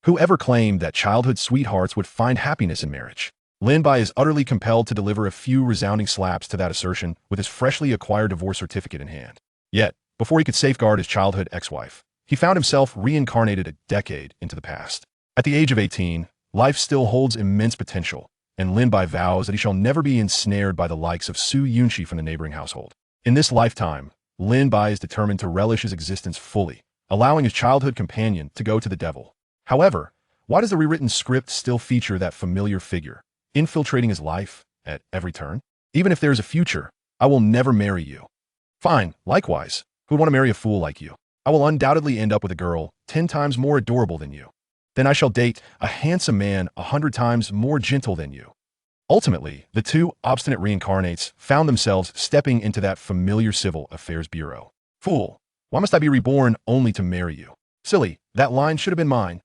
Whoever claimed that childhood sweethearts would find happiness in marriage? Lin Bai is utterly compelled to deliver a few resounding slaps to that assertion with his freshly acquired divorce certificate in hand. Yet, before he could safeguard his childhood ex-wife, he found himself reincarnated a decade into the past. At the age of 18, life still holds immense potential, and Lin Bai vows that he shall never be ensnared by the likes of Su Yunxi from the neighboring household. In this lifetime, Lin Bai is determined to relish his existence fully, allowing his childhood companion to go to the devil. However, why does the rewritten script still feature that familiar figure, infiltrating his life at every turn? Even if there's a future, I will never marry you. Fine, likewise, who would want to marry a fool like you? I will undoubtedly end up with a girl 10 times more adorable than you. Then I shall date a handsome man 100 times more gentle than you. Ultimately, the two obstinate reincarnates found themselves stepping into that familiar civil affairs bureau. Fool, why must I be reborn only to marry you? Silly, that line should have been mine.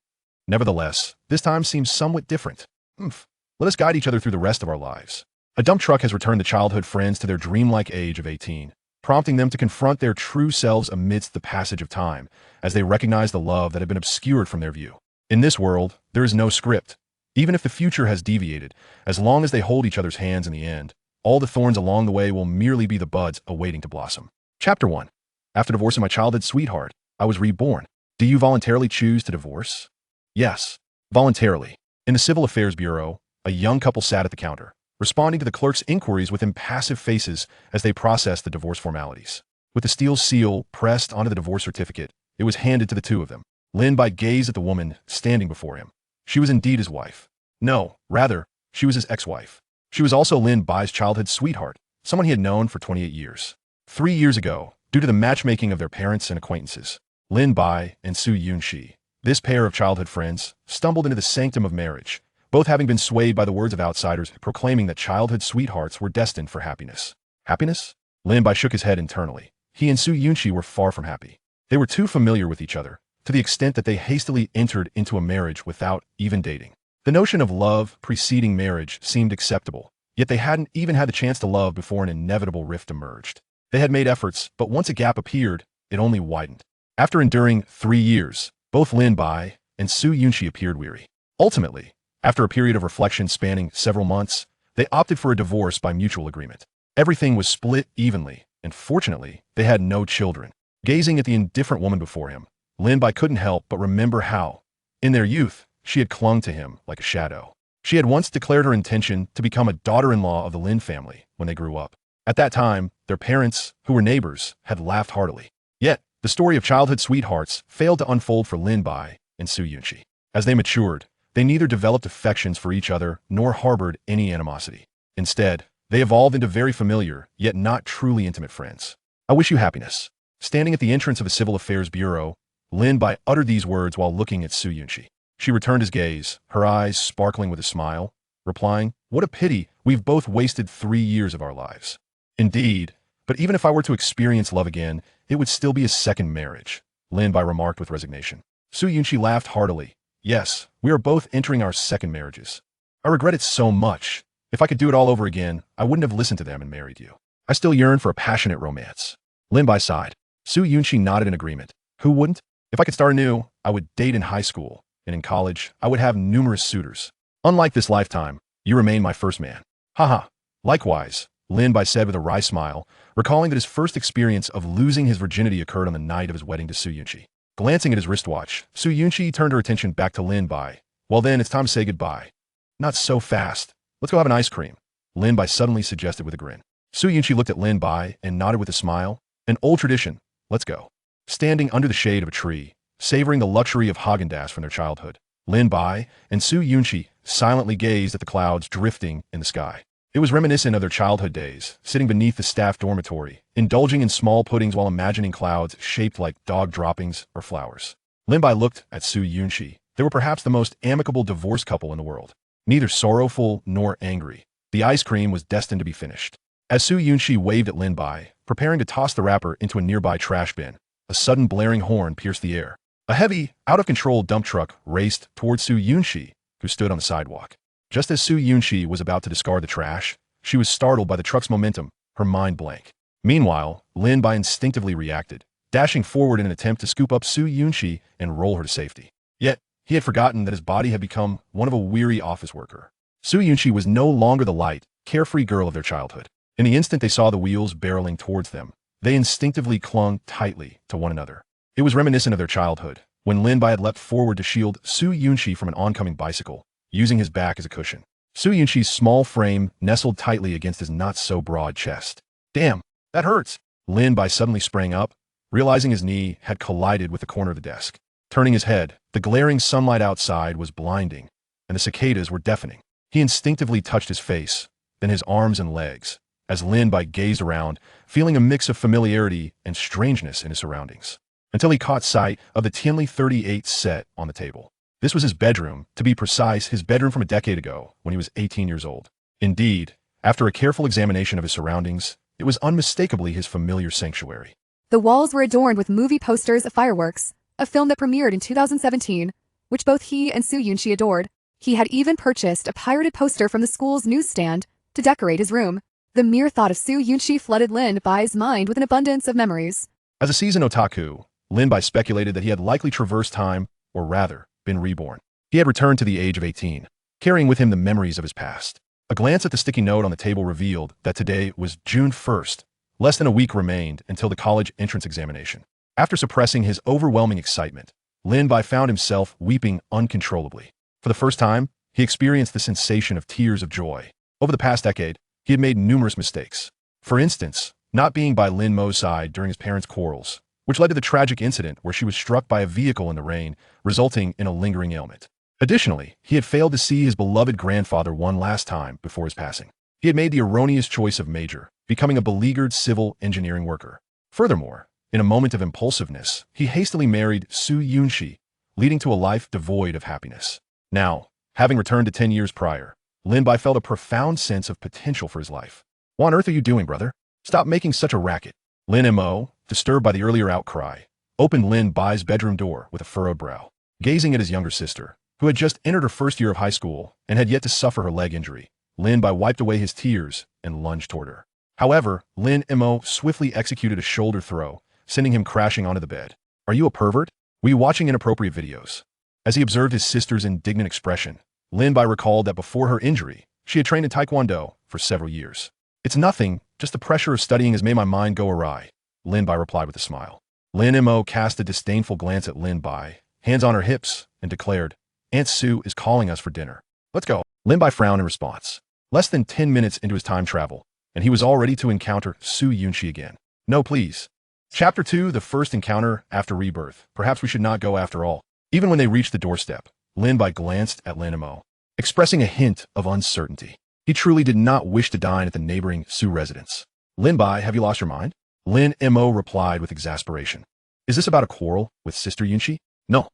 Nevertheless, this time seems somewhat different. Let us guide each other through the rest of our lives. A dump truck has returned the childhood friends to their dreamlike age of 18, prompting them to confront their true selves amidst the passage of time, as they recognize the love that had been obscured from their view. In this world, there is no script. Even if the future has deviated, as long as they hold each other's hands in the end, all the thorns along the way will merely be the buds awaiting to blossom. Chapter 1. After divorcing my childhood sweetheart, I was reborn. Do you voluntarily choose to divorce? Yes, voluntarily. In the Civil Affairs Bureau, a young couple sat at the counter, responding to the clerk's inquiries with impassive faces as they processed the divorce formalities. With the steel seal pressed onto the divorce certificate, it was handed to the two of them. Lin Bai gazed at the woman standing before him. She was indeed his wife. No, rather, she was his ex-wife. She was also Lin Bai's childhood sweetheart, someone he had known for 28 years. 3 years ago, due to the matchmaking of their parents and acquaintances, Lin Bai and Su Yunxi, this pair of childhood friends, stumbled into the sanctum of marriage, both having been swayed by the words of outsiders proclaiming that childhood sweethearts were destined for happiness. Happiness? Lin Bai shook his head internally. He and Su Yunxi were far from happy. They were too familiar with each other, to the extent that they hastily entered into a marriage without even dating. The notion of love preceding marriage seemed acceptable, yet they hadn't even had the chance to love before an inevitable rift emerged. They had made efforts, but once a gap appeared, it only widened. After enduring 3 years, both Lin Bai and Su Yunxi appeared weary. Ultimately, after a period of reflection spanning several months, they opted for a divorce by mutual agreement. Everything was split evenly, and fortunately, they had no children. Gazing at the indifferent woman before him, Lin Bai couldn't help but remember how, in their youth, she had clung to him like a shadow. She had once declared her intention to become a daughter-in-law of the Lin family when they grew up. At that time, their parents, who were neighbors, had laughed heartily. Yet, the story of childhood sweethearts failed to unfold for Lin Bai and Su Yunxi. As they matured, they neither developed affections for each other nor harbored any animosity. Instead, they evolved into very familiar, yet not truly intimate friends. I wish you happiness. Standing at the entrance of the Civil Affairs Bureau, Lin Bai uttered these words while looking at Su Yunxi. She returned his gaze, her eyes sparkling with a smile, replying, "What a pity, we've both wasted 3 years of our lives." Indeed, but even if I were to experience love again, it would still be a second marriage, Lin Bai remarked with resignation. Su Yunxi laughed heartily. Yes, we are both entering our second marriages. I regret it so much. If I could do it all over again, I wouldn't have listened to them and married you. I still yearn for a passionate romance. Lin Bai sighed. Su Yunxi nodded in agreement. Who wouldn't? If I could start anew, I would date in high school, and in college, I would have numerous suitors. Unlike this lifetime, you remain my first man. Haha. Likewise, Lin Bai said with a wry smile, recalling that his first experience of losing his virginity occurred on the night of his wedding to Su Yunxi. Glancing at his wristwatch, Su Yunxi turned her attention back to Lin Bai. Well then, it's time to say goodbye. Not so fast. Let's go have an ice cream, Lin Bai suddenly suggested with a grin. Su Yunxi looked at Lin Bai and nodded with a smile. An old tradition. Let's go. Standing under the shade of a tree, savoring the luxury of Haagen-Dazs from their childhood, Lin Bai and Su Yunxi silently gazed at the clouds drifting in the sky. It was reminiscent of their childhood days, sitting beneath the staff dormitory, indulging in small puddings while imagining clouds shaped like dog droppings or flowers. Lin Bai looked at Su Yunxi. They were perhaps the most amicable divorced couple in the world. Neither sorrowful nor angry. The ice cream was destined to be finished. As Su Yunxi waved at Lin Bai, preparing to toss the wrapper into a nearby trash bin, a sudden blaring horn pierced the air. A heavy, out-of-control dump truck raced towards Su Yunxi, who stood on the sidewalk. Just as Su Yunxi was about to discard the trash, she was startled by the truck's momentum, her mind blank. Meanwhile, Lin Bai instinctively reacted, dashing forward in an attempt to scoop up Su Yunxi and roll her to safety. Yet, He had forgotten that his body had become one of a weary office worker. Su Yunxi was no longer the light, carefree girl of their childhood. In the instant they saw the wheels barreling towards them, they instinctively clung tightly to one another. It was reminiscent of their childhood, when Lin Bai had leapt forward to shield Su Yunxi from an oncoming bicycle, using his back as a cushion. Su Yunxi's small frame nestled tightly against his not-so-broad chest. "Damn, that hurts!" Lin Bai suddenly sprang up, realizing his knee had collided with the corner of the desk. Turning his head, the glaring sunlight outside was blinding, and the cicadas were deafening. He instinctively touched his face, then his arms and legs, as Lin Bai gazed around, feeling a mix of familiarity and strangeness in his surroundings, until he caught sight of the Tianli 38 set on the table. This was his bedroom, to be precise, his bedroom from a decade ago, when he was 18 years old. Indeed, after a careful examination of his surroundings, it was unmistakably his familiar sanctuary. The walls were adorned with movie posters of Fireworks, a film that premiered in 2017, which both he and Su Yunxi adored. He had even purchased a pirated poster from the school's newsstand to decorate his room. The mere thought of Su Yunxi flooded Lin Bai's mind with an abundance of memories. As a seasoned otaku, Lin Bai speculated that he had likely traversed time, or rather, been reborn. He had returned to the age of 18, carrying with him the memories of his past. A glance at the sticky note on the table revealed that today was June 1st. Less than a week remained until the college entrance examination. After suppressing his overwhelming excitement, Lin Bai found himself weeping uncontrollably. For the first time, he experienced the sensation of tears of joy. Over the past decade, he had made numerous mistakes. For instance, not being by Lin Mo's side during his parents' quarrels, which led to the tragic incident where she was struck by a vehicle in the rain, resulting in a lingering ailment. Additionally, he had failed to see his beloved grandfather one last time before his passing. He had made the erroneous choice of major, becoming a beleaguered civil engineering worker. Furthermore, in a moment of impulsiveness, he hastily married Su Yunxi, leading to a life devoid of happiness. Now, having returned to 10 years prior, Lin Bai felt a profound sense of potential for his life. "What on earth are you doing, brother? Stop making such a racket." Lin Mo, disturbed by the earlier outcry, opened Lin Bai's bedroom door with a furrowed brow. Gazing at his younger sister, who had just entered her first year of high school and had yet to suffer her leg injury, Lin Bai wiped away his tears and lunged toward her. However, Lin Mo swiftly executed a shoulder throw, sending him crashing onto the bed. "Are you a pervert? Were you watching inappropriate videos?" As he observed his sister's indignant expression, Lin Bai recalled that before her injury, she had trained in Taekwondo for several years. "It's nothing, just the pressure of studying has made my mind go awry," Lin Bai replied with a smile. Lin Mo cast a disdainful glance at Lin Bai, hands on her hips, and declared, "Aunt Su is calling us for dinner. Let's go." Lin Bai frowned in response. Less than 10 minutes into his time travel, and he was all ready to encounter Su Yunxi again. "No, please." Chapter 2, The First Encounter After Rebirth. Perhaps we should not go after all. Even when they reached the doorstep, Lin Bai glanced at Lin Mo, expressing a hint of uncertainty. He truly did not wish to dine at the neighboring Su residence. "Lin Bai, have you lost your mind?" Lin Mo replied with exasperation. "Is this about a quarrel with Sister Yunxi?" No.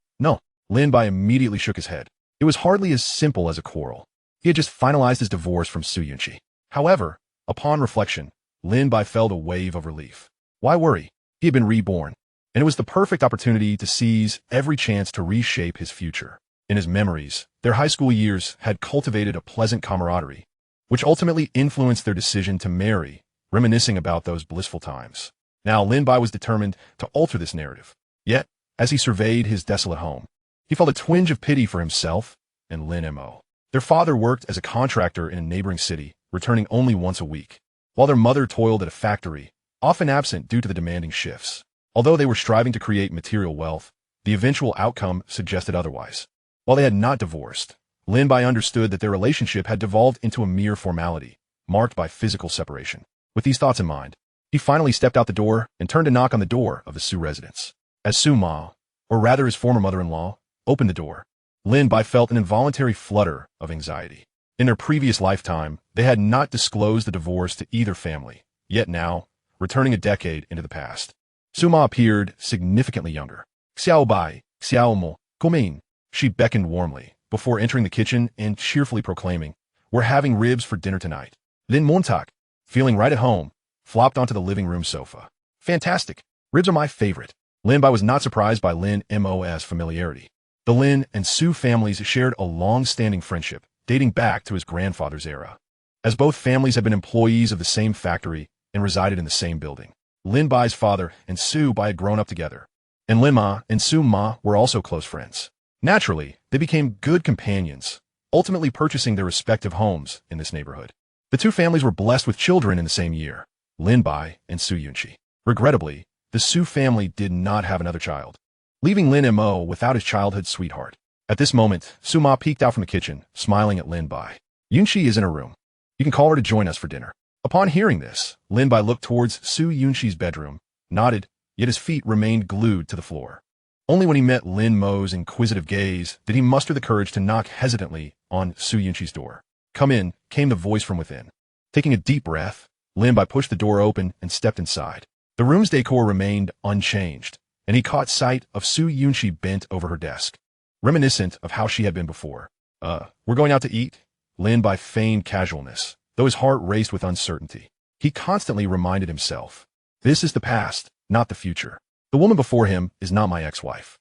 Lin Bai immediately shook his head. It was hardly as simple as a quarrel. He had just finalized his divorce from Su Yunxi. However, upon reflection, Lin Bai felt a wave of relief. Why worry? He had been reborn, and it was the perfect opportunity to seize every chance to reshape his future. In his memories, their high school years had cultivated a pleasant camaraderie, which ultimately influenced their decision to marry, reminiscing about those blissful times. Now Lin Bai was determined to alter this narrative. Yet, as he surveyed his desolate home, he felt a twinge of pity for himself and Lin Mo. Their father worked as a contractor in a neighboring city, returning only once a week, while their mother toiled at a factory, often absent due to the demanding shifts. Although they were striving to create material wealth, the eventual outcome suggested otherwise. While they had not divorced, Lin Bai understood that their relationship had devolved into a mere formality, marked by physical separation. With these thoughts in mind, he finally stepped out the door and turned to knock on the door of the Su residence. As Su Ma, or rather his former mother-in-law, opened the door, Lin Bai felt an involuntary flutter of anxiety. In their previous lifetime, they had not disclosed the divorce to either family, yet now, returning a decade into the past, Su Ma appeared significantly younger. "Xiao Bai, Xiao Mo, Komin." She beckoned warmly, before entering the kitchen and cheerfully proclaiming, "We're having ribs for dinner tonight." Lin Montak, feeling right at home, flopped onto the living room sofa. "Fantastic. Ribs are my favorite." Lin Bai was not surprised by Lin Mo's familiarity. The Lin and Su families shared a long-standing friendship, dating back to his grandfather's era. As both families had been employees of the same factory and resided in the same building, Lin Bai's father and Su Bai had grown up together, and Lin Ma and Su Ma were also close friends. Naturally, they became good companions, ultimately purchasing their respective homes in this neighborhood. The two families were blessed with children in the same year, Lin Bai and Su Yunxi. Regrettably, the Su family did not have another child, leaving Lin Mo without his childhood sweetheart. At this moment, Su Ma peeked out from the kitchen, smiling at Lin Bai. Yunxi is in her room. You can call her to join us for dinner. Upon hearing this, Lin Bai looked towards Su Yunxi's bedroom, nodded, yet his feet remained glued to the floor. Only when he met Lin Mo's inquisitive gaze did he muster the courage to knock hesitantly on Su Yunxi's door. "Come in," came the voice from within. Taking a deep breath, Lin Bai pushed the door open and stepped inside. The room's decor remained unchanged, and he caught sight of Su Yunxi bent over her desk, reminiscent of how she had been before. We're going out to eat?" Lin Bai feigned casualness, though his heart raced with uncertainty. He constantly reminded himself, "This is the past, not the future. The woman before him is not my ex-wife."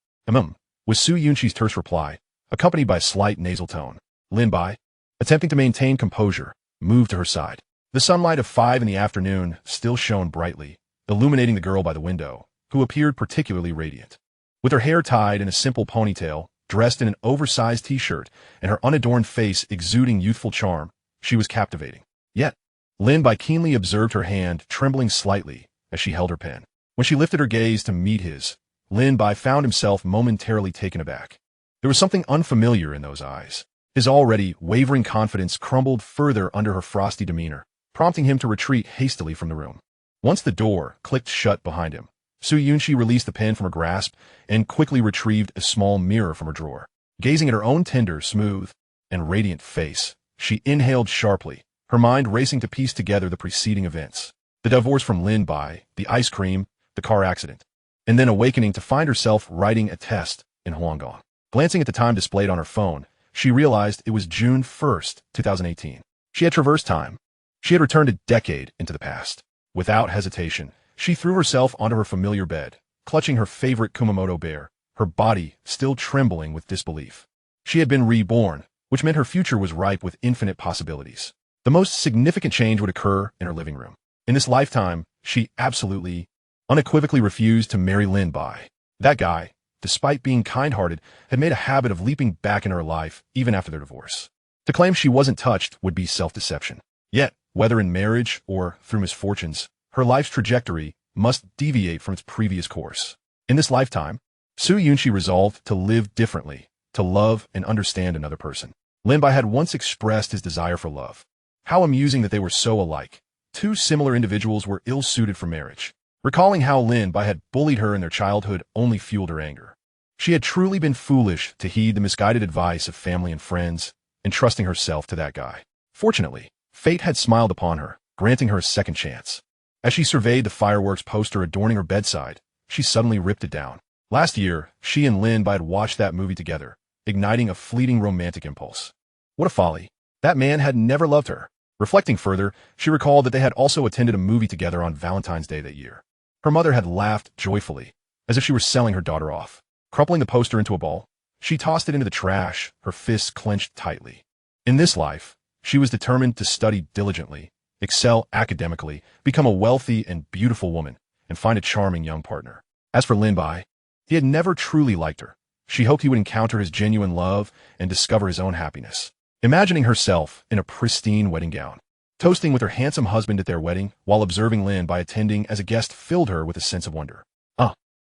Was Su Yunxi's terse reply, accompanied by a slight nasal tone. Lin Bai, attempting to maintain composure, moved to her side. The sunlight of 5 in the afternoon still shone brightly, illuminating the girl by the window, who appeared particularly radiant. With her hair tied in a simple ponytail, dressed in an oversized t-shirt, and her unadorned face exuding youthful charm, she was captivating. Yet, Lin Bai keenly observed her hand trembling slightly as she held her pen. When she lifted her gaze to meet his, Lin Bai found himself momentarily taken aback. There was something unfamiliar in those eyes. His already wavering confidence crumbled further under her frosty demeanor, prompting him to retreat hastily from the room. Once the door clicked shut behind him, Su Yunxi released the pen from her grasp and quickly retrieved a small mirror from her drawer. Gazing at her own tender, smooth, and radiant face, she inhaled sharply, her mind racing to piece together the preceding events. The divorce from Lin Bai, the ice cream, the car accident, and then awakening to find herself writing a test in Huanggang. Glancing at the time displayed on her phone, she realized it was June 1st, 2018. She had traversed time. She had returned a decade into the past. Without hesitation, she threw herself onto her familiar bed, clutching her favorite Kumamoto bear, her body still trembling with disbelief. She had been reborn, which meant her future was ripe with infinite possibilities. The most significant change would occur in her living room. In this lifetime, she absolutely, unequivocally refused to marry Lin Bai. That guy, despite being kind-hearted, had made a habit of leaping back into her life even after their divorce. To claim she wasn't touched would be self-deception. Yet, whether in marriage or through misfortunes, her life's trajectory must deviate from its previous course. In this lifetime, Su Yunxi resolved to live differently, to love and understand another person. Lin Bai had once expressed his desire for love. How amusing that they were so alike. Two similar individuals were ill-suited for marriage. Recalling how Lin Bai had bullied her in their childhood only fueled her anger. She had truly been foolish to heed the misguided advice of family and friends, entrusting herself to that guy. Fortunately, fate had smiled upon her, granting her a second chance. As she surveyed the fireworks poster adorning her bedside, she suddenly ripped it down. Last year, she and Lin Bai had watched that movie together, igniting a fleeting romantic impulse. What a folly. That man had never loved her. Reflecting further, she recalled that they had also attended a movie together on Valentine's Day that year. Her mother had laughed joyfully, as if she were selling her daughter off. Crumpling the poster into a ball, she tossed it into the trash, her fists clenched tightly. In this life, she was determined to study diligently, excel academically, become a wealthy and beautiful woman, and find a charming young partner. As for Lin Bai, he had never truly liked her. She hoped he would encounter his genuine love and discover his own happiness. Imagining herself in a pristine wedding gown, toasting with her handsome husband at their wedding while observing Lin Bai attending as a guest filled her with a sense of wonder.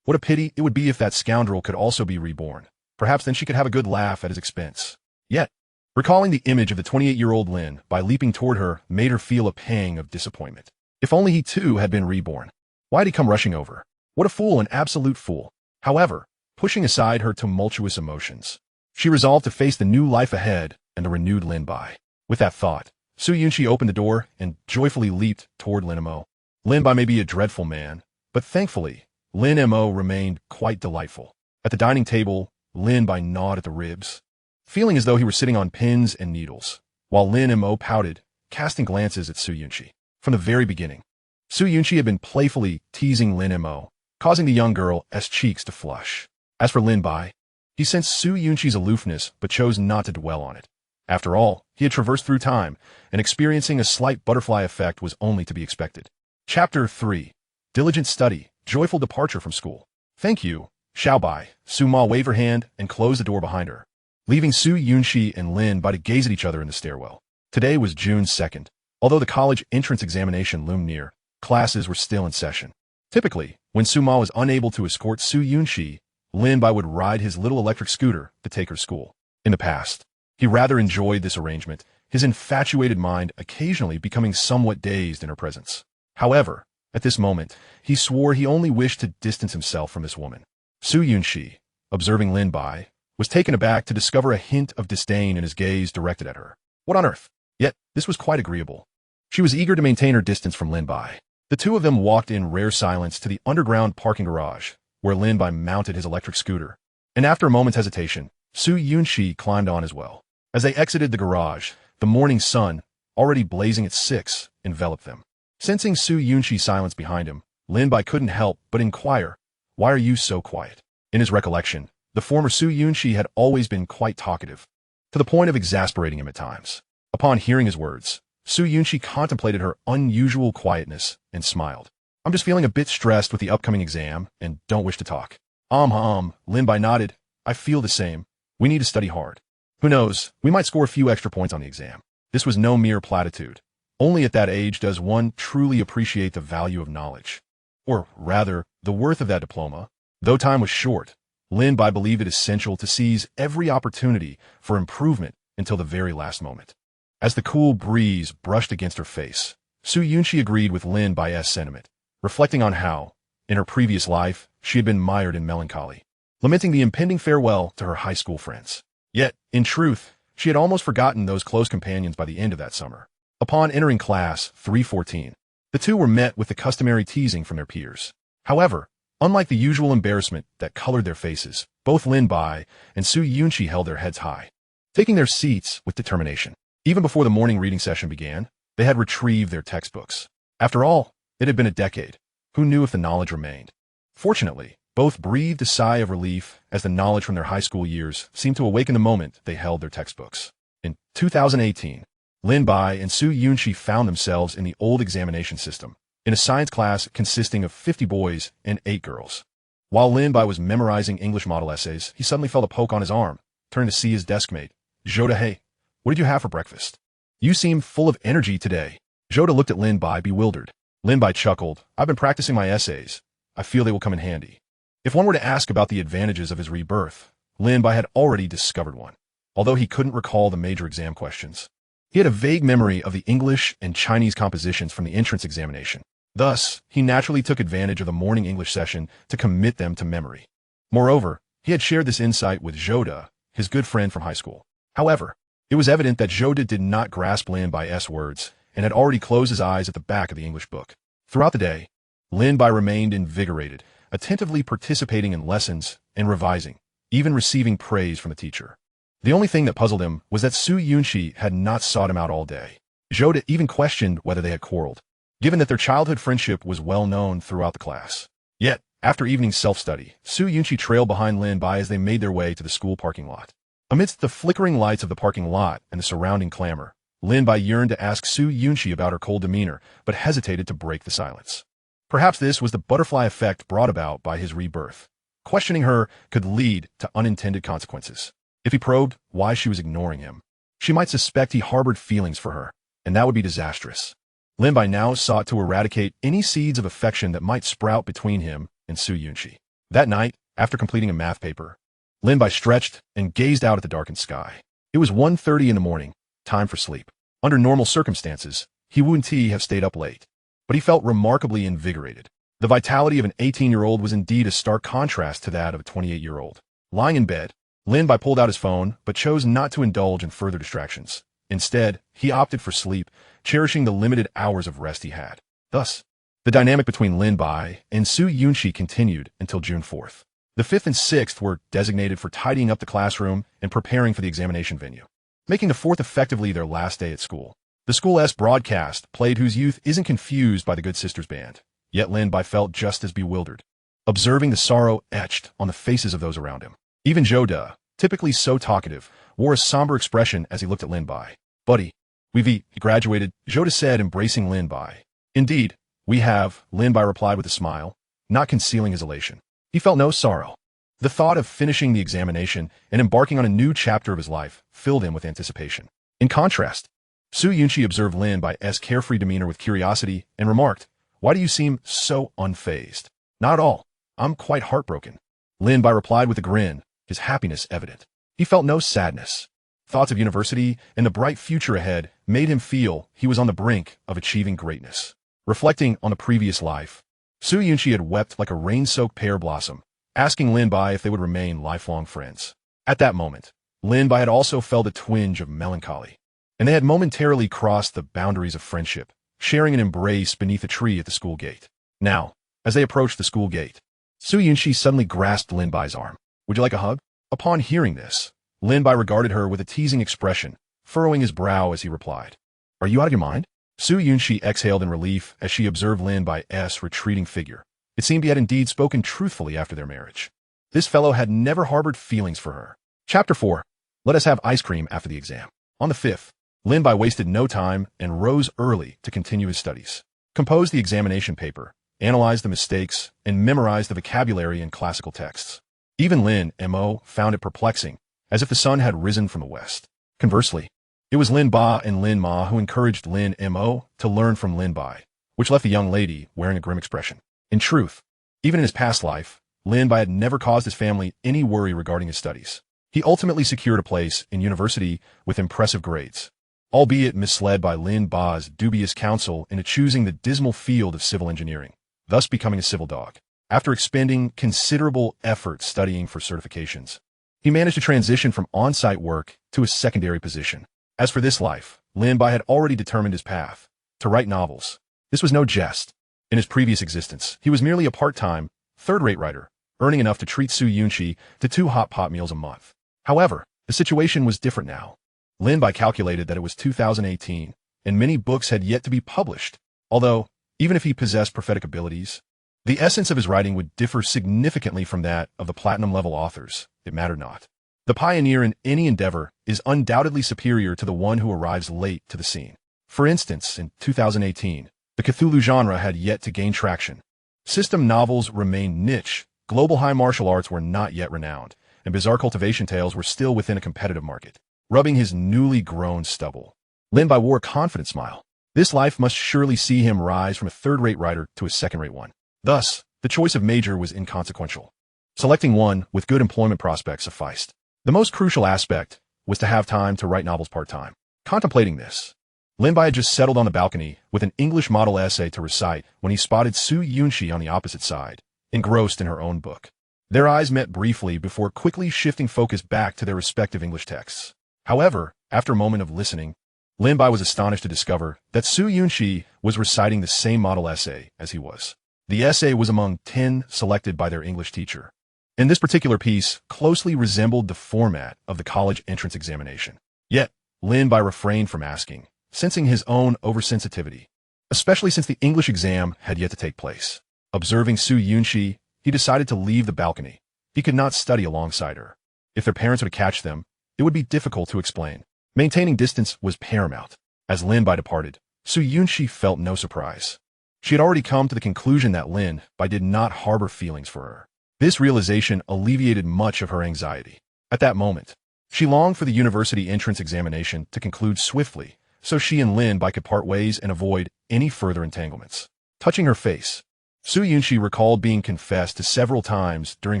What a pity it would be if that scoundrel could also be reborn. Perhaps then she could have a good laugh at his expense. Yet, recalling the image of the 28-year-old Lin Bai leaping toward her made her feel a pang of disappointment. If only he too had been reborn. Why had he come rushing over? What a fool, an absolute fool. However, pushing aside her tumultuous emotions, she resolved to face the new life ahead and the renewed Lin Bai. With that thought, Su Yunxi opened the door and joyfully leaped toward Lin Mo. Lin Bai may be a dreadful man, but thankfully, Lin Mo remained quite delightful. At the dining table, Lin Bai gnawed at the ribs, feeling as though he were sitting on pins and needles, while Lin Mo pouted, casting glances at Su Yunxi. From the very beginning, Su Yunxi had been playfully teasing Lin Mo, causing the young girl's cheeks to flush. As for Lin Bai, he sensed Su Yunxi's aloofness but chose not to dwell on it. After all, he had traversed through time, and experiencing a slight butterfly effect was only to be expected. Chapter 3. Diligent Study, Joyful Departure from School. Thank you, Xiao Bai, Su Ma waved her hand and closed the door behind her, leaving Su Yunxi and Lin Bai to gaze at each other in the stairwell. Today was June 2nd. Although the college entrance examination loomed near, classes were still in session. Typically, when Su Ma was unable to escort Su Yunxi, Lin Bai would ride his little electric scooter to take her to school. In the past, he rather enjoyed this arrangement, his infatuated mind occasionally becoming somewhat dazed in her presence. However, at this moment, he swore he only wished to distance himself from this woman. Su Yunxi, observing Lin Bai, was taken aback to discover a hint of disdain in his gaze directed at her. What on earth? Yet, this was quite agreeable. She was eager to maintain her distance from Lin Bai. The two of them walked in rare silence to the underground parking garage, where Lin Bai mounted his electric scooter. And after a moment's hesitation, Su Yunxi climbed on as well. As they exited the garage, the morning sun, already blazing at 6, enveloped them. Sensing Su Yunxi's silence behind him, Lin Bai couldn't help but inquire, "Why are you so quiet?" In his recollection, the former Su Yunxi had always been quite talkative, to the point of exasperating him at times. Upon hearing his words, Su Yunxi contemplated her unusual quietness and smiled. "I'm just feeling a bit stressed with the upcoming exam and don't wish to talk." Lin Bai nodded. "I feel the same. We need to study hard. Who knows, we might score a few extra points on the exam." This was no mere platitude. Only at that age does one truly appreciate the value of knowledge. Or rather, the worth of that diploma. Though time was short, Lin Bai believed it essential to seize every opportunity for improvement until the very last moment. As the cool breeze brushed against her face, Su Yunxi agreed with Lin Bai's sentiment, reflecting on how, in her previous life, she had been mired in melancholy, lamenting the impending farewell to her high school friends. Yet, in truth, she had almost forgotten those close companions by the end of that summer. Upon entering class 314, the two were met with the customary teasing from their peers. However, unlike the usual embarrassment that colored their faces, both Lin Bai and Su Yunxi held their heads high, taking their seats with determination. Even before the morning reading session began, they had retrieved their textbooks. After all, it had been a decade. Who knew if the knowledge remained? Fortunately, both breathed a sigh of relief as the knowledge from their high school years seemed to awaken the moment they held their textbooks. In 2018, Lin Bai and Su Yunxi found themselves in the old examination system, in a science class consisting of 50 boys and 8 girls. While Lin Bai was memorizing English model essays, he suddenly felt a poke on his arm, turned to see his deskmate. "Joda, hey, what did you have for breakfast? You seem full of energy today." Joda looked at Lin Bai, bewildered. Lin Bai chuckled. "I've been practicing my essays. I feel they will come in handy." If one were to ask about the advantages of his rebirth, Lin Bai had already discovered one, although he couldn't recall the major exam questions. He had a vague memory of the English and Chinese compositions from the entrance examination. Thus, he naturally took advantage of the morning English session to commit them to memory. Moreover, he had shared this insight with Joda, his good friend from high school. However, it was evident that Joda did not grasp Lin Bai's words and had already closed his eyes at the back of the English book. Throughout the day, Lin Bai remained invigorated, attentively participating in lessons and revising, even receiving praise from the teacher. The only thing that puzzled him was that Su Yunxi had not sought him out all day. Joda even questioned whether they had quarreled, given that their childhood friendship was well known throughout the class. Yet, after evening self-study, Su Yunxi trailed behind Lin Bai as they made their way to the school parking lot. Amidst the flickering lights of the parking lot and the surrounding clamor, Lin Bai yearned to ask Su Yunxi about her cold demeanor, but hesitated to break the silence. Perhaps this was the butterfly effect brought about by his rebirth. Questioning her could lead to unintended consequences. If he probed why she was ignoring him, she might suspect he harbored feelings for her, and that would be disastrous. Lin Bai now sought to eradicate any seeds of affection that might sprout between him and Su Yunxi. That night, after completing a math paper, Lin Bai stretched and gazed out at the darkened sky. It was 1:30 in the morning, time for sleep. Under normal circumstances, he wouldn't have stayed up late, but he felt remarkably invigorated. The vitality of an 18-year-old was indeed a stark contrast to that of a 28-year-old. Lying in bed, Lin Bai pulled out his phone, but chose not to indulge in further distractions. Instead, he opted for sleep, cherishing the limited hours of rest he had. Thus, the dynamic between Lin Bai and Su Yunxi continued until June 4th. The 5th and 6th were designated for tidying up the classroom and preparing for the examination venue, making the 4th effectively their last day at school. The school's broadcast played Whose Youth Isn't Confused by the Good Sisters Band, yet Lin Bai felt just as bewildered, observing the sorrow etched on the faces of those around him. Even Joda, typically so talkative, wore a somber expression as he looked at Lin Bai. "Buddy, he graduated," Joda said, embracing Lin Bai. "Indeed, we have," Lin Bai replied with a smile, not concealing his elation. He felt no sorrow. The thought of finishing the examination and embarking on a new chapter of his life filled him with anticipation. In contrast, Su Yunxi observed Lin Bai's carefree demeanor with curiosity and remarked, "Why do you seem so unfazed?" "Not at all. I'm quite heartbroken." Lin Bai replied with a grin, his happiness evident. He felt no sadness. Thoughts of university and the bright future ahead made him feel he was on the brink of achieving greatness. Reflecting on the previous life, Su Yunxi had wept like a rain-soaked pear blossom, asking Lin Bai if they would remain lifelong friends. At that moment, Lin Bai had also felt a twinge of melancholy, and they had momentarily crossed the boundaries of friendship, sharing an embrace beneath a tree at the school gate. Now, as they approached the school gate, Su Yunxi suddenly grasped Lin Bai's arm. "Would you like a hug?" Upon hearing this, Lin Bai regarded her with a teasing expression, furrowing his brow as he replied, "Are you out of your mind?" Su Yunxi exhaled in relief as she observed Lin Bai's retreating figure. It seemed he had indeed spoken truthfully after their marriage. This fellow had never harbored feelings for her. Chapter 4. Let us have ice cream after the exam. On the 5th, Lin Bai wasted no time and rose early to continue his studies. Composed the examination paper, analyzed the mistakes, and memorized the vocabulary in classical texts. Even Lin Mo found it perplexing, as if the sun had risen from the west. Conversely, it was Lin Ba and Lin Ma who encouraged Lin Mo to learn from Lin Bai, which left the young lady wearing a grim expression. In truth, even in his past life, Lin Bai had never caused his family any worry regarding his studies. He ultimately secured a place in university with impressive grades, albeit misled by Lin Ba's dubious counsel into choosing the dismal field of civil engineering, thus becoming a civil dog. After expending considerable effort studying for certifications, he managed to transition from on-site work to a secondary position. As for this life, Lin Bai had already determined his path, to write novels. This was no jest. In his previous existence, he was merely a part-time, third-rate writer, earning enough to treat Su Yunxi to 2 hot pot meals a month. However, the situation was different now. Lin Bai calculated that it was 2018, and many books had yet to be published, although, even if he possessed prophetic abilities, the essence of his writing would differ significantly from that of the platinum-level authors. It mattered not. The pioneer in any endeavor is undoubtedly superior to the one who arrives late to the scene. For instance, in 2018, the Cthulhu genre had yet to gain traction. System novels remained niche, global high martial arts were not yet renowned, and bizarre cultivation tales were still within a competitive market. Rubbing his newly grown stubble, Lin Bai wore a confident smile. This life must surely see him rise from a third-rate writer to a second-rate one. Thus, the choice of major was inconsequential. Selecting one with good employment prospects sufficed. The most crucial aspect was to have time to write novels part-time. Contemplating this, Lin Bai had just settled on the balcony with an English model essay to recite when he spotted Su Yunxi on the opposite side, engrossed in her own book. Their eyes met briefly before quickly shifting focus back to their respective English texts. However, after a moment of listening, Lin Bai was astonished to discover that Su Yunxi was reciting the same model essay as he was. The essay was among 10 selected by their English teacher, and this particular piece closely resembled the format of the college entrance examination. Yet, Lin Bai refrained from asking, sensing his own oversensitivity, especially since the English exam had yet to take place. Observing Su Yunxi, he decided to leave the balcony. He could not study alongside her. If their parents would catch them, it would be difficult to explain. Maintaining distance was paramount. As Lin Bai departed, Su Yunxi felt no surprise. She had already come to the conclusion that Lin Bai did not harbor feelings for her. This realization alleviated much of her anxiety. At that moment, she longed for the university entrance examination to conclude swiftly, so she and Lin Bai could part ways and avoid any further entanglements. Touching her face, Su Yunxi recalled being confessed to several times during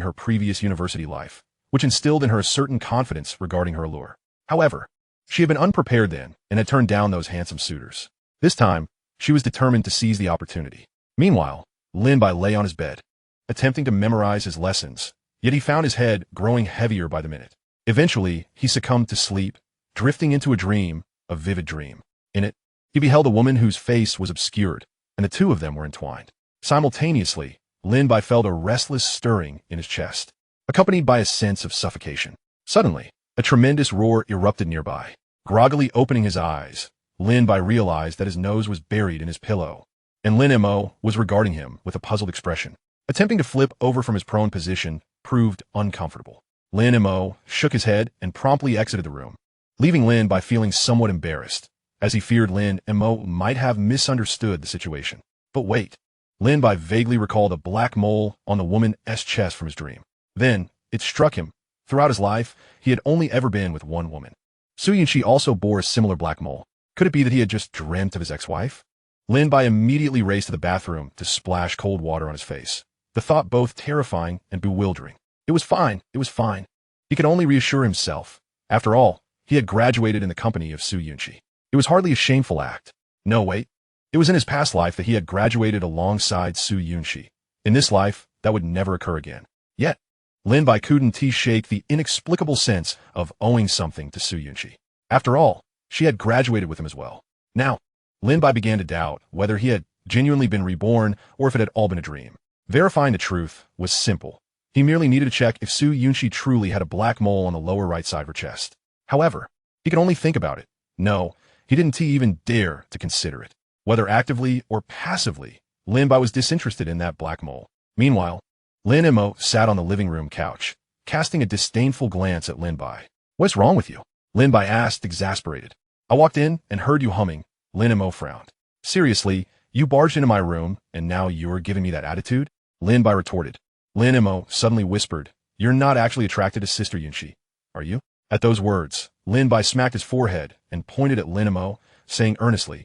her previous university life, which instilled in her a certain confidence regarding her allure. However, she had been unprepared then and had turned down those handsome suitors. This time, she was determined to seize the opportunity. Meanwhile, Lin Bai lay on his bed, attempting to memorize his lessons, yet he found his head growing heavier by the minute. Eventually, he succumbed to sleep, drifting into a dream, a vivid dream. In it, he beheld a woman whose face was obscured, and the two of them were entwined. Simultaneously, Lin Bai felt a restless stirring in his chest, accompanied by a sense of suffocation. Suddenly, a tremendous roar erupted nearby. Groggily opening his eyes, Lin Bai realized that his nose was buried in his pillow, and Lin Mo was regarding him with a puzzled expression. Attempting to flip over from his prone position proved uncomfortable. Lin Mo shook his head and promptly exited the room, leaving Lin Bai feeling somewhat embarrassed, as he feared Lin Mo might have misunderstood the situation. But wait. Lin Bai vaguely recalled a black mole on the woman's chest from his dream. Then, It struck him. Throughout his life, he had only ever been with one woman. Su Yunxi also bore a similar black mole. Could it be that he had just dreamt of his ex-wife? Lin Bai immediately raced to the bathroom to splash cold water on his face. The thought both terrifying and bewildering. It was fine. It was fine. He could only reassure himself. After all, he had graduated in the company of Su Yunxi. It was hardly a shameful act. No, wait. It was in his past life that he had graduated alongside Su Yunxi. In this life, that would never occur again. Yet, Lin Bai couldn't shake the inexplicable sense of owing something to Su Yunxi. After all, she had graduated with him as well. Now, Lin Bai began to doubt whether he had genuinely been reborn or if it had all been a dream. Verifying the truth was simple. He merely needed to check if Su Yunxi truly had a black mole on the lower right side of her chest. However, he could only think about it. No, he didn't even dare to consider it. Whether actively or passively, Lin Bai was disinterested in that black mole. Meanwhile, Lin Mo sat on the living room couch, casting a disdainful glance at Lin Bai. "What's wrong with you?" Lin Bai asked, exasperated. "I walked in and heard you humming." Lin Mo frowned. "Seriously, you barged into my room and now you're giving me that attitude?" Lin Bai retorted. Lin Mo suddenly whispered, "You're not actually attracted to Sister Yunxi, are you?" At those words, Lin Bai smacked his forehead and pointed at Lin Mo, saying earnestly,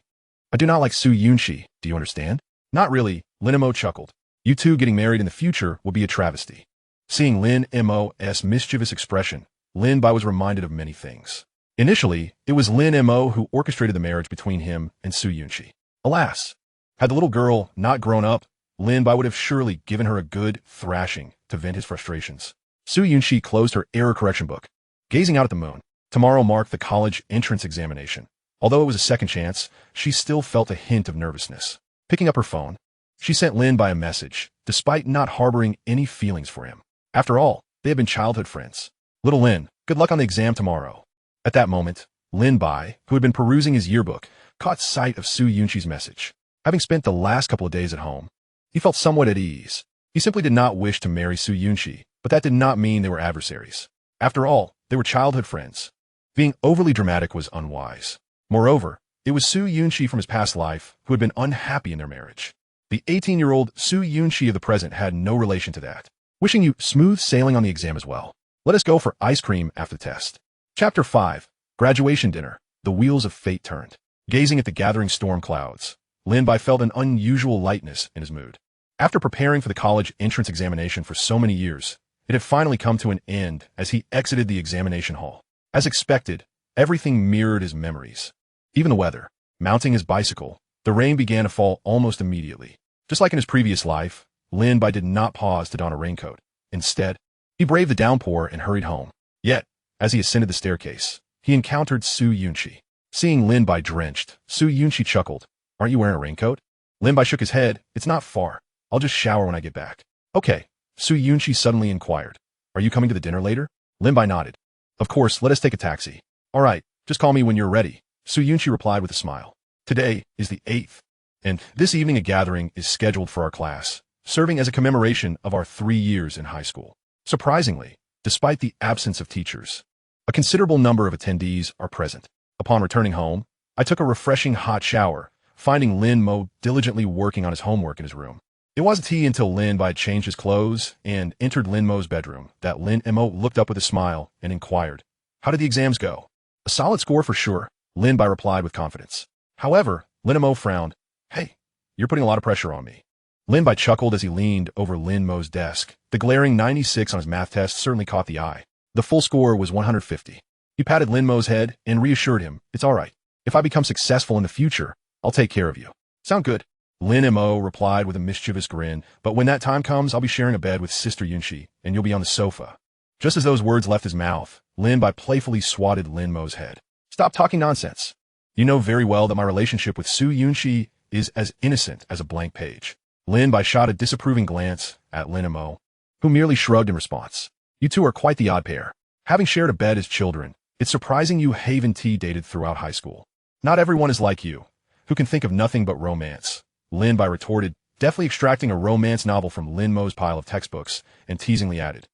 "I do not like Su Yunxi, do you understand?" "Not really," Lin Mo chuckled. "You two getting married in the future will be a travesty." Seeing Lin Mo's mischievous expression, Lin Bai was reminded of many things. Initially, it was Lin Mo who orchestrated the marriage between him and Su Yunxi. Alas, had the little girl not grown up, Lin Bai would have surely given her a good thrashing to vent his frustrations. Su Yunxi closed her error correction book, gazing out at the moon. Tomorrow marked the college entrance examination. Although it was a second chance, she still felt a hint of nervousness. Picking up her phone, she sent Lin Bai a message, despite not harboring any feelings for him. After all, they had been childhood friends. "Little Lin, good luck on the exam tomorrow." At that moment, Lin Bai, who had been perusing his yearbook, caught sight of Su Yunxi's message. Having spent the last couple of days at home, he felt somewhat at ease. He simply did not wish to marry Su Yunxi, but that did not mean they were adversaries. After all, they were childhood friends. Being overly dramatic was unwise. Moreover, it was Su Yunxi from his past life who had been unhappy in their marriage. The 18-year-old Su Yunxi of the present had no relation to that. "Wishing you smooth sailing on the exam as well. Let us go for ice cream after the test." Chapter 5. Graduation Dinner. The Wheels of Fate Turned. Gazing at the gathering storm clouds, Lin Bai felt an unusual lightness in his mood. After preparing for the college entrance examination for so many years, it had finally come to an end as he exited the examination hall. As expected, everything mirrored his memories. Even the weather. Mounting his bicycle, the rain began to fall almost immediately. Just like in his previous life, Lin Bai did not pause to don a raincoat. Instead, he braved the downpour and hurried home. Yet, as he ascended the staircase, he encountered Su Yunxi. Seeing Lin Bai drenched, Su Yunxi chuckled. "Aren't you wearing a raincoat?" Lin Bai shook his head. "It's not far. I'll just shower when I get back." "Okay," Su Yunxi suddenly inquired. "Are you coming to the dinner later?" Lin Bai nodded. "Of course, let us take a taxi." "All right, just call me when you're ready," Su Yunxi replied with a smile. "Today is the 8th, and this evening a gathering is scheduled for our class, serving as a commemoration of our 3 years in high school. Surprisingly, despite the absence of teachers, a considerable number of attendees are present. Upon returning home, I took a refreshing hot shower, finding Lin Mo diligently working on his homework in his room. It wasn't tea until Lin Bai changed his clothes and entered Lin Mo's bedroom that Lin Mo looked up with a smile and inquired, "How did the exams go?" "A solid score for sure," Lin Bai replied with confidence. However, Lin Mo frowned. "Hey, you're putting a lot of pressure on me." Lin Bai chuckled as he leaned over Lin Mo's desk. The glaring 96 on his math test certainly caught the eye. The full score was 150. He patted Lin Mo's head and reassured him, "It's all right. If I become successful in the future, I'll take care of you." "Sound good?" Lin Mo replied with a mischievous grin, "But when that time comes, I'll be sharing a bed with Sister Yunxi, and you'll be on the sofa." Just as those words left his mouth, Lin Bai playfully swatted Lin Mo's head. "Stop talking nonsense. You know very well that my relationship with Su Yunxi is as innocent as a blank page." Lin Bai shot a disapproving glance at Lin Mo, who merely shrugged in response. "You two are quite the odd pair. Having shared a bed as children, it's surprising you haven't dated throughout high school. Not everyone is like you, who can think of nothing but romance," Lin Bai retorted, deftly extracting a romance novel from Lin Mo's pile of textbooks, and teasingly added,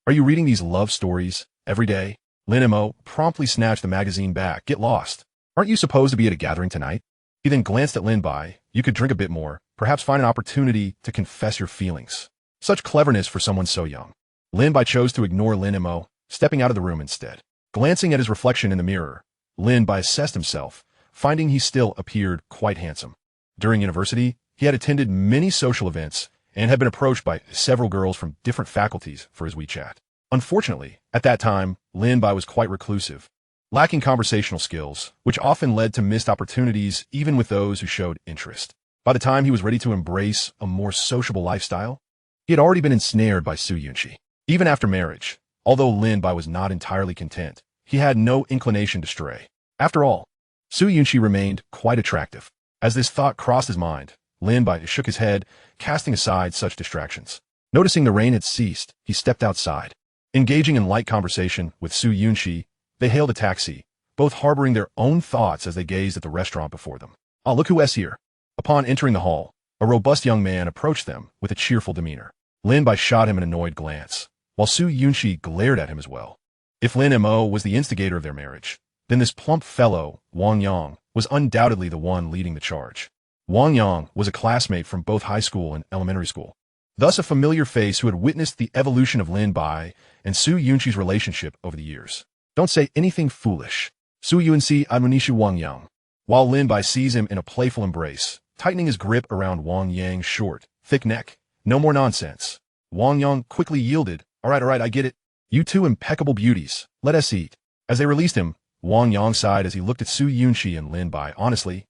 "Are you reading these love stories every day?" Lin Mo promptly snatched the magazine back. "Get lost. Aren't you supposed to be at a gathering tonight?" He then glanced at Lin Bai. "You could drink a bit more, perhaps find an opportunity to confess your feelings." Such cleverness for someone so young. Lin Bai chose to ignore Lin Mo, stepping out of the room instead. Glancing at his reflection in the mirror, Lin Bai assessed himself, finding he still appeared quite handsome. During university, he had attended many social events and had been approached by several girls from different faculties for his WeChat. Unfortunately, at that time, Lin Bai was quite reclusive, lacking conversational skills, which often led to missed opportunities even with those who showed interest. By the time he was ready to embrace a more sociable lifestyle, he had already been ensnared by Su Yunxi. Even after marriage, although Lin Bai was not entirely content, he had no inclination to stray. After all, Su Yunxi remained quite attractive. As this thought crossed his mind, Lin Bai shook his head, casting aside such distractions. Noticing the rain had ceased, he stepped outside. Engaging in light conversation with Su Yunxi, they hailed a taxi, both harboring their own thoughts as they gazed at the restaurant before them. "Ah, look who's here." Upon entering the hall, a robust young man approached them with a cheerful demeanor. Lin Bai shot him an annoyed glance, while Su Yunxi glared at him as well. If Lin Mo was the instigator of their marriage, then this plump fellow, Wang Yang, was undoubtedly the one leading the charge. Wang Yang was a classmate from both high school and elementary school, thus a familiar face who had witnessed the evolution of Lin Bai and Su Yunxi's relationship over the years. "Don't say anything foolish." Su Yunxi admonished Wang Yang, while Lin Bai seized him in a playful embrace, tightening his grip around Wang Yang's short, thick neck. "No more nonsense." Wang Yang quickly yielded. All right, I get it. You two impeccable beauties. Let us eat." As they released him, Wang Yang sighed as he looked at Su Yunxi and Lin Bai. "Honestly,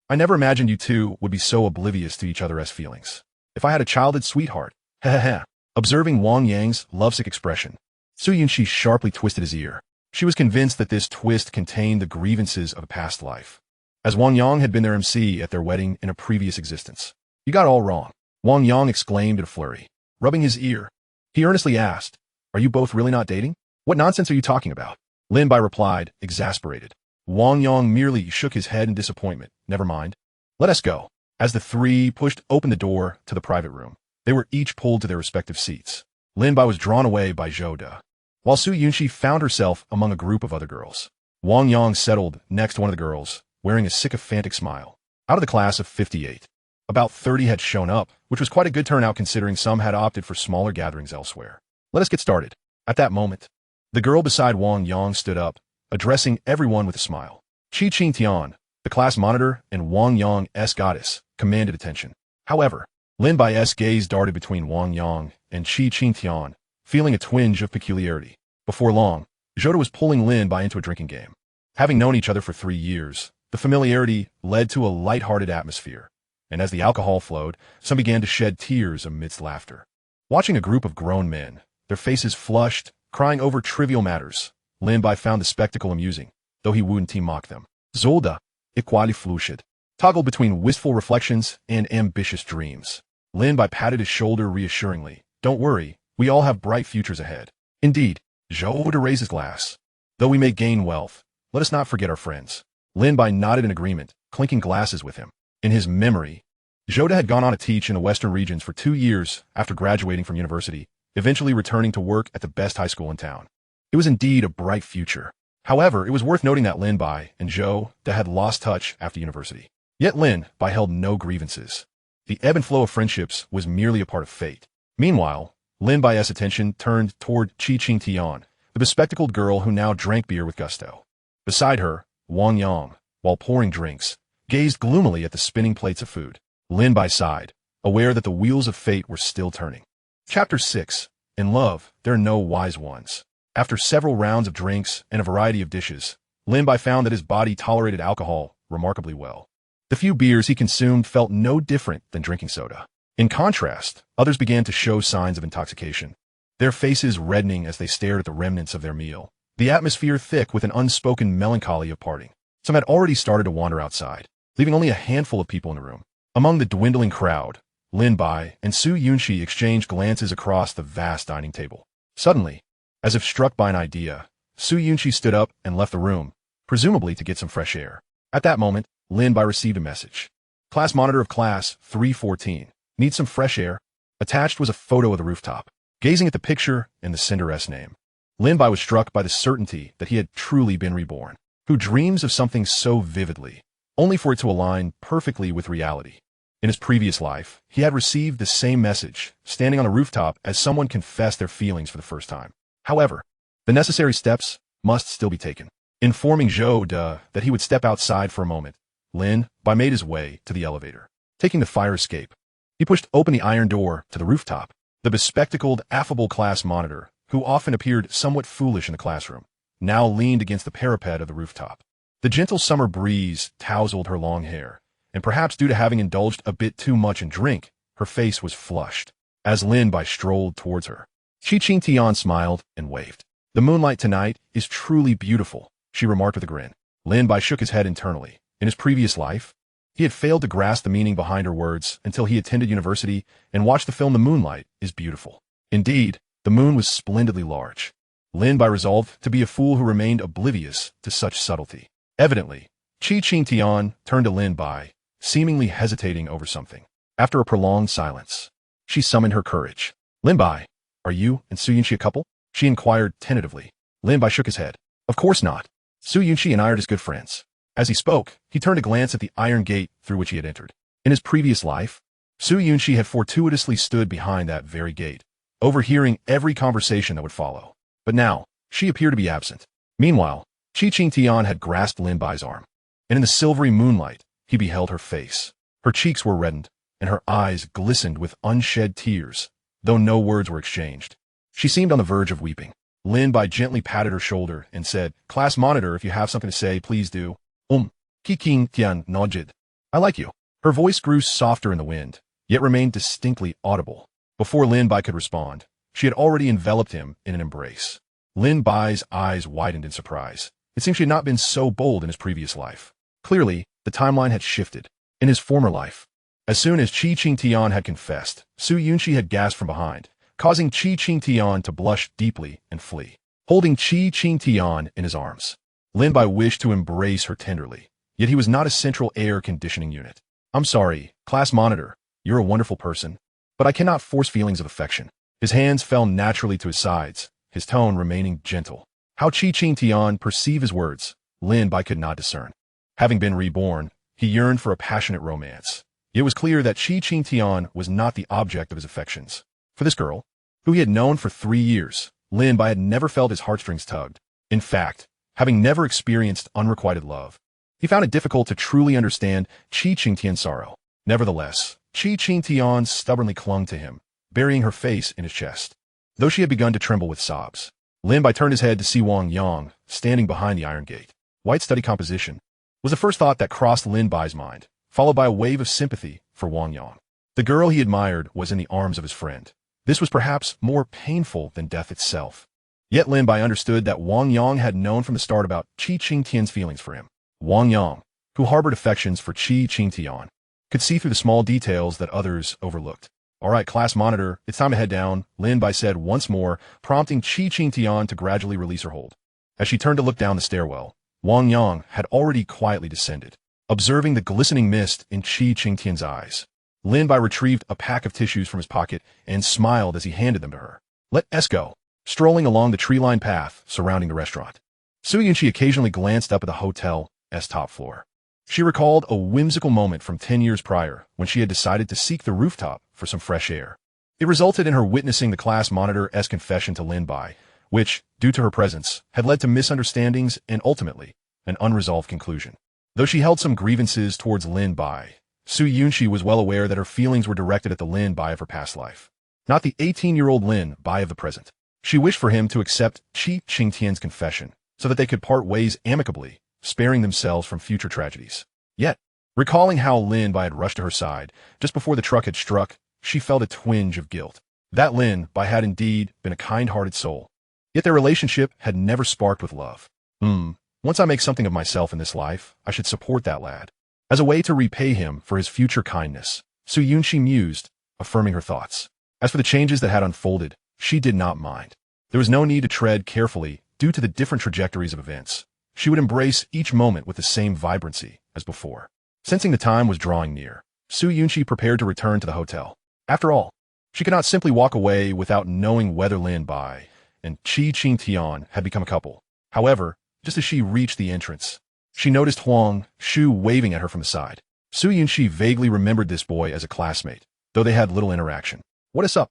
I never imagined you two would be so oblivious to each other's feelings. If I had a childhood sweetheart." Heh. Observing Wang Yang's lovesick expression, Su Yunxi sharply twisted his ear. She was convinced that this twist contained the grievances of a past life, as Wang Yang had been their MC at their wedding in a previous existence. "You got it all wrong," Wang Yang exclaimed in a flurry. Rubbing his ear, he earnestly asked, "Are you both really not dating? What nonsense are you talking about?" Lin Bai replied, exasperated. Wang Yang merely shook his head in disappointment. "Never mind. Let us go." As the three pushed open the door to the private room, they were each pulled to their respective seats. Lin Bai was drawn away by Zhou De, while Su Yunxi found herself among a group of other girls. Wang Yang settled next to one of the girls, wearing a sycophantic smile. Out of the class of 58, about 30 had shown up, which was quite a good turnout considering some had opted for smaller gatherings elsewhere. "Let us get started." At that moment, the girl beside Wang Yang stood up, addressing everyone with a smile. Qi Qingtian, the class monitor and Wang Yang's goddess, commanded attention. However, Lin Bai's gaze darted between Wang Yang and Qi Qingtian, feeling a twinge of peculiarity. Before long, Zhou De was pulling Lin Bai into a drinking game. Having known each other for 3 years, the familiarity led to a light-hearted atmosphere, and as the alcohol flowed, some began to shed tears amidst laughter. Watching a group of grown men, their faces flushed, crying over trivial matters, Lin Bai found the spectacle amusing, though he wouldn't mock them. Zolda, equally flushed, toggled between wistful reflections and ambitious dreams. Lin Bai patted his shoulder reassuringly. "Don't worry, we all have bright futures ahead." "Indeed." Zhou De raised his glass. "Though we may gain wealth, let us not forget our friends." Lin Bai nodded in agreement, clinking glasses with him. In his memory, Zhou De had gone on to teach in the western regions for 2 years after graduating from university, eventually returning to work at the best high school in town. It was indeed a bright future. However, it was worth noting that Lin Bai and Zhou De had lost touch after university. Yet Lin Bai held no grievances. The ebb and flow of friendships was merely a part of fate. Meanwhile, Lin Bai's attention turned toward Qi Qingtian, the bespectacled girl who now drank beer with gusto. Beside her, Wang Yang, while pouring drinks, gazed gloomily at the spinning plates of food. Lin Bai sighed, aware that the wheels of fate were still turning. Chapter 6. In love, there are no wise ones. After several rounds of drinks and a variety of dishes, Lin Bai found that his body tolerated alcohol remarkably well. The few beers he consumed felt no different than drinking soda. In contrast, others began to show signs of intoxication, their faces reddening as they stared at the remnants of their meal, the atmosphere thick with an unspoken melancholy of parting. Some had already started to wander outside, leaving only a handful of people in the room. Among the dwindling crowd, Lin Bai and Su Yunxi exchanged glances across the vast dining table. Suddenly, as if struck by an idea, Su Yunxi stood up and left the room, presumably to get some fresh air. At that moment, Lin Bai received a message. "Class monitor of class 314. Need some fresh air?" Attached was a photo of the rooftop. Gazing at the picture and the Cinderess name, Lin Bai was struck by the certainty that he had truly been reborn. Who dreams of something so vividly, only for it to align perfectly with reality? In his previous life, he had received the same message, standing on a rooftop as someone confessed their feelings for the first time. However, the necessary steps must still be taken. Informing Zhou De that he would step outside for a moment, Lin Bai made his way to the elevator. Taking the fire escape, he pushed open the iron door to the rooftop. The bespectacled, affable class monitor, who often appeared somewhat foolish in the classroom, now leaned against the parapet of the rooftop. The gentle summer breeze tousled her long hair, and perhaps due to having indulged a bit too much in drink, her face was flushed. As Lin Bai strolled towards her, Qi Qingtian smiled and waved. "The moonlight tonight is truly beautiful," she remarked with a grin. Lin Bai shook his head internally. In his previous life, he had failed to grasp the meaning behind her words until he attended university and watched the film The Moonlight is Beautiful. Indeed, the moon was splendidly large. Lin Bai resolved to be a fool who remained oblivious to such subtlety. Evidently, Qi Qingtian turned to Lin Bai, seemingly hesitating over something. After a prolonged silence, she summoned her courage. "Lin Bai, are you and Su Yunxi a couple?" she inquired tentatively. Lin Bai shook his head. "Of course not. Su Yunxi and I are just good friends." As he spoke, he turned to glance at the iron gate through which he had entered. In his previous life, Su Yunxi had fortuitously stood behind that very gate, overhearing every conversation that would follow. But now, she appeared to be absent. Meanwhile, Qi Qingtian had grasped Lin Bai's arm, and in the silvery moonlight, he beheld her face. Her cheeks were reddened, and her eyes glistened with unshed tears, though no words were exchanged. She seemed on the verge of weeping. Lin Bai gently patted her shoulder and said, "Class monitor, if you have something to say, please do." Qi Qingtian nodded. "I like you." Her voice grew softer in the wind, yet remained distinctly audible. Before Lin Bai could respond, she had already enveloped him in an embrace. Lin Bai's eyes widened in surprise. It seemed she had not been so bold in his previous life. Clearly, the timeline had shifted. In his former life, as soon as Qi Qingtian had confessed, Su Yunxi had gasped from behind, causing Qi Qingtian to blush deeply and flee. Holding Qi Qingtian in his arms, Lin Bai wished to embrace her tenderly, yet he was not a central air conditioning unit. "I'm sorry, class monitor, you're a wonderful person, but I cannot force feelings of affection." His hands fell naturally to his sides, his tone remaining gentle. How Qi Qingtian perceived his words, Lin Bai could not discern. Having been reborn, he yearned for a passionate romance. It was clear that Qi Qingtian was not the object of his affections. For this girl, who he had known for 3 years, Lin Bai had never felt his heartstrings tugged. In fact, having never experienced unrequited love, he found it difficult to truly understand Qi Qingtian's sorrow. Nevertheless, Qi Qingtian stubbornly clung to him, burying her face in his chest. Though she had begun to tremble with sobs, Lin Bai turned his head to see Wang Yang standing behind the iron gate. White study composition was the first thought that crossed Lin Bai's mind, followed by a wave of sympathy for Wang Yang. The girl he admired was in the arms of his friend. This was perhaps more painful than death itself. Yet Lin Bai understood that Wang Yang had known from the start about Qi Qingtian's feelings for him. Wang Yang, who harbored affections for Qi Qingtian, could see through the small details that others overlooked. "All right, class monitor, it's time to head down," Lin Bai said once more, prompting Qi Qingtian to gradually release her hold. As she turned to look down the stairwell, Wang Yang had already quietly descended. Observing the glistening mist in Qi Qingtian's eyes, Lin Bai retrieved a pack of tissues from his pocket and smiled as he handed them to her. "Let us go." Strolling along the tree-lined path surrounding the restaurant, Su Yunxi occasionally glanced up at the hotel's top floor. She recalled a whimsical moment from 10 years prior when she had decided to seek the rooftop for some fresh air. It resulted in her witnessing the class monitor's confession to Lin Bai, which, due to her presence, had led to misunderstandings and ultimately an unresolved conclusion. Though she held some grievances towards Lin Bai, Su Yunxi was well aware that her feelings were directed at the Lin Bai of her past life, not the 18-year-old Lin Bai of the present. She wished for him to accept Qi Qingtian's confession so that they could part ways amicably, sparing themselves from future tragedies. Yet, recalling how Lin Bai had rushed to her side just before the truck had struck, she felt a twinge of guilt. That Lin Bai had indeed been a kind-hearted soul. Yet their relationship had never sparked with love. Once I make something of myself in this life, I should support that lad. As a way to repay him for his future kindness, Su Yunxi mused, affirming her thoughts. As for the changes that had unfolded, she did not mind. There was no need to tread carefully due to the different trajectories of events. She would embrace each moment with the same vibrancy as before. Sensing the time was drawing near, Su Yunxi prepared to return to the hotel. After all, she could not simply walk away without knowing whether Lin Bai and Qi Qingtian had become a couple. However, just as she reached the entrance, she noticed Huang Shu waving at her from the side. Su Yunxi vaguely remembered this boy as a classmate, though they had little interaction. What is up?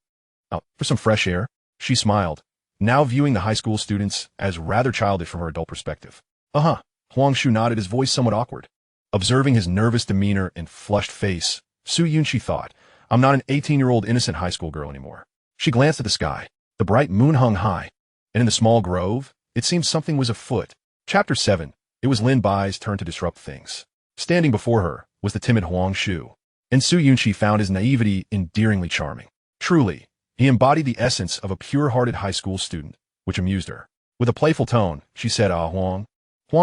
Out for some fresh air? She smiled, now viewing the high school students as rather childish from her adult perspective. Uh-huh. Huang Shu nodded, his voice somewhat awkward. Observing his nervous demeanor and flushed face, Su Yunxi thought, I'm not an 18-year-old innocent high school girl anymore. She glanced at the sky. The bright moon hung high, and in the small grove, it seemed something was afoot. Chapter 7. It was Lin Bai's turn to disrupt things. Standing before her was the timid Huang Shu, and Su Yunxi found his naivety endearingly charming. Truly, he embodied the essence of a pure-hearted high school student, which amused her. With a playful tone, she said, Huang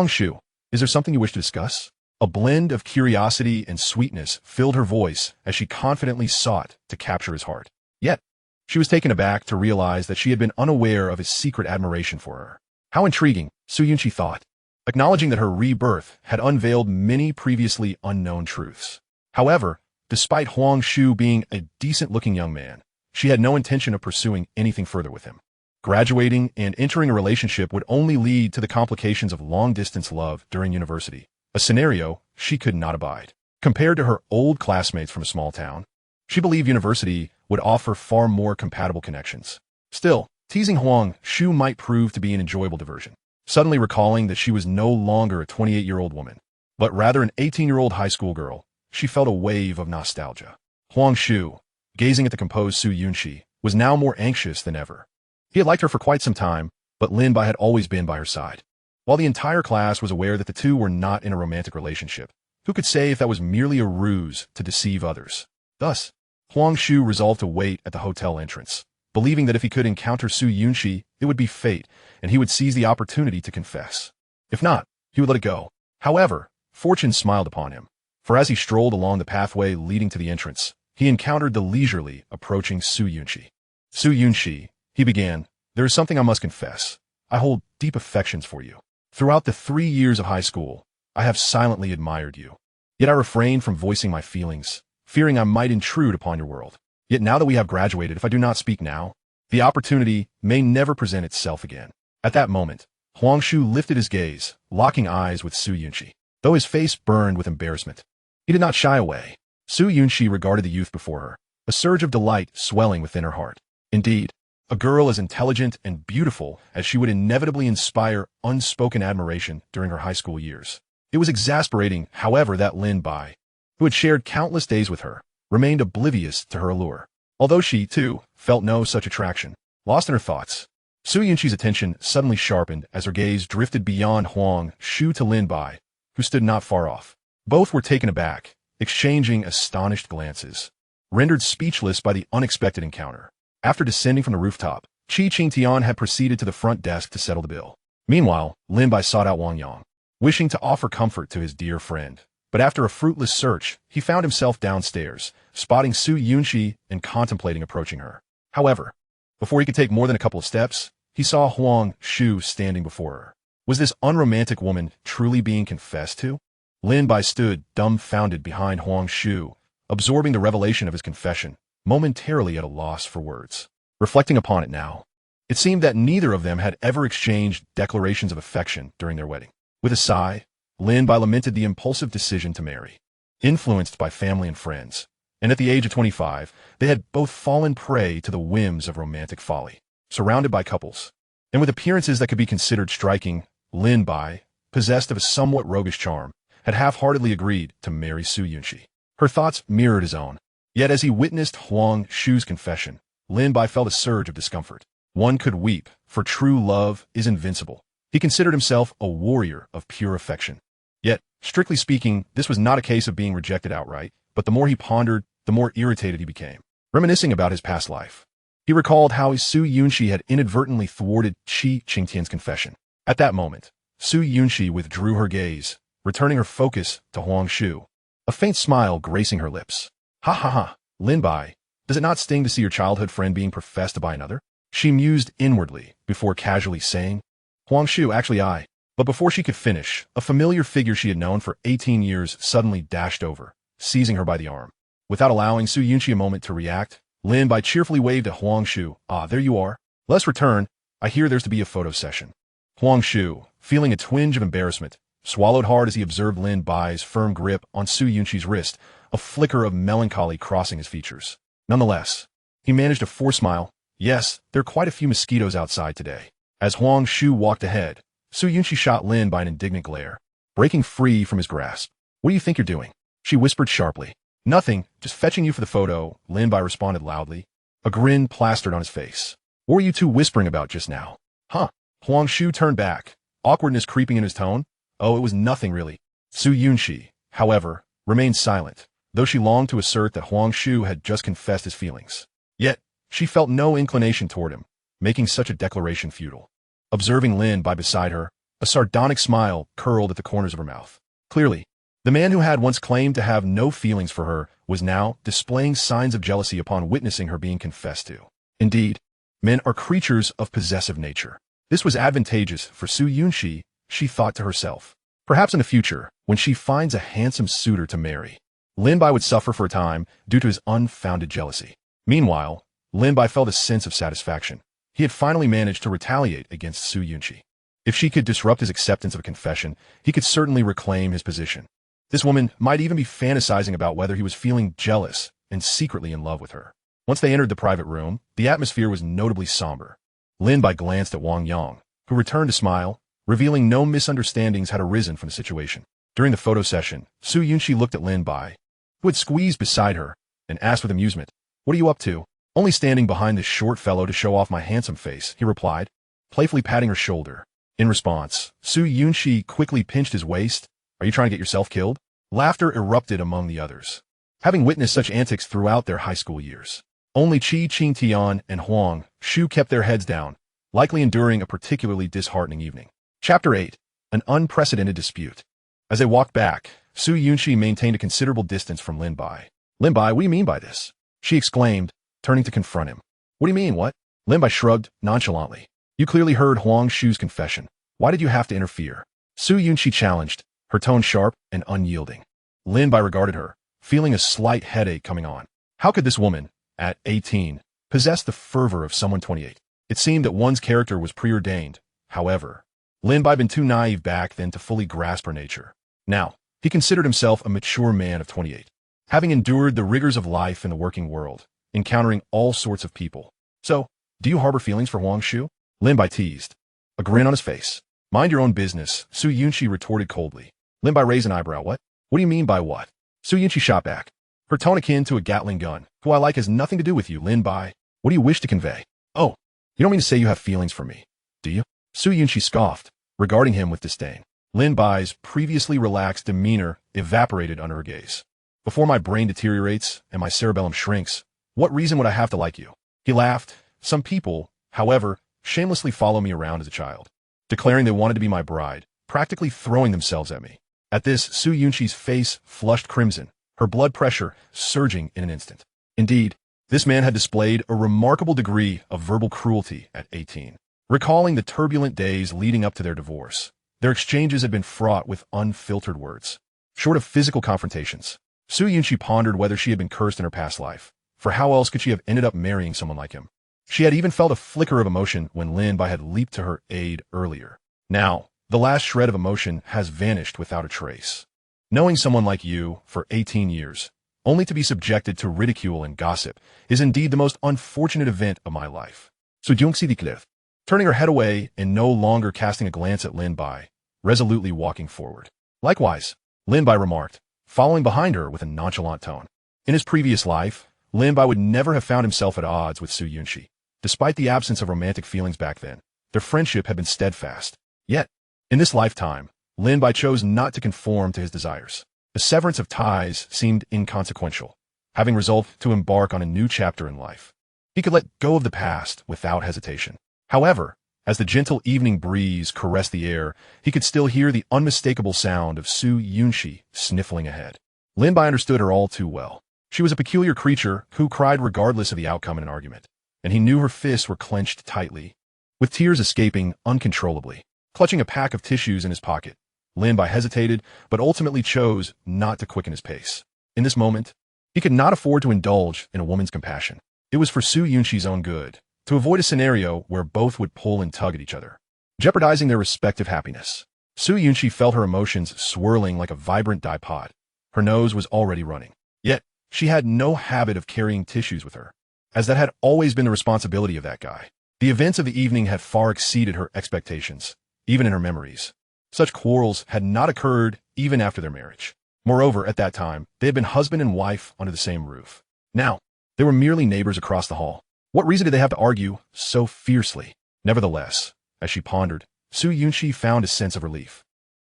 Shu, is there something you wish to discuss? A blend of curiosity and sweetness filled her voice as she confidently sought to capture his heart. Yet, she was taken aback to realize that she had been unaware of his secret admiration for her. How intriguing, Su Yunxi thought, acknowledging that her rebirth had unveiled many previously unknown truths. However, despite Huang Shu being a decent-looking young man, she had no intention of pursuing anything further with him. Graduating and entering a relationship would only lead to the complications of long-distance love during university, a scenario she could not abide. Compared to her old classmates from a small town, she believed university would offer far more compatible connections. Still, teasing Huang Shu might prove to be an enjoyable diversion. Suddenly recalling that she was no longer a 28-year-old woman, but rather an 18-year-old high school girl, she felt a wave of nostalgia. Huang Shu, gazing at the composed Su Yunxi, was now more anxious than ever. He had liked her for quite some time, but Lin Bai had always been by her side. While the entire class was aware that the two were not in a romantic relationship, who could say if that was merely a ruse to deceive others? Thus, Huang Shu resolved to wait at the hotel entrance, believing that if he could encounter Su Yunxi, it would be fate, and he would seize the opportunity to confess. If not, he would let it go. However, fortune smiled upon him, for as he strolled along the pathway leading to the entrance, he encountered the leisurely approaching Su Yunxi. Su Yunxi, he began, there is something I must confess. I hold deep affections for you. Throughout the 3 years of high school, I have silently admired you. Yet I refrained from voicing my feelings, fearing I might intrude upon your world. Yet now that we have graduated, if I do not speak now, the opportunity may never present itself again. At that moment, Huang Shu lifted his gaze, locking eyes with Su Yunxi. Though his face burned with embarrassment, he did not shy away. Su Yunxi regarded the youth before her, a surge of delight swelling within her heart. Indeed, a girl as intelligent and beautiful as she would inevitably inspire unspoken admiration during her high school years. It was exasperating, however, that Lin Bai, who had shared countless days with her, remained oblivious to her allure. Although she, too, felt no such attraction. Lost in her thoughts, Su Yunxi's attention suddenly sharpened as her gaze drifted beyond Huang Shu to Lin Bai, who stood not far off. Both were taken aback, exchanging astonished glances, rendered speechless by the unexpected encounter. After descending from the rooftop, Qi Qingtian had proceeded to the front desk to settle the bill. Meanwhile, Lin Bai sought out Wang Yang, wishing to offer comfort to his dear friend. But after a fruitless search, he found himself downstairs, spotting Su Yunxi and contemplating approaching her. However, before he could take more than a couple of steps, he saw Huang Shu standing before her. Was this unromantic woman truly being confessed to? Lin Bai stood dumbfounded behind Huang Shu, absorbing the revelation of his confession, momentarily at a loss for words. Reflecting upon it now, it seemed that neither of them had ever exchanged declarations of affection during their wedding. With a sigh, Lin Bai lamented the impulsive decision to marry. Influenced by family and friends, and at the age of 25, they had both fallen prey to the whims of romantic folly. Surrounded by couples, and with appearances that could be considered striking, Lin Bai, possessed of a somewhat roguish charm, had half-heartedly agreed to marry Su Yunxi. Her thoughts mirrored his own. Yet as he witnessed Huang Shu's confession, Lin Bai felt a surge of discomfort. One could weep, for true love is invincible. He considered himself a warrior of pure affection. Yet, strictly speaking, this was not a case of being rejected outright, but the more he pondered, the more irritated he became. Reminiscing about his past life, he recalled how Su Yunxi had inadvertently thwarted Qi Qingtian's confession. At that moment, Su Yunxi withdrew her gaze, returning her focus to Huang Shu, a faint smile gracing her lips. Ha ha ha, Lin Bai, does it not sting to see your childhood friend being professed by another? She mused inwardly before casually saying, Huang Shu, actually I. But before she could finish, a familiar figure she had known for 18 years suddenly dashed over, seizing her by the arm. Without allowing Su Yunxi a moment to react, Lin Bai cheerfully waved at Huang Shu. Ah, there you are. Let's return. I hear there's to be a photo session. Huang Shu, feeling a twinge of embarrassment, swallowed hard as he observed Lin Bai's firm grip on Su Yunxi's wrist, a flicker of melancholy crossing his features. Nonetheless, he managed a forced smile. Yes, there are quite a few mosquitoes outside today. As Huang Shu walked ahead, Su Yunxi shot Lin by an indignant glare, breaking free from his grasp. What do you think you're doing? She whispered sharply. Nothing, just fetching you for the photo, Lin Bai responded loudly. A grin plastered on his face. What were you two whispering about just now? Huh? Huang Shu turned back, awkwardness creeping in his tone. Oh, it was nothing really. Su Yunxi, however, remained silent, though she longed to assert that Huang Shu had just confessed his feelings. Yet, she felt no inclination toward him, making such a declaration futile. Observing Lin Bai beside her, a sardonic smile curled at the corners of her mouth. Clearly, the man who had once claimed to have no feelings for her was now displaying signs of jealousy upon witnessing her being confessed to. Indeed, men are creatures of possessive nature. This was advantageous for Su Yunxi, she thought to herself. Perhaps in the future, when she finds a handsome suitor to marry, Lin Bai would suffer for a time due to his unfounded jealousy. Meanwhile, Lin Bai felt a sense of satisfaction. He had finally managed to retaliate against Su Yunxi. If she could disrupt his acceptance of a confession, he could certainly reclaim his position. This woman might even be fantasizing about whether he was feeling jealous and secretly in love with her. Once they entered the private room, the atmosphere was notably somber. Lin Bai glanced at Wang Yang, who returned a smile, revealing no misunderstandings had arisen from the situation. During the photo session, Su Yunxi looked at Lin Bai, who had squeezed beside her, and asked with amusement, "What are you up to?" "Only standing behind this short fellow to show off my handsome face," he replied, playfully patting her shoulder. In response, Su Yunxi quickly pinched his waist. "Are you trying to get yourself killed?" Laughter erupted among the others, having witnessed such antics throughout their high school years. Only Qi Qingtian and Huang Shu kept their heads down, likely enduring a particularly disheartening evening. Chapter 8. An Unprecedented Dispute. As they walked back, Su Yunxi maintained a considerable distance from Lin Bai. "Lin Bai, what do you mean by this?" she exclaimed, turning to confront him. "What do you mean, what?" Lin Bai shrugged nonchalantly. "You clearly heard Huang Shu's confession. Why did you have to interfere?" Su Yunxi challenged, her tone sharp and unyielding. Lin Bai regarded her, feeling a slight headache coming on. How could this woman, at 18, possess the fervor of someone 28? It seemed that one's character was preordained. However, Lin Bai had been too naive back then to fully grasp her nature. Now, he considered himself a mature man of 28, having endured the rigors of life in the working world, encountering all sorts of people. "So, do you harbor feelings for Huang Shu?" Lin Bai teased, a grin on his face. "Mind your own business," Su Yunxi retorted coldly. Lin Bai raised an eyebrow. What do you mean by what?" Su Yunxi shot back, her tone akin to a Gatling gun. "Who I like has nothing to do with you, Lin Bai. What do you wish to convey?" "Oh, you don't mean to say you have feelings for me, do you?" Su Yunxi scoffed, regarding him with disdain. Lin Bai's previously relaxed demeanor evaporated under her gaze. "Before my brain deteriorates and my cerebellum shrinks, what reason would I have to like you?" He laughed. "Some people, however, shamelessly follow me around as a child, declaring they wanted to be my bride, practically throwing themselves at me." At this, Su Yunxi's face flushed crimson, her blood pressure surging in an instant. Indeed, this man had displayed a remarkable degree of verbal cruelty at 18. Recalling the turbulent days leading up to their divorce, their exchanges had been fraught with unfiltered words. Short of physical confrontations, Su Yunxi pondered whether she had been cursed in her past life, for how else could she have ended up marrying someone like him? She had even felt a flicker of emotion when Lin Bai had leaped to her aid earlier. Now, the last shred of emotion has vanished without a trace. Knowing someone like you for 18 years, only to be subjected to ridicule and gossip, is indeed the most unfortunate event of my life. Su Yunxi declared, turning her head away and no longer casting a glance at Lin Bai, resolutely walking forward. Likewise, Lin Bai remarked, following behind her with a nonchalant tone. In his previous life, Lin Bai would never have found himself at odds with Su Yunxi. Despite the absence of romantic feelings back then, their friendship had been steadfast. Yet, in this lifetime, Lin Bai chose not to conform to his desires. The severance of ties seemed inconsequential, having resolved to embark on a new chapter in life. He could let go of the past without hesitation. However, as the gentle evening breeze caressed the air, he could still hear the unmistakable sound of Su Yunxi sniffling ahead. Lin Bai understood her all too well. She was a peculiar creature who cried regardless of the outcome in an argument, and he knew her fists were clenched tightly, with tears escaping uncontrollably. Clutching a pack of tissues in his pocket, Lin Bai hesitated, but ultimately chose not to quicken his pace. In this moment, he could not afford to indulge in a woman's compassion. It was for Su Yunxi's own good, to avoid a scenario where both would pull and tug at each other, jeopardizing their respective happiness. Su Yunxi felt her emotions swirling like a vibrant dye pot. Her nose was already running. Yet, she had no habit of carrying tissues with her, as that had always been the responsibility of that guy. The events of the evening had far exceeded her expectations, even in her memories. Such quarrels had not occurred even after their marriage. Moreover, at that time, they had been husband and wife under the same roof. Now, they were merely neighbors across the hall. What reason did they have to argue so fiercely? Nevertheless, as she pondered, Su Yunxi found a sense of relief.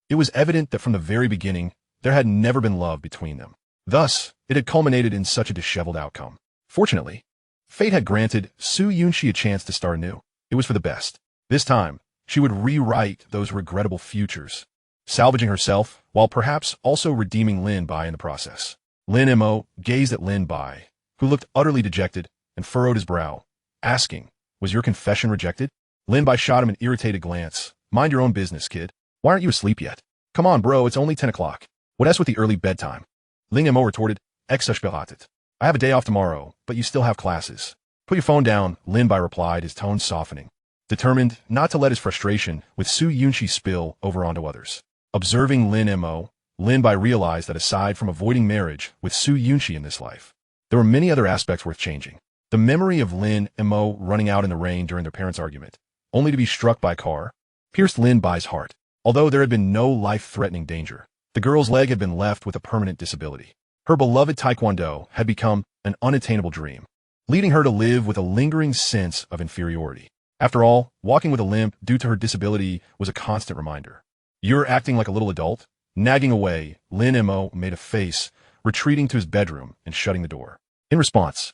It was evident that from the very beginning, there had never been love between them. Thus, it had culminated in such a disheveled outcome. Fortunately, fate had granted Su Yunxi a chance to start anew. It was for the best. This time, she would rewrite those regrettable futures, salvaging herself while perhaps also redeeming Lin Bai in the process. Lin Mo gazed at Lin Bai, who looked utterly dejected and furrowed his brow, asking, "Was your confession rejected?" Lin Bai shot him an irritated glance. "Mind your own business, kid. Why aren't you asleep yet? Come on, bro, it's only 10 o'clock. What else with the early bedtime?" Ling Mo retorted, "Exasperated. I have a day off tomorrow, but you still have classes." "Put your phone down," Lin Bai replied, his tone softening, determined not to let his frustration with Su Yunxi spill over onto others. Observing Lin Mo, Lin Bai realized that aside from avoiding marriage with Su Yunxi in this life, there were many other aspects worth changing. The memory of Lin Mo running out in the rain during their parents' argument, only to be struck by a car, pierced Lin Bai's heart. Although there had been no life-threatening danger, the girl's leg had been left with a permanent disability. Her beloved taekwondo had become an unattainable dream, leading her to live with a lingering sense of inferiority. After all, walking with a limp due to her disability was a constant reminder. "You're acting like a little adult?" Nagging away, Lin Mo made a face, retreating to his bedroom and shutting the door. In response,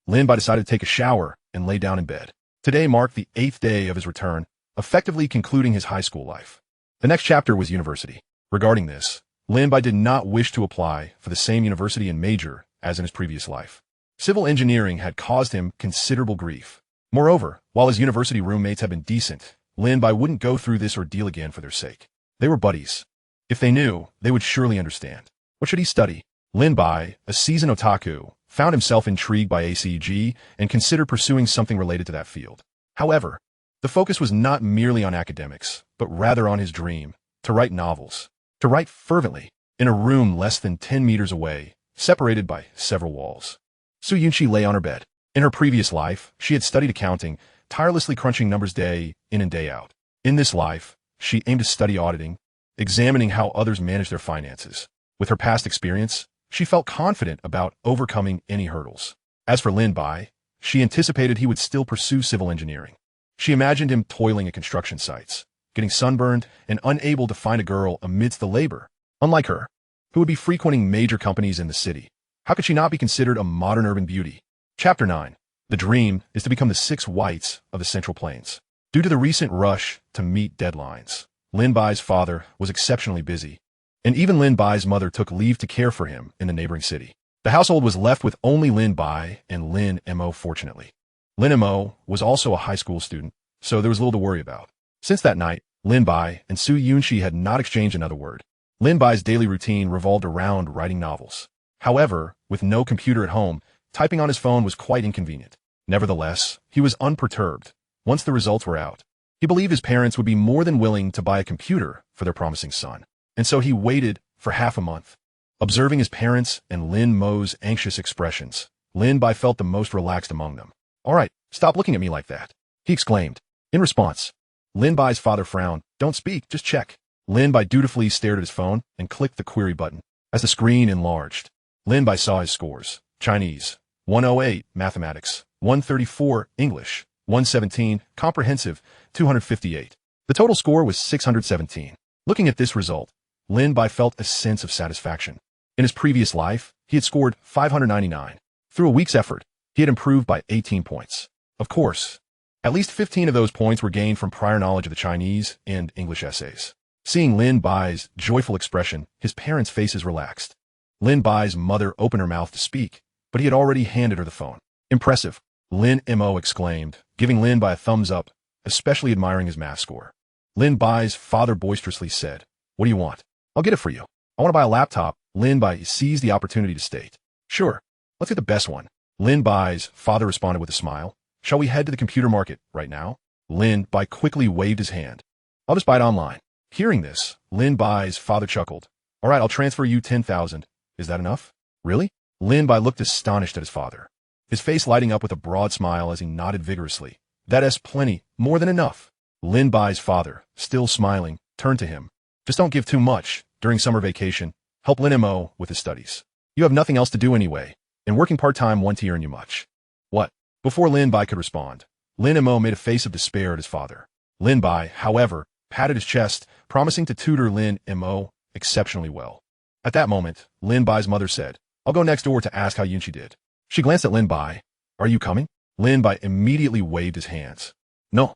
Lin Bai decided to take a shower and lay down in bed. Today marked the 8th day of his return, effectively concluding his high school life. The next chapter was university. Regarding this, Lin Bai did not wish to apply for the same university and major as in his previous life. Civil engineering had caused him considerable grief. Moreover, while his university roommates had been decent, Lin Bai wouldn't go through this ordeal again for their sake. They were buddies. If they knew, they would surely understand. What should he study? Lin Bai, a seasoned otaku, found himself intrigued by ACG and considered pursuing something related to that field. However, the focus was not merely on academics, but rather on his dream, to write novels, to write fervently, in a room less than 10 meters away, separated by several walls. Su Yunxi lay on her bed. In her previous life, she had studied accounting, tirelessly crunching numbers day in and day out. In this life, she aimed to study auditing, examining how others manage their finances. With her past experience, she felt confident about overcoming any hurdles. As for Lin Bai, she anticipated he would still pursue civil engineering. She imagined him toiling at construction sites, getting sunburned and unable to find a girl amidst the labor. Unlike her, who would be frequenting major companies in the city, how could she not be considered a modern urban beauty? Chapter 9. The dream is to become the 6 whites of the Central Plains. Due to the recent rush to meet deadlines, Lin Bai's father was exceptionally busy, and even Lin Bai's mother took leave to care for him in the neighboring city. The household was left with only Lin Bai and Lin Mo, fortunately. Lin Mo was also a high school student, so there was little to worry about. Since that night, Lin Bai and Su Yunxi had not exchanged another word. Lin Bai's daily routine revolved around writing novels. However, with no computer at home, typing on his phone was quite inconvenient. Nevertheless, he was unperturbed. Once the results were out, he believed his parents would be more than willing to buy a computer for their promising son. And so he waited for half a month. Observing his parents and Lin Mo's anxious expressions, Lin Bai felt the most relaxed among them. "All right, stop looking at me like that," he exclaimed. In response, Lin Bai's father frowned. "Don't speak, just check." Lin Bai dutifully stared at his phone and clicked the query button. As the screen enlarged, Lin Bai saw his scores. Chinese, 108, Mathematics, 134, English, 117, Comprehensive, 258. The total score was 617. Looking at this result, Lin Bai felt a sense of satisfaction. In his previous life, he had scored 599. Through a week's effort, he had improved by 18 points. Of course, at least 15 of those points were gained from prior knowledge of the Chinese and English essays. Seeing Lin Bai's joyful expression, his parents' faces relaxed. Lin Bai's mother opened her mouth to speak, but he had already handed her the phone. "Impressive," Lin Mo exclaimed, giving Lin Bai a thumbs up, especially admiring his math score. Lin Bai's father boisterously said, "What do you want?" "I'll get it for you. I want to buy a laptop." Lin Bai seized the opportunity to state, "Sure, let's get the best one." Lin Bai's father responded with a smile. "Shall we head to the computer market right now?" Lin Bai quickly waved his hand. "I'll just buy it online." Hearing this, Lin Bai's father chuckled. All right, I'll transfer you 10,000. Is that enough? Really? Lin Bai looked astonished at his father, his face lighting up with a broad smile as he nodded vigorously. That's plenty, more than enough. Lin Bai's father, still smiling, turned to him. Just don't give too much. During summer vacation, help Lin Mo with his studies. You have nothing else to do anyway, and working part-time won't earn you much. What? Before Lin Bai could respond, Lin Mo made a face of despair at his father. Lin Bai, however, patted his chest, promising to tutor Lin Mo exceptionally well. At that moment, Lin Bai's mother said, I'll go next door to ask how Yunxi did. She glanced at Lin Bai. Are you coming? Lin Bai immediately waved his hands. No.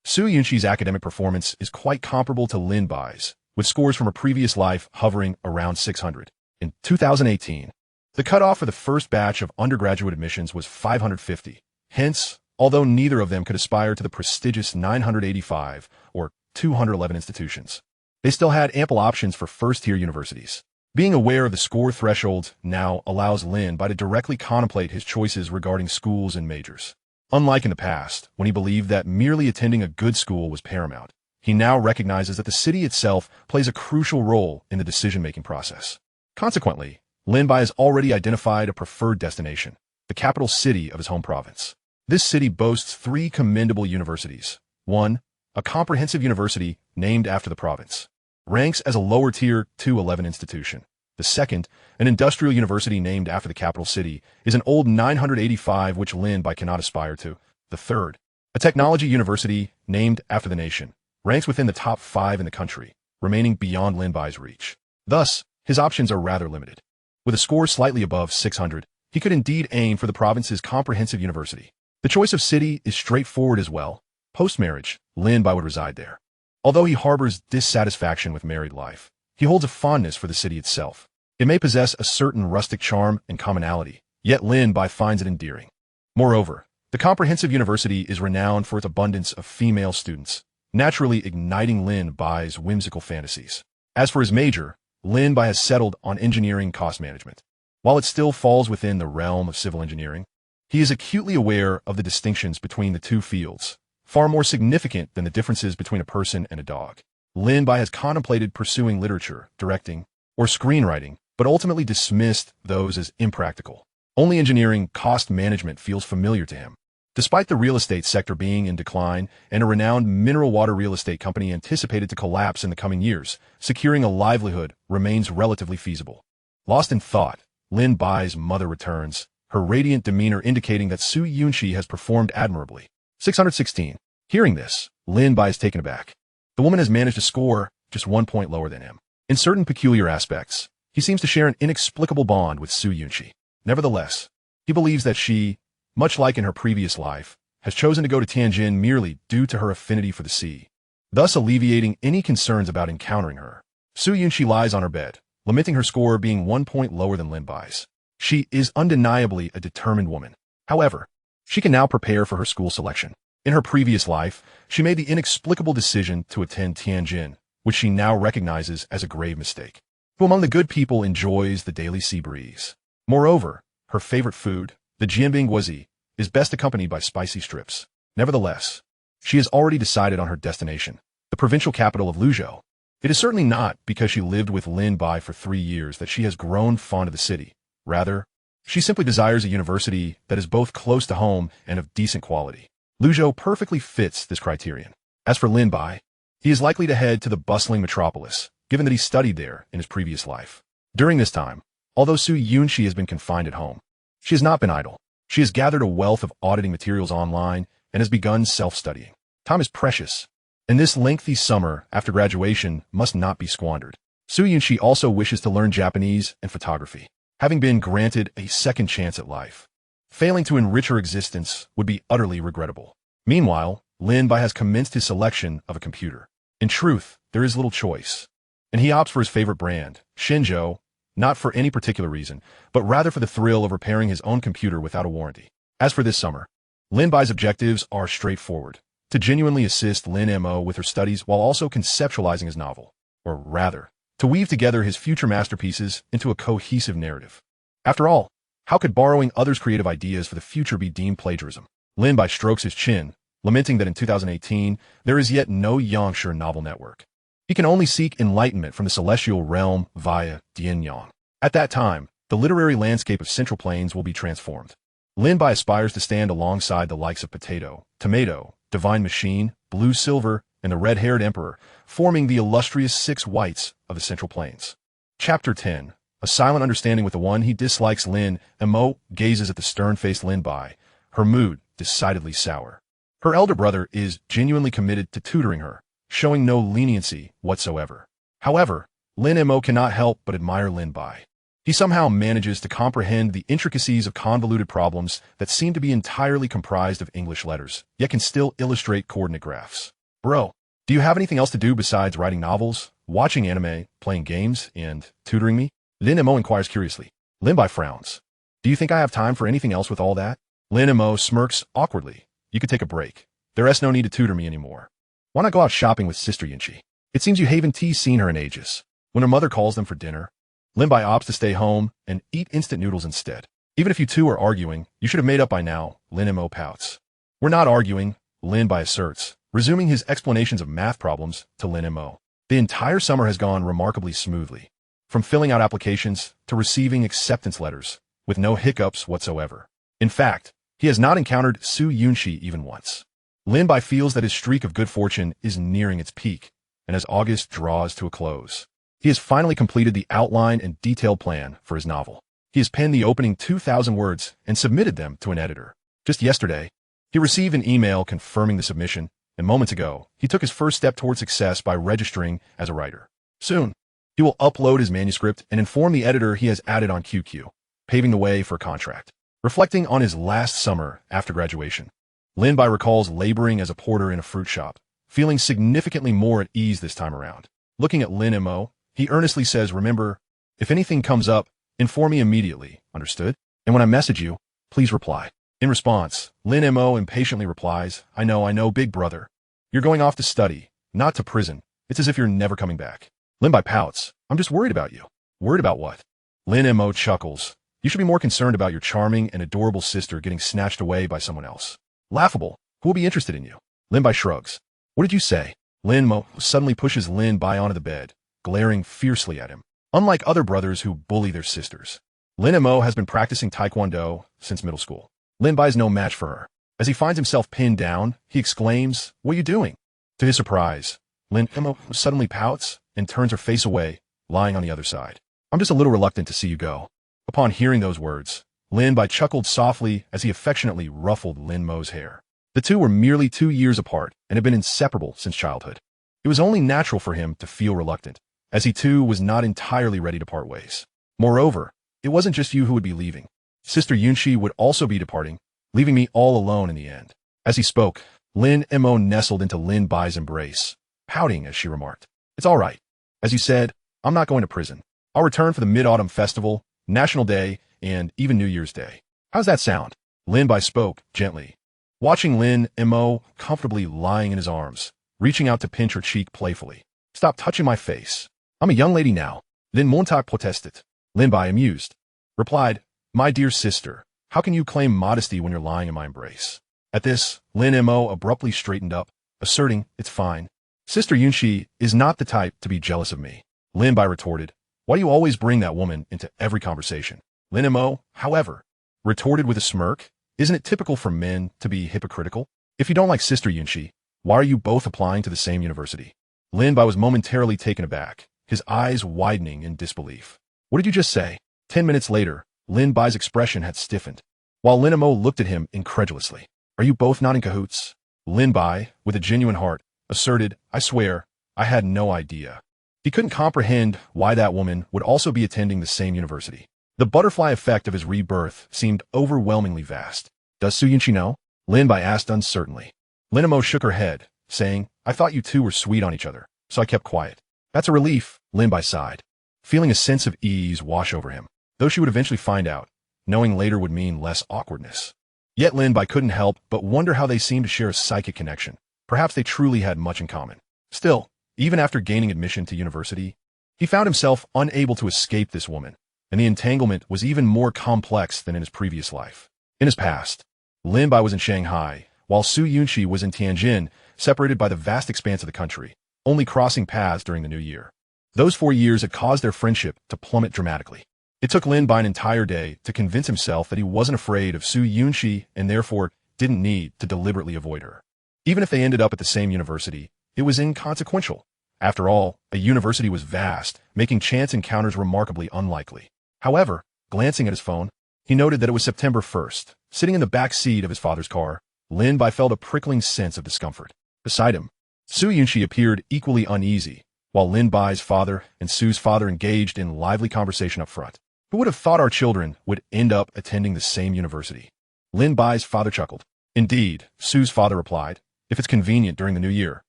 Su Yunxi's academic performance is quite comparable to Lin Bai's, with scores from her previous life hovering around 600. In 2018, the cutoff for the first batch of undergraduate admissions was 550. Hence, although neither of them could aspire to the prestigious 985 or 211 institutions, they still had ample options for first-tier universities. Being aware of the score threshold now allows Lin Bai to directly contemplate his choices regarding schools and majors. Unlike in the past, when he believed that merely attending a good school was paramount, he now recognizes that the city itself plays a crucial role in the decision-making process. Consequently, Lin Bai has already identified a preferred destination, the capital city of his home province. This city boasts 3 commendable universities. 1. A comprehensive university named after the province. Ranks as a lower-tier 211 institution. The second, an industrial university named after the capital city, is an old 985 which Lin Bai cannot aspire to. The third, a technology university named after the nation, ranks within the top 5 in the country, remaining beyond Lin Bai's reach. Thus, his options are rather limited. With a score slightly above 600, he could indeed aim for the province's comprehensive university. The choice of city is straightforward as well. Post-marriage, Lin Bai would reside there. Although he harbors dissatisfaction with married life, he holds a fondness for the city itself. It may possess a certain rustic charm and commonality, yet Lin Bai finds it endearing. Moreover, the comprehensive university is renowned for its abundance of female students, naturally igniting Lin Bai's whimsical fantasies. As for his major, Lin Bai has settled on engineering cost management. While it still falls within the realm of civil engineering, he is acutely aware of the distinctions between the two fields, far more significant than the differences between a person and a dog. Lin Bai has contemplated pursuing literature, directing, or screenwriting, but ultimately dismissed those as impractical. Only engineering cost management feels familiar to him. Despite the real estate sector being in decline and a renowned mineral water real estate company anticipated to collapse in the coming years, securing a livelihood remains relatively feasible. Lost in thought, Lin Bai's mother returns, her radiant demeanor indicating that Su Yunxi has performed admirably. 616. Hearing this, Lin Bai is taken aback. The woman has managed to score just 1 point lower than him. In certain peculiar aspects, he seems to share an inexplicable bond with Su Yunxi. Nevertheless, he believes that she, much like in her previous life, has chosen to go to Tianjin merely due to her affinity for the sea, thus alleviating any concerns about encountering her. Su Yunxi lies on her bed, lamenting her score being 1 point lower than Lin Bai's. She is undeniably a determined woman. However, she can now prepare for her school selection. In her previous life, she made the inexplicable decision to attend Tianjin, which she now recognizes as a grave mistake. Who among the good people enjoys the daily sea breeze? Moreover, her favorite food, the jianbing guozi, is best accompanied by spicy strips. Nevertheless, she has already decided on her destination, the provincial capital of Luzhou. It is certainly not because she lived with Lin Bai for 3 years that she has grown fond of the city. Rather, she simply desires a university that is both close to home and of decent quality. Luzhou perfectly fits this criterion. As for Lin Bai, he is likely to head to the bustling metropolis, given that he studied there in his previous life. During this time, although Su Yunxi has been confined at home, she has not been idle. She has gathered a wealth of auditing materials online and has begun self-studying. Time is precious, and this lengthy summer after graduation must not be squandered. Su Yunxi also wishes to learn Japanese and photography, having been granted a second chance at life. Failing to enrich her existence would be utterly regrettable. Meanwhile, Lin Bai has commenced his selection of a computer. In truth, there is little choice, and he opts for his favorite brand, Shenzhou, not for any particular reason, but rather for the thrill of repairing his own computer without a warranty. As for this summer, Lin Bai's objectives are straightforward: to genuinely assist Lin Mo with her studies while also conceptualizing his novel, or rather, to weave together his future masterpieces into a cohesive narrative. After all, how could borrowing others' creative ideas for the future be deemed plagiarism? Lin Bai strokes his chin, lamenting that in 2018, there is yet no Yangshi novel network. He can only seek enlightenment from the celestial realm via Dianyang. At that time, the literary landscape of Central Plains will be transformed. Lin Bai aspires to stand alongside the likes of Potato, Tomato, Divine Machine, Blue Silver, and the Red-Haired Emperor, forming the illustrious Six Whites of the Central Plains. Chapter 10. A silent understanding with the one he dislikes. Lin Mo gazes at the stern-faced Lin Bai, her mood decidedly sour. Her elder brother is genuinely committed to tutoring her, showing no leniency whatsoever. However, Lin Mo cannot help but admire Lin Bai. He somehow manages to comprehend the intricacies of convoluted problems that seem to be entirely comprised of English letters, yet can still illustrate coordinate graphs. Bro, do you have anything else to do besides writing novels, watching anime, playing games, and tutoring me? Lin Mo inquires curiously. Lin Bai frowns. Do you think I have time for anything else with all that? Lin Mo smirks awkwardly. You could take a break. There's no need to tutor me anymore. Why not go out shopping with Sister Yunxi? It seems you haven't seen her in ages. When her mother calls them for dinner, Lin Bai opts to stay home and eat instant noodles instead. Even if you two are arguing, you should have made up by now, Lin Mo pouts. We're not arguing, Lin Bai asserts, resuming his explanations of math problems to Lin Mo. The entire summer has gone remarkably smoothly, from filling out applications to receiving acceptance letters, with no hiccups whatsoever. In fact, he has not encountered Su Yunxi even once. Lin Bai feels that his streak of good fortune is nearing its peak, and as August draws to a close, he has finally completed the outline and detailed plan for his novel. He has penned the opening 2,000 words and submitted them to an editor. Just yesterday, he received an email confirming the submission, and moments ago, he took his first step toward success by registering as a writer. Soon, he will upload his manuscript and inform the editor he has added on QQ, paving the way for a contract. Reflecting on his last summer after graduation, Lin Bai recalls laboring as a porter in a fruit shop, feeling significantly more at ease this time around. Looking at Lin Mo, he earnestly says, remember, if anything comes up, inform me immediately, understood? And when I message you, please reply. In response, Lin Mo impatiently replies, I know, big brother. You're going off to study, not to prison. It's as if you're never coming back. Lin Bai pouts, I'm just worried about you. Worried about what? Lin Mo chuckles. You should be more concerned about your charming and adorable sister getting snatched away by someone else. Laughable. Who will be interested in you? Lin Bai shrugs. What did you say? Lin Mo suddenly pushes Lin Bai onto the bed, glaring fiercely at him. Unlike other brothers who bully their sisters, Lin Mo has been practicing Taekwondo since middle school. Lin Bai is no match for her. As he finds himself pinned down, he exclaims, What are you doing? To his surprise, Lin Mo suddenly pouts and turns her face away, lying on the other side. I'm just a little reluctant to see you go. Upon hearing those words, Lin Bai chuckled softly as he affectionately ruffled Lin Mo's hair. The two were merely 2 years apart and had been inseparable since childhood. It was only natural for him to feel reluctant, as he too was not entirely ready to part ways. Moreover, it wasn't just you who would be leaving. Sister Yunxi would also be departing, leaving me all alone in the end. As he spoke, Lin Mo nestled into Lin Bai's embrace, pouting as she remarked, It's all right. As you said, I'm not going to prison. I'll return for the Mid-Autumn Festival, National Day, and even New Year's Day. How's that sound? Lin Bai spoke gently, watching Lin Mo comfortably lying in his arms, reaching out to pinch her cheek playfully. Stop touching my face. I'm a young lady now. Lin Montag protested. Lin Bai, amused, replied, My dear sister, how can you claim modesty when you're lying in my embrace? At this, Lin Mo abruptly straightened up, asserting, It's fine. Sister Yunxi is not the type to be jealous of me. Lin Bai retorted, Why do you always bring that woman into every conversation? Lin Mo, however, retorted with a smirk, Isn't it typical for men to be hypocritical? If you don't like Sister Yunxi, why are you both applying to the same university? Lin Bai was momentarily taken aback, his eyes widening in disbelief. What did you just say? 10 minutes later, Lin Bai's expression had stiffened, while Lin Mo looked at him incredulously. Are you both not in cahoots? Lin Bai, with a genuine heart, asserted, I swear, I had no idea. He couldn't comprehend why that woman would also be attending the same university. The butterfly effect of his rebirth seemed overwhelmingly vast. Does Su Yunxi know? Lin Bai asked uncertainly. Lin Mo shook her head, saying, I thought you two were sweet on each other, so I kept quiet. That's a relief, Lin Bai sighed, feeling a sense of ease wash over him. Though she would eventually find out, knowing later would mean less awkwardness. Yet Lin Bai couldn't help but wonder how they seemed to share a psychic connection. Perhaps they truly had much in common. Still, even after gaining admission to university, he found himself unable to escape this woman, and the entanglement was even more complex than in his previous life. In his past, Lin Bai was in Shanghai, while Su Yunxi was in Tianjin, separated by the vast expanse of the country. only crossing paths during the new year. Those 4 years had caused their friendship to plummet dramatically. It took Lin Bai an entire day to convince himself that he wasn't afraid of Su Yunxi and therefore didn't need to deliberately avoid her. Even if they ended up at the same university, it was inconsequential. After all, a university was vast, making chance encounters remarkably unlikely. However, glancing at his phone, he noted that it was September 1st. Sitting in the back seat of his father's car, Lin Bai felt a prickling sense of discomfort. Beside him, Su Yunxi appeared equally uneasy, while Lin Bai's father and Su's father engaged in lively conversation up front. Who would have thought our children would end up attending the same university? Lin Bai's father chuckled. Indeed, Su's father replied, if it's convenient during the new year,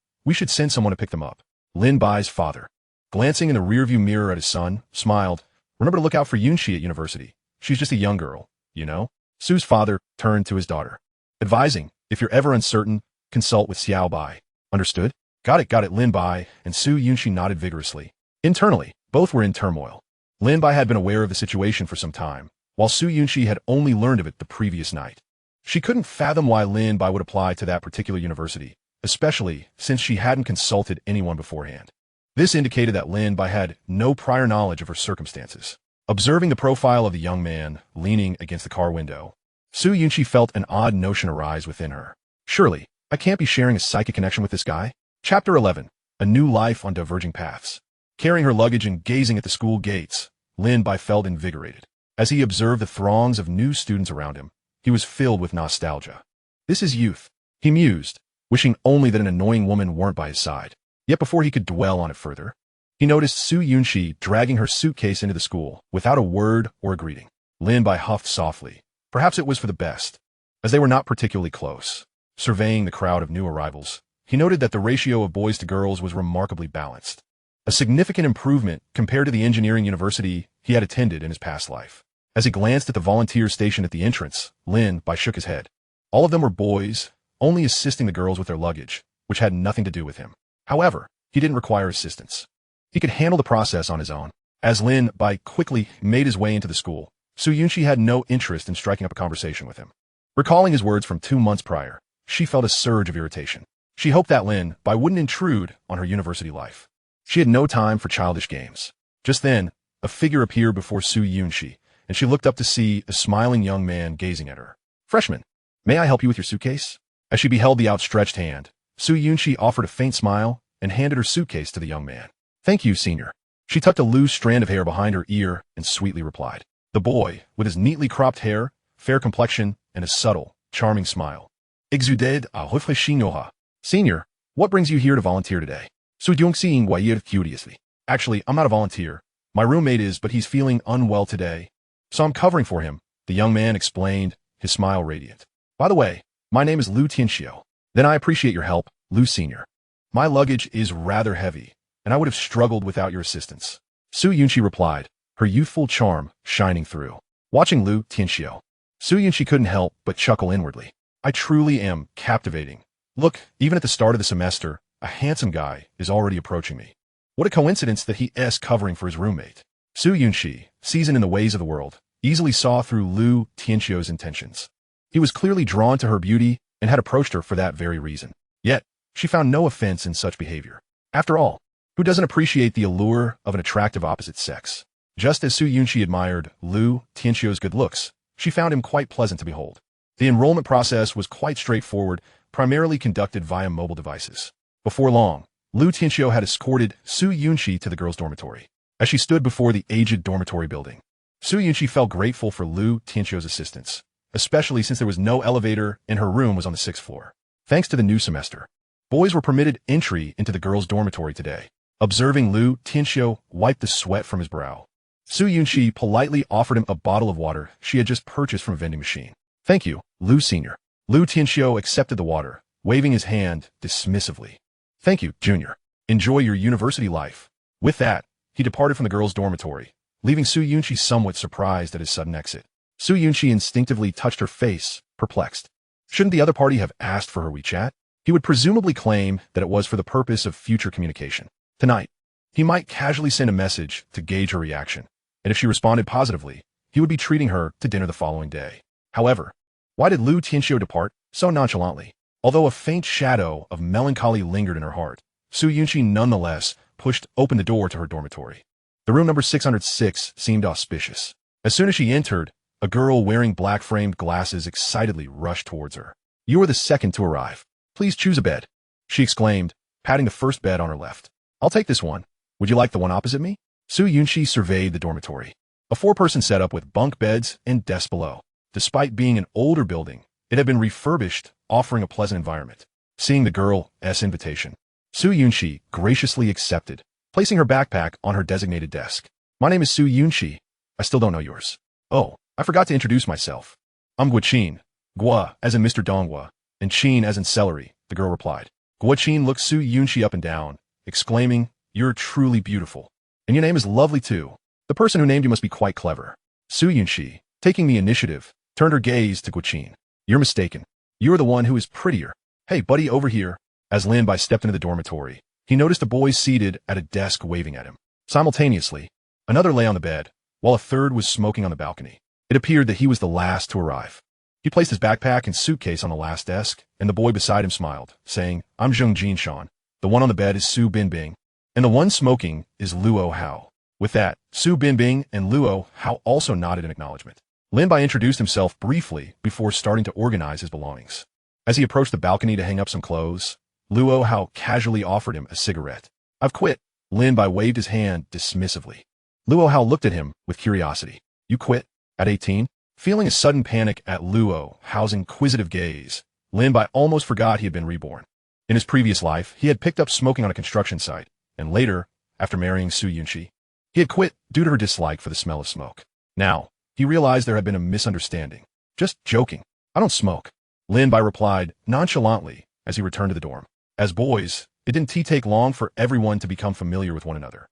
we should send someone to pick them up. Lin Bai's father, glancing in the rearview mirror at his son, smiled. Remember to look out for Yunxi at university. She's just a young girl, you know? Su's father turned to his daughter, advising, if you're ever uncertain, consult with Xiao Bai. Understood? Got it, Lin Bai, and Su Yunxi nodded vigorously. Internally, both were in turmoil. Lin Bai had been aware of the situation for some time, while Su Yunxi had only learned of it the previous night. She couldn't fathom why Lin Bai would apply to that particular university, especially since she hadn't consulted anyone beforehand. This indicated that Lin Bai had no prior knowledge of her circumstances. Observing the profile of the young man leaning against the car window, Su Yunxi felt an odd notion arise within her. Surely, I can't be sharing a psychic connection with this guy? Chapter 11. A New Life on Diverging Paths. Carrying her luggage and gazing at the school gates, Lin Bai felt invigorated. As he observed the throngs of new students around him, he was filled with nostalgia. This is youth, he mused, wishing only that an annoying woman weren't by his side. Yet before he could dwell on it further, he noticed Su Yunxi dragging her suitcase into the school without a word or a greeting. Lin Bai huffed softly. Perhaps it was for the best, as they were not particularly close. Surveying the crowd of new arrivals, he noted that the ratio of boys to girls was remarkably balanced. A significant improvement compared to the engineering university he had attended in his past life. As he glanced at the volunteer station at the entrance, Lin Bai shook his head. All of them were boys, only assisting the girls with their luggage, which had nothing to do with him. However, he didn't require assistance. He could handle the process on his own. As Lin Bai quickly made his way into the school, Su Yunxi had no interest in striking up a conversation with him. Recalling his words from 2 months prior, she felt a surge of irritation. She hoped that Lin Bai wouldn't intrude on her university life. She had no time for childish games. Just then, a figure appeared before Su Yunxi, and she looked up to see a smiling young man gazing at her. Freshman, may I help you with your suitcase? As she beheld the outstretched hand, Su Yunxi offered a faint smile and handed her suitcase to the young man. Thank you, senior. She tucked a loose strand of hair behind her ear and sweetly replied. The boy, with his neatly cropped hair, fair complexion, and a subtle, charming smile, exuded a réfléchissement. Senior, what brings you here to volunteer today? Su Yunxi inquired curiously. Actually, I'm not a volunteer. My roommate is, but he's feeling unwell today, so I'm covering for him, the young man explained, his smile radiant. By the way, my name is Lu Tianxiu. Then I appreciate your help, Lu Senior. My luggage is rather heavy, and I would have struggled without your assistance. Su Yunxi replied, her youthful charm shining through. Watching Lu Tianxiu, Su Yunxi couldn't help but chuckle inwardly. I truly am captivating. Look, even at the start of the semester, a handsome guy is already approaching me. What a coincidence that he is covering for his roommate. Su Yunxi, seasoned in the ways of the world, easily saw through Lu Tianxiu's intentions. He was clearly drawn to her beauty and had approached her for that very reason. Yet, she found no offense in such behavior. After all, who doesn't appreciate the allure of an attractive opposite sex? Just as Su Yunxi admired Lu Tianxiu's good looks, she found him quite pleasant to behold. The enrollment process was quite straightforward, primarily conducted via mobile devices. Before long, Lu Tianxiu had escorted Su Yunxi to the girls' dormitory. As she stood before the aged dormitory building, Su Yunxi felt grateful for Lu Tianxiu's assistance, especially since there was no elevator and her room was on the 6th floor. Thanks to the new semester, boys were permitted entry into the girls' dormitory today. Observing Lu Tianxiu wipe the sweat from his brow, Su Yunxi politely offered him a bottle of water she had just purchased from a vending machine. Thank you, Lu Senior. Lu Tianxiu accepted the water, waving his hand dismissively. Thank you, Junior. Enjoy your university life. With that, he departed from the girls' dormitory, leaving Su Yunxi somewhat surprised at his sudden exit. Su Yunxi instinctively touched her face, perplexed. Shouldn't the other party have asked for her WeChat? He would presumably claim that it was for the purpose of future communication. Tonight, he might casually send a message to gauge her reaction, and if she responded positively, he would be treating her to dinner the following day. However, why did Lu Tianxiu depart so nonchalantly? Although a faint shadow of melancholy lingered in her heart, Su Yunxi nonetheless pushed open the door to her dormitory. The room number 606 seemed auspicious. As soon as she entered, a girl wearing black-framed glasses excitedly rushed towards her. "You are the second to arrive. Please choose a bed," she exclaimed, patting the first bed on her left. "I'll take this one. Would you like the one opposite me?" Su Yunxi surveyed the dormitory. A four-person setup with bunk beds and desks below. Despite being an older building, it had been refurbished, offering a pleasant environment. Seeing the girl's invitation, Su Yunxi graciously accepted, placing her backpack on her designated desk. "My name is Su Yunxi. I still don't know yours." "Oh, I forgot to introduce myself. I'm Guaqin. Gua as in Mr. Donghua, and Qin as in celery," the girl replied. Guaqin looked Su Yunxi up and down, exclaiming, "You're truly beautiful. And your name is lovely too. The person who named you must be quite clever." Su Yunxi, taking the initiative, turned her gaze to Guaqin. "You're mistaken. You're the one who is prettier. Hey, buddy, over here." As Lin Bai stepped into the dormitory, he noticed a boy seated at a desk waving at him. Simultaneously, another lay on the bed, while a third was smoking on the balcony. It appeared that he was the last to arrive. He placed his backpack and suitcase on the last desk, and the boy beside him smiled, saying, "I'm Zheng Jinshan. The one on the bed is Su Binbing, and the one smoking is Luo Hao." With that, Su Binbing and Luo Hao also nodded in acknowledgement. Lin Bai introduced himself briefly before starting to organize his belongings. As he approached the balcony to hang up some clothes, Luo Hao casually offered him a cigarette. "I've quit." Lin Bai waved his hand dismissively. Luo Hao looked at him with curiosity. "You quit? At 18? Feeling a sudden panic at Luo Hao's inquisitive gaze, Lin Bai almost forgot he had been reborn. In his previous life, he had picked up smoking on a construction site, and later, after marrying Su Yunxi, he had quit due to her dislike for the smell of smoke. Now, he realized there had been a misunderstanding. "Just joking. I don't smoke," Lin Bai replied nonchalantly as he returned to the dorm. As boys, it didn't take long for everyone to become familiar with one another.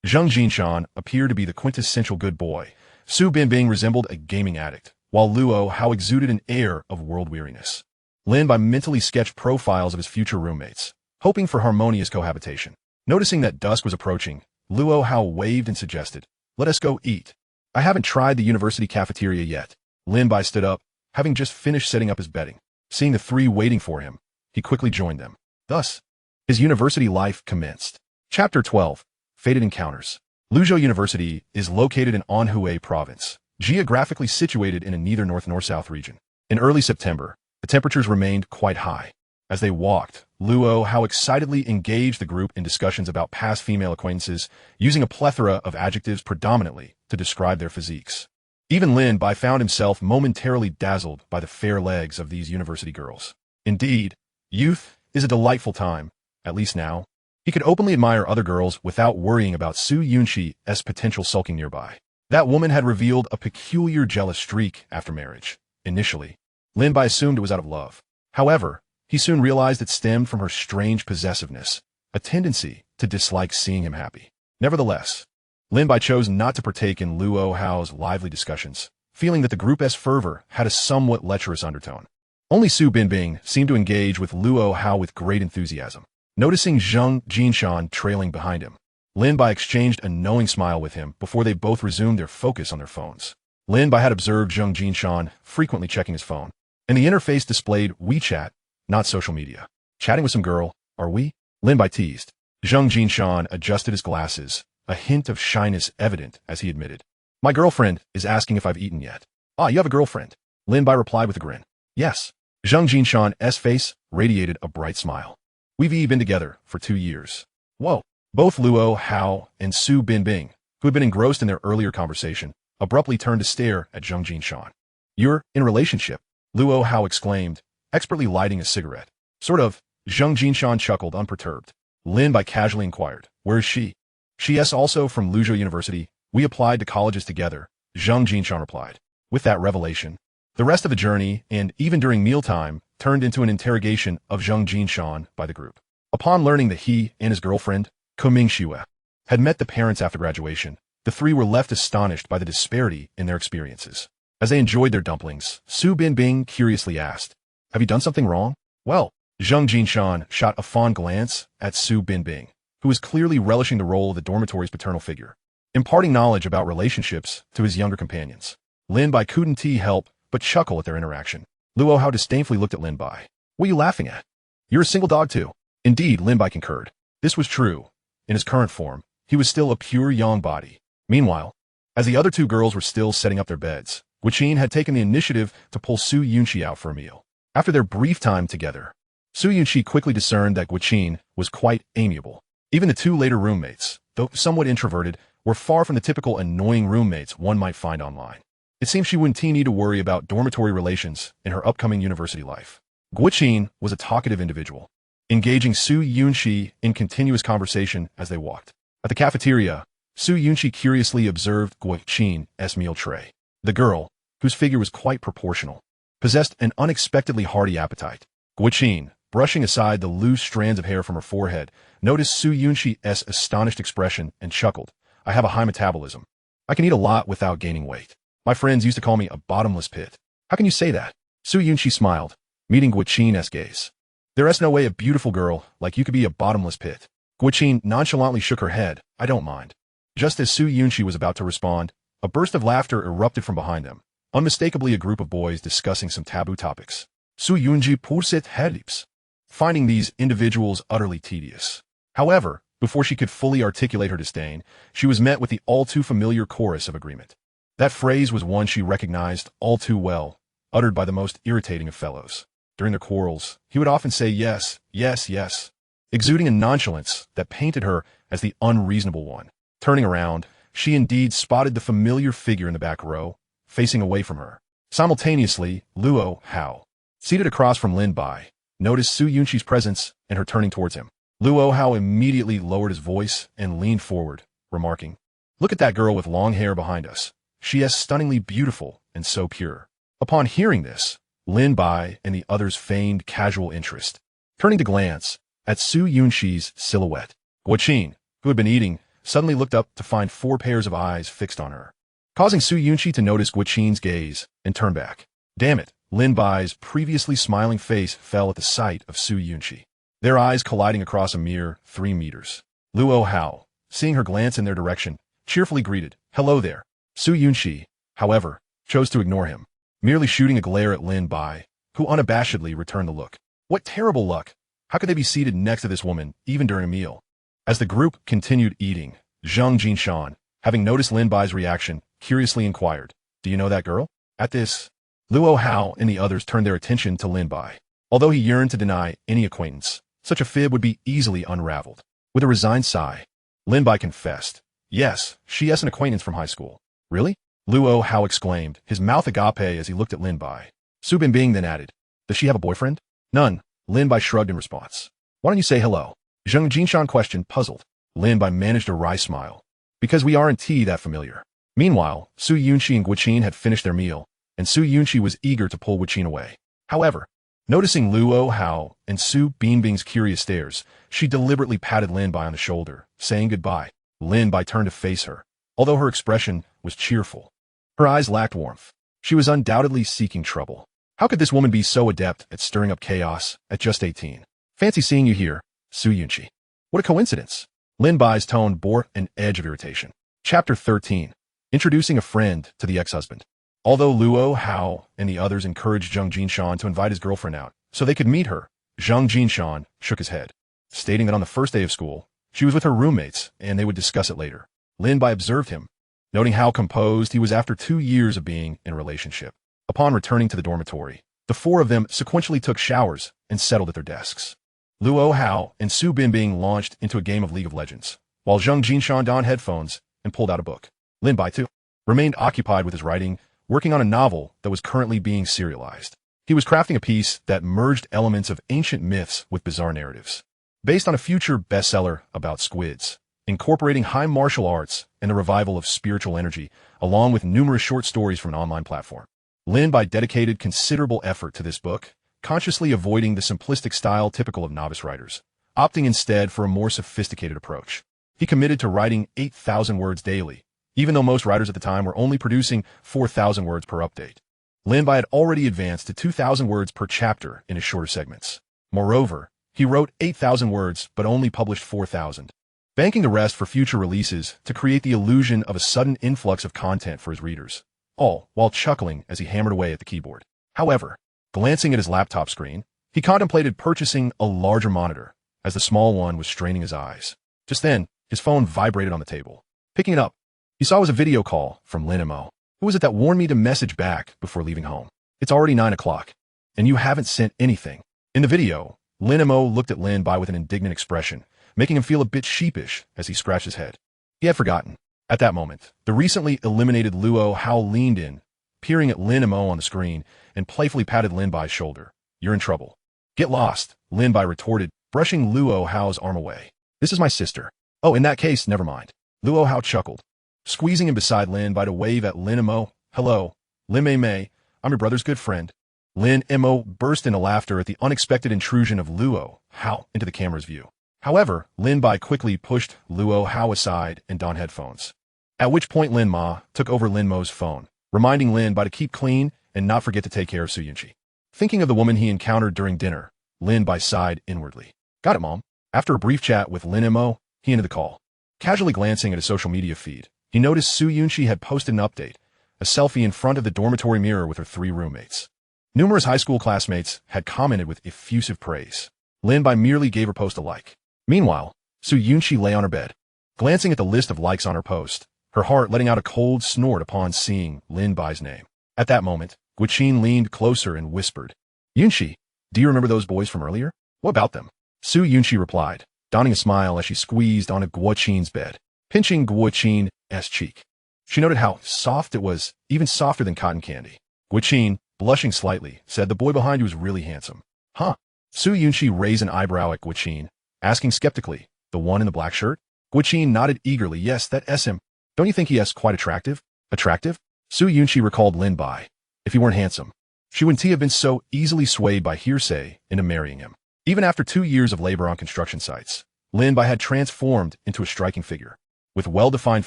Zheng Jinshan appeared to be the quintessential good boy. Su Binbing resembled a gaming addict, while Luo Hao exuded an air of world weariness. Lin Bai mentally sketched profiles of his future roommates, hoping for harmonious cohabitation. Noticing that dusk was approaching, Luo Hao waved and suggested, "Let us go eat." "I haven't tried the university cafeteria yet." Lin Bai stood up, having just finished setting up his bedding. Seeing the three waiting for him, he quickly joined them. Thus, his university life commenced. Chapter 12. Fated Encounters. Luzhou University is located in Anhui Province, geographically situated in a neither north nor south region. In early September, the temperatures remained quite high. As they walked, Luo Hao excitedly engaged the group in discussions about past female acquaintances, using a plethora of adjectives predominantly to describe their physiques. Even Lin Bai found himself momentarily dazzled by the fair legs of these university girls. Indeed, youth is a delightful time, at least now. He could openly admire other girls without worrying about Su Yunxi's potential sulking nearby. That woman had revealed a peculiar jealous streak after marriage. Initially, Lin Bai assumed it was out of love. However, he soon realized it stemmed from her strange possessiveness, a tendency to dislike seeing him happy. Nevertheless, Lin Bai chose not to partake in Luo Hao's lively discussions, feeling that the group's fervor had a somewhat lecherous undertone. Only Su Binbing seemed to engage with Luo Hao with great enthusiasm. Noticing Zheng Jinshan trailing behind him, Lin Bai exchanged a knowing smile with him before they both resumed their focus on their phones. Lin Bai had observed Zheng Jinshan frequently checking his phone, and the interface displayed WeChat, not social media. "Chatting with some girl, are we?" Lin Bai teased. Zheng Jinshan adjusted his glasses, a hint of shyness evident as he admitted. "My girlfriend is asking if I've eaten yet." "Ah, you have a girlfriend?" Lin Bai replied with a grin. "Yes." Zheng Jinshan's face radiated a bright smile. "We've been together for 2 years. Whoa. Both Luo Hao and Su Binbing, who had been engrossed in their earlier conversation, abruptly turned to stare at Zheng Jinshan. "You're in a relationship?" Luo Hao exclaimed, expertly lighting a cigarette. "Sort of." Zheng Jinshan chuckled, unperturbed. Lin Bai casually inquired, "Where is she?" "She's also from Luzhou University. We applied to colleges together," Zheng Jinshan replied. With that revelation, the rest of the journey, and even during mealtime, turned into an interrogation of Zheng Jinshan by the group. Upon learning that he and his girlfriend, Koming Xue, had met the parents after graduation, the three were left astonished by the disparity in their experiences. As they enjoyed their dumplings, Su Binbing curiously asked, "Have you done something wrong?" "Well," Zheng Jinshan shot a fond glance at Su Binbing, who was clearly relishing the role of the dormitory's paternal figure, imparting knowledge about relationships to his younger companions. Lin Bai couldn't help but chuckle at their interaction. Luo Hao disdainfully looked at Lin Bai. "What are you laughing at? You're a single dog too." "Indeed," Lin Bai concurred. This was true. In his current form, he was still a pure yang body. Meanwhile, as the other two girls were still setting up their beds, Guiqin had taken the initiative to pull Su Yunxi out for a meal. After their brief time together, Su Yunxi quickly discerned that Guiqin was quite amiable. Even the two later roommates, though somewhat introverted, were far from the typical annoying roommates one might find online. It seemed she wouldn't need to worry about dormitory relations in her upcoming university life. Guiqin was a talkative individual, engaging Su Yunxi in continuous conversation as they walked. At the cafeteria, Su Yunxi curiously observed Guiqin's meal tray. The girl, whose figure was quite proportional, possessed an unexpectedly hearty appetite. Guiqin, brushing aside the loose strands of hair from her forehead, noticed Su Yunxi's astonished expression and chuckled. I have a high metabolism. I can eat a lot without gaining weight. My friends used to call me a bottomless pit. How can you say that? Su Yunxi smiled, meeting Guiqin's gaze. There's no way a beautiful girl like you could be a bottomless pit. Guiqin nonchalantly shook her head. I don't mind. Just as Su Yunxi was about to respond, a burst of laughter erupted from behind them, unmistakably a group of boys discussing some taboo topics. Su Yunxi poussait her lips, finding these individuals utterly tedious. However, before she could fully articulate her disdain, she was met with the all-too-familiar chorus of agreement. That phrase was one she recognized all too well, uttered by the most irritating of fellows. During their quarrels, he would often say yes, yes, yes, exuding a nonchalance that painted her as the unreasonable one. Turning around, she indeed spotted the familiar figure in the back row, facing away from her. Simultaneously, Luo Hao, seated across from Lin Bai, noticed Su Yunxi's presence and her turning towards him. Luo Hao immediately lowered his voice and leaned forward, remarking, "Look at that girl with long hair behind us. She is stunningly beautiful and so pure." Upon hearing this, Lin Bai and the others feigned casual interest, turning to glance at Su Yunxi's silhouette. Guiqin, who had been eating, suddenly looked up to find 4 pairs of eyes fixed on her, causing Su Yunxi to notice Guiqin's gaze and turn back. Damn it, Lin Bai's previously smiling face fell at the sight of Su Yunxi, their eyes colliding across a mere 3 meters. Luo Hao, seeing her glance in their direction, cheerfully greeted, "Hello there." Su Yunxi, however, chose to ignore him, merely shooting a glare at Lin Bai, who unabashedly returned the look. What terrible luck! How could they be seated next to this woman, even during a meal? As the group continued eating, Zhang Jinshan, having noticed Lin Bai's reaction, curiously inquired, "Do you know that girl?" At this, Luo Hao and the others turned their attention to Lin Bai. Although he yearned to deny any acquaintance, such a fib would be easily unraveled. With a resigned sigh, Lin Bai confessed, "Yes, she has an acquaintance from high school." "Really?" Luo Hao exclaimed, his mouth agape as he looked at Lin Bai. Su Binbing then added, "Does she have a boyfriend?" "None," Lin Bai shrugged in response. "Why don't you say hello?" Zhang Jinshan questioned, puzzled. Lin Bai managed a wry smile. "Because we aren't that familiar." Meanwhile, Su Yunxi and Guiqin had finished their meal, and Su Yunxi was eager to pull Guiqin away. However, noticing Luo Hao and Su Binbing's curious stares, she deliberately patted Lin Bai on the shoulder, saying goodbye. Lin Bai turned to face her, although her expression was cheerful. Her eyes lacked warmth. She was undoubtedly seeking trouble. How could this woman be so adept at stirring up chaos at just 18? "Fancy seeing you here, Su Yunxi." "What a coincidence." Lin Bai's tone bore an edge of irritation. Chapter 13. Introducing a friend to the ex-husband. Although Luo Hao and the others encouraged Zhang Jinshan to invite his girlfriend out so they could meet her, Zhang Jinshan shook his head, stating that on the first day of school, she was with her roommates and they would discuss it later. Lin Bai observed him, noting how composed he was after 2 years of being in a relationship. Upon returning to the dormitory, the 4 of them sequentially took showers and settled at their desks. Luo Hao and Su Binbing launched into a game of League of Legends, while Zhang Jinshan donned headphones and pulled out a book. Lin Bai, too, remained occupied with his writing, working on a novel that was currently being serialized. He was crafting a piece that merged elements of ancient myths with bizarre narratives, based on a future bestseller about squids, incorporating high martial arts and the revival of spiritual energy, along with numerous short stories from an online platform. Lin Bai dedicated considerable effort to this book, consciously avoiding the simplistic style typical of novice writers, opting instead for a more sophisticated approach. He committed to writing 8,000 words daily, even though most writers at the time were only producing 4,000 words per update. Lin Bai had already advanced to 2,000 words per chapter in his shorter segments. Moreover, he wrote 8,000 words but only published 4,000, banking the rest for future releases to create the illusion of a sudden influx of content for his readers, all while chuckling as he hammered away at the keyboard. However, glancing at his laptop screen, he contemplated purchasing a larger monitor, as the small one was straining his eyes. Just then, his phone vibrated on the table. Picking it up, he saw it was a video call from Lin Mo. Who was it that warned me to message back before leaving home? It's already 9 o'clock, and you haven't sent anything. In the video, Lin Mo looked at Lin Bai with an indignant expression, making him feel a bit sheepish as he scratched his head. He had forgotten. At that moment, the recently eliminated Luo Hao leaned in, peering at Lin Mo on the screen, and playfully patted Lin Bai's shoulder. You're in trouble. Get lost, Lin Bai retorted, brushing Luo Hao's arm away. This is my sister. Oh, in that case, never mind. Luo Hao chuckled, squeezing him beside Lin Bai to wave at Lin Mo. Hello, Lin Mei, I'm your brother's good friend. Lin Mo burst into laughter at the unexpected intrusion of Luo Hao into the camera's view. However, Lin Bai quickly pushed Luo Hao aside and donned headphones. At which point Lin Ma took over Lin Mo's phone, reminding Lin Bai to keep clean and not forget to take care of Su Yunxi. Thinking of the woman he encountered during dinner, Lin Bai sighed inwardly. Got it, Mom. After a brief chat with Lin Mo, he ended the call. Casually glancing at his social media feed, he noticed Su Yunxi had posted an update, a selfie in front of the dormitory mirror with her 3 roommates. Numerous high school classmates had commented with effusive praise. Lin Bai merely gave her post a like. Meanwhile, Su Yunxi lay on her bed, glancing at the list of likes on her post, her heart letting out a cold snort upon seeing Lin Bai's name. At that moment, Guqin leaned closer and whispered, Yunxi, do you remember those boys from earlier? What about them? Su Yunxi replied, donning a smile as she squeezed onto Guoqin's bed, pinching Guoqin's cheek. She noted how soft it was, even softer than cotton candy. Guoqin, blushing slightly, said the boy behind you was really handsome. Huh? Su Yunxi raised an eyebrow at Guoqin, asking skeptically, the one in the black shirt? Guoqin nodded eagerly, yes, that's him. Don't you think he is quite attractive? Attractive? Su Yunxi recalled Lin Bai. If he weren't handsome, she wouldn't have been so easily swayed by hearsay into marrying him. Even after 2 years of labor on construction sites, Lin Bai had transformed into a striking figure. With well-defined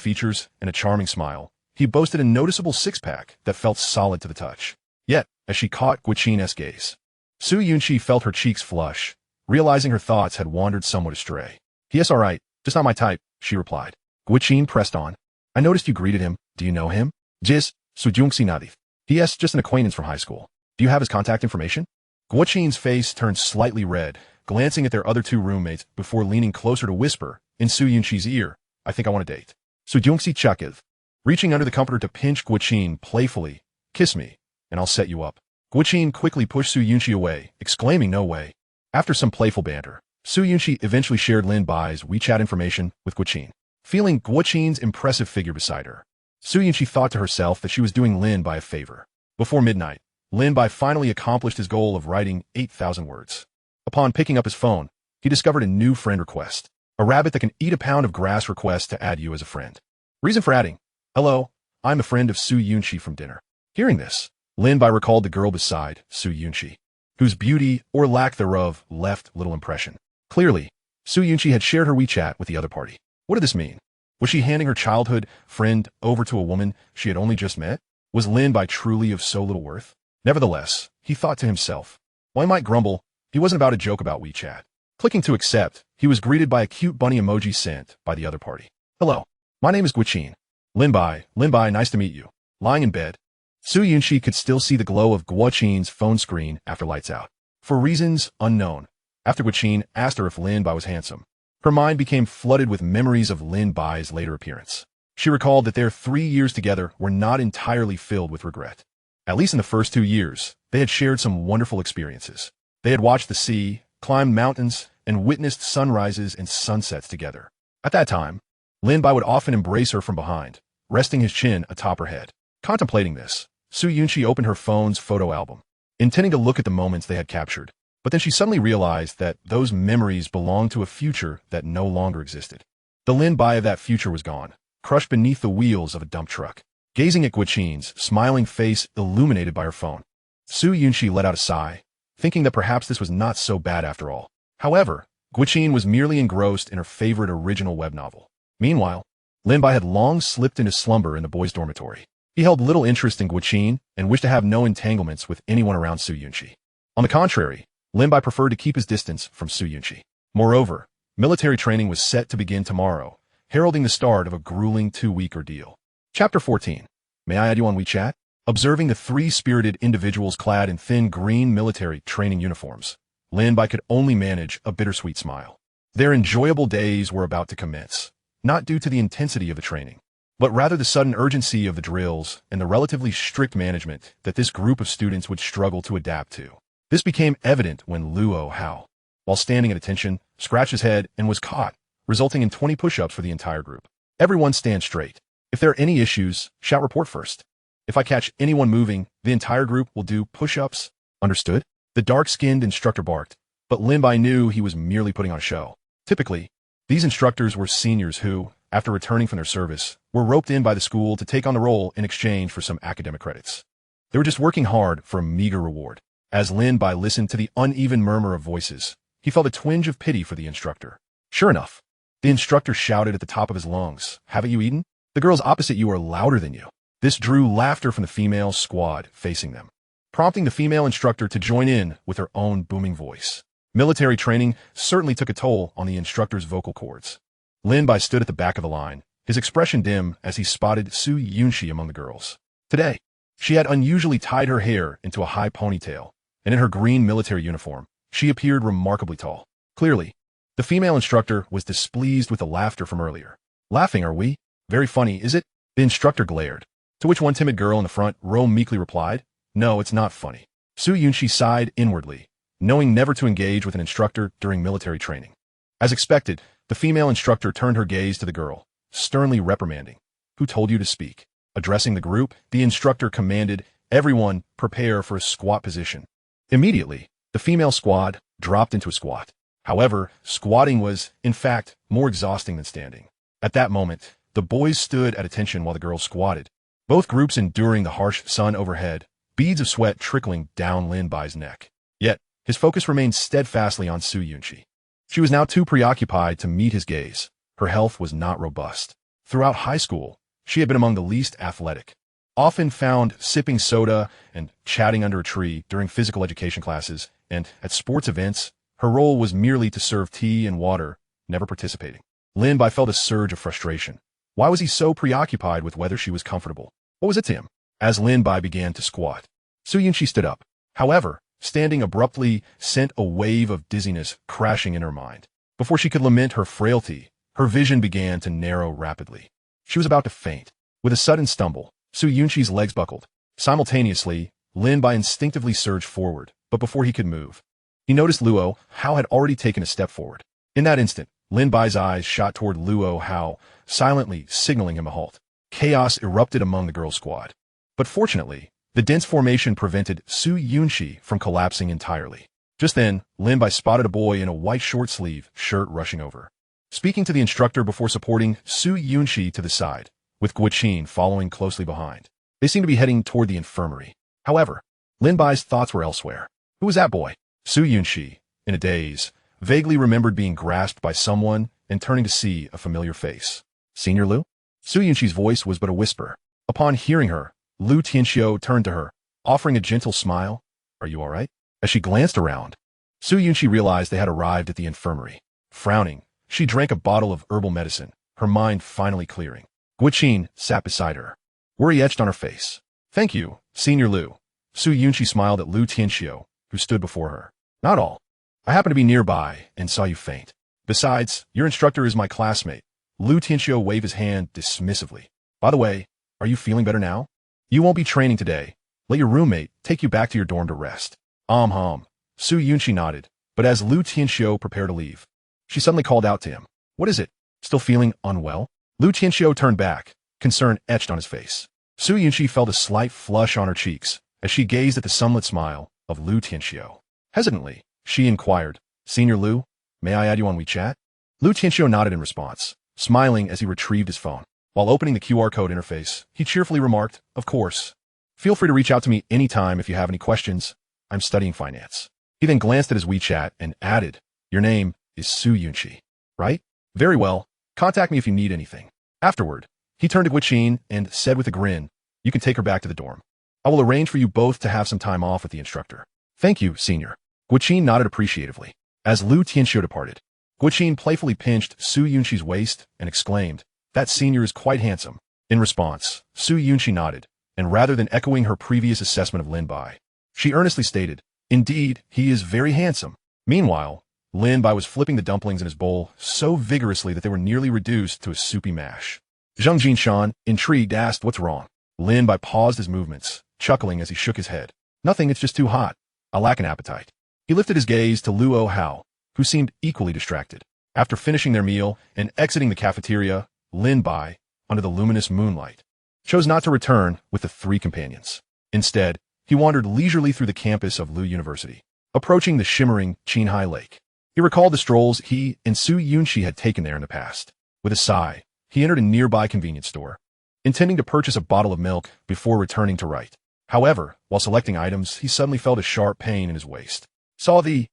features and a charming smile, he boasted a noticeable six-pack that felt solid to the touch. Yet, as she caught Guoqin's gaze, Su Yunxi felt her cheeks flush, realizing her thoughts had wandered somewhat astray. Yes, all right, just not my type, she replied. Guoqin pressed on. I noticed you greeted him. Do you know him? Jis, Su Yunxi nadif. Yes, just an acquaintance from high school. Do you have his contact information? Guoqin's face turned slightly red, glancing at their other 2 roommates before leaning closer to whisper in Su Yunxi's ear, I think I want to date. Su Yunxi chuckled, reaching under the comforter to pinch Guoqin playfully. Kiss me, and I'll set you up. Guoqin quickly pushed Su Yunxi away, exclaiming no way. After some playful banter, Su Yunxi eventually shared Lin Bai's WeChat information with Guoqin. Feeling Guoqin's impressive figure beside her, Su Yunxi thought to herself that she was doing Lin Bai a favor. Before midnight, Lin Bai finally accomplished his goal of writing 8,000 words. Upon picking up his phone, he discovered a new friend request. A rabbit that can eat a pound of grass request to add you as a friend. Reason for adding. Hello, I'm a friend of Su Yunxi from dinner. Hearing this, Lin Bai recalled the girl beside Su Yunxi, whose beauty, or lack thereof, left little impression. Clearly, Su Yunxi had shared her WeChat with the other party. What did this mean? Was she handing her childhood friend over to a woman she had only just met? Was Lin Bai truly of so little worth? Nevertheless, he thought to himself, while he might grumble, he wasn't about to joke about WeChat. Clicking to accept, he was greeted by a cute bunny emoji sent by the other party. Hello, my name is Guoqin. Lin Bai, nice to meet you. Lying in bed, Su Yunxi could still see the glow of Guoqin's phone screen after lights out. For reasons unknown, after Guoqin asked her if Lin Bai was handsome, her mind became flooded with memories of Lin Bai's later appearance. She recalled that their 3 years together were not entirely filled with regret. At least in the first 2 years, they had shared some wonderful experiences. They had watched the sea, climbed mountains, and witnessed sunrises and sunsets together. At that time, Lin Bai would often embrace her from behind, resting his chin atop her head. Contemplating this, Su Yunxi opened her phone's photo album, intending to look at the moments they had captured. But then she suddenly realized that those memories belonged to a future that no longer existed. The Lin Bai of that future was gone, crushed beneath the wheels of a dump truck. Gazing at Guoqin's smiling face illuminated by her phone, Su Yunxi let out a sigh, thinking that perhaps this was not so bad after all. However, Guoqin was merely engrossed in her favorite original web novel. Meanwhile, Lin Bai had long slipped into slumber in the boys' dormitory. He held little interest in Guoqin and wished to have no entanglements with anyone around Su Yunxi. On the contrary, Lin Bai preferred to keep his distance from Su Yunxi. Moreover, military training was set to begin tomorrow, heralding the start of a grueling 2-week ordeal. Chapter 14. May I add you on WeChat? Observing the 3 spirited individuals clad in thin green military training uniforms, Lin Bai could only manage a bittersweet smile. Their enjoyable days were about to commence, not due to the intensity of the training, but rather the sudden urgency of the drills and the relatively strict management that this group of students would struggle to adapt to. This became evident when Luo Hao, while standing at attention, scratched his head and was caught, resulting in 20 push-ups for the entire group. Everyone stand straight. If there are any issues, shout report first. If I catch anyone moving, the entire group will do push-ups. Understood? The dark-skinned instructor barked, but Lin Bai knew he was merely putting on a show. Typically, these instructors were seniors who, after returning from their service, were roped in by the school to take on the role in exchange for some academic credits. They were just working hard for a meager reward. As Lin Bai listened to the uneven murmur of voices, he felt a twinge of pity for the instructor. Sure enough, the instructor shouted at the top of his lungs, "Haven't you eaten? The girls opposite you are louder than you." This drew laughter from the female squad facing them, prompting the female instructor to join in with her own booming voice. Military training certainly took a toll on the instructor's vocal cords. Lin Bai stood at the back of the line, his expression dim as he spotted Su Yunxi among the girls. Today, she had unusually tied her hair into a high ponytail, and in her green military uniform, she appeared remarkably tall. Clearly, the female instructor was displeased with the laughter from earlier. "Laughing, are we? Very funny, is it?" The instructor glared, to which one timid girl in the front row meekly replied, "No, it's not funny." Su Yunxi sighed inwardly, knowing never to engage with an instructor during military training. As expected, the female instructor turned her gaze to the girl, sternly reprimanding, "Who told you to speak?" Addressing the group, the instructor commanded, "Everyone, prepare for a squat position." Immediately, the female squad dropped into a squat. However, squatting was, in fact, more exhausting than standing. At that moment, the boys stood at attention while the girls squatted, both groups enduring the harsh sun overhead, beads of sweat trickling down Lin Bai's neck. Yet, his focus remained steadfastly on Su Yunxi. She was now too preoccupied to meet his gaze. Her health was not robust. Throughout high school, she had been among the least athletic, often found sipping soda and chatting under a tree during physical education classes, and at sports events, her role was merely to serve tea and water, never participating. Lin Bai felt a surge of frustration. Why was he so preoccupied with whether she was comfortable? What was it to him? As Lin Bai began to squat, Su Yunxi stood up. However, standing abruptly sent a wave of dizziness crashing in her mind. Before she could lament her frailty, her vision began to narrow rapidly. She was about to faint. With a sudden stumble, Su Yunxi's legs buckled. Simultaneously, Lin Bai instinctively surged forward, but before he could move, he noticed Luo Hao had already taken a step forward. In that instant, Lin Bai's eyes shot toward Luo Hao, silently signaling him a halt. Chaos erupted among the girls' squad. But fortunately, the dense formation prevented Su Yunxi from collapsing entirely. Just then, Lin Bai spotted a boy in a white short-sleeve shirt rushing over, speaking to the instructor before supporting Su Yunxi to the side, with Guoqin following closely behind. They seemed to be heading toward the infirmary. However, Lin Bai's thoughts were elsewhere. Who was that boy? Su Yunxi, in a daze, vaguely remembered being grasped by someone and turning to see a familiar face. Senior Lu? Su Yunxi's voice was but a whisper. Upon hearing her, Lu Tianxiu turned to her, offering a gentle smile. "Are you all right?" As she glanced around, Su Yunxi realized they had arrived at the infirmary. Frowning, she drank a bottle of herbal medicine, her mind finally clearing. Guoqin sat beside her, worry etched on her face. "Thank you, Senior Lu." Su Yunxi smiled at Lu Tianxiu, who stood before her. "Not all. I happened to be nearby and saw you faint. Besides, your instructor is my classmate." Lu Tianxiu waved his hand dismissively. "By the way, are you feeling better now? You won't be training today. Let your roommate take you back to your dorm to rest." Su Yunxi nodded, but as Lu Tianxiu prepared to leave, she suddenly called out to him. "What is it? Still feeling unwell?" Lu Tianxiu turned back, concern etched on his face. Su Yunxi felt a slight flush on her cheeks as she gazed at the sunlit smile of Lu Tianxiu. Hesitantly, she inquired, "Senior Lu, may I add you on WeChat?" Lu Tianxiu nodded in response, smiling as he retrieved his phone. While opening the QR code interface, he cheerfully remarked, "Of course. Feel free to reach out to me anytime if you have any questions. I'm studying finance." He then glanced at his WeChat and added, "Your name is Su Yunxi, right? Very well. Contact me if you need anything." Afterward, he turned to Guoqin and said with a grin, "You can take her back to the dorm. I will arrange for you both to have some time off with the instructor." "Thank you, Senior." Guoqin nodded appreciatively. As Lu Tianxiu departed, Guoqin playfully pinched Su Yunxi's waist and exclaimed, "That senior is quite handsome." In response, Su Yunxi nodded, and rather than echoing her previous assessment of Lin Bai, she earnestly stated, "Indeed, he is very handsome." Meanwhile, Lin Bai was flipping the dumplings in his bowl so vigorously that they were nearly reduced to a soupy mash. Zhang Jinshan, intrigued, asked what's wrong. Lin Bai paused his movements, chuckling as he shook his head. Nothing, it's just too hot. I lack an appetite. He lifted his gaze to Luo Hao, who seemed equally distracted. After finishing their meal and exiting the cafeteria, Lin Bai, under the luminous moonlight, chose not to return with the three companions. Instead, he wandered leisurely through the campus of Lu University, approaching the shimmering Qinghai Lake. He recalled the strolls he and Su Yunxi had taken there in the past. With a sigh, he entered a nearby convenience store, intending to purchase a bottle of milk before returning to write. However, while selecting items, he suddenly felt a sharp pain in his waist. Saw thee,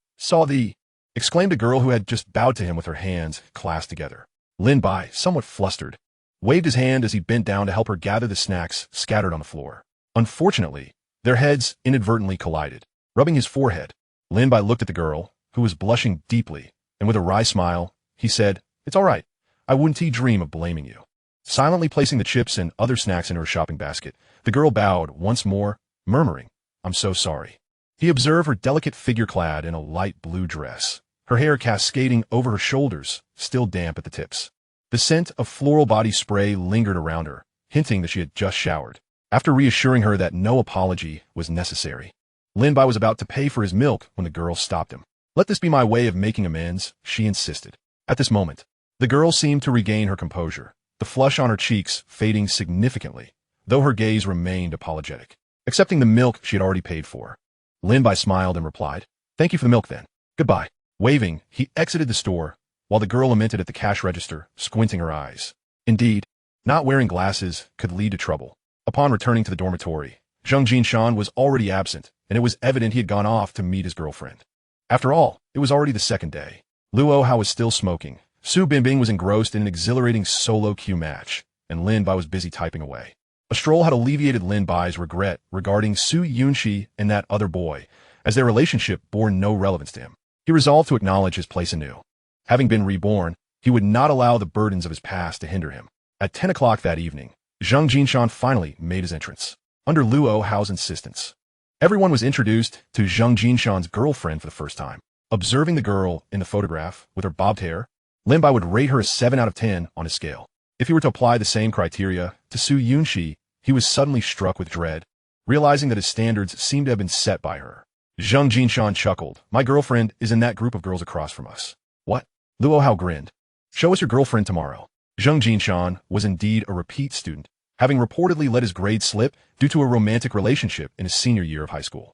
exclaimed a girl who had just bowed to him with her hands clasped together. Lin Bai, somewhat flustered, waved his hand as he bent down to help her gather the snacks scattered on the floor. Unfortunately, their heads inadvertently collided. Rubbing his forehead, Lin Bai looked at the girl, who was blushing deeply, and with a wry smile, he said, "It's all right. I wouldn't dream of blaming you." Silently placing the chips and other snacks into her shopping basket, the girl bowed once more, murmuring, "I'm so sorry." He observed her delicate figure clad in a light blue dress, her hair cascading over her shoulders, still damp at the tips. The scent of floral body spray lingered around her, hinting that she had just showered. After reassuring her that no apology was necessary, Lin Bai was about to pay for his milk when the girl stopped him. "Let this be my way of making amends," she insisted. At this moment, the girl seemed to regain her composure, the flush on her cheeks fading significantly, though her gaze remained apologetic. Accepting the milk she had already paid for, Lin Bai smiled and replied, "Thank you for the milk then. Goodbye." Waving, he exited the store, while the girl lamented at the cash register, squinting her eyes. Indeed, not wearing glasses could lead to trouble. Upon returning to the dormitory, Zhang Jinshan was already absent, and it was evident he had gone off to meet his girlfriend. After all, it was already the second day. Luo Hao was still smoking. Su Bingbing was engrossed in an exhilarating solo queue match, and Lin Bai was busy typing away. A stroll had alleviated Lin Bai's regret regarding Su Yunxi and that other boy, as their relationship bore no relevance to him. He resolved to acknowledge his place anew. Having been reborn, he would not allow the burdens of his past to hinder him. At 10 o'clock that evening, Zhang Jinshan finally made his entrance, under Luo Hao's insistence. Everyone was introduced to Zhang Jinshan's girlfriend for the first time. Observing the girl in the photograph with her bobbed hair, Lin Bai would rate her a 7 out of 10 on his scale. If he were to apply the same criteria to Su Yunxi, he was suddenly struck with dread, realizing that his standards seemed to have been set by her. Zhang Jinshan chuckled. "My girlfriend is in that group of girls across from us." "What?" Luo Hao grinned. "Show us your girlfriend tomorrow." Zhang Jinshan was indeed a repeat student, having reportedly let his grades slip due to a romantic relationship in his senior year of high school.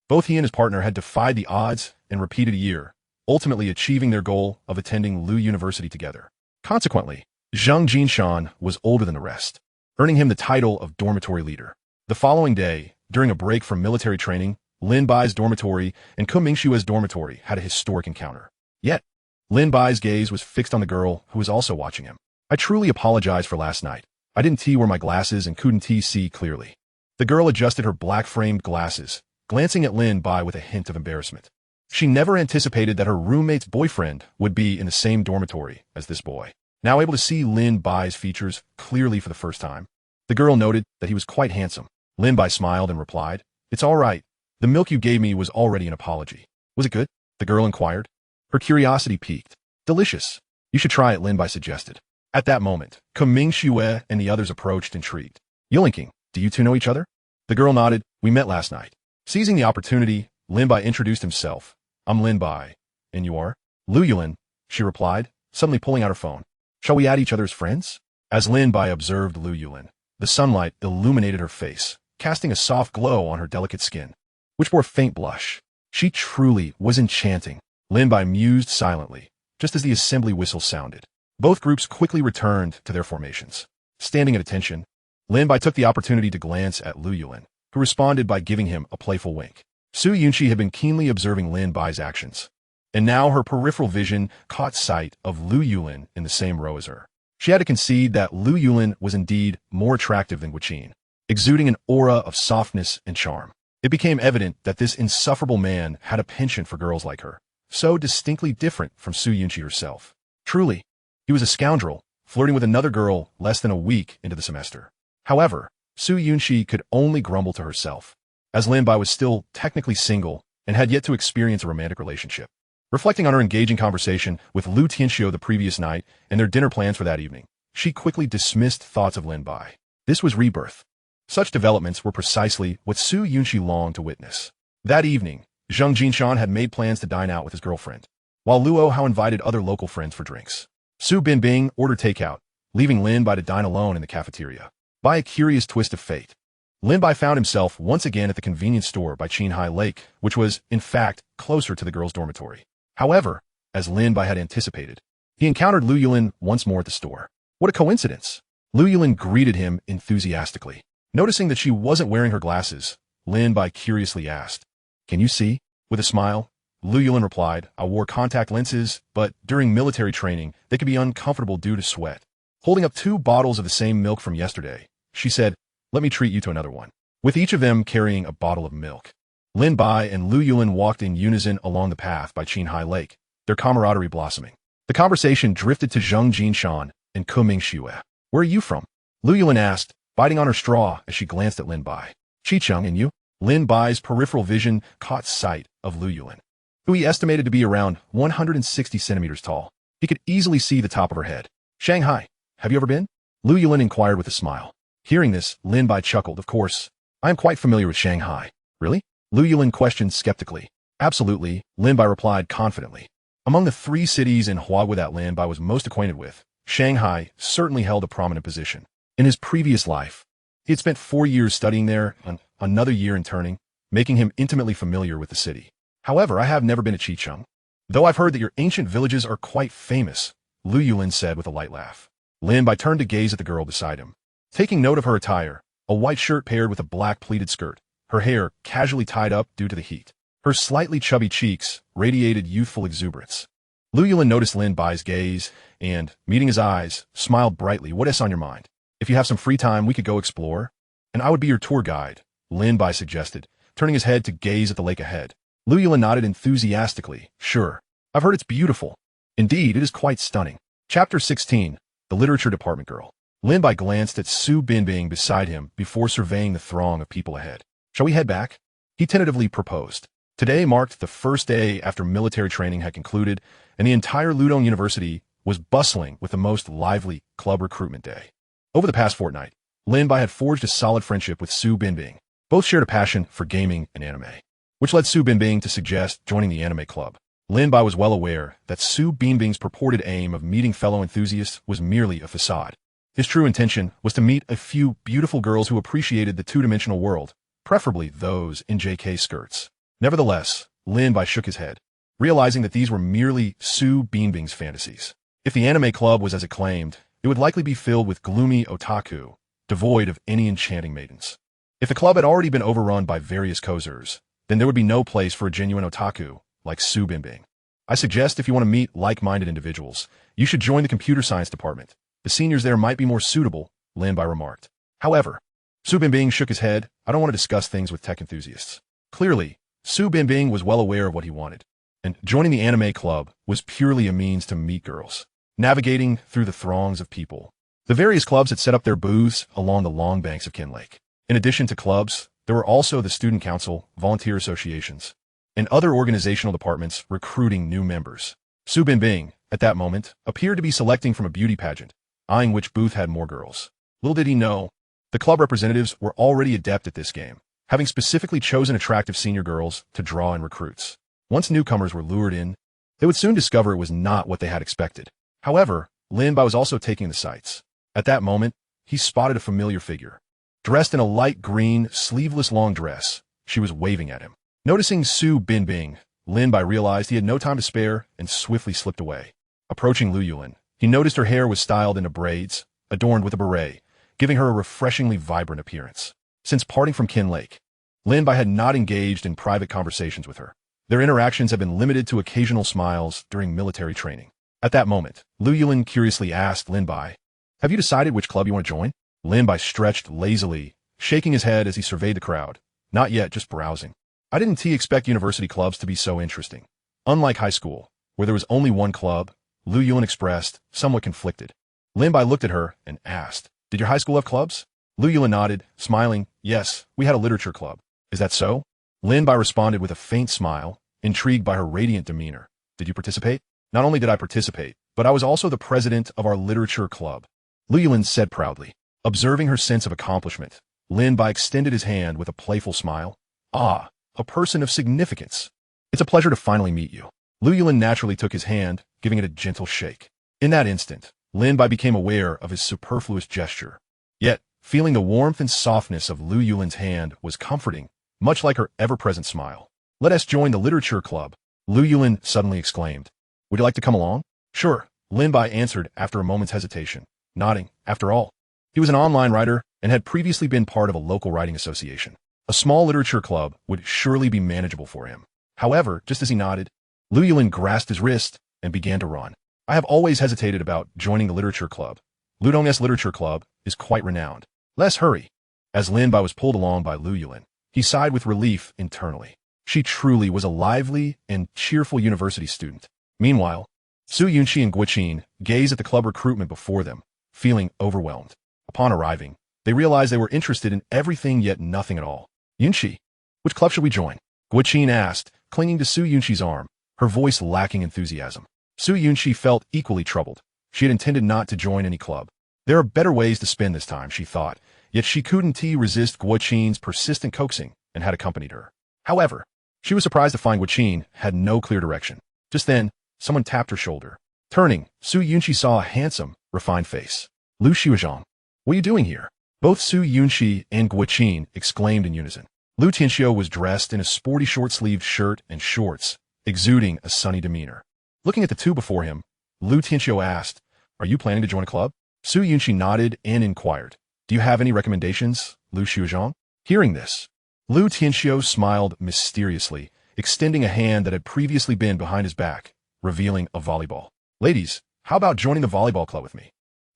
Both he and his partner had defied the odds and repeated a year, ultimately achieving their goal of attending Lu University together. Consequently, Zhang Jinshan was older than the rest, earning him the title of dormitory leader. The following day, during a break from military training, Lin Bai's dormitory and Ku Mingshua's dormitory had a historic encounter. Yet, Lin Bai's gaze was fixed on the girl who was also watching him. "I truly apologize for last night. I didn't wear my glasses and couldn't see clearly." The girl adjusted her black-framed glasses, glancing at Lin Bai with a hint of embarrassment. She never anticipated that her roommate's boyfriend would be in the same dormitory as this boy. Now able to see Lin Bai's features clearly for the first time, the girl noted that he was quite handsome. Lin Bai smiled and replied, "It's all right. The milk you gave me was already an apology." "Was it good?" the girl inquired. Her curiosity piqued. "Delicious. You should try it," Lin Bai suggested. At that moment, Ku Mingxue and the others approached, intrigued. "Yolinking, do you two know each other?" The girl nodded. "We met last night." Seizing the opportunity, Lin Bai introduced himself. "I'm Lin Bai. And you are?" "Lu Yulin," she replied, suddenly pulling out her phone. "Shall we add each other as friends?" As Lin Bai observed Lu Yulin, the sunlight illuminated her face, casting a soft glow on her delicate skin, which bore a faint blush. She truly was enchanting. Lin Bai mused silently, just as the assembly whistle sounded. Both groups quickly returned to their formations. Standing at attention, Lin Bai took the opportunity to glance at Lu Yulin, who responded by giving him a playful wink. Su Yunxi had been keenly observing Lin Bai's actions, and now her peripheral vision caught sight of Lu Yulin in the same row as her. She had to concede that Lu Yulin was indeed more attractive than Guqin, exuding an aura of softness and charm. It became evident that this insufferable man had a penchant for girls like her, so distinctly different from Su Yunxi herself. Truly, he was a scoundrel, flirting with another girl less than a week into the semester. However, Su Yunxi could only grumble to herself, as Lin Bai was still technically single and had yet to experience a romantic relationship. Reflecting on her engaging conversation with Lu Tianxiu the previous night and their dinner plans for that evening, she quickly dismissed thoughts of Lin Bai. This was rebirth. Such developments were precisely what Su Yunxi longed to witness. That evening, Zheng Jinshan had made plans to dine out with his girlfriend, while Luo Hao invited other local friends for drinks. Su Binbing ordered takeout, leaving Lin Bai to dine alone in the cafeteria. By a curious twist of fate, Lin Bai found himself once again at the convenience store by Qinghai Lake, which was, in fact, closer to the girls' dormitory. However, as Lin Bai had anticipated, he encountered Lu Yulin once more at the store. What a coincidence! Lu Yulin greeted him enthusiastically. Noticing that she wasn't wearing her glasses, Lin Bai curiously asked, "Can you see?" With a smile, Lu Yulin replied, "I wore contact lenses, but during military training, they could be uncomfortable due to sweat." Holding up 2 bottles of the same milk from yesterday, she said, "Let me treat you to another one." With each of them carrying a bottle of milk, Lin Bai and Lu Yulin walked in unison along the path by Qinghai Lake, their camaraderie blossoming. The conversation drifted to Zheng Jinshan and Kuming Xue. "Where are you from?" Lu Yulin asked, biting on her straw as she glanced at Lin Bai. "Qicheng, and you?" Lin Bai's peripheral vision caught sight of Lu Yulin, who he estimated to be around 160 centimeters tall. He could easily see the top of her head. "Shanghai, have you ever been?" Lu Yulin inquired with a smile. Hearing this, Lin Bai chuckled. "Of course. I am quite familiar with Shanghai." "Really?" Lu Yulin questioned skeptically. "Absolutely," Lin Bai replied confidently. Among the 3 cities in Huawei that Lin Bai was most acquainted with, Shanghai certainly held a prominent position. In his previous life, he had spent 4 years studying there and another year interning, making him intimately familiar with the city. "However, I have never been to Qicheng, though I've heard that your ancient villages are quite famous," Lu Yulin said with a light laugh. Lin Bai turned to gaze at the girl beside him. Taking note of her attire, a white shirt paired with a black pleated skirt, her hair casually tied up due to the heat. Her slightly chubby cheeks radiated youthful exuberance. Lu Yulin noticed Lin Bai's gaze and, meeting his eyes, smiled brightly. "What is on your mind? If you have some free time, we could go explore." "And I would be your tour guide," Lin Bai suggested, turning his head to gaze at the lake ahead. Lu Yulin nodded enthusiastically. "Sure. I've heard it's beautiful." "Indeed, it is quite stunning." Chapter 16, The Literature Department Girl. Lin Bai glanced at Su Binbing beside him before surveying the throng of people ahead. "Shall we head back?" he tentatively proposed. Today marked the first day after military training had concluded, and the entire Ludong University was bustling with the most lively club recruitment day. Over the past fortnight, Lin Bai had forged a solid friendship with Su Binbing. Both shared a passion for gaming and anime, which led Su Binbing to suggest joining the anime club. Lin Bai was well aware that Su Binbing's purported aim of meeting fellow enthusiasts was merely a facade. His true intention was to meet a few beautiful girls who appreciated the two-dimensional world, preferably those in JK skirts. Nevertheless, Lin Bai shook his head, realizing that these were merely Su Binbing's fantasies. If the anime club was as it claimed, it would likely be filled with gloomy otaku, devoid of any enchanting maidens. If the club had already been overrun by various kozers, then there would be no place for a genuine otaku like Su Binbing. "I suggest if you want to meet like-minded individuals, you should join the computer science department. The seniors there might be more suitable," Lin Bai remarked. However, Su Binbing shook his head. "I don't want to discuss things with tech enthusiasts." Clearly, Su Binbing was well aware of what he wanted, and joining the anime club was purely a means to meet girls. Navigating through the throngs of people, the various clubs had set up their booths along the long banks of Kin Lake. In addition to clubs, there were also the student council, volunteer associations, and other organizational departments recruiting new members. Su Binbing, at that moment, appeared to be selecting from a beauty pageant, eyeing which booth had more girls. Little did he know, the club representatives were already adept at this game, having specifically chosen attractive senior girls to draw in recruits. Once newcomers were lured in, they would soon discover it was not what they had expected. However, Lin Bai was also taking the sights. At that moment, he spotted a familiar figure. Dressed in a light green, sleeveless long dress, she was waving at him. Noticing Su Binbing, Lin Bai realized he had no time to spare and swiftly slipped away. Approaching Lu Yulin, he noticed her hair was styled into braids, adorned with a beret, giving her a refreshingly vibrant appearance. Since parting from Kin Lake, Lin Bai had not engaged in private conversations with her. Their interactions had been limited to occasional smiles during military training. At that moment, Lu Yulin curiously asked Lin Bai, "Have you decided which club you want to join?" Lin Bai stretched lazily, shaking his head as he surveyed the crowd. "Not yet, just browsing." I didn't expect university clubs to be so interesting. Unlike high school, where there was only one club, Lu Yulin expressed, somewhat conflicted. Lin Bai looked at her and asked, "Did your high school have clubs?" Lu Yulin nodded, smiling. "Yes, we had a literature club." "Is that so?" Lin Bai responded with a faint smile, intrigued by her radiant demeanor. Did you participate? Not only did I participate, but I was also the president of our literature club, Lu Yulin said proudly. Observing her sense of accomplishment, Lin Bai extended his hand with a playful smile. Ah, a person of significance. It's a pleasure to finally meet you. Lu Yulin naturally took his hand, giving it a gentle shake. In that instant, Lin Bai became aware of his superfluous gesture. Yet, feeling the warmth and softness of Lu Yulin's hand was comforting, much like her ever-present smile. Let us join the literature club, Lu Yulin suddenly exclaimed. Would you like to come along? Sure, Lin Bai answered after a moment's hesitation, nodding. After all, he was an online writer and had previously been part of a local writing association. A small literature club would surely be manageable for him. However, just as he nodded, Lu Yulin grasped his wrist and began to run. I have always hesitated about joining the literature club. Ludong's literature club is quite renowned. Let's hurry. As Lin Bai was pulled along by Lu Yulin, he sighed with relief internally. She truly was a lively and cheerful university student. Meanwhile, Su Yunxi and Guoqin gazed at the club recruitment before them, feeling overwhelmed. Upon arriving, they realized they were interested in everything yet nothing at all. Yunxi, which club should we join? Guoqin asked, clinging to Su Yunxi's arm, her voice lacking enthusiasm. Su Yunxi felt equally troubled. She had intended not to join any club. There are better ways to spend this time, she thought, yet she couldn't resist Guoqin's persistent coaxing and had accompanied her. However, she was surprised to find Guoqin had no clear direction. Just then, someone tapped her shoulder. Turning, Su Yunxi saw a handsome, refined face. Lu Xiuzhang, what are you doing here? Both Su Yunxi and Guoqin exclaimed in unison. Lu Tianxiu was dressed in a sporty short-sleeved shirt and shorts, exuding a sunny demeanor. Looking at the two before him, Lu Tianxiu asked, Are you planning to join a club? Su Yunxi nodded and inquired, Do you have any recommendations, Lu Xiuzhang? Hearing this, Lu Tianxiu smiled mysteriously, extending a hand that had previously been behind his back, revealing a volleyball. Ladies, how about joining the volleyball club with me?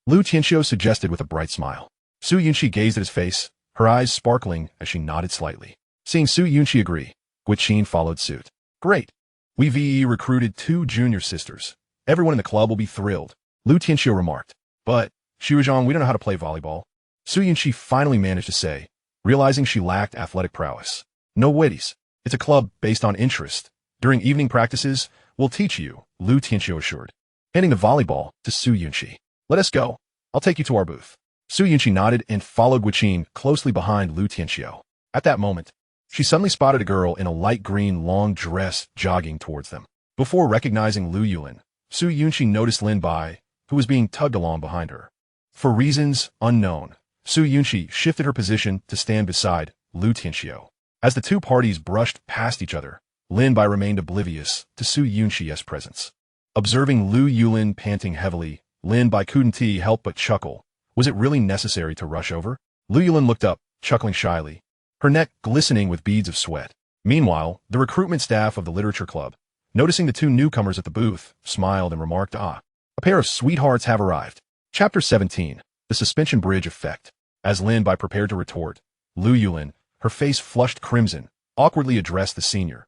Lu Tianxiu suggested with a bright smile. Su Yunxi gazed at his face, her eyes sparkling as she nodded slightly. Seeing Su Yunxi agree, Guoqin followed suit. Great. We VE recruited 2 junior sisters. Everyone in the club will be thrilled, Lu Tianxiu remarked. But, Xiuzhang, we don't know how to play volleyball. Su Yunxi finally managed to say, realizing she lacked athletic prowess. No worries. It's a club based on interest. During evening practices, we'll teach you, Lu Tianxiu assured. Handing the volleyball to Su Yunxi. Let us go. I'll take you to our booth. Su Yunxi nodded and followed Guoqin closely behind Lu Tianxiu. At that moment, she suddenly spotted a girl in a light green long dress jogging towards them. Before recognizing Lu Yulin, Su Yunxi noticed Lin Bai, who was being tugged along behind her. For reasons unknown, Su Yunxi shifted her position to stand beside Lu Tianxiu. As the two parties brushed past each other, Lin Bai remained oblivious to Su Yunxi's presence. Observing Lu Yulin panting heavily, Lin Bai couldn't help but chuckle. Was it really necessary to rush over? Lu Yulin looked up, chuckling shyly, her neck glistening with beads of sweat. Meanwhile, the recruitment staff of the literature club, noticing the 2 newcomers at the booth, smiled and remarked, a pair of sweethearts have arrived. Chapter 17, The Suspension Bridge Effect. As Lin Bai prepared to retort, Lu Yulin, her face flushed crimson, awkwardly addressed the senior.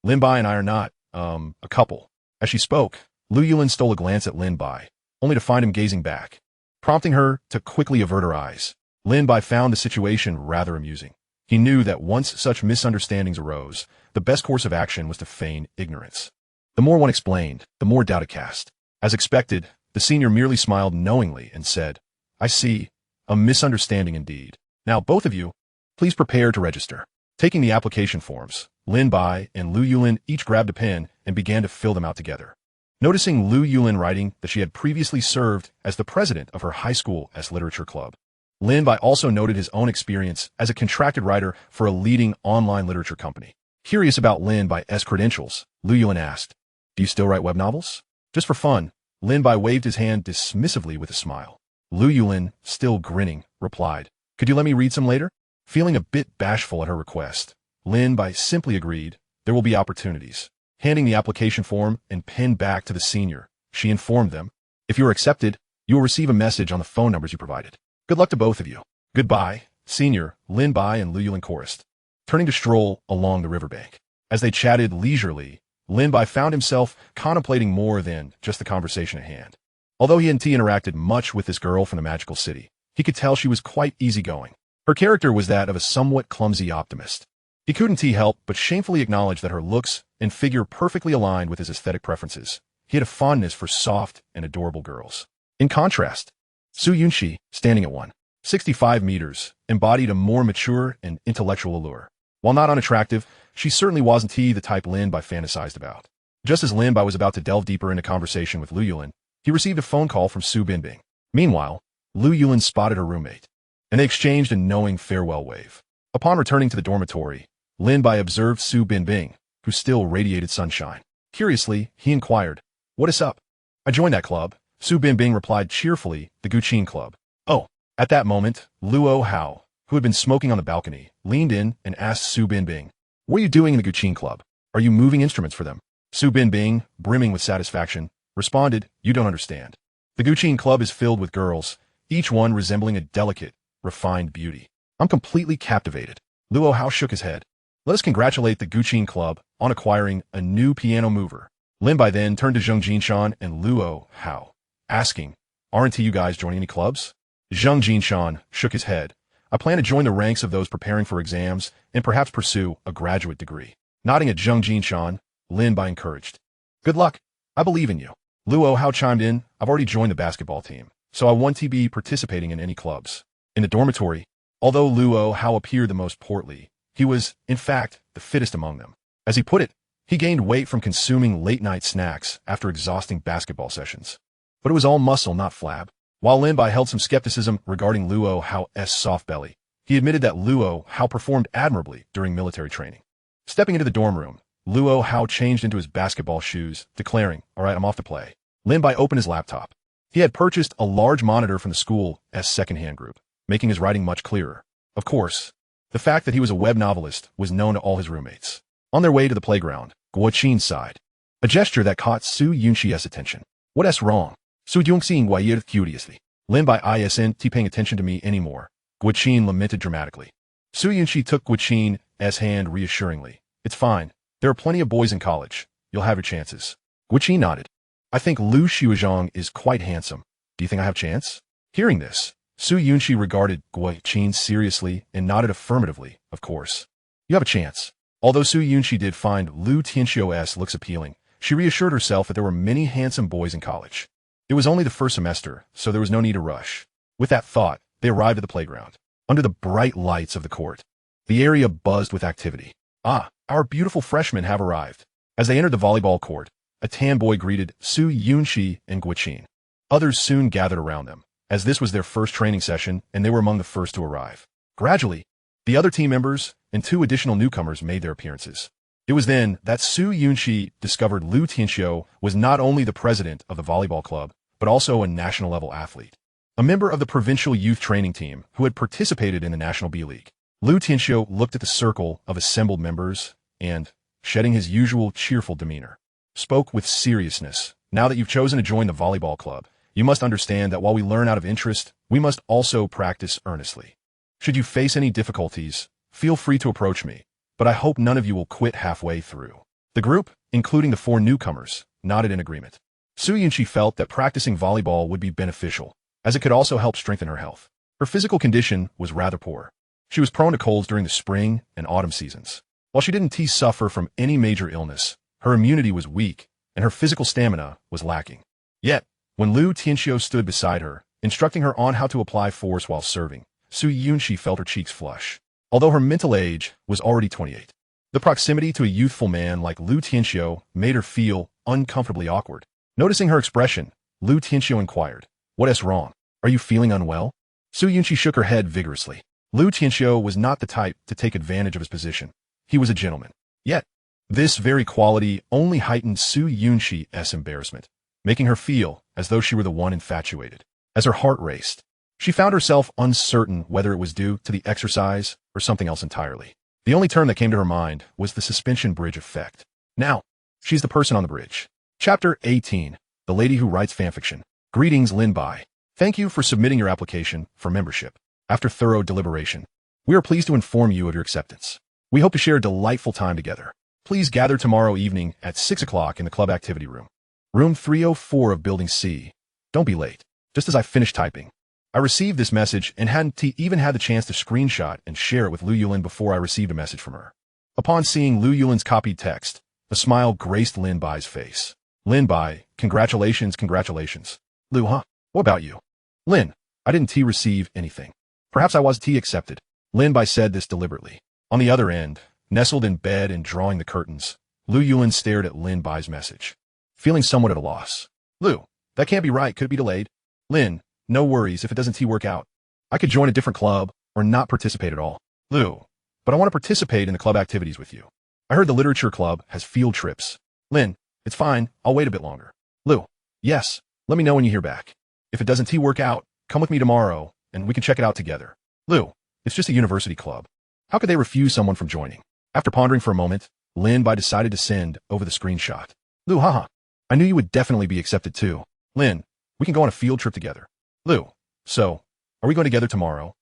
Lin Bai and I are not, a couple. As she spoke, Lu Yulin stole a glance at Lin Bai, only to find him gazing back, prompting her to quickly avert her eyes. Lin Bai found the situation rather amusing. He knew that once such misunderstandings arose, the best course of action was to feign ignorance. The more one explained, the more doubt it cast. As expected, the senior merely smiled knowingly and said, I see, a misunderstanding indeed. Now both of you, please prepare to register. Taking the application forms, Lin Bai and Lu Yulin each grabbed a pen and began to fill them out together. Noticing Lu Yulin writing that she had previously served as the president of her high school literature club, Lin Bai also noted his own experience as a contracted writer for a leading online literature company. Curious about Lin Bai's credentials, Lu Yulin asked, Do you still write web novels? Just for fun, Lin Bai waved his hand dismissively with a smile. Lu Yulin, still grinning, replied, Could you let me read some later? Feeling a bit bashful at her request, Lin Bai simply agreed, There will be opportunities. Handing the application form and pen back to the senior, she informed them, If you are accepted, you will receive a message on the phone numbers you provided. Good luck to both of you. Goodbye, senior, Lin Bai and Lu Yulin chorused, turning to stroll along the riverbank. As they chatted leisurely, Lin Bai found himself contemplating more than just the conversation at hand. Although he hadn't interacted much with this girl from the magical city, he could tell she was quite easygoing. Her character was that of a somewhat clumsy optimist. He couldn't help but shamefully acknowledge that her looks and figure perfectly aligned with his aesthetic preferences. He had a fondness for soft and adorable girls. In contrast, Su Yunxi, standing at 165 meters, embodied a more mature and intellectual allure. While not unattractive, she certainly wasn't the type Lin Bai fantasized about. Just as Lin Bai was about to delve deeper into conversation with Lu Yulin, he received a phone call from Su Binbing. Meanwhile, Lu Yulin spotted her roommate, and they exchanged a knowing farewell wave. Upon returning to the dormitory, Lin Bai observed Su Binbing, who still radiated sunshine. Curiously, he inquired, "What is up?" "I joined that club," Su Binbing replied cheerfully, "the Guqin Club." "Oh." At that moment, Luo Hao, who had been smoking on the balcony, leaned in and asked Su Binbing, "What are you doing in the Guqin Club? Are you moving instruments for them?" Su Binbing, brimming with satisfaction, responded, "You don't understand. The Guqin Club is filled with girls, each one resembling a delicate, refined beauty. I'm completely captivated." Luo Hao shook his head. "Let us congratulate the Guqin Club on acquiring a new piano mover." Lin Bai then turned to Zheng Jinshan and Luo Hao, asking, "Aren't you guys joining any clubs?" Zheng Jinshan shook his head. "I plan to join the ranks of those preparing for exams and perhaps pursue a graduate degree." Nodding at Zheng Jinshan, Lin Bai encouraged, "Good luck. I believe in you." Luo Hao chimed in, "I've already joined the basketball team, so I won't be participating in any clubs." In the dormitory, although Luo Hao appeared the most portly, he was, in fact, the fittest among them. As he put it, he gained weight from consuming late-night snacks after exhausting basketball sessions. But it was all muscle, not flab. While Lin Bai held some skepticism regarding Luo Hao's soft belly, he admitted that Luo Hao performed admirably during military training. Stepping into the dorm room, Luo Hao changed into his basketball shoes, declaring, "All right, I'm off to play." Lin Bai opened his laptop. He had purchased a large monitor from the school's secondhand group, making his writing much clearer. Of course, the fact that he was a web novelist was known to all his roommates. On their way to the playground, Guoqin sighed, a gesture that caught Su Yunxi's attention. "What's wrong?" Su Yunxi inquired curiously. "Lin Bai isn't paying attention to me anymore," Guoqin lamented dramatically. Su Yunxi took Guoqin's hand reassuringly. "It's fine. There are plenty of boys in college. You'll have your chances." Guoqin nodded. "I think Lu Xiuzhang is quite handsome. Do you think I have a chance?" Hearing this, Su Yunxi regarded Guoqin seriously and nodded affirmatively, "Of course. You have a chance." Although Su Yunxi did find Lu Tianxiu's looks appealing, she reassured herself that there were many handsome boys in college. It was only the first semester, so there was no need to rush. With that thought, they arrived at the playground. Under the bright lights of the court, the area buzzed with activity. "Ah, our beautiful freshmen have arrived." As they entered the volleyball court, a tan boy greeted Su Yunxi and Guoqin. Others soon gathered around them, as this was their first training session and they were among the first to arrive. Gradually, the other team members and 2 additional newcomers made their appearances. It was then that Su Yunxi discovered Lu Tianxiu was not only the president of the volleyball club, but also a national-level athlete, a member of the provincial youth training team who had participated in the National B-League. Lu Tianxiu looked at the circle of assembled members and, shedding his usual cheerful demeanor, spoke with seriousness. "Now that you've chosen to join the volleyball club, you must understand that while we learn out of interest, we must also practice earnestly. Should you face any difficulties, feel free to approach me, but I hope none of you will quit halfway through." The group, including the 4 newcomers, nodded in agreement. Su Yunxi felt that practicing volleyball would be beneficial, as it could also help strengthen her health. Her physical condition was rather poor. She was prone to colds during the spring and autumn seasons. While she didn't suffer from any major illness, her immunity was weak, and her physical stamina was lacking. Yet, when Lu Tianxiu stood beside her, instructing her on how to apply force while serving, Su Yunxi felt her cheeks flush. Although her mental age was already 28, the proximity to a youthful man like Lu Tianxiu made her feel uncomfortably awkward. Noticing her expression, Lu Tianxiu inquired, "What's wrong? Are you feeling unwell?" Su Yunxi shook her head vigorously. Lu Tianxiu was not the type to take advantage of his position. He was a gentleman. Yet, this very quality only heightened Su Yunxi's embarrassment, making her feel as though she were the one infatuated. As her heart raced, she found herself uncertain whether it was due to the exercise or something else entirely. The only term that came to her mind was the suspension bridge effect. Now, she's the person on the bridge. Chapter 18, The Lady Who Writes Fanfiction. Greetings, Lin Bai. Thank you for submitting your application for membership. After thorough deliberation, we are pleased to inform you of your acceptance. We hope to share a delightful time together. Please gather tomorrow evening at 6 o'clock in the club activity room. Room 304 of Building C. Don't be late. Just as I finished typing, I received this message and hadn't even had the chance to screenshot and share it with Lu Yulin before I received a message from her. Upon seeing Lu Yulin's copied text, A smile graced Lin Bai's face. Lin Bai, congratulations, congratulations. Lu, huh? What about you? Lin, I didn't receive anything. Perhaps I was accepted. Lin Bai said this deliberately. On the other end, nestled in bed and drawing the curtains, Lu Yulin stared at Lin Bai's message, feeling somewhat at a loss. Lu, that can't be right. Could it be delayed? Lin, no worries if it doesn't work out. I could join a different club or not participate at all. Lu, but I want to participate in the club activities with you. I heard the literature club has field trips. Lin, it's fine. I'll wait a bit longer. Lu, yes. Let me know when you hear back. If it doesn't work out, come with me tomorrow and we can check it out together. Lu, it's just a university club. How could they refuse someone from joining? After pondering for a moment, Lin Bai decided to send over the screenshot. Lu, haha. I knew you would definitely be accepted too. Lin, we can go on a field trip together. Lu, so, are we going together tomorrow?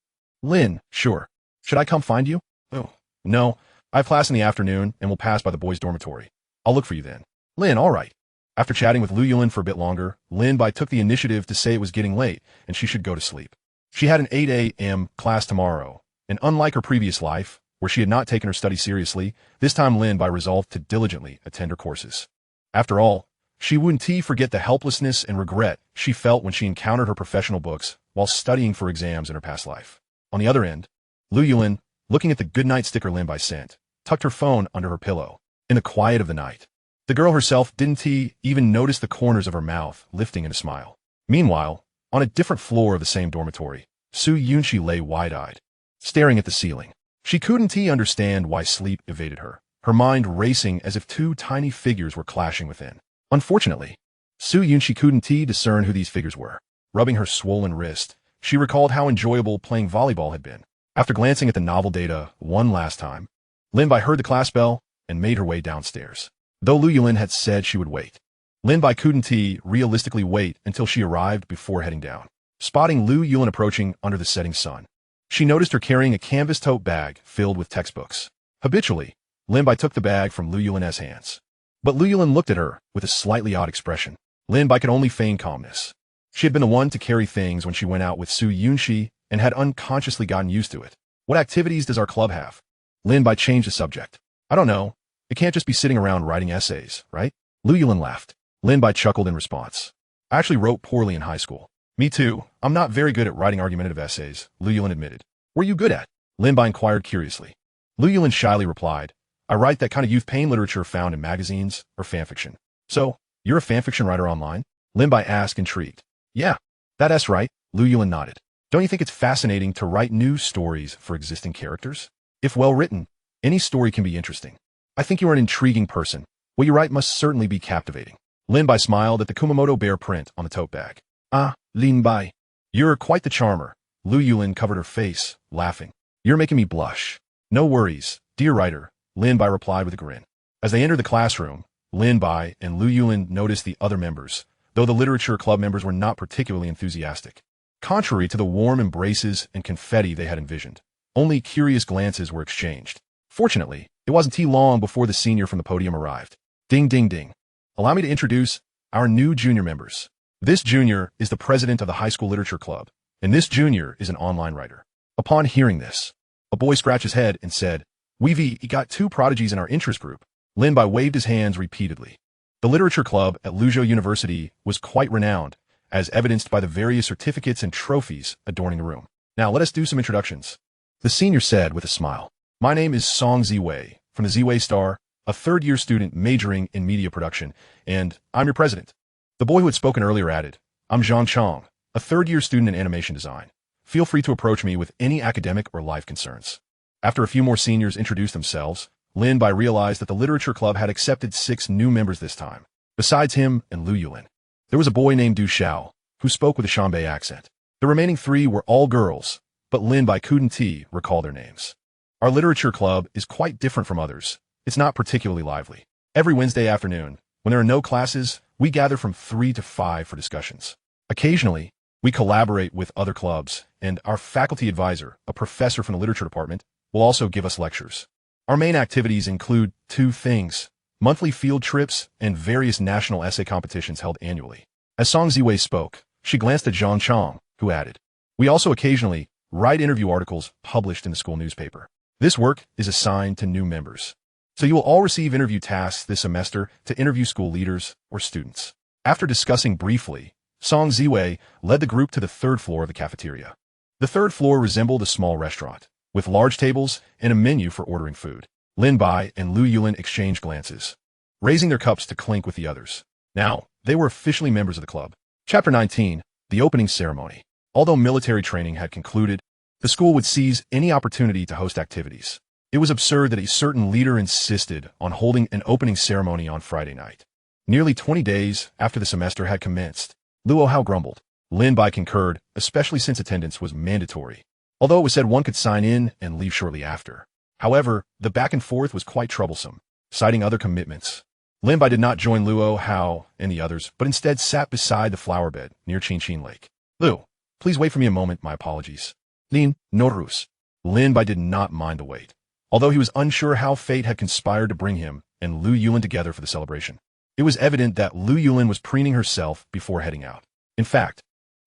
Lin, sure. Should I come find you? Oh, no. I have class in the afternoon and will pass by the boys' dormitory. I'll look for you then. Lin, all right. After chatting with Lu Yulin for a bit longer, Lin Bai took the initiative to say it was getting late and she should go to sleep. She had an 8 a.m. class tomorrow, and unlike her previous life, where she had not taken her study seriously, this time Lin Bai resolved to diligently attend her courses. After all, she wouldn't forget the helplessness and regret she felt when she encountered her professional books while studying for exams in her past life. On the other end, Lu Yulin, looking at the goodnight sticker Lin Bai sent, tucked her phone under her pillow. In the quiet of the night, the girl herself didn't even notice the corners of her mouth lifting in a smile. Meanwhile, on a different floor of the same dormitory, Su Yunxi lay wide-eyed, staring at the ceiling. She couldn't understand why sleep evaded her, her mind racing as if two tiny figures were clashing within. Unfortunately, Su Yunxi couldn't discern who these figures were. Rubbing her swollen wrist, she recalled how enjoyable playing volleyball had been. After glancing at the novel data one last time, Lin Bai heard the class bell and made her way downstairs. Though Lu Yulin had said she would wait, Lin Bai couldn't realistically wait until she arrived before heading down. Spotting Lu Yulin approaching under the setting sun, she noticed her carrying a canvas tote bag filled with textbooks. Habitually, Lin Bai took the bag from Lu Yulin's hands. But Lu Yulin looked at her with a slightly odd expression. Lin Bai could only feign calmness. She had been the one to carry things when she went out with Su Yunxi and had unconsciously gotten used to it. What activities does our club have? Lin Bai changed the subject. I don't know. It can't just be sitting around writing essays, right? Lu Yulin laughed. Lin Bai chuckled in response. I actually wrote poorly in high school. Me too. I'm not very good at writing argumentative essays, Lu Yulin admitted. What are you good at? Lin Bai inquired curiously. Lu Yulin shyly replied, I write that kind of youth pain literature found in magazines or fanfiction. So, you're a fanfiction writer online? Lin Bai asked, intrigued. Yeah, that's right, Lu Yulin nodded. Don't you think it's fascinating to write new stories for existing characters? If well written, any story can be interesting. I think you are an intriguing person. What you write must certainly be captivating. Lin Bai smiled at the Kumamoto bear print on the tote bag. Ah, Lin Bai. You're quite the charmer. Lu Yulin covered her face, laughing. You're making me blush. No worries, dear writer, Lin Bai replied with a grin. As they entered the classroom, Lin Bai and Lu Yulin noticed the other members, though the literature club members were not particularly enthusiastic. Contrary to the warm embraces and confetti they had envisioned, only curious glances were exchanged. Fortunately, it wasn't too long before the senior from the podium arrived. Ding, ding, ding. Allow me to introduce our new junior members. This junior is the president of the high school literature club, and this junior is an online writer. Upon hearing this, a boy scratched his head and said, We've got two prodigies in our interest group. Lin Bai waved his hands repeatedly. The literature club at Luzhou University was quite renowned, as evidenced by the various certificates and trophies adorning the room. Now let us do some introductions. The senior said with a smile. My name is Song Ziwei, from the Ziwei Star, a third-year student majoring in media production, and I'm your president. The boy who had spoken earlier added, I'm Zhang Chong, a third-year student in animation design. Feel free to approach me with any academic or life concerns. After a few more seniors introduced themselves, Lin Bai realized that the literature club had accepted 6 new members this time. Besides him and Lu Yulin, there was a boy named Du Xiao, who spoke with a Shanbei accent. The remaining 3 were all girls, but Lin Bai couldn't recall their names. Our literature club is quite different from others. It's not particularly lively. Every Wednesday afternoon, when there are no classes, we gather from 3 to 5 for discussions. Occasionally, we collaborate with other clubs, and our faculty advisor, a professor from the literature department, will also give us lectures. Our main activities include 2 things: monthly field trips and various national essay competitions held annually. As Song Ziwei spoke, she glanced at Zhang Chong, who added, We also occasionally write interview articles published in the school newspaper. This work is assigned to new members. So you will all receive interview tasks this semester to interview school leaders or students. After discussing briefly, Song Ziwei led the group to the third floor of the cafeteria. The third floor resembled a small restaurant, with large tables and a menu for ordering food. Lin Bai and Lu Yulin exchanged glances, raising their cups to clink with the others. Now, they were officially members of the club. Chapter 19, the opening ceremony. Although military training had concluded, the school would seize any opportunity to host activities. It was absurd that a certain leader insisted on holding an opening ceremony on Friday night. Nearly 20 days after the semester had commenced, Luo Hao grumbled. Lin Bai concurred, especially since attendance was mandatory, although it was said one could sign in and leave shortly after. However, the back and forth was quite troublesome, citing other commitments. Lin Bai did not join Luo Hao and the others, but instead sat beside the flower bed near Qingqin Lake. Lu, please wait for me a moment, my apologies. Lin, Norus. Lin Bai did not mind the wait, although he was unsure how fate had conspired to bring him and Lu Yulin together for the celebration. It was evident that Lu Yulin was preening herself before heading out. In fact,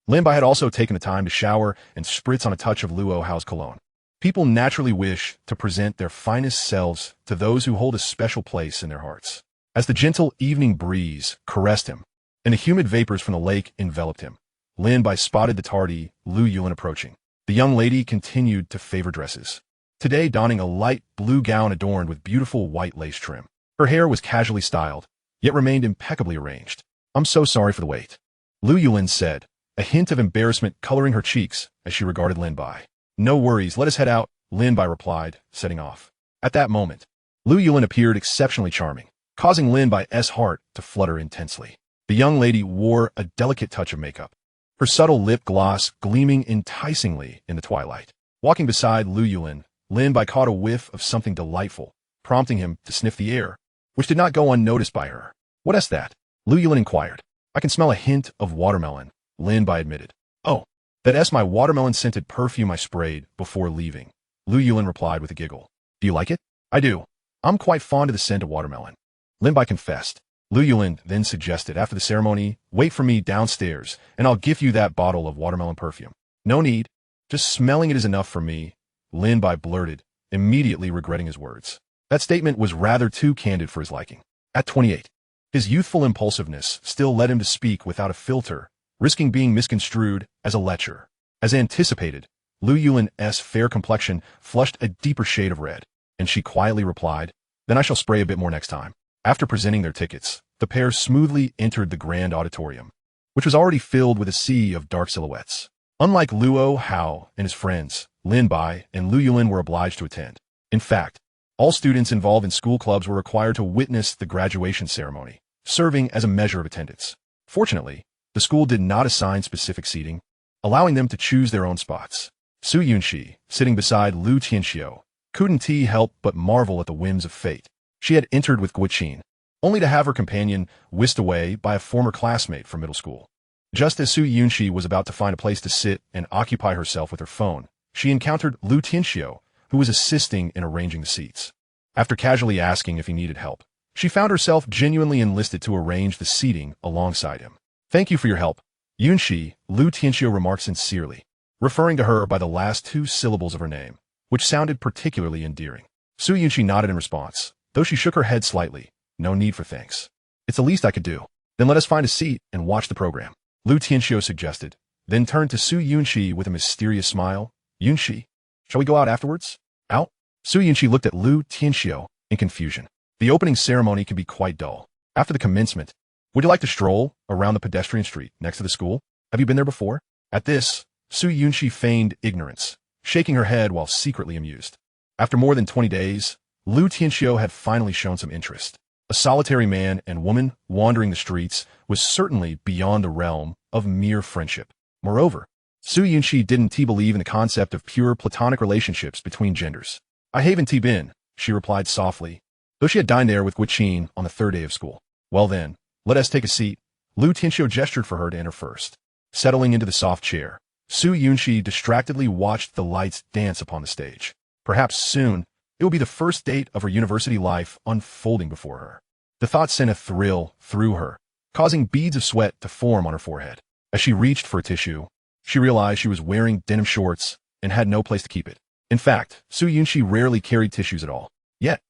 Lin Bai had also taken the time to shower and spritz on a touch of Luo Hao's cologne. People naturally wish to present their finest selves to those who hold a special place in their hearts. As the gentle evening breeze caressed him, and the humid vapors from the lake enveloped him, Lin Bai spotted the tardy Lu Yulin approaching. The young lady continued to favor dresses, today donning a light blue gown adorned with beautiful white lace trim. Her hair was casually styled, yet remained impeccably arranged. I'm so sorry for the wait, Lu Yulin said, a hint of embarrassment coloring her cheeks as she regarded Lin Bai. No worries, let us head out, Lin Bai replied, setting off. At that moment, Lu Yulin appeared exceptionally charming, causing Lin Bai's heart to flutter intensely. The young lady wore a delicate touch of makeup, her subtle lip gloss gleaming enticingly in the twilight. Walking beside Lu Yulin, Lin Bai caught a whiff of something delightful, prompting him to sniff the air, which did not go unnoticed by her. What is that? Lu Yulin inquired. I can smell a hint of watermelon, Lin Bai admitted. Oh, that's my watermelon-scented perfume I sprayed before leaving, Lu Yulin replied with a giggle. Do you like it? I do. I'm quite fond of the scent of watermelon, Lin Bai confessed. Lu Yulin then suggested after the ceremony, wait for me downstairs, and I'll give you that bottle of watermelon perfume. No need. Just smelling it is enough for me, Lin Bai blurted, immediately regretting his words. That statement was rather too candid for his liking. At 28, his youthful impulsiveness still led him to speak without a filter, risking being misconstrued as a lecher. As anticipated, Lu Yulin's fair complexion flushed a deeper shade of red, and she quietly replied, then I shall spray a bit more next time. After presenting their tickets, the pair smoothly entered the grand auditorium, which was already filled with a sea of dark silhouettes. Unlike Luo Hao and his friends, Lin Bai and Lu Yulin were obliged to attend. In fact, all students involved in school clubs were required to witness the graduation ceremony, serving as a measure of attendance. Fortunately, the school did not assign specific seating, allowing them to choose their own spots. Su Yunxi, sitting beside Lu Tianxiu, couldn't help but marvel at the whims of fate. She had entered with Guiqin, only to have her companion whisked away by a former classmate from middle school. Just as Su Yunxi was about to find a place to sit and occupy herself with her phone, she encountered Lu Tianxiu, who was assisting in arranging the seats. After casually asking if he needed help, she found herself genuinely enlisted to arrange the seating alongside him. Thank you for your help, Yunxi, Lu Tianxiu remarked sincerely, referring to her by the last two syllables of her name, which sounded particularly endearing. Su Yunxi nodded in response, though she shook her head slightly. No need for thanks. It's the least I could do. Then let us find a seat and watch the program, Lu Tianxiu suggested, then turned to Su Yunxi with a mysterious smile. Yunxi, shall we go out afterwards? Out? Su Yunxi looked at Lu Tianxiu in confusion. The opening ceremony can be quite dull. After the commencement, would you like to stroll around the pedestrian street next to the school? Have you been there before? At this, Su Yunxi feigned ignorance, shaking her head while secretly amused. After more than 20 days, Lu Tianxiu had finally shown some interest. A solitary man and woman wandering the streets was certainly beyond the realm of mere friendship. Moreover, Su Yunxi didn't believe in the concept of pure platonic relationships between genders. I haven't been, she replied softly, though she had dined there with Guiqin on the third day of school. Well then, let us take a seat. Lu Tianxiu gestured for her to enter first. Settling into the soft chair, Su Yunxi distractedly watched the lights dance upon the stage. Perhaps soon, it will be the first date of her university life unfolding before her. The thought sent a thrill through her, causing beads of sweat to form on her forehead. As she reached for a tissue, she realized she was wearing denim shorts and had no place to keep it. In fact, Su Yunxi rarely carried tissues at all. Yet,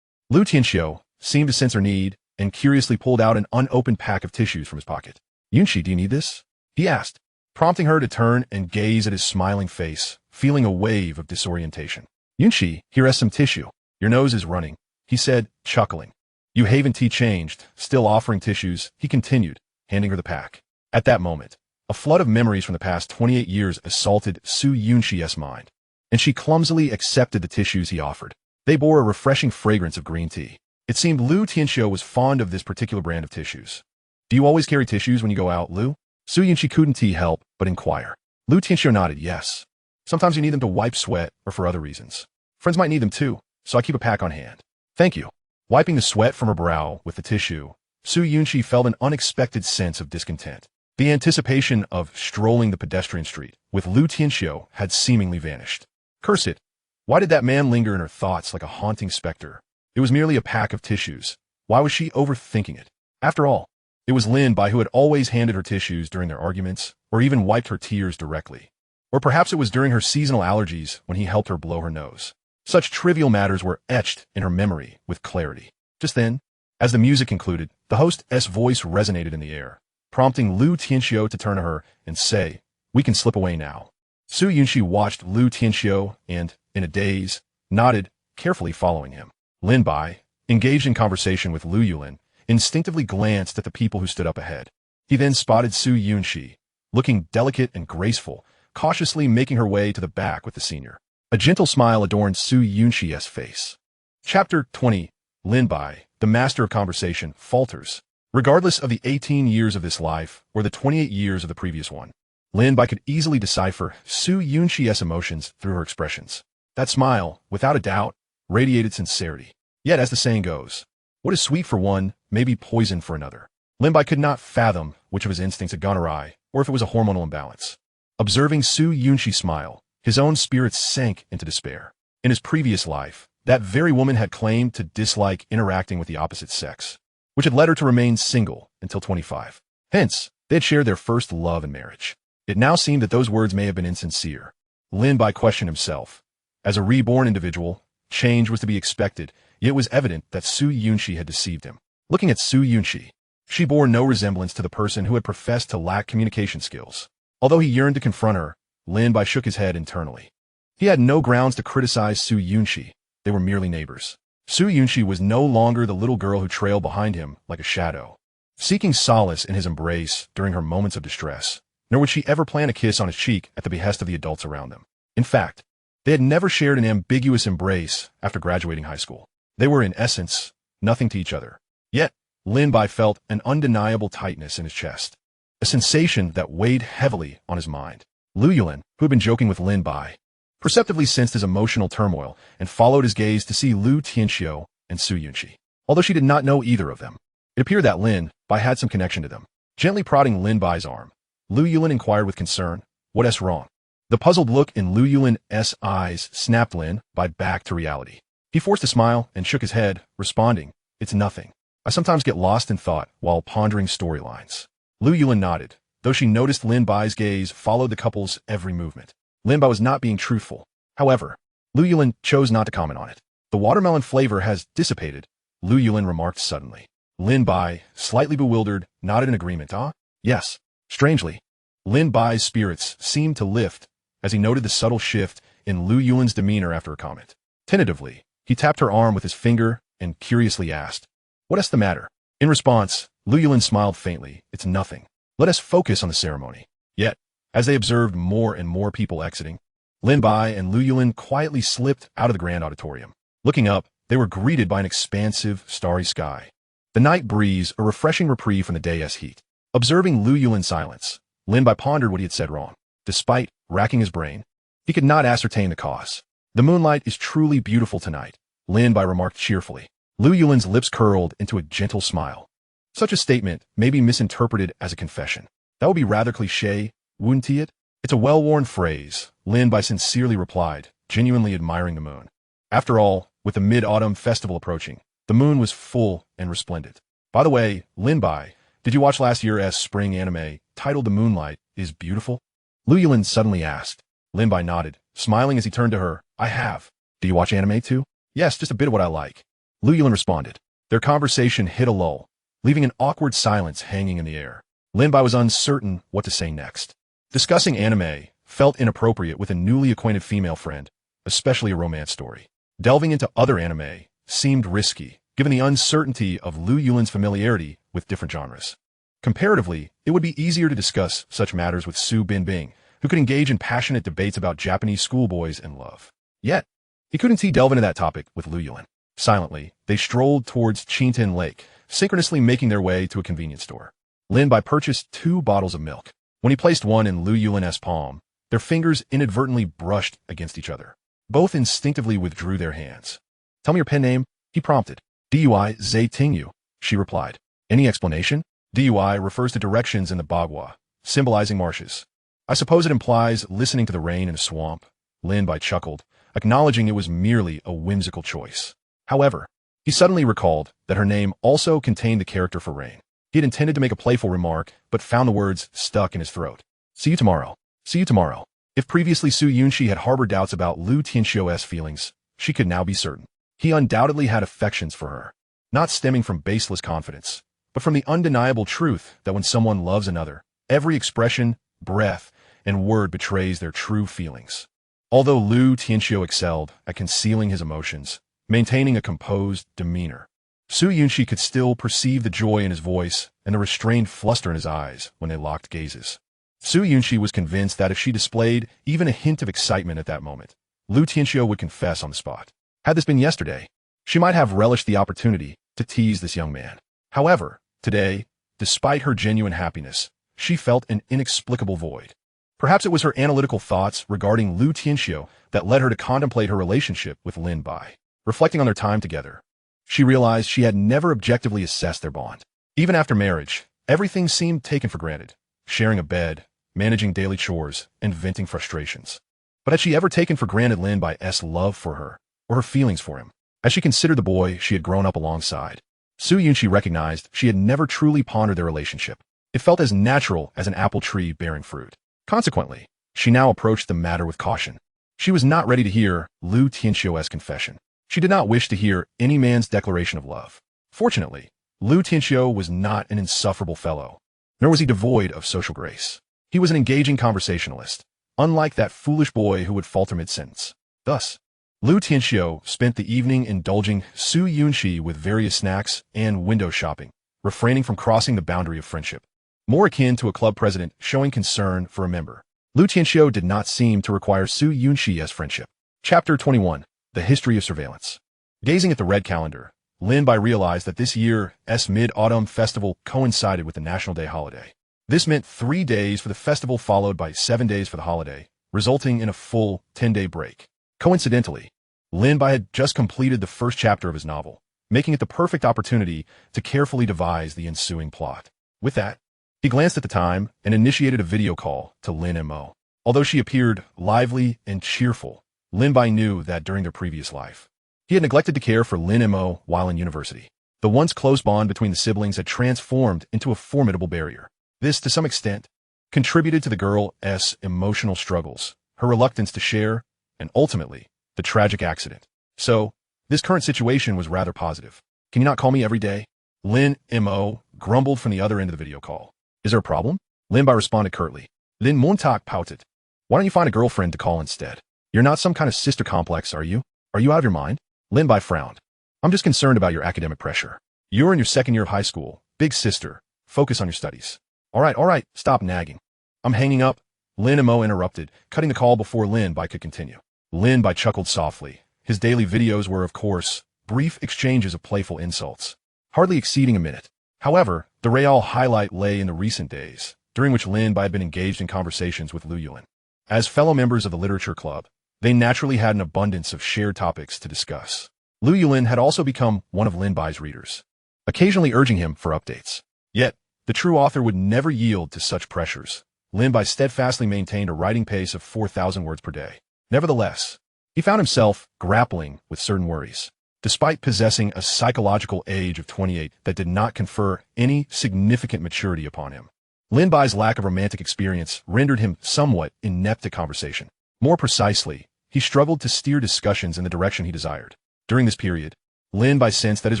Lu Tianxiu seemed to sense her need and curiously pulled out an unopened pack of tissues from his pocket. Yunxi, do you need this? He asked, prompting her to turn and gaze at his smiling face, feeling a wave of disorientation. Yunxi, here is some tissue. Your nose is running, he said, chuckling. Yu Haven Tea changed, still offering tissues, he continued, handing her the pack. At that moment, a flood of memories from the past 28 years assaulted Su Yunxi's mind, and she clumsily accepted the tissues he offered. They bore a refreshing fragrance of green tea. It seemed Lu Tianxiu was fond of this particular brand of tissues. Do you always carry tissues when you go out, Lu? Su Yunxi couldn't help but inquire. Lu Tianxiu nodded, yes. Sometimes you need them to wipe sweat or for other reasons. Friends might need them too, so I keep a pack on hand. Thank you. Wiping the sweat from her brow with the tissue, Su Yunxi felt an unexpected sense of discontent. The anticipation of strolling the pedestrian street with Lu Tianxiu had seemingly vanished. Curse it. Why did that man linger in her thoughts like a haunting specter? It was merely a pack of tissues. Why was she overthinking it? After all, it was Lin Bai who had always handed her tissues during their arguments, or even wiped her tears directly. Or perhaps it was during her seasonal allergies when he helped her blow her nose. Such trivial matters were etched in her memory with clarity. Just then, as the music concluded, the host's voice resonated in the air, prompting Lu Tianxiu to turn to her and say, "We can slip away now." Su Yunxi watched Lu Tianxiu and, in a daze, nodded, carefully following him. Lin Bai, engaged in conversation with Lu Yulin, instinctively glanced at the people who stood up ahead. He then spotted Su Yunxi, looking delicate and graceful, cautiously making her way to the back with the senior. A gentle smile adorned Su Yunxi's face. Chapter 20. Lin Bai, the master of conversation, falters. Regardless of the 18 years of this life or the 28 years of the previous one, Lin Bai could easily decipher Su Yunxi's emotions through her expressions. That smile, without a doubt, radiated sincerity. Yet, as the saying goes, what is sweet for one may be poison for another. Lin Bai could not fathom which of his instincts had gone awry, or if it was a hormonal imbalance. Observing Su Yunxi smile, his own spirits sank into despair. In his previous life, that very woman had claimed to dislike interacting with the opposite sex, which had led her to remain single until 25. Hence, they had shared their first love in marriage. It now seemed that those words may have been insincere. Lin Bai questioned himself. As a reborn individual, change was to be expected, yet it was evident that Su Yunxi had deceived him. Looking at Su Yunxi, she bore no resemblance to the person who had professed to lack communication skills. Although he yearned to confront her, Lin Bai shook his head internally. He had no grounds to criticize Su Yunxi. They were merely neighbors. Su Yunxi was no longer the little girl who trailed behind him like a shadow, seeking solace in his embrace during her moments of distress, nor would she ever plan a kiss on his cheek at the behest of the adults around them. In fact, they had never shared an ambiguous embrace after graduating high school. They were, in essence, nothing to each other. Yet, Lin Bai felt an undeniable tightness in his chest, a sensation that weighed heavily on his mind. Lu Yulin, who had been joking with Lin Bai, perceptibly sensed his emotional turmoil and followed his gaze to see Lu Tianxiu and Su Yunxi. Although she did not know either of them, it appeared that Lin Bai had some connection to them. Gently prodding Lin Bai's arm, Lu Yulin inquired with concern, "What's wrong?" The puzzled look in Lu Yulin's eyes snapped Lin Bai back to reality. He forced a smile and shook his head, responding, "It's nothing. I sometimes get lost in thought while pondering storylines." Lu Yulin nodded, though she noticed Lin Bai's gaze followed the couple's every movement. Lin Bai was not being truthful. However, Lu Yulin chose not to comment on it. "The watermelon flavor has dissipated," Lu Yulin remarked suddenly. Lin Bai, slightly bewildered, nodded in agreement. "Ah, yes." Strangely, Lin Bai's spirits seemed to lift as he noted the subtle shift in Lu Yulin's demeanor after a comment. Tentatively, he tapped her arm with his finger and curiously asked, "What's the matter?" In response, Lu Yulin smiled faintly. "It's nothing. Let us focus on the ceremony." Yet, as they observed more and more people exiting, Lin Bai and Lu Yulin quietly slipped out of the grand auditorium. Looking up, they were greeted by an expansive, starry sky. The night breeze, a refreshing reprieve from the day's heat. Observing Lu Yulin's silence, Lin Bai pondered what he had said wrong. Despite racking his brain, he could not ascertain the cause. "The moonlight is truly beautiful tonight," Lin Bai remarked cheerfully. Lu Yulin's lips curled into a gentle smile. Such a statement may be misinterpreted as a confession. That would be rather cliché, wouldn't it? "It's a well-worn phrase," Lin Bai sincerely replied, genuinely admiring the moon. After all, with the mid-autumn festival approaching, the moon was full and resplendent. By the way, Lin Bai, did you watch last year's spring anime titled The Moonlight is Beautiful? Lu Yulin suddenly asked. Lin Bai nodded, smiling as he turned to her. "I have. Do you watch anime too?" "Yes, just a bit of what I like." Lu Yulin responded. Their conversation hit a lull, leaving an awkward silence hanging in the air. Lin Bai was uncertain what to say next. Discussing anime felt inappropriate with a newly acquainted female friend, especially a romance story. Delving into other anime seemed risky, given the uncertainty of Lu Yulin's familiarity with different genres. Comparatively, it would be easier to discuss such matters with Su Binbing, who could engage in passionate debates about Japanese schoolboys and love. Yet, he couldn't delve into that topic with Lu Yulin. Silently, they strolled towards Qingtin Lake, synchronously making their way to a convenience store. Lin Bai purchased 2 bottles of milk. When he placed one in Lu Yulin's palm, their fingers inadvertently brushed against each other. Both instinctively withdrew their hands. Tell me your pen name, he prompted. Dui Zai Tingyu, she replied. Any explanation? Dui refers to directions in the Bagua, symbolizing marshes. I suppose it implies listening to the rain in a swamp. Lin Bai chuckled, acknowledging it was merely a whimsical choice. However, he suddenly recalled that her name also contained the character for rain. He had intended to make a playful remark, but found the words stuck in his throat. See you tomorrow. See you tomorrow. If previously Su Yunxi had harbored doubts about Lu Tianxiu's feelings, she could now be certain. He undoubtedly had affections for her, not stemming from baseless confidence, but from the undeniable truth that when someone loves another, every expression, breath, and word betrays their true feelings. Although Lu Tianxiu excelled at concealing his emotions, maintaining a composed demeanor, Su Yunxi could still perceive the joy in his voice and the restrained fluster in his eyes when they locked gazes. Su Yunxi was convinced that if she displayed even a hint of excitement at that moment, Lu Tianxiu would confess on the spot. Had this been yesterday, she might have relished the opportunity to tease this young man. However, today, despite her genuine happiness, she felt an inexplicable void. Perhaps it was her analytical thoughts regarding Lu Tianxiu that led her to contemplate her relationship with Lin Bai. Reflecting on their time together, she realized she had never objectively assessed their bond. Even after marriage, everything seemed taken for granted. Sharing a bed, managing daily chores, and venting frustrations. But had she ever taken for granted Lin Bai's love for her, or her feelings for him? As she considered the boy she had grown up alongside, Su Yunxi recognized she had never truly pondered their relationship. It felt as natural as an apple tree bearing fruit. Consequently, she now approached the matter with caution. She was not ready to hear Lu Tianxiu's confession. She did not wish to hear any man's declaration of love. Fortunately, Lu Tianxiu was not an insufferable fellow, nor was he devoid of social grace. He was an engaging conversationalist, unlike that foolish boy who would falter mid-sentence. Thus, Lu Tianxiu spent the evening indulging Su Yunxi with various snacks and window shopping, refraining from crossing the boundary of friendship. More akin to a club president showing concern for a member, Lu Tianxiu did not seem to require Su Yunxi as friendship. Chapter 21. The History of Surveillance. Gazing at the red calendar, Lin Bai realized that this year's Mid-Autumn Festival coincided with the National Day holiday. This meant 3 days for the festival followed by 7 days for the holiday, resulting in a full 10-day break. Coincidentally, Lin Bai had just completed the first chapter of his novel, making it the perfect opportunity to carefully devise the ensuing plot. With that, he glanced at the time and initiated a video call to Lin Mo. Although she appeared lively and cheerful, Lin Bai knew that during their previous life, he had neglected to care for Lin Mo while in university. The once close bond between the siblings had transformed into a formidable barrier. This, to some extent, contributed to the girl's emotional struggles, her reluctance to share, and ultimately, the tragic accident. So, this current situation was rather positive. Can you not call me every day? Lin Mo grumbled from the other end of the video call. Is there a problem? Lin Bai responded curtly. Lin Montak pouted. Why don't you find a girlfriend to call instead? You're not some kind of sister complex, are you? Are you out of your mind? Lin Bai frowned. I'm just concerned about your academic pressure. You're in your second year of high school. Big sister. Focus on your studies. All right, stop nagging. I'm hanging up. Lin Mo interrupted, cutting the call before Lin Bai could continue. Lin Bai chuckled softly. His daily videos were, of course, brief exchanges of playful insults, hardly exceeding a minute. However, the real highlight lay in the recent days, during which Lin Bai had been engaged in conversations with Lu Yulin. As fellow members of the literature club, they naturally had an abundance of shared topics to discuss. Lu Yulin had also become one of Lin Bai's readers, occasionally urging him for updates. Yet, the true author would never yield to such pressures. Lin Bai steadfastly maintained a writing pace of 4,000 words per day. Nevertheless, he found himself grappling with certain worries. Despite possessing a psychological age of 28 that did not confer any significant maturity upon him, Lin Bai's lack of romantic experience rendered him somewhat inept at conversation. More precisely, he struggled to steer discussions in the direction he desired. During this period, Lin Bai sensed that his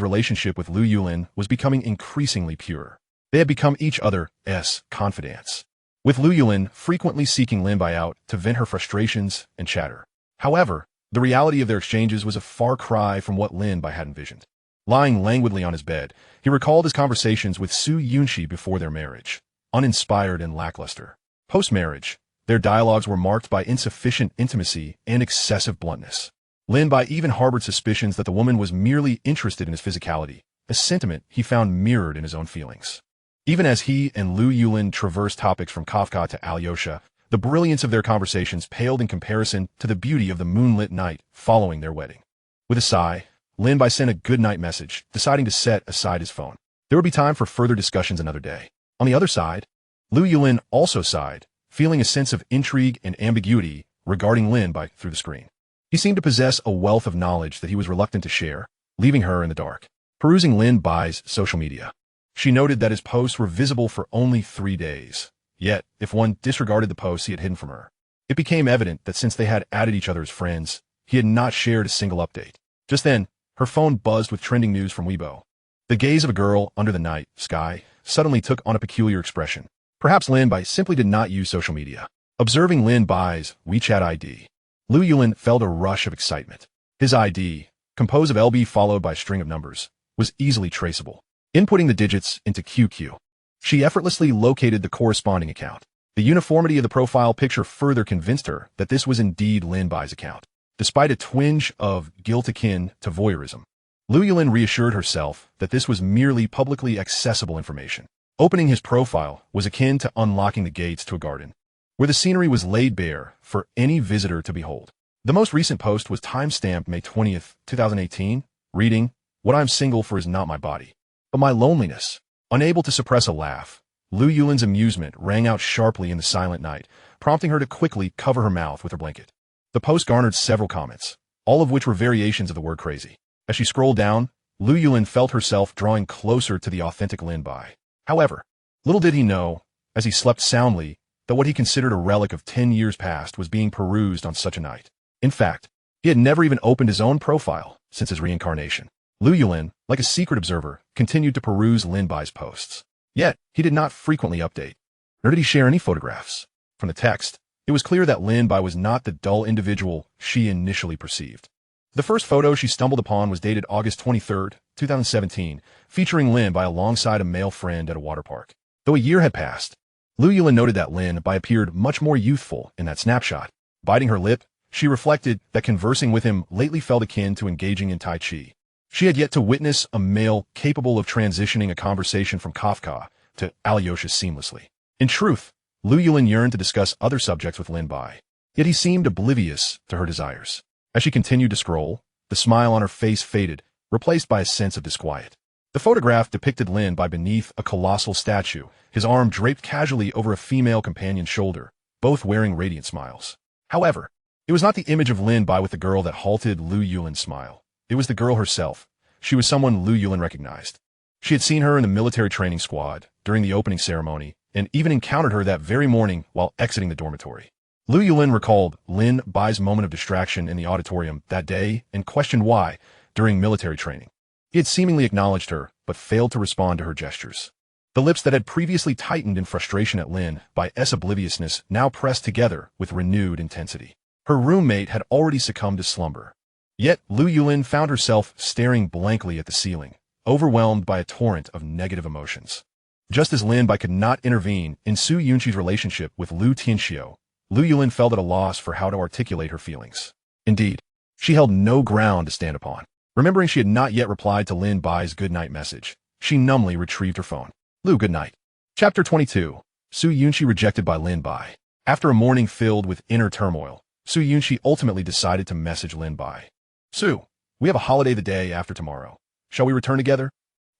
relationship with Lu Yulin was becoming increasingly pure. They had become each other's confidants, with Lu Yulin frequently seeking Lin Bai out to vent her frustrations and chatter. However, the reality of their exchanges was a far cry from what Lin Bai had envisioned. Lying languidly on his bed, he recalled his conversations with Su Yunxi before their marriage, uninspired and lackluster. Post-marriage, their dialogues were marked by insufficient intimacy and excessive bluntness. Lin Bai even harbored suspicions that the woman was merely interested in his physicality, a sentiment he found mirrored in his own feelings. Even as he and Lu Yulin traversed topics from Kafka to Alyosha, the brilliance of their conversations paled in comparison to the beauty of the moonlit night following their wedding. With a sigh, Lin Bai sent a good-night message, deciding to set aside his phone. There would be time for further discussions another day. On the other side, Lu Yulin also sighed, feeling a sense of intrigue and ambiguity regarding Lin Bai through the screen. He seemed to possess a wealth of knowledge that he was reluctant to share, leaving her in the dark. Perusing Lin Bai's social media, she noted that his posts were visible for only 3 days. Yet, if one disregarded the posts he had hidden from her, it became evident that since they had added each other as friends, he had not shared a single update. Just then, her phone buzzed with trending news from Weibo. The gaze of a girl under the night sky suddenly took on a peculiar expression. Perhaps Lin Bai simply did not use social media. Observing Lin Bai's WeChat ID, Lu Yulin felt a rush of excitement. His ID, composed of LB followed by a string of numbers, was easily traceable. Inputting the digits into QQ, she effortlessly located the corresponding account. The uniformity of the profile picture further convinced her that this was indeed Lin Bai's account. Despite a twinge of guilt akin to voyeurism, Lu Yulin reassured herself that this was merely publicly accessible information. Opening his profile was akin to unlocking the gates to a garden, where the scenery was laid bare for any visitor to behold. The most recent post was time-stamped May 20th, 2018, reading, "What I'm single for is not my body, but my loneliness." Unable to suppress a laugh, Lu Yulin's amusement rang out sharply in the silent night, prompting her to quickly cover her mouth with her blanket. The post garnered several comments, all of which were variations of the word crazy. As she scrolled down, Lu Yulin felt herself drawing closer to the authentic Lin Bai. However, little did he know, as he slept soundly, that what he considered a relic of 10 years past was being perused on such a night. In fact, he had never even opened his own profile since his reincarnation. Lu Yulin, like a secret observer, continued to peruse Lin Bai's posts. Yet, he did not frequently update, nor did he share any photographs. From the text, it was clear that Lin Bai was not the dull individual she initially perceived. The first photo she stumbled upon was dated August 23, 2017, featuring Lin Bai alongside a male friend at a water park. Though a year had passed, Lu Yulin noted that Lin Bai appeared much more youthful in that snapshot. Biting her lip, she reflected that conversing with him lately felt akin to engaging in Tai Chi. She had yet to witness a male capable of transitioning a conversation from Kafka to Alyosha seamlessly. In truth, Lu Yulin yearned to discuss other subjects with Lin Bai, yet he seemed oblivious to her desires. As she continued to scroll, the smile on her face faded, replaced by a sense of disquiet. The photograph depicted Lin Bai beneath a colossal statue, his arm draped casually over a female companion's shoulder, both wearing radiant smiles. However, it was not the image of Lin Bai with the girl that halted Lu Yulin's smile. It was the girl herself. She was someone Lu Yulin recognized. She had seen her in the military training squad during the opening ceremony, and even encountered her that very morning while exiting the dormitory. Lu Yulin recalled Lin Bai's moment of distraction in the auditorium that day and questioned why, during military training. He had seemingly acknowledged her, but failed to respond to her gestures. The lips that had previously tightened in frustration at Lin Bai's obliviousness now pressed together with renewed intensity. Her roommate had already succumbed to slumber. Yet Lu Yulin found herself staring blankly at the ceiling, overwhelmed by a torrent of negative emotions. Just as Lin Bai could not intervene in Su Yunxi's relationship with Lu Tianxiu, Lu Yulin felt at a loss for how to articulate her feelings. Indeed, she held no ground to stand upon. Remembering she had not yet replied to Lin Bai's goodnight message, she numbly retrieved her phone. Lu, good night. Chapter 22. Su Yunxi rejected by Lin Bai. After a morning filled with inner turmoil, Su Yunxi ultimately decided to message Lin Bai. Su, we have a holiday the day after tomorrow. Shall we return together?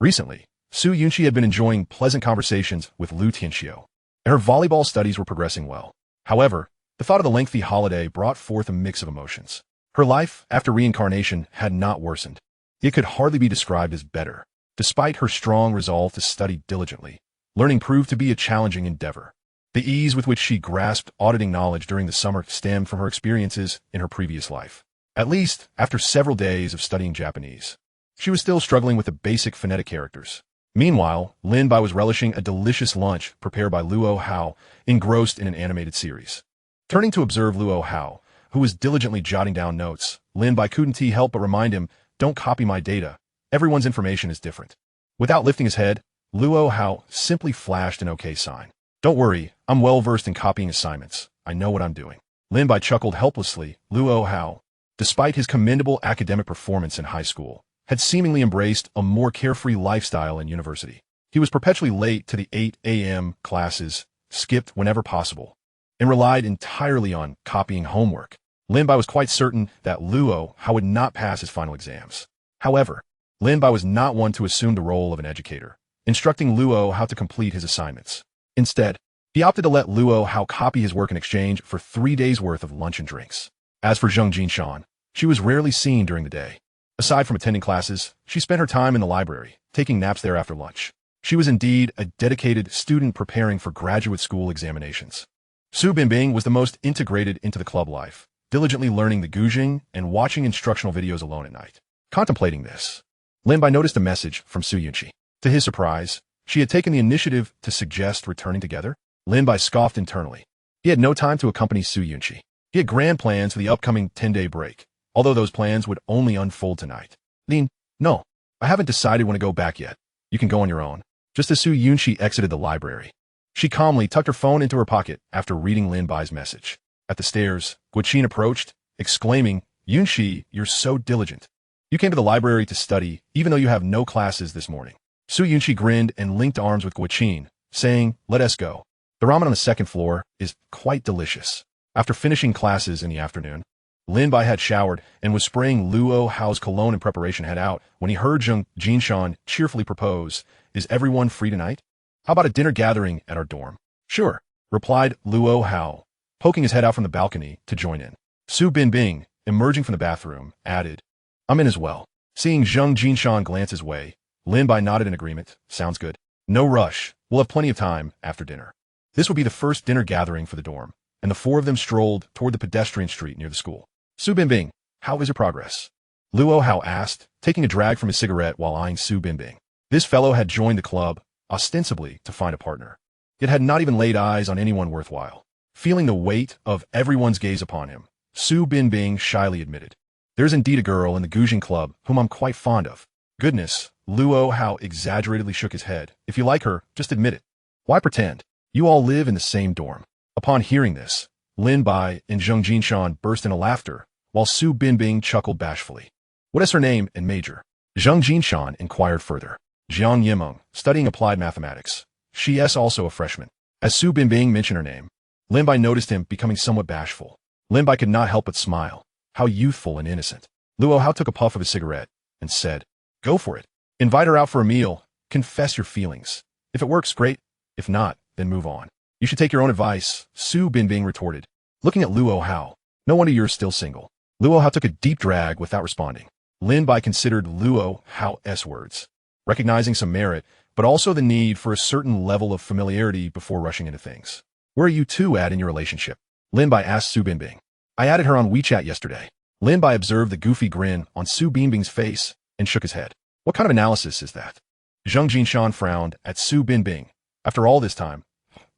Recently, Su Yunxi had been enjoying pleasant conversations with Lu Tianxiu, and her volleyball studies were progressing well. However, the thought of the lengthy holiday brought forth a mix of emotions. Her life, after reincarnation, had not worsened. It could hardly be described as better. Despite her strong resolve to study diligently, learning proved to be a challenging endeavor. The ease with which she grasped auditing knowledge during the summer stemmed from her experiences in her previous life. At least, after several days of studying Japanese. She was still struggling with the basic phonetic characters. Meanwhile, Lin Bai was relishing a delicious lunch prepared by Luo Hao, engrossed in an animated series. Turning to observe Luo Hao, who was diligently jotting down notes, Lin Bai couldn't help but remind him, "Don't copy my data. Everyone's information is different." Without lifting his head, Luo Hao simply flashed an OK sign. "Don't worry, I'm well-versed in copying assignments. I know what I'm doing." Lin Bai chuckled helplessly. Luo Hao, despite his commendable academic performance in high school, had seemingly embraced a more carefree lifestyle in university. He was perpetually late to the 8 a.m. classes, skipped whenever possible, and relied entirely on copying homework. Lin Bai was quite certain that Luo Hao would not pass his final exams. However, Lin Bai was not one to assume the role of an educator, instructing Luo Hao to complete his assignments. Instead, he opted to let Luo Hao copy his work in exchange for 3 days' worth of lunch and drinks. As for Zheng Jinshan, she was rarely seen during the day. Aside from attending classes, she spent her time in the library, taking naps there after lunch. She was indeed a dedicated student preparing for graduate school examinations. Su Binbing was the most integrated into the club life, diligently learning the Guzheng and watching instructional videos alone at night. Contemplating this, Lin Bai noticed a message from Su Yunxi. To his surprise, she had taken the initiative to suggest returning together. Lin Bai scoffed internally. He had no time to accompany Su Yunxi. He had grand plans for the upcoming 10-day break, although those plans would only unfold tonight. Lin, no, I haven't decided when to go back yet. You can go on your own. Just as Su Yunxi exited the library, she calmly tucked her phone into her pocket after reading Lin Bai's message. At the stairs, Guoqin approached, exclaiming, "Yunxi, you're so diligent. You came to the library to study, even though you have no classes this morning." Su Yunxi grinned and linked arms with Guoqin, saying, "Let us go. The ramen on the second floor is quite delicious." After finishing classes in the afternoon, Lin Bai had showered and was spraying Luo Hao's cologne in preparation to head out when he heard Zheng Jinshan cheerfully propose, "Is everyone free tonight? How about a dinner gathering at our dorm?" "Sure," replied Luo Hao, poking his head out from the balcony to join in. Su Binbing, emerging from the bathroom, added, "I'm in as well." Seeing Zheng Jinshan glance his way, Lin Bai nodded in agreement. "Sounds good. No rush. We'll have plenty of time after dinner." This would be the first dinner gathering for the dorm, and the four of them strolled toward the pedestrian street near the school. "Su Binbing, how is your progress?" Luo Hao asked, taking a drag from his cigarette while eyeing Su Binbing. This fellow had joined the club, ostensibly to find a partner, yet had not even laid eyes on anyone worthwhile. Feeling the weight of everyone's gaze upon him, Su Binbing shyly admitted, "There's indeed a girl in the Guzheng Club whom I'm quite fond of." "Goodness," Luo Hao exaggeratedly shook his head. "If you like her, just admit it. Why pretend? You all live in the same dorm." Upon hearing this, Lin Bai and Zheng Jinshan burst into laughter, while Su Binbing chuckled bashfully. "What is her name and major?" Zheng Jinshan inquired further. "Jiang Yimeng, studying applied mathematics. She is also a freshman." As Su Binbing mentioned her name, Lin Bai noticed him becoming somewhat bashful. Lin Bai could not help but smile. How youthful and innocent. Luo Hao took a puff of his cigarette and said, "Go for it. Invite her out for a meal. Confess your feelings. If it works, great. If not, then move on." "You should take your own advice," Su Binbing retorted, looking at Luo Hao. "No wonder you're still single." Luo Hao took a deep drag without responding. Lin Bai considered Luo Hao's words, recognizing some merit, but also the need for a certain level of familiarity before rushing into things. "Where are you two at in your relationship?" Lin Bai asked Su Binbing. "I added her on WeChat yesterday." Lin Bai observed the goofy grin on Su Binbing's face and shook his head. "What kind of analysis is that?" Zheng Jinshan frowned at Su Binbing. "After all this time,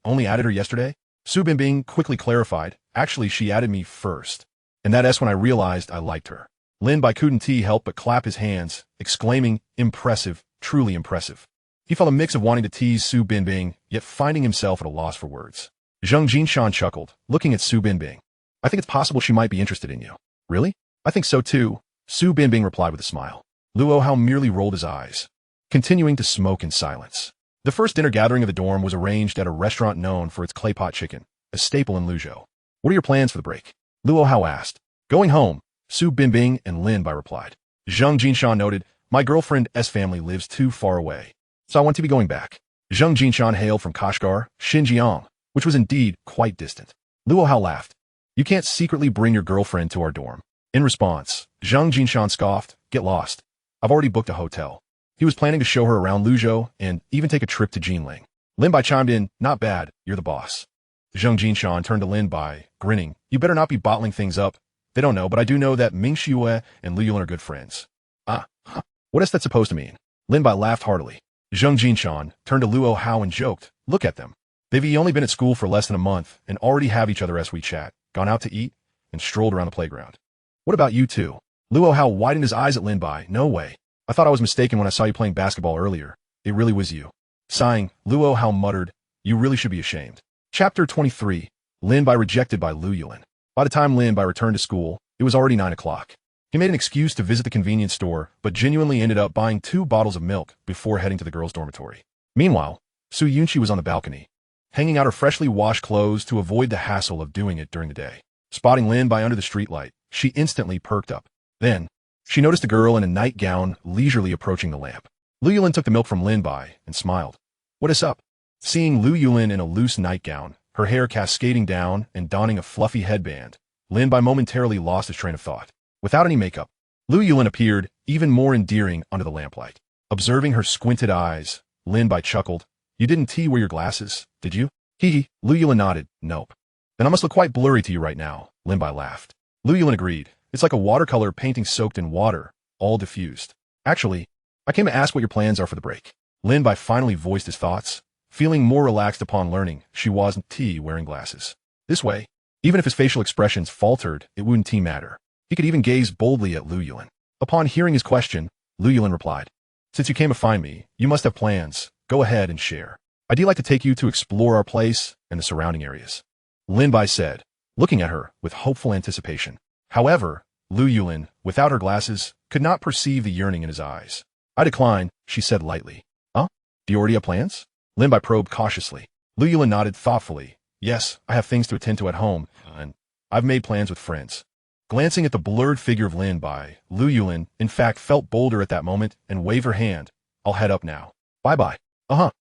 only added her yesterday?" Su Binbing quickly clarified, "Actually, she added me first, and that's when I realized I liked her." Lin Bai couldn't help but clap his hands, exclaiming, "Impressive, truly impressive." He felt a mix of wanting to tease Su Binbing, yet finding himself at a loss for words. Zheng Jinshan chuckled, looking at Su Binbing. "I think it's possible she might be interested in you." "Really? I think so too," Su Binbing replied with a smile. Luo Hao merely rolled his eyes, continuing to smoke in silence. The first dinner gathering of the dorm was arranged at a restaurant known for its clay pot chicken, a staple in Luzhou. "What are your plans for the break?" Luo Hao asked. "Going home," Su Binbing and Lin Bai replied. Zheng Jinshan noted, "My girlfriend's family lives too far away, so I want to be going back." Zheng Jinshan hailed from Kashgar, Xinjiang, which was indeed quite distant. Luo Hao laughed. "You can't secretly bring your girlfriend to our dorm." In response, Zheng Jinshan scoffed, "Get lost. I've already booked a hotel." He was planning to show her around Luzhou and even take a trip to Jinling. Lin Bai chimed in, "Not bad, you're the boss." Zheng Jinshan turned to Lin Bai, grinning, "You better not be bottling things up. They don't know, but I do know that Ming Xue and Liu Yulin are good friends." "Ah, huh. What is that supposed to mean? Lin Bai laughed heartily. Zheng Jinshan turned to Luo Hao and joked, look at them. They've only been at school for less than a month and already have each other as we chat, gone out to eat, and strolled around the playground. What about you two? Luo Hao widened his eyes at Lin Bai. No way. I thought I was mistaken when I saw you playing basketball earlier. It really was you. Sighing, Luo Hao muttered, you really should be ashamed. Chapter 23. Lin Bai rejected by Lu Yulin. By the time Lin Bai returned to school, it was already 9 o'clock. He made an excuse to visit the convenience store, but genuinely ended up buying 2 bottles of milk before heading to the girls' dormitory. Meanwhile, Su Yunxi was on the balcony, hanging out her freshly washed clothes to avoid the hassle of doing it during the day. Spotting Lin Bai under the streetlight, she instantly perked up. Then, she noticed a girl in a nightgown leisurely approaching the lamp. Lu Yulin took the milk from Lin Bai and smiled. What is up? Seeing Lu Yulin in a loose nightgown, her hair cascading down and donning a fluffy headband, Lin Bai momentarily lost his train of thought. Without any makeup, Lu Yulin appeared even more endearing under the lamplight. Observing her squinted eyes, Lin Bai chuckled. You didn't wear your glasses, did you? Hee. Lu Yulin nodded. Nope. Then I must look quite blurry to you right now, Lin Bai laughed. Lu Yulin agreed. It's like a watercolor painting soaked in water, all diffused. Actually, I came to ask what your plans are for the break. Lin Bai finally voiced his thoughts, feeling more relaxed upon learning she wasn't wearing glasses. This way, even if his facial expressions faltered, it wouldn't matter. He could even gaze boldly at Lu Yulin. Upon hearing his question, Lu Yulin replied, since you came to find me, you must have plans. Go ahead and share. I'd like to take you to explore our place and the surrounding areas. Lin Bai said, looking at her with hopeful anticipation. However, Lu Yulin, without her glasses, could not perceive the yearning in his eyes. I decline, she said lightly. Huh? Do you already have plans? Lin Bai probed cautiously. Lu Yulin nodded thoughtfully. Yes, I have things to attend to at home, and I've made plans with friends. Glancing at the blurred figure of Lin Bai, Lu Yulin, in fact, felt bolder at that moment and waved her hand. I'll head up now. Bye-bye.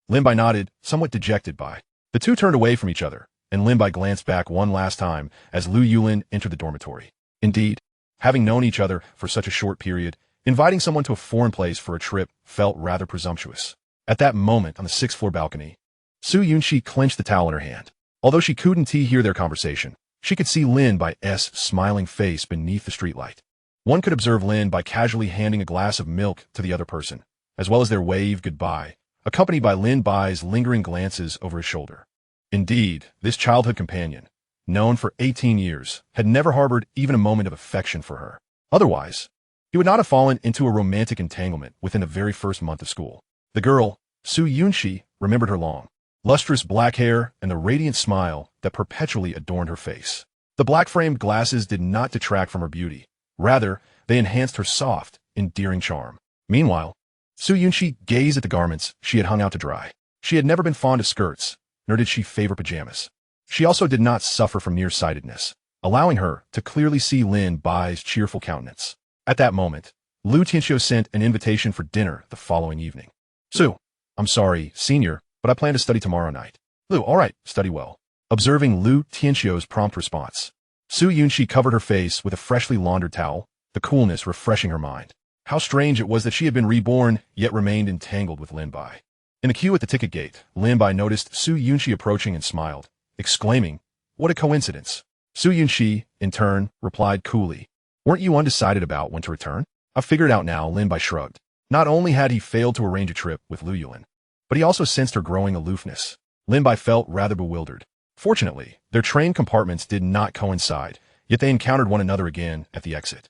Lin Bai nodded, somewhat dejected by. The two turned away from each other, and Lin Bai glanced back one last time as Lu Yulin entered the dormitory. Indeed, having known each other for such a short period, inviting someone to a foreign place for a trip felt rather presumptuous. At that moment on the 6th floor balcony, Su Yunxi clenched the towel in her hand. Although she couldn't hear their conversation, she could see Lin Bai's smiling face beneath the streetlight. One could observe Lin Bai casually handing a glass of milk to the other person, as well as their wave goodbye, accompanied by Lin Bai's lingering glances over his shoulder. Indeed, this childhood companion, known for 18 years, had never harbored even a moment of affection for her. Otherwise, he would not have fallen into a romantic entanglement within the very first month of school. The girl, Su Yunxi, remembered her long, lustrous black hair and the radiant smile that perpetually adorned her face. The black-framed glasses did not detract from her beauty. Rather, they enhanced her soft, endearing charm. Meanwhile, Su Yunxi gazed at the garments she had hung out to dry. She had never been fond of skirts, nor did she favor pajamas. She also did not suffer from nearsightedness, allowing her to clearly see Lin Bai's cheerful countenance. At that moment, Lu Tianxiu sent an invitation for dinner the following evening. Su, I'm sorry, senior, but I plan to study tomorrow night. Lu, all right, study well. Observing Lu Tianxiu's prompt response, Su Yunxi covered her face with a freshly laundered towel, the coolness refreshing her mind. How strange it was that she had been reborn, yet remained entangled with Lin Bai. In the queue at the ticket gate, Lin Bai noticed Su Yunxi approaching and smiled, exclaiming, what a coincidence. Su Yunxi, in turn, replied coolly, weren't you undecided about when to return? I've figured out now, Lin Bai shrugged. Not only had he failed to arrange a trip with Lu Yulin, but he also sensed her growing aloofness. Lin Bai felt rather bewildered. Fortunately, their train compartments did not coincide, yet they encountered one another again at the exit.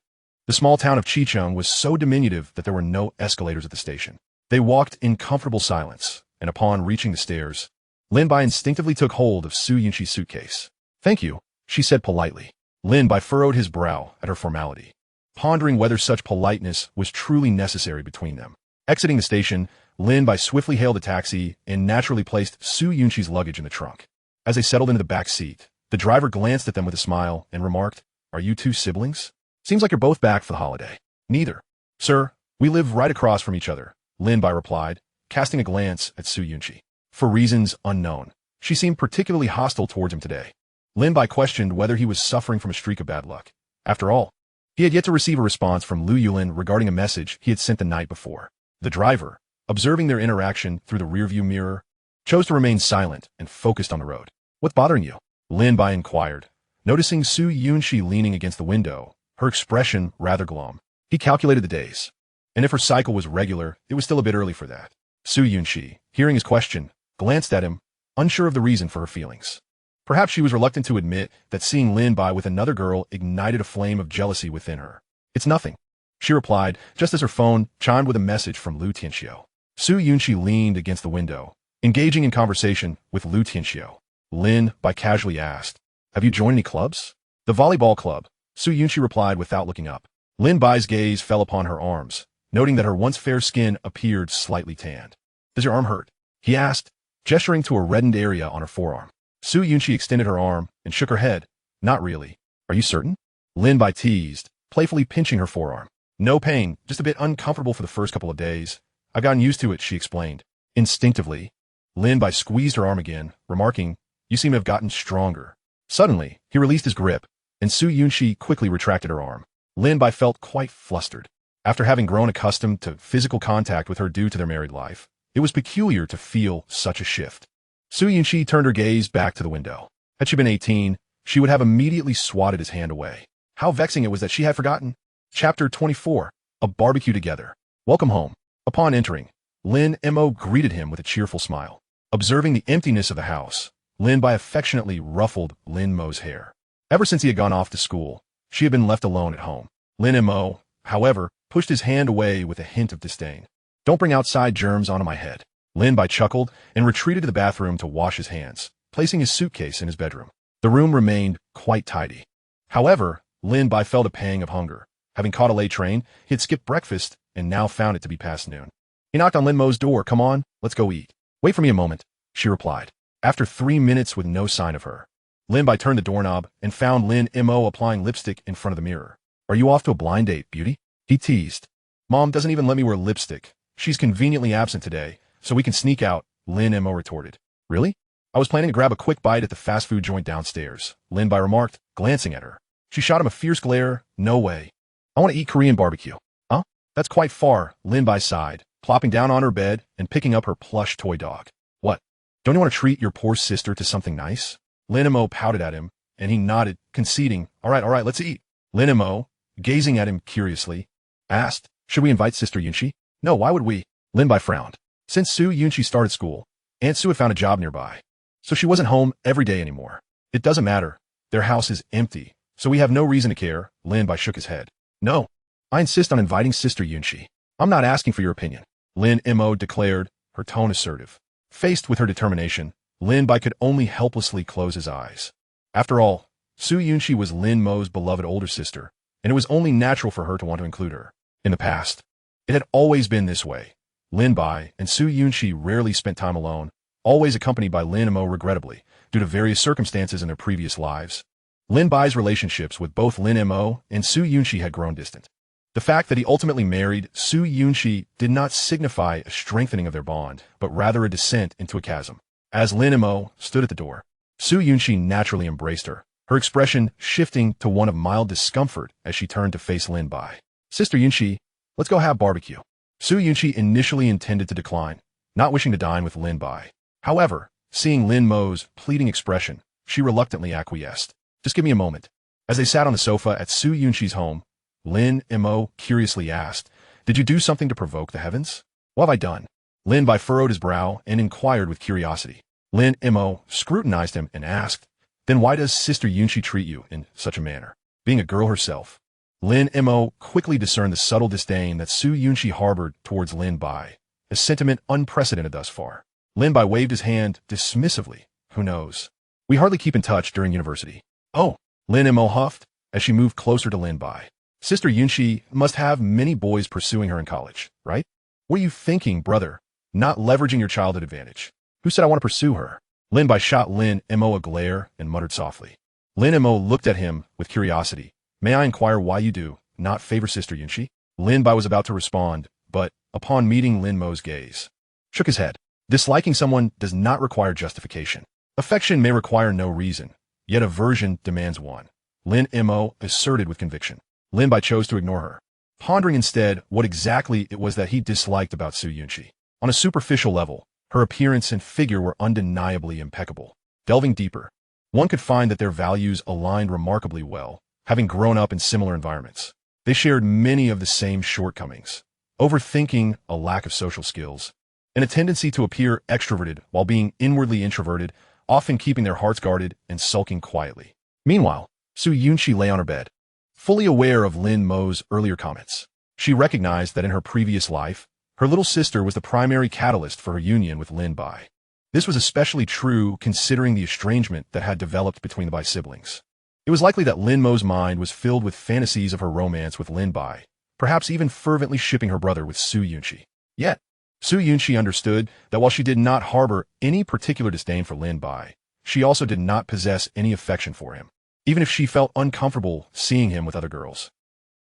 The small town of Chicheng was so diminutive that there were no escalators at the station. They walked in comfortable silence, and upon reaching the stairs, Lin Bai instinctively took hold of Su Yunxi's suitcase. Thank you, she said politely. Lin Bai furrowed his brow at her formality, pondering whether such politeness was truly necessary between them. Exiting the station, Lin Bai swiftly hailed a taxi and naturally placed Su Yunxi's luggage in the trunk. As they settled into the back seat, the driver glanced at them with a smile and remarked, are you two siblings? Seems like you're both back for the holiday. Neither. Sir, we live right across from each other, Lin Bai replied, casting a glance at Su Yunxi. For reasons unknown, she seemed particularly hostile towards him today. Lin Bai questioned whether he was suffering from a streak of bad luck. After all, he had yet to receive a response from Lu Yulin regarding a message he had sent the night before. The driver, observing their interaction through the rearview mirror, chose to remain silent and focused on the road. What's bothering you? Lin Bai inquired, noticing Su Yunxi leaning against the window, her expression rather glum. He calculated the days. And if her cycle was regular, it was still a bit early for that. Su Yunxi, hearing his question, glanced at him, unsure of the reason for her feelings. Perhaps she was reluctant to admit that seeing Lin Bai with another girl ignited a flame of jealousy within her. "It's nothing," she replied, just as her phone chimed with a message from Lu Tianxiu. Su Yunxi leaned against the window, engaging in conversation with Lu Tianxiu. Lin Bai casually asked, "Have you joined any clubs?" "The volleyball club," Su Yunxi replied without looking up. Lin Bai's gaze fell upon her arms, noting that her once fair skin appeared slightly tanned. "Does your arm hurt?" he asked, gesturing to a reddened area on her forearm. Su Yunxi extended her arm and shook her head. "Not really." "Are you certain?" Lin Bai teased, playfully pinching her forearm. "No pain, just a bit uncomfortable for the first couple of days. I've gotten used to it," she explained. Instinctively, Lin Bai squeezed her arm again, remarking, "You seem to have gotten stronger." Suddenly, he released his grip, and Su Yunxi quickly retracted her arm. Lin Bai felt quite flustered. After having grown accustomed to physical contact with her due to their married life, it was peculiar to feel such a shift. Su Yunxi turned her gaze back to the window. Had she been 18, she would have immediately swatted his hand away. How vexing it was that she had forgotten. Chapter 24. A barbecue together. Welcome home. Upon entering, Lin Mo greeted him with a cheerful smile. Observing the emptiness of the house, Lin Bai affectionately ruffled Lin Mo's hair. Ever since he had gone off to school, she had been left alone at home. Lin Mo, however, pushed his hand away with a hint of disdain. "Don't bring outside germs onto my head." Lin Bai chuckled and retreated to the bathroom to wash his hands, placing his suitcase in his bedroom. The room remained quite tidy. However, Lin Bai felt a pang of hunger. Having caught a late train, he had skipped breakfast and now found it to be past noon. He knocked on Lin Mo's door. "Come on, let's go eat." "Wait for me a moment," she replied. After 3 minutes with no sign of her, Lin Bai turned the doorknob and found Lin Mo applying lipstick in front of the mirror. "Are you off to a blind date, beauty?" he teased. "Mom doesn't even let me wear lipstick. She's conveniently absent today, so we can sneak out," Lin Mo retorted. "Really? I was planning to grab a quick bite at the fast food joint downstairs," Lin Bai remarked, glancing at her. She shot him a fierce glare. "No way. I want to eat Korean barbecue." "Huh? That's quite far," Lin Bai sighed, plopping down on her bed and picking up her plush toy dog. "What? Don't you want to treat your poor sister to something nice?" Lin Mo pouted at him, and he nodded, conceding, all right, let's eat." Lin Mo, gazing at him curiously, asked, "Should we invite Sister Yunxi?" "No, why would we?" Lin Bai frowned. Since Su Yunxi started school, Aunt Su had found a job nearby, so she wasn't home every day anymore. "It doesn't matter. Their house is empty, so we have no reason to care." Lin Bai shook his head. "No, I insist on inviting Sister Yunxi. I'm not asking for your opinion," Lin Mo declared, her tone assertive. Faced with her determination, Lin Bai could only helplessly close his eyes. After all, Su Yunxi was Lin Mo's beloved older sister, and it was only natural for her to want to include her. In the past, it had always been this way. Lin Bai and Su Yunxi rarely spent time alone, always accompanied by Lin Mo regrettably, due to various circumstances in their previous lives. Lin Bai's relationships with both Lin Mo and Su Yunxi had grown distant. The fact that he ultimately married Su Yunxi did not signify a strengthening of their bond, but rather a descent into a chasm. As Lin Mo stood at the door, Su Yunxi naturally embraced her, her expression shifting to one of mild discomfort as she turned to face Lin Bai. "Sister Yunxi, let's go have barbecue." Su Yunxi initially intended to decline, not wishing to dine with Lin Bai. However, seeing Lin Mo's pleading expression, she reluctantly acquiesced. "Just give me a moment." As they sat on the sofa at Su Yunxi's home, Lin Mo curiously asked, "Did you do something to provoke the heavens?" "What have I done?" Lin Bai furrowed his brow and inquired with curiosity. Lin Mo scrutinized him and asked, "Then why does Sister Yunxi treat you in such a manner, being a girl herself?" Lin Mo quickly discerned the subtle disdain that Su Yunxi harbored towards Lin Bai, a sentiment unprecedented thus far. Lin Bai waved his hand dismissively. "Who knows? We hardly keep in touch during university." "Oh," Lin Mo huffed as she moved closer to Lin Bai. "Sister Yunxi must have many boys pursuing her in college, right? What are you thinking, brother? Not leveraging your childhood advantage. Who said I want to pursue her?" Lin Bai shot Lin Mo a glare and muttered softly. Lin Mo looked at him with curiosity. "May I inquire why you do not favor Sister Yunxi?" Lin Bai was about to respond, but, upon meeting Lin Mo's gaze, shook his head. Disliking someone does not require justification. Affection may require no reason, yet aversion demands one, Lin Mo asserted with conviction. Lin Bai chose to ignore her, pondering instead what exactly it was that he disliked about Su Yunxi. On a superficial level, her appearance and figure were undeniably impeccable. Delving deeper, one could find that their values aligned remarkably well, having grown up in similar environments. They shared many of the same shortcomings, overthinking, a lack of social skills, and a tendency to appear extroverted while being inwardly introverted, often keeping their hearts guarded and sulking quietly. Meanwhile, Su Yunxi lay on her bed, fully aware of Lin Mo's earlier comments. She recognized that in her previous life, her little sister was the primary catalyst for her union with Lin Bai. This was especially true considering the estrangement that had developed between the Bai siblings. It was likely that Lin Mo's mind was filled with fantasies of her romance with Lin Bai, perhaps even fervently shipping her brother with Su Yunxi. Yet, Su Yunxi understood that while she did not harbor any particular disdain for Lin Bai, she also did not possess any affection for him, even if she felt uncomfortable seeing him with other girls.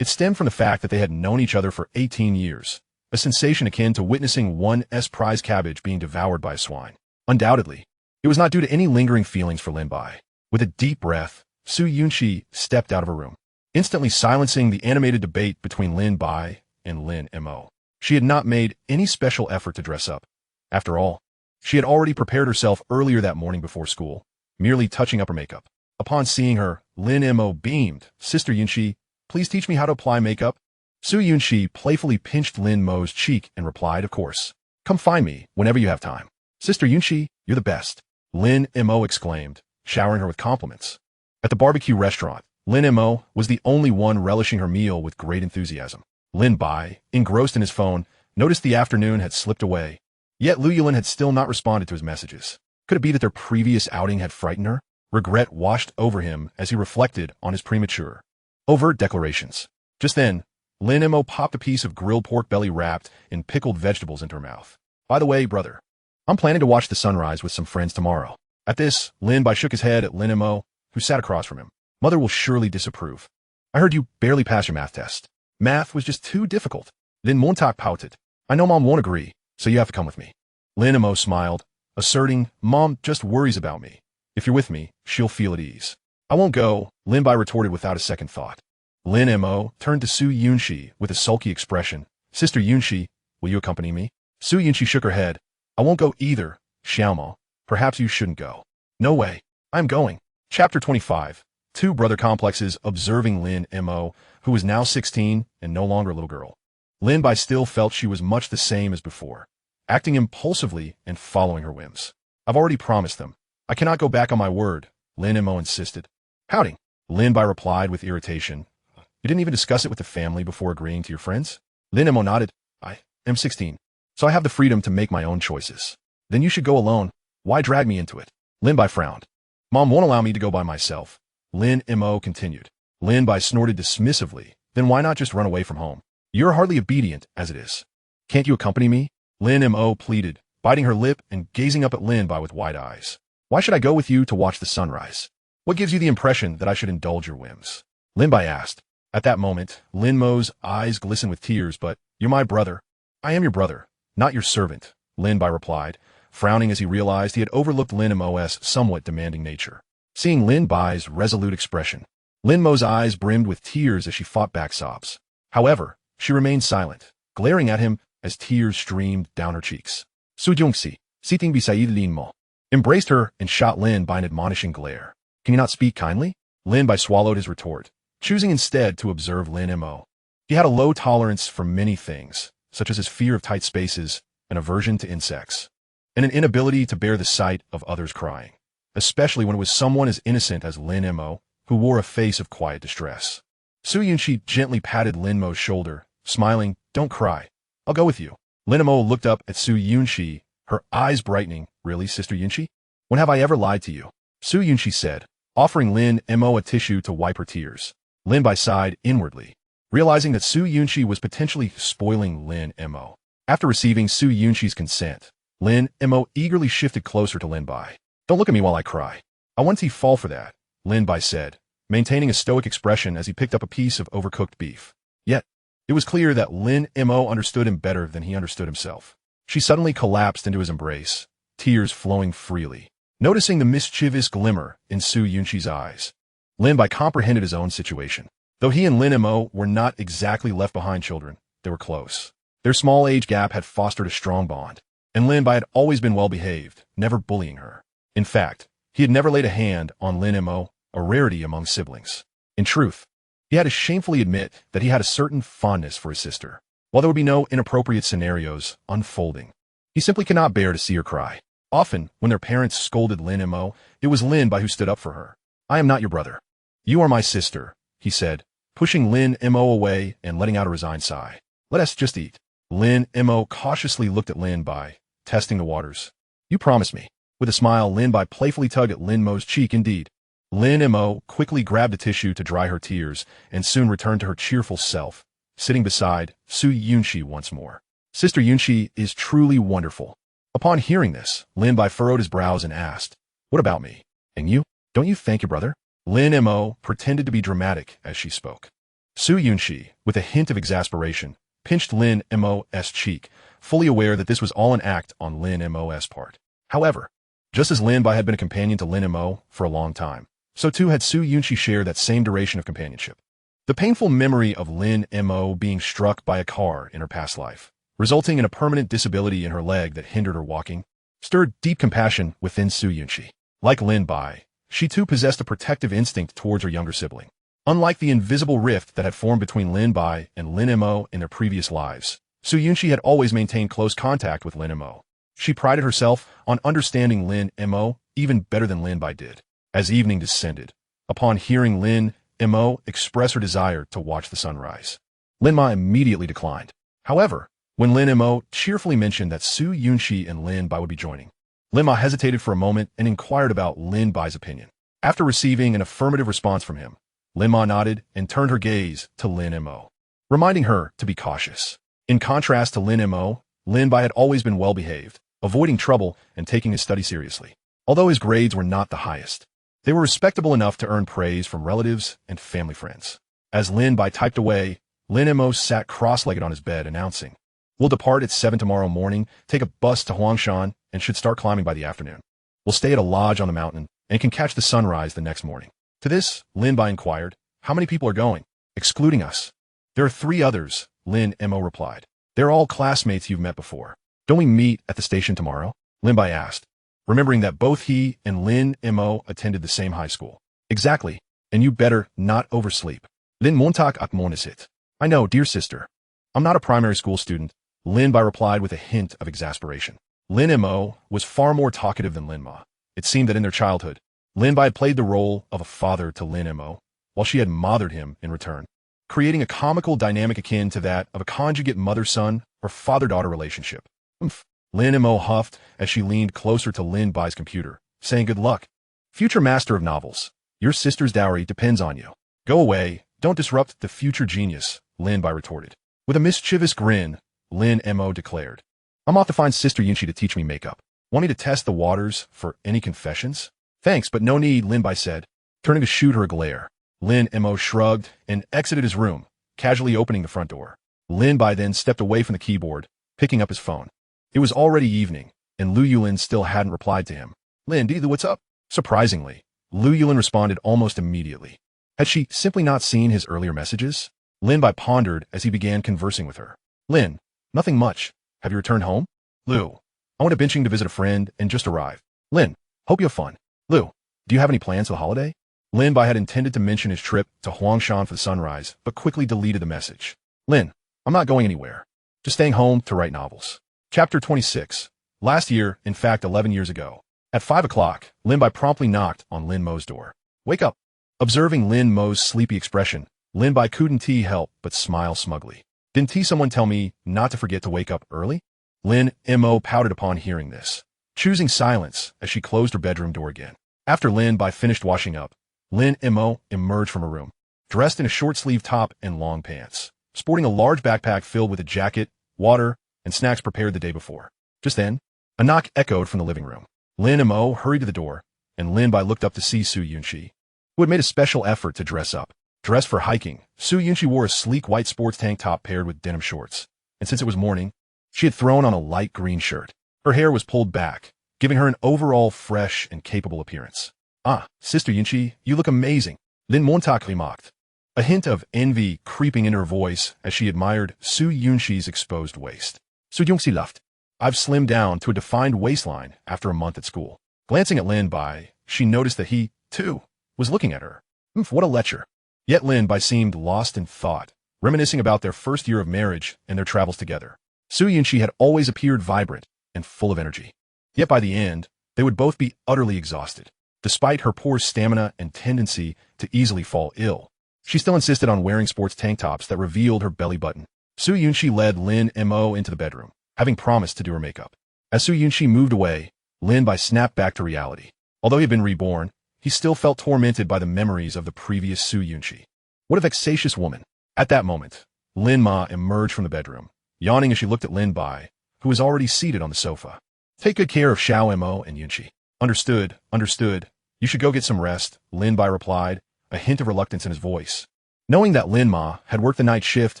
It stemmed from the fact that they had known each other for 18 years, a sensation akin to witnessing one's prize cabbage being devoured by a swine. Undoubtedly, it was not due to any lingering feelings for Lin Bai. With a deep breath, Su Yunxi stepped out of her room, instantly silencing the animated debate between Lin Bai and Lin Mo. She had not made any special effort to dress up. After all, she had already prepared herself earlier that morning before school, merely touching up her makeup. Upon seeing her, Lin Mo beamed. "Sister Yunxi, please teach me how to apply makeup." Su Yunxi playfully pinched Lin Mo's cheek and replied, "Of course. Come find me whenever you have time." "Sister Yunxi, you're the best," Lin Mo exclaimed, showering her with compliments. At the barbecue restaurant, Lin Mo was the only one relishing her meal with great enthusiasm. Lin Bai, engrossed in his phone, noticed the afternoon had slipped away, yet Lu Yulin had still not responded to his messages. Could it be that their previous outing had frightened her? Regret washed over him as he reflected on his premature, overt declarations. Just then, Lin Mo popped a piece of grilled pork belly wrapped in pickled vegetables into her mouth. "By the way, brother, I'm planning to watch the sunrise with some friends tomorrow." At this, Lin Bai shook his head at Lin Mo, who sat across from him. "Mother will surely disapprove. I heard you barely passed your math test. Math was just too difficult." Lin Montauk pouted. "I know Mom won't agree, so you have to come with me." Lin Mo smiled, asserting, "Mom just worries about me. If you're with me, she'll feel at ease." "I won't go," Lin Bai retorted without a second thought. Lin Mo turned to Su Yunxi with a sulky expression. "Sister Yunxi, will you accompany me?" Su Yunxi shook her head. "I won't go either, Xiaomo. Perhaps you shouldn't go." "No way. I'm going." Chapter 25. Two brother complexes observing Lin Mo, who was now 16 and no longer a little girl. Lin Bai still felt she was much the same as before, acting impulsively and following her whims. "I've already promised them. I cannot go back on my word," Lin Mo insisted. "Pouting," Lin Bai replied with irritation. "You didn't even discuss it with the family before agreeing to your friends?" Lin Mo nodded. "I am 16, so I have the freedom to make my own choices." "Then you should go alone. Why drag me into it?" Lin Bai frowned. "Mom won't allow me to go by myself," Lin Mo continued. Lin Bai snorted dismissively. "Then why not just run away from home? You're hardly obedient as it is. Can't you accompany me?" Lin Mo pleaded, biting her lip and gazing up at Lin Bai with wide eyes. "Why should I go with you to watch the sunrise? What gives you the impression that I should indulge your whims?" Lin Bai asked. At that moment, Lin Mo's eyes glistened with tears. "But you're my brother." "I am your brother, not your servant," Lin Bai replied, frowning as he realized he had overlooked Lin Mo's somewhat demanding nature. Seeing Lin Bai's resolute expression, Lin Mo's eyes brimmed with tears as she fought back sobs. However, she remained silent, glaring at him as tears streamed down her cheeks. Su Yunxi, sitting beside Lin Mo, embraced her and shot Lin Bai an admonishing glare. "Can you not speak kindly?" Lin Bai swallowed his retort, choosing instead to observe Lin Mo. He had a low tolerance for many things, such as his fear of tight spaces, an aversion to insects, and an inability to bear the sight of others crying, especially when it was someone as innocent as Lin Mo, who wore a face of quiet distress. Su Yunxi gently patted Lin Mo's shoulder, smiling. "Don't cry. I'll go with you." Lin Mo looked up at Su Yunxi, her eyes brightening. "Really, Sister Yunxi? When have I ever lied to you?" Su Yunxi said, offering Lin Mo a tissue to wipe her tears. Lin Bai sighed inwardly, realizing that Su Yunxi was potentially spoiling Lin Mo. After receiving Su Yunxi's consent, Lin Mo eagerly shifted closer to Lin Bai. "Don't look at me while I cry. I won't see fall for that," Lin Bai said, maintaining a stoic expression as he picked up a piece of overcooked beef. Yet, it was clear that Lin Mo understood him better than he understood himself. She suddenly collapsed into his embrace, tears flowing freely. Noticing the mischievous glimmer in Su Yunxi's eyes, Lin Bai comprehended his own situation. Though he and Lin Mo were not exactly left-behind children, they were close. Their small age gap had fostered a strong bond, and Lin Bai had always been well-behaved, never bullying her. In fact, he had never laid a hand on Lin Mo, a rarity among siblings. In truth, he had to shamefully admit that he had a certain fondness for his sister. while there would be no inappropriate scenarios unfolding. He simply cannot bear to see her cry. Often, when their parents scolded Lin Mo, it was Lin Bai who stood up for her. "I am not your brother. You are my sister," he said, pushing Lin Mo away and letting out a resigned sigh. "Let us just eat." Lin Mo cautiously looked at Lin Bai, testing the waters. "You promised me." With a smile, Lin Bai playfully tugged at Lin Mo's cheek. "Indeed." Lin Mo quickly grabbed a tissue to dry her tears and soon returned to her cheerful self, sitting beside Su Yunxi once more. Sister Yunxi is truly wonderful. Upon hearing this, Lin Bai furrowed his brows and asked, "What about me? And you? Don't you thank your brother?" Lin Mo pretended to be dramatic as she spoke. Su Yunxi, with a hint of exasperation, pinched Lin Mo's cheek, fully aware that this was all an act on Lin Mo's part. However, just as Lin Bai had been a companion to Lin Mo for a long time, so too had Su Yunxi shared that same duration of companionship. The painful memory of Lin Mo being struck by a car in her past life, resulting in a permanent disability in her leg that hindered her walking, stirred deep compassion within Su Yunxi. Like Lin Bai, she too possessed a protective instinct towards her younger sibling. Unlike the invisible rift that had formed between Lin Bai and Lin Mo in their previous lives, Su Yunxi had always maintained close contact with Lin Mo. She prided herself on understanding Lin Mo even better than Lin Bai did. As evening descended, upon hearing Lin Mo express her desire to watch the sunrise, Lin Bai immediately declined. However, when Lin Mo cheerfully mentioned that Su Yunxi and Lin Bai would be joining, Lin Bai hesitated for a moment and inquired about Lin Bai's opinion. After receiving an affirmative response from him, Lin Bai nodded and turned her gaze to Lin Mo, reminding her to be cautious. In contrast to Lin Mo, Lin Bai had always been well-behaved, avoiding trouble and taking his study seriously. Although his grades were not the highest, they were respectable enough to earn praise from relatives and family friends. As Lin Bai typed away, Lin Mo sat cross-legged on his bed, announcing, "We'll depart at 7 tomorrow morning, take a bus to Huangshan, and should start climbing by the afternoon. We'll stay at a lodge on the mountain and can catch the sunrise the next morning." To this, Lin Bai inquired, "How many people are going?" "Excluding us." "There are 3 others," Lin Mo replied. "They're all classmates you've met before." "Don't we meet at the station tomorrow?" Lin Bai asked, remembering that both he and Lin Mo attended the same high school. "Exactly, and you better not oversleep." Lin Montag at Monasit. "I know, dear sister. I'm not a primary school student," Lin Bai replied with a hint of exasperation. Lin Mo was far more talkative than Lin Ma. It seemed that in their childhood, Lin Bai had played the role of a father to Lin Mo, while she had mothered him in return, creating a comical dynamic akin to that of a conjugate mother-son or father-daughter relationship. "Oomph," Lin Mo huffed as she leaned closer to Lin Bai's computer, saying, "Good luck. Future master of novels. Your sister's dowry depends on you." "Go away, don't disrupt the future genius," Lin Bai retorted. With a mischievous grin, Lin Mo declared, "I'm off to find Sister Yunxi to teach me makeup. Want me to test the waters for any confessions?" "Thanks, but no need," Lin Bai said, turning to shoot her a glare. Lin Mo shrugged and exited his room, casually opening the front door. Lin Bai then stepped away from the keyboard, picking up his phone. It was already evening, and Lu Yulin still hadn't replied to him. "Lin, what's up?" Surprisingly, Lu Yulin responded almost immediately. Had she simply not seen his earlier messages? Lin Bai pondered as he began conversing with her. "Lin, nothing much. Have you returned home?" "Lu, I went to benching to visit a friend and just arrived." "Lin, hope you have fun." "Lu, do you have any plans for the holiday?" Lin Bai had intended to mention his trip to Huangshan for the sunrise, but quickly deleted the message. "Lin, I'm not going anywhere. Just staying home to write novels." Chapter 26. Last year, in fact 11 years ago, at 5 o'clock, Lin Bai promptly knocked on Lin Mo's door. "Wake up." Observing Lin Mo's sleepy expression, Lin Bai couldn't help but smile smugly. "Didn't someone tell me not to forget to wake up early?" Lin Mo pouted upon hearing this, choosing silence as she closed her bedroom door again. After Lin Bai finished washing up, Lin Mo emerged from her room, dressed in a short-sleeved top and long pants, sporting a large backpack filled with a jacket, water, and snacks prepared the day before. Just then, a knock echoed from the living room. Lin Mo hurried to the door, and Lin Bai looked up to see Su Yunxi, who had made a special effort to dress up. Dressed for hiking, Su Yunxi wore a sleek white sports tank top paired with denim shorts, and since it was morning, she had thrown on a light green shirt. Her hair was pulled back, giving her an overall fresh and capable appearance. "Ah, Sister Yunxi, you look amazing," Lin Montag remarked, a hint of envy creeping into her voice as she admired Su Yunxi's exposed waist. Su Yunxi laughed. "I've slimmed down to a defined waistline after a month at school." Glancing at Lin Bai, she noticed that he, too, was looking at her. What a lecher. Yet Lin Bai seemed lost in thought, reminiscing about their first year of marriage and their travels together. Su Yunxi had always appeared vibrant and full of energy. Yet by the end, they would both be utterly exhausted. Despite her poor stamina and tendency to easily fall ill, she still insisted on wearing sports tank tops that revealed her belly button. Su Yunxi led Lin Mo into the bedroom, having promised to do her makeup. As Su Yunxi moved away, Lin Bai snapped back to reality. Although he had been reborn, he still felt tormented by the memories of the previous Su Yunxi. What a vexatious woman. At that moment, Lin Ma emerged from the bedroom, yawning as she looked at Lin Bai, who was already seated on the sofa. Take good care of Xiao Mo and Yunxi. Understood, understood. You should go get some rest, Lin Bai replied, a hint of reluctance in his voice. Knowing that Lin Ma had worked the night shift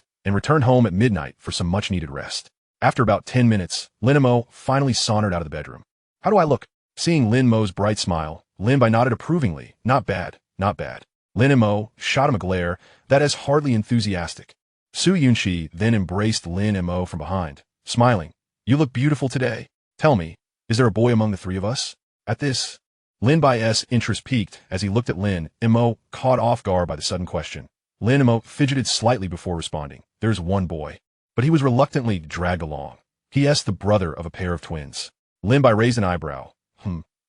and returned home at midnight for some much-needed rest. After about 10 minutes, Lin Mo finally sauntered out of the bedroom. How do I look? Seeing Lin Mo's bright smile, Lin Bai nodded approvingly. Not bad, not bad. Lin Mo shot him a glare that is hardly enthusiastic. Su Yunxi then embraced Lin Mo from behind, smiling. You look beautiful today. Tell me, is there a boy among the three of us? At this, Lin Bai's interest peaked as he looked at Lin Mo, caught off guard by the sudden question. Lin Mo fidgeted slightly before responding. There's one boy. But he was reluctantly dragged along. He is the brother of a pair of twins. Lin Bai raised an eyebrow.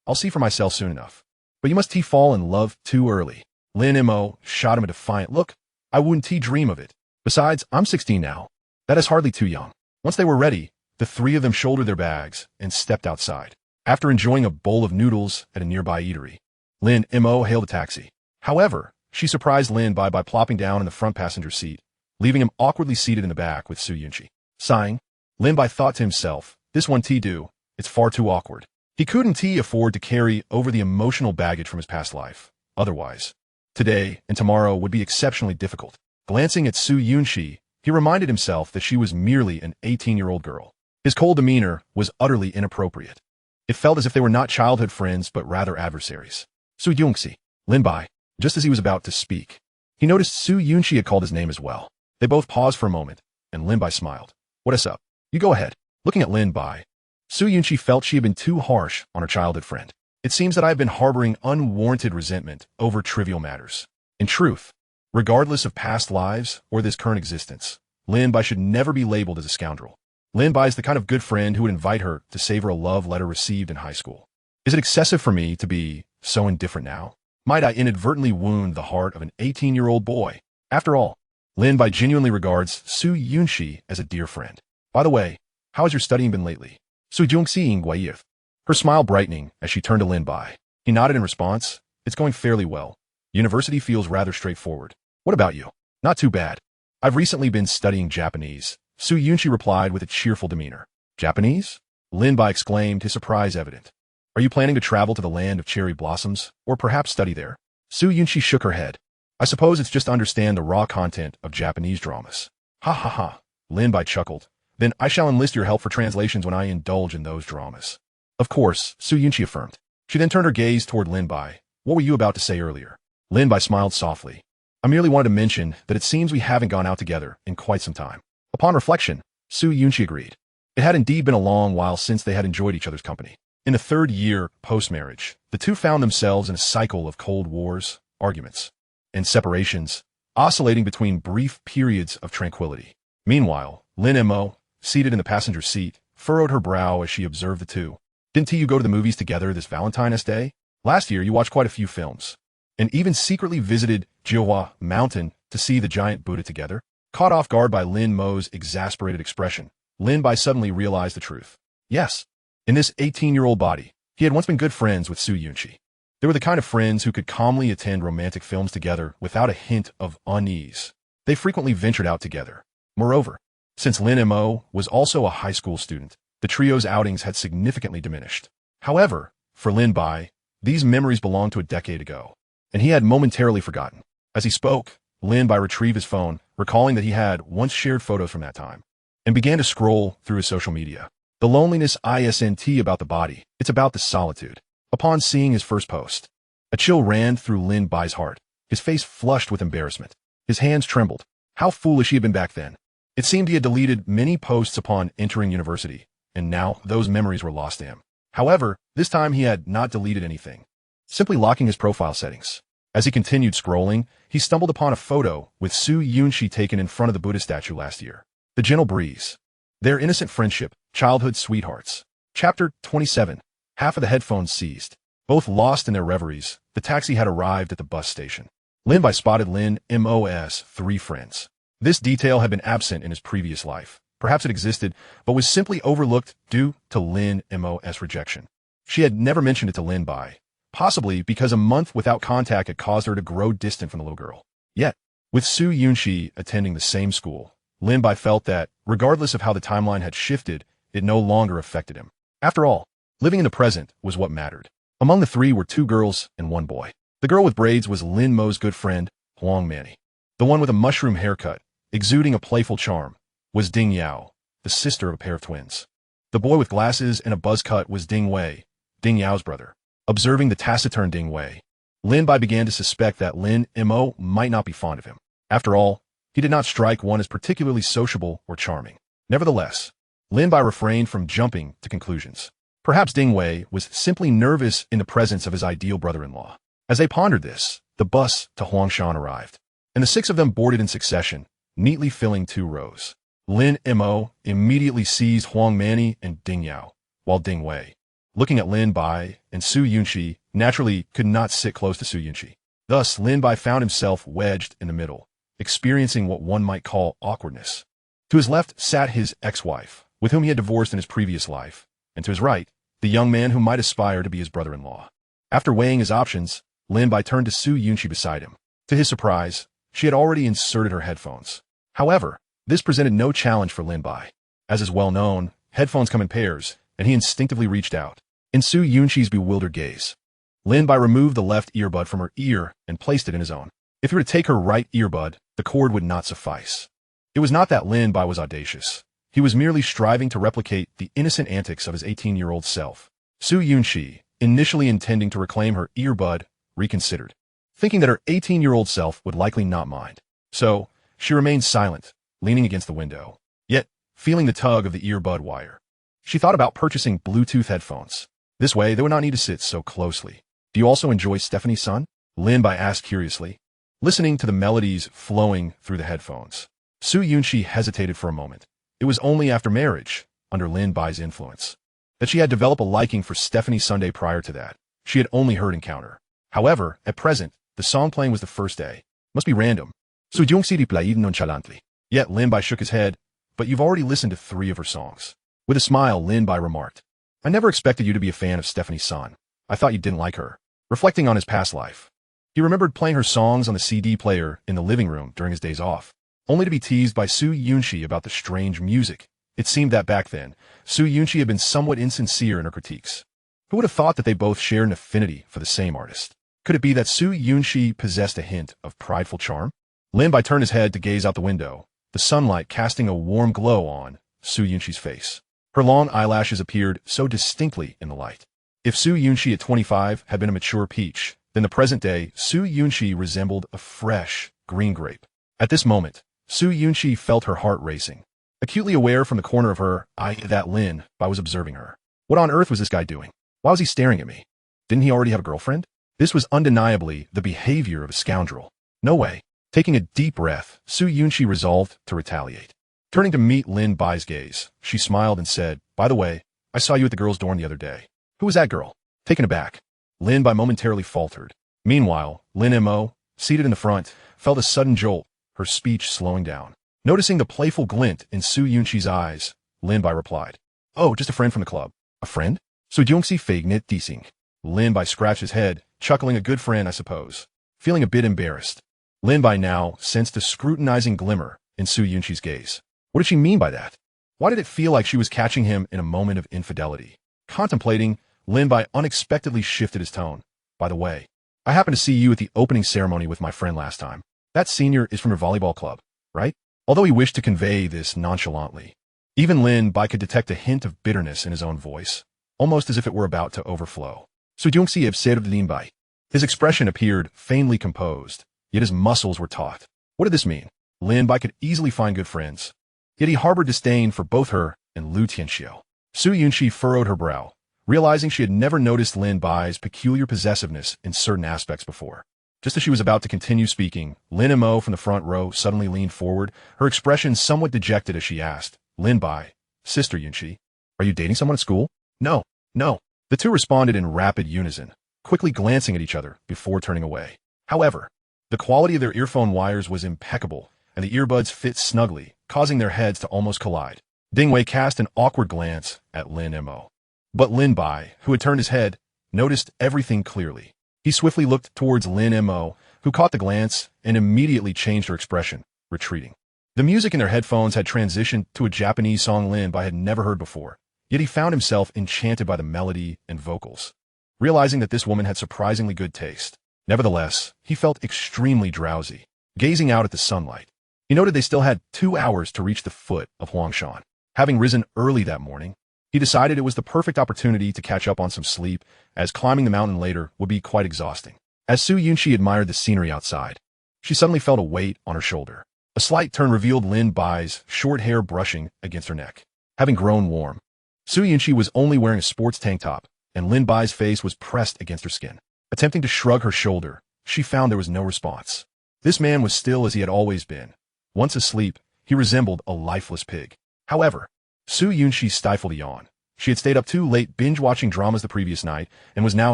I'll see for myself soon enough. But you must fall in love too early. Lin Mo shot him a defiant look. I wouldn't dream of it. Besides, I'm 16 now. That is hardly too young. Once they were ready, the three of them shouldered their bags and stepped outside. After enjoying a bowl of noodles at a nearby eatery, Lin Mo hailed a taxi. However, she surprised Lin Bai by plopping down in the front passenger seat, leaving him awkwardly seated in the back with Su Yunxi. Sighing, Lin Bai thought to himself, this one do, it's far too awkward. He couldn't afford to carry over the emotional baggage from his past life. Otherwise, today and tomorrow would be exceptionally difficult. Glancing at Su Yunxi, he reminded himself that she was merely an 18-year-old girl. His cold demeanor was utterly inappropriate. It felt as if they were not childhood friends, but rather adversaries. Su Yunxi, Lin Bai. Just as he was about to speak, he noticed Su Yunxi had called his name as well. They both paused for a moment, and Lin Bai smiled. What is up? You go ahead. Looking at Lin Bai, Su Yunxi felt she had been too harsh on her childhood friend. It seems that I have been harboring unwarranted resentment over trivial matters. In truth, regardless of past lives or this current existence, Lin Bai should never be labeled as a scoundrel. Lin Bai is the kind of good friend who would invite her to savor a love letter received in high school. Is it excessive for me to be so indifferent now? Might I inadvertently wound the heart of an 18-year-old boy? After all, Lin Bai genuinely regards Su Yunxi as a dear friend. By the way, how has your studying been lately? Su Yunxi Guayith. Her smile brightening as she turned to Lin Bai. He nodded in response. It's going fairly well. University feels rather straightforward. What about you? Not too bad. I've recently been studying Japanese. Su Yunxi replied with a cheerful demeanor. Japanese? Lin Bai exclaimed, his surprise evident. Are you planning to travel to the land of cherry blossoms, or perhaps study there? Su Yunxi shook her head. I suppose it's just to understand the raw content of Japanese dramas. Ha ha ha. Lin Bai chuckled. Then I shall enlist your help for translations when I indulge in those dramas. Of course, Su Yunxi affirmed. She then turned her gaze toward Lin Bai. What were you about to say earlier? Lin Bai smiled softly. I merely wanted to mention that it seems we haven't gone out together in quite some time. Upon reflection, Su Yunxi agreed. It had indeed been a long while since they had enjoyed each other's company. In the third year post-marriage, the two found themselves in a cycle of cold wars, arguments, and separations, oscillating between brief periods of tranquility. Meanwhile, Lin Mo, seated in the passenger seat, furrowed her brow as she observed the two. Didn't you go to the movies together this Valentine's Day? Last year you watched quite a few films, and even secretly visited Jiuhua Mountain to see the giant Buddha together. Caught off guard by Lin Mo's exasperated expression, Lin Bai suddenly realized the truth. Yes. In this 18-year-old body, he had once been good friends with Su Yunxi. They were the kind of friends who could calmly attend romantic films together without a hint of unease. They frequently ventured out together. Moreover, since Lin Mo was also a high school student, the trio's outings had significantly diminished. However, for Lin Bai, these memories belonged to a decade ago, and he had momentarily forgotten. As he spoke, Lin Bai retrieved his phone, recalling that he had once shared photos from that time, and began to scroll through his social media. The loneliness isn't about the body, it's about the solitude. Upon seeing his first post, a chill ran through Lin Bai's heart. His face flushed with embarrassment. His hands trembled. How foolish he had been back then. It seemed he had deleted many posts upon entering university, and now those memories were lost to him. However, this time he had not deleted anything, simply locking his profile settings. As he continued scrolling, he stumbled upon a photo with Su Yunxi taken in front of the Buddha statue last year. The gentle breeze. Their innocent friendship, childhood sweethearts. Chapter 27. Half of the headphones seized. Both lost in their reveries, the taxi had arrived at the bus station. Lin Bai spotted Lin Mo's 3 friends. This detail had been absent in his previous life. Perhaps it existed, but was simply overlooked due to Lin Mo's rejection. She had never mentioned it to Lin Bai, possibly because a month without contact had caused her to grow distant from the little girl. Yet, with Su Yunxi attending the same school, Lin Bai felt that, regardless of how the timeline had shifted, it no longer affected him. After all, living in the present was what mattered. Among the 3 were 2 girls and 1 boy. The girl with braids was Lin Mo's good friend, Huang Manny. The one with a mushroom haircut, exuding a playful charm, was Ding Yao, the sister of a pair of twins. The boy with glasses and a buzz cut was Ding Wei, Ding Yao's brother. Observing the taciturn Ding Wei, Lin Bai began to suspect that Lin Mo might not be fond of him. After all, he did not strike one as particularly sociable or charming. Nevertheless, Lin Bai refrained from jumping to conclusions. Perhaps Ding Wei was simply nervous in the presence of his ideal brother-in-law. As they pondered this, the bus to Huangshan arrived, and the 6 of them boarded in succession, neatly filling 2 rows. Lin Mo immediately seized Huang Manny and Ding Yao, while Ding Wei, looking at Lin Bai and Su Yunxi, naturally could not sit close to Su Yunxi. Thus, Lin Bai found himself wedged in the middle, experiencing what one might call awkwardness. To his left sat his ex-wife, with whom he had divorced in his previous life, and to his right, the young man who might aspire to be his brother-in-law. After weighing his options, Lin Bai turned to Su Yunxi beside him. To his surprise, she had already inserted her headphones. However, this presented no challenge for Lin Bai. As is well known, headphones come in pairs, and he instinctively reached out. In Su Yunxi's bewildered gaze, Lin Bai removed the left earbud from her ear and placed it in his own. If he were to take her right earbud, the cord would not suffice. It was not that Lin Bai was audacious. He was merely striving to replicate the innocent antics of his 18-year-old self. Su Yunxi, initially intending to reclaim her earbud, reconsidered, thinking that her 18-year-old self would likely not mind. So, she remained silent, leaning against the window, yet feeling the tug of the earbud wire. She thought about purchasing Bluetooth headphones. This way, they would not need to sit so closely. Do you also enjoy Stephanie's Son? Lin Bai asked curiously, listening to the melodies flowing through the headphones. Su Yunxi hesitated for a moment. It was only after marriage, under Lin Bai's influence, that she had developed a liking for Stephanie Sunday. Prior to that, she had only heard Encounter. However, at present, the song playing was the first day. Must be random. Su Yunxi replied nonchalantly. Yet Lin Bai shook his head. But you've already listened to 3 of her songs. With a smile, Lin Bai remarked, I never expected you to be a fan of Stephanie's Son. I thought you didn't like her. Reflecting on his past life, he remembered playing her songs on the CD player in the living room during his days off, only to be teased by Su Yunxi about the strange music. It seemed that back then, Su Yunxi had been somewhat insincere in her critiques. Who would have thought that they both shared an affinity for the same artist? Could it be that Su Yunxi possessed a hint of prideful charm? Lin Bai turned his head to gaze out the window, the sunlight casting a warm glow on Su Yunxi's face. Her long eyelashes appeared so distinctly in the light. If Su Yunxi at 25 had been a mature peach, then the present day Su Yunxi resembled a fresh, green grape. At this moment, Su Yunxi felt her heart racing. Acutely aware from the corner of her eye that Lin Bai was observing her. What on earth was this guy doing? Why was he staring at me? Didn't he already have a girlfriend? This was undeniably the behavior of a scoundrel. No way. Taking a deep breath, Su Yunxi resolved to retaliate. Turning to meet Lin Bai's gaze, she smiled and said, By the way, I saw you at the girls' dorm the other day. Who was that girl? Taken aback, Lin Bai momentarily faltered. Meanwhile, Lin Mo, seated in the front, felt a sudden jolt, her speech slowing down. Noticing the playful glint in Su Yunxi's eyes, Lin Bai replied, Oh, just a friend from the club. A friend? Su Yunxi feigned dising. Lin Bai scratched his head, chuckling, a good friend, I suppose. Feeling a bit embarrassed, Lin Bai now sensed a scrutinizing glimmer in Su Yunxi's gaze. What did she mean by that? Why did it feel like she was catching him in a moment of infidelity? Contemplating, Lin Bai unexpectedly shifted his tone. By the way, I happened to see you at the opening ceremony with my friend last time. That senior is from your volleyball club, right? Although he wished to convey this nonchalantly, even Lin Bai could detect a hint of bitterness in his own voice, almost as if it were about to overflow. Su Yunxi observed Lin Bai. His expression appeared faintly composed, yet his muscles were taut. What did this mean? Lin Bai could easily find good friends, yet he harbored disdain for both her and Lu Tianxiu. Su Yunxi furrowed her brow, realizing she had never noticed Lin Bai's peculiar possessiveness in certain aspects before. Just as she was about to continue speaking, Lin Mo from the front row suddenly leaned forward, her expression somewhat dejected as she asked, Lin Bai, Sister Yunxi, are you dating someone at school? No, no. The two responded in rapid unison, quickly glancing at each other before turning away. However, the quality of their earphone wires was impeccable, and the earbuds fit snugly, causing their heads to almost collide. Ding Wei cast an awkward glance at Lin Mo. But Lin Bai, who had turned his head, noticed everything clearly. He swiftly looked towards Lin Mo, who caught the glance and immediately changed her expression, retreating. The music in their headphones had transitioned to a Japanese song Lin Bai had never heard before, yet he found himself enchanted by the melody and vocals, realizing that this woman had surprisingly good taste. Nevertheless, he felt extremely drowsy, gazing out at the sunlight. He noted they still had 2 hours to reach the foot of Huangshan. Having risen early that morning, he decided it was the perfect opportunity to catch up on some sleep, as climbing the mountain later would be quite exhausting. As Su Yunxi admired the scenery outside, she suddenly felt a weight on her shoulder. A slight turn revealed Lin Bai's short hair brushing against her neck. Having grown warm, Su Yunxi was only wearing a sports tank top, and Lin Bai's face was pressed against her skin. Attempting to shrug her shoulder, she found there was no response. This man was still as he had always been. Once asleep, he resembled a lifeless pig. However, Su Yunxi stifled a yawn. She had stayed up too late binge-watching dramas the previous night and was now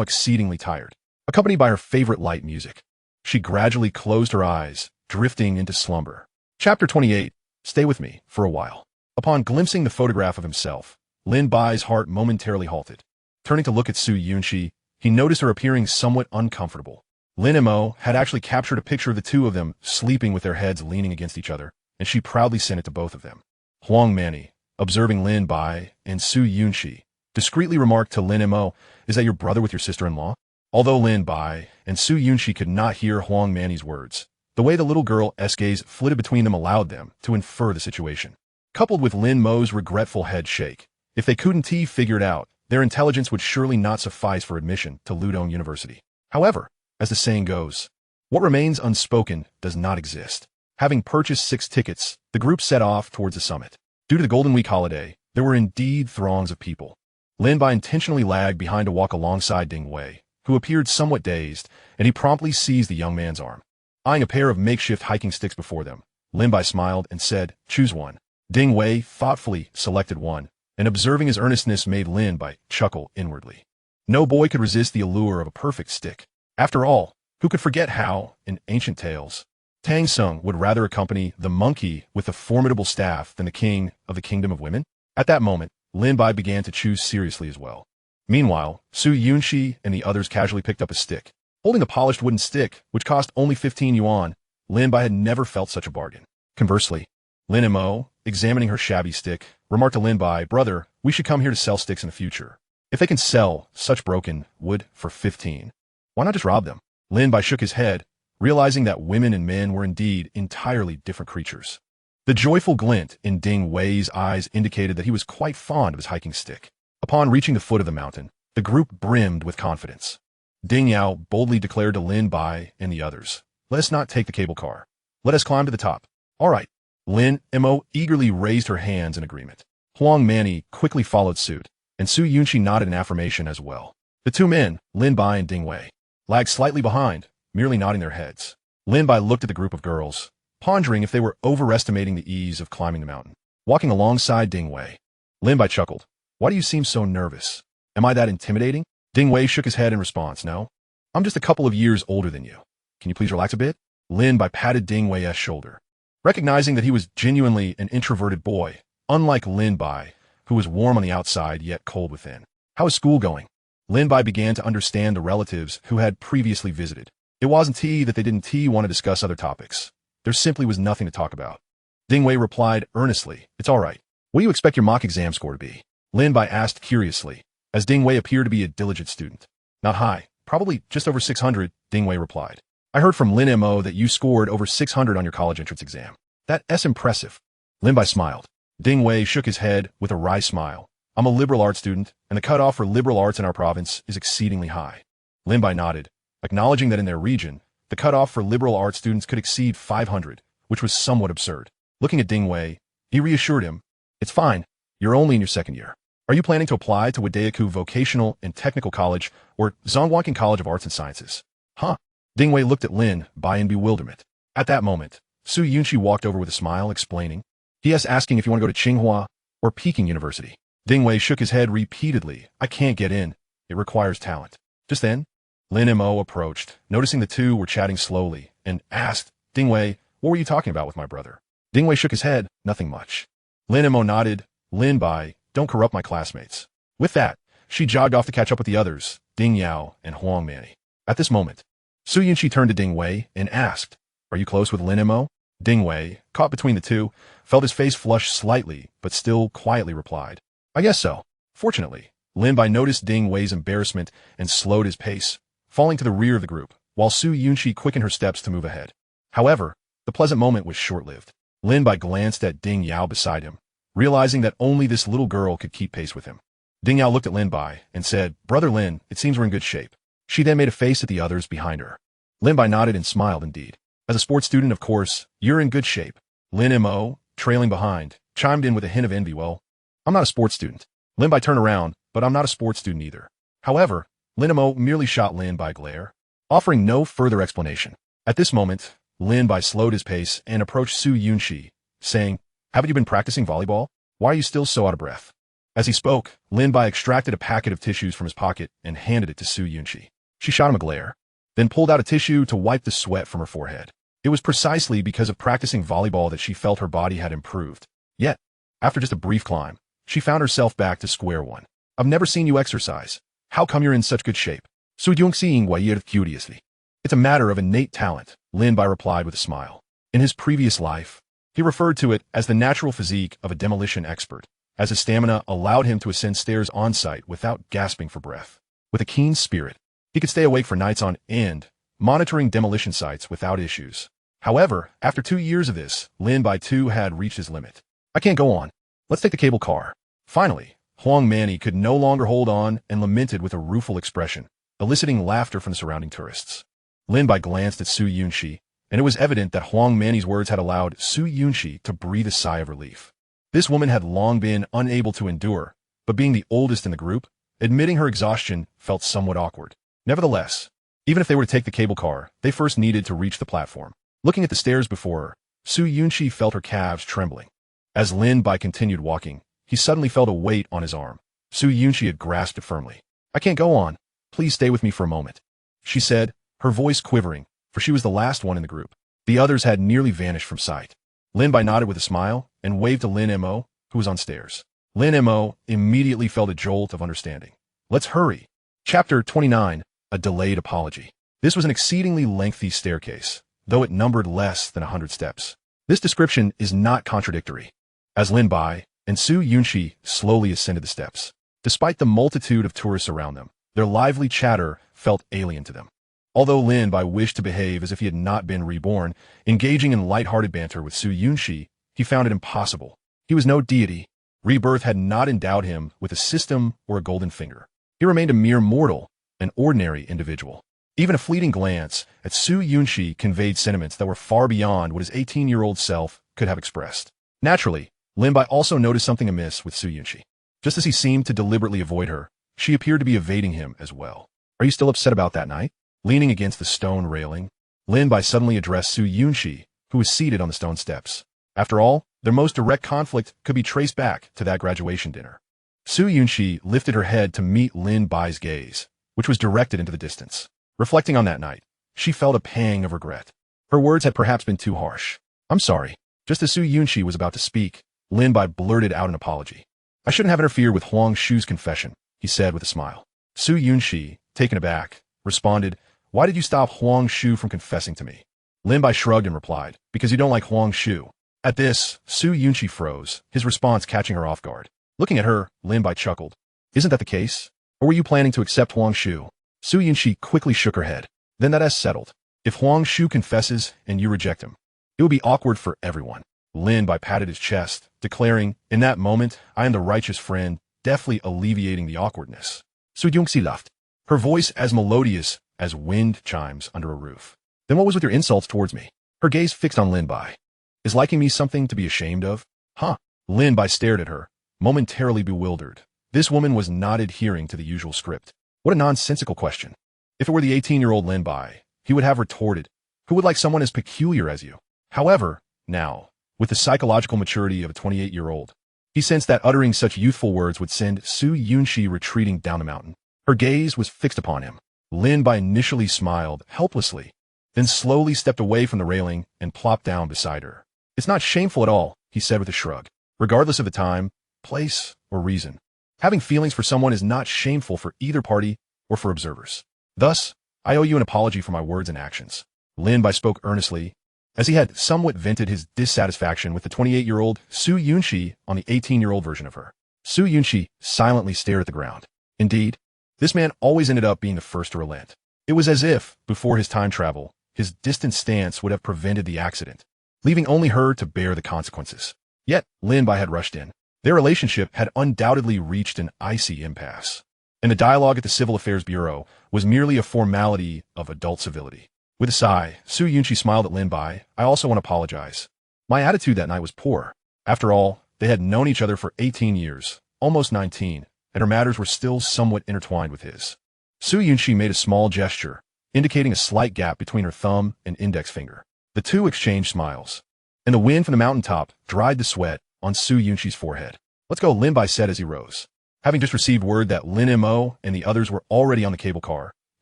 exceedingly tired. Accompanied by her favorite light music, she gradually closed her eyes, drifting into slumber. Chapter 28. Stay with me for a while. Upon glimpsing the photograph of himself, Lin Bai's heart momentarily halted. Turning to look at Su Yunxi, he noticed her appearing somewhat uncomfortable. Lin Mo had actually captured a picture of the two of them sleeping with their heads leaning against each other, and she proudly sent it to both of them. Huang Mani, observing Lin Bai and Su Yunxi, discreetly remarked to Lin Mo, "Is that your brother with your sister-in-law?" Although Lin Bai and Su Yunxi could not hear Huang Mani's words, the way the little girl's gaze flitted between them allowed them to infer the situation. Coupled with Lin Mo's regretful head shake, if they couldn't figure it out, their intelligence would surely not suffice for admission to Ludong University. However, as the saying goes, what remains unspoken does not exist. Having purchased 6 tickets, the group set off towards the summit. Due to the Golden Week holiday, there were indeed throngs of people. Lin Bai intentionally lagged behind to walk alongside Ding Wei, who appeared somewhat dazed, and he promptly seized the young man's arm. Eyeing a pair of makeshift hiking sticks before them, Lin Bai smiled and said, "Choose one." Ding Wei thoughtfully selected one, and observing his earnestness made Lin Bai chuckle inwardly. No boy could resist the allure of a perfect stick. After all, who could forget how, in ancient tales, Tang Sung would rather accompany the monkey with the formidable staff than the king of the kingdom of women? At that moment, Lin Bai began to choose seriously as well. Meanwhile, Su Yunxi and the others casually picked up a stick. Holding the polished wooden stick, which cost only 15 yuan, Lin Bai had never felt such a bargain. Conversely, Lin Mo, examining her shabby stick, remarked to Lin Bai, "Brother, we should come here to sell sticks in the future. If they can sell such broken wood for 15, why not just rob them?" Lin Bai shook his head, realizing that women and men were indeed entirely different creatures. The joyful glint in Ding Wei's eyes indicated that he was quite fond of his hiking stick. Upon reaching the foot of the mountain, the group brimmed with confidence. Ding Yao boldly declared to Lin Bai and the others, "Let us not take the cable car. Let us climb to the top." "All right." Lin Mo eagerly raised her hands in agreement. Huang Mani quickly followed suit, and Su Yunxi nodded in affirmation as well. The two men, Lin Bai and Ding Wei, lagged slightly behind, merely nodding their heads. Lin Bai looked at the group of girls, pondering if they were overestimating the ease of climbing the mountain. Walking alongside Ding Wei, Lin Bai chuckled, "Why do you seem so nervous? Am I that intimidating?" Ding Wei shook his head in response, "No, I'm just a couple of years older than you. Can you please relax a bit?" Lin Bai patted Ding Wei's shoulder. Recognizing that he was genuinely an introverted boy, unlike Lin Bai, who was warm on the outside yet cold within. "How is school going?" Lin Bai began to understand the relatives who had previously visited. It wasn't that they didn't want to discuss other topics. There simply was nothing to talk about. Ding Wei replied earnestly, "It's all right. What do you expect your mock exam score to be?" Lin Bai asked curiously, as Ding Wei appeared to be a diligent student. "Not high, probably just over 600, Ding Wei replied. "I heard from Lin Mo that you scored over 600 on your college entrance exam. That's impressive." Lin Bai smiled. Ding Wei shook his head with a wry smile. "I'm a liberal arts student, and the cutoff for liberal arts in our province is exceedingly high." Lin Bai nodded, acknowledging that in their region, the cutoff for liberal arts students could exceed 500, which was somewhat absurd. Looking at Ding Wei, he reassured him, "It's fine. You're only in your second year. Are you planning to apply to Wadeaku Vocational and Technical College or Zhongguancun College of Arts and Sciences?" "Huh?" Ding Wei looked at Lin Bai in bewilderment. At that moment, Su Yunxi walked over with a smile, explaining, "He is asking if you want to go to Tsinghua or Peking University." Ding Wei shook his head repeatedly. "I can't get in. It requires talent." Just then, Lin Mo approached, noticing the two were chatting slowly, and asked, "Ding Wei, what were you talking about with my brother?" Ding Wei shook his head, "Nothing much." Lin Mo nodded. "Lin Bai, don't corrupt my classmates." With that, she jogged off to catch up with the others, Ding Yao and Huang Manny. At this moment, Su Yunxi turned to Ding Wei and asked, "Are you close with Lin Mo?" Ding Wei, caught between the two, felt his face flush slightly, but still quietly replied, "I guess so." Fortunately, Lin Bai noticed Ding Wei's embarrassment and slowed his pace, falling to the rear of the group, while Su Yunxi quickened her steps to move ahead. However, the pleasant moment was short-lived. Lin Bai glanced at Ding Yao beside him, realizing that only this little girl could keep pace with him. Ding Yao looked at Lin Bai and said, "Brother Lin, it seems we're in good shape." She then made a face at the others behind her. Lin Bai nodded and smiled indeed. "As a sports student, of course, you're in good shape." Lin Mo, trailing behind, chimed in with a hint of envy. "Well, I'm not a sports student." Lin Bai turned around, "But I'm not a sports student either." However, Lin Mo merely shot Lin Bai a glare, offering no further explanation. At this moment, Lin Bai slowed his pace and approached Su Yunxi, saying, "Haven't you been practicing volleyball? Why are you still so out of breath?" As he spoke, Lin Bai extracted a packet of tissues from his pocket and handed it to Su Yunxi. She shot him a glare, then pulled out a tissue to wipe the sweat from her forehead. It was precisely because of practicing volleyball that she felt her body had improved. Yet, after just a brief climb, she found herself back to square one. "I've never seen you exercise. How come you're in such good shape?" Su Yunxi inquired curiously. "It's a matter of innate talent," Lin Bai replied with a smile. In his previous life, he referred to it as the natural physique of a demolition expert, as his stamina allowed him to ascend stairs on site without gasping for breath. With a keen spirit, he could stay awake for nights on end, monitoring demolition sites without issues. However, after 2 years of this, Lin Bai too had reached his limit. "I can't go on. Let's take the cable car." Finally, Huang Manny could no longer hold on and lamented with a rueful expression, eliciting laughter from the surrounding tourists. Lin Bai glanced at Su Yunxi, and it was evident that Huang Manny's words had allowed Su Yunxi to breathe a sigh of relief. This woman had long been unable to endure, but being the oldest in the group, admitting her exhaustion felt somewhat awkward. Nevertheless, even if they were to take the cable car, they first needed to reach the platform. Looking at the stairs before her, Su Yunxi felt her calves trembling. As Lin Bai continued walking, he suddenly felt a weight on his arm. Su Yunxi had grasped it firmly. "I can't go on. Please stay with me for a moment," she said, her voice quivering, for she was the last one in the group. The others had nearly vanished from sight. Lin Bai nodded with a smile and waved to Lin Mo, who was on stairs. Lin Mo immediately felt a jolt of understanding. "Let's hurry." Chapter 29, A Delayed Apology. This was an exceedingly lengthy staircase, though it numbered less than 100 steps. This description is not contradictory, as Lin Bai and Su Yunxi slowly ascended the steps. Despite the multitude of tourists around them, their lively chatter felt alien to them. Although Lin Bai wished to behave as if he had not been reborn, engaging in light-hearted banter with Su Yunxi, he found it impossible. He was no deity. Rebirth had not endowed him with a system or a golden finger. He remained a mere mortal, an ordinary individual. Even a fleeting glance at Su Yunxi conveyed sentiments that were far beyond what his 18-year-old self could have expressed. Naturally, Lin Bai also noticed something amiss with Su Yunxi. Just as he seemed to deliberately avoid her, she appeared to be evading him as well. "Are you still upset about that night?" Leaning against the stone railing, Lin Bai suddenly addressed Su Yunxi, who was seated on the stone steps. After all, their most direct conflict could be traced back to that graduation dinner. Su Yunxi lifted her head to meet Lin Bai's gaze, which was directed into the distance. Reflecting on that night, she felt a pang of regret. Her words had perhaps been too harsh. "I'm sorry." Just as Su Yunxi was about to speak, Lin Bai blurted out an apology. "I shouldn't have interfered with Huang Shu's confession," he said with a smile. Su Yunxi, taken aback, responded, "Why did you stop Huang Shu from confessing to me?" Lin Bai shrugged and replied, "Because you don't like Huang Shu." At this, Su Yunxi froze, his response catching her off guard. Looking at her, Lin Bai chuckled. "Isn't that the case? Or were you planning to accept Huang Shu?" Su Yunxi quickly shook her head. "Then that is settled. If Huang Shu confesses and you reject him, it would be awkward for everyone." Lin Bai patted his chest, declaring, "In that moment, I am the righteous friend, deftly alleviating the awkwardness." Su Yunxi laughed, her voice as melodious as wind chimes under a roof. "Then what was with your insults towards me?" Her gaze fixed on Lin Bai. "Is liking me something to be ashamed of?" "Huh?" Lin Bai stared at her, momentarily bewildered. This woman was not adhering to the usual script. What a nonsensical question. If it were the 18-year-old Lin Bai, he would have retorted, "Who would like someone as peculiar as you?" However, now, with the psychological maturity of a 28-year-old, he sensed that uttering such youthful words would send Su Yunxi retreating down the mountain. Her gaze was fixed upon him. Lin Bai initially smiled helplessly, then slowly stepped away from the railing and plopped down beside her. "It's not shameful at all," he said with a shrug. "Regardless of the time, place, or reason, having feelings for someone is not shameful for either party or for observers. Thus, I owe you an apology for my words and actions." Lin Bai spoke earnestly, as he had somewhat vented his dissatisfaction with the 28-year-old Su Yunxi on the 18-year-old version of her. Su Yunxi silently stared at the ground. Indeed, this man always ended up being the first to relent. It was as if, before his time travel, his distant stance would have prevented the accident, leaving only her to bear the consequences. Yet, Lin Bai had rushed in. Their relationship had undoubtedly reached an icy impasse, and the dialogue at the Civil Affairs Bureau was merely a formality of adult civility. With a sigh, Su Yunxi smiled at Lin Bai. "I also want to apologize. My attitude that night was poor. After all, they had known each other for 18 years, almost 19, and her matters were still somewhat intertwined with his." Su Yunxi made a small gesture, indicating a slight gap between her thumb and index finger. The two exchanged smiles, and the wind from the mountaintop dried the sweat on Su Yunxi's forehead. "Let's go," Lin Bai said as he rose, having just received word that Lin Mo and the others were already on the cable car,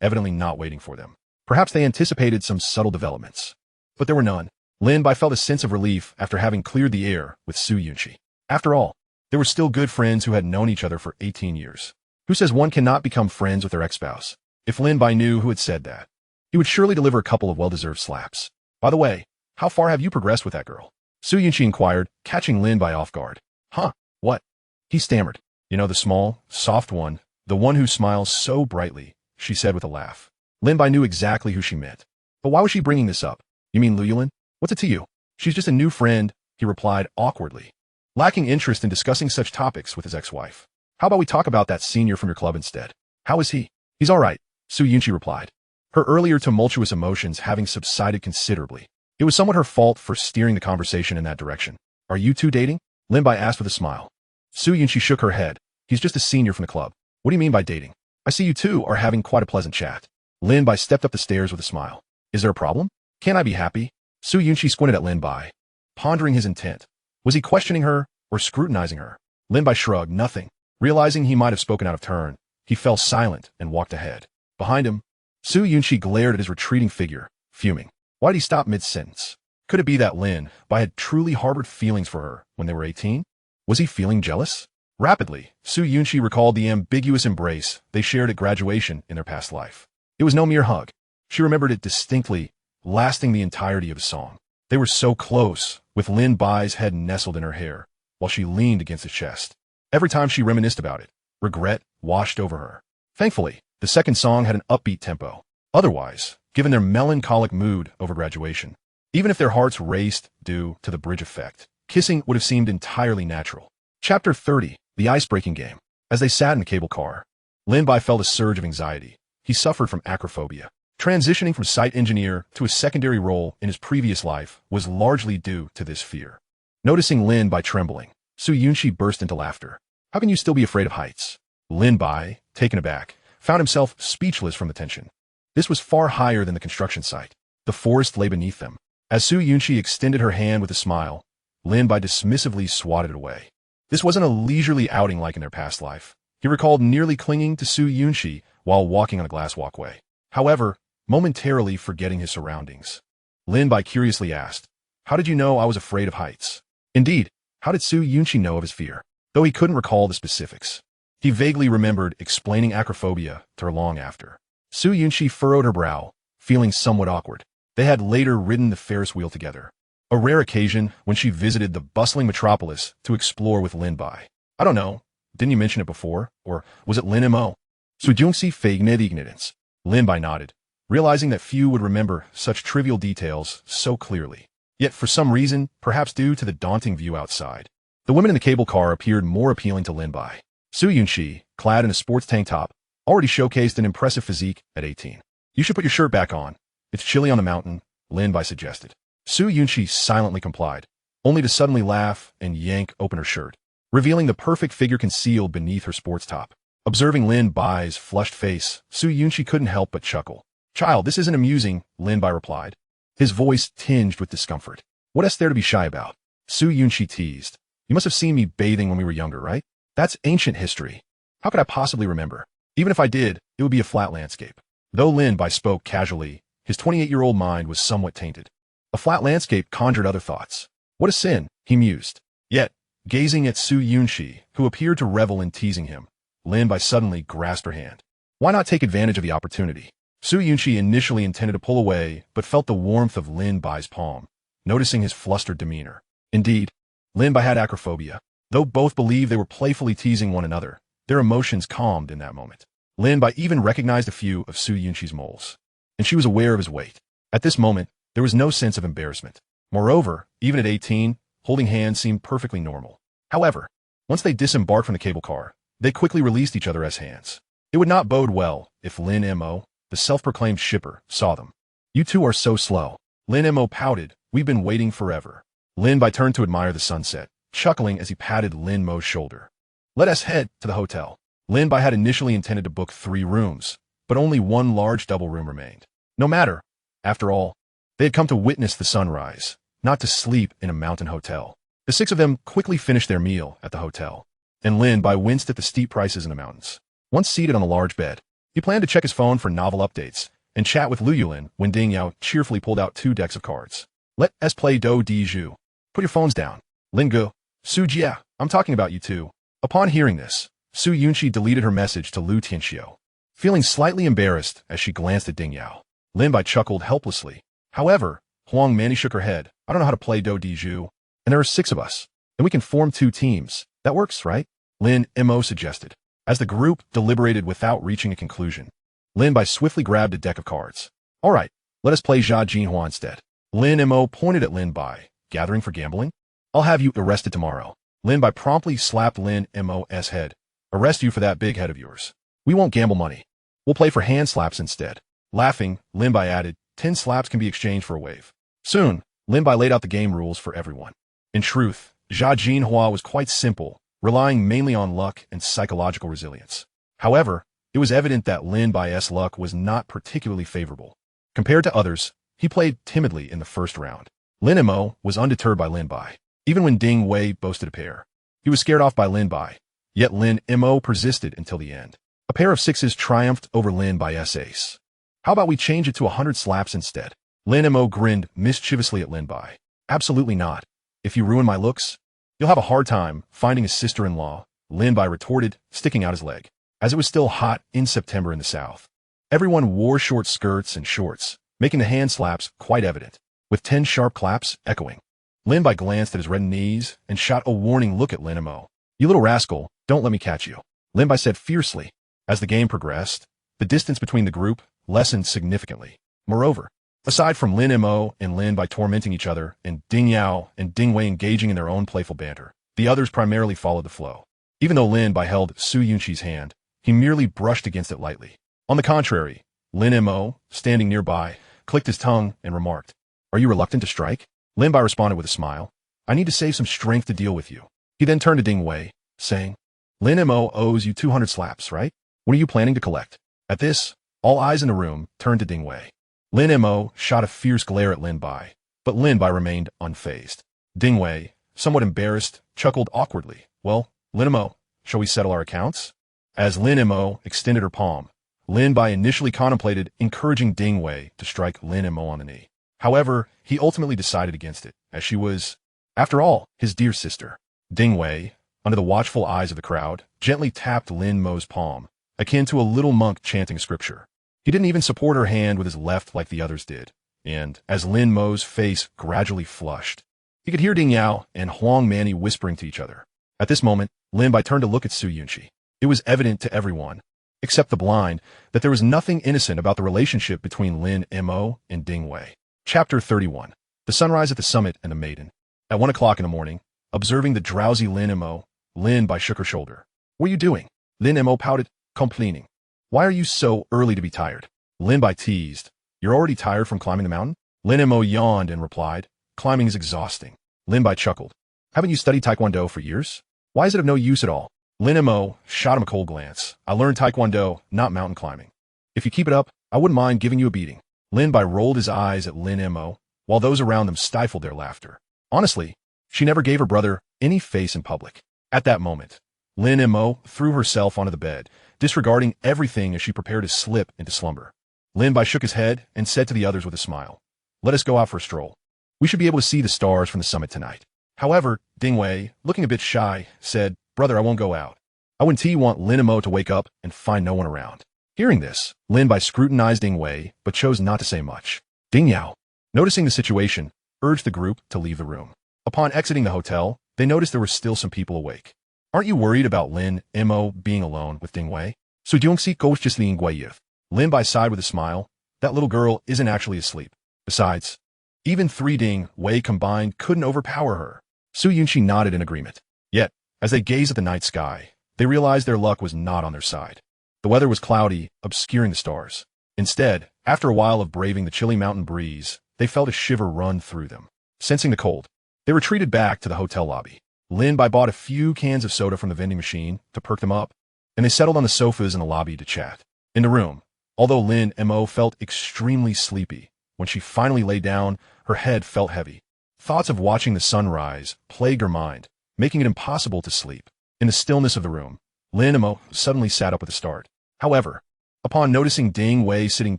evidently not waiting for them. Perhaps they anticipated some subtle developments, but there were none. Lin Bai felt a sense of relief after having cleared the air with Su Yunxi. After all, they were still good friends who had known each other for 18 years. Who says one cannot become friends with their ex-spouse? If Lin Bai knew who had said that, he would surely deliver a couple of well-deserved slaps. "By the way, how far have you progressed with that girl?" Su Yunxi inquired, catching Lin Bai off guard. "Huh? What?" He stammered. "You know, the small, soft one, the one who smiles so brightly," she said with a laugh. Lin Bai knew exactly who she meant. But why was she bringing this up? "You mean Luyulin? What's it to you?" "She's just a new friend," he replied awkwardly, lacking interest in discussing such topics with his ex-wife. "How about we talk about that senior from your club instead? How is he?" "He's all right," Su Yunxi replied, her earlier tumultuous emotions having subsided considerably. It was somewhat her fault for steering the conversation in that direction. "Are you two dating?" Lin Bai asked with a smile. Su Yunxi shook her head. "He's just a senior from the club." "What do you mean by dating?" "I see you two are having quite a pleasant chat." Lin Bai stepped up the stairs with a smile. "Is there a problem? Can't I be happy?" Su Yunxi squinted at Lin Bai, pondering his intent. Was he questioning her or scrutinizing her? Lin Bai shrugged. "Nothing." Realizing he might have spoken out of turn, he fell silent and walked ahead. Behind him, Su Yunxi glared at his retreating figure, fuming. Why did he stop mid-sentence? Could it be that Lin Bai had truly harbored feelings for her when they were 18? Was he feeling jealous? Rapidly, Su Yunxi recalled the ambiguous embrace they shared at graduation in their past life. It was no mere hug. She remembered it distinctly, lasting the entirety of a song. They were so close, with Lin Bai's head nestled in her hair, while she leaned against his chest. Every time she reminisced about it, regret washed over her. Thankfully, the second song had an upbeat tempo. Otherwise, given their melancholic mood over graduation, even if their hearts raced due to the bridge effect, kissing would have seemed entirely natural. Chapter 30, The Ice-Breaking Game. As they sat in the cable car, Lin Bai felt a surge of anxiety. He suffered from acrophobia. Transitioning from site engineer to a secondary role in his previous life was largely due to this fear. Noticing Lin Bai trembling, Su Yunxi burst into laughter. "How can you still be afraid of heights?" Lin Bai, taken aback, found himself speechless from the tension. This was far higher than the construction site. The forest lay beneath them. As Su Yunxi extended her hand with a smile, Lin Bai dismissively swatted it away. This wasn't a leisurely outing like in their past life. He recalled nearly clinging to Su Yunxi while walking on a glass walkway. However, momentarily forgetting his surroundings, Lin Bai curiously asked, "How did you know I was afraid of heights?" Indeed, how did Su Yunxi know of his fear? Though he couldn't recall the specifics, he vaguely remembered explaining acrophobia to her long after. Su Yunxi furrowed her brow, feeling somewhat awkward. They had later ridden the Ferris wheel together, a rare occasion when she visited the bustling metropolis to explore with Lin Bai. "I don't know. Didn't you mention it before? Or was it Lin Mo?" Su Yunxi feigned ignorance. Lin Bai nodded, realizing that few would remember such trivial details so clearly. Yet for some reason, perhaps due to the daunting view outside, the women in the cable car appeared more appealing to Lin Bai. Su Yunxi, clad in a sports tank top, already showcased an impressive physique at 18. "You should put your shirt back on. It's chilly on the mountain," Lin Bai suggested. Su Yunxi silently complied, only to suddenly laugh and yank open her shirt, revealing the perfect figure concealed beneath her sports top. Observing Lin Bai's flushed face, Su Yunxi couldn't help but chuckle. Child, this isn't amusing, Lin Bai replied, his voice tinged with discomfort. What is there to be shy about? Su Yunxi teased. You must have seen me bathing when we were younger, right? That's ancient history. How could I possibly remember? Even if I did, it would be a flat landscape. Though Lin Bai spoke casually, his 28-year-old mind was somewhat tainted. A flat landscape conjured other thoughts. What a sin, he mused. Yet, gazing at Su Yunxi, who appeared to revel in teasing him, Lin Bai suddenly grasped her hand. Why not take advantage of the opportunity? Su Yunxi initially intended to pull away, but felt the warmth of Lin Bai's palm, noticing his flustered demeanor. Indeed, Lin Bai had acrophobia. Though both believed they were playfully teasing one another, their emotions calmed in that moment. Lin Bai even recognized a few of Su Yunxi's moles, and she was aware of his weight. At this moment, there was no sense of embarrassment. Moreover, even at 18, holding hands seemed perfectly normal. However, once they disembarked from the cable car, they quickly released each other as hands. It would not bode well if Lin Mo, the self-proclaimed shipper, saw them. You two are so slow. Lin Mo pouted. We've been waiting forever. Lin Bai turned to admire the sunset, chuckling as he patted Lin Mo's shoulder. Let us head to the hotel. Lin Bai had initially intended to book 3 rooms, but only one large double room remained. No matter. After all, they had come to witness the sunrise, not to sleep in a mountain hotel. The 6 of them quickly finished their meal at the hotel, and Lin Bai winced at the steep prices in the mountains. Once seated on the large bed, he planned to check his phone for novel updates and chat with Lu Yulin when Ding Yao cheerfully pulled out 2 decks of cards. Let us play Do Di Zhu. Put your phones down. Lin Gu. Su Jia, I'm talking about you two. Upon hearing this, Su Yunxi deleted her message to Lu Tianxiu, feeling slightly embarrassed as she glanced at Ding Yao. Lin Bai chuckled helplessly. However, Huang Mani shook her head. I don't know how to play Do Di Zhu, and there are 6 of us. Then we can form 2 teams. That works, right? Lin Mo suggested. As the group deliberated without reaching a conclusion, Lin Bai swiftly grabbed a deck of cards. All right, let us play Jia Jinhua instead. Lin Mo pointed at Lin Bai. Gathering for gambling? I'll have you arrested tomorrow. Lin Bai promptly slapped Lin Mo's head. Arrest you for that big head of yours. We won't gamble money. We'll play for hand slaps instead. Laughing, Lin Bai added, 10 slaps can be exchanged for a wave. Soon, Lin Bai laid out the game rules for everyone. In truth, Jia Jinhua was quite simple, relying mainly on luck and psychological resilience. However, it was evident that Lin Bai's luck was not particularly favorable. Compared to others, he played timidly in the first round. Lin Mo was undeterred by Lin Bai, even when Ding Wei boasted a pair. He was scared off by Lin Bai, yet Lin Mo persisted until the end. A pair of 6s triumphed over Lin Bai's ace. How about we change it to 100 slaps instead? Lin Mo grinned mischievously at Lin Bai. Absolutely not. If you ruin my looks, you'll have a hard time finding a sister-in-law, Lin Bai retorted, sticking out his leg. As it was still hot in September in the south, everyone wore short skirts and shorts, making the hand slaps quite evident, with 10 sharp claps echoing. Lin Bai glanced at his reddened knees and shot a warning look at Lin Mo. You little rascal, don't let me catch you. Lin Bai said fiercely. As the game progressed, the distance between the group lessened significantly. Moreover, aside from Lin Mo and Lin Bai tormenting each other and Ding Yao and Ding Wei engaging in their own playful banter, the others primarily followed the flow. Even though Lin Bai held Su Yunxi's hand, he merely brushed against it lightly. On the contrary, Lin Mo, standing nearby, clicked his tongue and remarked, Are you reluctant to strike? Lin Bai responded with a smile. I need to save some strength to deal with you. He then turned to Ding Wei, saying, Lin Mo owes you 200 slaps, right? What are you planning to collect? At this, all eyes in the room turned to Ding Wei. Lin Mo shot a fierce glare at Lin Bai, but Lin Bai remained unfazed. Ding Wei, somewhat embarrassed, chuckled awkwardly. Well, Lin Mo, shall we settle our accounts? As Lin Mo extended her palm, Lin Bai initially contemplated encouraging Ding Wei to strike Lin Mo on the knee. However, he ultimately decided against it, as she was, after all, his dear sister. Ding Wei, under the watchful eyes of the crowd, gently tapped Lin Mo's palm, akin to a little monk chanting scripture. He didn't even support her hand with his left like the others did, and as Lin Mo's face gradually flushed, he could hear Ding Yao and Huang Mani whispering to each other. At this moment, Lin Bai turned to look at Su Yunxi. It was evident to everyone, except the blind, that there was nothing innocent about the relationship between Lin Mo and Ding Wei. Chapter 31. The Sunrise at the Summit and the Maiden. At 1 o'clock in the morning, observing the drowsy Lin Mo, Lin Bai shook her shoulder. What are you doing? Lin Mo pouted, complaining. Why are you so early to be tired? Lin Bai teased. You're already tired from climbing the mountain? Lin Mo yawned and replied, climbing is exhausting. Lin Bai chuckled. Haven't you studied Taekwondo for years? Why is it of no use at all? Lin Mo shot him a cold glance. I learned Taekwondo, not mountain climbing. If you keep it up, I wouldn't mind giving you a beating. Lin Bai rolled his eyes at Lin Mo, while those around them stifled their laughter. Honestly, she never gave her brother any face in public. At that moment, Lin Mo threw herself onto the bed, disregarding everything as she prepared to slip into slumber. Lin Bai shook his head and said to the others with a smile, "Let us go out for a stroll. We should be able to see the stars from the summit tonight." However, Ding Wei, looking a bit shy, said, "Brother, I won't go out. I wouldn't want Lin Mo to wake up and find no one around." Hearing this, Lin Bai scrutinized Ding Wei, but chose not to say much. Ding Yao, noticing the situation, urged the group to leave the room. Upon exiting the hotel, they noticed there were still some people awake. "Aren't you worried about Lin Mo being alone with Ding Wei?" Su Yunxi goes just Lin Guiyith. Lin Bai sighed with a smile. That little girl isn't actually asleep. Besides, even 3 Ding Wei combined couldn't overpower her. Su Yunxi nodded in agreement. Yet, as they gazed at the night sky, they realized their luck was not on their side. The weather was cloudy, obscuring the stars. Instead, after a while of braving the chilly mountain breeze, they felt a shiver run through them. Sensing the cold, they retreated back to the hotel lobby. Lin Bai bought a few cans of soda from the vending machine to perk them up, and they settled on the sofas in the lobby to chat. In the room, although Lin Mo felt extremely sleepy, when she finally lay down, her head felt heavy. Thoughts of watching the sunrise plagued her mind, making it impossible to sleep. In the stillness of the room, Lin Mo suddenly sat up with a start. However, upon noticing Ding Wei sitting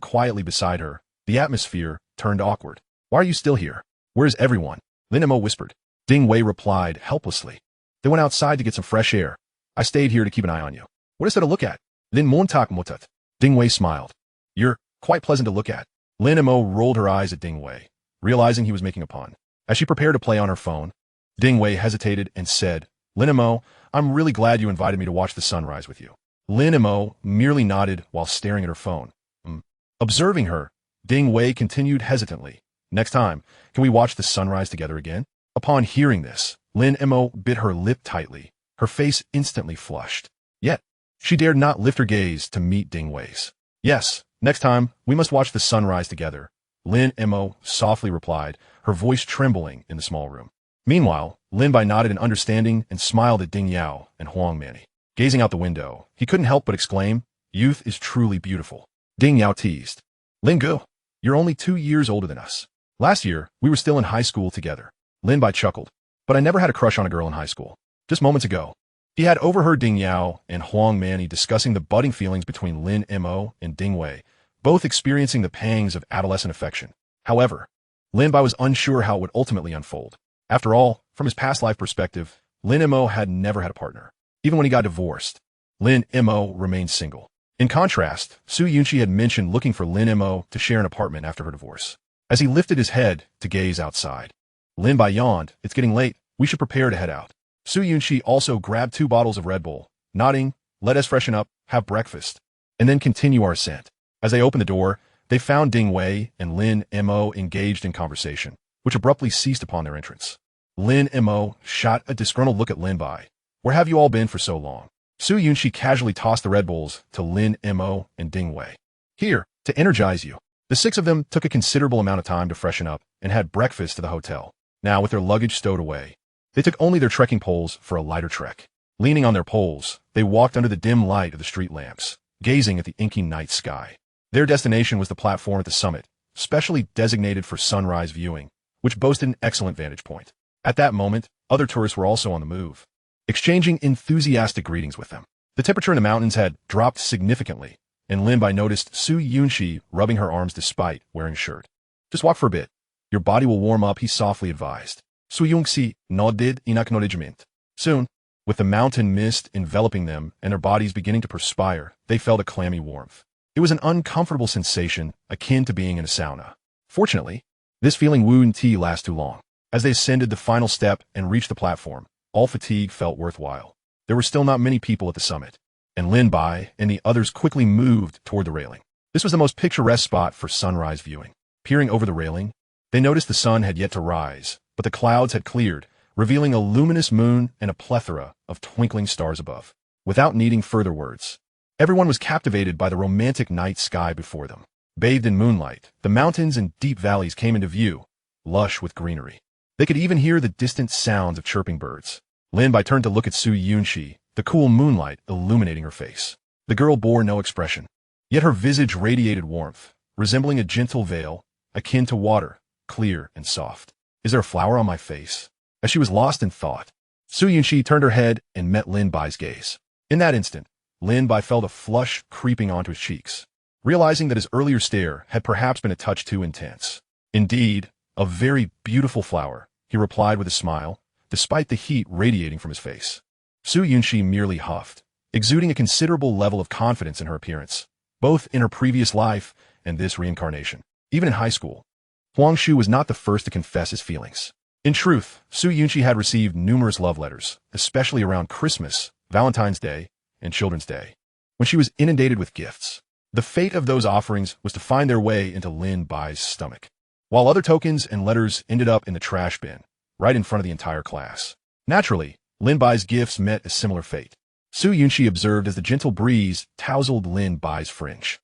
quietly beside her, the atmosphere turned awkward. "Why are you still here? Where's everyone?" Lin Mo whispered. Ding Wei replied helplessly. "They went outside to get some fresh air. I stayed here to keep an eye on you." "What is there to look at?" Lin Montak Mutat. Ding Wei smiled. "You're quite pleasant to look at." Lin Mo rolled her eyes at Ding Wei, realizing he was making a pun. As she prepared to play on her phone, Ding Wei hesitated and said, "Lin Mo, I'm really glad you invited me to watch the sunrise with you." Lin Mo merely nodded while staring at her phone. Observing her, Ding Wei continued hesitantly, "Next time, can we watch the sunrise together again?" Upon hearing this, Lin Mo bit her lip tightly, her face instantly flushed. Yet, she dared not lift her gaze to meet Ding Wei's. "Yes, next time, we must watch the sunrise together," Lin Mo softly replied, her voice trembling in the small room. Meanwhile, Lin Bai nodded in understanding and smiled at Ding Yao and Huang Mani. Gazing out the window, he couldn't help but exclaim, "Youth is truly beautiful." Ding Yao teased, "Lin Gu, you're only 2 years older than us. Last year, we were still in high school together." Lin Bai chuckled, "But I never had a crush on a girl in high school." Just moments ago, he had overheard Ding Yao and Huang Mani discussing the budding feelings between Lin Mo and Ding Wei, both experiencing the pangs of adolescent affection. However, Lin Bai was unsure how it would ultimately unfold. After all, from his past life perspective, Lin Mo had never had a partner. Even when he got divorced, Lin Mo remained single. In contrast, Su Yunxi had mentioned looking for Lin Mo to share an apartment after her divorce. As he lifted his head to gaze outside, Lin Bai yawned, "It's getting late. We should prepare to head out." Su Yunxi also grabbed 2 bottles of Red Bull, nodding, "Let us freshen up, have breakfast, and then continue our ascent." As they opened the door, they found Ding Wei and Lin Mo engaged in conversation, which abruptly ceased upon their entrance. Lin Mo shot a disgruntled look at Lin Bai. "Where have you all been for so long?" Su Yunxi casually tossed the Red Bulls to Lin Mo and Ding Wei. "Here, to energize you." The 6 of them took a considerable amount of time to freshen up and had breakfast to the hotel. Now, with their luggage stowed away, they took only their trekking poles for a lighter trek. Leaning on their poles, they walked under the dim light of the street lamps, gazing at the inky night sky. Their destination was the platform at the summit, specially designated for sunrise viewing, which boasted an excellent vantage point. At that moment, other tourists were also on the move, exchanging enthusiastic greetings with them. The temperature in the mountains had dropped significantly, and Lin Bai noticed Su Yunxi rubbing her arms despite wearing a shirt. "Just walk for a bit. Your body will warm up," he softly advised. Su Yunxi nodded in acknowledgement. Soon, with the mountain mist enveloping them and their bodies beginning to perspire, they felt a clammy warmth. It was an uncomfortable sensation akin to being in a sauna. Fortunately, this feeling wouldn't last too long. As they ascended the final step and reached the platform, all fatigue felt worthwhile. There were still not many people at the summit, and Lin Bai and the others quickly moved toward the railing. This was the most picturesque spot for sunrise viewing. Peering over the railing, they noticed the sun had yet to rise, but the clouds had cleared, revealing a luminous moon and a plethora of twinkling stars above. Without needing further words, everyone was captivated by the romantic night sky before them. Bathed in moonlight, the mountains and deep valleys came into view, lush with greenery. They could even hear the distant sounds of chirping birds. Lin Bai turned to look at Su Yunxi, the cool moonlight illuminating her face. The girl bore no expression. Yet her visage radiated warmth, resembling a gentle veil, akin to water, clear and soft. Is there a flower on my face? As she was lost in thought, Su Yunxi turned her head and met Lin Bai's gaze. In that instant, Lin Bai felt a flush creeping onto his cheeks, realizing that his earlier stare had perhaps been a touch too intense. Indeed, a very beautiful flower, he replied with a smile, despite the heat radiating from his face. Su Yunxi merely huffed, exuding a considerable level of confidence in her appearance, both in her previous life and this reincarnation. Even in high school, Huang Shu was not the first to confess his feelings. In truth, Su Yunxi had received numerous love letters, especially around Christmas, Valentine's Day, and Children's Day, when she was inundated with gifts. The fate of those offerings was to find their way into Lin Bai's stomach, while other tokens and letters ended up in the trash bin, right in front of the entire class. Naturally, Lin Bai's gifts met a similar fate. Su Yunxi observed as the gentle breeze tousled Lin Bai's fringe.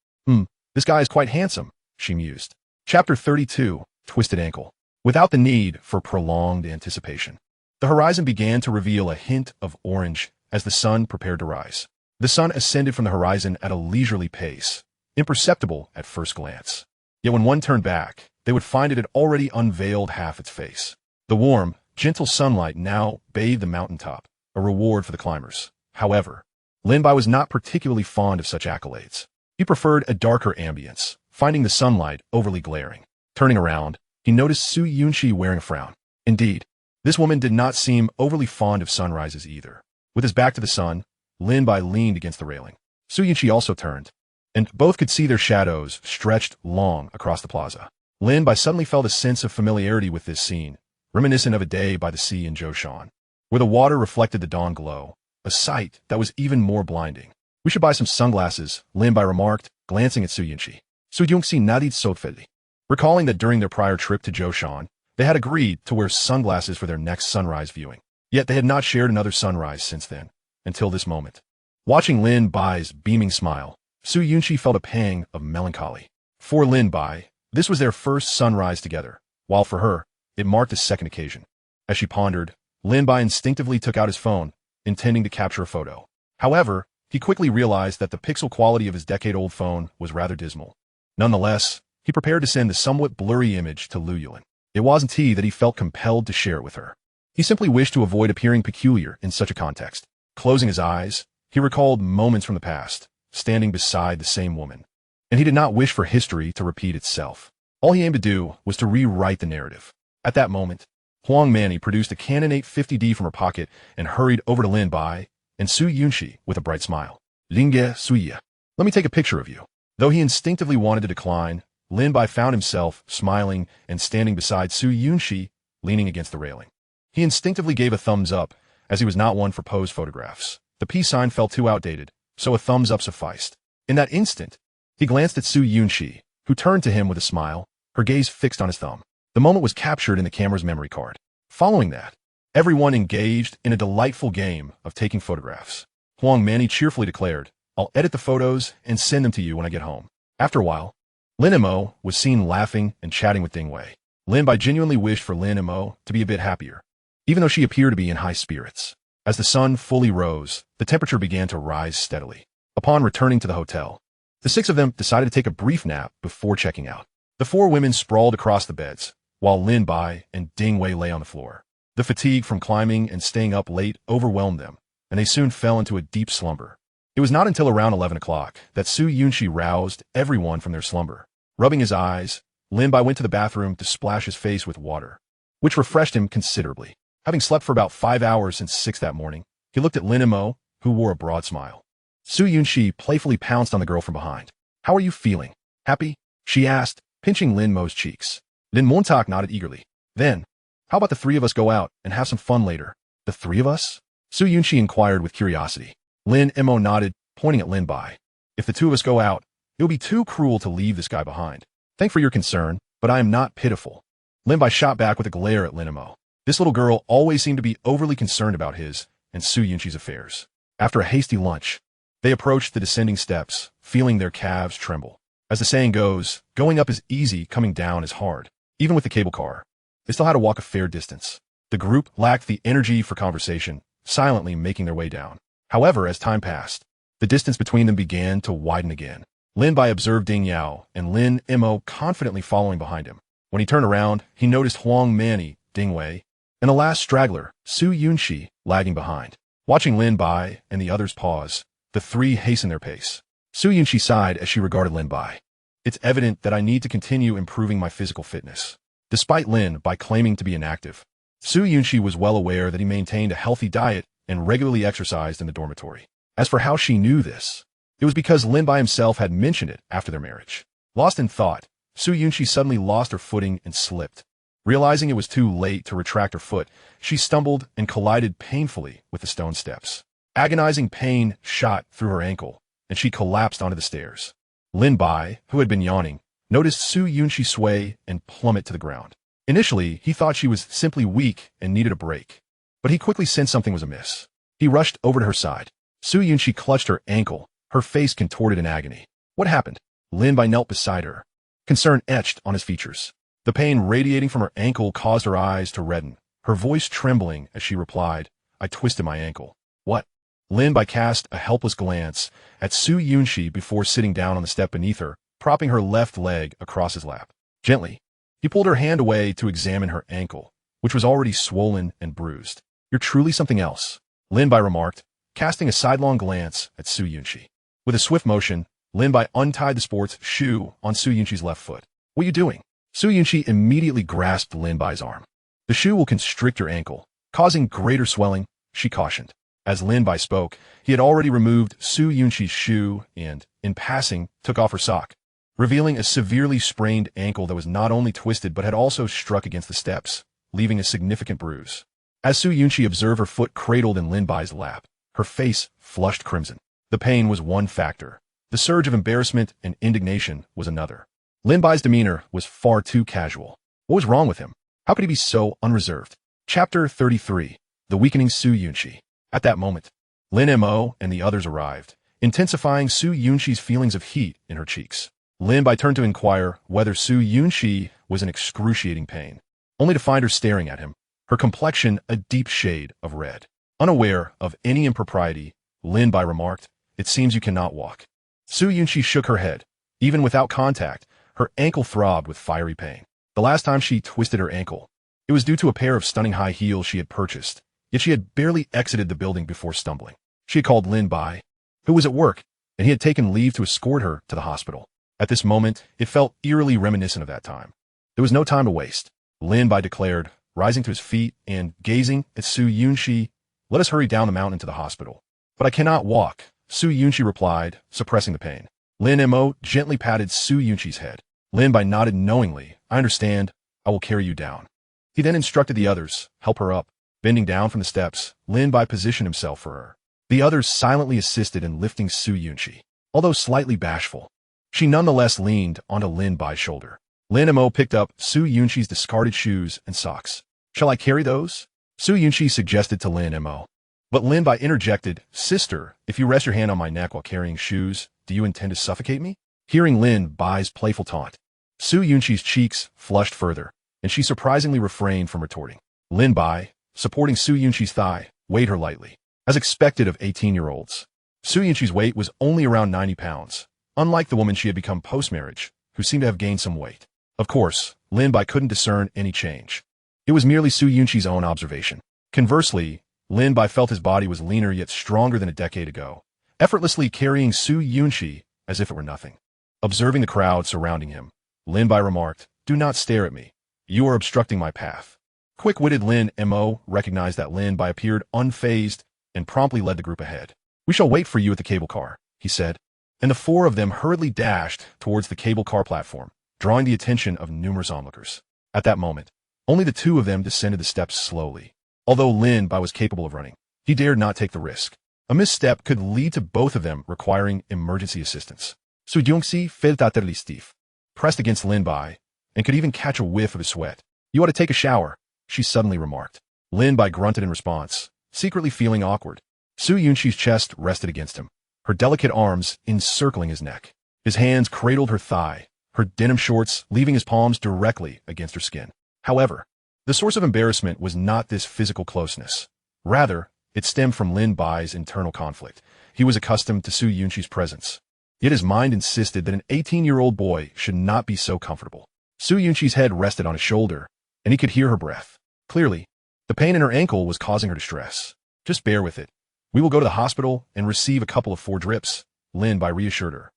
This guy is quite handsome, she mused. Chapter 32, Twisted Ankle. Without the need for prolonged anticipation, the horizon began to reveal a hint of orange as the sun prepared to rise. The sun ascended from the horizon at a leisurely pace, imperceptible at first glance. Yet when one turned back, they would find it had already unveiled half its face. The warm, gentle sunlight now bathed the mountaintop, a reward for the climbers. However, Lin Bai was not particularly fond of such accolades. He preferred a darker ambience, finding the sunlight overly glaring. Turning around, he noticed Su Yunxi wearing a frown. Indeed, this woman did not seem overly fond of sunrises either. With his back to the sun, Lin Bai leaned against the railing. Su Yunxi also turned, and both could see their shadows stretched long across the plaza. Lin Bai suddenly felt a sense of familiarity with this scene, reminiscent of a day by the sea in Zhoushan, where the water reflected the dawn glow, a sight that was even more blinding. We should buy some sunglasses, Lin Bai remarked, glancing at Su Yunxi. Su Yunxi nodded softly, recalling that during their prior trip to Zhoushan, they had agreed to wear sunglasses for their next sunrise viewing. Yet they had not shared another sunrise since then, until this moment. Watching Lin Bai's beaming smile, Su Yunxi felt a pang of melancholy. For Lin Bai, this was their first sunrise together, while for her, it marked a second occasion. As she pondered, Lin Bai instinctively took out his phone, intending to capture a photo. However, he quickly realized that the pixel quality of his decade-old phone was rather dismal. Nonetheless, he prepared to send the somewhat blurry image to Lu Yulin. It wasn't he that he felt compelled to share it with her. He simply wished to avoid appearing peculiar in such a context. Closing his eyes, he recalled moments from the past, standing beside the same woman. And he did not wish for history to repeat itself. All he aimed to do was to rewrite the narrative. At that moment, Huang Mani produced a Canon 850D from her pocket and hurried over to Lin Bai and Su Yunxi with a bright smile. Linge Suya, let me take a picture of you. Though he instinctively wanted to decline, Lin Bai found himself smiling and standing beside Su Yunxi, leaning against the railing. He instinctively gave a thumbs up, as he was not one for pose photographs. The peace sign felt too outdated, so a thumbs up sufficed. In that instant, he glanced at Su Yunxi, who turned to him with a smile, her gaze fixed on his thumb. The moment was captured in the camera's memory card. Following that, everyone engaged in a delightful game of taking photographs. Huang Mani cheerfully declared, I'll edit the photos and send them to you when I get home. After a while, Lin Mo was seen laughing and chatting with Ding Wei. Lin Bai genuinely wished for Lin Mo to be a bit happier, even though she appeared to be in high spirits. As the sun fully rose, the temperature began to rise steadily. Upon returning to the hotel, the six of them decided to take a brief nap before checking out. The four women sprawled across the beds, while Lin Bai and Ding Wei lay on the floor. The fatigue from climbing and staying up late overwhelmed them, and they soon fell into a deep slumber. It was not until around 11 o'clock that Su Yunxi roused everyone from their slumber. Rubbing his eyes, Lin Bai went to the bathroom to splash his face with water, which refreshed him considerably. Having slept for about 5 hours since 6 that morning, he looked at Lin Mo, who wore a broad smile. Su Yunxi playfully pounced on the girl from behind. How are you feeling? Happy? She asked, pinching Lin Mo's cheeks. Lin Montauk nodded eagerly. Then, how about the three of us go out and have some fun later? The three of us? Su Yunxi inquired with curiosity. Lin Mo nodded, pointing at Lin Bai. If the two of us go out, it will be too cruel to leave this guy behind. Thank for your concern, but I am not pitiful. Lin Bai shot back with a glare at Lin Mo. This little girl always seemed to be overly concerned about his and Su Yunxi's affairs. After a hasty lunch, they approached the descending steps, feeling their calves tremble. As the saying goes, going up is easy, coming down is hard. Even with the cable car, they still had to walk a fair distance. The group lacked the energy for conversation, silently making their way down. However, as time passed, the distance between them began to widen again. Lin Bai observed Ding Yao and Lin Mo confidently following behind him. When he turned around, he noticed Huang Mani, Ding Wei, and the last straggler, Su Yunxi, lagging behind. Watching Lin Bai and the others pause, the three hastened their pace. Su Yunxi sighed as she regarded Lin Bai. It's evident that I need to continue improving my physical fitness. Despite Lin Bai claiming to be inactive, Su Yunxi was well aware that he maintained a healthy diet and regularly exercised in the dormitory. As for how she knew this, it was because Lin Bai himself had mentioned it after their marriage. Lost in thought, Su Yunxi suddenly lost her footing and slipped. Realizing it was too late to retract her foot, she stumbled and collided painfully with the stone steps. Agonizing pain shot through her ankle, and she collapsed onto the stairs. Lin Bai, who had been yawning, noticed Su Yunxi sway and plummet to the ground. Initially, he thought she was simply weak and needed a break, but he quickly sensed something was amiss. He rushed over to her side. Su Yunxi clutched her ankle, her face contorted in agony. What happened? Lin Bai knelt beside her, concern etched on his features. The pain radiating from her ankle caused her eyes to redden, her voice trembling as she replied, I twisted my ankle. What? Lin Bai cast a helpless glance at Su Yunxi before sitting down on the step beneath her, propping her left leg across his lap. Gently, he pulled her hand away to examine her ankle, which was already swollen and bruised. You're truly something else, Lin Bai remarked, casting a sidelong glance at Su Yunxi. With a swift motion, Lin Bai untied the sports shoe on Su Yunxi's left foot. What are you doing? Su Yunxi immediately grasped Lin Bai's arm. The shoe will constrict your ankle, causing greater swelling, she cautioned. As Lin Bai spoke, he had already removed Su Yunxi's shoe and, in passing, took off her sock, revealing a severely sprained ankle that was not only twisted but had also struck against the steps, leaving a significant bruise. As Su Yunxi observed her foot cradled in Lin Bai's lap, her face flushed crimson. The pain was one factor. The surge of embarrassment and indignation was another. Lin Bai's demeanor was far too casual. What was wrong with him? How could he be so unreserved? Chapter 33. The Weakening Su Yunxi. At that moment, Lin Mo and the others arrived, intensifying Su Yunxi's feelings of heat in her cheeks. Lin Bai turned to inquire whether Su Yunxi was in excruciating pain, only to find her staring at him, her complexion a deep shade of red. Unaware of any impropriety, Lin Bai remarked, It seems you cannot walk. Su Yunxi shook her head. Even without contact, her ankle throbbed with fiery pain. The last time she twisted her ankle, it was due to a pair of stunning high heels she had purchased, yet she had barely exited the building before stumbling. She had called Lin Bai, who was at work, and he had taken leave to escort her to the hospital. At this moment, it felt eerily reminiscent of that time. There was no time to waste, Lin Bai declared, rising to his feet and gazing at Su Yunxi. Let us hurry down the mountain to the hospital. But I cannot walk, Su Yunxi replied, suppressing the pain. Lin Mo gently patted Su Yunxi's head. Lin Bai nodded knowingly. I understand. I will carry you down. He then instructed the others, help her up. Bending down from the steps, Lin Bai positioned himself for her. The others silently assisted in lifting Su Yunxi. Although slightly bashful, she nonetheless leaned onto Lin Bai's shoulder. Lin Mo picked up Su Yunxi's discarded shoes and socks. Shall I carry those? Su Yunxi suggested to Lin Mo. But Lin Bai interjected, Sister, if you rest your hand on my neck while carrying shoes, do you intend to suffocate me? Hearing Lin Bai's playful taunt, Su Yunxi's cheeks flushed further, and she surprisingly refrained from retorting. Lin Bai, supporting Su Yunxi's thigh, weighed her lightly. As expected of 18-year-olds, Su Yunxi's weight was only around 90 pounds, unlike the woman she had become post-marriage, who seemed to have gained some weight. Of course, Lin Bai couldn't discern any change. It was merely Su Yunxi's own observation. Conversely, Lin Bai felt his body was leaner yet stronger than a decade ago, effortlessly carrying Su Yunxi as if it were nothing. Observing the crowd surrounding him, Lin Bai remarked, Do not stare at me. You are obstructing my path. Quick-witted Lin Mo recognized that Lin Bai appeared unfazed and promptly led the group ahead. We shall wait for you at the cable car, he said, and the four of them hurriedly dashed towards the cable car platform, drawing the attention of numerous onlookers. At that moment, only the two of them descended the steps slowly. Although Lin Bai was capable of running, he dared not take the risk. A misstep could lead to both of them requiring emergency assistance. Su Yunxi felt atterlistif, pressed against Lin Bai, and could even catch a whiff of his sweat. You ought to take a shower, she suddenly remarked. Lin Bai grunted in response, secretly feeling awkward. Su Yunxi's chest rested against him, her delicate arms encircling his neck. His hands cradled her thigh, her denim shorts leaving his palms directly against her skin. However, the source of embarrassment was not this physical closeness. Rather, it stemmed from Lin Bai's internal conflict. He was accustomed to Su Yunxi's presence, Yet his mind insisted that an 18-year-old boy should not be so comfortable. Su Yunxi's head rested on his shoulder, and he could hear her breath. Clearly, the pain in her ankle was causing her distress. Just bear with it. We will go to the hospital and receive a couple of 4 drips, Lin Bai reassured her.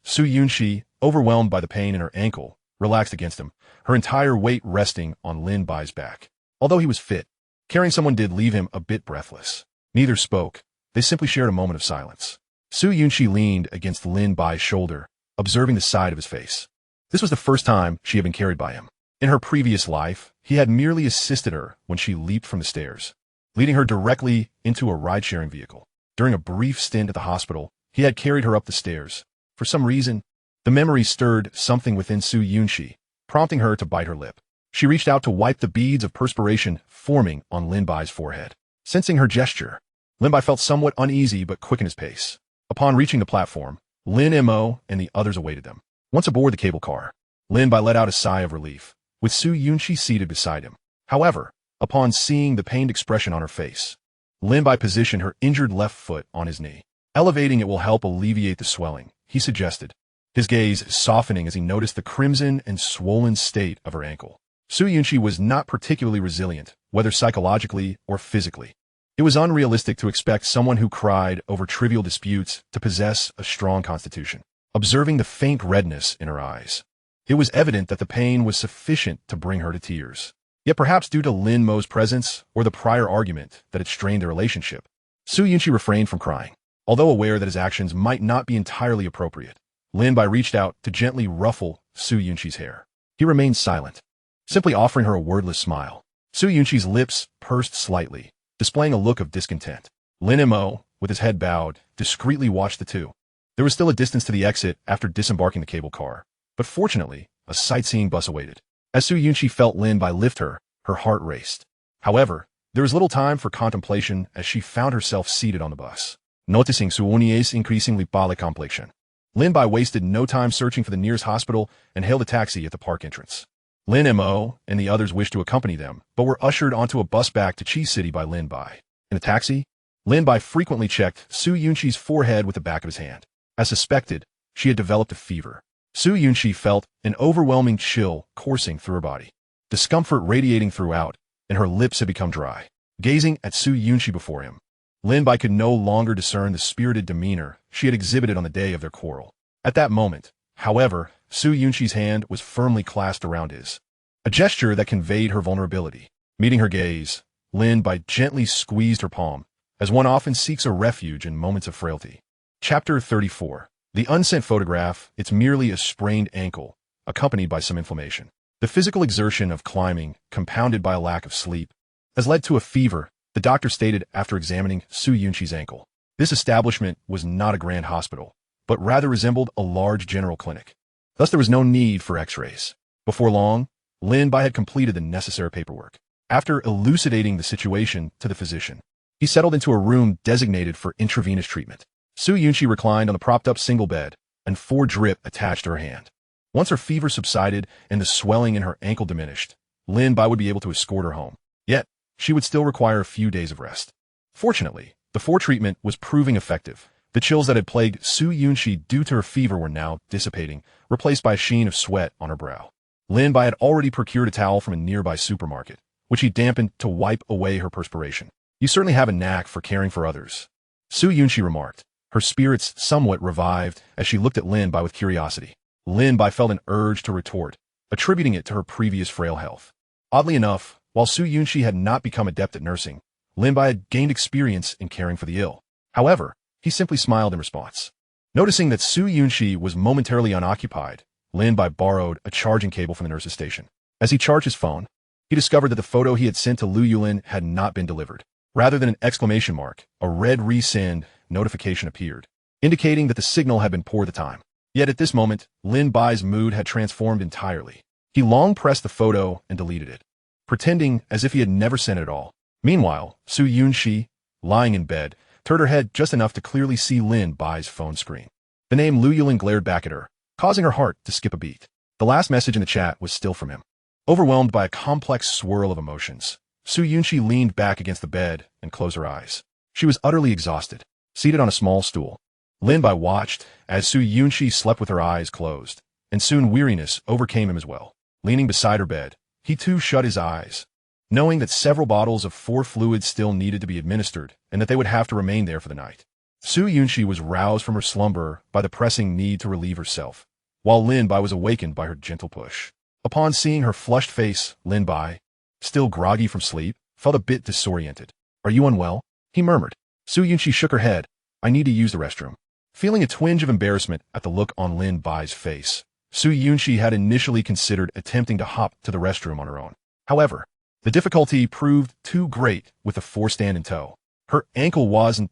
Su Yunxi, overwhelmed by the pain in her ankle, relaxed against him, her entire weight resting on Lin Bai's back. Although he was fit, carrying someone did leave him a bit breathless. Neither spoke. They simply shared a moment of silence. Su Yunxi leaned against Lin Bai's shoulder, observing the side of his face. This was the first time she had been carried by him. In her previous life, he had merely assisted her when she leaped from the stairs, leading her directly into a ride-sharing vehicle. During a brief stint at the hospital, he had carried her up the stairs. For some reason, the memory stirred something within Su Yunxi, prompting her to bite her lip. She reached out to wipe the beads of perspiration forming on Lin Bai's forehead. Sensing her gesture, Lin Bai felt somewhat uneasy but quickened his pace. Upon reaching the platform, Lin Mo and the others awaited them. Once aboard the cable car, Lin Bai let out a sigh of relief, with Su Yunxi seated beside him. However, upon seeing the pained expression on her face, Lin Bai positioned her injured left foot on his knee. Elevating it will help alleviate the swelling, he suggested, his gaze softening as he noticed the crimson and swollen state of her ankle. Su Yunxi was not particularly resilient, whether psychologically or physically. It was unrealistic to expect someone who cried over trivial disputes to possess a strong constitution. Observing the faint redness in her eyes, it was evident that the pain was sufficient to bring her to tears. Yet perhaps due to Lin Mo's presence or the prior argument that had strained their relationship, Su Yunxi refrained from crying. Although aware that his actions might not be entirely appropriate, Lin Bai reached out to gently ruffle Su Yunxi's hair. He remained silent, simply offering her a wordless smile. Su Yunxi's lips pursed slightly, displaying a look of discontent. Lin Mo, with his head bowed, discreetly watched the two. There was still a distance to the exit after disembarking the cable car, but fortunately, a sightseeing bus awaited. As Su Yunxi felt Lin Bai lift her, her heart raced. However, there was little time for contemplation as she found herself seated on the bus. Noticing Su Yunxi's increasingly pale complexion, Lin Bai wasted no time searching for the nearest hospital and hailed a taxi at the park entrance. Lin Mo and the others wished to accompany them, but were ushered onto a bus back to Cheese City by Lin Bai. In the taxi, Lin Bai frequently checked Su Yunxi's forehead with the back of his hand. As suspected, she had developed a fever. Su Yunxi felt an overwhelming chill coursing through her body, discomfort radiating throughout, and her lips had become dry. Gazing at Su Yunxi before him, Lin Bai could no longer discern the spirited demeanor she had exhibited on the day of their quarrel. At that moment, however, Su Yunxi's hand was firmly clasped around his, a gesture that conveyed her vulnerability. Meeting her gaze, Lin Bai gently squeezed her palm, as one often seeks a refuge in moments of frailty. Chapter 34. The unsent photograph, it's merely a sprained ankle, accompanied by some inflammation. The physical exertion of climbing, compounded by a lack of sleep, has led to a fever, the doctor stated after examining Su Yunxi's ankle. This establishment was not a grand hospital, but rather resembled a large general clinic. Thus there was no need for x-rays. Before long, Lin Bai had completed the necessary paperwork. After elucidating the situation to the physician, he settled into a room designated for intravenous treatment. Su Yunxi reclined on the propped-up single bed, and 4 drip attached to her hand. Once her fever subsided and the swelling in her ankle diminished, Lin Bai would be able to escort her home. Yet, she would still require a few days of rest. Fortunately, the 4 treatment was proving effective. The chills that had plagued Su Yunxi due to her fever were now dissipating, replaced by a sheen of sweat on her brow. Lin Bai had already procured a towel from a nearby supermarket, which he dampened to wipe away her perspiration. You certainly have a knack for caring for others, Su Yunxi remarked, her spirits somewhat revived as she looked at Lin Bai with curiosity. Lin Bai felt an urge to retort, attributing it to her previous frail health. Oddly enough, while Su Yunxi had not become adept at nursing, Lin Bai had gained experience in caring for the ill. However, he simply smiled in response. Noticing that Su Yunxi was momentarily unoccupied, Lin Bai borrowed a charging cable from the nurse's station. As he charged his phone, he discovered that the photo he had sent to Lu Yulin had not been delivered. Rather than an exclamation mark, a red resend notification appeared, indicating that the signal had been poor at the time. Yet at this moment, Lin Bai's mood had transformed entirely. He long pressed the photo and deleted it, pretending as if he had never sent it at all. Meanwhile, Su Yunxi, lying in bed, turned her head just enough to clearly see Lin Bai's phone screen. The name Lu Yulin glared back at her, causing her heart to skip a beat. The last message in the chat was still from him. Overwhelmed by a complex swirl of emotions, Su Yunxi leaned back against the bed and closed her eyes. She was utterly exhausted. Seated on a small stool, Lin Bai watched as Su Yunxi slept with her eyes closed, and soon weariness overcame him as well. Leaning beside her bed, he too shut his eyes, knowing that several bottles of 4 fluids still needed to be administered and that they would have to remain there for the night. Su Yunxi was roused from her slumber by the pressing need to relieve herself, while Lin Bai was awakened by her gentle push. Upon seeing her flushed face, Lin Bai, still groggy from sleep, felt a bit disoriented. "Are you unwell?" he murmured. Su Yunxi shook her head. "I need to use the restroom." Feeling a twinge of embarrassment at the look on Lin Bai's face, Su Yunxi had initially considered attempting to hop to the restroom on her own. However, the difficulty proved too great with the 4-stand in tow. Her ankle wasn't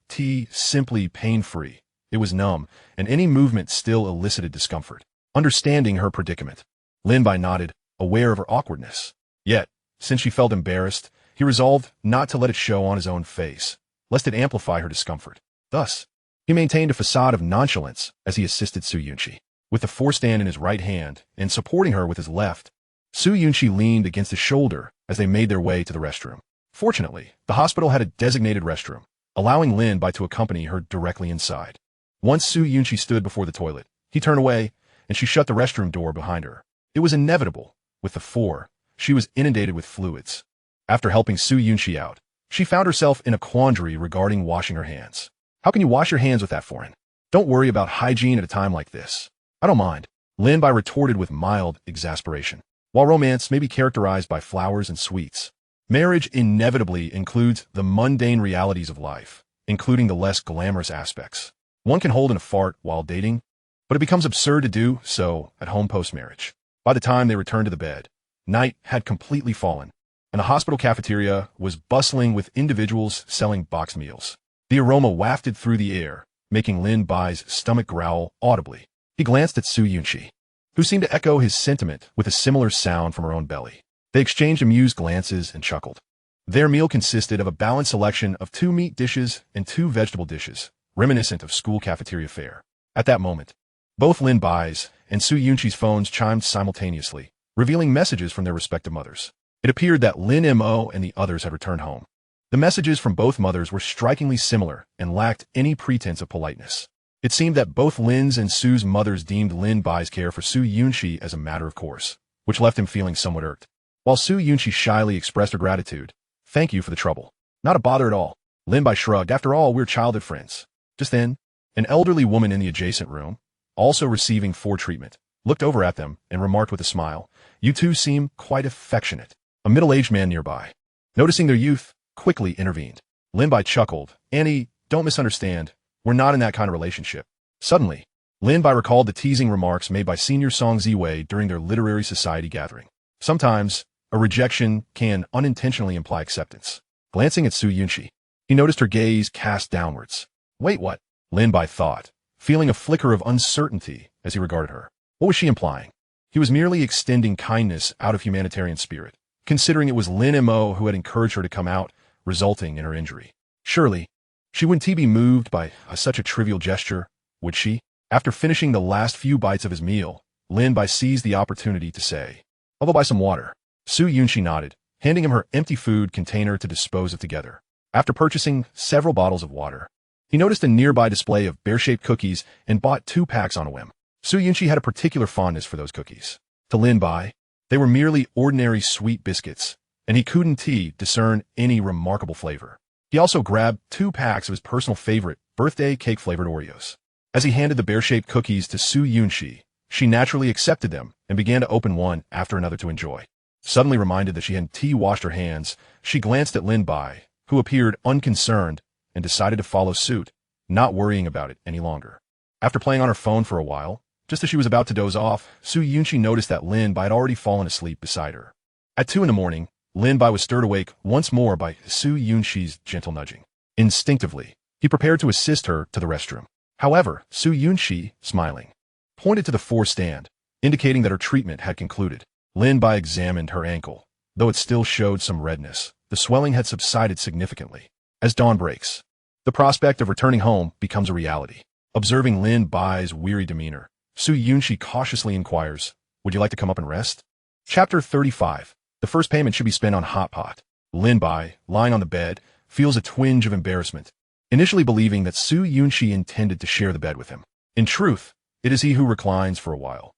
simply pain-free. It was numb, and any movement still elicited discomfort. Understanding her predicament, Lin Bai nodded, aware of her awkwardness. Yet, since she felt embarrassed, he resolved not to let it show on his own face, lest it amplify her discomfort. Thus, he maintained a facade of nonchalance as he assisted Su Yunxi. With the 4-stand in his right hand and supporting her with his left, Su Yunxi leaned against his shoulder as they made their way to the restroom. Fortunately, the hospital had a designated restroom, allowing Lin Bai to accompany her directly inside. Once Su Yunxi stood before the toilet, he turned away, and she shut the restroom door behind her. It was inevitable. With the 4, she was inundated with fluids. After helping Su Yunxi out, she found herself in a quandary regarding washing her hands. How can you wash your hands with that foreign? Don't worry about hygiene at a time like this. I don't mind, Lin Bai retorted with mild exasperation. While romance may be characterized by flowers and sweets, marriage inevitably includes the mundane realities of life, including the less glamorous aspects. One can hold in a fart while dating, but it becomes absurd to do so at home post-marriage. By the time they returned to the bed, night had completely fallen, and the hospital cafeteria was bustling with individuals selling boxed meals. The aroma wafted through the air, making Lin Bai's stomach growl audibly. He glanced at Su Yunxi, who seemed to echo his sentiment with a similar sound from her own belly. They exchanged amused glances and chuckled. Their meal consisted of a balanced selection of 2 meat dishes and 2 vegetable dishes, reminiscent of school cafeteria fare. At that moment, both Lin Bai's and Su Yunxi's phones chimed simultaneously, revealing messages from their respective mothers. It appeared that Lin Mo and the others had returned home. The messages from both mothers were strikingly similar and lacked any pretense of politeness. It seemed that both Lin's and Su's mothers deemed Lin Bai's care for Su Yunxi as a matter of course, which left him feeling somewhat irked. While Su Yunxi shyly expressed her gratitude, "Thank you for the trouble. Not a bother at all." Lin Bai shrugged. "After all, we're childhood friends." Just then, an elderly woman in the adjacent room, also receiving 4 treatment, looked over at them and remarked with a smile, "You two seem quite affectionate." A middle-aged man nearby, noticing their youth, quickly intervened. Lin Bai chuckled. "Annie, don't misunderstand. We're not in that kind of relationship." Suddenly, Lin Bai recalled the teasing remarks made by Senior Song Ziwei during their literary society gathering. Sometimes, a rejection can unintentionally imply acceptance. Glancing at Su Yunxi, he noticed her gaze cast downwards. Wait, what? Lin Bai thought, feeling a flicker of uncertainty as he regarded her. What was she implying? He was merely extending kindness out of humanitarian spirit, considering it was Lin Mo who had encouraged her to come out, resulting in her injury. Surely, she wouldn't be moved by such a trivial gesture, would she? After finishing the last few bites of his meal, Lin Bai seized the opportunity to say, "I'll go buy some water." Su Yunxi nodded, handing him her empty food container to dispose of together. After purchasing several bottles of water, he noticed a nearby display of bear-shaped cookies and bought 2 packs on a whim. Su Yunxi had a particular fondness for those cookies. To Lin Bai, they were merely ordinary sweet biscuits, and he couldn't discern any remarkable flavor. He also grabbed 2 packs of his personal favorite, birthday cake-flavored Oreos. As he handed the bear-shaped cookies to Su Yunxi, she naturally accepted them and began to open one after another to enjoy. Suddenly reminded that she hadn't washed her hands, she glanced at Lin Bai, who appeared unconcerned, and decided to follow suit, not worrying about it any longer. After playing on her phone for a while, just as she was about to doze off, Su Yunxi noticed that Lin Bai had already fallen asleep beside her. At 2 in the morning, Lin Bai was stirred awake once more by Su Yunxi's gentle nudging. Instinctively, he prepared to assist her to the restroom. However, Su Yunxi, smiling, pointed to the 4 stand, indicating that her treatment had concluded. Lin Bai examined her ankle. Though it still showed some redness, the swelling had subsided significantly. As dawn breaks, the prospect of returning home becomes a reality. Observing Lin Bai's weary demeanor, Su Yunxi cautiously inquires, "Would you like to come up and rest?" Chapter 35. The first payment should be spent on hot pot. Lin Bai, lying on the bed, feels a twinge of embarrassment. initially believing that Su Yunxi intended to share the bed with him. In truth, it is he who reclines for a while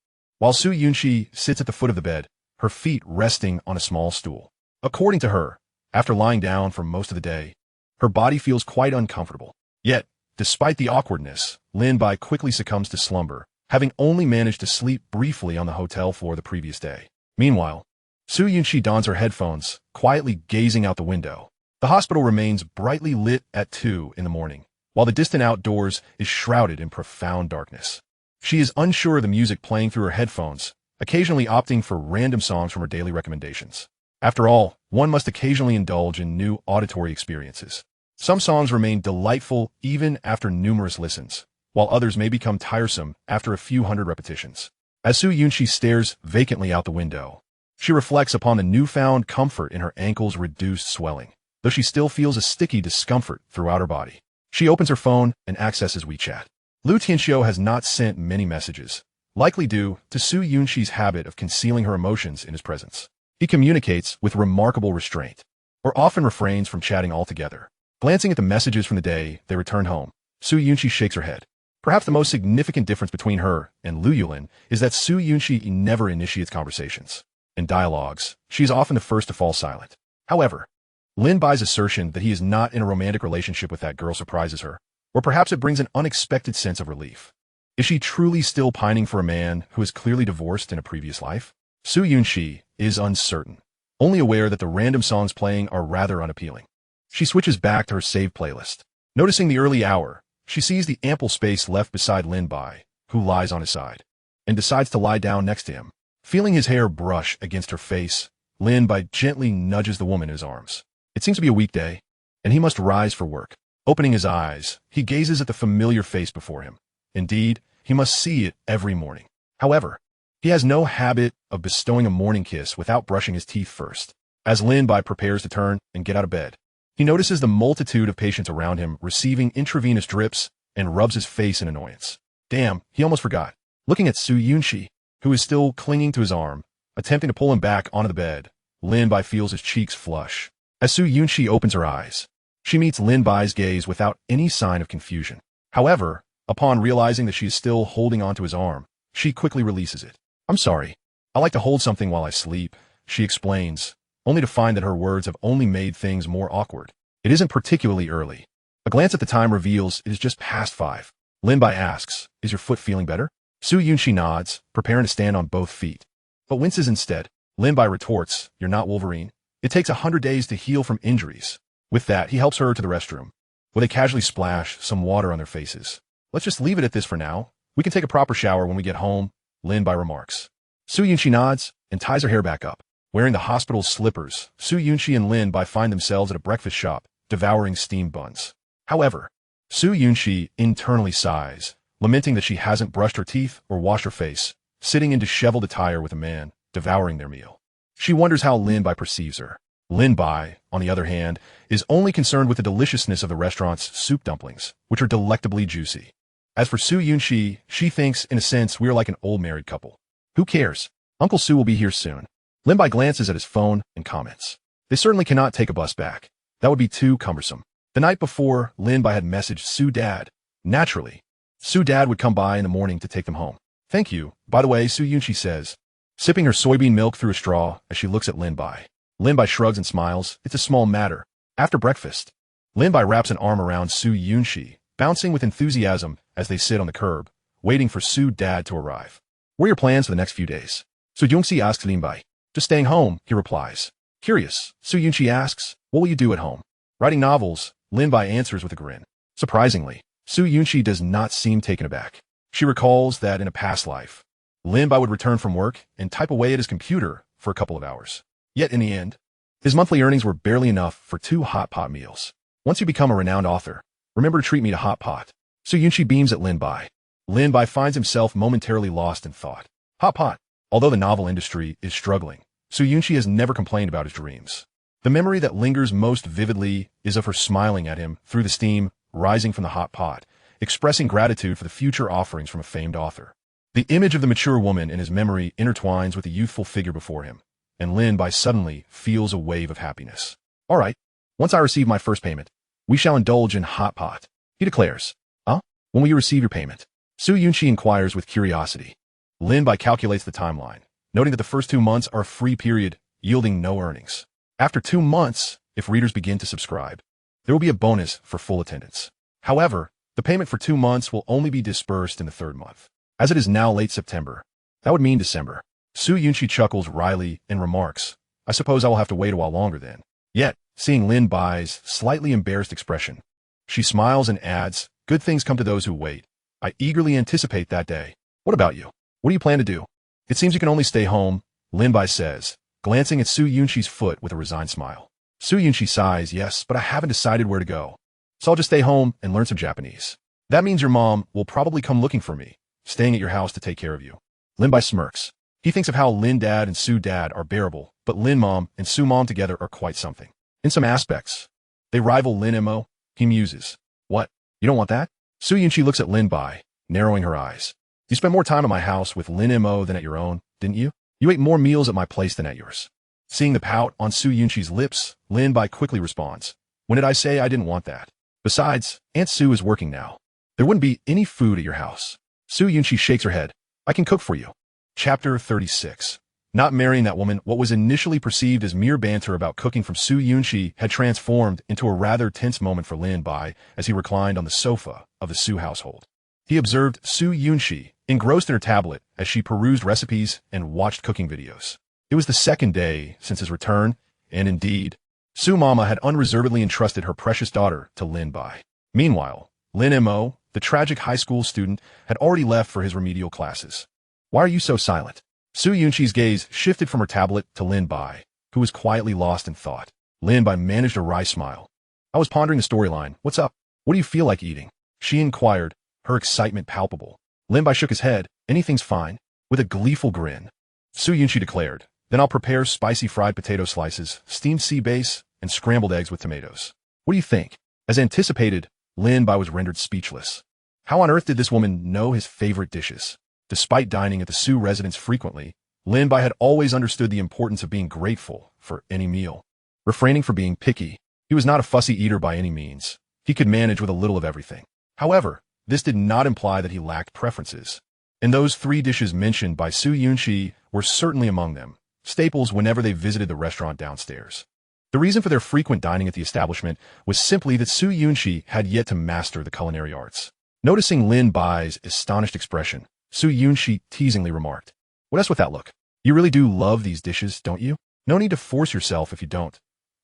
Su Yunxi sits at the foot of the bed, her feet resting on a small stool. According to her, after lying down for most of the day, her body feels quite uncomfortable. Yet, despite the awkwardness, Lin Bai quickly succumbs to slumber, having only managed to sleep briefly on the hotel floor the previous day. Meanwhile, Su Yunxi dons her headphones, quietly gazing out the window. The hospital remains brightly lit at 2 in the morning, while the distant outdoors is shrouded in profound darkness. She is unsure of the music playing through her headphones, occasionally opting for random songs from her daily recommendations. After all, one must occasionally indulge in new auditory experiences. Some songs remain delightful even after numerous listens, while others may become tiresome after a few hundred repetitions. As Su Yunxi stares vacantly out the window, she reflects upon the newfound comfort in her ankle's reduced swelling, though she still feels a sticky discomfort throughout her body. She opens her phone and accesses WeChat. Lu Tianxiu has not sent many messages, likely due to Su Yunxi's habit of concealing her emotions in his presence. He communicates with remarkable restraint, or often refrains from chatting altogether. Glancing at the messages from the day they returned home, Su Yunxi shakes her head. Perhaps the most significant difference between her and Lu Yulin is that Su Yunxi never initiates conversations. In dialogues, she is often the first to fall silent. However, Lin Bai's assertion that he is not in a romantic relationship with that girl surprises her, or perhaps it brings an unexpected sense of relief. Is she truly still pining for a man who is clearly divorced in a previous life? Su Yunxi is uncertain, only aware that the random songs playing are rather unappealing. She switches back to her saved playlist. Noticing the early hour, she sees the ample space left beside Lin Bai, who lies on his side, and decides to lie down next to him. Feeling his hair brush against her face, Lin Bai gently nudges the woman in his arms. It seems to be a weekday, and he must rise for work. Opening his eyes, he gazes at the familiar face before him. Indeed, he must see it every morning. However, he has no habit of bestowing a morning kiss without brushing his teeth first. As Lin Bai prepares to turn and get out of bed, he notices the multitude of patients around him receiving intravenous drips and rubs his face in annoyance. Damn, he almost forgot. Looking at Su Yunxi, who is still clinging to his arm, attempting to pull him back onto the bed, Lin Bai feels his cheeks flush. As Su Yunxi opens her eyes, she meets Lin Bai's gaze without any sign of confusion. However, upon realizing that she is still holding onto his arm, she quickly releases it. "I'm sorry. I like to hold something while I sleep," she explains, only to find that her words have only made things more awkward. It isn't particularly early. A glance at the time reveals it is just past 5. Lin Bai asks, "Is your foot feeling better?" Su Yunxi nods, preparing to stand on both feet, but winces instead. Lin Bai retorts, "You're not Wolverine. It takes 100 days to heal from injuries." With that, he helps her to the restroom, where they casually splash some water on their faces. "Let's just leave it at this for now. We can take a proper shower when we get home," Lin Bai remarks. Su Yunxi nods and ties her hair back up. Wearing the hospital's slippers, Su Yunxi and Lin Bai find themselves at a breakfast shop, devouring steamed buns. However, Su Yunxi internally sighs, lamenting that she hasn't brushed her teeth or washed her face, sitting in disheveled attire with a man, devouring their meal. She wonders how Lin Bai perceives her. Lin Bai, on the other hand, is only concerned with the deliciousness of the restaurant's soup dumplings, which are delectably juicy. As for Su Yunxi, she thinks, in a sense, we are like an old married couple. Who cares? Uncle Su will be here soon. Lin Bai glances at his phone and comments. They certainly cannot take a bus back. That would be too cumbersome. The night before, Lin Bai had messaged Su Dad. Naturally, Su Dad would come by in the morning to take them home. "Thank you. By the way," Su Yunxi says, sipping her soybean milk through a straw as she looks at Lin Bai. Lin Bai shrugs and smiles. It's a small matter. After breakfast, Lin Bai wraps an arm around Su Yunxi, bouncing with enthusiasm as they sit on the curb, waiting for Su Dad to arrive. "What are your plans for the next few days?" Su Yunxi asks Lin Bai. "Just staying home," he replies. Curious, Su Yunxi asks, "What will you do at home?" "Writing novels," Lin Bai answers with a grin. Surprisingly, Su Yunxi does not seem taken aback. She recalls that in a past life, Lin Bai would return from work and type away at his computer for a couple of hours. Yet in the end, his monthly earnings were barely enough for 2 hot pot meals. "Once you become a renowned author, remember to treat me to hot pot." Su Yunxi beams at Lin Bai. Lin Bai finds himself momentarily lost in thought. Hot pot. Although the novel industry is struggling, Su Yunxi has never complained about his dreams. The memory that lingers most vividly is of her smiling at him through the steam rising from the hot pot, expressing gratitude for the future offerings from a famed author. The image of the mature woman in his memory intertwines with the youthful figure before him, and Lin Bai suddenly feels a wave of happiness. "All right, once I receive my first payment, We shall indulge in hot pot. He declares. Huh? When will you receive your payment? Su Yunxi inquires with curiosity. Lin Bai calculates the timeline, noting that the first 2 months are a free period, yielding no earnings. After 2 months, if readers begin to subscribe, there will be a bonus for full attendance. However, the payment for 2 months will only be dispersed in the 3rd month. As it is now late September, that would mean December. Su Yunxi chuckles wryly and remarks, I suppose I will have to wait a while longer then. Yet, seeing Lin Bai's slightly embarrassed expression, she smiles and adds, good things come to those who wait. I eagerly anticipate that day. What about you? What do you plan to do? It seems you can only stay home, Lin Bai says, glancing at Su Yunxi's foot with a resigned smile. Su Yunxi sighs, yes, but I haven't decided where to go. So I'll just stay home and learn some Japanese. That means your mom will probably come looking for me, staying at your house to take care of you. Lin Bai smirks. He thinks of how Lin Dad and Su Dad are bearable, but Lin Mom and Su Mom together are quite something. In some aspects, they rival Lin Mo. He muses. What? You don't want that? Su Yunxi looks at Lin Bai, narrowing her eyes. You spent more time at my house with Lin Mo than at your own, didn't you? You ate more meals at my place than at yours. Seeing the pout on Su Yunxi's lips, Lin Bai quickly responds. When did I say I didn't want that? Besides, Aunt Su is working now. There wouldn't be any food at your house. Su Yunxi shakes her head. I can cook for you. Chapter 36. Not marrying that woman, what was initially perceived as mere banter about cooking from Su Yunxi had transformed into a rather tense moment for Lin Bai as he reclined on the sofa of the Su household. He observed Su Yunxi, engrossed in her tablet as she perused recipes and watched cooking videos. It was the 2nd day since his return, and indeed, Su Mama had unreservedly entrusted her precious daughter to Lin Bai. Meanwhile, Lin Mo, the tragic high school student, had already left for his remedial classes. Why are you so silent? Su Yunxi's gaze shifted from her tablet to Lin Bai, who was quietly lost in thought. Lin Bai managed a wry smile. I was pondering the storyline. What's up? What do you feel like eating? She inquired, her excitement palpable. Lin Bai shook his head. Anything's fine. With a gleeful grin, Su Yunxi declared, then I'll prepare spicy fried potato slices, steamed sea bass, and scrambled eggs with tomatoes. What do you think? As anticipated, Lin Bai was rendered speechless. How on earth did this woman know his favorite dishes? Despite dining at the Su residence frequently, Lin Bai had always understood the importance of being grateful for any meal. Refraining from being picky, he was not a fussy eater by any means. He could manage with a little of everything. However, this did not imply that he lacked preferences. And those 3 dishes mentioned by Su Yunxi were certainly among them, staples whenever they visited the restaurant downstairs. The reason for their frequent dining at the establishment was simply that Su Yunxi had yet to master the culinary arts. Noticing Lin Bai's astonished expression, Su Yunxi teasingly remarked, what else with that look? You really do love these dishes, don't you? No need to force yourself if you don't.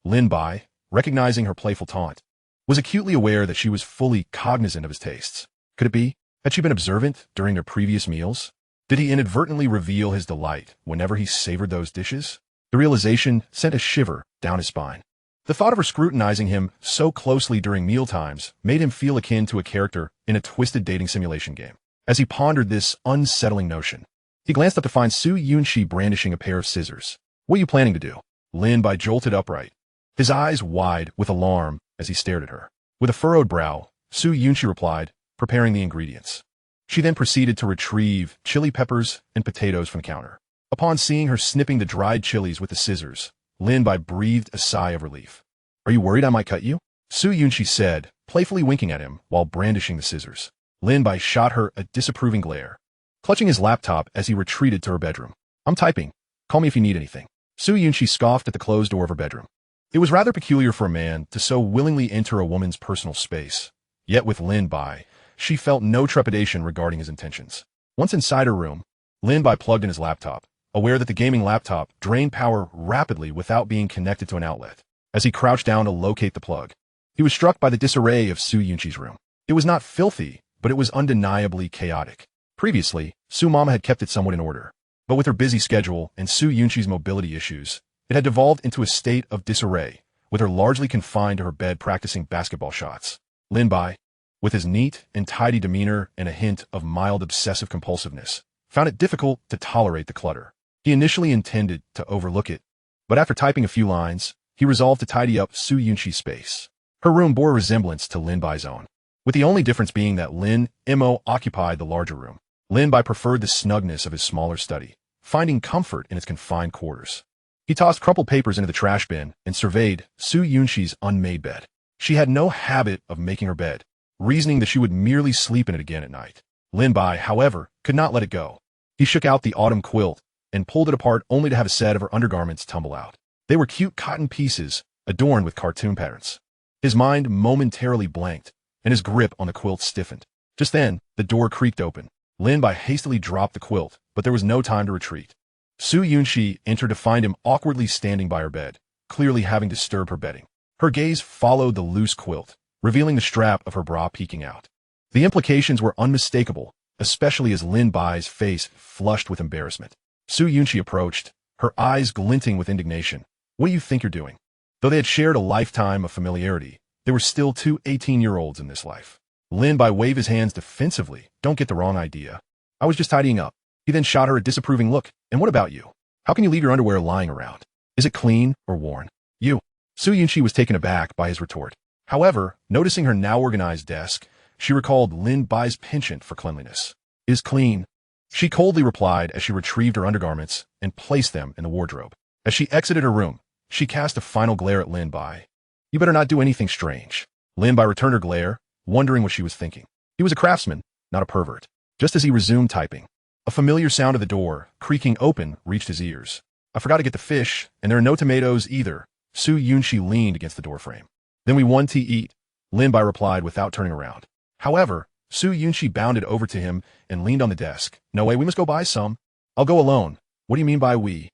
Lin Bai, recognizing her playful taunt, was acutely aware that she was fully cognizant of his tastes. Could it be? Had she been observant during their previous meals? Did he inadvertently reveal his delight whenever he savored those dishes? The realization sent a shiver down his spine. The thought of her scrutinizing him so closely during mealtimes made him feel akin to a character in a twisted dating simulation game. As he pondered this unsettling notion, he glanced up to find Su Yunxi brandishing a pair of scissors. What are you planning to do? Lin Bai jolted upright, his eyes wide with alarm as he stared at her. With a furrowed brow, Su Yunxi replied, preparing the ingredients. She then proceeded to retrieve chili peppers and potatoes from the counter. Upon seeing her snipping the dried chilies with the scissors, Lin Bai breathed a sigh of relief. Are you worried I might cut you? Su Yunxi said, playfully winking at him while brandishing the scissors. Lin Bai shot her a disapproving glare, clutching his laptop as he retreated to her bedroom. I'm typing. Call me if you need anything. Su Yunxi scoffed at the closed door of her bedroom. It was rather peculiar for a man to so willingly enter a woman's personal space. Yet with Lin Bai, she felt no trepidation regarding his intentions. Once inside her room, Lin Bai plugged in his laptop, aware that the gaming laptop drained power rapidly without being connected to an outlet. As he crouched down to locate the plug, he was struck by the disarray of Su Yunxi's room. It was not filthy, but it was undeniably chaotic. Previously, Su Mama had kept it somewhat in order, but with her busy schedule and Su Yunxi's mobility issues, it had devolved into a state of disarray, with her largely confined to her bed practicing basketball shots. Lin Bai, with his neat and tidy demeanor and a hint of mild obsessive compulsiveness, found it difficult to tolerate the clutter. He initially intended to overlook it, but after typing a few lines, he resolved to tidy up Su Yunxi's space. Her room bore a resemblance to Lin Bai's own, with the only difference being that Lin Mo occupied the larger room. Lin Bai preferred the snugness of his smaller study, finding comfort in its confined quarters. He tossed crumpled papers into the trash bin and surveyed Su Yunxi's unmade bed. She had no habit of making her bed, reasoning that she would merely sleep in it again at night. Lin Bai, however, could not let it go. He shook out the autumn quilt and pulled it apart only to have a set of her undergarments tumble out. They were cute cotton pieces, adorned with cartoon patterns. His mind momentarily blanked, and his grip on the quilt stiffened. Just then, the door creaked open. Lin Bai hastily dropped the quilt, but there was no time to retreat. Su Yunxi entered to find him awkwardly standing by her bed, clearly having disturbed her bedding. Her gaze followed the loose quilt, revealing the strap of her bra peeking out. The implications were unmistakable, especially as Lin Bai's face flushed with embarrassment. Su Yunxi approached, her eyes glinting with indignation. "What do you think you're doing?" Though they had shared a lifetime of familiarity, they were still two 18-year-olds in this life. Lin Bai waved his hands defensively. "Don't get the wrong idea. I was just tidying up." He then shot her a disapproving look. "And what about you? How can you leave your underwear lying around? Is it clean or worn?" "You." Su Yunxi was taken aback by his retort. However, noticing her now organized desk, she recalled Lin Bai's penchant for cleanliness. "Is clean," she coldly replied as she retrieved her undergarments and placed them in the wardrobe. As she exited her room, she cast a final glare at Lin Bai. "You better not do anything strange." Lin Bai returned her glare, wondering what she was thinking. He was a craftsman, not a pervert. Just as he resumed typing, a familiar sound of the door, creaking open, reached his ears. "I forgot to get the fish, and there are no tomatoes either." Su Yunxi leaned against the doorframe. "Then we want to eat," Lin Bai replied without turning around. However, Su Yunxi bounded over to him and leaned on the desk. "No way, we must go buy some." "I'll go alone." "What do you mean by we?"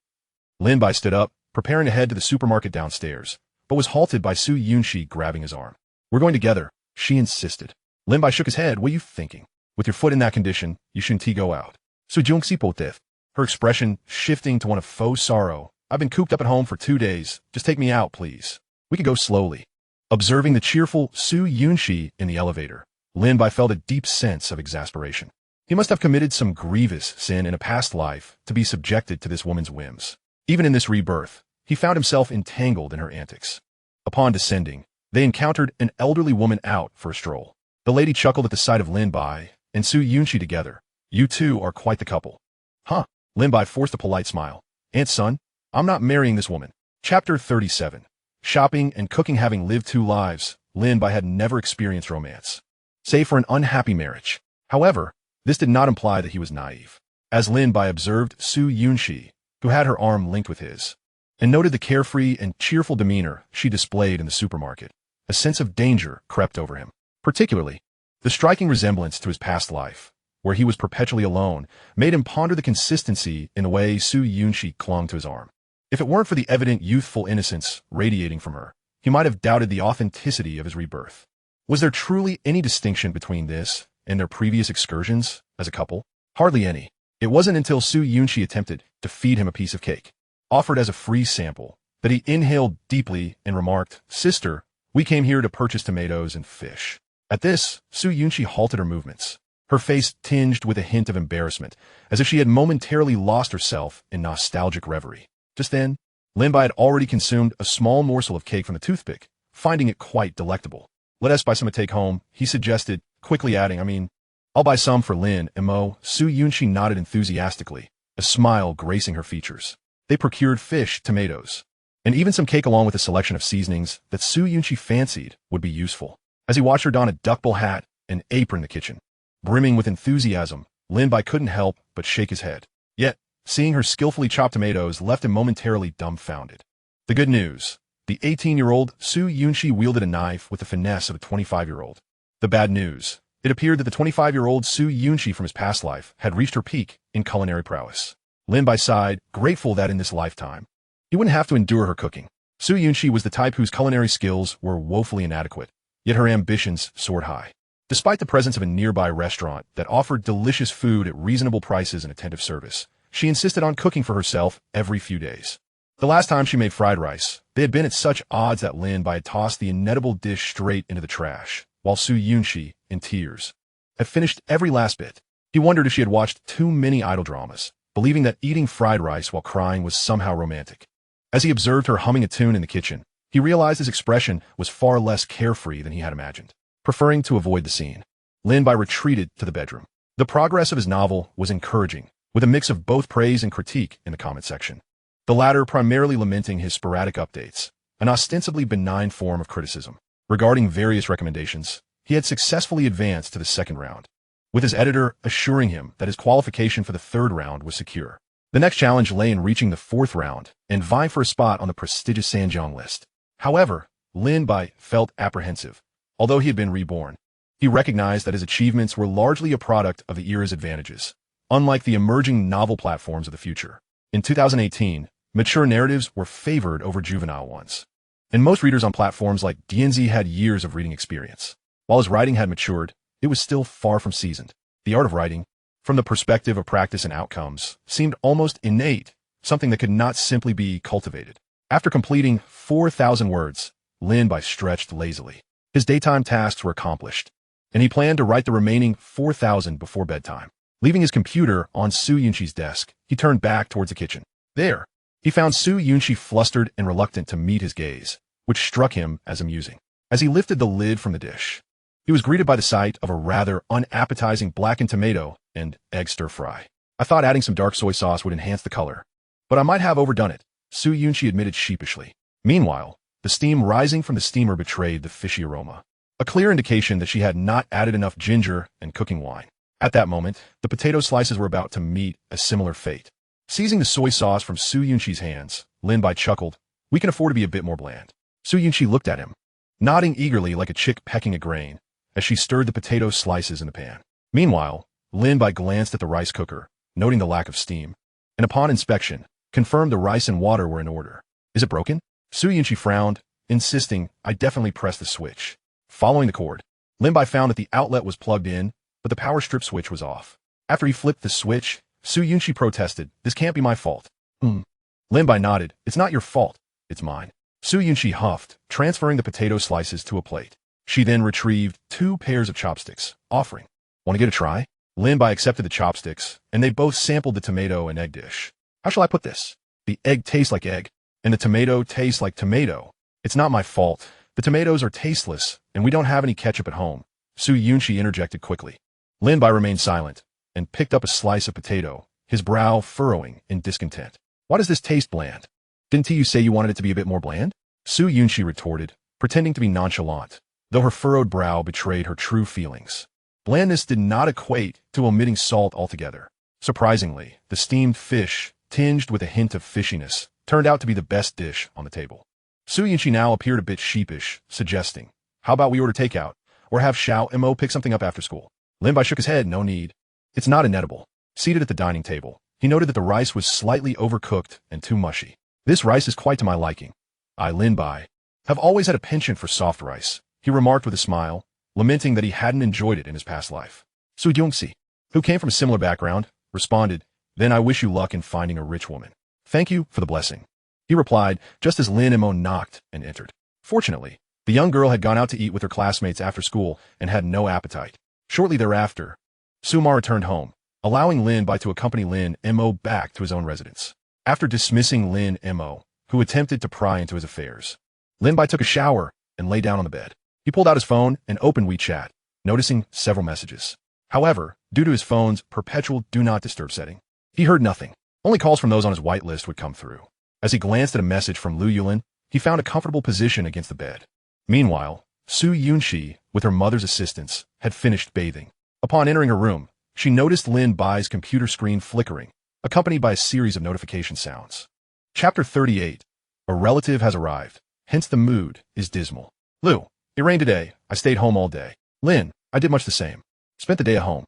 Lin Bai stood up, preparing to head to the supermarket downstairs, but was halted by Su Yunxi grabbing his arm. "We're going together," she insisted. Lin Bai shook his head. "What are you thinking? With your foot in that condition, you shouldn't go out." Su Yunxi poteth, her expression shifting to one of faux sorrow. "I've been cooped up at home for 2 days. Just take me out, please. We could go slowly." Observing the cheerful Su Yunxi in the elevator, Lin Bai felt a deep sense of exasperation. He must have committed some grievous sin in a past life to be subjected to this woman's whims. Even in this rebirth, he found himself entangled in her antics. Upon descending, they encountered an elderly woman out for a stroll. The lady chuckled at the sight of Lin Bai and Su Yunxi together. "You two are quite the couple." "Huh?" Lin Bai forced a polite smile. "Aunt son, I'm not marrying this woman." Chapter 37. Shopping and cooking. Having lived 2 lives, Lin Bai had never experienced romance, save for an unhappy marriage. However, this did not imply that he was naive. As Lin Bai observed Su Yunxi, who had her arm linked with his, and noted the carefree and cheerful demeanor she displayed in the supermarket, a sense of danger crept over him. Particularly, the striking resemblance to his past life, where he was perpetually alone, made him ponder the consistency in the way Su Yunxi clung to his arm. If it weren't for the evident youthful innocence radiating from her, he might have doubted the authenticity of his rebirth. Was there truly any distinction between this and their previous excursions as a couple? Hardly any. It wasn't until Su Yunxi attempted to feed him a piece of cake, offered as a free sample, that he inhaled deeply and remarked, "Sister, we came here to purchase tomatoes and fish." At this, Su Yunxi halted her movements, her face tinged with a hint of embarrassment, as if she had momentarily lost herself in nostalgic reverie. Just then, Lin Bai had already consumed a small morsel of cake from the toothpick, finding it quite delectable. "Let us buy some to take home," he suggested, quickly adding, I'll buy some for Lin and Mo." Su Yunxi nodded enthusiastically, a smile gracing her features. They procured fish, tomatoes, and even some cake along with a selection of seasonings that Su Yunxi fancied would be useful. As he watched her don a duckbill hat and apron the kitchen, brimming with enthusiasm, Lin Bai couldn't help but shake his head. Yet, seeing her skillfully chopped tomatoes left him momentarily dumbfounded. The good news: the 18-year-old Su Yunxi wielded a knife with the finesse of a 25-year-old. The bad news: it appeared that the 25-year-old Su Yunxi from his past life had reached her peak in culinary prowess. Lin Bai sighed, grateful that in this lifetime, he wouldn't have to endure her cooking. Su Yunxi was the type whose culinary skills were woefully inadequate, yet her ambitions soared high. Despite the presence of a nearby restaurant that offered delicious food at reasonable prices and attentive service, she insisted on cooking for herself every few days. The last time she made fried rice, they had been at such odds that Lin Bai had tossed the inedible dish straight into the trash, while Su Yunxi, in tears, had finished every last bit. He wondered if she had watched too many idol dramas, believing that eating fried rice while crying was somehow romantic. As he observed her humming a tune in the kitchen, he realized his expression was far less carefree than he had imagined. Preferring to avoid the scene, Lin Bai retreated to the bedroom. The progress of his novel was encouraging, with a mix of both praise and critique in the comment section. The latter primarily lamenting his sporadic updates, an ostensibly benign form of criticism. Regarding various recommendations, he had successfully advanced to the second round, with his editor assuring him that his qualification for the third round was secure. The next challenge lay in reaching the fourth round and vying for a spot on the prestigious Sanjiang list. However, Lin Bai felt apprehensive. Although he had been reborn, he recognized that his achievements were largely a product of the era's advantages, unlike the emerging novel platforms of the future. In 2018, mature narratives were favored over juvenile ones, and most readers on platforms like DNZ had years of reading experience. While his writing had matured, it was still far from seasoned. The art of writing, from the perspective of practice and outcomes, seemed almost innate, something that could not simply be cultivated. After completing 4,000 words, Lin Bai stretched lazily. His daytime tasks were accomplished, and he planned to write the remaining 4,000 before bedtime. Leaving his computer on Su Yunxi's desk, he turned back towards the kitchen. There, he found Su Yunxi flustered and reluctant to meet his gaze, which struck him as amusing. As he lifted the lid from the dish, he was greeted by the sight of a rather unappetizing blackened tomato and egg stir-fry. I thought adding some dark soy sauce would enhance the color, but I might have overdone it, Su Yunxi admitted sheepishly. Meanwhile, the steam rising from the steamer betrayed the fishy aroma, a clear indication that she had not added enough ginger and cooking wine. At that moment, the potato slices were about to meet a similar fate. Seizing the soy sauce from Su Yunxi's hands, Lin Bai chuckled, "We can afford to be a bit more bland." Su Yunxi looked at him, nodding eagerly like a chick pecking a grain, as she stirred the potato slices in the pan. Meanwhile, Lin Bai glanced at the rice cooker, noting the lack of steam, and upon inspection, confirmed the rice and water were in order. "Is it broken?" Su Yunxi frowned, insisting I definitely press the switch. Following the cord, Lin Bai found that the outlet was plugged in, but the power strip switch was off. After he flipped the switch, Su Yunxi protested, "This can't be my fault." Lin Bai nodded, "It's not your fault, it's mine." Su Yunxi huffed, transferring the potato slices to a plate. She then retrieved 2 pairs of chopsticks, offering, "Want to get a try?" Lin Bai accepted the chopsticks, and they both sampled the tomato and egg dish. "How shall I put this? The egg tastes like egg, and the tomato tastes like tomato. It's not my fault. The tomatoes are tasteless, and we don't have any ketchup at home." Su Yunxi interjected quickly. Lin Bai remained silent, and picked up a slice of potato, his brow furrowing in discontent. "Why does this taste bland? Didn't you say you wanted it to be a bit more bland?" Su Yunxi retorted, pretending to be nonchalant, though her furrowed brow betrayed her true feelings. Blandness did not equate to omitting salt altogether. Surprisingly, the steamed fish, tinged with a hint of fishiness, turned out to be the best dish on the table. Su Yunxi now appeared a bit sheepish, suggesting, "How about we order takeout, or have Xiao Mo pick something up after school?" Lin Bai shook his head, "No need. It's not inedible." Seated at the dining table, he noted that the rice was slightly overcooked and too mushy. "This rice is quite to my liking. I, Lin Bai, have always had a penchant for soft rice," he remarked with a smile, lamenting that he hadn't enjoyed it in his past life. Su Yunxi, who came from a similar background, responded, "Then I wish you luck in finding a rich woman." "Thank you for the blessing," he replied, just as Lin Mo knocked and entered. Fortunately, the young girl had gone out to eat with her classmates after school and had no appetite. Shortly thereafter, Suma returned home, allowing Lin Bai to accompany Lin Mo back to his own residence. After dismissing Lin Mo, who attempted to pry into his affairs, Lin Bai took a shower and lay down on the bed. He pulled out his phone and opened WeChat, noticing several messages. However, due to his phone's perpetual do not disturb setting, he heard nothing. Only calls from those on his whitelist would come through. As he glanced at a message from Lu Yulin, he found a comfortable position against the bed. Meanwhile, Su Yunxi, with her mother's assistance, had finished bathing. Upon entering her room, she noticed Lin Bai's computer screen flickering, accompanied by a series of notification sounds. Chapter 38. A relative has arrived, hence the mood is dismal. Lu, it rained today. I stayed home all day. Lin, I did much the same. Spent the day at home.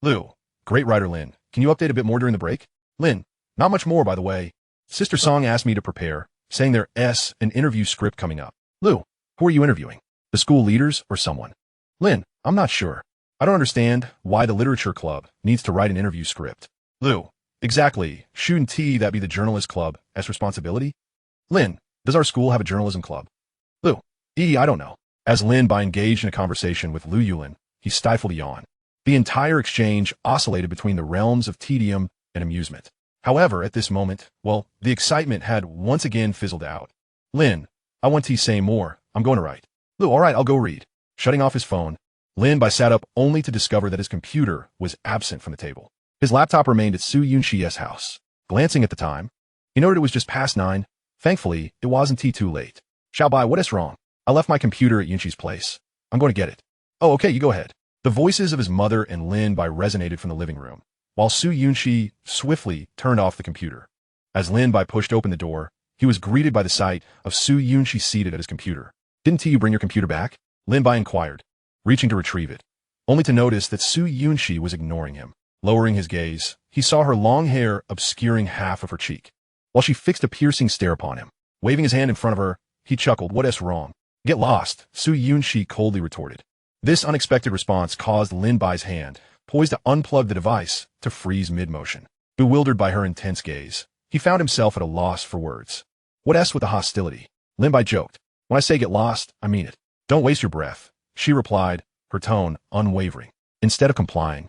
Lu, great writer Lin. Can you update a bit more during the break? Lin, not much more, by the way. Sister Song asked me to prepare, saying there's an interview script coming up. Lu, who are you interviewing? The school leaders or someone? Lin, I'm not sure. I don't understand why the literature club needs to write an interview script. Lu, exactly. Shouldn't that be the journalist club as responsibility? Lin, does our school have a journalism club? Lu, I don't know. As Lin Bai engaged in a conversation with Lu Yulin, he stifled a yawn. The entire exchange oscillated between the realms of tedium and amusement. However, at this moment, the excitement had once again fizzled out. Lin, I want to say more. I'm going to write. Lu, all right, I'll go read. Shutting off his phone, Lin Bai sat up only to discover that his computer was absent from the table. His laptop remained at Su Yunxi's house. Glancing at the time, he noted it was just past 9. Thankfully, it wasn't too late. Xiao Bai, what is wrong? I left my computer at Yunxi's place. I'm going to get it. Oh, okay, you go ahead. The voices of his mother and Lin Bai resonated from the living room, while Su Yunxi swiftly turned off the computer. As Lin Bai pushed open the door, he was greeted by the sight of Su Yunxi seated at his computer. Didn't you bring your computer back? Lin Bai inquired, reaching to retrieve it, only to notice that Su Yunxi was ignoring him. Lowering his gaze, he saw her long hair obscuring half of her cheek, while she fixed a piercing stare upon him. Waving his hand in front of her, he chuckled, "What's wrong?" "Get lost," Su Yunxi coldly retorted. This unexpected response caused Lin Bai's hand, poised to unplug the device, to freeze mid-motion. Bewildered by her intense gaze, he found himself at a loss for words. "What with the hostility?" Lin Bai joked. "When I say get lost, I mean it. Don't waste your breath," she replied, her tone unwavering. Instead of complying,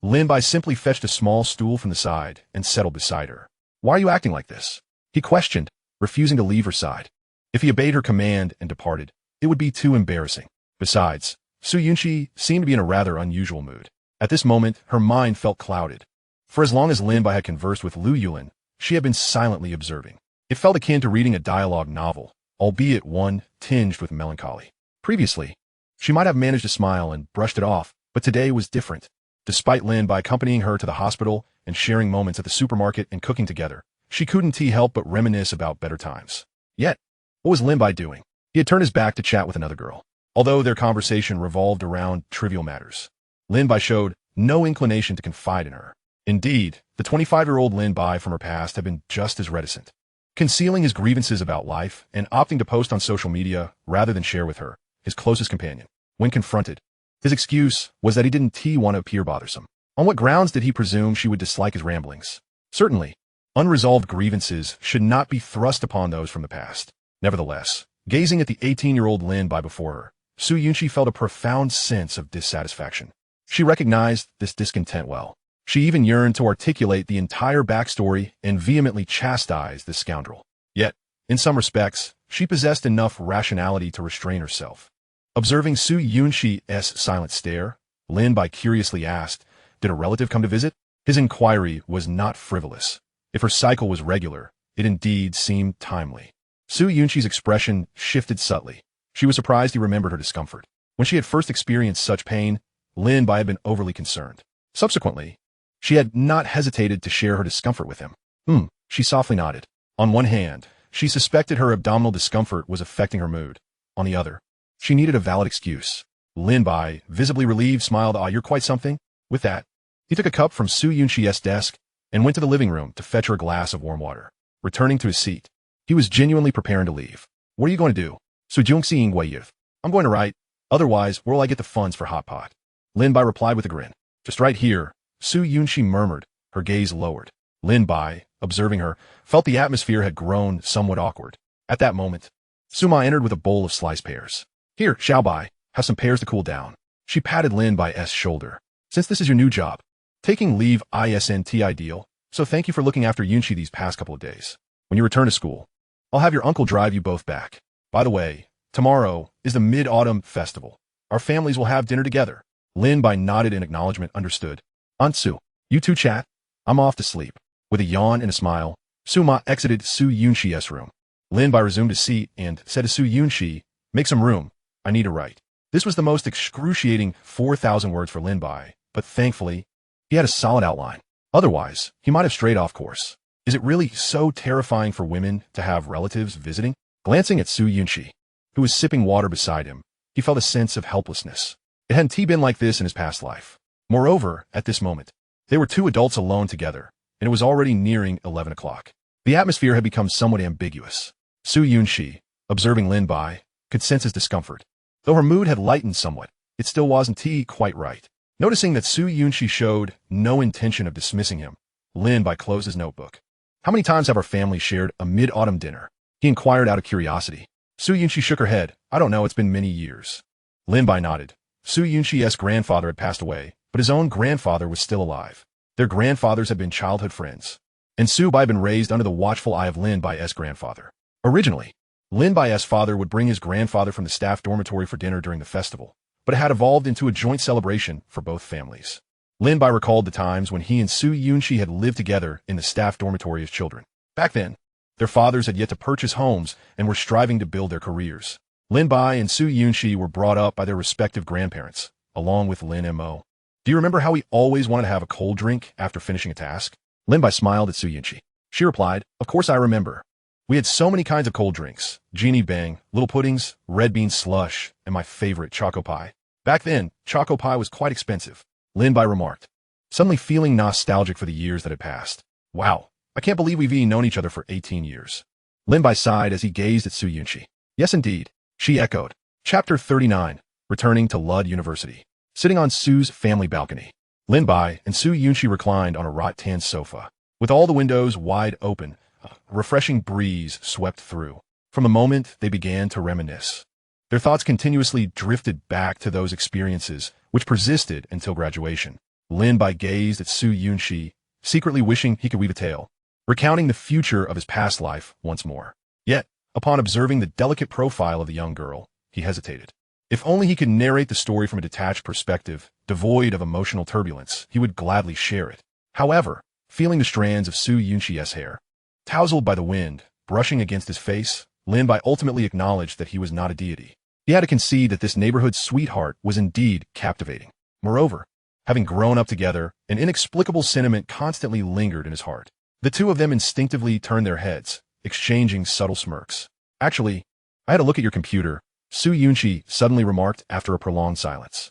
Lin Bai simply fetched a small stool from the side and settled beside her. "Why are you acting like this?" he questioned, refusing to leave her side. If he obeyed her command and departed, it would be too embarrassing. Besides, Su Yunxi seemed to be in a rather unusual mood. At this moment, her mind felt clouded. For as long as Lin Bai had conversed with Lu Yulin, she had been silently observing. It felt akin to reading a dialogue novel, albeit one tinged with melancholy. Previously, she might have managed to smile and brushed it off, but today was different. Despite Lin Bai accompanying her to the hospital and sharing moments at the supermarket and cooking together, she couldn't help but reminisce about better times. Yet, what was Lin Bai doing? He had turned his back to chat with another girl. Although their conversation revolved around trivial matters, Lin Bai showed no inclination to confide in her. Indeed, the 25-year-old Lin Bai from her past had been just as reticent, concealing his grievances about life and opting to post on social media rather than share with her, his closest companion. When confronted, his excuse was that he didn't want to appear bothersome. On what grounds did he presume she would dislike his ramblings? Certainly, unresolved grievances should not be thrust upon those from the past. Nevertheless, gazing at the 18-year-old Lin Bai before her, Su Yunxi felt a profound sense of dissatisfaction. She recognized this discontent well. She even yearned to articulate the entire backstory and vehemently chastise this scoundrel. Yet, in some respects, she possessed enough rationality to restrain herself. Observing Su Yunxi's silent stare, Lin Bai curiously asked, "Did a relative come to visit?" His inquiry was not frivolous. If her cycle was regular, it indeed seemed timely. Su Yunxi's expression shifted subtly. She was surprised he remembered her discomfort. When she had first experienced such pain, Lin Bai had been overly concerned. Subsequently, she had not hesitated to share her discomfort with him. She softly nodded. On one hand, she suspected her abdominal discomfort was affecting her mood. On the other, she needed a valid excuse. Lin Bai, visibly relieved, smiled. "Ah, you're quite something." With that, he took a cup from Su Yunxi's desk and went to the living room to fetch her a glass of warm water. Returning to his seat, he was genuinely preparing to leave. "What are you going to do?" "Su Yunxi Ingwei. I'm going to write. Otherwise, where'll I get the funds for hot pot?" Lin Bai replied with a grin. "Just right here," Su Yunxi murmured, her gaze lowered. Lin Bai, observing her, felt the atmosphere had grown somewhat awkward. At that moment, Su Ma entered with a bowl of sliced pears. "Here, Xiao Bai, have some pears to cool down." She patted Lin Bai's shoulder. "Since this is your new job, taking leave isn't ideal, so thank you for looking after Yunxi these past couple of days. When you return to school, I'll have your uncle drive you both back. By the way, tomorrow is the Mid-Autumn Festival. Our families will have dinner together." Lin Bai nodded in acknowledgement. "Understood. Aunt Su, you two chat. I'm off to sleep." With a yawn and a smile, Su Ma exited Su Yunxi's room. Lin Bai resumed his seat and said to Su Yunxi, "Make some room. I need to write." This was the most excruciating 4,000 words for Lin Bai, but thankfully, he had a solid outline. Otherwise, he might have strayed off course. Is it really so terrifying for women to have relatives visiting? Glancing at Su Yunxi, who was sipping water beside him, he felt a sense of helplessness. It hadn't been like this in his past life. Moreover, at this moment, they were two adults alone together, and it was already nearing 11 o'clock. The atmosphere had become somewhat ambiguous. Su Yunxi, observing Lin Bai, could sense his discomfort. Though her mood had lightened somewhat, it still wasn't quite right. Noticing that Su Yunxi showed no intention of dismissing him, Lin Bai closed his notebook. "How many times have our family shared a mid-autumn dinner?" he inquired out of curiosity. Su Yunxi shook her head. "I don't know, it's been many years." Lin Bai nodded. Su Yunxi's grandfather had passed away, but his own grandfather was still alive. Their grandfathers had been childhood friends, and Su Bai had been raised under the watchful eye of Lin Bai's grandfather. Originally, Lin Bai's father would bring his grandfather from the staff dormitory for dinner during the festival, but it had evolved into a joint celebration for both families. Lin Bai recalled the times when he and Su Yunxi had lived together in the staff dormitory as children. Back then, their fathers had yet to purchase homes and were striving to build their careers. Lin Bai and Su Yunxi were brought up by their respective grandparents, along with Lin Mo. Do you remember how we always wanted to have a cold drink after finishing a task? Lin Bai smiled at Su Yunxi. She replied, "Of course I remember. We had so many kinds of cold drinks. Genie Bang, little puddings, red bean slush, and my favorite, choco pie. Back then, choco pie was quite expensive," Lin Bai remarked, suddenly feeling nostalgic for the years that had passed. Wow, I can't believe we've known each other for 18 years. Lin Bai sighed as he gazed at Su Yunxi. Yes, indeed, she echoed. Chapter 39, Returning to Lud University. Sitting on Su's family balcony, Lin Bai and Su Yunxi reclined on a rattan sofa. With all the windows wide open, a refreshing breeze swept through. From the moment they began to reminisce, their thoughts continuously drifted back to those experiences which persisted until graduation. Lin Bai gazed at Su Yunxi, secretly wishing he could weave a tale, recounting the future of his past life once more. Yet, upon observing the delicate profile of the young girl, he hesitated. If only he could narrate the story from a detached perspective, devoid of emotional turbulence, he would gladly share it. However, feeling the strands of Su Yunxi's hair, tousled by the wind, brushing against his face, Lin Bai ultimately acknowledged that he was not a deity. He had to concede that this neighborhood sweetheart was indeed captivating. Moreover, having grown up together, an inexplicable sentiment constantly lingered in his heart. The two of them instinctively turned their heads, exchanging subtle smirks. "Actually, I had a look at your computer," Su Yunxi suddenly remarked after a prolonged silence.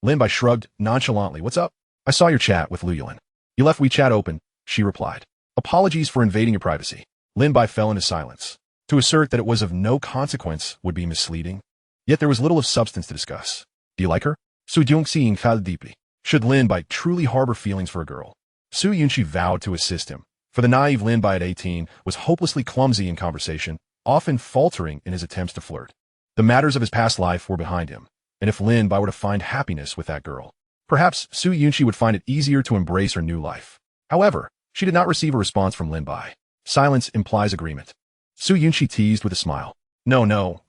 Lin Bai shrugged nonchalantly. "What's up?" "I saw your chat with Luyulin. You left WeChat open," she replied. "Apologies for invading your privacy." Lin Bai fell into silence. To assert that it was of no consequence would be misleading. Yet there was little of substance to discuss. "Do you like her?" Su Yunxi inquired deeply. Should Lin Bai truly harbor feelings for a girl? Su Yunxi vowed to assist him, for the naive Lin Bai at 18 was hopelessly clumsy in conversation, often faltering in his attempts to flirt. The matters of his past life were behind him, and if Lin Bai were to find happiness with that girl, perhaps Su Yunxi would find it easier to embrace her new life. However, she did not receive a response from Lin Bai. Silence implies agreement. Su Yunxi teased with a smile. No.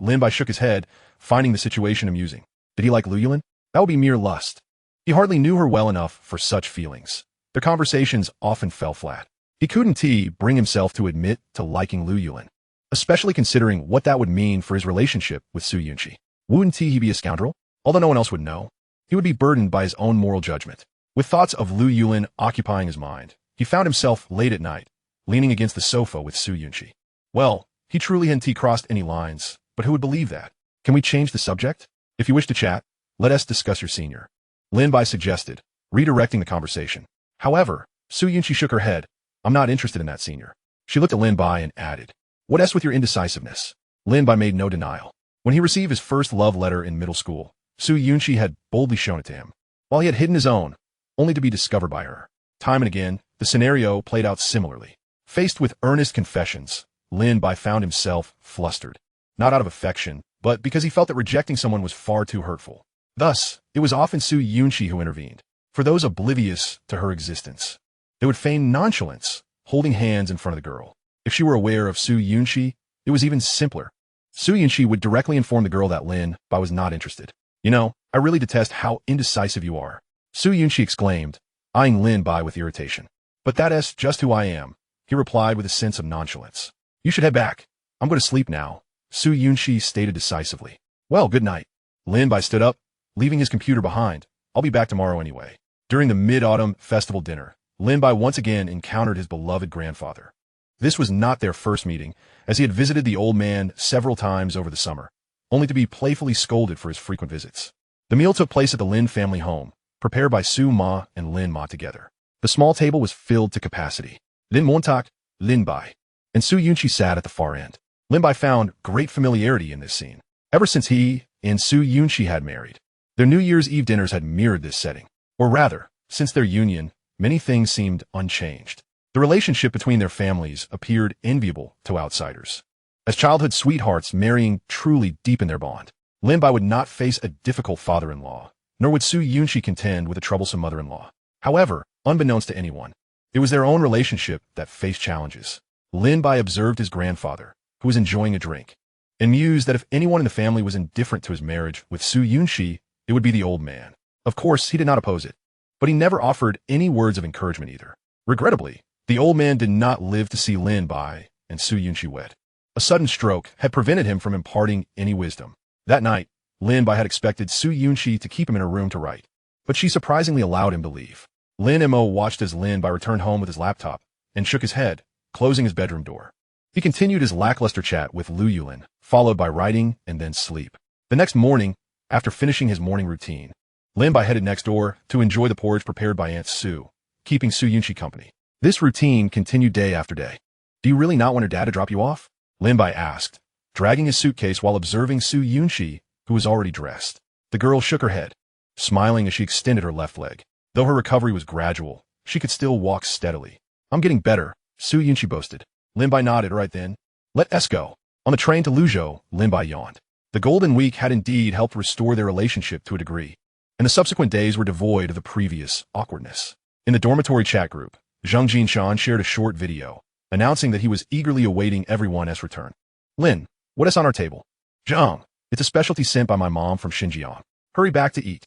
Lin Bai shook his head, finding the situation amusing. Did he like Luyulin? That would be mere lust. He hardly knew her well enough for such feelings. Their conversations often fell flat. He couldn't bring himself to admit to liking Luyulin, especially considering what that would mean for his relationship with Su Yunxi. Wouldn't he be a scoundrel? Although no one else would know, he would be burdened by his own moral judgment. With thoughts of Luyulin occupying his mind, he found himself late at night, leaning against the sofa with Su Yunxi. Well, he truly hadn't crossed any lines, but who would believe that? "Can we change the subject? If you wish to chat, let us discuss your senior," Lin Bai suggested, redirecting the conversation. However, Su Yunxi shook her head. "I'm not interested in that senior." She looked at Lin Bai and added, "What else with your indecisiveness?" Lin Bai made no denial. When he received his first love letter in middle school, Su Yunxi had boldly shown it to him, while he had hidden his own, only to be discovered by her. Time and again, the scenario played out similarly. Faced with earnest confessions, Lin Bai found himself flustered, not out of affection, but because he felt that rejecting someone was far too hurtful. Thus, it was often Su Yunxi who intervened. For those oblivious to her existence, they would feign nonchalance, holding hands in front of the girl. If she were aware of Su Yunxi, it was even simpler. Su Yunxi would directly inform the girl that Lin Bai was not interested. "You know, I really detest how indecisive you are," Su Yunxi exclaimed, eyeing Lin Bai with irritation. "But that's just who I am," he replied with a sense of nonchalance. "You should head back. I'm going to sleep now," Su Yunxi stated decisively. "Well, good night." Lin Bai stood up, leaving his computer behind. "I'll be back tomorrow anyway." During the Mid-Autumn Festival dinner, Lin Bai once again encountered his beloved grandfather. This was not their first meeting, as he had visited the old man several times over the summer, only to be playfully scolded for his frequent visits. The meal took place at the Lin family home, prepared by Su Ma and Lin Ma together. The small table was filled to capacity. Lin Montauk, Lin Bai, and Su Yunxi sat at the far end. Lin Bai found great familiarity in this scene. Ever since he and Su Yunxi had married, their New Year's Eve dinners had mirrored this setting. Or rather, since their union, many things seemed unchanged. The relationship between their families appeared enviable to outsiders. As childhood sweethearts, marrying truly deepened their bond. Lin Bai would not face a difficult father-in-law, nor would Su Yunxi contend with a troublesome mother-in-law. However, unbeknownst to anyone, it was their own relationship that faced challenges. Lin Bai observed his grandfather, who was enjoying a drink, and mused that if anyone in the family was indifferent to his marriage with Su Yunxi, it would be the old man. Of course, he did not oppose it, but he never offered any words of encouragement either. Regrettably, the old man did not live to see Lin Bai and Su Yunxi wed. A sudden stroke had prevented him from imparting any wisdom. That night, Lin Bai had expected Su Yunxi to keep him in her room to write, but she surprisingly allowed him to leave. Lin Mo watched as Lin Bai returned home with his laptop and shook his head, closing his bedroom door. He continued his lackluster chat with Lu Yulin, followed by writing and then sleep. The next morning, after finishing his morning routine, Lin Bai headed next door to enjoy the porridge prepared by Aunt Su, keeping Su Yunxi company. This routine continued day after day. Do you really not want her dad to drop you off? Lin Bai asked, dragging his suitcase while observing Su Yunxi, who was already dressed. The girl shook her head, smiling as she extended her left leg. Though her recovery was gradual, she could still walk steadily. I'm getting better, Su Yunxi boasted. Lin Bai nodded. Right then. Let us go. On the train to Luzhou, Lin Bai yawned. The Golden Week had indeed helped restore their relationship to a degree, and the subsequent days were devoid of the previous awkwardness. In the dormitory chat group, Zhang Jinshan shared a short video, announcing that he was eagerly awaiting everyone's return. Lin, what is on our table? Zhang, it's a specialty sent by my mom from Xinjiang. Hurry back to eat.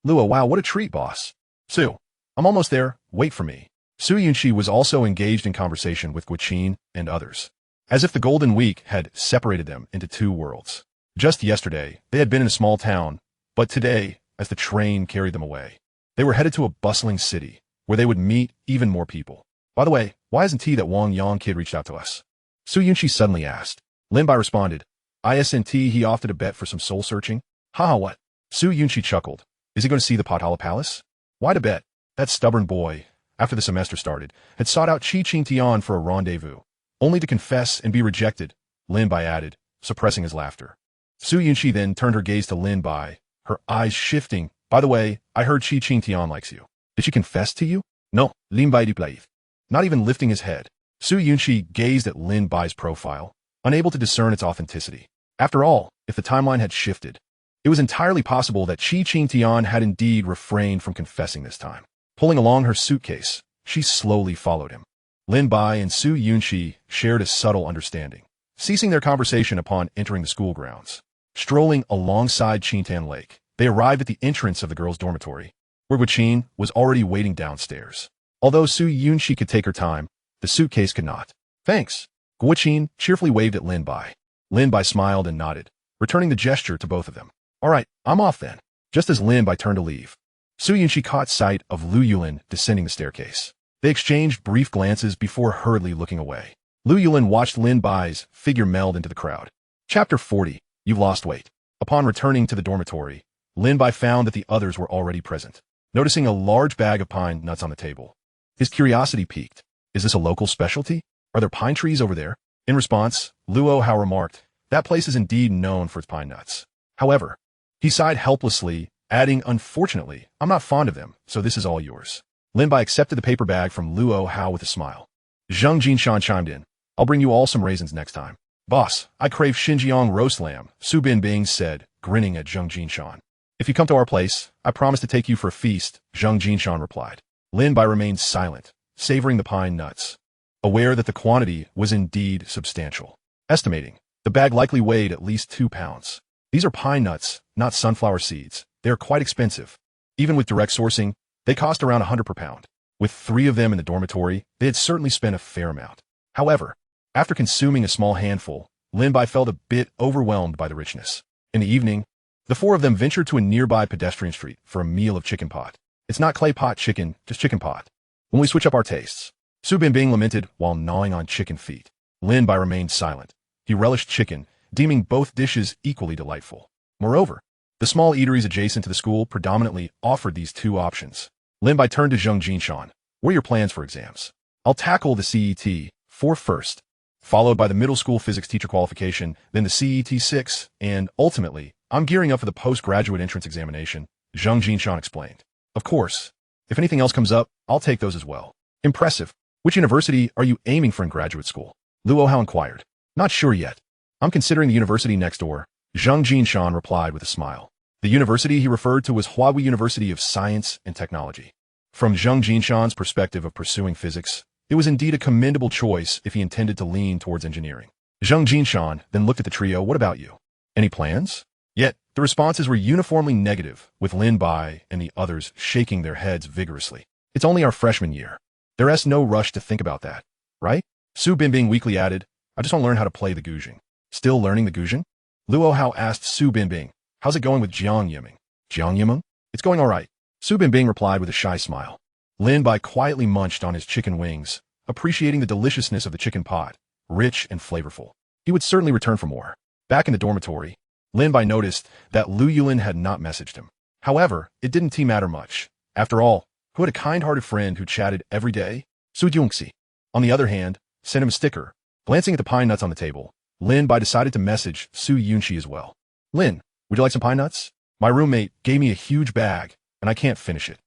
Luo, wow, what a treat, boss. Su, I'm almost there. Wait for me. Su Yunxi was also engaged in conversation with Guqin and others, as if the Golden Week had separated them into two worlds. Just yesterday, they had been in a small town, but today, as the train carried them away, they were headed to a bustling city, where they would meet even more people. By the way, why hasn't that Wang Yang kid reached out to us? Su Yunxi suddenly asked. Lin Bai responded, Isn't he offered a bet for some soul searching? Haha, what? Su Yunxi chuckled. Is he going to see the Potala Palace? Why to bet? That stubborn boy, after the semester started, had sought out Qi Qingtian for a rendezvous, only to confess and be rejected, Lin Bai added, suppressing his laughter. Su Yunxi then turned her gaze to Lin Bai, her eyes shifting. By the way, I heard Qi Qingtian likes you. Did she confess to you? No, Lin Bai replied. Not even lifting his head, Su Yunxi gazed at Lin Bai's profile, unable to discern its authenticity. After all, if the timeline had shifted, it was entirely possible that Qi Qingtian had indeed refrained from confessing this time. Pulling along her suitcase, she slowly followed him. Lin Bai and Su Yunxi shared a subtle understanding, ceasing their conversation upon entering the school grounds. Strolling alongside Qintan Lake, they arrived at the entrance of the girls' dormitory, where Guqin was already waiting downstairs. Although Su Yunxi could take her time, the suitcase could not. Thanks. Guqin cheerfully waved at Lin Bai. Lin Bai smiled and nodded, returning the gesture to both of them. All right, I'm off then. Just as Lin Bai turned to leave, Su Yunxi caught sight of Lu Yulin descending the staircase. They exchanged brief glances before hurriedly looking away. Lu Yulin watched Lin Bai's figure meld into the crowd. Chapter 40. You've lost weight. Upon returning to the dormitory, Lin Bai found that the others were already present. Noticing a large bag of pine nuts on the table, his curiosity piqued. Is this a local specialty? Are there pine trees over there? In response, Luo Hao remarked, that place is indeed known for its pine nuts. However, he sighed helplessly, adding, unfortunately, I'm not fond of them, so this is all yours. Lin Bai accepted the paper bag from Luo Hao with a smile. Zhang Jinshan chimed in. I'll bring you all some raisins next time. Boss, I crave Xinjiang roast lamb, Su Binbing said, grinning at Zhang Jinshan. If you come to our place, I promise to take you for a feast, Zhang Jinshan replied. Lin Bai remained silent, savoring the pine nuts, aware that the quantity was indeed substantial. Estimating, the bag likely weighed at least 2 pounds. These are pine nuts, not sunflower seeds. They are quite expensive. Even with direct sourcing, they cost around 100 per pound. With 3 of them in the dormitory, they had certainly spent a fair amount. However, after consuming a small handful, Lin Bai felt a bit overwhelmed by the richness. In the evening, the 4 of them ventured to a nearby pedestrian street for a meal of chicken pot. It's not clay pot chicken, just chicken pot. When we switch up our tastes, Su Binbing lamented while gnawing on chicken feet. Lin Bai remained silent. He relished chicken, deeming both dishes equally delightful. Moreover, the small eateries adjacent to the school predominantly offered these 2 options. Lin Bai turned to Zhang Jinshan. What are your plans for exams? I'll tackle the CET 4 first, followed by the middle school physics teacher qualification, then the CET 6, and ultimately, I'm gearing up for the postgraduate entrance examination, Zhang Jinshan explained. Of course, if anything else comes up, I'll take those as well. Impressive. Which university are you aiming for in graduate school? Luo Hao inquired. Not sure yet. I'm considering the university next door, Zhang Jinshan replied with a smile. The university he referred to was Huawei University of Science and Technology. From Zhang Jinshan's perspective of pursuing physics, it was indeed a commendable choice if he intended to lean towards engineering. Zhang Jinshan then looked at the trio. What about you? Any plans? Yet, the responses were uniformly negative, with Lin Bai and the others shaking their heads vigorously. It's only our freshman year. There's no rush to think about that, right? Su Binbing weakly added, I just want to learn how to play the guzheng. Still learning the guzheng? Luo Hao asked Su Binbing. How's it going with Jiang Yiming? Jiang Yiming? It's going all right. Su Binbing replied with a shy smile. Lin Bai quietly munched on his chicken wings, appreciating the deliciousness of the chicken pot, rich and flavorful. He would certainly return for more. Back in the dormitory, Lin Bai noticed that Lu Yulin had not messaged him. However, it didn't matter much. After all, who had a kind-hearted friend who chatted every day? Su Yunxi. On the other hand, sent him a sticker. Glancing at the pine nuts on the table, Lin Bai decided to message Su Yunxi as well. Lin, would you like some pine nuts? My roommate gave me a huge bag, and I can't finish it.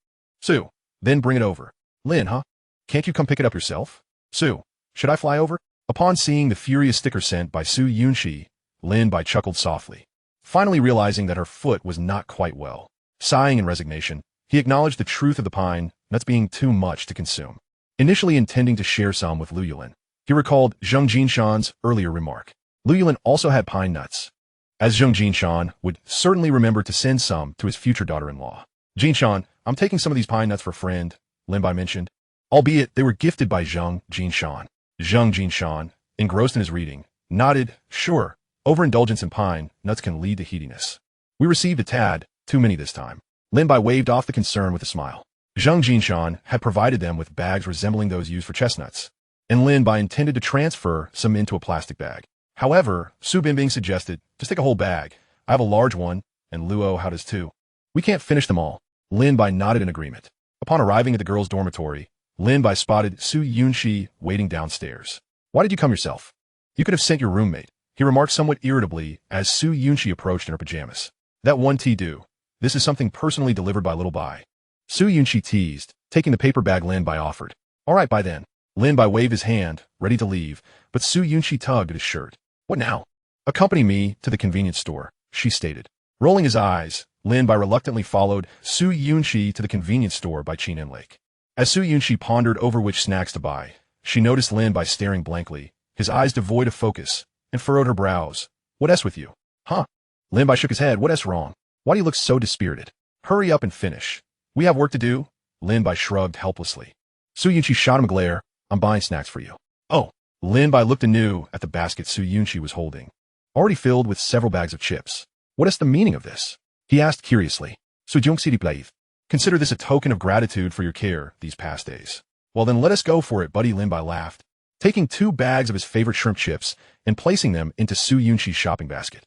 Su, then bring it over. Lin, huh? Can't you come pick it up yourself? Su, should I fly over? Upon seeing the furious sticker sent by Su Yunxi, Lin Bai chuckled softly, finally realizing that her foot was not quite well. Sighing in resignation, he acknowledged the truth of the pine nuts being too much to consume. Initially intending to share some with Lu Yulin, he recalled Zheng Jinshan's earlier remark. Lu Yulin also had pine nuts, as Zheng Jinshan would certainly remember to send some to his future daughter-in-law. Jinshan, I'm taking some of these pine nuts for a friend, Lin Bai mentioned, albeit they were gifted by Zheng Jinshan. Zheng Jinshan, engrossed in his reading, nodded, sure, overindulgence in pine nuts can lead to heatiness. We received a tad, too many this time. Lin Bai waved off the concern with a smile. Zheng Jinshan had provided them with bags resembling those used for chestnuts, and Lin Bai intended to transfer some into a plastic bag. However, Su Binbing suggested, just take a whole bag. I have a large one, and Luo Hao does too. We can't finish them all. Lin Bai nodded in agreement. Upon arriving at the girls' dormitory, Lin Bai spotted Su Yunxi waiting downstairs. Why did you come yourself? You could have sent your roommate, he remarked somewhat irritably as Su Yunxi approached in her pajamas. That one tea do. This is something personally delivered by Little Bai. Su Yunxi teased, taking the paper bag Lin Bai offered. All right, by then. Lin Bai waved his hand, ready to leave, but Su Yunxi tugged at his shirt. What now? Accompany me to the convenience store, she stated. Rolling his eyes, Lin Bai reluctantly followed Su Yunxi to the convenience store by Qinin Lake. As Su Yunxi pondered over which snacks to buy, she noticed Lin Bai staring blankly, his eyes devoid of focus, and furrowed her brows. What s with you? Huh? Lin Bai shook his head. What s wrong? Why do you look so dispirited? Hurry up and finish. We have work to do. Lin Bai shrugged helplessly. Su Yunxi shot him a glare. I'm buying snacks for you. Oh. Lin Bai looked anew at the basket Su Yunxi was holding, already filled with several bags of chips. What is the meaning of this? He asked curiously. Su Yunxi replied. Consider this a token of gratitude for your care these past days. Well then let us go for it, buddy. Lin Bai laughed, taking 2 bags of his favorite shrimp chips and placing them into Su Yunxi's shopping basket.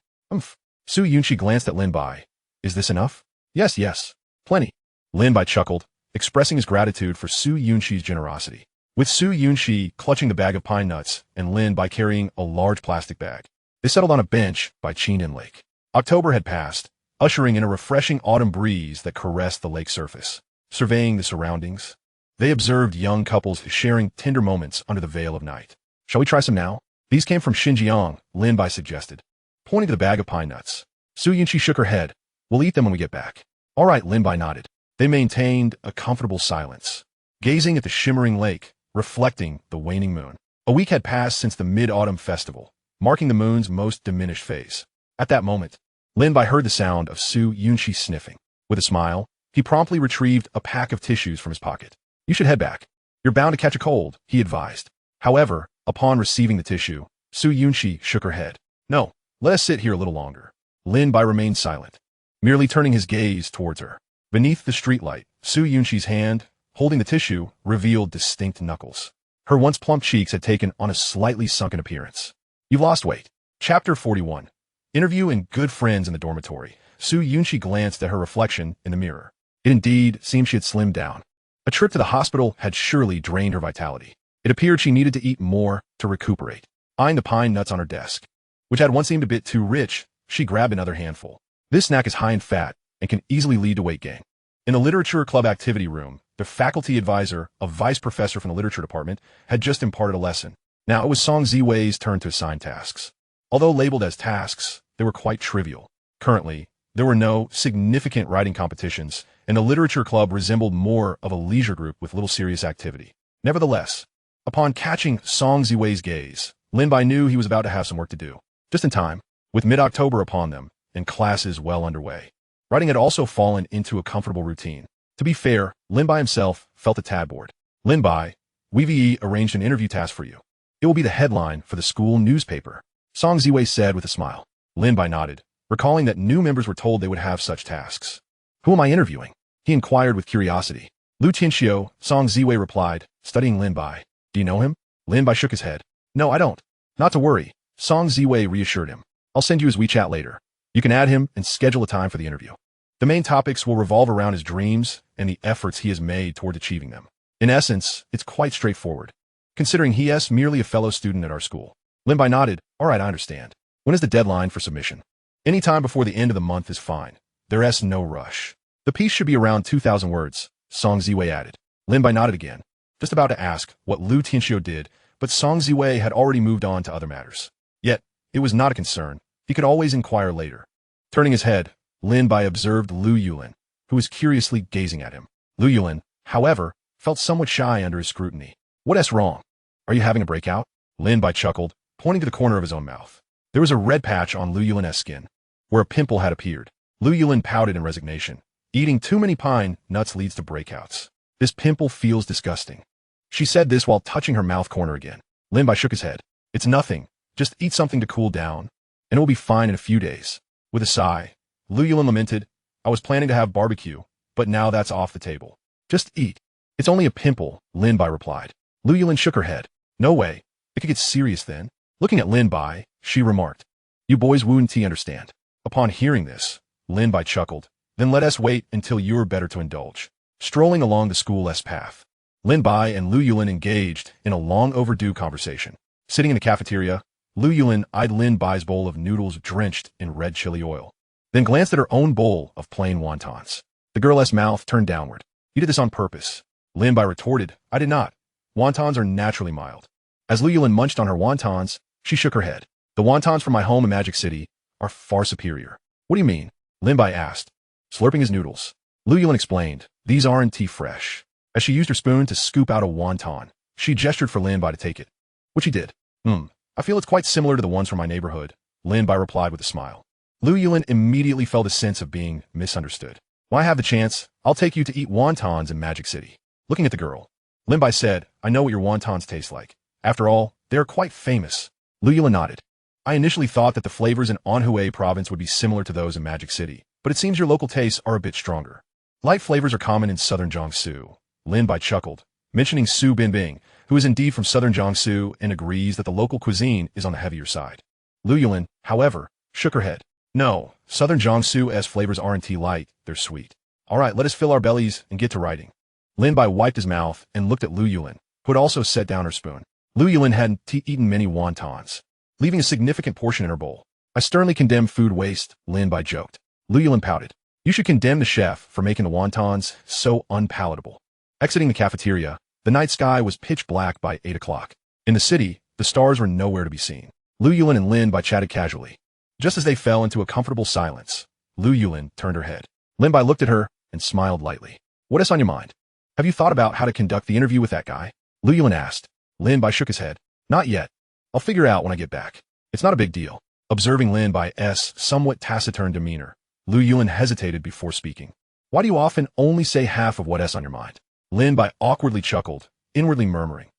Su Yunxi glanced at Lin Bai. Is this enough? Yes. Plenty. Lin Bai chuckled, expressing his gratitude for Su Yunxi's generosity. With Su Yunxi clutching the bag of pine nuts and Lin Bai carrying a large plastic bag, they settled on a bench by Qinin Lake. October had passed, ushering in a refreshing autumn breeze that caressed the lake surface. Surveying the surroundings, they observed young couples sharing tender moments under the veil of night. Shall we try some now? These came from Xinjiang, Lin Bai suggested, pointing to the bag of pine nuts. Su Yunxi shook her head. We'll eat them when we get back. All right, Lin Bai nodded. They maintained a comfortable silence, gazing at the shimmering lake, reflecting the waning moon. A week had passed since the Mid-Autumn Festival, marking the moon's most diminished phase. At that moment, Lin Bai heard the sound of Su Yunxi sniffing. With a smile, he promptly retrieved a pack of tissues from his pocket. You should head back. You're bound to catch a cold, he advised. However, upon receiving the tissue, Su Yunxi shook her head. No, let us sit here a little longer. Lin Bai remained silent, merely turning his gaze towards her. Beneath the streetlight, Su Yunxi's hand, holding the tissue, revealed distinct knuckles. Her once plump cheeks had taken on a slightly sunken appearance. You've lost weight. Chapter 41. Interview and good friends in the dormitory. Su Yunxi glanced at her reflection in the mirror. It indeed seemed she had slimmed down. A trip to the hospital had surely drained her vitality. It appeared she needed to eat more to recuperate. Eyeing the pine nuts on her desk, which had once seemed a bit too rich, she grabbed another handful. This snack is high in fat and can easily lead to weight gain. In the literature club activity room, the faculty advisor, a vice professor from the literature department, had just imparted a lesson. Now it was Song Ziwei's turn to assign tasks. Although labeled as tasks, they were quite trivial. Currently, there were no significant writing competitions, and the literature club resembled more of a leisure group with little serious activity. Nevertheless, upon catching Song Ziwei's gaze, Lin Bai knew he was about to have some work to do. Just in time, with mid-October upon them, and classes well underway. Writing had also fallen into a comfortable routine. To be fair, Lin Bai himself felt a tad bored. Lin Bai, we've arranged an interview task for you. It will be the headline for the school newspaper, Song Ziwei said with a smile. Lin Bai nodded, recalling that new members were told they would have such tasks. Who am I interviewing? He inquired with curiosity. Lu Tianxiu, Song Ziwei replied, studying Lin Bai. Do you know him? Lin Bai shook his head. No, I don't. Not to worry, Song Ziwei reassured him. I'll send you his WeChat later. You can add him and schedule a time for the interview. The main topics will revolve around his dreams and the efforts he has made toward achieving them. In essence, it's quite straightforward, considering he is merely a fellow student at our school. Lin Bai nodded. All right, I understand. When is the deadline for submission? Any time before the end of the month is fine. There is no rush. The piece should be around 2,000 words, Song Ziwei added. Lin Bai nodded again, just about to ask what Lu Tianxiu did, but Song Ziwei had already moved on to other matters. Yet, it was not a concern. He could always inquire later. Turning his head, Lin Bai observed Lu Yulin, who was curiously gazing at him. Lu Yulin, however, felt somewhat shy under his scrutiny. What's wrong? Are you having a breakout? Lin Bai chuckled, pointing to the corner of his own mouth. There was a red patch on Lu Yulin's skin, where a pimple had appeared. Lu Yulin pouted in resignation. Eating too many pine nuts leads to breakouts. This pimple feels disgusting. She said this while touching her mouth corner again. Lin Bai shook his head. It's nothing. Just eat something to cool down, and it will be fine in a few days. With a sigh, Lu Yulin lamented, I was planning to have barbecue, but now that's off the table. Just eat. It's only a pimple, Lin Bai replied. Lu Yulin shook her head. No way. It could get serious then. Looking at Lin Bai, she remarked, You boys wouldn't understand. Upon hearing this, Lin Bai chuckled. Then let us wait until you are better to indulge. Strolling along the school's path, Lin Bai and Lu Yulin engaged in a long overdue conversation. Sitting in the cafeteria, Lu Yulin eyed Lin Bai's bowl of noodles drenched in red chili oil, then glanced at her own bowl of plain wontons. The girl's mouth turned downward. You did this on purpose. Lin Bai retorted, I did not. Wontons are naturally mild. As Lu Yulin munched on her wontons, she shook her head. The wontons from my home in Magic City are far superior. What do you mean? Lin Bai asked, slurping his noodles. Lu Yulin explained, these aren't fresh. As she used her spoon to scoop out a wonton, she gestured for Lin Bai to take it, which he did. I feel it's quite similar to the ones from my neighborhood, Lin Bai replied with a smile. Lu Yulin immediately felt a sense of being misunderstood. When I have the chance, I'll take you to eat wontons in Magic City. Looking at the girl, Lin Bai said, I know what your wontons taste like. After all, they are quite famous. Lu Yulin nodded. I initially thought that the flavors in Anhui province would be similar to those in Magic City, but it seems your local tastes are a bit stronger. Light flavors are common in southern Jiangsu. Lin Bai chuckled, mentioning Su Binbing, who is indeed from southern Jiangsu and agrees that the local cuisine is on the heavier side. Lu Yulin, however, shook her head. No, southern Jiangsu's flavors aren't light, they're sweet. All right, let us fill our bellies and get to writing. Lin Bai wiped his mouth and looked at Lu Yulin, who had also set down her spoon. Lu Yulin hadn't eaten many wontons, leaving a significant portion in her bowl. I sternly condemn food waste, Lin Bai joked. Lu Yulin pouted. You should condemn the chef for making the wontons so unpalatable. Exiting the cafeteria, the night sky was pitch black by 8 o'clock. In the city, the stars were nowhere to be seen. Lu Yulin and Lin Bai chatted casually. Just as they fell into a comfortable silence, Lu Yulin turned her head. Lin Bai looked at her and smiled lightly. What is on your mind? Have you thought about how to conduct the interview with that guy? Lu Yulin asked. Lin Bai shook his head. Not yet. I'll figure out when I get back. It's not a big deal. Observing Lin Bai's somewhat taciturn demeanor, Lu Yulin hesitated before speaking. Why do you often only say half of what's on your mind? Lin Bai awkwardly chuckled, inwardly murmuring.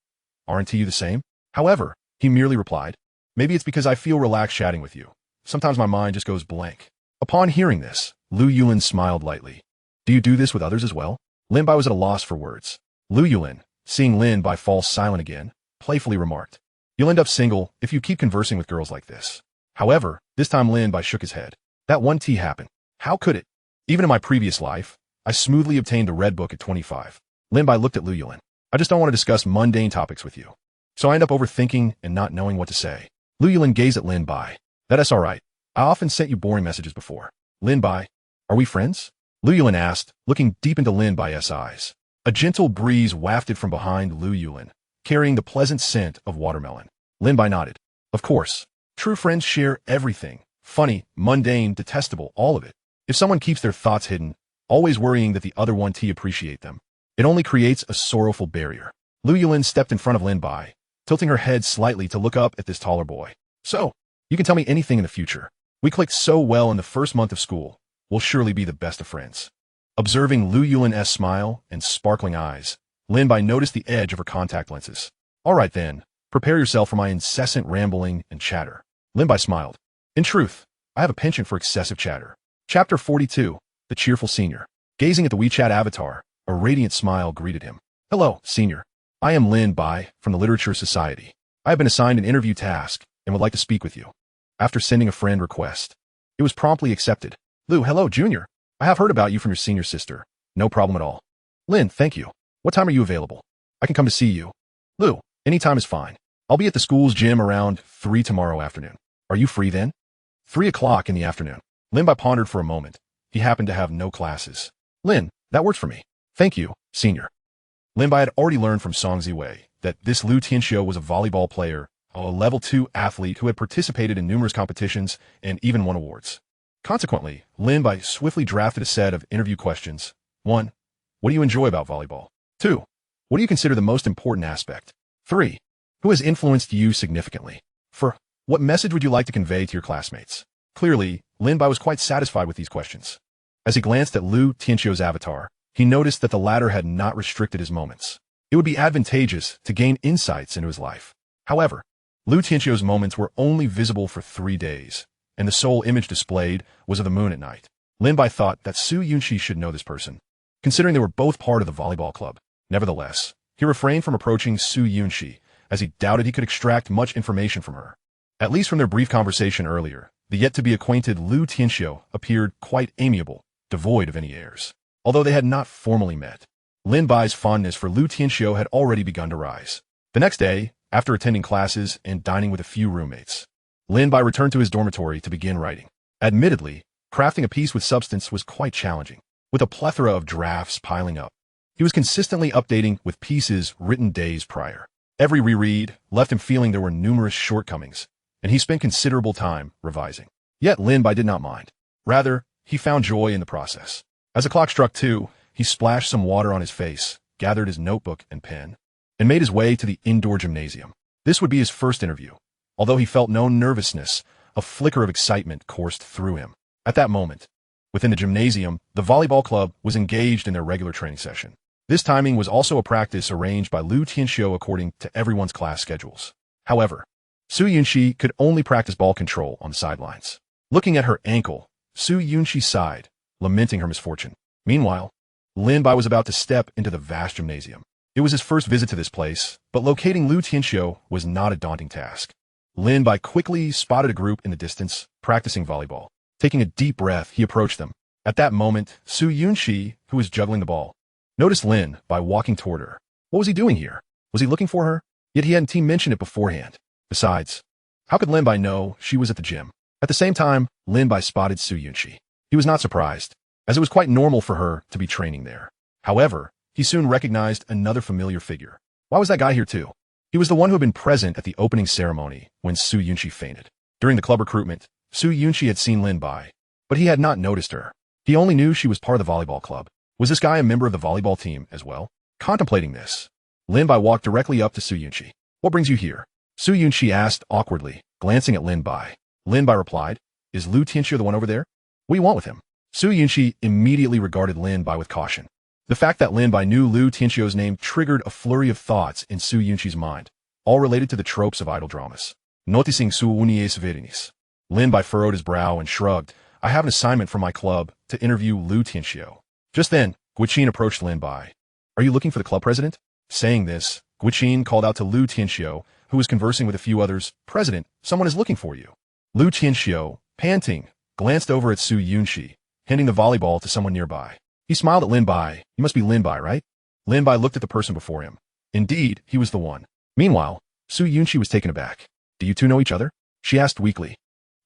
Aren't you the same? However, he merely replied, maybe it's because I feel relaxed chatting with you. Sometimes my mind just goes blank. Upon hearing this, Lu Yulin smiled lightly. Do you do this with others as well? Lin Bai was at a loss for words. Lu Yulin, seeing Lin Bai fall silent again, playfully remarked, You'll end up single if you keep conversing with girls like this. However, this time Lin Bai shook his head. That one tea happened. How could it? Even in my previous life, I smoothly obtained a red book at 25. Lin Bai looked at Lu Yulin. I just don't want to discuss mundane topics with you. So I end up overthinking and not knowing what to say. Lu Yulin gazed at Lin Bai. That's all right. I often sent you boring messages before. Lin Bai, are we friends? Lu Yulin asked, looking deep into Lin Bai's eyes. A gentle breeze wafted from behind Lu Yulin, carrying the pleasant scent of watermelon. Lin Bai nodded. Of course. True friends share everything. Funny, mundane, detestable, all of it. If someone keeps their thoughts hidden, always worrying that the other one appreciate them, it only creates a sorrowful barrier. Lu Yulin stepped in front of Lin Bai, tilting her head slightly to look up at this taller boy. So, you can tell me anything in the future. We clicked so well in the first month of school. We'll surely be the best of friends. Observing Lu Yulin's smile and sparkling eyes, Lin Bai noticed the edge of her contact lenses. All right then, Prepare yourself for my incessant rambling and chatter. Lin Bai smiled. In truth, I have a penchant for excessive chatter. Chapter 42, The Cheerful Senior. Gazing at the WeChat avatar, a radiant smile greeted him. Hello, Senior. I am Lin Bai from the Literature Society. I have been assigned an interview task and would like to speak with you. After sending a friend request, it was promptly accepted. Lu, hello, Junior. I have heard about you from your senior sister. No problem at all. Lin, thank you. What time are you available? I can come to see you. Lu, any time is fine. I'll be at the school's gym around 3 tomorrow afternoon. Are you free then? 3 o'clock in the afternoon. Lin Bai pondered for a moment. He happened to have no classes. Lin, that works for me. Thank you, Senior. Lin Bai had already learned from Song Ziwei that this Lu Tianxiu was a volleyball player, a level 2 athlete who had participated in numerous competitions and even won awards. Consequently, Lin Bai swiftly drafted a set of interview questions. 1. What do you enjoy about volleyball? 2. What do you consider the most important aspect? 3. Who has influenced you significantly? 4. What message would you like to convey to your classmates? Clearly, Lin Bai was quite satisfied with these questions. As he glanced at Lu Tianxiu's avatar, he noticed that the latter had not restricted his moments. It would be advantageous to gain insights into his life. However, Lu Tianxiu's moments were only visible for 3 days, and the sole image displayed was of the moon at night. Lin Bai thought that Su Yunxi should know this person, considering they were both part of the volleyball club. Nevertheless, he refrained from approaching Su Yunxi, as he doubted he could extract much information from her. At least from their brief conversation earlier, the yet-to-be-acquainted Lu Tianxiu appeared quite amiable, devoid of any airs. Although they had not formally met, Lin Bai's fondness for Lu Tianxiu had already begun to rise. The next day, after attending classes and dining with a few roommates, Lin Bai returned to his dormitory to begin writing. Admittedly, crafting a piece with substance was quite challenging. With a plethora of drafts piling up, he was consistently updating with pieces written days prior. Every reread left him feeling there were numerous shortcomings, and he spent considerable time revising. Yet Lin Bai did not mind. Rather, he found joy in the process. As the clock struck 2, he splashed some water on his face, gathered his notebook and pen, and made his way to the indoor gymnasium. This would be his first interview. Although he felt no nervousness, a flicker of excitement coursed through him. At that moment, within the gymnasium, the volleyball club was engaged in their regular training session. This timing was also a practice arranged by Lu Tianxiu according to everyone's class schedules. However, Su Yunxi could only practice ball control on the sidelines. Looking at her ankle, Su Yunxi sighed, lamenting her misfortune. Meanwhile, Lin Bai was about to step into the vast gymnasium. It was his first visit to this place, but locating Lu Tianxiu was not a daunting task. Lin Bai quickly spotted a group in the distance, practicing volleyball. Taking a deep breath, he approached them. At that moment, Su Yunxi, who was juggling the ball, noticed Lin Bai walking toward her. What was he doing here? Was he looking for her? Yet he hadn't mentioned it beforehand. Besides, how could Lin Bai know she was at the gym? At the same time, Lin Bai spotted Su Yunxi. He was not surprised, as it was quite normal for her to be training there. However, he soon recognized another familiar figure. Why was that guy here too? He was the one who had been present at the opening ceremony when Su Yunxi fainted. During the club recruitment, Su Yunxi had seen Lin Bai, but he had not noticed her. He only knew she was part of the volleyball club. Was this guy a member of the volleyball team as well? Contemplating this, Lin Bai walked directly up to Su Yunxi. What brings you here? Su Yunxi asked awkwardly, glancing at Lin Bai. Lin Bai replied, Is Lu Tianxiu the one over there? What do you want with him? Su Yunxi immediately regarded Lin Bai with caution. The fact that Lin Bai knew Lu Tianxiu's name triggered a flurry of thoughts in Su Yunxi's mind, all related to the tropes of idol dramas. Noticing Su Yunxi's verinis, Lin Bai furrowed his brow and shrugged. I have an assignment from my club to interview Lu Tianxiu. Just then, Guiqin approached Lin Bai. Are you looking for the club president? Saying this, Guiqin called out to Lu Tianxiu, who was conversing with a few others. President, someone is looking for you. Lu Tianxiu, panting, glanced over at Su Yunxi, handing the volleyball to someone nearby. He smiled at Lin Bai. You must be Lin Bai, right? Lin Bai looked at the person before him. Indeed, he was the one. Meanwhile, Su Yunxi was taken aback. Do you two know each other? She asked weakly.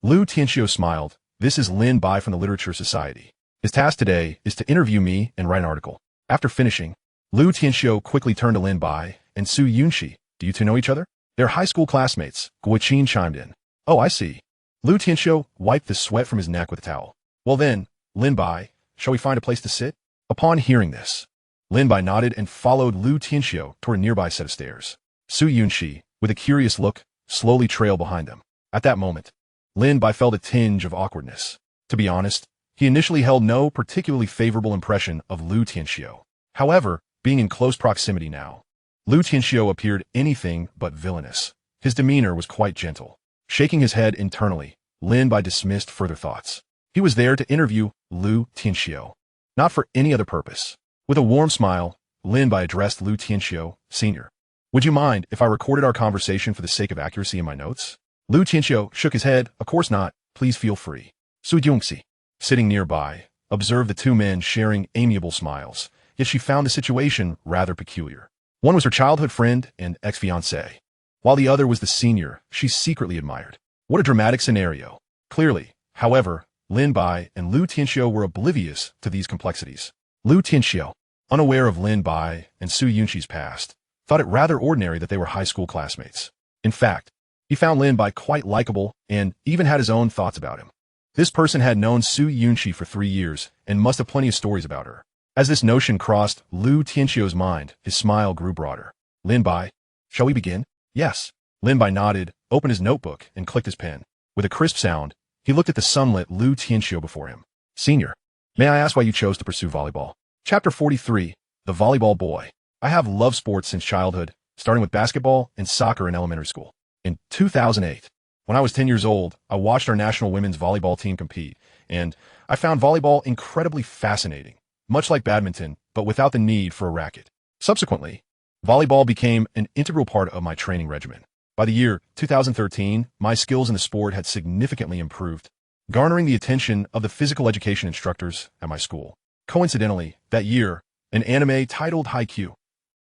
Lu Tianxiu smiled. This is Lin Bai from the Literature Society. His task today is to interview me and write an article. After finishing, Lu Tianxiu quickly turned to Lin Bai and Su Yunxi. Do you two know each other? They're high school classmates. Guiqin chimed in. Oh, I see. Lu Tianxiu wiped the sweat from his neck with a towel. Well then, Lin Bai, shall we find a place to sit? Upon hearing this, Lin Bai nodded and followed Lu Tianxiu toward a nearby set of stairs. Su Yunxi, with a curious look, slowly trailed behind them. At that moment, Lin Bai felt a tinge of awkwardness. To be honest, he initially held no particularly favorable impression of Lu Tianxiu. However, being in close proximity now, Lu Tianxiu appeared anything but villainous. His demeanor was quite gentle. Shaking his head internally, Lin Bai dismissed further thoughts. He was there to interview Lu Tianxiu, not for any other purpose. With a warm smile, Lin Bai addressed Lu Tianxiu, Sr. Would you mind if I recorded our conversation for the sake of accuracy in my notes? Lu Tianxiu shook his head. Of course not. Please feel free. Su Yunxi, sitting nearby, observed the two men sharing amiable smiles, yet she found the situation rather peculiar. One was her childhood friend and ex-fiancé, while the other was the senior she secretly admired. What a dramatic scenario. Clearly, however, Lin Bai and Lu Tianxiu were oblivious to these complexities. Lu Tianxiu, unaware of Lin Bai and Su Yunxi's past, thought it rather ordinary that they were high school classmates. In fact, he found Lin Bai quite likable and even had his own thoughts about him. This person had known Su Yunxi for 3 years and must have plenty of stories about her. As this notion crossed Lu Tianxiu's mind, his smile grew broader. Lin Bai, shall we begin? Yes. Lin Bai nodded, opened his notebook, and clicked his pen. With a crisp sound, he looked at the sunlit Lu Tianxiu before him. Senior, may I ask why you chose to pursue volleyball? Chapter 43, The Volleyball Boy. I have loved sports since childhood, starting with basketball and soccer in elementary school. In 2008, when I was 10 years old, I watched our national women's volleyball team compete, and I found volleyball incredibly fascinating, much like badminton, but without the need for a racket. Subsequently, volleyball became an integral part of my training regimen. By the year 2013, my skills in the sport had significantly improved, garnering the attention of the physical education instructors at my school. Coincidentally, that year, an anime titled Haikyuu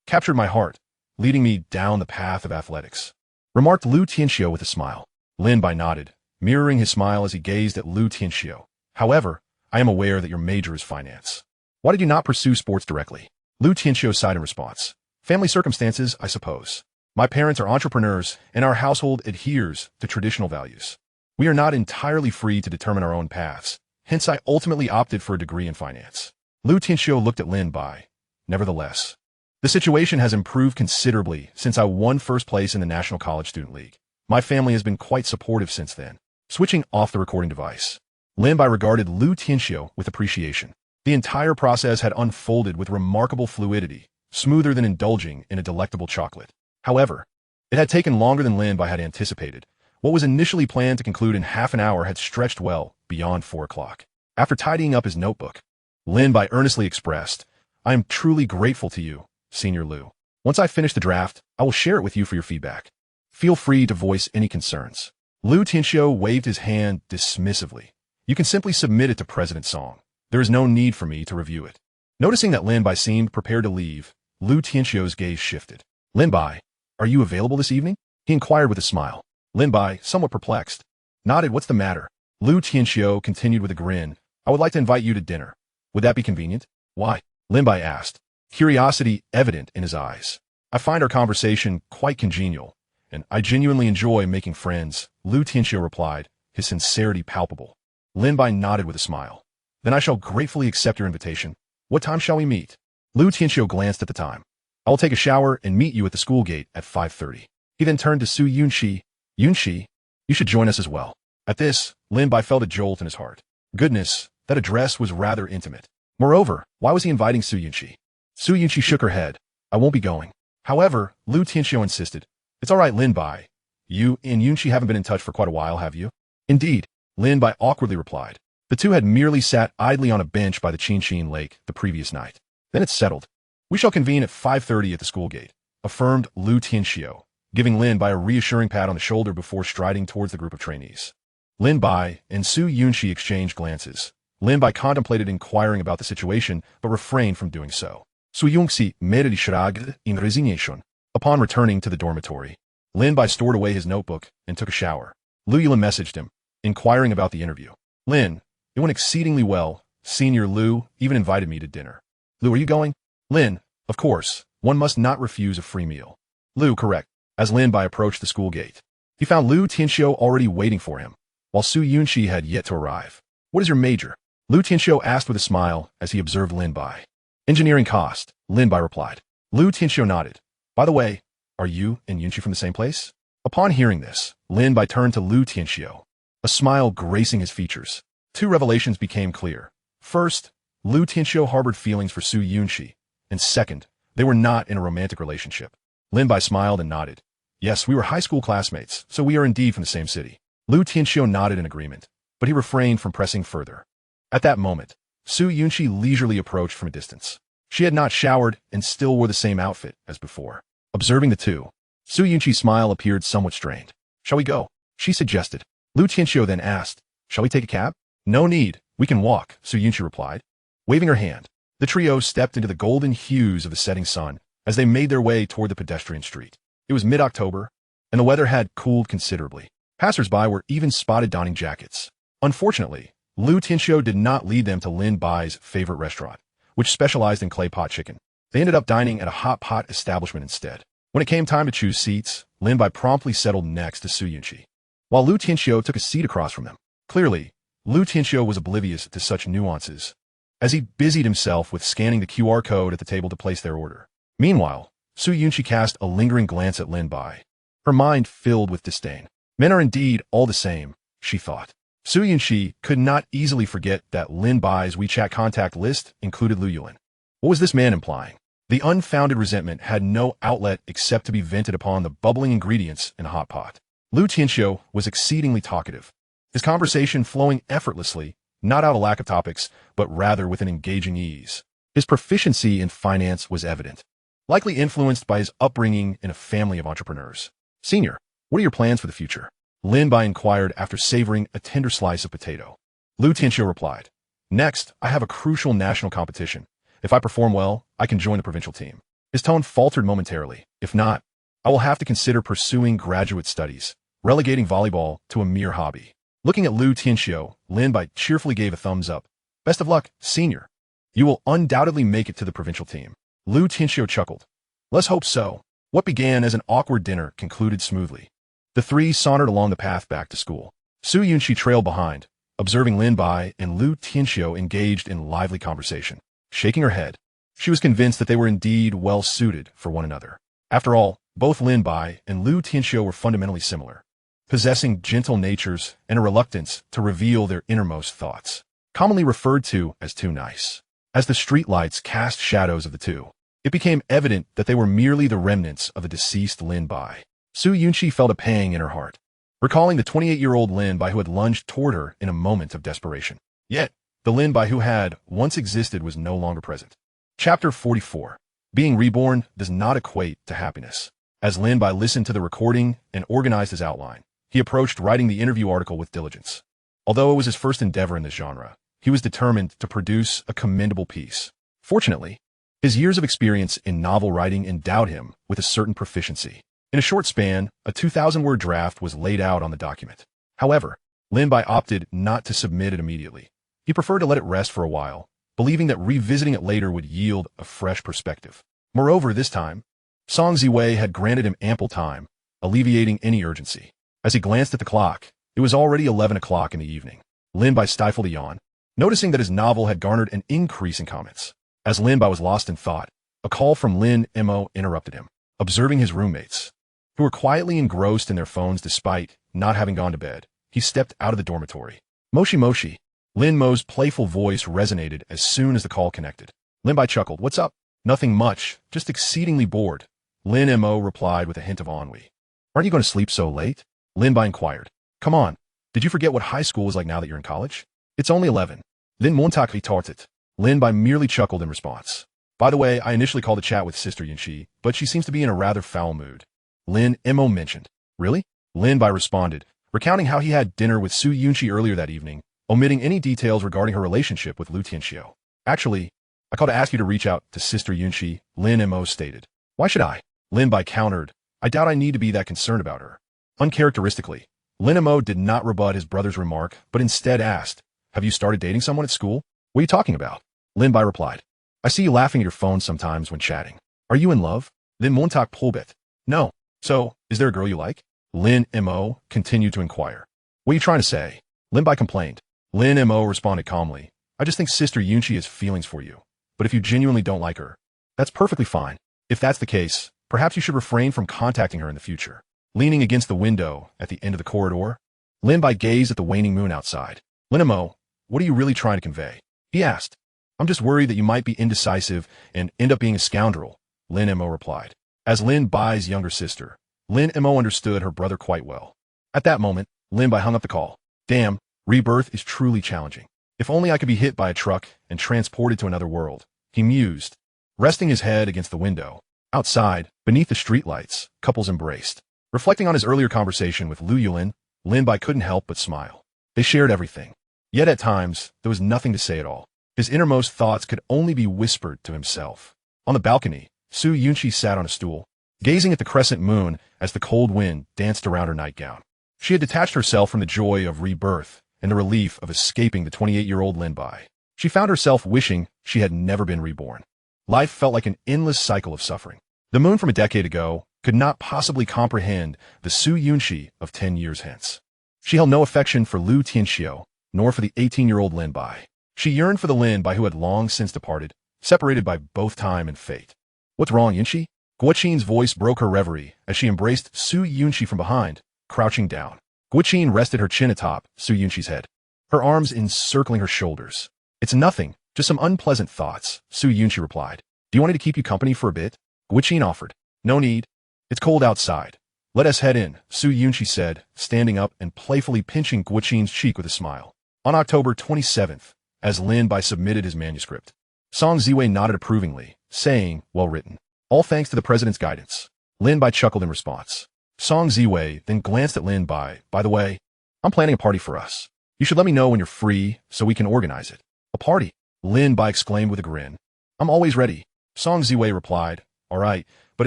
captured my heart, leading me down the path of athletics. Remarked Lu Tianxiu with a smile. Lin Bai nodded, mirroring his smile as he gazed at Lu Tianxiu. However, I am aware that your major is finance. Why did you not pursue sports directly? Lu Tianxiu sighed in response. Family circumstances, I suppose. My parents are entrepreneurs, and our household adheres to traditional values. We are not entirely free to determine our own paths. Hence, I ultimately opted for a degree in finance. Lu Tianxiu looked at Lin Bai. Nevertheless, the situation has improved considerably since I won first place in the National College Student League. My family has been quite supportive since then. Switching off the recording device, Lin Bai regarded Lu Tianxiu with appreciation. The entire process had unfolded with remarkable fluidity, smoother than indulging in a delectable chocolate. However, it had taken longer than Lin Bai had anticipated. What was initially planned to conclude in half an hour had stretched well beyond 4 o'clock. After tidying up his notebook, Lin Bai earnestly expressed, I am truly grateful to you, Senior Lu. Once I finish the draft, I will share it with you for your feedback. Feel free to voice any concerns. Lu Tianxiu waved his hand dismissively. You can simply submit it to President Song. There is no need for me to review it. Noticing that Lin Bai seemed prepared to leave, Lu Tianxiu's gaze shifted. Lin Bai, are you available this evening? He inquired with a smile. Lin Bai, somewhat perplexed, nodded. What's the matter? Lu Tianxiu continued with a grin. I would like to invite you to dinner. Would that be convenient? Why? Lin Bai asked, curiosity evident in his eyes. I find our conversation quite congenial, and I genuinely enjoy making friends, Lu Tianxiu replied, his sincerity palpable. Lin Bai nodded with a smile. Then I shall gratefully accept your invitation. What time shall we meet? Lu Tianxiu glanced at the time. I will take a shower and meet you at the school gate at 5:30. He then turned to Su Yunxi. Yunxi, you should join us as well. At this, Lin Bai felt a jolt in his heart. Goodness, that address was rather intimate. Moreover, why was he inviting Su Yunxi? Su Yunxi shook her head. I won't be going. However, Lu Tianxiu insisted. It's all right, Lin Bai. You and Yunxi haven't been in touch for quite a while, have you? Indeed, Lin Bai awkwardly replied. The two had merely sat idly on a bench by the Qinshin Lake the previous night. Then it's settled. We shall convene at 5:30 at the school gate, affirmed Lu Tianxiu, giving Lin Bai a reassuring pat on the shoulder before striding towards the group of trainees. Lin Bai and Su Yunxi exchanged glances. Lin Bai contemplated inquiring about the situation, but refrained from doing so. Su Yunxi made a shrug in resignation. Upon returning to the dormitory, Lin Bai stored away his notebook and took a shower. Lu Yulin messaged him, inquiring about the interview. Lin, it went exceedingly well. Senior Lu even invited me to dinner. Lu, are you going? Lin, of course. One must not refuse a free meal. Lu, correct. As Lin Bai approached the school gate, he found Lu Tianxiu already waiting for him, while Su Yunxi had yet to arrive. What is your major? Lu Tianxiu asked with a smile as he observed Lin Bai. Engineering cost, Lin Bai replied. Lu Tianxiu nodded. By the way, are you and Yunxi from the same place? Upon hearing this, Lin Bai turned to Lu Tianxiu, a smile gracing his features. Two revelations became clear. First, Lu Tianxiu harbored feelings for Su Yunxi, and second, they were not in a romantic relationship. Lin Bai smiled and nodded. Yes, we were high school classmates, so we are indeed from the same city. Lu Tianxiu nodded in agreement, but he refrained from pressing further. At that moment, Su Yunxi leisurely approached from a distance. She had not showered and still wore the same outfit as before. Observing the two, Su Yunxi's smile appeared somewhat strained. Shall we go? She suggested. Lu Tianxiu then asked, shall we take a cab? No need, we can walk, Su Yunxi replied. Waving her hand, the trio stepped into the golden hues of the setting sun as they made their way toward the pedestrian street. It was mid-October, and the weather had cooled considerably. Passers-by were even spotted donning jackets. Unfortunately, Lu Tianxiu did not lead them to Lin Bai's favorite restaurant, which specialized in clay pot chicken. They ended up dining at a hot pot establishment instead. When it came time to choose seats, Lin Bai promptly settled next to Su Yunxi, while Lu Tianxiu took a seat across from them. Clearly, Lu Tianxiu was oblivious to such nuances, as he busied himself with scanning the QR code at the table to place their order. Meanwhile, Su Yunxi cast a lingering glance at Lin Bai, her mind filled with disdain. Men are indeed all the same, she thought. Su Yunxi could not easily forget that Lin Bai's WeChat contact list included Lu Yuan. What was this man implying? The unfounded resentment had no outlet except to be vented upon the bubbling ingredients in a hot pot. Lu Tianxiu was exceedingly talkative, his conversation flowing effortlessly, not out of lack of topics, but rather with an engaging ease. His proficiency in finance was evident, likely influenced by his upbringing in a family of entrepreneurs. Senior, what are your plans for the future? Lin Bai inquired after savoring a tender slice of potato. Lu Tianxiu replied, next, I have a crucial national competition. If I perform well, I can join the provincial team. His tone faltered momentarily. If not, I will have to consider pursuing graduate studies, relegating volleyball to a mere hobby. Looking at Lu Tianxiu, Lin Bai cheerfully gave a thumbs up. Best of luck, senior. You will undoubtedly make it to the provincial team. Lu Tianxiu chuckled. Let's hope so. What began as an awkward dinner concluded smoothly. The three sauntered along the path back to school. Su Yunxi trailed behind, observing Lin Bai and Lu Tianxiu engaged in lively conversation. Shaking her head, she was convinced that they were indeed well suited for one another. After all, both Lin Bai and Lu Tianxiu were fundamentally similar, possessing gentle natures and a reluctance to reveal their innermost thoughts, commonly referred to as too nice. As the streetlights cast shadows of the two, it became evident that they were merely the remnants of the deceased Lin Bai. Su Yunxi felt a pang in her heart, recalling the 28-year-old Lin Bai who had lunged toward her in a moment of desperation. Yet, the Lin Bai who had once existed was no longer present. Chapter 44. Being reborn does not equate to happiness. As Lin Bai listened to the recording and organized his outline, he approached writing the interview article with diligence. Although it was his first endeavor in this genre, he was determined to produce a commendable piece. Fortunately, his years of experience in novel writing endowed him with a certain proficiency. In a short span, a 2,000-word draft was laid out on the document. However, Lin Bai opted not to submit it immediately. He preferred to let it rest for a while, believing that revisiting it later would yield a fresh perspective. Moreover, this time, Song Ziwei had granted him ample time, alleviating any urgency. As he glanced at the clock, it was already 11 o'clock in the evening. Lin Bai stifled a yawn, noticing that his novel had garnered an increase in comments. As Lin Bai was lost in thought, a call from Lin Mo interrupted him. Observing his roommates, who were quietly engrossed in their phones despite not having gone to bed, he stepped out of the dormitory. Moshi Moshi. Lin Mo's playful voice resonated as soon as the call connected. Lin Bai chuckled. What's up? Nothing much, just exceedingly bored. Lin Mo replied with a hint of ennui. Aren't you going to sleep so late? Lin Bai inquired. Come on, did you forget what high school is like now that you're in college? It's only 11. Lin Montag retorted. Lin Bai merely chuckled in response. By the way, I initially called a chat with Sister Yunxi, but she seems to be in a rather foul mood. Lin Mo mentioned. Really? Lin Bai responded, recounting how he had dinner with Su Yunxi earlier that evening, omitting any details regarding her relationship with Lu Tianxiu. Actually, I called to ask you to reach out to Sister Yunxi, Lin Mo stated. Why should I? Lin Bai countered. I doubt I need to be that concerned about her. Uncharacteristically, Lin Mo did not rebut his brother's remark, but instead asked, have you started dating someone at school? What are you talking about? Lin Bai replied, I see you laughing at your phone sometimes when chatting. Are you in love? Lin Montak Pulbet. No. So, is there a girl you like? Lin Mo continued to inquire. What are you trying to say? Lin Bai complained. Lin Mo responded calmly. I just think Sister Yunxi has feelings for you. But if you genuinely don't like her, that's perfectly fine. If that's the case, perhaps you should refrain from contacting her in the future. Leaning against the window at the end of the corridor, Lin Bai gazed at the waning moon outside. Lin Mo, what are you really trying to convey? He asked. I'm just worried that you might be indecisive and end up being a scoundrel, Lin Mo replied. As Lin Bai's younger sister, Lin Mo understood her brother quite well. At that moment, Lin Bai hung up the call. Damn, rebirth is truly challenging. If only I could be hit by a truck and transported to another world, he mused, resting his head against the window. Outside, beneath the streetlights, couples embraced. Reflecting on his earlier conversation with Lu Yulin, Lin Bai couldn't help but smile. They shared everything. Yet at times, there was nothing to say at all. His innermost thoughts could only be whispered to himself. On the balcony, Su Yunxi sat on a stool, gazing at the crescent moon as the cold wind danced around her nightgown. She had detached herself from the joy of rebirth and the relief of escaping the 28-year-old Lin Bai. She found herself wishing she had never been reborn. Life felt like an endless cycle of suffering. The moon from a decade ago could not possibly comprehend the Su Yunxi of 10 years hence. She held no affection for Lu Tianxiu, nor for the 18-year-old Lin Bai. She yearned for the Lin Bai who had long since departed, separated by both time and fate. What's wrong, Yunxi? Guoqin's voice broke her reverie as she embraced Su Yunxi from behind, crouching down. Guoqin rested her chin atop Su Yunxi's head, her arms encircling her shoulders. It's nothing, just some unpleasant thoughts, Su Yunxi replied. Do you want me to keep you company for a bit? Guoqin offered. No need. It's cold outside. Let us head in, Su Yunxi said, standing up and playfully pinching Guoqin's cheek with a smile. On October 27th, as Lin Bai submitted his manuscript, Song Ziwei nodded approvingly, saying, well written. All thanks to the president's guidance. Lin Bai chuckled in response. Song Ziwei then glanced at Lin Bai. By the way, I'm planning a party for us. You should let me know when you're free so we can organize it. A party? Lin Bai exclaimed with a grin. I'm always ready. Song Ziwei replied. All right, but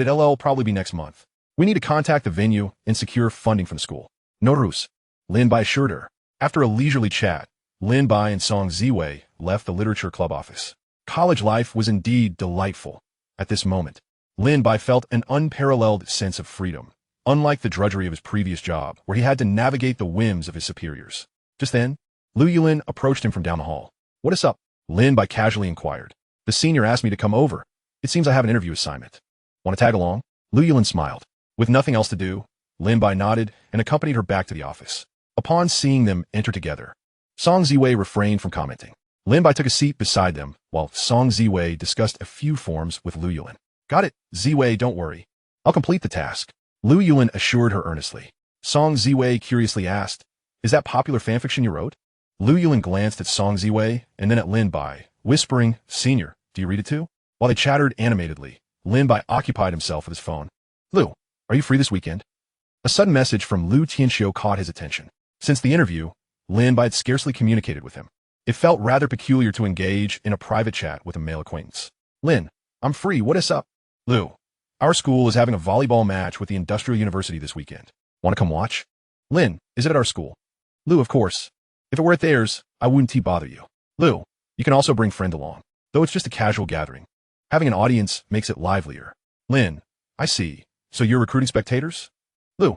it'll probably be next month. We need to contact the venue and secure funding from the school. No ruse. Lin Bai assured her. After a leisurely chat, Lin Bai and Song Ziwei left the literature club office. College life was indeed delightful. At this moment, Lin Bai felt an unparalleled sense of freedom, unlike the drudgery of his previous job, where he had to navigate the whims of his superiors. Just then, Lu Yulin approached him from down the hall. What is up? Lin Bai casually inquired. The senior asked me to come over. It seems I have an interview assignment. Want to tag along? Lu Yulin smiled. With nothing else to do, Lin Bai nodded and accompanied her back to the office. Upon seeing them enter together, Song Ziwei refrained from commenting. Lin Bai took a seat beside them, while Song Ziwei discussed a few forms with Lu Yulin. Got it, Ziwei, don't worry. I'll complete the task. Lu Yulin assured her earnestly. Song Ziwei curiously asked, is that popular fanfiction you wrote? Lu Yulin glanced at Song Ziwei and then at Lin Bai, whispering, Senior, do you read it too? While they chattered animatedly, Lin Bai occupied himself with his phone. Lu, are you free this weekend? A sudden message from Lu Tianxiu caught his attention. Since the interview, Lin Bai had scarcely communicated with him. It felt rather peculiar to engage in a private chat with a male acquaintance. Lin, I'm free, what is up? Lu, our school is having a volleyball match with the Industrial University this weekend. Want to come watch? Lin, is it at our school? Lu, of course. If it were at theirs, I wouldn't bother you. Lu, you can also bring friend along, though it's just a casual gathering. Having an audience makes it livelier. Lin, I see. So you're recruiting spectators? Lu,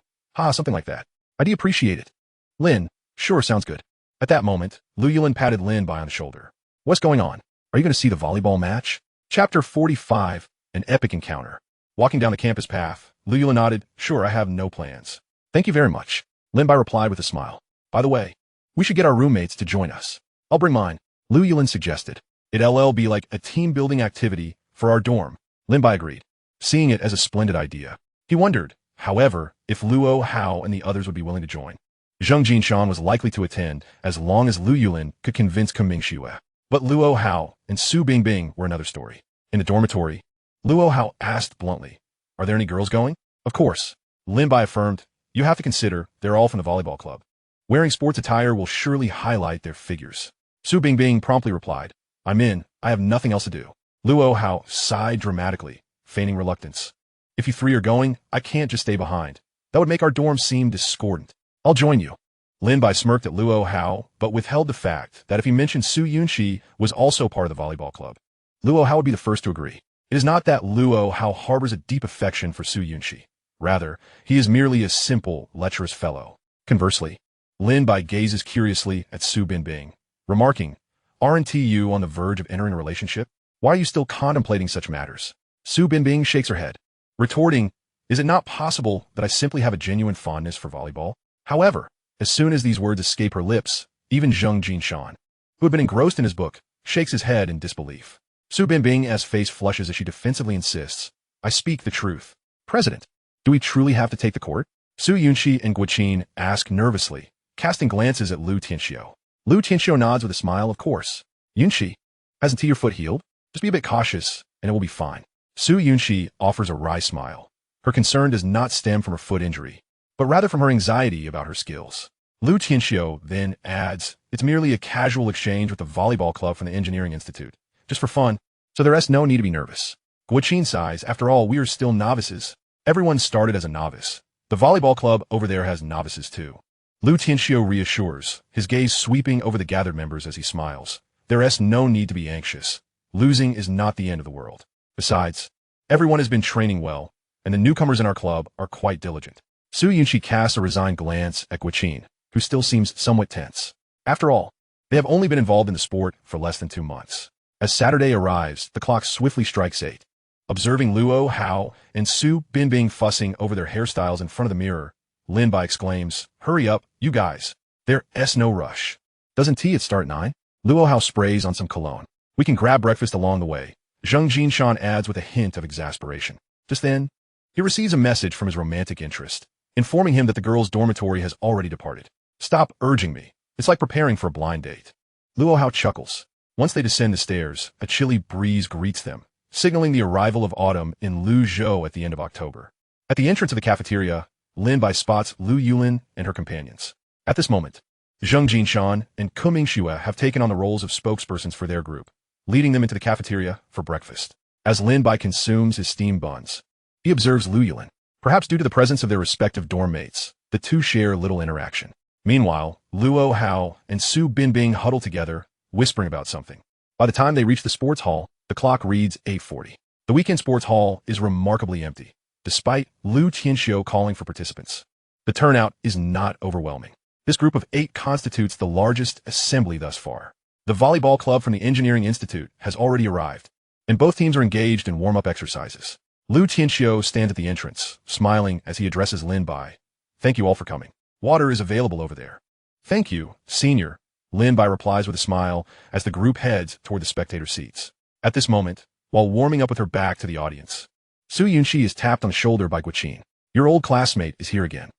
something like that. I'd appreciate it. Lin, sure, sounds good. At that moment, Lu Yulin patted Lin Bai on the shoulder. What's going on? Are you going to see the volleyball match? Chapter 45, An Epic Encounter. Walking down the campus path, Lu Yulin nodded, sure, I have no plans. Thank you very much. Lin Bai replied with a smile. By the way, we should get our roommates to join us. I'll bring mine. Lu Yulin suggested. It'll be like a team-building activity for our dorm. Lin Bai agreed, seeing it as a splendid idea. He wondered, however, if Luo Hao and the others would be willing to join. Zheng Jinshan was likely to attend as long as Lu Yulin could convince Kuming Xue. But Luo Hao and Su Bingbing were another story. In the dormitory, Luo Hao asked bluntly, are there any girls going? Of course. Lin Bai affirmed, you have to consider they're all from the volleyball club. Wearing sports attire will surely highlight their figures. Su Bingbing promptly replied, I'm in, I have nothing else to do. Luo Hao sighed dramatically, feigning reluctance. If you three are going, I can't just stay behind. That would make our dorm seem discordant. I'll join you. Lin Bai smirked at Luo Hao, but withheld the fact that if he mentioned Su Yunxi was also part of the volleyball club, Luo Hao would be the first to agree. It is not that Luo Hao harbors a deep affection for Su Yunxi. Rather, he is merely a simple, lecherous fellow. Conversely, Lin Bai gazes curiously at Su Bingbing, remarking, aren't you on the verge of entering a relationship? Why are you still contemplating such matters? Su Bingbing shakes her head, retorting, is it not possible that I simply have a genuine fondness for volleyball? However, as soon as these words escape her lips, even Zheng Jinshan, who had been engrossed in his book, shakes his head in disbelief. Su Bingbing's face flushes as she defensively insists, I speak the truth. President, do we truly have to take the court? Su Yunxi and Guqin ask nervously, casting glances at Lu Tianxiu. Lu Tianxiu nods with a smile, of course. Yunxi, hasn't your foot healed? Just be a bit cautious, and it will be fine. Su Yunxi offers a wry smile. Her concern does not stem from her foot injury, but rather from her anxiety about her skills. Lu Tianxiu then adds, it's merely a casual exchange with the volleyball club from the Engineering Institute. Just for fun, so there is no need to be nervous. Guqin sighs, after all, we are still novices. Everyone started as a novice. The volleyball club over there has novices too. Lu Tianxiu reassures, his gaze sweeping over the gathered members as he smiles. There is no need to be anxious. Losing is not the end of the world. Besides, everyone has been training well, and the newcomers in our club are quite diligent. Su Yunxi casts a resigned glance at Guqin, who still seems somewhat tense. After all, they have only been involved in the sport for less than 2 months. As Saturday arrives, the clock swiftly strikes 8. Observing Luo Hao and Su Binbing fussing over their hairstyles in front of the mirror, Lin Bai exclaims, hurry up, you guys. There's no rush. Doesn't tea start at 9? Luo Hao sprays on some cologne. We can grab breakfast along the way. Zheng Jinshan adds with a hint of exasperation. Just then, he receives a message from his romantic interest, informing him that the girls' dormitory has already departed. Stop urging me. It's like preparing for a blind date. Luo Hao chuckles. Once they descend the stairs, a chilly breeze greets them, signaling the arrival of autumn in Luzhou at the end of October. At the entrance of the cafeteria, Lin Bai spots Lu Yulin and her companions. At this moment, Zheng Jinshan and Kuming Xue have taken on the roles of spokespersons for their group, leading them into the cafeteria for breakfast. As Lin Bai consumes his steamed buns, he observes Lu Yulin. Perhaps due to the presence of their respective dorm mates, the two share little interaction. Meanwhile, Luo Hao and Su Binbing huddle together, whispering about something. By the time they reach the sports hall, the clock reads 8:40. The weekend sports hall is remarkably empty, despite Lu Tianxiu calling for participants. The turnout is not overwhelming. This group of 8 constitutes the largest assembly thus far. The volleyball club from the Engineering Institute has already arrived, and both teams are engaged in warm-up exercises. Lu Tianxiu stands at the entrance, smiling as he addresses Lin Bai. Thank you all for coming. Water is available over there. Thank you, senior, Lin Bai replies with a smile as the group heads toward the spectator seats. At this moment, while warming up with her back to the audience, Su Yunxi is tapped on the shoulder by Guqin. Your old classmate is here again.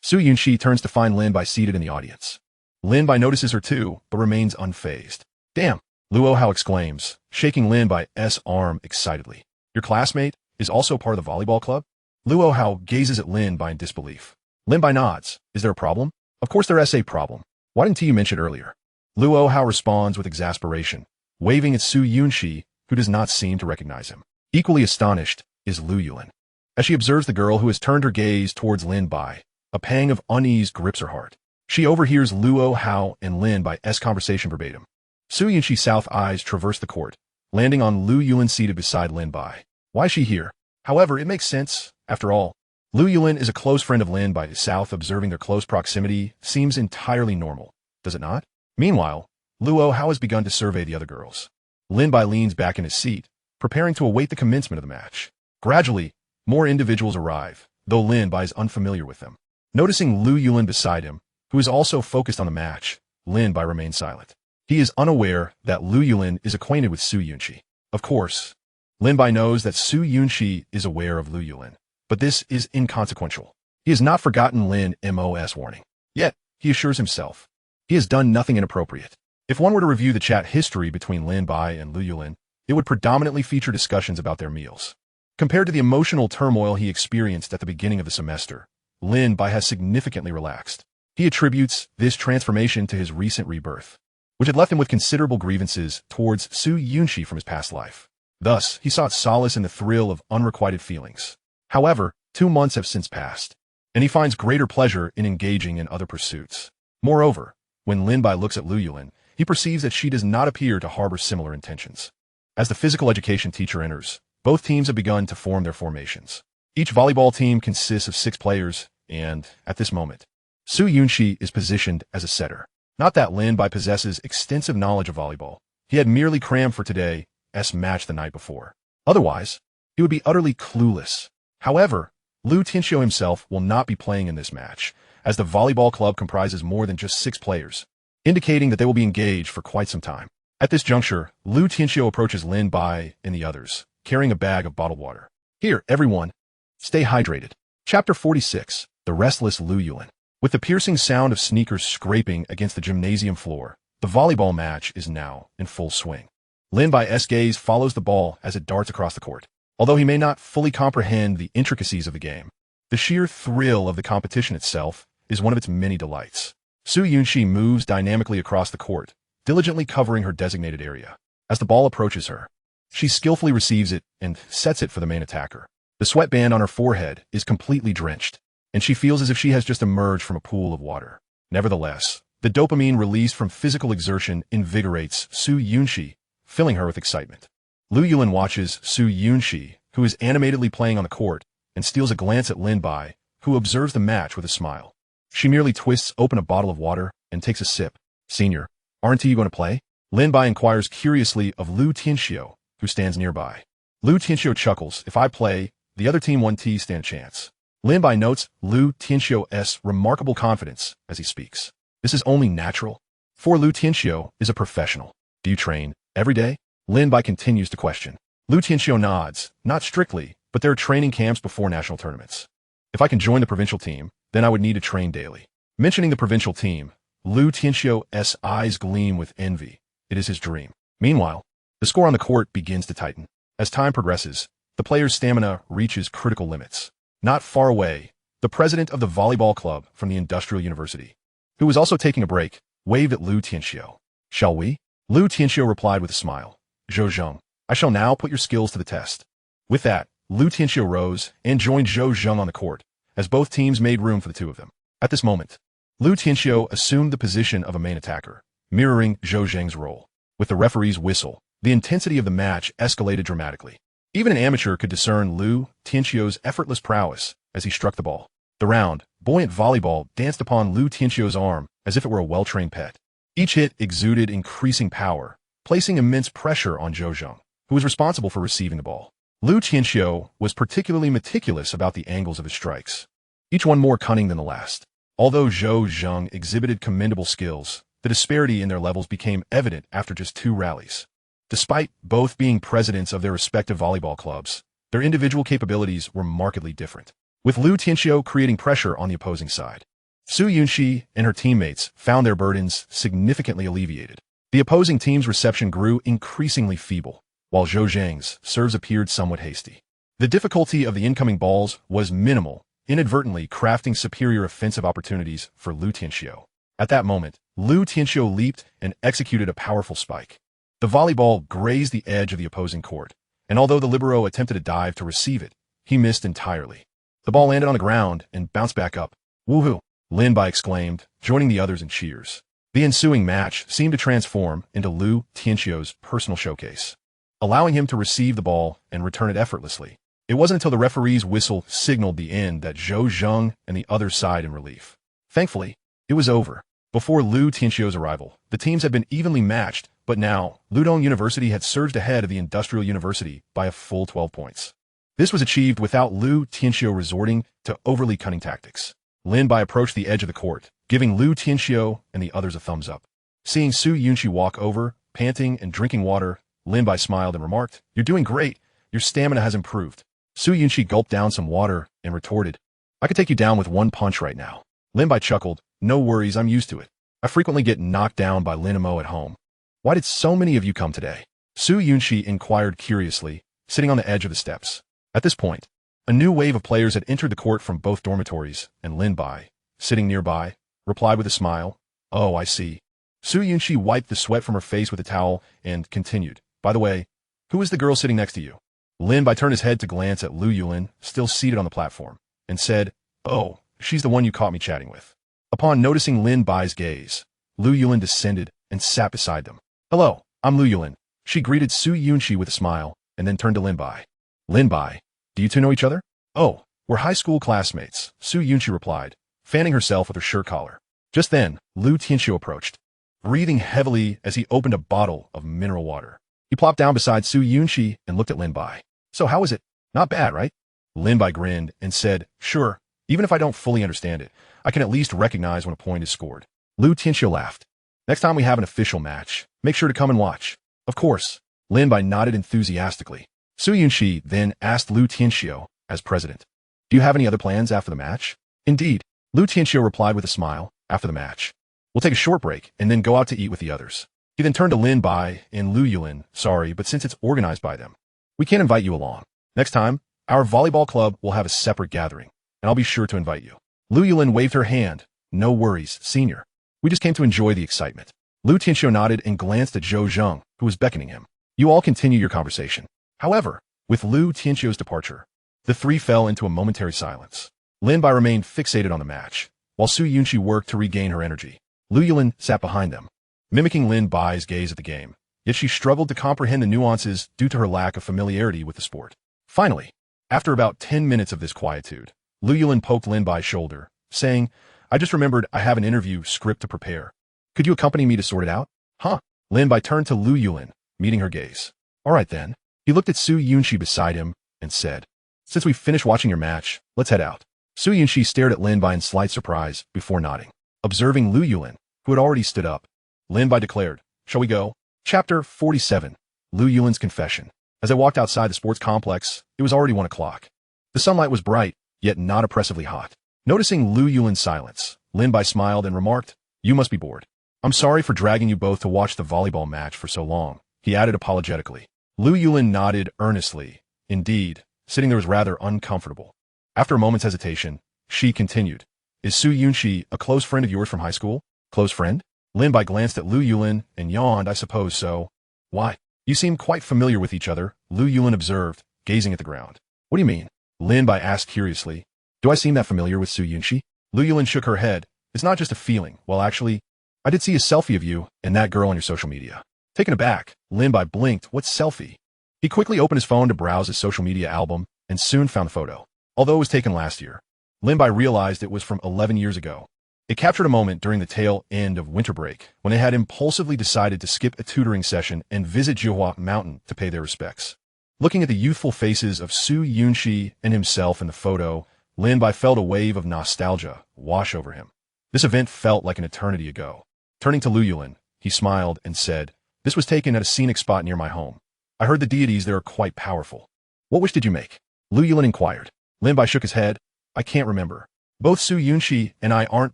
Su Yunxi turns to find Lin Bai seated in the audience. Lin Bai notices her too, but remains unfazed. Damn, Luo Hao exclaims, shaking Lin Bai's arm excitedly. Your classmate is also part of the volleyball club? Luo Hao gazes at Lin Bai in disbelief. Lin Bai nods. Is there a problem? Of course there is a problem. Why didn't you mention earlier? Luo Hao responds with exasperation, waving at Su Yunxi, who does not seem to recognize him. Equally astonished is Lu Yulin. As she observes the girl who has turned her gaze towards Lin Bai, a pang of unease grips her heart. She overhears Luo Hao and Lin Bai's conversation verbatim. Su Yunxi's south eyes traverse the court, landing on Lu Yulin seated beside Lin Bai. Why is she here? However, it makes sense. After all, Lu Yulin is a close friend of Lin Bai. South observing their close proximity seems entirely normal, does it not? Meanwhile, Luo Hao has begun to survey the other girls. Lin Bai leans back in his seat, preparing to await the commencement of the match. Gradually, more individuals arrive, though Lin Bai is unfamiliar with them. Noticing Lu Yulin beside him, who is also focused on the match, Lin Bai remains silent. He is unaware that Lu Yulin is acquainted with Su Yunxi. Of course, Lin Bai knows that Su Yunxi is aware of Lu Yulin, but this is inconsequential. He has not forgotten Lin Mo's warning. Yet, he assures himself, he has done nothing inappropriate. If one were to review the chat history between Lin Bai and Lu Yulin, it would predominantly feature discussions about their meals. Compared to the emotional turmoil he experienced at the beginning of the semester, Lin Bai has significantly relaxed. He attributes this transformation to his recent rebirth, which had left him with considerable grievances towards Su Yunxi from his past life. Thus, he sought solace in the thrill of unrequited feelings. However, 2 months have since passed, and he finds greater pleasure in engaging in other pursuits. Moreover, when Lin Bai looks at Lu Yulin, he perceives that she does not appear to harbor similar intentions. As the physical education teacher enters, both teams have begun to form their formations. Each volleyball team consists of 6 players, and, at this moment, Su Yunxi is positioned as a setter. Not that Lin Bai possesses extensive knowledge of volleyball. He had merely crammed for today's match the night before. Otherwise, he would be utterly clueless. However, Lu Tianxiu himself will not be playing in this match, as the volleyball club comprises more than just 6 players, indicating that they will be engaged for quite some time. At this juncture, Lu Tianxiu approaches Lin Bai and the others, carrying a bag of bottled water. Here, everyone. Stay hydrated. Chapter 46. The Restless Lu Yulin. With the piercing sound of sneakers scraping against the gymnasium floor, the volleyball match is now in full swing. Lin Bai's gaze follows the ball as it darts across the court. Although he may not fully comprehend the intricacies of the game, the sheer thrill of the competition itself is one of its many delights. Su Yunxi moves dynamically across the court, diligently covering her designated area. As the ball approaches her, she skillfully receives it and sets it for the main attacker. The sweatband on her forehead is completely drenched, and she feels as if she has just emerged from a pool of water. Nevertheless, the dopamine released from physical exertion invigorates Su Yunxi, filling her with excitement. Lu Yulin watches Su Yunxi, who is animatedly playing on the court, and steals a glance at Lin Bai, who observes the match with a smile. She merely twists open a bottle of water and takes a sip. "Senior, aren't you going to play?" Lin Bai inquires curiously of Lu Tianxiu, who stands nearby. Lu Tianxiu chuckles. "If I play, the other team won't stand a chance." Lin Bai notes Lu Tianxiu's remarkable confidence as he speaks. This is only natural, for Lu Tianxiu is a professional. "Do you train every day?" Lin Bai continues to question. Lu Tianxiu nods. "Not strictly, but there are training camps before national tournaments. If I can join the provincial team, then I would need to train daily." Mentioning the provincial team, Lu Tianxiu's eyes gleam with envy. It is his dream. Meanwhile, the score on the court begins to tighten. As time progresses, the player's stamina reaches critical limits. Not far away, the president of the volleyball club from the Industrial University, who was also taking a break, waved at Lu Tianxiu. "Shall we?" Lu Tianxiu replied with a smile. "Zhou Zheng, I shall now put your skills to the test." With that, Lu Tianxiu rose and joined Zhou Zheng on the court, as both teams made room for the two of them. At this moment, Lu Tianxiu assumed the position of a main attacker, mirroring Zhou Zheng's role. With the referee's whistle, the intensity of the match escalated dramatically. Even an amateur could discern Lu Tianxiu's effortless prowess as he struck the ball. The round, buoyant volleyball danced upon Lu Tianxiu's arm as if it were a well-trained pet. Each hit exuded increasing power, placing immense pressure on Zhou Zheng, who was responsible for receiving the ball. Lu Tianxiu was particularly meticulous about the angles of his strikes, each one more cunning than the last. Although Zhou Zheng exhibited commendable skills, the disparity in their levels became evident after just 2 rallies. Despite both being presidents of their respective volleyball clubs, their individual capabilities were markedly different, with Lu Tianxiu creating pressure on the opposing side. Su Yunxi and her teammates found their burdens significantly alleviated. The opposing team's reception grew increasingly feeble, while Zhou Zheng's serves appeared somewhat hasty. The difficulty of the incoming balls was minimal, inadvertently crafting superior offensive opportunities for Lu Tianxiu. At that moment, Lu Tianxiu leaped and executed a powerful spike. The volleyball grazed the edge of the opposing court, and although the libero attempted a dive to receive it, he missed entirely. The ball landed on the ground and bounced back up. "Woohoo!" Lin Bai exclaimed, joining the others in cheers. The ensuing match seemed to transform into Lu Tianxiu's personal showcase, allowing him to receive the ball and return it effortlessly. It wasn't until the referee's whistle signaled the end that Zhou Zheng and the others sighed in relief. Thankfully, it was over. Before Lu Tianxiu's arrival, the teams had been evenly matched, but now, Ludong University had surged ahead of the Industrial University by a full 12 points. This was achieved without Lu Tianxiu resorting to overly cunning tactics. Lin Bai approached the edge of the court, giving Lu Tianxiu and the others a thumbs up. Seeing Su Yunxi walk over, panting and drinking water, Lin Bai smiled and remarked, "You're doing great. Your stamina has improved." Su Yunxi gulped down some water and retorted, "I could take you down with one punch right now." Lin Bai chuckled, "No worries, I'm used to it. I frequently get knocked down by Linamo at home." "Why did so many of you come today?" Su Yunxi inquired curiously, sitting on the edge of the steps. At this point, a new wave of players had entered the court from both dormitories, and Lin Bai, sitting nearby, replied with a smile, "Oh, I see." Su Yunxi wiped the sweat from her face with a towel and continued, "By the way, who is the girl sitting next to you?" Lin Bai turned his head to glance at Lu Yulin, still seated on the platform, and said, "Oh, she's the one you caught me chatting with." Upon noticing Lin Bai's gaze, Lu Yulin descended and sat beside them. "Hello, I'm Lu Yulin." She greeted Su Yunxi with a smile, and then turned to Lin Bai. "Lin Bai, do you two know each other?" "Oh, we're high school classmates," Su Yunxi replied, fanning herself with her shirt collar. Just then, Lu Tianxiu approached, breathing heavily as he opened a bottle of mineral water. He plopped down beside Su Yunxi and looked at Lin Bai. "So how is it? Not bad, right?" Lin Bai grinned and said, "Sure, even if I don't fully understand it, I can at least recognize when a point is scored." Lu Tianxiu laughed. "Next time we have an official match, make sure to come and watch." "Of course." Lin Bai nodded enthusiastically. Su Yunxi then asked Lu Tianxiu, as president, Do you have any other plans after the match? Indeed, Lu Tianxiu replied with a smile. After the match, we'll take a short break and then go out to eat with the others. He then turned to Lin Bai and Lu Yulin. Sorry, but since it's organized by them, we can't invite you along. Next time, our volleyball club will have a separate gathering, and I'll be sure to invite you. Lu Yulin waved her hand. No worries, senior. We just came to enjoy the excitement. Lu Tianxiu nodded and glanced at Zhou Zheng, who was beckoning him. You all continue your conversation. However, with Lu Tianxiu's departure, the three fell into a momentary silence. Lin Bai remained fixated on the match, while Su Yunxi worked to regain her energy. Lu Yulin sat behind them, mimicking Lin Bai's gaze at the game, yet she struggled to comprehend the nuances due to her lack of familiarity with the sport. Finally, after about 10 minutes of this quietude, Lu Yulin poked Lin Bai's shoulder, saying, I just remembered I have an interview script to prepare. Could you accompany me to sort it out? Huh? Lin Bai turned to Lu Yulin, meeting her gaze. All right then. He looked at Su Yunxi beside him and said, Since we've finished watching your match, let's head out. Su Yunxi stared at Lin Bai in slight surprise before nodding. Observing Lu Yulin, who had already stood up, Lin Bai declared, Shall we go? Chapter 47. Lu Yulin's Confession. As I walked outside the sports complex, it was already 1 o'clock. The sunlight was bright, yet not oppressively hot. Noticing Lu Yulin's silence, Lin Bai smiled and remarked, You must be bored. I'm sorry for dragging you both to watch the volleyball match for so long, he added apologetically. Lu Yulin nodded earnestly. Indeed, sitting there was rather uncomfortable. After a moment's hesitation, she continued, Is Su Yunxi a close friend of yours from high school? Close friend? Lin Bai glanced at Lu Yulin and yawned. I suppose so. Why? You seem quite familiar with each other, Lu Yulin observed, gazing at the ground. What do you mean? Lin Bai asked curiously. Do I seem that familiar with Su Yunxi? Lu Yulin shook her head. It's not just a feeling. Well, actually, I did see a selfie of you and that girl on your social media. Taken aback, Lin Bai blinked. What selfie? He quickly opened his phone to browse his social media album and soon found the photo. Although it was taken last year, Lin Bai realized it was from 11 years ago. It captured a moment during the tail end of winter break when they had impulsively decided to skip a tutoring session and visit Jiuhua Mountain to pay their respects. Looking at the youthful faces of Su Yunxi and himself in the photo, Lin Bai felt a wave of nostalgia wash over him. This event felt like an eternity ago. Turning to Lu Yulin, he smiled and said, This was taken at a scenic spot near my home. I heard the deities there are quite powerful. What wish did you make? Lu Yulin inquired. Lin Bai shook his head. I can't remember. Both Su Yunxi and I aren't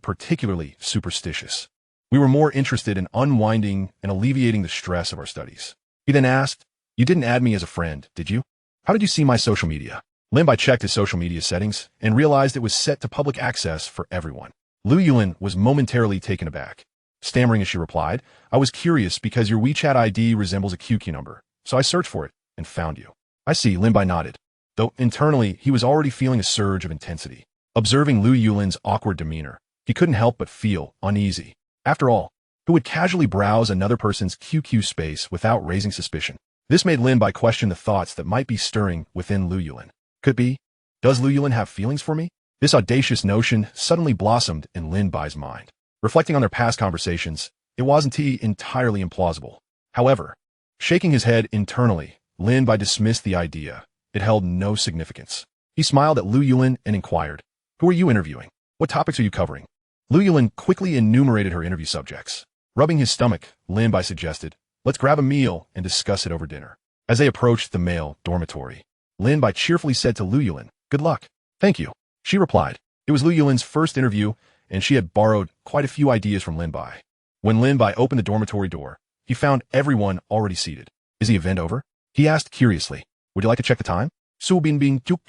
particularly superstitious. We were more interested in unwinding and alleviating the stress of our studies. He then asked, You didn't add me as a friend, did you? How did you see my social media? Lin Bai checked his social media settings and realized it was set to public access for everyone. Lu Yulin was momentarily taken aback. Stammering as she replied, I was curious because your WeChat ID resembles a QQ number, so I searched for it and found you. I see, Lin Bai nodded. Though internally, he was already feeling a surge of intensity. Observing Lu Yulin's awkward demeanor, he couldn't help but feel uneasy. After all, who would casually browse another person's QQ space without raising suspicion? This made Lin Bai question the thoughts that might be stirring within Lu Yulin. Could be, does Lu Yulin have feelings for me? This audacious notion suddenly blossomed in Lin Bai's mind. Reflecting on their past conversations, it wasn't entirely implausible. However, shaking his head internally, Lin Bai dismissed the idea. It held no significance. He smiled at Lu Yulin and inquired, Who are you interviewing? What topics are you covering? Lu Yulin quickly enumerated her interview subjects. Rubbing his stomach, Lin Bai suggested, Let's grab a meal and discuss it over dinner. As they approached the male dormitory, Lin Bai cheerfully said to Lu Yulin, Good luck. Thank you. She replied. It was Lu Yulin's first interview, and she had borrowed quite a few ideas from Lin Bai. When Lin Bai opened the dormitory door, he found everyone already seated. Is the event over? He asked curiously. Would you like to check the time? Su bin bin tuk.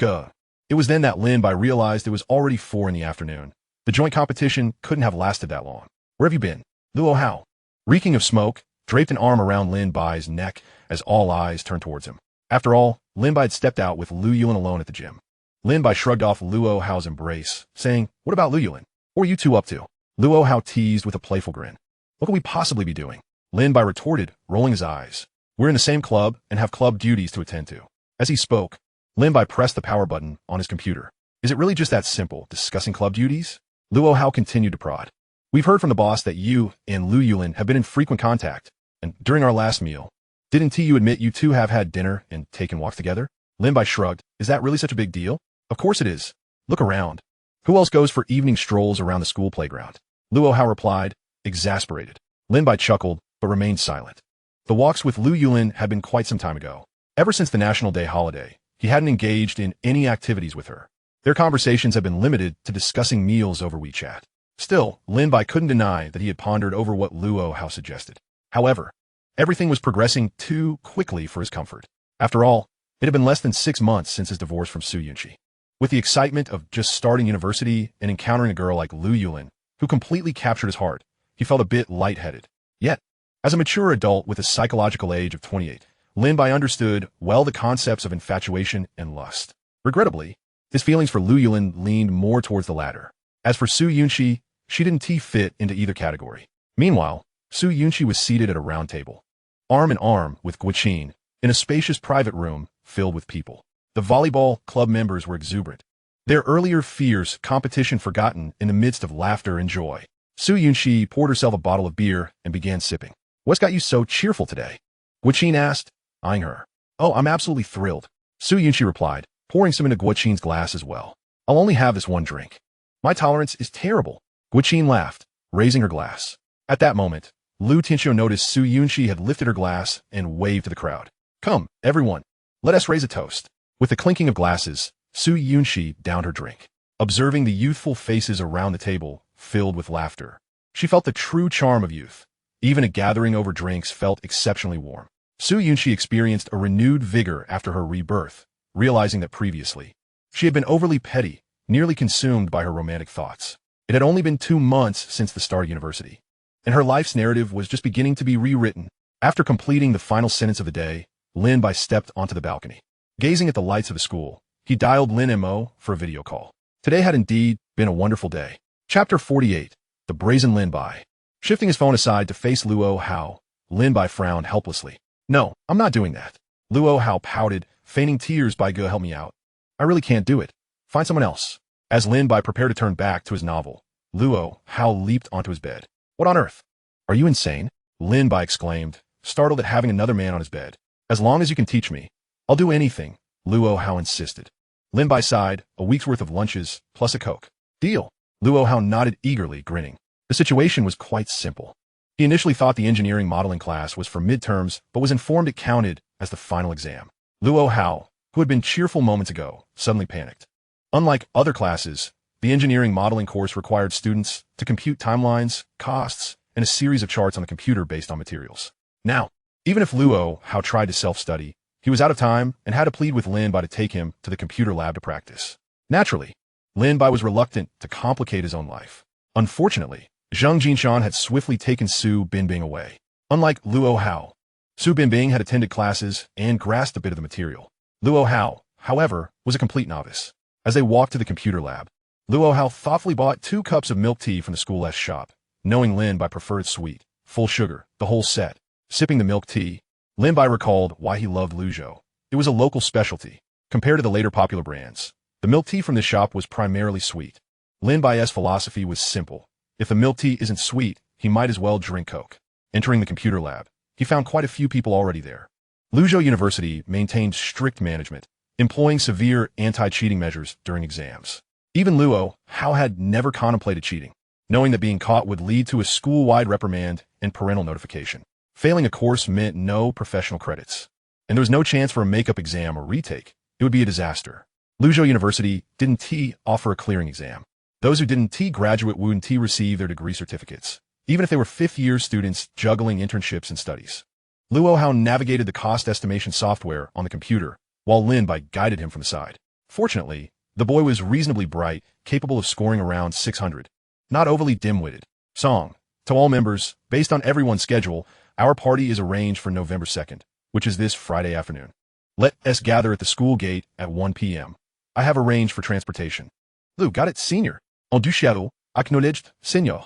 It was then that Lin Bai realized it was already 4 in the afternoon. The joint competition couldn't have lasted that long. Where have you been? Luo Hao. Reeking of smoke, draped an arm around Lin Bai's neck as all eyes turned towards him. After all, Lin Bai had stepped out with Lu Yulin alone at the gym. Lin Bai shrugged off Luo Hao's embrace, saying, What about Lu Yulin? What are you two up to? Luo Hao teased with a playful grin. What could we possibly be doing? Lin Bai retorted, rolling his eyes. We're in the same club and have club duties to attend to. As he spoke, Lin Bai pressed the power button on his computer. Is it really just that simple, discussing club duties? Luo Hao continued to prod. We've heard from the boss that you and Lu Yulin have been in frequent contact, and during our last meal, didn't you admit you two have had dinner and taken walks together? Lin Bai shrugged. Is that really such a big deal? Of course it is. Look around. Who else goes for evening strolls around the school playground? Luo Hao replied, exasperated. Lin Bai chuckled, but remained silent. The walks with Lu Yulin had been quite some time ago. Ever since the National Day holiday, he hadn't engaged in any activities with her. Their conversations had been limited to discussing meals over WeChat. Still, Lin Bai couldn't deny that he had pondered over what Luo Hao suggested. However, everything was progressing too quickly for his comfort. After all, it had been less than 6 months since his divorce from Su Yunxi. With the excitement of just starting university and encountering a girl like Lu Yulin, who completely captured his heart, he felt a bit lightheaded. Yet, as a mature adult with a psychological age of 28, Lin Bai understood well the concepts of infatuation and lust. Regrettably, his feelings for Lu Yulin leaned more towards the latter. As for Su Yunxi, she didn't fit into either category. Meanwhile, Su Yunxi was seated at a round table, arm in arm with Guoqin, in a spacious private room filled with people. The volleyball club members were exuberant, their earlier fierce competition forgotten in the midst of laughter and joy. Su Yunxi poured herself a bottle of beer and began sipping. "What's got you so cheerful today?" Guoqin asked, eyeing her. "Oh, I'm absolutely thrilled," Su Yunxi replied, pouring some into Guoqin's glass as well. "I'll only have this one drink. My tolerance is terrible." Guoqin laughed, raising her glass. At that moment, Lu Tinxiu noticed Su Yunxi had lifted her glass and waved to the crowd. "Come, everyone, let us raise a toast." With the clinking of glasses, Su Yunxi downed her drink. Observing the youthful faces around the table filled with laughter, she felt the true charm of youth. Even a gathering over drinks felt exceptionally warm. Su Yunxi experienced a renewed vigor after her rebirth, realizing that previously, she had been overly petty, nearly consumed by her romantic thoughts. It had only been 2 months since the start of university, and her life's narrative was just beginning to be rewritten. After completing the final sentence of the day, Lin Bai stepped onto the balcony. Gazing at the lights of the school, he dialed Lin Mo for a video call. Today had indeed been a wonderful day. Chapter 48, The Brazen Lin Bai. Shifting his phone aside to face Luo Hao, Lin Bai frowned helplessly. "No, I'm not doing that." Luo Hao pouted, feigning tears. "Bai Ge, help me out. I really can't do it. Find someone else." As Lin Bai prepared to turn back to his novel, Luo Hao leaped onto his bed. "What on earth? Are you insane?" Lin Bai exclaimed, startled at having another man on his bed. "As long as you can teach me, I'll do anything," Luo Hao insisted. Lin Bai sighed, "A week's worth of lunches, plus a Coke." "Deal." Luo Hao nodded eagerly, grinning. The situation was quite simple. He initially thought the engineering modeling class was for midterms, but was informed it counted as the final exam. Luo Hao, who had been cheerful moments ago, suddenly panicked. Unlike other classes, the engineering modeling course required students to compute timelines, costs, and a series of charts on the computer based on materials. Now, even if Luo Hao tried to self-study, he was out of time and had to plead with Lin Bai to take him to the computer lab to practice. Naturally, Lin Bai was reluctant to complicate his own life. Unfortunately, Zhang Jinshan had swiftly taken Su Binbing away. Unlike Luo Hao, Su Binbing had attended classes and grasped a bit of the material. Luo Hao, however, was a complete novice. As they walked to the computer lab, Luo Hao thoughtfully bought 2 cups of milk tea from the school-esque shop, knowing Lin Bai preferred sweet, full sugar, the whole set. Sipping the milk tea, Lin Bai recalled why he loved Luzhou. It was a local specialty. Compared to the later popular brands, the milk tea from this shop was primarily sweet. Lin Bai's philosophy was simple. If the milk tea isn't sweet, he might as well drink Coke. Entering the computer lab, he found quite a few people already there. Luzhou University maintained strict management, employing severe anti-cheating measures during exams. Even Luo Hao had never contemplated cheating, knowing that being caught would lead to a school-wide reprimand and parental notification. Failing a course meant no professional credits, and there was no chance for a makeup exam or retake. It would be a disaster. Luzhou University didn't offer a clearing exam. Those who didn't graduate wouldn't receive their degree certificates, even if they were fifth-year students juggling internships and studies. Luo Hao navigated the cost estimation software on the computer, while Lin Bai guided him from the side. Fortunately, the boy was reasonably bright, capable of scoring around 600. Not overly dim-witted. Song. To all members, based on everyone's schedule, our party is arranged for November 2nd, which is this Friday afternoon. Let us gather at the school gate at 1 p.m. I have arranged for transportation. Lu, got it, senior. En du shadow, acknowledged, senior.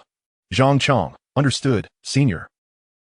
Zhang Chong, understood, senior.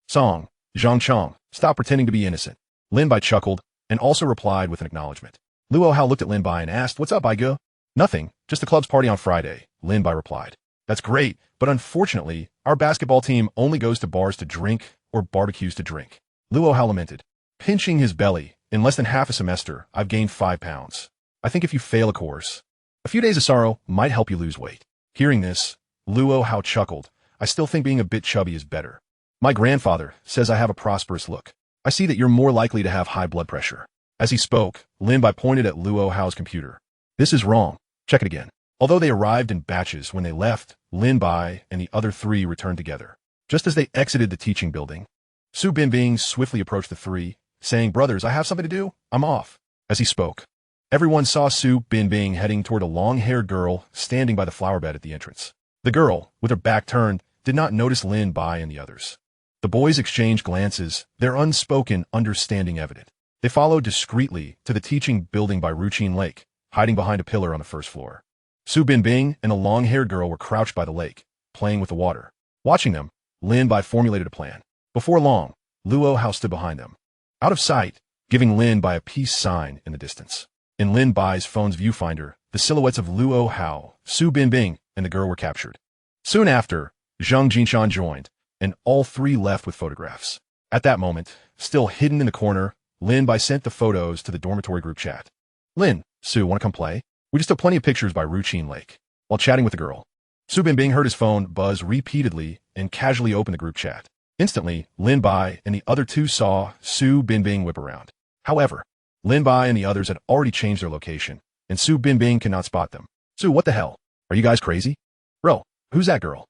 Song. Zhang Chong, stop pretending to be innocent. Lin Bai chuckled, and also replied with an acknowledgement. Luo Hao looked at Lin Bai and asked, "What's up, Bai Ge?" "Nothing, just the club's party on Friday," Lin Bai replied. "That's great, but unfortunately, our basketball team only goes to bars to drink or barbecues to drink." Luo Hao lamented, pinching his belly. "In less than half a semester, I've gained 5 pounds. I think if you fail a course, a few days of sorrow might help you lose weight." Hearing this, Luo Hao chuckled. "I still think being a bit chubby is better. My grandfather says I have a prosperous look. I see that you're more likely to have high blood pressure." As he spoke, Lin Bai pointed at Luo Hao's computer. "This is wrong. Check it again. Although they arrived in batches when they left, Lin Bai and the other three returned together. Just as they exited the teaching building, Su Binbing swiftly approached the three, saying, "Brothers, I have something to do. I'm off." As he spoke, everyone saw Su Binbing heading toward a long-haired girl standing by the flower bed at the entrance. The girl, with her back turned, did not notice Lin Bai and the others. The boys exchanged glances, their unspoken understanding evident. They followed discreetly to the teaching building by Ruqin Lake, hiding behind a pillar on the first floor. Su Binbing and the long-haired girl were crouched by the lake, playing with the water. Watching them, Lin Bai formulated a plan. Before long, Luo Hao stood behind them, out of sight, giving Lin Bai a peace sign in the distance. In Lin Bai's phone's viewfinder, the silhouettes of Luo Hao, Su Binbing, and the girl were captured. Soon after, Zhang Jinshan joined, and all three left with photographs. At that moment, still hidden in the corner, Lin Bai sent the photos to the dormitory group chat. "Lin, Su, want to come play? We just took plenty of pictures by Ruqin Lake." While chatting with the girl, Su Binbing heard his phone buzz repeatedly and casually opened the group chat. Instantly, Lin Bai and the other two saw Su Binbing whip around. However, Lin Bai and the others had already changed their location, and Su Binbing cannot spot them. "Su, what the hell? Are you guys crazy? Bro, who's that girl?"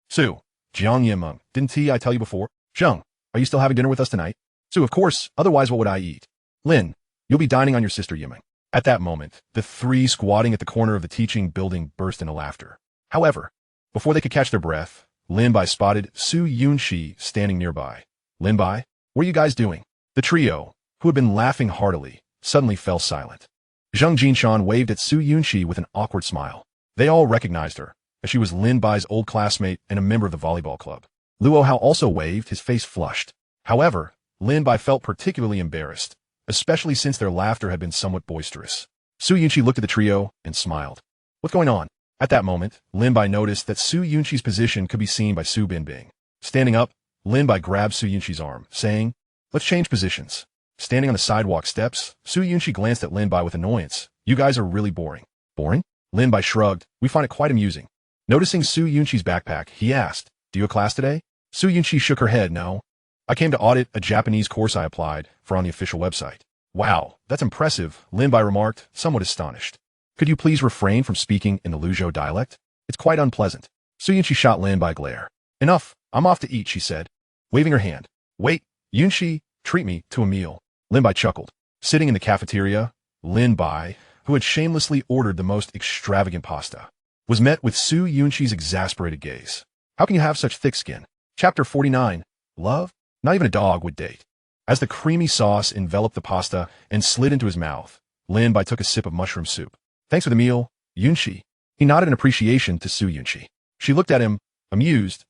"Su, Jiang Yimeng, didn't I tell you before? Zheng, are you still having dinner with us tonight?" "Su, of course, otherwise what would I eat?" "Lin, you'll be dining on your sister Yimeng." At that moment, the three squatting at the corner of the teaching building burst into laughter. However, before they could catch their breath, Lin Bai spotted Su Yunxi standing nearby. "Lin Bai, what are you guys doing?" The trio, who had been laughing heartily, suddenly fell silent. Zhang Jinshan waved at Su Yunxi with an awkward smile. They all recognized her, as she was Lin Bai's old classmate and a member of the volleyball club. Luo Hao also waved, his face flushed. However, Lin Bai felt particularly embarrassed, especially since their laughter had been somewhat boisterous. Su Yunxi looked at the trio and smiled. "What's going on?" At that moment, Lin Bai noticed that Su Yunxi's position could be seen by Su Binbing. Standing up, Lin Bai grabbed Su Yunxi's arm, saying, "Let's change positions." Standing on the sidewalk steps, Su Yunxi glanced at Lin Bai with annoyance. "You guys are really boring." "Boring?" Lin Bai shrugged. "We find it quite amusing." Noticing Su Yunxi's backpack, he asked, "Do you have class today?" Su Yunxi shook her head. "No. I came to audit a Japanese course I applied for on the official website." "Wow, that's impressive," Lin Bai remarked, somewhat astonished. "Could you please refrain from speaking in the Luzhou dialect? It's quite unpleasant." Su Yunxi shot Lin Bai a glare. "Enough, I'm off to eat," she said, waving her hand. "Wait, Yunxi, treat me to a meal." Lin Bai chuckled. Sitting in the cafeteria, Lin Bai, who had shamelessly ordered the most extravagant pasta, was met with Su Yunxi's exasperated gaze. "How can you have such thick skin?" Chapter 49. Love? Not even a dog would date. As the creamy sauce enveloped the pasta and slid into his mouth, Lin Bai took a sip of mushroom soup. "Thanks for the meal, Yunxi." He nodded in appreciation to Su Yunxi. She looked at him, amused,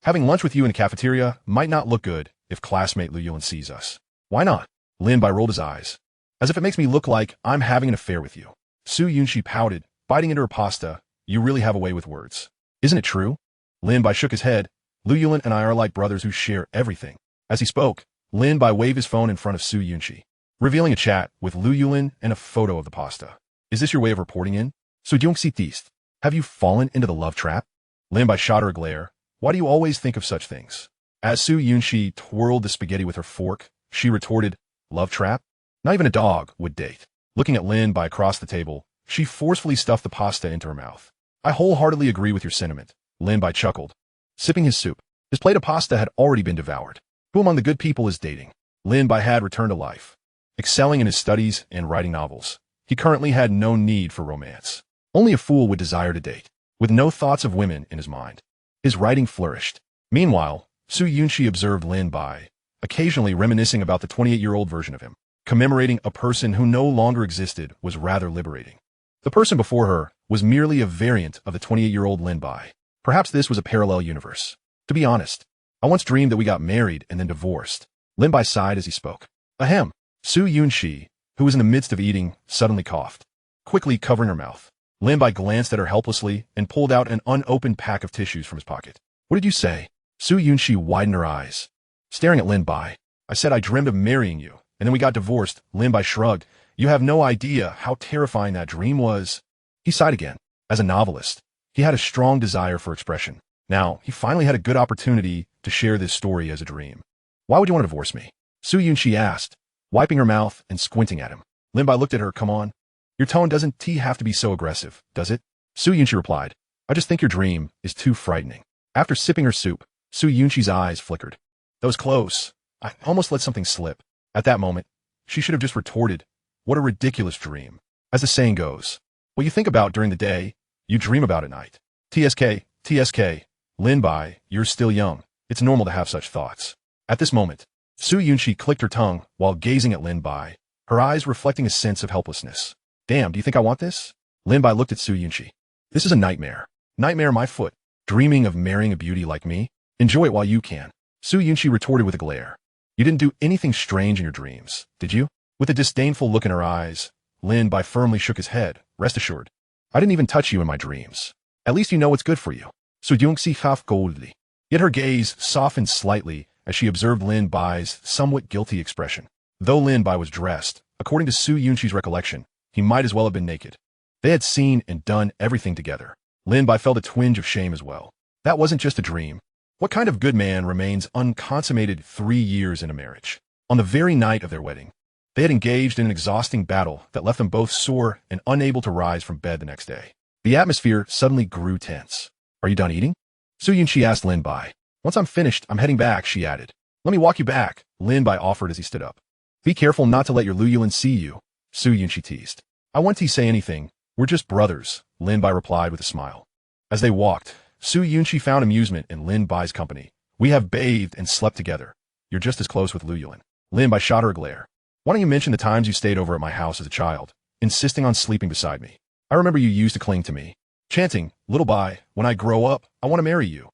"Having lunch with you in a cafeteria might not look good if classmate Lu Yulin sees us." "Why not?" Lin Bai rolled his eyes. "As if it makes me look like I'm having an affair with you." Su Yunxi pouted, biting into her pasta. "You really have a way with words. Isn't it true?" Lin Bai shook his head. "Lu Yulin and I are like brothers who share everything." As he spoke, Lin Bai waved his phone in front of Su Yunxi, revealing a chat with Lu Yulin and a photo of the pasta. "Is this your way of reporting in? Su Yunxi tiste. Have you fallen into the love trap?" Lin Bai shot her a glare. "Why do you always think of such things?" As Su Yunxi twirled the spaghetti with her fork, she retorted, "Love trap? Not even a dog would date." Looking at Lin Bai across the table, she forcefully stuffed the pasta into her mouth. "I wholeheartedly agree with your sentiment." Lin Bai chuckled, sipping his soup. His plate of pasta had already been devoured. Who among the good people is dating? Lin Bai had returned to life. Excelling in his studies and writing novels, he currently had no need for romance. Only a fool would desire to date, with no thoughts of women in his mind. His writing flourished. Meanwhile, Su Yunxi observed Lin Bai, occasionally reminiscing about the 28-year-old version of him. Commemorating a person who no longer existed was rather liberating. The person before her was merely a variant of the 28-year-old Lin Bai. Perhaps this was a parallel universe. "To be honest, I once dreamed that we got married and then divorced." Lin Bai sighed as he spoke. "Ahem." Su Yunxi, who was in the midst of eating, suddenly coughed, quickly covering her mouth. Lin Bai glanced at her helplessly and pulled out an unopened pack of tissues from his pocket. "What did you say?" Su Yunxi widened her eyes, staring at Lin Bai. "I said I dreamed of marrying you, and then we got divorced." Lin Bai shrugged. "You have no idea how terrifying that dream was." He sighed again. As a novelist, he had a strong desire for expression. Now, he finally had a good opportunity to share this story as a dream. "Why would you want to divorce me?" Su Yunxi asked, wiping her mouth and squinting at him. Lin Bai looked at her. "Come on. Your tone doesn't have to be so aggressive, does it? Su Yunxi replied. I just think your dream is too frightening. After sipping her soup, Su Yunxi's eyes flickered. That was close. I almost let something slip. At that moment, she should have just retorted, what a ridiculous dream. As the saying goes, what you think about during the day, you dream about at night. TSK, Lin Bai, you're still young. It's normal to have such thoughts. At this moment, Su Yunxi clicked her tongue while gazing at Lin Bai, her eyes reflecting a sense of helplessness. Damn, do you think I want this? Lin Bai looked at Su Yunxi. This is a nightmare. Nightmare my foot. Dreaming of marrying a beauty like me? Enjoy it while you can. Su Yunxi retorted with a glare. You didn't do anything strange in your dreams, did you? With a disdainful look in her eyes, Lin Bai firmly shook his head. Rest assured, I didn't even touch you in my dreams. At least you know what's good for you. Su Yunxi half coldly. Yet her gaze softened slightly as she observed Lin Bai's somewhat guilty expression. Though Lin Bai was dressed, according to Su Yunxi's recollection, he might as well have been naked. They had seen and done everything together. Lin Bai felt a twinge of shame as well. That wasn't just a dream. What kind of good man remains unconsummated 3 years in a marriage? On the very night of their wedding, they had engaged in an exhausting battle that left them both sore and unable to rise from bed the next day. The atmosphere suddenly grew tense. Are you done eating? Su Yunxi asked Lin Bai. Once I'm finished, I'm heading back, she added. Let me walk you back, Lin Bai offered as he stood up. Be careful not to let your Luyuan see you, Su Yunxi teased. I won't say anything. We're just brothers, Lin Bai replied with a smile. As they walked, Su Yunxi found amusement in Lin Bai's company. We have bathed and slept together. You're just as close with Luyuan. Lin Bai shot her a glare. Why don't you mention the times you stayed over at my house as a child, insisting on sleeping beside me? I remember you used to cling to me, chanting, Little Bai, when I grow up, I want to marry you.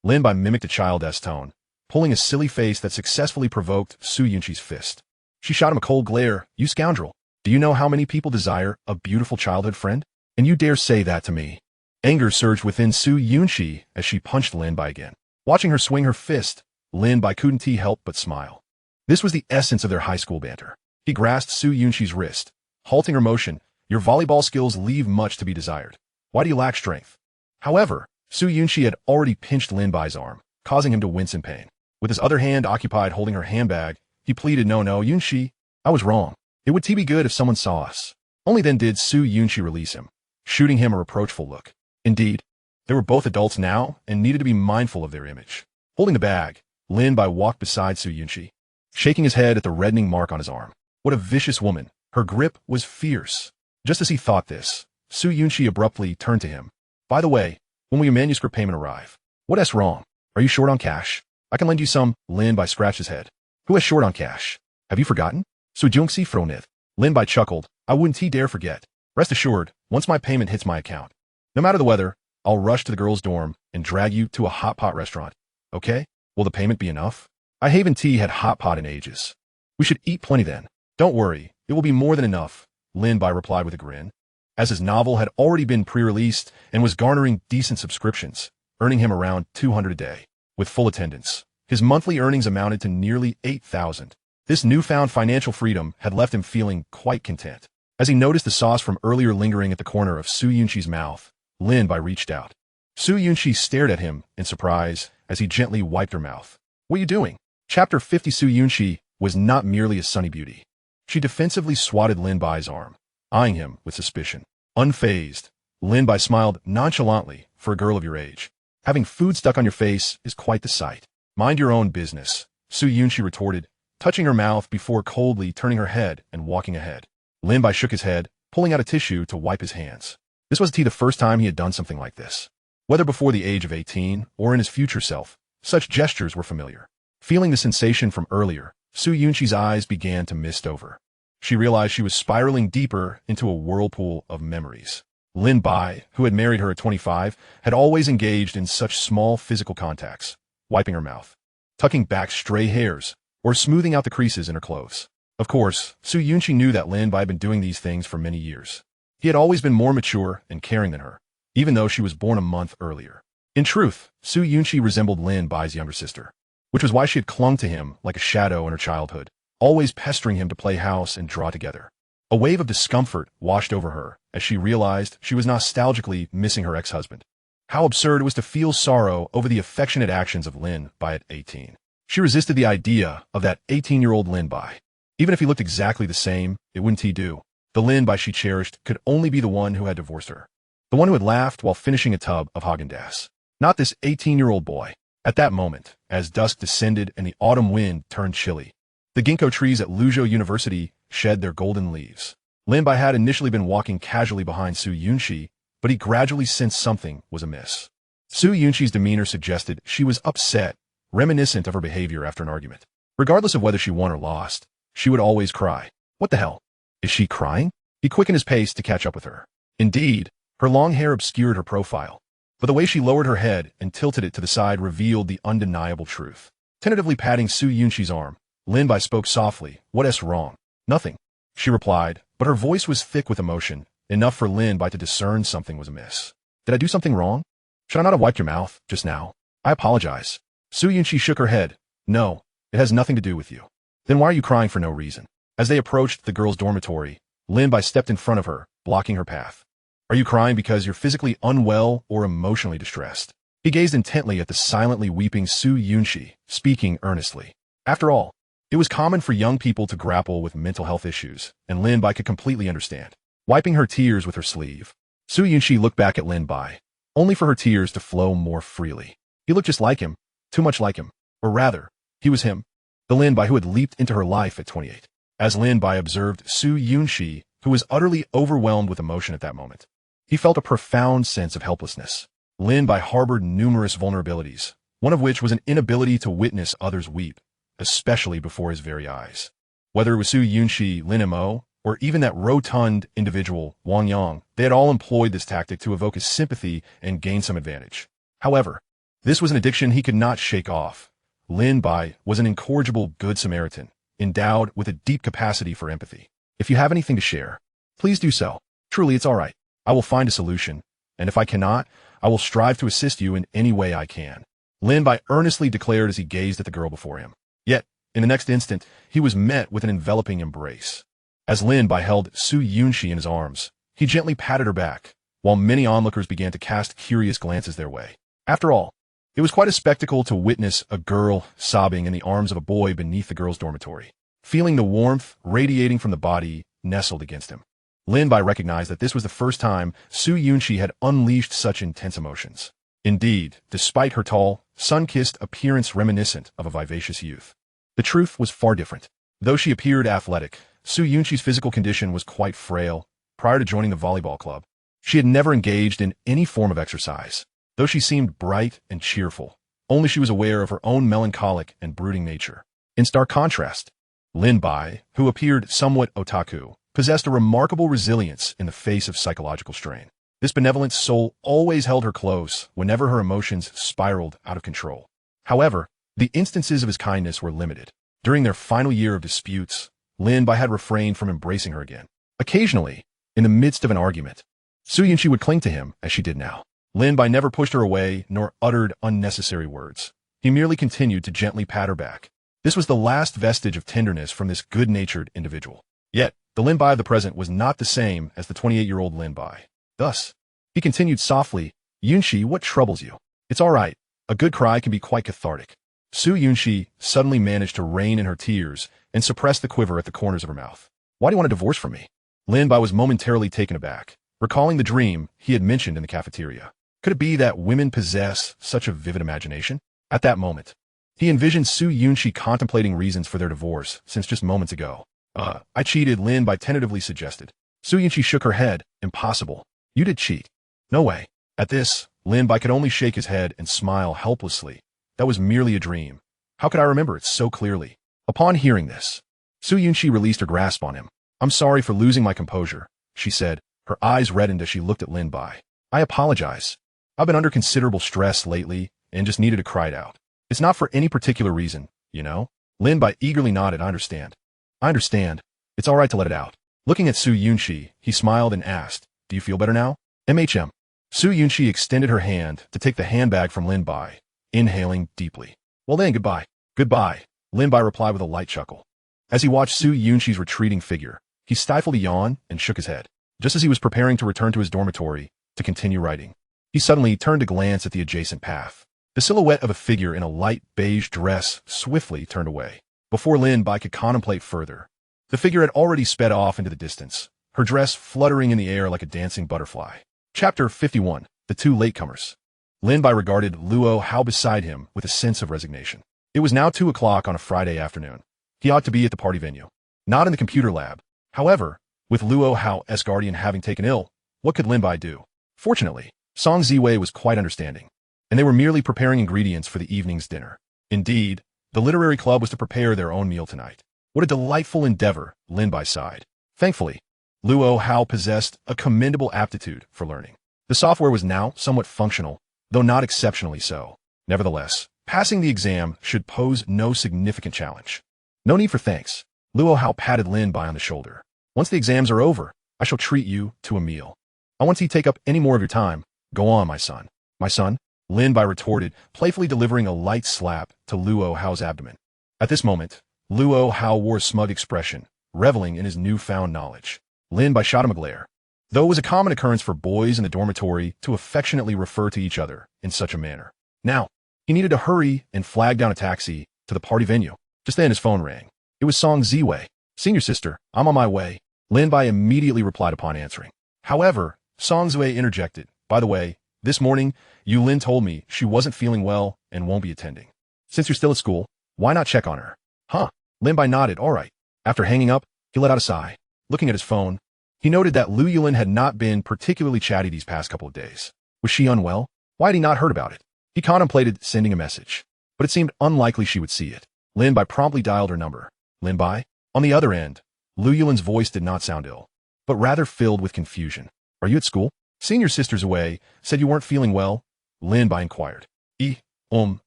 Lin Bai mimicked a child-esque tone, pulling a silly face that successfully provoked Su Yunxi's fist. She shot him a cold glare. You scoundrel. Do you know how many people desire a beautiful childhood friend? And you dare say that to me? Anger surged within Su Yunxi as she punched Lin Bai again. Watching her swing her fist, Lin Bai couldn't help but smile. This was the essence of their high school banter. He grasped Su Yunxi's wrist, halting her motion. Your volleyball skills leave much to be desired. Why do you lack strength? However, Su Yunxi had already pinched Lin Bai's arm, causing him to wince in pain. With his other hand occupied holding her handbag, he pleaded, No, Yunxi, I was wrong. It would be good if someone saw us. Only then did Su Yunxi release him, shooting him a reproachful look. Indeed, they were both adults now and needed to be mindful of their image. Holding the bag, Lin Bai walked beside Su Yunxi, shaking his head at the reddening mark on his arm. What a vicious woman. Her grip was fierce. Just as he thought this, Su Yunxi abruptly turned to him. By the way, when will your manuscript payment arrive? What's wrong? Are you short on cash? I can lend you some. Lin Bai scratched his head. Who is short on cash? Have you forgotten? Su Yunxi froneth. Lin Bai chuckled. I wouldn't dare forget. Rest assured, once my payment hits my account, no matter the weather, I'll rush to the girls' dorm and drag you to a hot pot restaurant. Okay? Will the payment be enough? I haven't had hot pot in ages. We should eat plenty then. Don't worry, it will be more than enough, Lin Bai replied with a grin. As his novel had already been pre-released and was garnering decent subscriptions, earning him around 200 a day. With full attendance, his monthly earnings amounted to nearly 8,000. This newfound financial freedom had left him feeling quite content. As he noticed the sauce from earlier lingering at the corner of Su Yunxi's mouth, Lin Bai reached out. Su Yunxi stared at him in surprise as he gently wiped her mouth. What are you doing? Chapter 50. Su Yunxi was not merely a sunny beauty. She defensively swatted Lin Bai's arm, eyeing him with suspicion. Unfazed, Lin Bai smiled nonchalantly for a girl of your age. Having food stuck on your face is quite the sight. Mind your own business, Su Yunxi retorted, touching her mouth before coldly turning her head and walking ahead. Lin Bai shook his head, pulling out a tissue to wipe his hands. This was the first time he had done something like this. Whether before the age of 18 or in his future self, such gestures were familiar. Feeling the sensation from earlier, Su Yunxi's eyes began to mist over. She realized she was spiraling deeper into a whirlpool of memories. Lin Bai, who had married her at 25, had always engaged in such small physical contacts, wiping her mouth, tucking back stray hairs, or smoothing out the creases in her clothes. Of course, Su Yunxi knew that Lin Bai had been doing these things for many years. He had always been more mature and caring than her, even though she was born a month earlier. In truth, Su Yunxi resembled Lin Bai's younger sister, which was why she had clung to him like a shadow in her childhood, always pestering him to play house and draw together. A wave of discomfort washed over her as she realized she was nostalgically missing her ex-husband. How absurd it was to feel sorrow over the affectionate actions of Lin Bai at 18. She resisted the idea of that 18-year-old Lin Bai. Even if he looked exactly the same, it wouldn't do. The Lin Bai she cherished could only be the one who had divorced her. The one who had laughed while finishing a tub of Haagen-Dazs. Not this 18-year-old boy. At that moment, as dusk descended and the autumn wind turned chilly, the ginkgo trees at Luzhou University shed their golden leaves. Lin Bai had initially been walking casually behind Su Yunxi, but he gradually sensed something was amiss. Su Yunxi's demeanor suggested she was upset, reminiscent of her behavior after an argument. Regardless of whether she won or lost, she would always cry. What the hell? Is she crying? He quickened his pace to catch up with her. Indeed, her long hair obscured her profile, but the way she lowered her head and tilted it to the side revealed the undeniable truth. Tentatively patting Su Yunxi's arm, Lin Bai spoke softly. What's wrong? Nothing, she replied, but her voice was thick with emotion, enough for Lin Bai to discern something was amiss. Did I do something wrong? Should I not have wiped your mouth just now? I apologize. Su Yunxi shook her head. No, it has nothing to do with you. Then why are you crying for no reason? As they approached the girls' dormitory, Lin Bai stepped in front of her, blocking her path. Are you crying because you're physically unwell or emotionally distressed? He gazed intently at the silently weeping Su Yunxi, speaking earnestly. After all, it was common for young people to grapple with mental health issues, and Lin Bai could completely understand. Wiping her tears with her sleeve, Su Yunxi looked back at Lin Bai, only for her tears to flow more freely. He looked just like him, too much like him, or rather, he was him, the Lin Bai who had leaped into her life at 28. As Lin Bai observed Su Yunxi, who was utterly overwhelmed with emotion at that moment, he felt a profound sense of helplessness. Lin Bai harbored numerous vulnerabilities, one of which was an inability to witness others weep, especially before his very eyes. Whether it was Su Yunxi, Lin Mo, or even that rotund individual, Wang Yang, they had all employed this tactic to evoke his sympathy and gain some advantage. However, this was an addiction he could not shake off. Lin Bai was an incorrigible good Samaritan, endowed with a deep capacity for empathy. If you have anything to share, please do so. Truly, it's all right. I will find a solution, and if I cannot, I will strive to assist you in any way I can. Lin Bai earnestly declared as he gazed at the girl before him. Yet, in the next instant, he was met with an enveloping embrace. As Lin Bai held Su Yunxi in his arms, he gently patted her back, while many onlookers began to cast curious glances their way. After all, it was quite a spectacle to witness a girl sobbing in the arms of a boy beneath the girls' dormitory. Feeling the warmth radiating from the body nestled against him, Lin Bai recognized that this was the first time Su Yunxi had unleashed such intense emotions. Indeed, despite her tall, sun-kissed appearance reminiscent of a vivacious youth, the truth was far different. Though she appeared athletic, Su Yunxi's physical condition was quite frail. Prior to joining the volleyball club, she had never engaged in any form of exercise. Though she seemed bright and cheerful, only she was aware of her own melancholic and brooding nature. In stark contrast, Lin Bai, who appeared somewhat otaku, possessed a remarkable resilience in the face of psychological strain. This benevolent soul always held her close whenever her emotions spiraled out of control. However, the instances of his kindness were limited. During their final year of disputes, Lin Bai had refrained from embracing her again. Occasionally, in the midst of an argument, Su Yunxi would cling to him as she did now. Lin Bai never pushed her away nor uttered unnecessary words. He merely continued to gently pat her back. This was the last vestige of tenderness from this good-natured individual. Yet, the Lin Bai of the present was not the same as the 28-year-old Lin Bai. Thus, he continued softly, Yunxi, what troubles you? It's all right. A good cry can be quite cathartic. Su Yunxi suddenly managed to rein in her tears and suppress the quiver at the corners of her mouth. Why do you want a divorce from me? Lin Bai was momentarily taken aback, recalling the dream he had mentioned in the cafeteria. Could it be that women possess such a vivid imagination? At that moment, he envisioned Su Yunxi contemplating reasons for their divorce since just moments ago. I cheated, Lin Bai tentatively suggested. Su Yunxi shook her head. Impossible. You did cheat. No way. At this, Lin Bai could only shake his head and smile helplessly. That was merely a dream. How could I remember it so clearly? Upon hearing this, Su Yunxi released her grasp on him. I'm sorry for losing my composure, she said, her eyes reddened as she looked at Lin Bai. I apologize. I've been under considerable stress lately and just needed to cry it out. It's not for any particular reason, you know? Lin Bai eagerly nodded. I understand. I understand. It's all right to let it out. Looking at Su Yunxi, he smiled and asked, do you feel better now? MHM. Su Yunxi extended her hand to take the handbag from Lin Bai, inhaling deeply. Well then, goodbye. Goodbye, Lin Bai replied with a light chuckle. As he watched Su Yunxi's retreating figure, he stifled a yawn and shook his head. Just as he was preparing to return to his dormitory to continue writing, he suddenly turned to glance at the adjacent path. The silhouette of a figure in a light beige dress swiftly turned away. Before Lin Bai could contemplate further, the figure had already sped off into the distance, her dress fluttering in the air like a dancing butterfly. Chapter 51. The Two Latecomers. Lin Bai regarded Luo Hao beside him with a sense of resignation. It was now 2 o'clock on a Friday afternoon. He ought to be at the party venue, not in the computer lab. However, with Luo Hao's guardian having taken ill, what could Lin Bai do? Fortunately, Song Ziwei was quite understanding, and they were merely preparing ingredients for the evening's dinner. Indeed, the literary club was to prepare their own meal tonight. What a delightful endeavor, Lin Bai sighed. Thankfully, Luo Hao possessed a commendable aptitude for learning. The software was now somewhat functional, though not exceptionally so. Nevertheless, passing the exam should pose no significant challenge. No need for thanks. Luo Hao patted Lin Bai on the shoulder. Once the exams are over, I shall treat you to a meal. I won't see you take up any more of your time. Go on, my son. My son? Lin Bai retorted, playfully delivering a light slap to Luo Hao's abdomen. At this moment, Luo Hao wore a smug expression, reveling in his newfound knowledge. Lin Bai shot him a glare. Though it was a common occurrence for boys in the dormitory to affectionately refer to each other in such a manner. Now, he needed to hurry and flag down a taxi to the party venue. Just then his phone rang. It was Song Ziwei. Senior sister, I'm on my way. Lin Bai immediately replied upon answering. However, Song Ziwei interjected. By the way, this morning, Yulin told me she wasn't feeling well and won't be attending. Since you're still at school, why not check on her? Huh? Lin Bai nodded. All right. After hanging up, he let out a sigh. Looking at his phone, he noted that Lu Yulin had not been particularly chatty these past couple of days. Was she unwell? Why had he not heard about it? He contemplated sending a message, but it seemed unlikely she would see it. Lin Bai promptly dialed her number. Lin Bai? On the other end, Lu Yulin's voice did not sound ill, but rather filled with confusion. Are you at school? Senior sister's away, said you weren't feeling well. Lin Bai inquired. I'm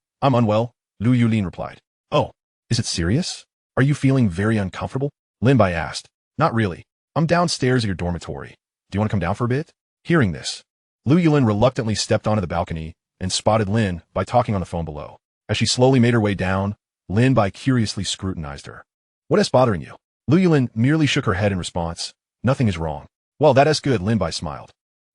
unwell, Lu Yulin replied. Oh, is it serious? Are you feeling very uncomfortable? Lin Bai asked. Not really. I'm downstairs at your dormitory. Do you want to come down for a bit? Hearing this, Lu Yulin reluctantly stepped onto the balcony and spotted Lin Bai talking on the phone below. As she slowly made her way down, Lin Bai curiously scrutinized her. What is bothering you? Lu Yulin merely shook her head in response. Nothing is wrong. Well, that is good, Lin Bai smiled.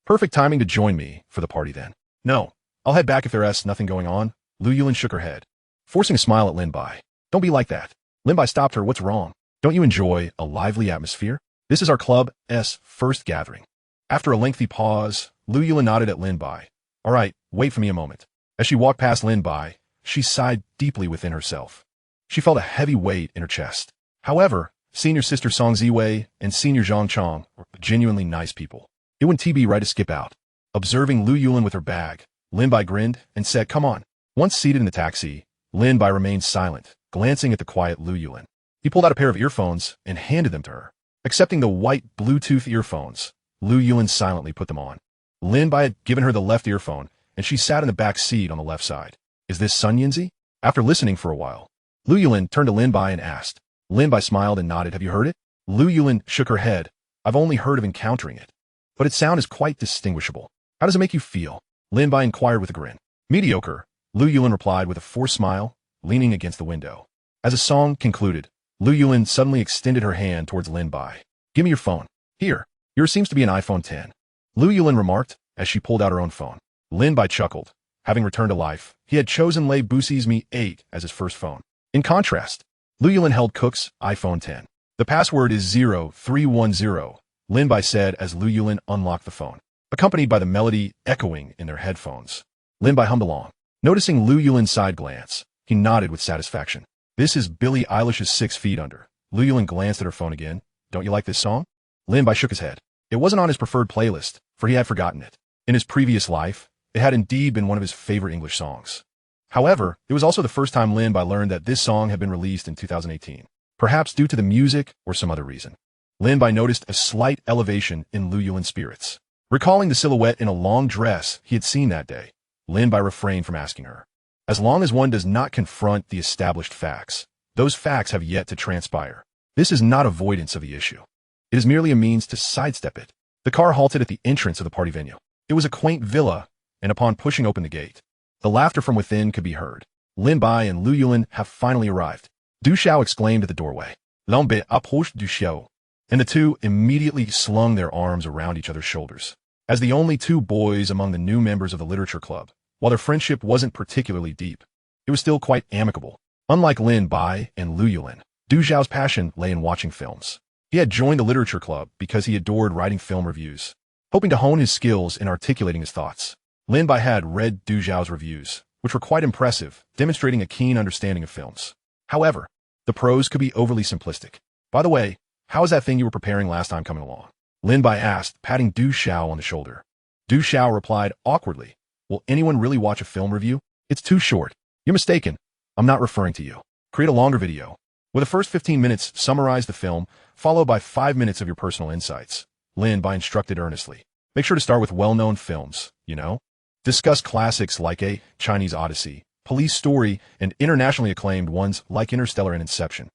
Perfect timing to join me for the party then. No, I'll head back if there's nothing going on. Lu Yulin shook her head, forcing a smile at Lin Bai. Don't be like that. Lin Bai stopped her. What's wrong? Don't you enjoy a lively atmosphere? This is our club's first gathering. After a lengthy pause, Lu Yulin nodded at Lin Bai. All right, wait for me a moment. As she walked past Lin Bai, she sighed deeply within herself. She felt a heavy weight in her chest. However, senior sister Song Ziwei and senior Zhang Chong were genuinely nice people. It wouldn't be right to skip out. Observing Lu Yulin with her bag, Lin Bai grinned and said, come on. Once seated in the taxi, Lin Bai remained silent, glancing at the quiet Lu Yulin. He pulled out a pair of earphones and handed them to her. Accepting the white Bluetooth earphones, Lu Yulin silently put them on. Lin Bai had given her the left earphone, and she sat in the back seat on the left side. Is this Sun Yunxi? After listening for a while, Lu Yulin turned to Lin Bai and asked. Lin Bai smiled and nodded. Have you heard it? Lu Yulin shook her head. I've only heard of encountering it, but its sound is quite distinguishable. How does it make you feel? Lin Bai inquired with a grin. Mediocre, Lu Yulin replied with a forced smile, leaning against the window. As the song concluded, Lu Yulin suddenly extended her hand towards Lin Bai. Give me your phone. Here, yours seems to be an iPhone 10. Lu Yulin remarked as she pulled out her own phone. Lin Bai chuckled. Having returned to life, he had chosen Lei Bussi's Mi 8 as his first phone. In contrast, Lu Yulin held Cook's iPhone 10. The password is 0310, Lin Bai said as Lu Yulin unlocked the phone, accompanied by the melody echoing in their headphones. Lin Bai hummed along. Noticing Lu Yulin's side glance, he nodded with satisfaction. This is Billie Eilish's 6 Feet Under. Lu Yulin glanced at her phone again. Don't you like this song? Lin Bai shook his head. It wasn't on his preferred playlist, for he had forgotten it. In his previous life, it had indeed been one of his favorite English songs. However, it was also the first time Lin Bai learned that this song had been released in 2018, perhaps due to the music or some other reason. Lin Bai noticed a slight elevation in Lu Yulin's spirits. Recalling the silhouette in a long dress he had seen that day, Lin Bai refrained from asking her. As long as one does not confront the established facts, those facts have yet to transpire. This is not avoidance of the issue. It is merely a means to sidestep it. The car halted at the entrance of the party venue. It was a quaint villa, and upon pushing open the gate, the laughter from within could be heard. Lin Bai and Lu Yulin have finally arrived. Du Xiao exclaimed at the doorway. L'on be approche du Xiao. And the two immediately slung their arms around each other's shoulders. As the only two boys among the new members of the literature club, while their friendship wasn't particularly deep, it was still quite amicable. Unlike Lin Bai and Lu Yulin, Du Xiao's passion lay in watching films. He had joined the literature club because he adored writing film reviews, hoping to hone his skills in articulating his thoughts. Lin Bai had read Du Zhao's reviews, which were quite impressive, demonstrating a keen understanding of films. However, the prose could be overly simplistic. By the way, how is that thing you were preparing last time coming along? Lin Bai asked, patting Du Xiao on the shoulder. Du Xiao replied awkwardly, will anyone really watch a film review? It's too short. You're mistaken. I'm not referring to you. Create a longer video. With the first 15 minutes, summarize the film, followed by 5 minutes of your personal insights. Lin Bai instructed earnestly. Make sure to start with well-known films, you know? Discuss classics like A Chinese Odyssey, Police Story, and internationally acclaimed ones like Interstellar and Inception.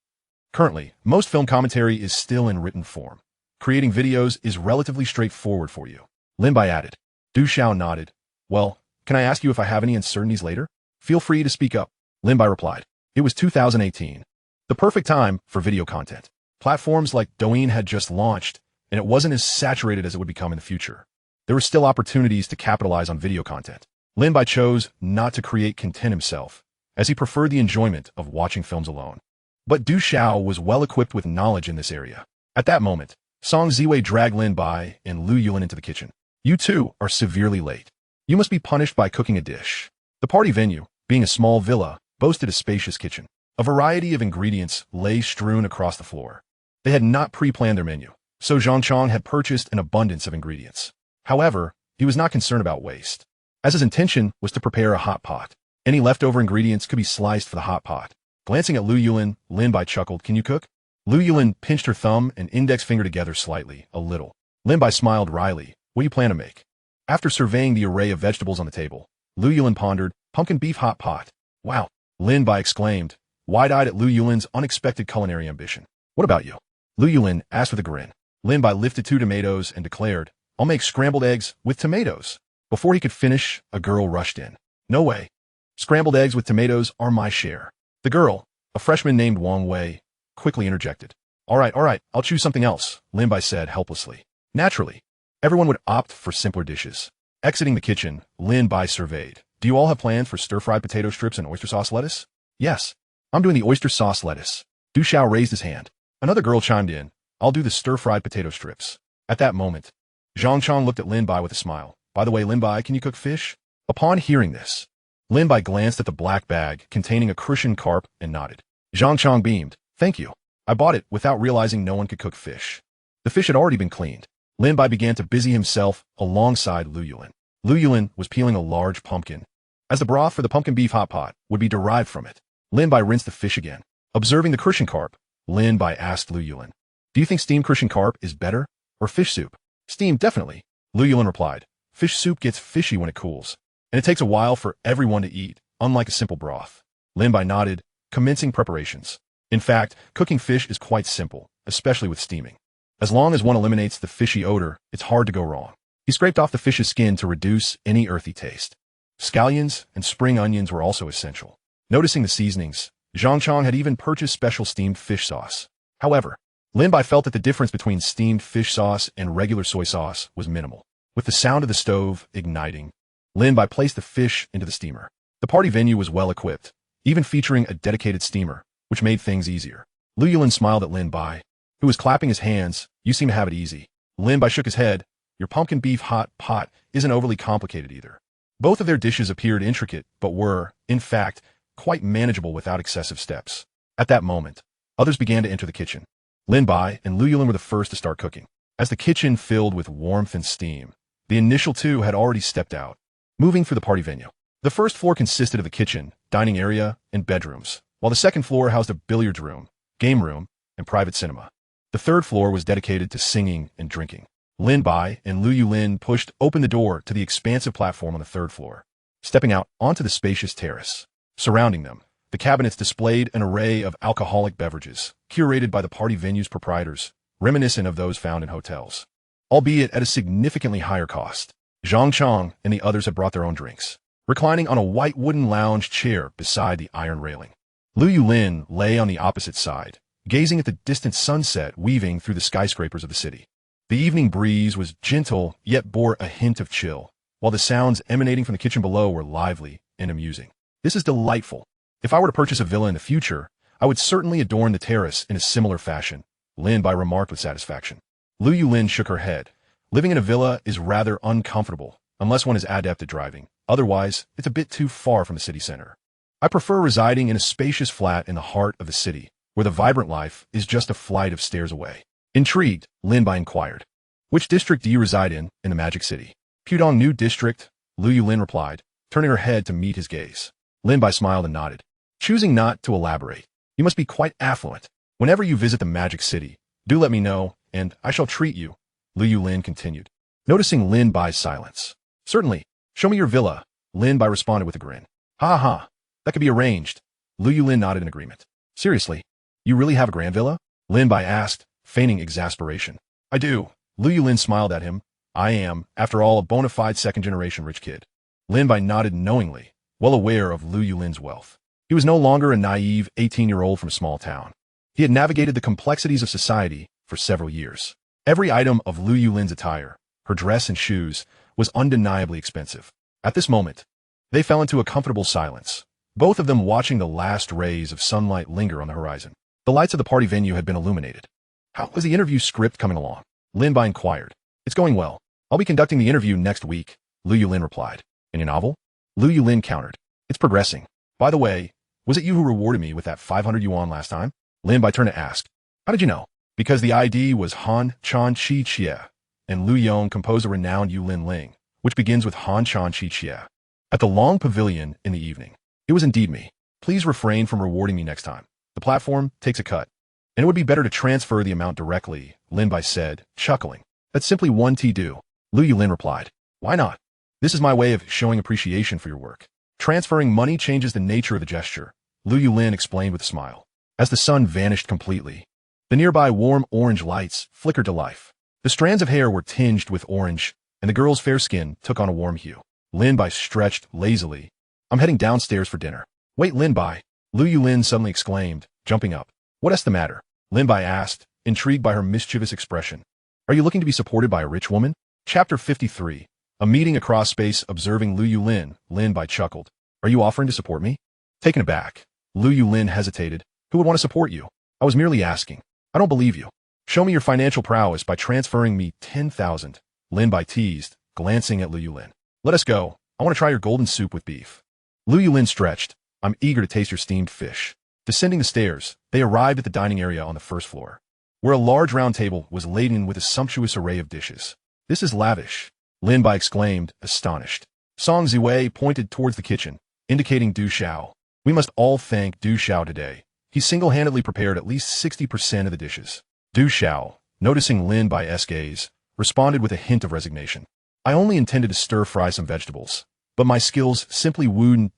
Currently, most film commentary is still in written form. Creating videos is relatively straightforward for you. Lin Bai added. Du Xiao nodded. Well, can I ask you if I have any uncertainties later? Feel free to speak up. Lin Bai replied. It was 2018. The perfect time for video content. Platforms like Douyin had just launched, and it wasn't as saturated as it would become in the future. There were still opportunities to capitalize on video content. Lin Bai chose not to create content himself, as he preferred the enjoyment of watching films alone. But Du Xiao was well equipped with knowledge in this area. At that moment, Song Ziwei dragged Lin Bai and Lu Yulin into the kitchen. You two are severely late. You must be punished by cooking a dish. The party venue, being a small villa, boasted a spacious kitchen. A variety of ingredients lay strewn across the floor. They had not pre-planned their menu, so Zhang Chong had purchased an abundance of ingredients. However, he was not concerned about waste, as his intention was to prepare a hot pot. Any leftover ingredients could be sliced for the hot pot. Glancing at Lu Yulin, Lin Bai chuckled, can you cook? Lu Yulin pinched her thumb and index finger together slightly, a little. Lin Bai smiled wryly. What do you plan to make? After surveying the array of vegetables on the table, Lu Yulin pondered, pumpkin beef hot pot. Wow, Lin Bai exclaimed, wide-eyed at Lu Yulin's unexpected culinary ambition. What about you? Lu Yulin asked with a grin. Lin Bai lifted 2 tomatoes and declared, I'll make scrambled eggs with tomatoes. Before he could finish, a girl rushed in. No way. Scrambled eggs with tomatoes are my share. The girl, a freshman named Wang Wei, quickly interjected. All right, I'll choose something else, Lin Bai said helplessly. Naturally, everyone would opt for simpler dishes. Exiting the kitchen, Lin Bai surveyed. Do you all have plans for stir-fried potato strips and oyster sauce lettuce? Yes. I'm doing the oyster sauce lettuce. Du Xiao raised his hand. Another girl chimed in. I'll do the stir-fried potato strips. At that moment, Zhang Chong looked at Lin Bai with a smile. By the way, Lin Bai, can you cook fish? Upon hearing this, Lin Bai glanced at the black bag containing a crucian carp and nodded. Zhang Chong beamed. Thank you. I bought it without realizing no one could cook fish. The fish had already been cleaned. Lin Bai began to busy himself alongside Lu Yulin. Lu Yulin was peeling a large pumpkin, as the broth for the pumpkin beef hot pot would be derived from it. Lin Bai rinsed the fish again. Observing the crucian carp, Lin Bai asked Lu Yulin, do you think steamed crucian carp is better, or fish soup? Steamed, definitely. Lu Yulin replied. Fish soup gets fishy when it cools, and it takes a while for everyone to eat, unlike a simple broth. Lin Bai nodded, commencing preparations. In fact, cooking fish is quite simple, especially with steaming. As long as one eliminates the fishy odor, it's hard to go wrong. He scraped off the fish's skin to reduce any earthy taste. Scallions and spring onions were also essential. Noticing the seasonings, Zhang Chong had even purchased special steamed fish sauce. However, Lin Bai felt that the difference between steamed fish sauce and regular soy sauce was minimal. With the sound of the stove igniting, Lin Bai placed the fish into the steamer. The party venue was well equipped, even featuring a dedicated steamer, which made things easier. Lu Yulin smiled at Lin Bai, who was clapping his hands. You seem to have it easy. Lin Bai shook his head. Your pumpkin beef hot pot isn't overly complicated either. Both of their dishes appeared intricate, but were, in fact, quite manageable without excessive steps. At that moment, others began to enter the kitchen. Lin Bai and Lu Yulin were the first to start cooking. As the kitchen filled with warmth and steam, the initial 2 had already stepped out, moving for the party venue. The first floor consisted of the kitchen, dining area, and bedrooms, while the second floor housed a billiards room, game room, and private cinema. The third floor was dedicated to singing and drinking. Lin Bai and Lu Yulin pushed open the door to the expansive platform on the third floor, stepping out onto the spacious terrace. Surrounding them, the cabinets displayed an array of alcoholic beverages, curated by the party venue's proprietors, reminiscent of those found in hotels, albeit at a significantly higher cost. Zhang Chong and the others had brought their own drinks, reclining on a white wooden lounge chair beside the iron railing. Lu Yulin lay on the opposite side, gazing at the distant sunset weaving through the skyscrapers of the city. The evening breeze was gentle, yet bore a hint of chill, while the sounds emanating from the kitchen below were lively and amusing. This is delightful. If I were to purchase a villa in the future, I would certainly adorn the terrace in a similar fashion, Lin Bai remarked with satisfaction. Lu Yulin shook her head. Living in a villa is rather uncomfortable, unless one is adept at driving. Otherwise, it's a bit too far from the city center. I prefer residing in a spacious flat in the heart of the city, where the vibrant life is just a flight of stairs away. Intrigued, Lin Bai inquired. Which district do you reside in the Magic City? Pudong New District, Lu Yulin replied, turning her head to meet his gaze. Lin Bai smiled and nodded, choosing not to elaborate. You must be quite affluent. Whenever you visit the Magic City, do let me know, and I shall treat you, Lu Yulin continued, noticing Lin Bai's silence. Certainly, show me your villa, Lin Bai responded with a grin. Ha ha, that could be arranged. Lu Yulin nodded in agreement. Seriously, you really have a grand villa? Lin Bai asked, feigning exasperation. I do. Lu Yulin smiled at him. I am, after all, a bona fide second-generation rich kid. Lin Bai nodded knowingly, well aware of Lu Yulin's wealth. He was no longer a naive 18-year-old from a small town. He had navigated the complexities of society for several years. Every item of Lu Yulin's attire, her dress and shoes, was undeniably expensive. At this moment, they fell into a comfortable silence, both of them watching the last rays of sunlight linger on the horizon. The lights of the party venue had been illuminated. How was the interview script coming along? Lin Bai inquired. It's going well. I'll be conducting the interview next week, Lu Yulin replied. In your novel? Lu Yulin countered. It's progressing. By the way, was it you who rewarded me with that 500 yuan last time? Lin Bai turned to ask. How did you know? Because the ID was Han Chan Chi Chia, and Lu Yong composed a renowned Yulin Ling, which begins with Han Chan Chi Chia. At the Long Pavilion in the evening. It was indeed me. Please refrain from rewarding me next time. The platform takes a cut. And it would be better to transfer the amount directly, Lin Bai said, chuckling. That's simply one do. Lu Yulin replied. Why not? This is my way of showing appreciation for your work. Transferring money changes the nature of the gesture, Lu Yulin explained with a smile. As the sun vanished completely, the nearby warm orange lights flickered to life. The strands of hair were tinged with orange, and the girl's fair skin took on a warm hue. Lin Bai stretched lazily. I'm heading downstairs for dinner. Wait, Lin Bai, Lu Yulin suddenly exclaimed, jumping up. What's the matter? Lin Bai asked, intrigued by her mischievous expression. Are you looking to be supported by a rich woman? Chapter 53. A meeting across space observing Lu Yulin, Lin Bai chuckled. Are you offering to support me? Taken aback, Lu Yulin hesitated. Who would want to support you? I was merely asking. I don't believe you. Show me your financial prowess by transferring me 10,000, Lin Bai teased, glancing at Lu Yulin. Let us go. I want to try your golden soup with beef. Lu Yulin stretched. I'm eager to taste your steamed fish. Descending the stairs, they arrived at the dining area on the first floor, where a large round table was laden with a sumptuous array of dishes. This is lavish, Lin Bai exclaimed, astonished. Song Ziwei pointed towards the kitchen, indicating Du Xiao. We must all thank Du Xiao today. He single-handedly prepared at least 60% of the dishes. Du Xiao, noticing Lin Bai's gaze, responded with a hint of resignation. I only intended to stir-fry some vegetables, but my skills simply wouldn't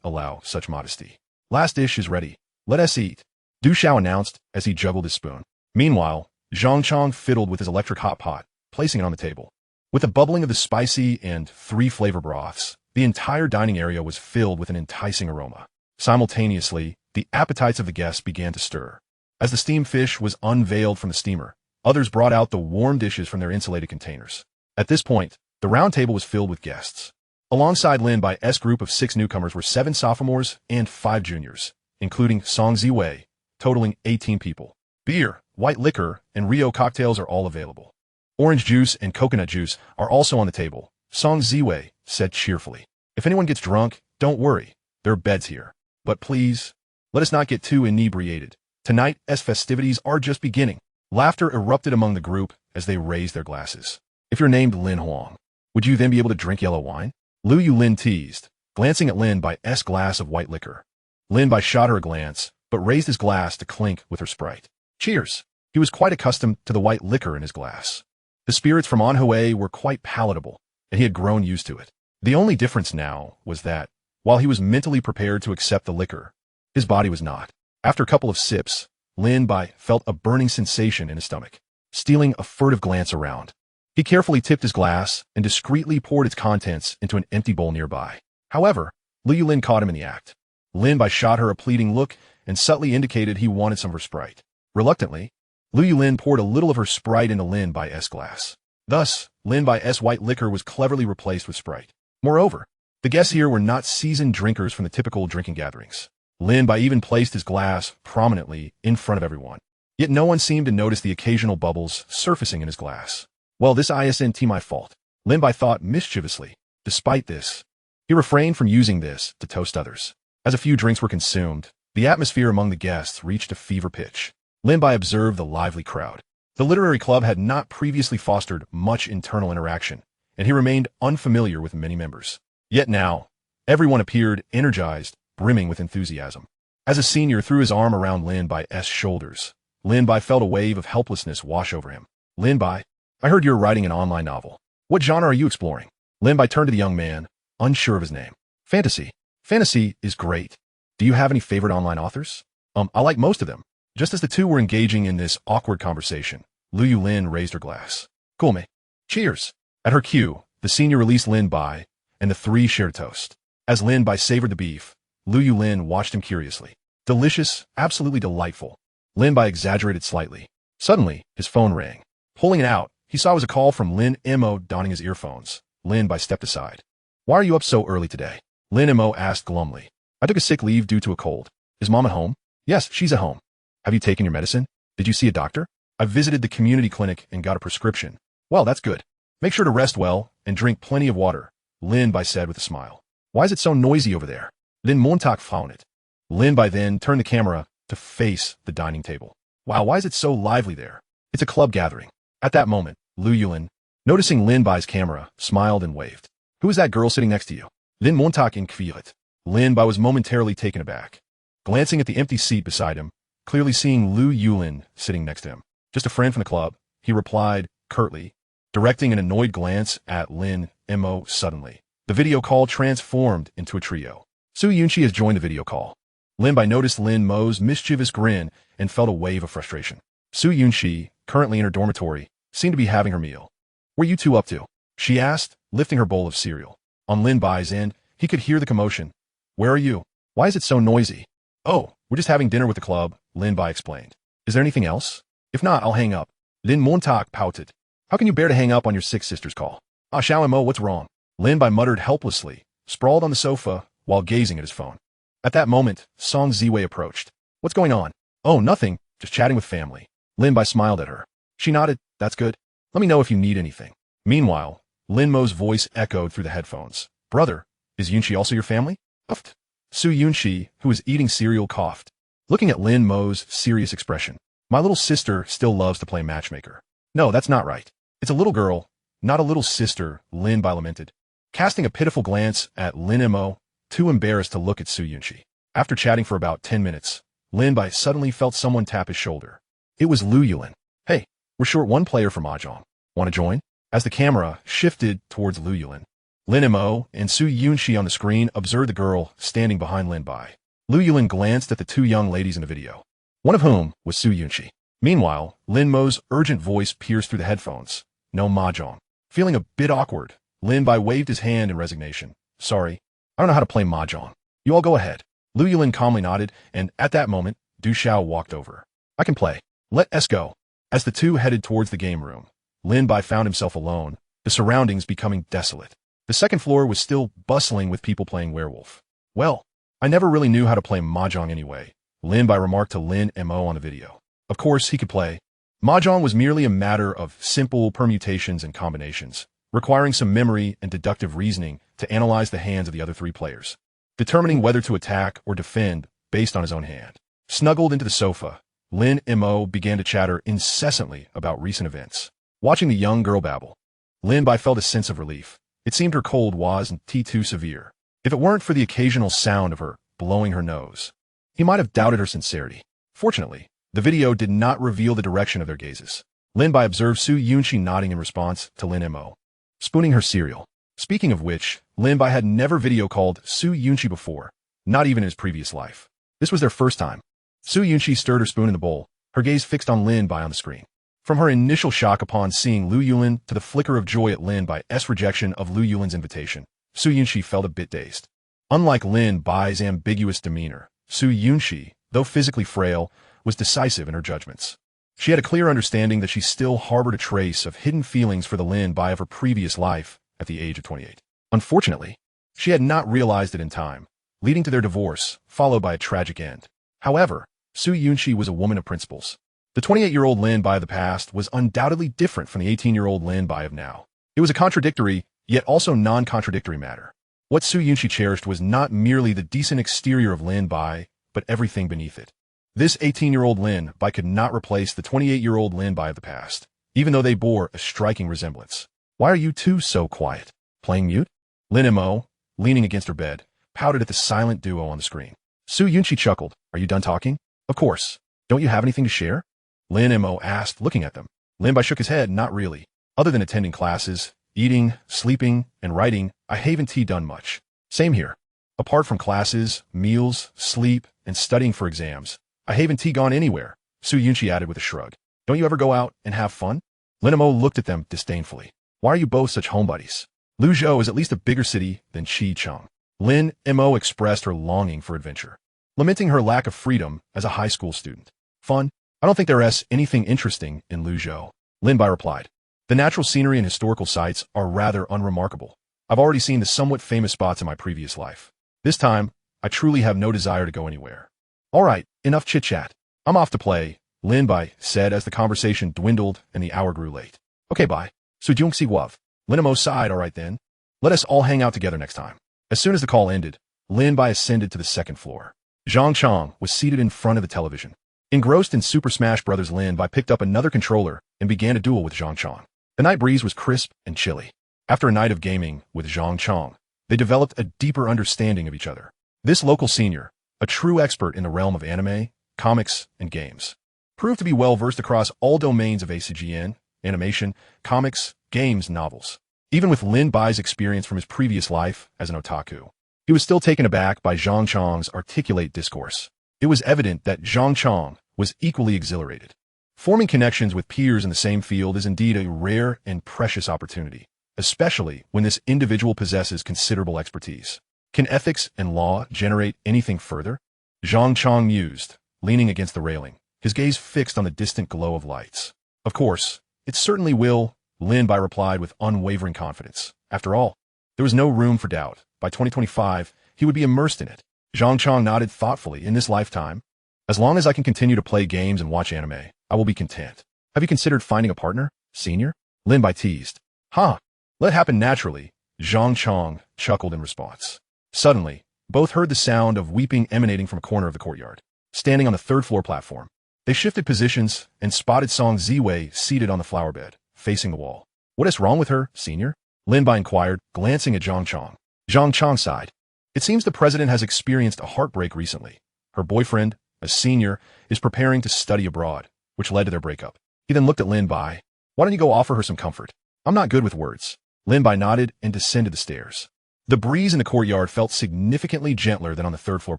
allow such modesty. Last dish is ready. Let us eat, Du Xiao announced as he juggled his spoon. Meanwhile, Zhang Chong fiddled with his electric hot pot, placing it on the table. With the bubbling of the spicy and 3 flavor broths, the entire dining area was filled with an enticing aroma. Simultaneously, the appetites of the guests began to stir. As the steamed fish was unveiled from the steamer, others brought out the warm dishes from their insulated containers. At this point, the round table was filled with guests. Alongside Lin Bai's group of 6 newcomers were 7 sophomores and 5 juniors, including Song Ziwei, totaling 18 people. Beer, white liquor, and Rio cocktails are all available. Orange juice and coconut juice are also on the table, Song Ziwei said cheerfully. If anyone gets drunk, don't worry, there are beds here. But please, let us not get too inebriated. Tonight's festivities are just beginning. Laughter erupted among the group as they raised their glasses. If you're named Lin Huang, would you then be able to drink yellow wine? Lu Yulin teased, glancing at Lin Bai's glass of white liquor. Lin Bai shot her a glance, but raised his glass to clink with her Sprite. Cheers! He was quite accustomed to the white liquor in his glass. The spirits from Anhui were quite palatable, and he had grown used to it. The only difference now was that, while he was mentally prepared to accept the liquor, his body was not. After a couple of sips, Lin Bai felt a burning sensation in his stomach. Stealing a furtive glance around, he carefully tipped his glass and discreetly poured its contents into an empty bowl nearby. However, Lu Yulin caught him in the act. Lin Bai shot her a pleading look and subtly indicated he wanted some of her Sprite. Reluctantly, Lu Yulin poured a little of her Sprite into Lin Bai's glass. Thus, Lin Bai's white liquor was cleverly replaced with Sprite. Moreover, the guests here were not seasoned drinkers from the typical drinking gatherings. Lin Bai even placed his glass prominently in front of everyone. Yet no one seemed to notice the occasional bubbles surfacing in his glass. Well, this isn't my fault, Lin Bai thought mischievously. Despite this, he refrained from using this to toast others. As a few drinks were consumed, the atmosphere among the guests reached a fever pitch. Lin Bai observed the lively crowd. The literary club had not previously fostered much internal interaction, and he remained unfamiliar with many members. Yet now, everyone appeared energized, brimming with enthusiasm. As a senior threw his arm around Lin Bai's shoulders, Lin Bai felt a wave of helplessness wash over him. Lin Bai, I heard you're writing an online novel. What genre are you exploring? Lin Bai turned to the young man, unsure of his name. Fantasy. Fantasy is great. Do you have any favorite online authors? I like most of them. Just as the two were engaging in this awkward conversation, Lu Yulin raised her glass. Cool, mate. Cheers. At her cue, the senior released Lin Bai, and the three shared a toast. As Lin Bai savored the beef, Lu Yulin watched him curiously. Delicious, absolutely delightful. Lin Bai exaggerated slightly. Suddenly, his phone rang. Pulling it out, he saw it was a call from Lin Mo donning his earphones. Lin Bai stepped aside. Why are you up so early today? Lin Mo asked glumly. I took a sick leave due to a cold. Is Mom at home? Yes, she's at home. Have you taken your medicine? Did you see a doctor? I visited the community clinic and got a prescription. Well, that's good. Make sure to rest well and drink plenty of water, Lin Bai said with a smile. Why is it so noisy over there? Lin Montauk found it. Lin Bai then turned the camera to face the dining table. Wow, why is it so lively there? It's a club gathering. At that moment, Lu Yulin, noticing Lin Bai's camera, smiled and waved. Who is that girl sitting next to you? Lin Montauk inquired. Lin Bai was momentarily taken aback. Glancing at the empty seat beside him, clearly seeing Lu Yulin sitting next to him. Just a friend from the club, he replied curtly, directing an annoyed glance at Lin Mo suddenly. The video call transformed into a trio. Su Yunxi has joined the video call. Lin Bai noticed Lin Mo's mischievous grin and felt a wave of frustration. Su Yunxi, currently in her dormitory, seemed to be having her meal. What are you two up to? She asked, lifting her bowl of cereal. On Lin Bai's end, he could hear the commotion. Where are you? Why is it so noisy? Oh, we're just having dinner with the club, Lin Bai explained. Is there anything else? If not, I'll hang up. Lin Montauk pouted. How can you bear to hang up on your sick sister's call? Ah, Xiao Mo, what's wrong? Lin Bai muttered helplessly, sprawled on the sofa while gazing at his phone. At that moment, Song Ziwei approached. What's going on? Oh, nothing. Just chatting with family. Lin Bai smiled at her. She nodded. That's good. Let me know if you need anything. Meanwhile, Lin Mo's voice echoed through the headphones. Brother, is Yunxi also your family? Uffed. Su Yunxi, who was eating cereal, coughed. Looking at Lin Mo's serious expression. My little sister still loves to play matchmaker. No, that's not right. It's a little girl, not a little sister, Lin Bai lamented. Casting a pitiful glance at Lin Mo, too embarrassed to look at Su Yunxi. After chatting for about 10 minutes, Lin Bai suddenly felt someone tap his shoulder. It was Lu Yulin. Hey, we're short one player for Mahjong. Want to join? As the camera shifted towards Lu Yulin, Lin Mo and Su Yunxi on the screen observed the girl standing behind Lin Bai. Lu Yulin glanced at the two young ladies in the video, one of whom was Su Yunxi. Meanwhile, Lin Mo's urgent voice pierced through the headphones. No Mahjong. Feeling a bit awkward, Lin Bai waved his hand in resignation. Sorry, I don't know how to play Mahjong. You all go ahead. Lu Yulin calmly nodded, and at that moment, Du Xiao walked over. I can play. Let us go. As the two headed towards the game room, Lin Bai found himself alone, the surroundings becoming desolate. The second floor was still bustling with people playing werewolf. Well, I never really knew how to play Mahjong anyway, Lin Bai remarked to Lin Mo on the video. Of course, he could play. Mahjong was merely a matter of simple permutations and combinations, requiring some memory and deductive reasoning to analyze the hands of the other three players, determining whether to attack or defend based on his own hand. Snuggled into the sofa, Lin Mo began to chatter incessantly about recent events. Watching the young girl babble, Lin Bai felt a sense of relief. It seemed her cold wasn't too severe. If it weren't for the occasional sound of her blowing her nose, he might have doubted her sincerity. Fortunately, the video did not reveal the direction of their gazes. Lin Bai observed Su Yunxi nodding in response to Lin Mo, spooning her cereal. Speaking of which, Lin Bai had never video called Su Yunxi before, not even in his previous life. This was their first time. Su Yunxi stirred her spoon in the bowl, her gaze fixed on Lin Bai on the screen. From her initial shock upon seeing Lu Yulin to the flicker of joy at Lin Bai's rejection of Lu Yulin's invitation, Su Yunxi felt a bit dazed. Unlike Lin Bai's ambiguous demeanor, Su Yunxi, though physically frail, was decisive in her judgments. She had a clear understanding that she still harbored a trace of hidden feelings for the Lin Bai of her previous life at the age of 28. Unfortunately, she had not realized it in time, leading to their divorce, followed by a tragic end. However, Su Yunxi was a woman of principles. The 28-year-old Lin Bai of the past was undoubtedly different from the 18-year-old Lin Bai of now. It was a contradictory, yet also non-contradictory matter. What Su Yunxi cherished was not merely the decent exterior of Lin Bai, but everything beneath it. This 18-year-old Lin Bai could not replace the 28-year-old Lin Bai of the past, even though they bore a striking resemblance. Why are you two so quiet? Playing mute? Lin Mo, leaning against her bed, pouted at the silent duo on the screen. Su Yunxi chuckled. Are you done talking? Of course. Don't you have anything to share? Lin Mo asked, looking at them. Lin Bai shook his head. Not really. Other than attending classes, eating, sleeping, and writing, I haven't done much. Same here. Apart from classes, meals, sleep, and studying for exams, I haven't gone anywhere, Su Yunxi added with a shrug. Don't you ever go out and have fun? Lin Mo looked at them disdainfully. Why are you both such homebuddies? Luzhou is at least a bigger city than Qicheng. Lin Mo expressed her longing for adventure, lamenting her lack of freedom as a high school student. Fun? I don't think there's anything interesting in Luzhou, Lin Bai replied. The natural scenery and historical sites are rather unremarkable. I've already seen the somewhat famous spots in my previous life. This time, I truly have no desire to go anywhere. All right, enough chit-chat. I'm off to play, Lin Bai said as the conversation dwindled and the hour grew late. Okay, bye. Su Yunxi wov. Lin Mo sighed. All right then. Let us all hang out together next time. As soon as the call ended, Lin Bai ascended to the second floor. Zhang Chang was seated in front of the television. Engrossed in Super Smash Bros., Lin Bai picked up another controller and began a duel with Zhang Chang. The night breeze was crisp and chilly. After a night of gaming with Zhang Chang, they developed a deeper understanding of each other. This local senior, a true expert in the realm of anime, comics, and games, proved to be well-versed across all domains of ACGN, animation, comics, games, novels. Even with Lin Bai's experience from his previous life as an otaku, he was still taken aback by Zhang Chang's articulate discourse. It was evident that Zhang Chang was equally exhilarated. Forming connections with peers in the same field is indeed a rare and precious opportunity, especially when this individual possesses considerable expertise. Can ethics and law generate anything further? Zhang Chang mused, leaning against the railing, his gaze fixed on the distant glow of lights. Of course, it certainly will, Lin Bai replied with unwavering confidence. After all, there was no room for doubt. By 2025, he would be immersed in it. Zhang Chang nodded thoughtfully. In this lifetime, as long as I can continue to play games and watch anime, I will be content. Have you considered finding a partner, senior? Lin Bai teased. Huh. Let it happen naturally, Zhang Chang chuckled in response. Suddenly, both heard the sound of weeping emanating from a corner of the courtyard. Standing on the third-floor platform, they shifted positions and spotted Song Ziwei seated on the flower bed, facing the wall. What is wrong with her, senior? Lin Bai inquired, glancing at Zhang Chang. Zhang Chang sighed. It seems the president has experienced a heartbreak recently. Her boyfriend, a senior, is preparing to study abroad, which led to their breakup. He then looked at Lin Bai. Why don't you go offer her some comfort? I'm not good with words. Lin Bai nodded and descended the stairs. The breeze in the courtyard felt significantly gentler than on the third-floor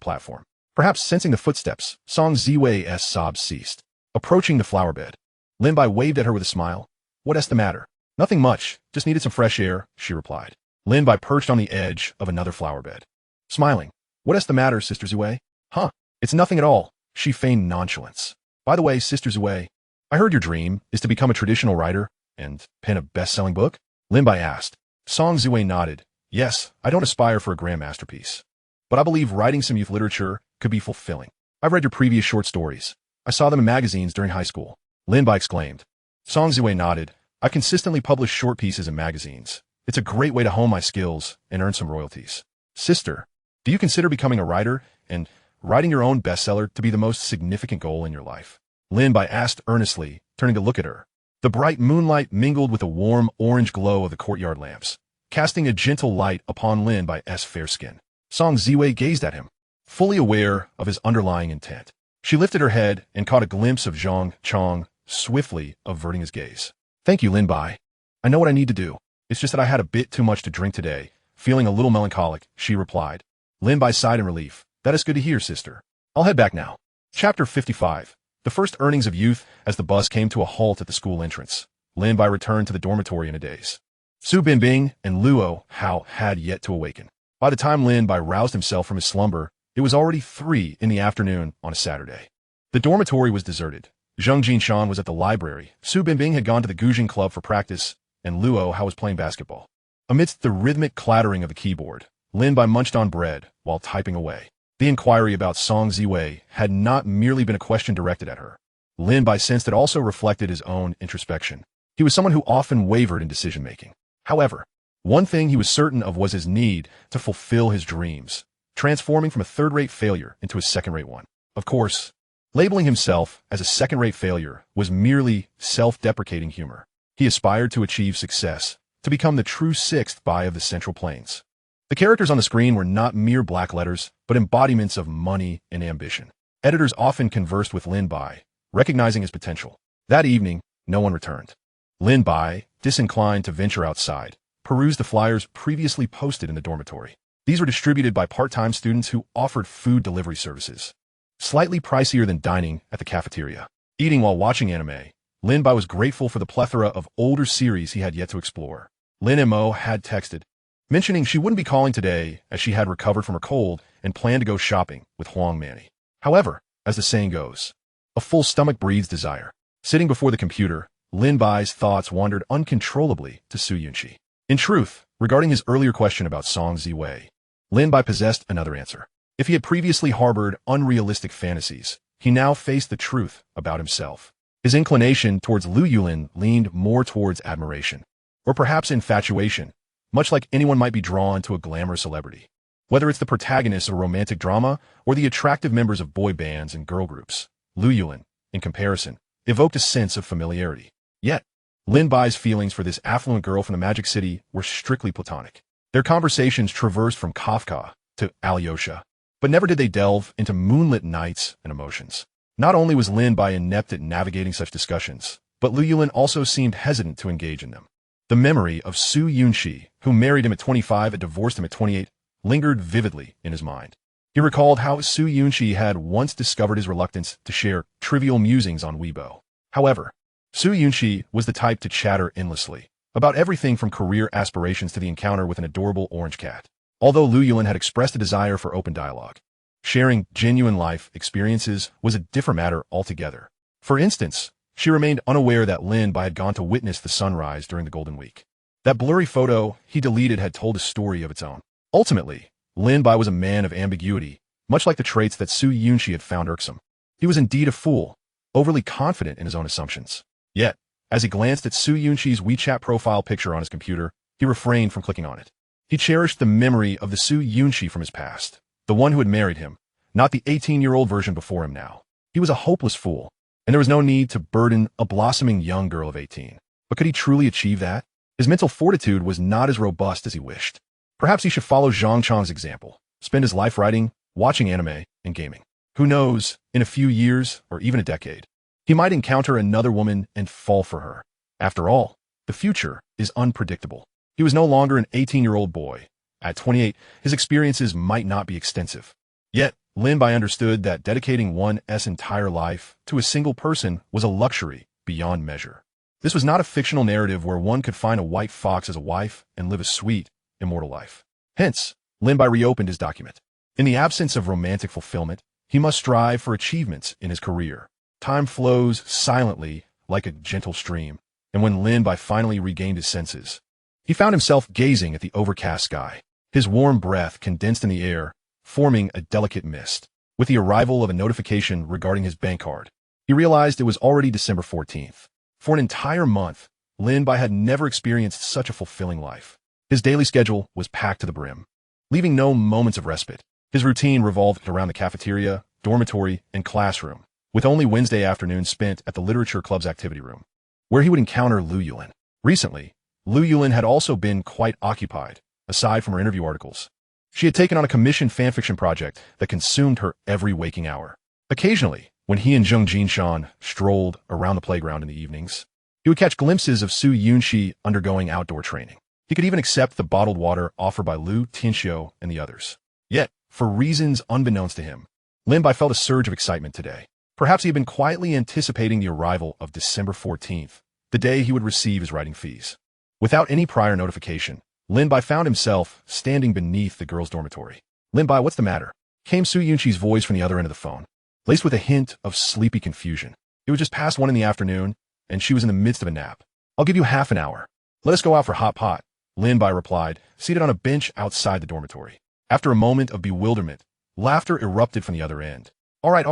platform. Perhaps sensing the footsteps, Song Ziwei's sobs ceased. Approaching the flower bed, Lin Bai waved at her with a smile. What's the matter? Nothing much, just needed some fresh air, she replied. Lin Bai perched on the edge of another flower bed. Smiling. What's the matter, Sister Ziwei? Huh, it's nothing at all, she feigned nonchalance. By the way, Sister Ziwei, I heard your dream is to become a traditional writer and pen a best-selling book? Lin Bai asked. Song Ziwei nodded. Yes, I don't aspire for a grand masterpiece, but I believe writing some youth literature could be fulfilling. I've read your previous short stories. I saw them in magazines during high school. Lin Bai exclaimed. Song Ziwei nodded. I consistently publish short pieces in magazines. It's a great way to hone my skills and earn some royalties. Sister, do you consider becoming a writer and writing your own bestseller to be the most significant goal in your life? Lin Bai asked earnestly, turning to look at her. The bright moonlight mingled with the warm orange glow of the courtyard lamps, casting a gentle light upon Lin Bai's fair skin. Song Ziwei gazed at him, fully aware of his underlying intent. She lifted her head and caught a glimpse of Zhang Chang, swiftly averting his gaze. Thank you, Lin Bai. I know what I need to do. It's just that I had a bit too much to drink today. Feeling a little melancholic, she replied. Lin Bai sighed in relief. That is good to hear, sister. I'll head back now. Chapter 55. The first earnings of youth as the bus came to a halt at the school entrance. Lin Bai returned to the dormitory in a daze. Su Binbing and Luo Hao had yet to awaken. By the time Lin Bai roused himself from his slumber, it was already 3 in the afternoon on a Saturday. The dormitory was deserted. Zheng Jinshan was at the library. Su Binbing had gone to the Guzheng Club for practice, and Luo Hao was playing basketball. Amidst the rhythmic clattering of the keyboard, Lin Bai munched on bread while typing away. The inquiry about Song Ziwei had not merely been a question directed at her. Lin Bai sensed it also reflected his own introspection. He was someone who often wavered in decision-making. However, one thing he was certain of was his need to fulfill his dreams, transforming from a third-rate failure into a second-rate one. Of course, labeling himself as a second-rate failure was merely self-deprecating humor. He aspired to achieve success, to become the true sixth Bai of the Central Plains. The characters on the screen were not mere black letters, but embodiments of money and ambition. Editors often conversed with Lin Bai, recognizing his potential. That evening, no one returned. Lin Bai, disinclined to venture outside, perused the flyers previously posted in the dormitory. These were distributed by part-time students who offered food delivery services, slightly pricier than dining at the cafeteria. Eating while watching anime, Lin Bai was grateful for the plethora of older series he had yet to explore. Lin Mo had texted, mentioning she wouldn't be calling today as she had recovered from her cold and planned to go shopping with Huang Manny. However, as the saying goes, a full stomach breeds desire. Sitting before the computer, Lin Bai's thoughts wandered uncontrollably to Su Yunxi. In truth, regarding his earlier question about Song Ziwei, Lin Bai possessed another answer. If he had previously harbored unrealistic fantasies, he now faced the truth about himself. His inclination towards Lu Yulin leaned more towards admiration, or perhaps infatuation, much like anyone might be drawn to a glamorous celebrity. Whether it's the protagonist of a romantic drama or the attractive members of boy bands and girl groups, Lu Yulin, in comparison, evoked a sense of familiarity. Yet, Lin Bai's feelings for this affluent girl from the Magic City were strictly platonic. Their conversations traversed from Kafka to Alyosha, but never did they delve into moonlit nights and emotions. Not only was Lin Bai inept at navigating such discussions, but Lu Yulin also seemed hesitant to engage in them. The memory of Su Yunxi, who married him at 25 and divorced him at 28, lingered vividly in his mind. He recalled how Su Yunxi had once discovered his reluctance to share trivial musings on Weibo. However, Su Yunxi was the type to chatter endlessly, about everything from career aspirations to the encounter with an adorable orange cat. Although Lu Yulin had expressed a desire for open dialogue, sharing genuine life experiences was a different matter altogether. For instance, she remained unaware that Lin Bai had gone to witness the sunrise during the Golden Week. That blurry photo he deleted had told a story of its own. Ultimately, Lin Bai was a man of ambiguity, much like the traits that Su Yunxi had found irksome. He was indeed a fool, overly confident in his own assumptions. Yet, as he glanced at Su Yunxi's WeChat profile picture on his computer, he refrained from clicking on it. He cherished the memory of the Su Yunxi from his past, the one who had married him, not the 18-year-old version before him now. He was a hopeless fool, and there was no need to burden a blossoming young girl of 18. But could he truly achieve that? His mental fortitude was not as robust as he wished. Perhaps he should follow Zhang Chang's example, spend his life writing, watching anime, and gaming. Who knows, in a few years, or even a decade, he might encounter another woman and fall for her. After all, the future is unpredictable. He was no longer an 18-year-old boy. At 28, his experiences might not be extensive. Yet, Lin Bai understood that dedicating one's entire life to a single person was a luxury beyond measure. This was not a fictional narrative where one could find a white fox as a wife and live a sweet, immortal life. Hence, Lin Bai reopened his document. In the absence of romantic fulfillment, he must strive for achievements in his career. Time flows silently like a gentle stream, and when Lin Bai finally regained his senses, he found himself gazing at the overcast sky. His warm breath condensed in the air, forming a delicate mist. With the arrival of a notification regarding his bank card, he realized it was already December 14th. For an entire month, Lin Bai had never experienced such a fulfilling life. His daily schedule was packed to the brim, leaving no moments of respite. His routine revolved around the cafeteria, dormitory, and classroom, with only Wednesday afternoons spent at the literature club's activity room, where he would encounter Lu Yulin. Recently, Lu Yulin had also been quite occupied, aside from her interview articles. She had taken on a commissioned fanfiction project that consumed her every waking hour. Occasionally, when he and Zheng Jinshan strolled around the playground in the evenings, he would catch glimpses of Su Yunxi undergoing outdoor training. He could even accept the bottled water offered by Lu Tianxiu and the others. Yet, for reasons unbeknownst to him, Lin Bai felt a surge of excitement today. Perhaps he had been quietly anticipating the arrival of December 14th, the day he would receive his writing fees. Without any prior notification, Lin Bai found himself standing beneath the girls' dormitory. "Lin Bai, what's the matter?" came Su Yunxi's voice from the other end of the phone, laced with a hint of sleepy confusion. It was just past 1 in the afternoon, and she was in the midst of a nap. "I'll give you half an hour. Let us go out for hot pot," Lin Bai replied, seated on a bench outside the dormitory. After a moment of bewilderment, laughter erupted from the other end. All right,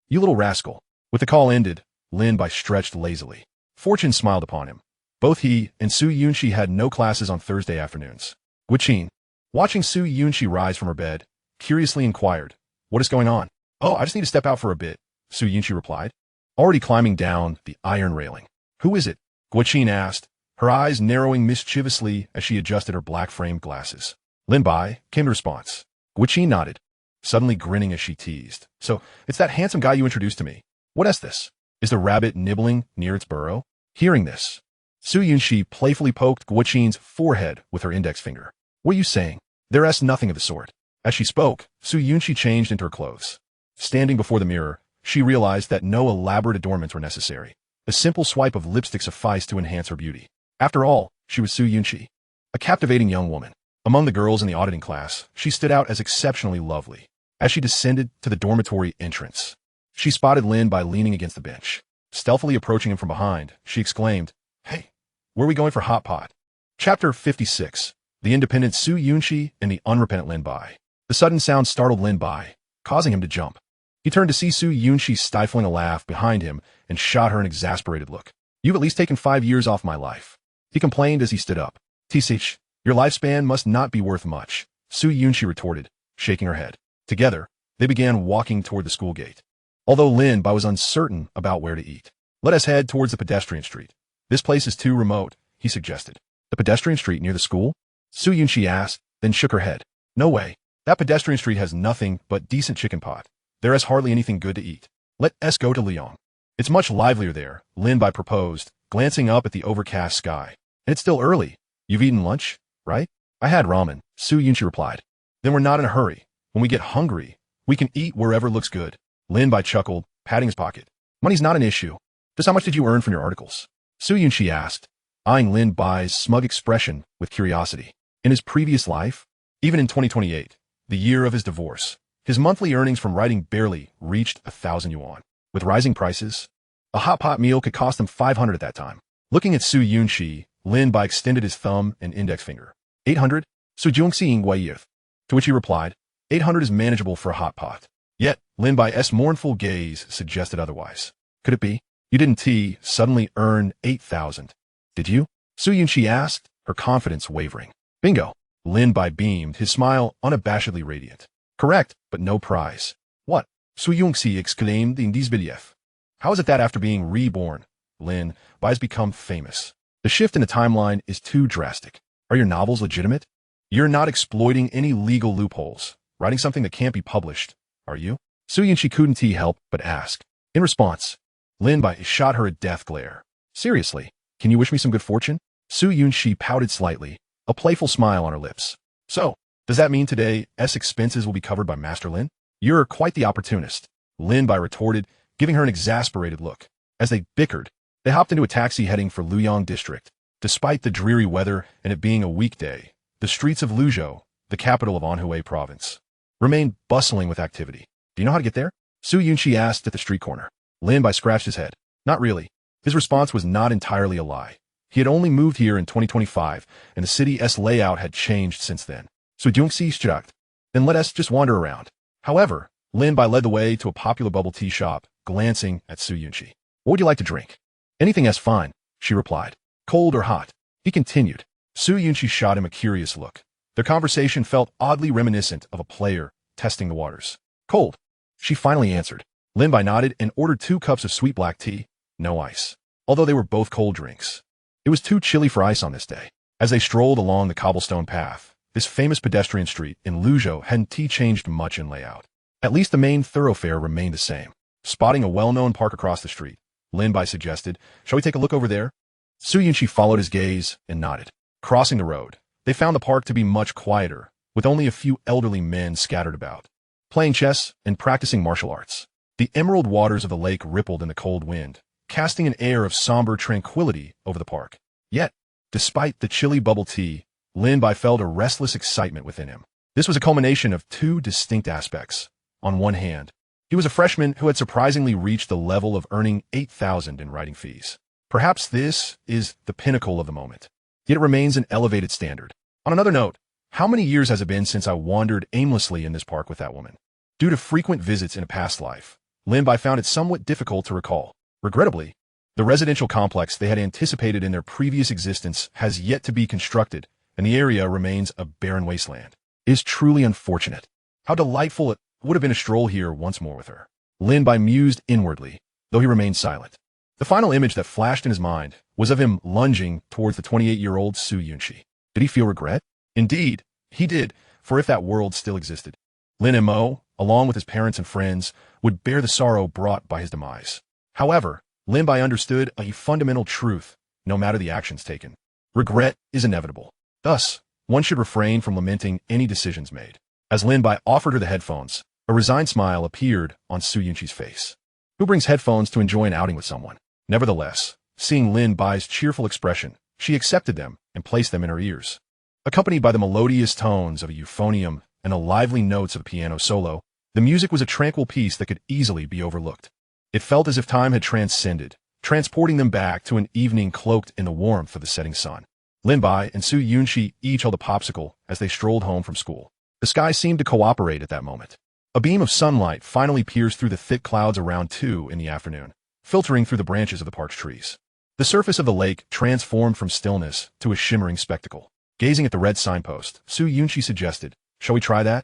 you little rascal." With the call ended, Lin Bai stretched lazily. Fortune smiled upon him. Both he and Su Yunxi had no classes on Thursday afternoons. Guqin, watching Su Yunxi rise from her bed, curiously inquired, "What is going on?" "Oh, I just need to step out for a bit," Su Yunxi replied, already climbing down the iron railing. "Who is it?" Guqin asked, her eyes narrowing mischievously as she adjusted her black-framed glasses. Lin Bai came to response. Guqin nodded, suddenly grinning as she teased. "So, it's that handsome guy you introduced to me. What is this? Is the rabbit nibbling near its burrow?" Hearing this, Su Yunxi playfully poked Guqin's forehead with her index finger. "What are you saying? There is nothing of the sort." As she spoke, Su Yunxi changed into her clothes. Standing before the mirror, she realized that no elaborate adornments were necessary. A simple swipe of lipstick sufficed to enhance her beauty. After all, she was Su Yunxi, a captivating young woman. Among the girls in the auditing class, she stood out as exceptionally lovely. As she descended to the dormitory entrance, she spotted Lin Bai leaning against the bench. Stealthily approaching him from behind, she exclaimed, "Hey, where are we going for hot pot?" Chapter 56. The independent Su Yunxi and the unrepentant Lin Bai. The sudden sound startled Lin Bai, causing him to jump. He turned to see Su Yunxi stifling a laugh behind him and shot her an exasperated look. "You've at least taken 5 years off my life," he complained as he stood up. "Tisich, your lifespan must not be worth much," Su Yunxi retorted, shaking her head. Together, they began walking toward the school gate. Although Lin Bai was uncertain about where to eat. "Let us head towards the pedestrian street. This place is too remote," he suggested. "The pedestrian street near the school?" Su Yunxi asked, then shook her head. "No way. That pedestrian street has nothing but decent chicken pot. There is hardly anything good to eat. Let us go to Lyon. It's much livelier there," Lin Bai proposed, glancing up at the overcast sky. "And it's still early. You've eaten lunch, right?" "I had ramen," Su Yunxi replied. "Then we're not in a hurry. When we get hungry, we can eat wherever looks good." Lin Bai chuckled, patting his pocket. "Money's not an issue. Just how much did you earn from your articles?" Su Yunxi asked, eyeing Lin Bai's smug expression with curiosity. In his previous life, even in 2028, the year of his divorce, his monthly earnings from writing barely reached 1,000 yuan. With rising prices, a hot pot meal could cost him 500 at that time. Looking at Su Yunxi, Lin Bai extended his thumb and index finger. 800? Su Yunxi Nguayith. To which he replied, 800 is manageable for a hot pot. Yet, Lin Bai's mournful gaze suggested otherwise. Could it be? You didn't suddenly earn 8,000, did you? Su Yunxi asked, her confidence wavering. Bingo. Lin Bai beamed, his smile unabashedly radiant. Correct, but no prize. What? Su Yunxi exclaimed in disbelief. How is it that after being reborn, Lin Bai has become famous? The shift in the timeline is too drastic. Are your novels legitimate? You're not exploiting any legal loopholes, writing something that can't be published, are you? Su Yunxi couldn't help but ask. In response, Lin Bai shot her a death glare. Seriously, can you wish me some good fortune? Su Yunxi pouted slightly, a playful smile on her lips. So, does that mean today's expenses will be covered by Master Lin? You're quite the opportunist, Lin Bai retorted, giving her an exasperated look. As they bickered, they hopped into a taxi heading for Luyang district. Despite the dreary weather and it being a weekday, the streets of Luzhou, the capital of Anhui province, remained bustling with activity. Do you know how to get there? Su Yunxi asked at the street corner. Lin Bai scratched his head. Not really. His response was not entirely a lie. He had only moved here in 2025, and the city's layout had changed since then. Su Yunxi shrugged. Then let us just wander around. However, Lin Bai led the way to a popular bubble tea shop, glancing at Su Yunxi. What would you like to drink? Anything is fine, she replied. Cold or hot? He continued. Su Yunxi shot him a curious look. Their conversation felt oddly reminiscent of a player testing the waters. Cold, she finally answered. Lin Bai nodded and ordered 2 cups of sweet black tea, no ice. Although they were both cold drinks, it was too chilly for ice on this day. As they strolled along the cobblestone path, this famous pedestrian street in Luzhou hadn't changed much in layout. At least the main thoroughfare remained the same. Spotting a well-known park across the street, Lin Bai suggested, shall we take a look over there? Su Yunxi followed his gaze and nodded. Crossing the road, they found the park to be much quieter, with only a few elderly men scattered about, playing chess and practicing martial arts. The emerald waters of the lake rippled in the cold wind, casting an air of somber tranquility over the park. Yet, despite the chilly bubble tea, Lin Bai felt a restless excitement within him. This was a culmination of 2 distinct aspects. On one hand, he was a freshman who had surprisingly reached the level of earning 8,000 in writing fees. Perhaps this is the pinnacle of the moment. Yet it remains an elevated standard. On another note, how many years has it been since I wandered aimlessly in this park with that woman? Due to frequent visits in a past life, Lin Bai found it somewhat difficult to recall. Regrettably, the residential complex they had anticipated in their previous existence has yet to be constructed, and the area remains a barren wasteland. It is truly unfortunate. How delightful it would have been to stroll here once more with her. Lin Bai mused inwardly, though he remained silent. The final image that flashed in his mind was of him lunging towards the 28-year-old Su Yunxi. Did he feel regret? Indeed, he did, for if that world still existed, Lin and Mo, along with his parents and friends, would bear the sorrow brought by his demise. However, Lin Bai understood a fundamental truth, no matter the actions taken. Regret is inevitable. Thus, one should refrain from lamenting any decisions made. As Lin Bai offered her the headphones, a resigned smile appeared on Su Yunxi's face. Who brings headphones to enjoy an outing with someone? Nevertheless, seeing Lin Bai's cheerful expression, she accepted them and placed them in her ears. Accompanied by the melodious tones of a euphonium and the lively notes of a piano solo, the music was a tranquil piece that could easily be overlooked. It felt as if time had transcended, transporting them back to an evening cloaked in the warmth of the setting sun. Lin Bai and Su Yunxi each held a popsicle as they strolled home from school. The sky seemed to cooperate at that moment. A beam of sunlight finally pierced through the thick clouds around 2 in the afternoon, filtering through the branches of the park's trees. The surface of the lake transformed from stillness to a shimmering spectacle. Gazing at the red signpost, Su Yunxi suggested, "Shall we try that?"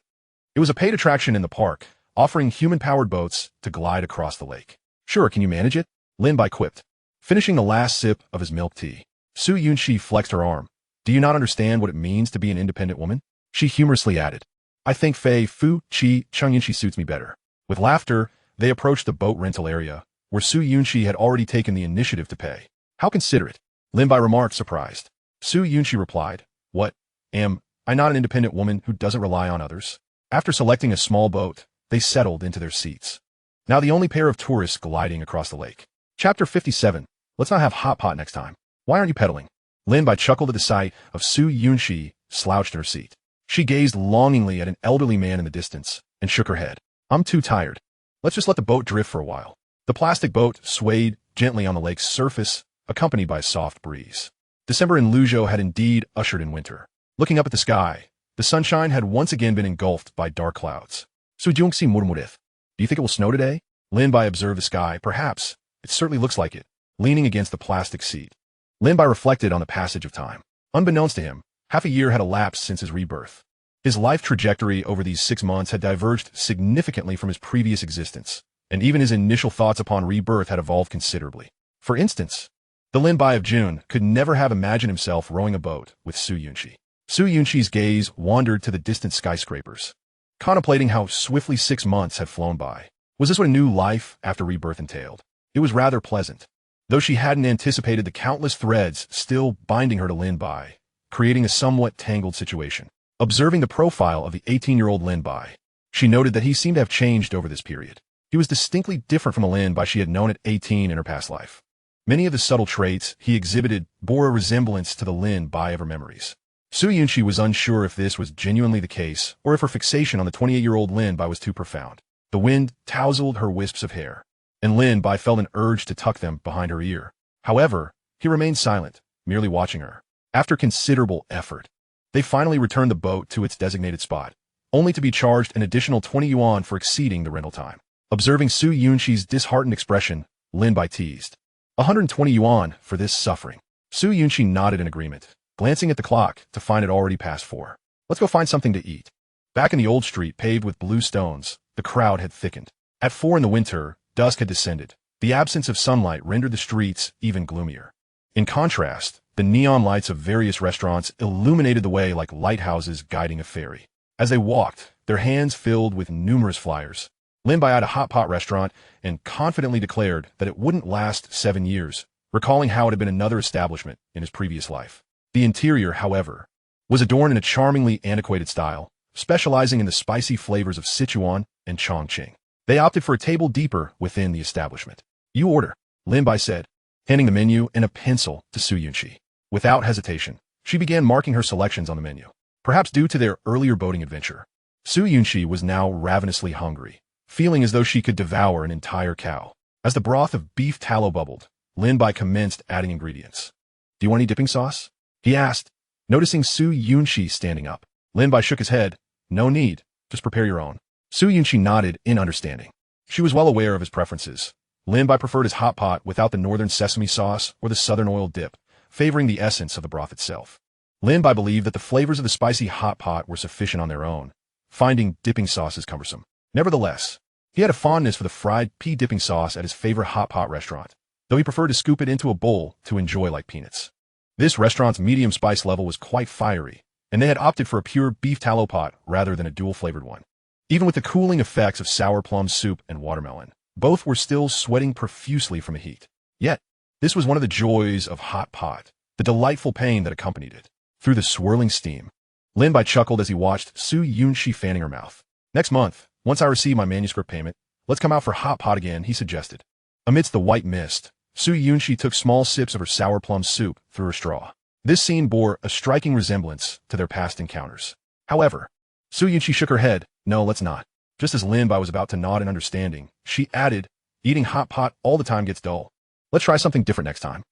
It was a paid attraction in the park, offering human-powered boats to glide across the lake. "Sure, can you manage it?" Lin Bai quipped. Finishing the last sip of his milk tea, Su Yunxi flexed her arm. "Do you not understand what it means to be an independent woman?" She humorously added, "I think Fei Fu Chi Chung Yunxi suits me better." With laughter, they approached the boat rental area, where Su Yunxi had already taken the initiative to pay. "How considerate," Lin Bai remarked, surprised. Su Yunxi replied, "What, am I not an independent woman who doesn't rely on others?" After selecting a small boat, they settled into their seats. Now the only pair of tourists gliding across the lake. Chapter 57. Let's not have hot pot next time. Why aren't you pedaling? Lin Bai chuckled at the sight of Su Yunxi slouched in her seat. She gazed longingly at an elderly man in the distance and shook her head. "I'm too tired. Let's just let the boat drift for a while." The plastic boat swayed gently on the lake's surface, accompanied by a soft breeze. December in Luzhou had indeed ushered in winter. Looking up at the sky, the sunshine had once again been engulfed by dark clouds. Su Yunxi murmured, "Do you think it will snow today?" Lin Bai observed the sky. "Perhaps. It certainly looks like it," leaning against the plastic seat. Lin Bai reflected on the passage of time. Unbeknownst to him, half a year had elapsed since his rebirth. His life trajectory over these 6 months had diverged significantly from his previous existence, and even his initial thoughts upon rebirth had evolved considerably. For instance, the Lin Bai of June could never have imagined himself rowing a boat with Su Yunxi. Su Yunxi's gaze wandered to the distant skyscrapers, contemplating how swiftly 6 months had flown by. Was this what a new life after rebirth entailed? It was rather pleasant, though she hadn't anticipated the countless threads still binding her to Lin Bai, creating a somewhat tangled situation. Observing the profile of the 18-year-old Lin Bai, she noted that he seemed to have changed over this period. He was distinctly different from the Lin Bai she had known at 18 in her past life. Many of the subtle traits he exhibited bore a resemblance to the Lin Bai of her memories. Su Yunxi was unsure if this was genuinely the case, or if her fixation on the 28-year-old Lin Bai was too profound. The wind tousled her wisps of hair, and Lin Bai felt an urge to tuck them behind her ear. However, he remained silent, merely watching her. After considerable effort, they finally returned the boat to its designated spot, only to be charged an additional 20 yuan for exceeding the rental time. Observing Su Yunxi's disheartened expression, Lin Bai teased, 120 yuan for this suffering." Su Yunxi nodded in agreement, glancing at the clock to find it already past 4. "Let's go find something to eat." Back in the old street paved with blue stones, the crowd had thickened. At 4 in the winter, dusk had descended. The absence of sunlight rendered the streets even gloomier. In contrast, the neon lights of various restaurants illuminated the way like lighthouses guiding a ferry. As they walked, their hands filled with numerous flyers, Lin Bai eyed a hot pot restaurant and confidently declared that it wouldn't last 7 years, recalling how it had been another establishment in his previous life. The interior, however, was adorned in a charmingly antiquated style, specializing in the spicy flavors of Sichuan and Chongqing. They opted for a table deeper within the establishment. "You order," Lin Bai said, handing the menu and a pencil to Su Yunxi. Without hesitation, she began marking her selections on the menu. Perhaps due to their earlier boating adventure, Su Yunxi was now ravenously hungry, feeling as though she could devour an entire cow. As the broth of beef tallow bubbled, Lin Bai commenced adding ingredients. "Do you want any dipping sauce?" he asked, noticing Su Yunxi standing up. Lin Bai shook his head. "No need, just prepare your own." Su Yunxi nodded in understanding. She was well aware of his preferences, Lin Bai preferred his hot pot without the northern sesame sauce or the southern oil dip, favoring the essence of the broth itself. Lin Bai believed that the flavors of the spicy hot pot were sufficient on their own, finding dipping sauces cumbersome. Nevertheless, he had a fondness for the fried pea dipping sauce at his favorite hot pot restaurant, though he preferred to scoop it into a bowl to enjoy like peanuts. This restaurant's medium spice level was quite fiery, and they had opted for a pure beef tallow pot rather than a dual-flavored one. Even with the cooling effects of sour plum soup and watermelon, both were still sweating profusely from the heat. Yet, this was one of the joys of hot pot, the delightful pain that accompanied it. Through the swirling steam, Lin Bai chuckled as he watched Su Yunxi fanning her mouth. Next month, once I receive my manuscript payment, let's come out for hot pot again, he suggested. Amidst the white mist, Su Yunxi took small sips of her sour plum soup through her straw. This scene bore a striking resemblance to their past encounters. However, Su Yunxi shook her head. No, let's not. Just as Lin Bai was about to nod in understanding, she added, eating hot pot all the time gets dull. Let's try something different next time.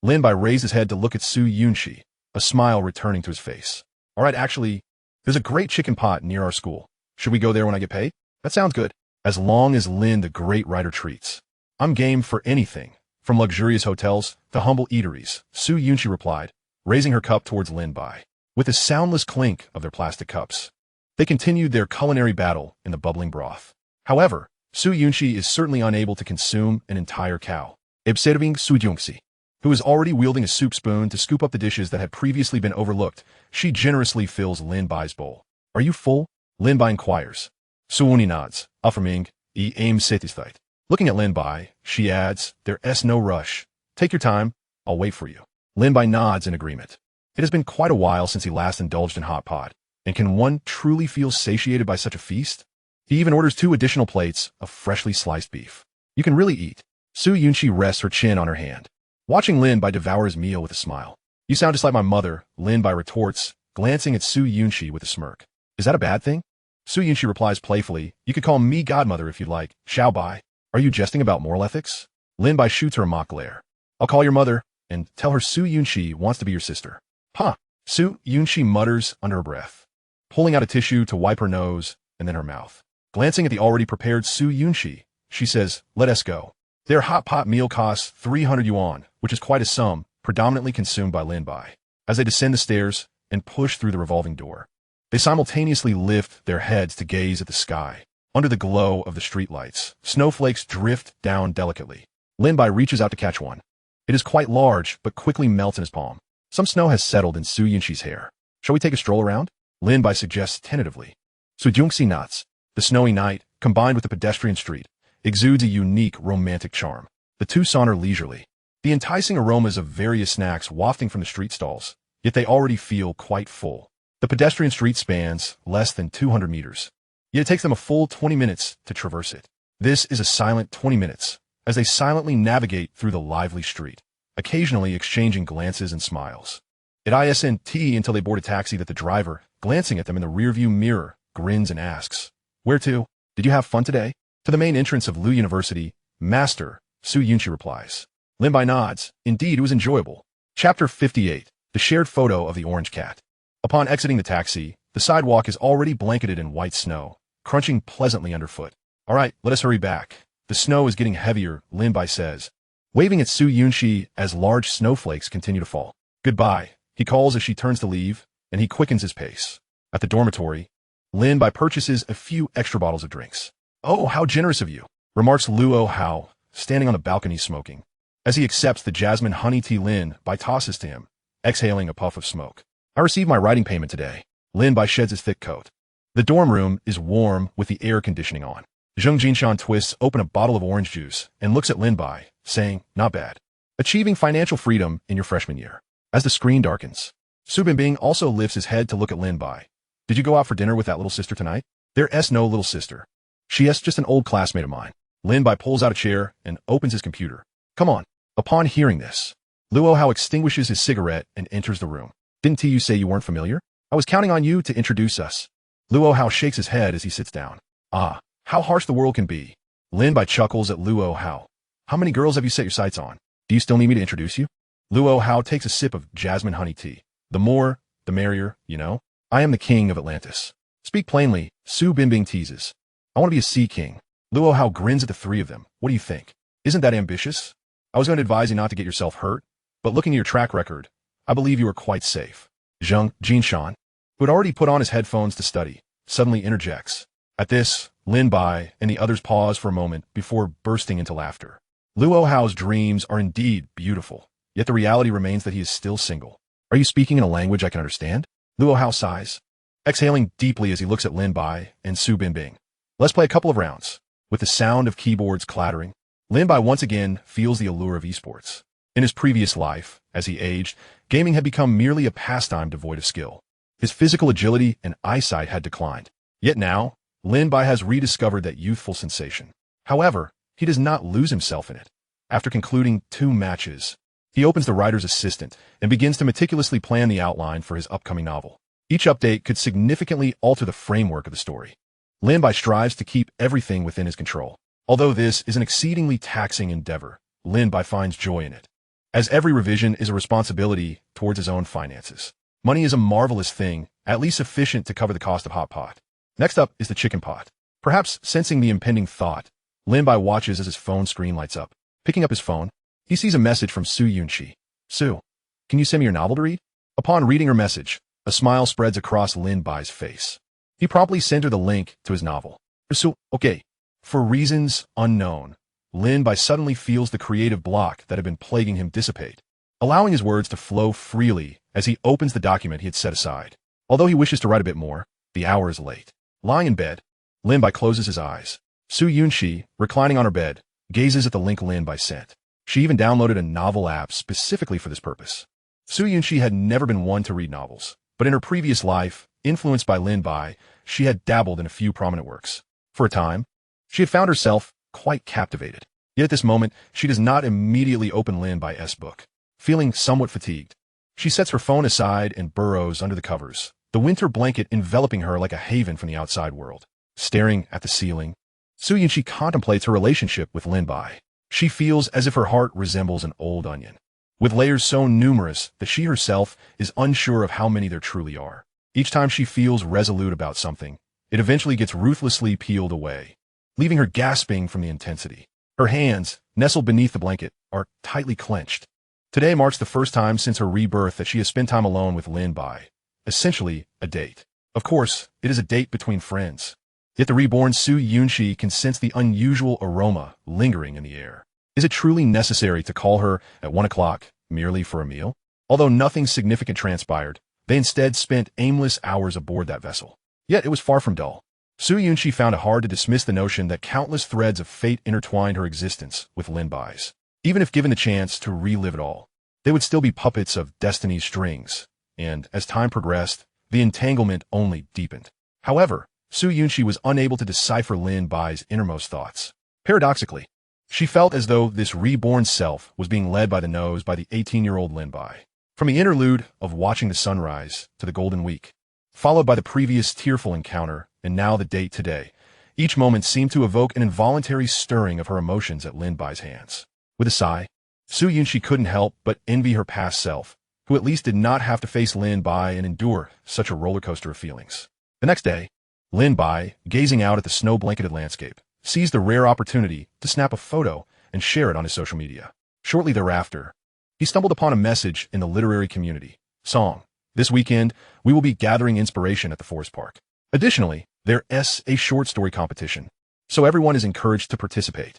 Lin Bai raised his head to look at Su Yunxi, a smile returning to his face. All right, actually, there's a great chicken pot near our school. Should we go there when I get paid? That sounds good. As long as Lin the great writer treats. I'm game for anything, from luxurious hotels to humble eateries, Su Yunxi replied, raising her cup towards Lin Bai. With a soundless clink of their plastic cups, they continued their culinary battle in the bubbling broth. However, Su Yunxi is certainly unable to consume an entire cow. Observing Su Yunxi, who is already wielding a soup spoon to scoop up the dishes that had previously been overlooked, she generously fills Lin Bai's bowl. Are you full? Lin Bai inquires. Su Yunxi nods, affirming, I am satisfied. Looking at Lin Bai, she adds, there's no rush. Take your time, I'll wait for you. Lin Bai nods in agreement. It has been quite a while since he last indulged in hot pot, and can one truly feel satiated by such a feast? He even orders 2 additional plates of freshly sliced beef. You can really eat. Su Yunxi rests her chin on her hand, watching Lin Bai devour his meal with a smile. You sound just like my mother, Lin Bai retorts, glancing at Su Yunxi with a smirk. Is that a bad thing? Su Yunxi replies playfully, you could call me godmother if you'd like. Xiao Bai. Are you jesting about moral ethics? Lin Bai shoots her a mock glare. I'll call your mother, and tell her Su Yunxi wants to be your sister. Huh. Su Yunxi mutters under her breath, pulling out a tissue to wipe her nose and then her mouth. Glancing at the already prepared Su Yunxi, she says, let us go. Their hot pot meal costs 300 yuan, which is quite a sum, predominantly consumed by Lin Bai. As they descend the stairs and push through the revolving door, they simultaneously lift their heads to gaze at the sky. Under the glow of the streetlights, snowflakes drift down delicately. Lin Bai reaches out to catch one. It is quite large, but quickly melts in his palm. Some snow has settled in Su Yunxi's hair. Shall we take a stroll around? Lin Bai suggests tentatively. Su Yunxi nods. The snowy night, combined with the pedestrian street, exudes a unique romantic charm. The two saunter leisurely, the enticing aromas of various snacks wafting from the street stalls, yet they already feel quite full. The pedestrian street spans less than 200 meters, yet it takes them a full 20 minutes to traverse it. This is a silent 20 minutes, as they silently navigate through the lively street, occasionally exchanging glances and smiles. It isn't until they board a taxi that the driver, glancing at them in the rearview mirror, grins and asks, where to? Did you have fun today? To the main entrance of Lu University, Master, Su Yunxi replies. Lin Bai nods. Indeed, it was enjoyable. Chapter 58, The Shared Photo of the Orange Cat. Upon exiting the taxi, the sidewalk is already blanketed in white snow, crunching pleasantly underfoot. All right, let us hurry back. The snow is getting heavier, Lin Bai says, waving at Su Yunxi as large snowflakes continue to fall. Goodbye, he calls as she turns to leave, and he quickens his pace. At the dormitory, Lin Bai purchases a few extra bottles of drinks. Oh, how generous of you, remarks Luo Hao, standing on the balcony smoking. As he accepts the jasmine honey tea Lin Bai tosses to him, exhaling a puff of smoke. I received my writing payment today. Lin Bai sheds his thick coat. The dorm room is warm with the air conditioning on. Zheng Jinshan twists open a bottle of orange juice and looks at Lin Bai, saying, not bad. Achieving financial freedom in your freshman year. As the screen darkens, Su Binbing also lifts his head to look at Lin Bai. Did you go out for dinner with that little sister tonight? There's no little sister. She is just an old classmate of mine. Lin Bai pulls out a chair and opens his computer. Come on. Upon hearing this, Luo Hao extinguishes his cigarette and enters the room. Didn't you say you weren't familiar? I was counting on you to introduce us. Luo Hao shakes his head as he sits down. Ah, how harsh the world can be. Lin Bai chuckles at Luo Hao. How many girls have you set your sights on? Do you still need me to introduce you? Luo Hao takes a sip of jasmine honey tea. The more, the merrier, you know? I am the king of Atlantis. Speak plainly, Su Binbing teases. I want to be a sea king. Luo Hao grins at the three of them. What do you think? Isn't that ambitious? I was going to advise you not to get yourself hurt, but looking at your track record, I believe you are quite safe. Jin Shan, who had already put on his headphones to study, suddenly interjects. At this, Lin Bai and the others pause for a moment before bursting into laughter. Luo Hao's dreams are indeed beautiful, yet the reality remains that he is still single. Are you speaking in a language I can understand? Luo Hao sighs, exhaling deeply as he looks at Lin Bai and Su Binbing. Let's play a couple of rounds. With the sound of keyboards clattering, Lin Bai once again feels the allure of esports. In his previous life, as he aged, gaming had become merely a pastime devoid of skill. His physical agility and eyesight had declined. Yet now, Lin Bai has rediscovered that youthful sensation. However, he does not lose himself in it. After concluding 2 matches, he opens the writer's assistant and begins to meticulously plan the outline for his upcoming novel. Each update could significantly alter the framework of the story. Lin Bai strives to keep everything within his control. Although this is an exceedingly taxing endeavor, Lin Bai finds joy in it. As every revision is a responsibility towards his own finances. Money is a marvelous thing, at least sufficient to cover the cost of hot pot. Next up is the chicken pot. Perhaps sensing the impending thought, Lin Bai watches as his phone screen lights up. Picking up his phone, he sees a message from Su Yunxi. Su, can you send me your novel to read? Upon reading her message, a smile spreads across Lin Bai's face. He promptly sent her the link to his novel. Su, okay. For reasons unknown, Lin Bai suddenly feels the creative block that had been plaguing him dissipate, allowing his words to flow freely as he opens the document he had set aside. Although he wishes to write a bit more, the hour is late. Lying in bed, Lin Bai closes his eyes. Su Yunxi, reclining on her bed, gazes at the link Lin Bai sent. She even downloaded a novel app specifically for this purpose. Su Yunxi had never been one to read novels, but in her previous life, influenced by Lin Bai, she had dabbled in a few prominent works. For a time, she had found herself quite captivated. Yet at this moment, she does not immediately open Lin Bai's book. Feeling somewhat fatigued, she sets her phone aside and burrows under the covers, the winter blanket enveloping her like a haven from the outside world. Staring at the ceiling, Su Yunxi contemplates her relationship with Lin Bai. She feels as if her heart resembles an old onion, with layers so numerous that she herself is unsure of how many there truly are. Each time she feels resolute about something, it eventually gets ruthlessly peeled away, leaving her gasping from the intensity. Her hands, nestled beneath the blanket, are tightly clenched. Today marks the first time since her rebirth that she has spent time alone with Lin Bai, essentially a date. Of course, it is a date between friends. Yet the reborn Su Yunxi can sense the unusual aroma lingering in the air. Is it truly necessary to call her at 1 o'clock merely for a meal? Although nothing significant transpired, they instead spent aimless hours aboard that vessel. Yet it was far from dull. Su Yunxi found it hard to dismiss the notion that countless threads of fate intertwined her existence with Lin Bai's. Even if given the chance to relive it all, they would still be puppets of destiny's strings, and as time progressed, the entanglement only deepened. However, Su Yunxi was unable to decipher Lin Bai's innermost thoughts. Paradoxically, she felt as though this reborn self was being led by the nose by the 18-year-old Lin Bai. From the interlude of watching the sunrise to the golden week, followed by the previous tearful encounter and now the date today, each moment seemed to evoke an involuntary stirring of her emotions at Lin Bai's hands. With a sigh, Su Yunxi couldn't help but envy her past self, who at least did not have to face Lin Bai and endure such a roller coaster of feelings. The next day, Lin Bai, gazing out at the snow-blanketed landscape, seized the rare opportunity to snap a photo and share it on his social media. Shortly thereafter, he stumbled upon a message in the literary community. Song. This weekend, we will be gathering inspiration at the forest park. Additionally, there is a short story competition, so everyone is encouraged to participate.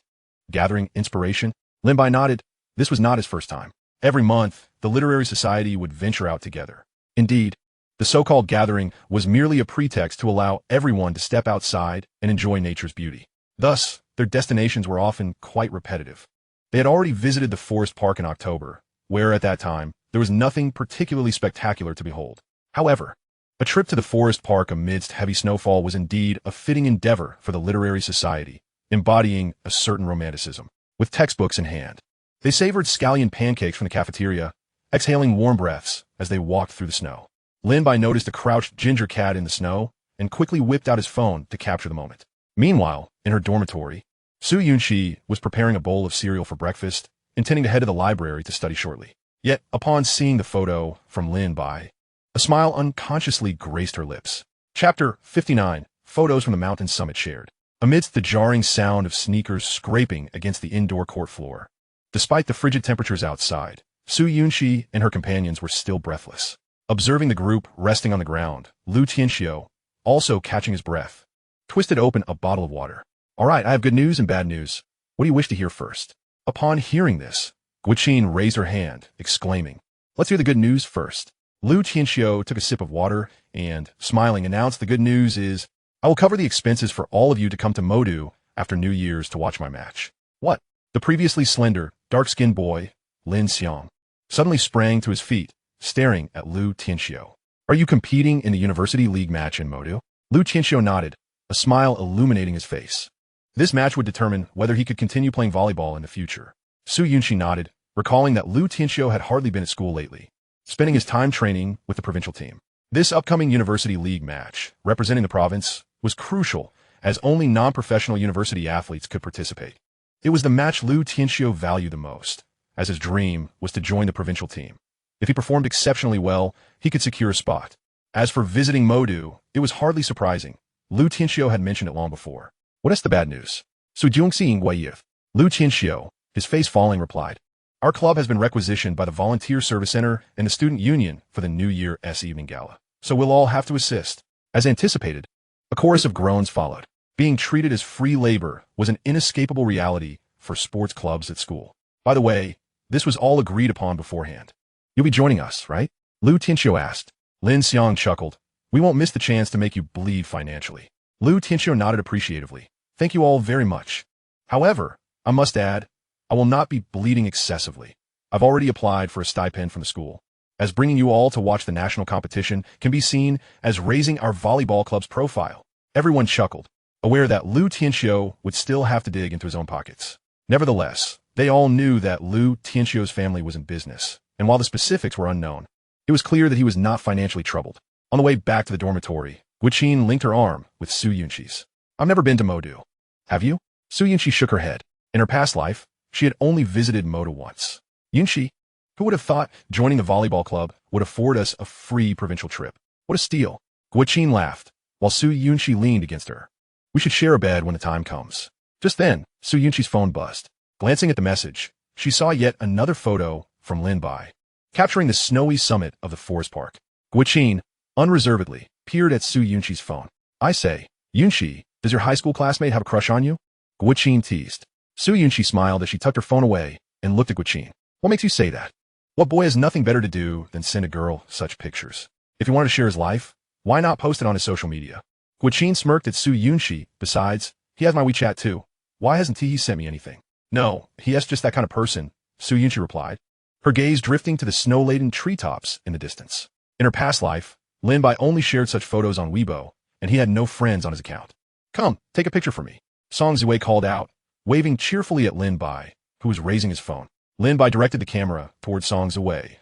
Gathering inspiration? Lin Bai nodded. This was not his first time. Every month, the literary society would venture out together. Indeed, the so-called gathering was merely a pretext to allow everyone to step outside and enjoy nature's beauty. Thus, their destinations were often quite repetitive. They had already visited the forest park in October, where at that time, there was nothing particularly spectacular to behold. However, a trip to the forest park amidst heavy snowfall was indeed a fitting endeavor for the literary society, embodying a certain romanticism. With textbooks in hand, they savored scallion pancakes from the cafeteria, exhaling warm breaths as they walked through the snow. Lin Bai noticed a crouched ginger cat in the snow and quickly whipped out his phone to capture the moment. Meanwhile, in her dormitory, Su Yunxi was preparing a bowl of cereal for breakfast, intending to head to the library to study shortly. Yet, upon seeing the photo from Lin Bai, a smile unconsciously graced her lips. Chapter 59, Photos from the Mountain Summit Shared. amidst the jarring sound of sneakers scraping against the indoor court floor. Despite the frigid temperatures outside, Su Yunxi and her companions were still breathless. Observing the group resting on the ground, Lu Tianxiu, also catching his breath, twisted open a bottle of water. All right, I have good news and bad news. What do you wish to hear first? Upon hearing this, Guqin raised her hand, exclaiming, "Let's hear the good news first." Lu Tianxiu took a sip of water and, smiling, announced the good news is, "I will cover the expenses for all of you to come to Modu after New Year's to watch my match." What? The previously slender, dark-skinned boy, Lin Xiang, suddenly sprang to his feet, staring at Lu Tianxiu. "Are you competing in the University League match in Modu?" Lu Tianxiu nodded, a smile illuminating his face. This match would determine whether he could continue playing volleyball in the future. Su Yunxi nodded, recalling that Lu Tianxiu had hardly been at school lately, spending his time training with the provincial team. This upcoming University League match, representing the province, was crucial, as only non-professional university athletes could participate. It was the match Lu Tianxiu valued the most, as his dream was to join the provincial team. If he performed exceptionally well, he could secure a spot. As for visiting Modu, it was hardly surprising. Lu Tianxiu had mentioned it long before. "What is the bad news?" Su Yunxi Guiyif. Lu Tianxiu, his face falling, replied, "Our club has been requisitioned by the Volunteer Service Center and the Student Union for the New Year's evening gala, so we'll all have to assist." As anticipated, a chorus of groans followed. Being treated as free labor was an inescapable reality for sports clubs at school. By the way, this was all agreed upon beforehand. "You'll be joining us, right?" Lu Tianxiu asked. Lin Xiang chuckled. "We won't miss the chance to make you bleed financially." Lu Tianxiu nodded appreciatively. "Thank you all very much. However, I must add, I will not be bleeding excessively. I've already applied for a stipend from the school, as bringing you all to watch the national competition can be seen as raising our volleyball club's profile." Everyone chuckled, aware that Lu Tianxiu would still have to dig into his own pockets. Nevertheless, they all knew that Lu Tianxiu's family was in business, and while the specifics were unknown, it was clear that he was not financially troubled. On the way back to the dormitory, Guqin linked her arm with Su Yunxi's. "I've never been to Modu. Have you?" Su Yunxi shook her head. In her past life, she had only visited Modu once. "Yunxi, who would have thought joining the volleyball club would afford us a free provincial trip? What a steal." Guqin laughed, while Su Yunxi leaned against her. "We should share a bed when the time comes." Just then, Su Yunxi's phone buzzed. Glancing at the message, she saw yet another photo from Lin Bai, capturing the snowy summit of the forest park. Guqin, unreservedly, peered at Su Yunxi's phone. "I say, Yunxi, does your high school classmate have a crush on you?" Guqin teased. Su Yunxi smiled as she tucked her phone away and looked at Guqin. "What makes you say that? What boy has nothing better to do than send a girl such pictures? If he wanted to share his life, why not post it on his social media?" Guqin smirked at Su Yunxi. "Besides, he has my WeChat too. Why hasn't he sent me anything?" "No, he is just that kind of person," Su Yunxi replied, her gaze drifting to the snow-laden treetops in the distance. In her past life, Lin Bai only shared such photos on Weibo, and he had no friends on his account. "Come, take a picture for me," Song Ziwei called out, waving cheerfully at Lin Bai, who was raising his phone. Lin Bai directed the camera toward Song Ziwei.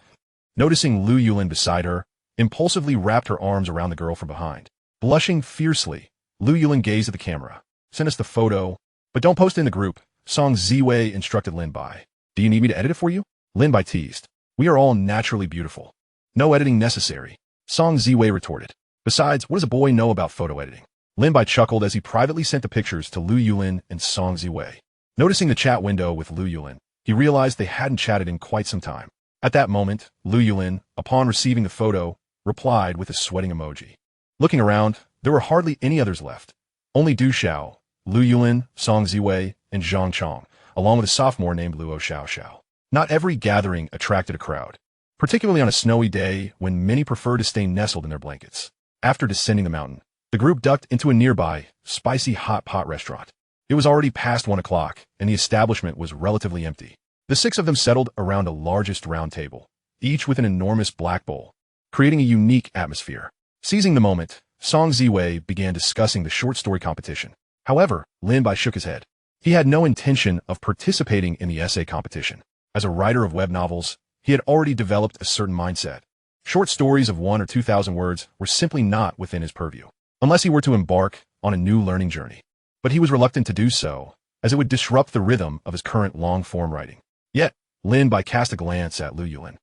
Noticing Lu Yulin beside her, impulsively wrapped her arms around the girl from behind. Blushing fiercely, Lu Yulin gazed at the camera. "Send us the photo, but don't post it in the group," Song Ziwei instructed Lin Bai. "Do you need me to edit it for you?" Lin Bai teased. "We are all naturally beautiful. No editing necessary," Song Ziwei retorted. "Besides, what does a boy know about photo editing?" Lin Bai chuckled as he privately sent the pictures to Lu Yulin and Song Ziwei. Noticing the chat window with Lu Yulin, he realized they hadn't chatted in quite some time. At that moment, Lu Yulin, upon receiving the photo, replied with a sweating emoji. Looking around, there were hardly any others left. Only Du Xiao, Lu Yulin, Song Ziwei, and Zhang Chong, along with a sophomore named Luo Xiao. Not every gathering attracted a crowd, particularly on a snowy day when many preferred to stay nestled in their blankets. After descending the mountain, the group ducked into a nearby, spicy hot pot restaurant. It was already past 1 o'clock, and the establishment was relatively empty. The 6 of them settled around a largest round table, each with an enormous black bowl, creating a unique atmosphere. Seizing the moment, Song Ziwei began discussing the short story competition. However, Lin Bai shook his head. He had no intention of participating in the essay competition. As a writer of web novels, he had already developed a certain mindset. Short stories of 1 or 2,000 words were simply not within his purview, unless he were to embark on a new learning journey. But he was reluctant to do so, as it would disrupt the rhythm of his current long-form writing. Yet, Lin Bai cast a glance at Lu Yulin,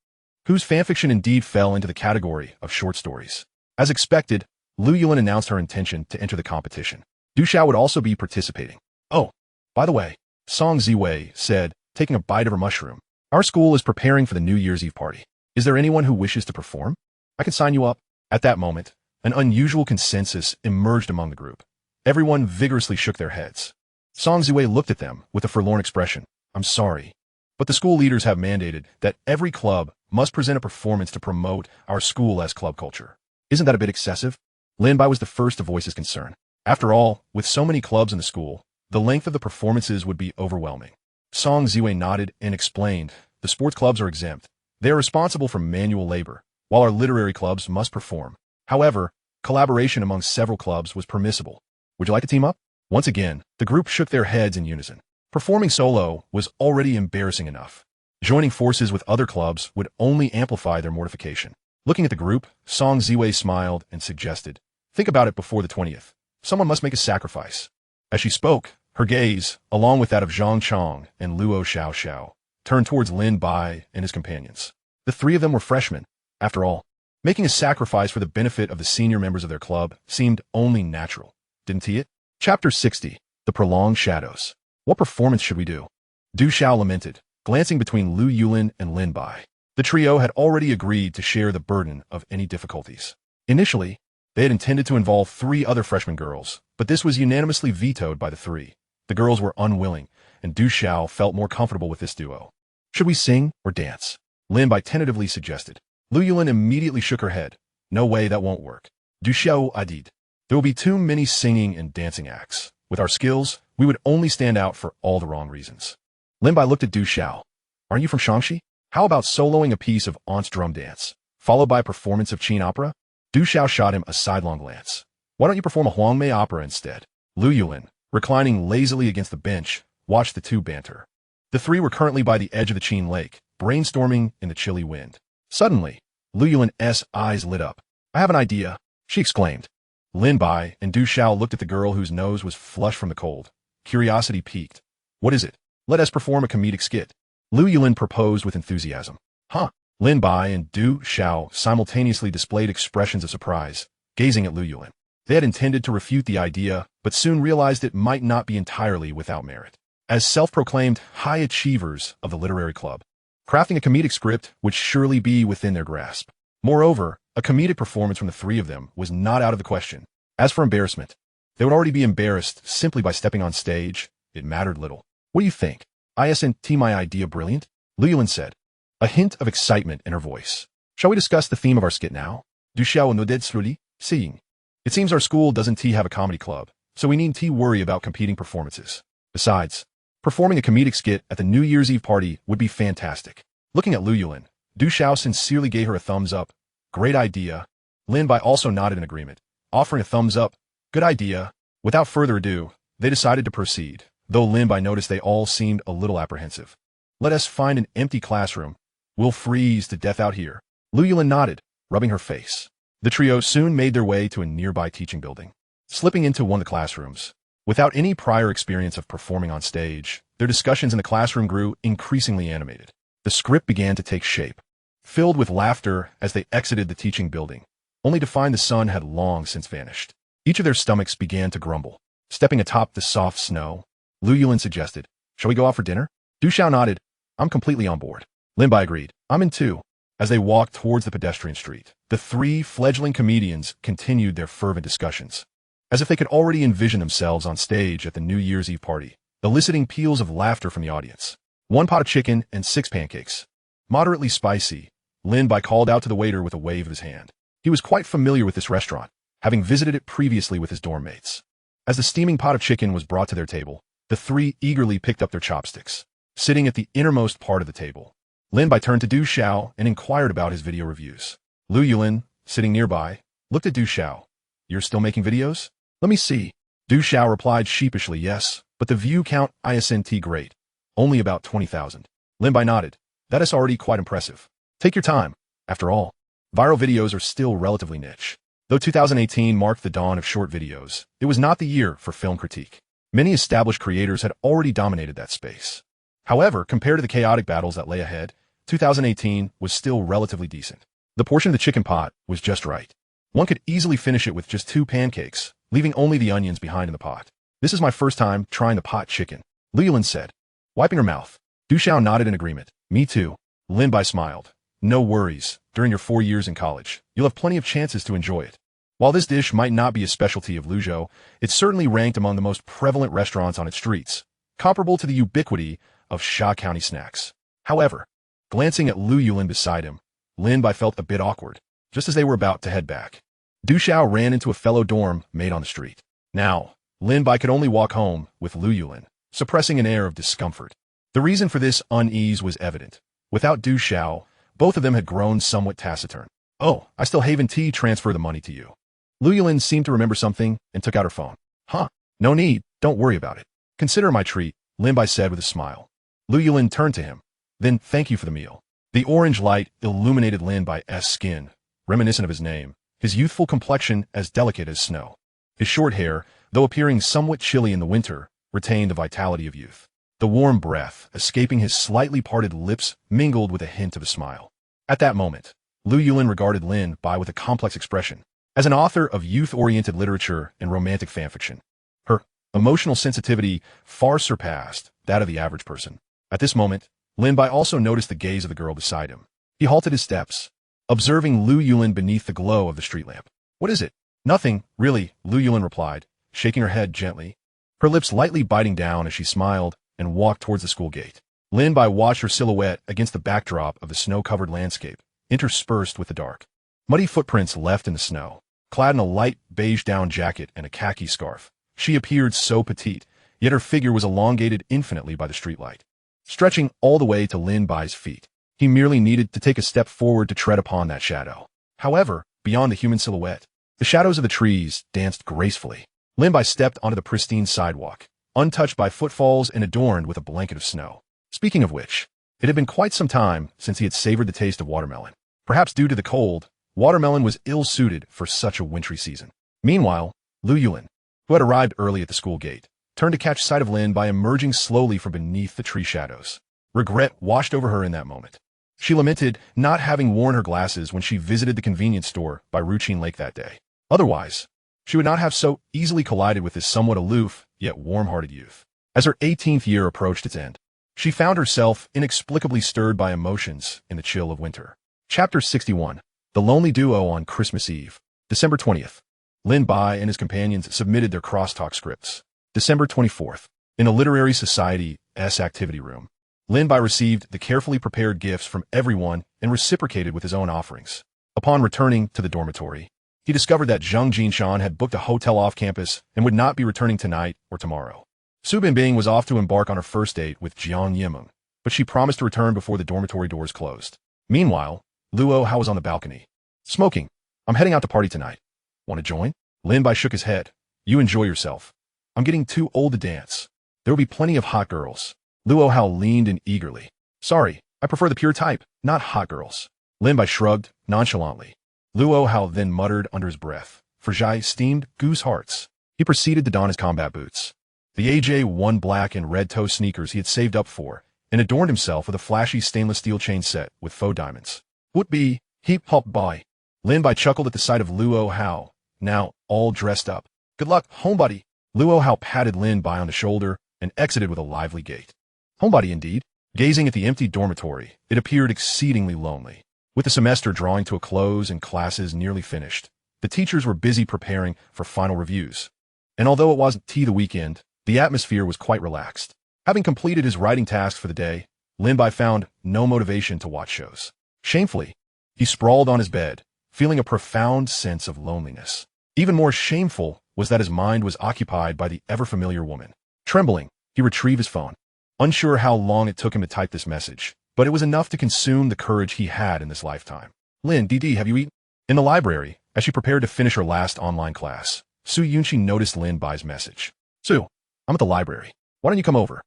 whose fanfiction indeed fell into the category of short stories. As expected, Lu Yulin announced her intention to enter the competition. Du Xiao would also be participating. Oh, by the way, Song Ziwei said, taking a bite of her mushroom. Our school is preparing for the New Year's Eve party. Is there anyone who wishes to perform? I can sign you up. At that moment, an unusual consensus emerged among the group. Everyone vigorously shook their heads. Song Ziwei looked at them with a forlorn expression. I'm sorry, but the school leaders have mandated that every club must present a performance to promote our school as club culture. Isn't that a bit excessive? Lin Bai was the first to voice his concern. After all, with so many clubs in the school, the length of the performances would be overwhelming. Song Ziwei nodded and explained, the sports clubs are exempt. They are responsible for manual labor, while our literary clubs must perform. However, collaboration among several clubs was permissible. Would you like to team up? Once again, the group shook their heads in unison. Performing solo was already embarrassing enough. Joining forces with other clubs would only amplify their mortification. Looking at the group, Song Ziwei smiled and suggested, think about it before the 20th. Someone must make a sacrifice. As she spoke, her gaze, along with that of Zhang Chong and Luo Xiao, turned towards Lin Bai and his companions. The three of them were freshmen. After all, making a sacrifice for the benefit of the senior members of their club seemed only natural, didn't it? Chapter 60, The Prolonged Shadows. What performance should we do? Du Xiao lamented, glancing between Lu Yulin and Lin Bai. The trio had already agreed to share the burden of any difficulties. Initially, they had intended to involve 3 other freshman girls, but this was unanimously vetoed by the 3. The girls were unwilling, and Du Xiao felt more comfortable with this duo. Should we sing or dance? Lin Bai tentatively suggested. Lu Yulin immediately shook her head. No way, that won't work. Du Xiao added. There will be too many singing and dancing acts. With our skills, we would only stand out for all the wrong reasons. Lin Bai looked at Du Xiao. Aren't you from Shaanxi? How about soloing a piece of Aunt's drum dance, followed by a performance of Qin opera? Du Xiao shot him a sidelong glance. Why don't you perform a Huangmei opera instead? Lu Yulin, reclining lazily against the bench, watched the two banter. The 3 were currently by the edge of the Qin lake, brainstorming in the chilly wind. Suddenly, Lu Yulin's eyes lit up. I have an idea, she exclaimed. Lin Bai and Du Xiao looked at the girl whose nose was flushed from the cold. Curiosity piqued. What is it? Let us perform a comedic skit. Lu Yulin proposed with enthusiasm. Huh? Lin Bai and Du Xiao simultaneously displayed expressions of surprise, gazing at Lu Yulin. They had intended to refute the idea, but soon realized it might not be entirely without merit. As self-proclaimed high achievers of the literary club, crafting a comedic script would surely be within their grasp. Moreover, a comedic performance from the 3 of them was not out of the question. As for embarrassment, they would already be embarrassed simply by stepping on stage. It mattered little. What do you think? Isn't my idea brilliant? Lu Yulin said, a hint of excitement in her voice. Shall we discuss the theme of our skit now? Du Xiao nodded slowly, seeing. It seems our school doesn't have a comedy club, so we needn't worry about competing performances. Besides, performing a comedic skit at the New Year's Eve party would be fantastic. Looking at Lu Yulin, Du Xiao sincerely gave her a thumbs up. Great idea. Lin Bai also nodded in agreement, offering a thumbs up. Good idea. Without further ado, they decided to proceed, though Lin Bai noticed they all seemed a little apprehensive. Let us find an empty classroom. We'll freeze to death out here. Lu Yulin nodded, rubbing her face. The trio soon made their way to a nearby teaching building. Slipping into one of the classrooms, without any prior experience of performing on stage, their discussions in the classroom grew increasingly animated. The script began to take shape, filled with laughter as they exited the teaching building, only to find the sun had long since vanished. Each of their stomachs began to grumble. Stepping atop the soft snow, Lu Yulin suggested, shall we go out for dinner? Du Xiao nodded. I'm completely on board. Lin Bai agreed. I'm in too. As they walked towards the pedestrian street, the 3 fledgling comedians continued their fervent discussions, as if they could already envision themselves on stage at the New Year's Eve party, eliciting peals of laughter from the audience. 1 pot of chicken and 6 pancakes. Moderately spicy, Lin Bai called out to the waiter with a wave of his hand. He was quite familiar with this restaurant, having visited it previously with his dorm mates. As the steaming pot of chicken was brought to their table, the 3 eagerly picked up their chopsticks. Sitting at the innermost part of the table, Lin Bai turned to Du Xiao and inquired about his video reviews. Lu Yulin, sitting nearby, looked at Du Xiao. You're still making videos? Let me see. Du Xiao replied sheepishly, yes, but the view count isn't great. Only about 20,000. Lin Bai nodded. That is already quite impressive. Take your time. After all, viral videos are still relatively niche. Though 2018 marked the dawn of short videos, it was not the year for film critique. Many established creators had already dominated that space. However, compared to the chaotic battles that lay ahead, 2018 was still relatively decent. The portion of the chicken pot was just right. One could easily finish it with just 2 pancakes, leaving only the onions behind in the pot. This is my first time trying the pot chicken, Lu Yulin said, wiping her mouth. Du Xiao nodded in agreement. Me too. Lin Bai smiled. No worries. During your 4 years in college, you'll have plenty of chances to enjoy it. While this dish might not be a specialty of Luzhou, it's certainly ranked among the most prevalent restaurants on its streets, comparable to the ubiquity of Sha County snacks. However, glancing at Lu Yulin beside him, Lin Bai felt a bit awkward, just as they were about to head back. Du Xiao ran into a fellow dorm mate on the street. Now, Lin Bai could only walk home with Lu Yulin, suppressing an air of discomfort. The reason for this unease was evident. Without Du Xiao, both of them had grown somewhat taciturn. Oh, I still haven't transfer the money to you. Lu Yulin seemed to remember something and took out her phone. Huh, no need, don't worry about it. Consider my treat, Lin Bai said with a smile. Lu Yulin turned to him. Then thank you for the meal. The orange light illuminated Lin Bai's skin, reminiscent of his name, his youthful complexion as delicate as snow. His short hair, though appearing somewhat chilly in the winter, retained the vitality of youth. The warm breath, escaping his slightly parted lips, mingled with a hint of a smile. At that moment, Lu Yulin regarded Lin Bai with a complex expression. As an author of youth-oriented literature and romantic fanfiction, her emotional sensitivity far surpassed that of the average person. At this moment, Lin Bai also noticed the gaze of the girl beside him. He halted his steps, observing Lu Yulin beneath the glow of the street lamp. What is it? Nothing, really, Lu Yulin replied, shaking her head gently, her lips lightly biting down as she smiled and walked towards the school gate. Lin Bai watched her silhouette against the backdrop of the snow-covered landscape, interspersed with the dark, muddy footprints left in the snow. Clad in a light beige down jacket and a khaki scarf, she appeared so petite, yet her figure was elongated infinitely by the streetlight, stretching all the way to Lin Bai's feet. He merely needed to take a step forward to tread upon that shadow. However, beyond the human silhouette, the shadows of the trees danced gracefully. Lin Bai stepped onto the pristine sidewalk, untouched by footfalls and adorned with a blanket of snow. Speaking of which, it had been quite some time since he had savored the taste of watermelon. Perhaps due to the cold, watermelon was ill-suited for such a wintry season. Meanwhile, Lu Yulin, who had arrived early at the school gate, turned to catch sight of Lin Bai emerging slowly from beneath the tree shadows. Regret washed over her in that moment. She lamented not having worn her glasses when she visited the convenience store by Ruchin Lake that day. Otherwise, she would not have so easily collided with this somewhat aloof, yet warm-hearted youth. As her 18th year approached its end, she found herself inexplicably stirred by emotions in the chill of winter. Chapter 61. The Lonely Duo on Christmas Eve. December 20th. Lin Bai and his companions submitted their crosstalk scripts. December 24th. In a literary society's activity room, Lin Bai received the carefully prepared gifts from everyone and reciprocated with his own offerings. Upon returning to the dormitory, he discovered that Zheng Jinshan had booked a hotel off campus and would not be returning tonight or tomorrow. Su Binbing was off to embark on her first date with Jiang Yimeng, but she promised to return before the dormitory doors closed. Meanwhile, Luo Hao was on the balcony, smoking. I'm heading out to party tonight. Want to join? Lin Bai shook his head. You enjoy yourself. I'm getting too old to dance. There will be plenty of hot girls. Luo Hao leaned in eagerly. Sorry, I prefer the pure type, not hot girls. Lin Bai shrugged nonchalantly. Luo Hao then muttered under his breath, for Zhai steamed goose hearts. He proceeded to don his combat boots, the AJ1 black and red toe sneakers he had saved up for, and adorned himself with a flashy stainless steel chain set with faux diamonds. Would be hip-hop boy. Lin Bai chuckled at the sight of Luo Hao, now all dressed up. Good luck, homebody. Luo Hao patted Lin Bai on the shoulder and exited with a lively gait. Homebody indeed. Gazing at the empty dormitory, it appeared exceedingly lonely. With the semester drawing to a close and classes nearly finished, the teachers were busy preparing for final reviews. And although it wasn't the weekend, the atmosphere was quite relaxed. Having completed his writing task for the day, Lin Bai found no motivation to watch shows. Shamefully, he sprawled on his bed, feeling a profound sense of loneliness. Even more shameful was that his mind was occupied by the ever-familiar woman. Trembling, he retrieved his phone. Unsure how long it took him to type this message, but it was enough to consume the courage he had in this lifetime. Lin, DD, have you eaten? In the library, as she prepared to finish her last online class, Su Yunxi noticed Lin Bai's message. Su, I'm at the library. Why don't you come over?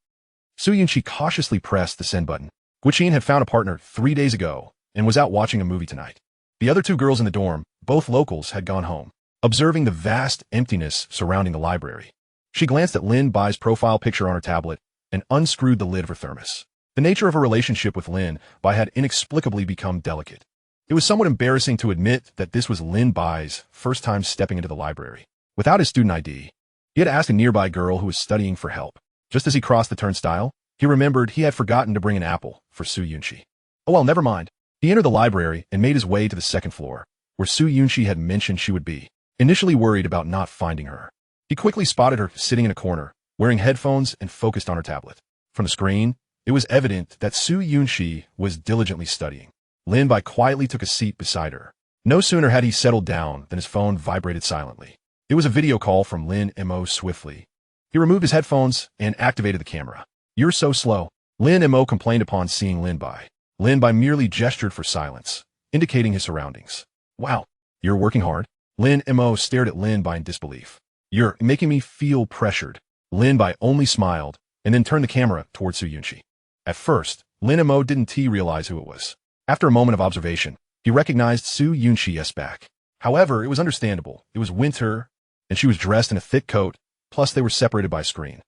Su Yunxi cautiously pressed the send button. Guqin had found a partner 3 days ago and was out watching a movie tonight. The other two girls in the dorm, both locals, had gone home. Observing the vast emptiness surrounding the library, she glanced at Lin Bai's profile picture on her tablet and unscrewed the lid of her thermos. The nature of her relationship with Lin Bai had inexplicably become delicate. It was somewhat embarrassing to admit that this was Lin Bai's first time stepping into the library. Without his student ID, he had asked a nearby girl who was studying for help. Just as he crossed the turnstile, he remembered he had forgotten to bring an apple for Su Yunxi. Oh well, never mind. He entered the library and made his way to the second floor, where Su Yunxi had mentioned she would be. Initially worried about not finding her, he quickly spotted her sitting in a corner, wearing headphones and focused on her tablet. From the screen, it was evident that Su Yunxi was diligently studying. Lin Bai quietly took a seat beside her. No sooner had he settled down than his phone vibrated silently. It was a video call from Lin Mo. Swiftly, he removed his headphones and activated the camera. "You're so slow," Lin Mo complained upon seeing Lin Bai. Lin Bai merely gestured for silence, indicating his surroundings. "Wow, you're working hard?" Lin Mo stared at Lin Bai in disbelief. "You're making me feel pressured." Lin Bai only smiled and then turned the camera towards Su Yunxi. At first, Lin Mo didn't realize who it was. After a moment of observation, he recognized Su Yunxi's back. However, it was understandable. It was winter, and she was dressed in a thick coat, plus they were separated by a screen.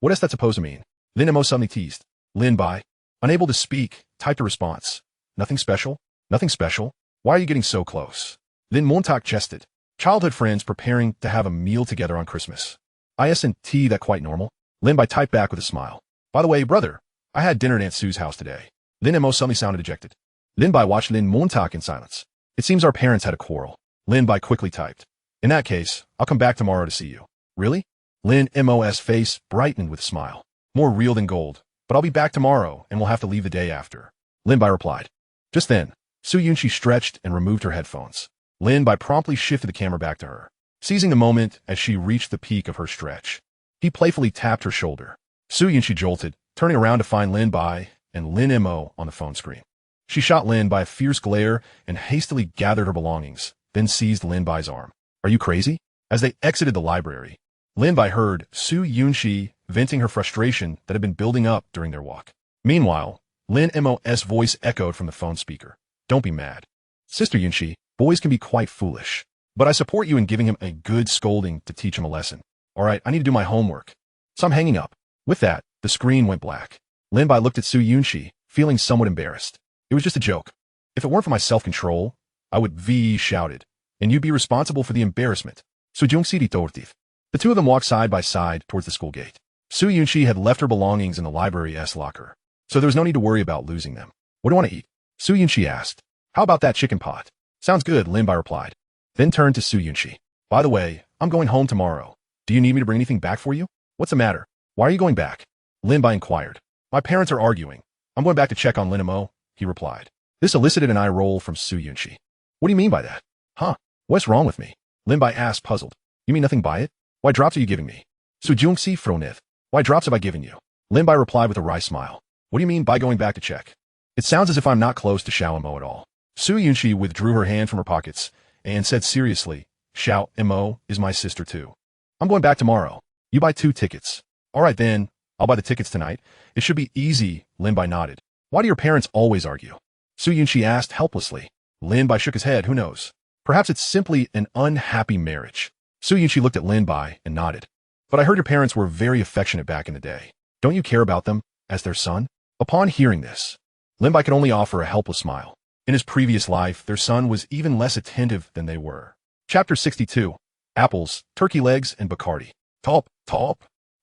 What is that supposed to mean? Lin Mo suddenly teased. Lin Bai, unable to speak, typed a response. "Nothing special? Nothing special? Why are you getting so close?" Lin Montauk jested. "Childhood friends preparing to have a meal together on Christmas. Isn't that quite normal?" Lin Bai typed back with a smile. "By the way, brother, I had dinner at Aunt Sue's house today." Lin Mo suddenly sounded dejected. Lin Bai watched Lin Montauk in silence. "It seems our parents had a quarrel." Lin Bai quickly typed. "In that case, I'll come back tomorrow to see you." "Really?" Lin Mo's face brightened with a smile. "More real than gold, but I'll be back tomorrow and we'll have to leave the day after." Lin Bai replied. Just then, Su Yunxi stretched and removed her headphones. Lin Bai promptly shifted the camera back to her. Seizing the moment as she reached the peak of her stretch, he playfully tapped her shoulder. Su Yunxi jolted, turning around to find Lin Bai and Lin Mo on the phone screen. She shot Lin Bai a fierce glare and hastily gathered her belongings, then seized Lin Bai's arm. "Are you crazy?" As they exited the library, Lin Bai heard Su Yunxi venting her frustration that had been building up during their walk. Meanwhile, Lin Mo's voice echoed from the phone speaker. "Don't be mad. Sister Yunxi, boys can be quite foolish, but I support you in giving him a good scolding to teach him a lesson. All right, I need to do my homework, so I'm hanging up." With that, the screen went black. Lin Bai looked at Su Yunxi, feeling somewhat embarrassed. "It was just a joke. If it weren't for my self-control, I would shouted, and you'd be responsible for the embarrassment." Su Yunxi tortif. The two of them walked side by side towards the school gate. Su Yunxi had left her belongings in the library's locker, so there was no need to worry about losing them. "What do you want to eat?" Su Yunxi asked. "How about that chicken pot?" "Sounds good," Lin Bai replied. Then turned to Su Yunxi. "By the way, I'm going home tomorrow. Do you need me to bring anything back for you?" "What's the matter? Why are you going back?" Lin Bai inquired. "My parents are arguing. I'm going back to check on Lin Mo," he replied. This elicited an eye roll from Su Yunxi. "What do you mean by that?" "Huh? What's wrong with me?" Lin Bai asked, puzzled. "You mean nothing by it? Why drops are you giving me?" Su Yunxi fronith. "Why drops have I given you?" Lin Bai replied with a wry smile. "What do you mean by going back to check? It sounds as if I'm not close to Xiao Mo at all." Su Yunxi withdrew her hand from her pockets and said seriously, "Xiao Mo is my sister too. I'm going back tomorrow. You buy 2 tickets. All right then, I'll buy the tickets tonight. It should be easy," Lin Bai nodded. "Why do your parents always argue?" Su Yunxi asked helplessly. Lin Bai shook his head. "Who knows? Perhaps it's simply an unhappy marriage." Su Yunxi looked at Lin Bai and nodded. "But I heard your parents were very affectionate back in the day. Don't you care about them as their son?" Upon hearing this, Lin Bai could only offer a helpless smile. In his previous life, their son was even less attentive than they were. Chapter 62. Apples, Turkey Legs, and Bacardi. Top,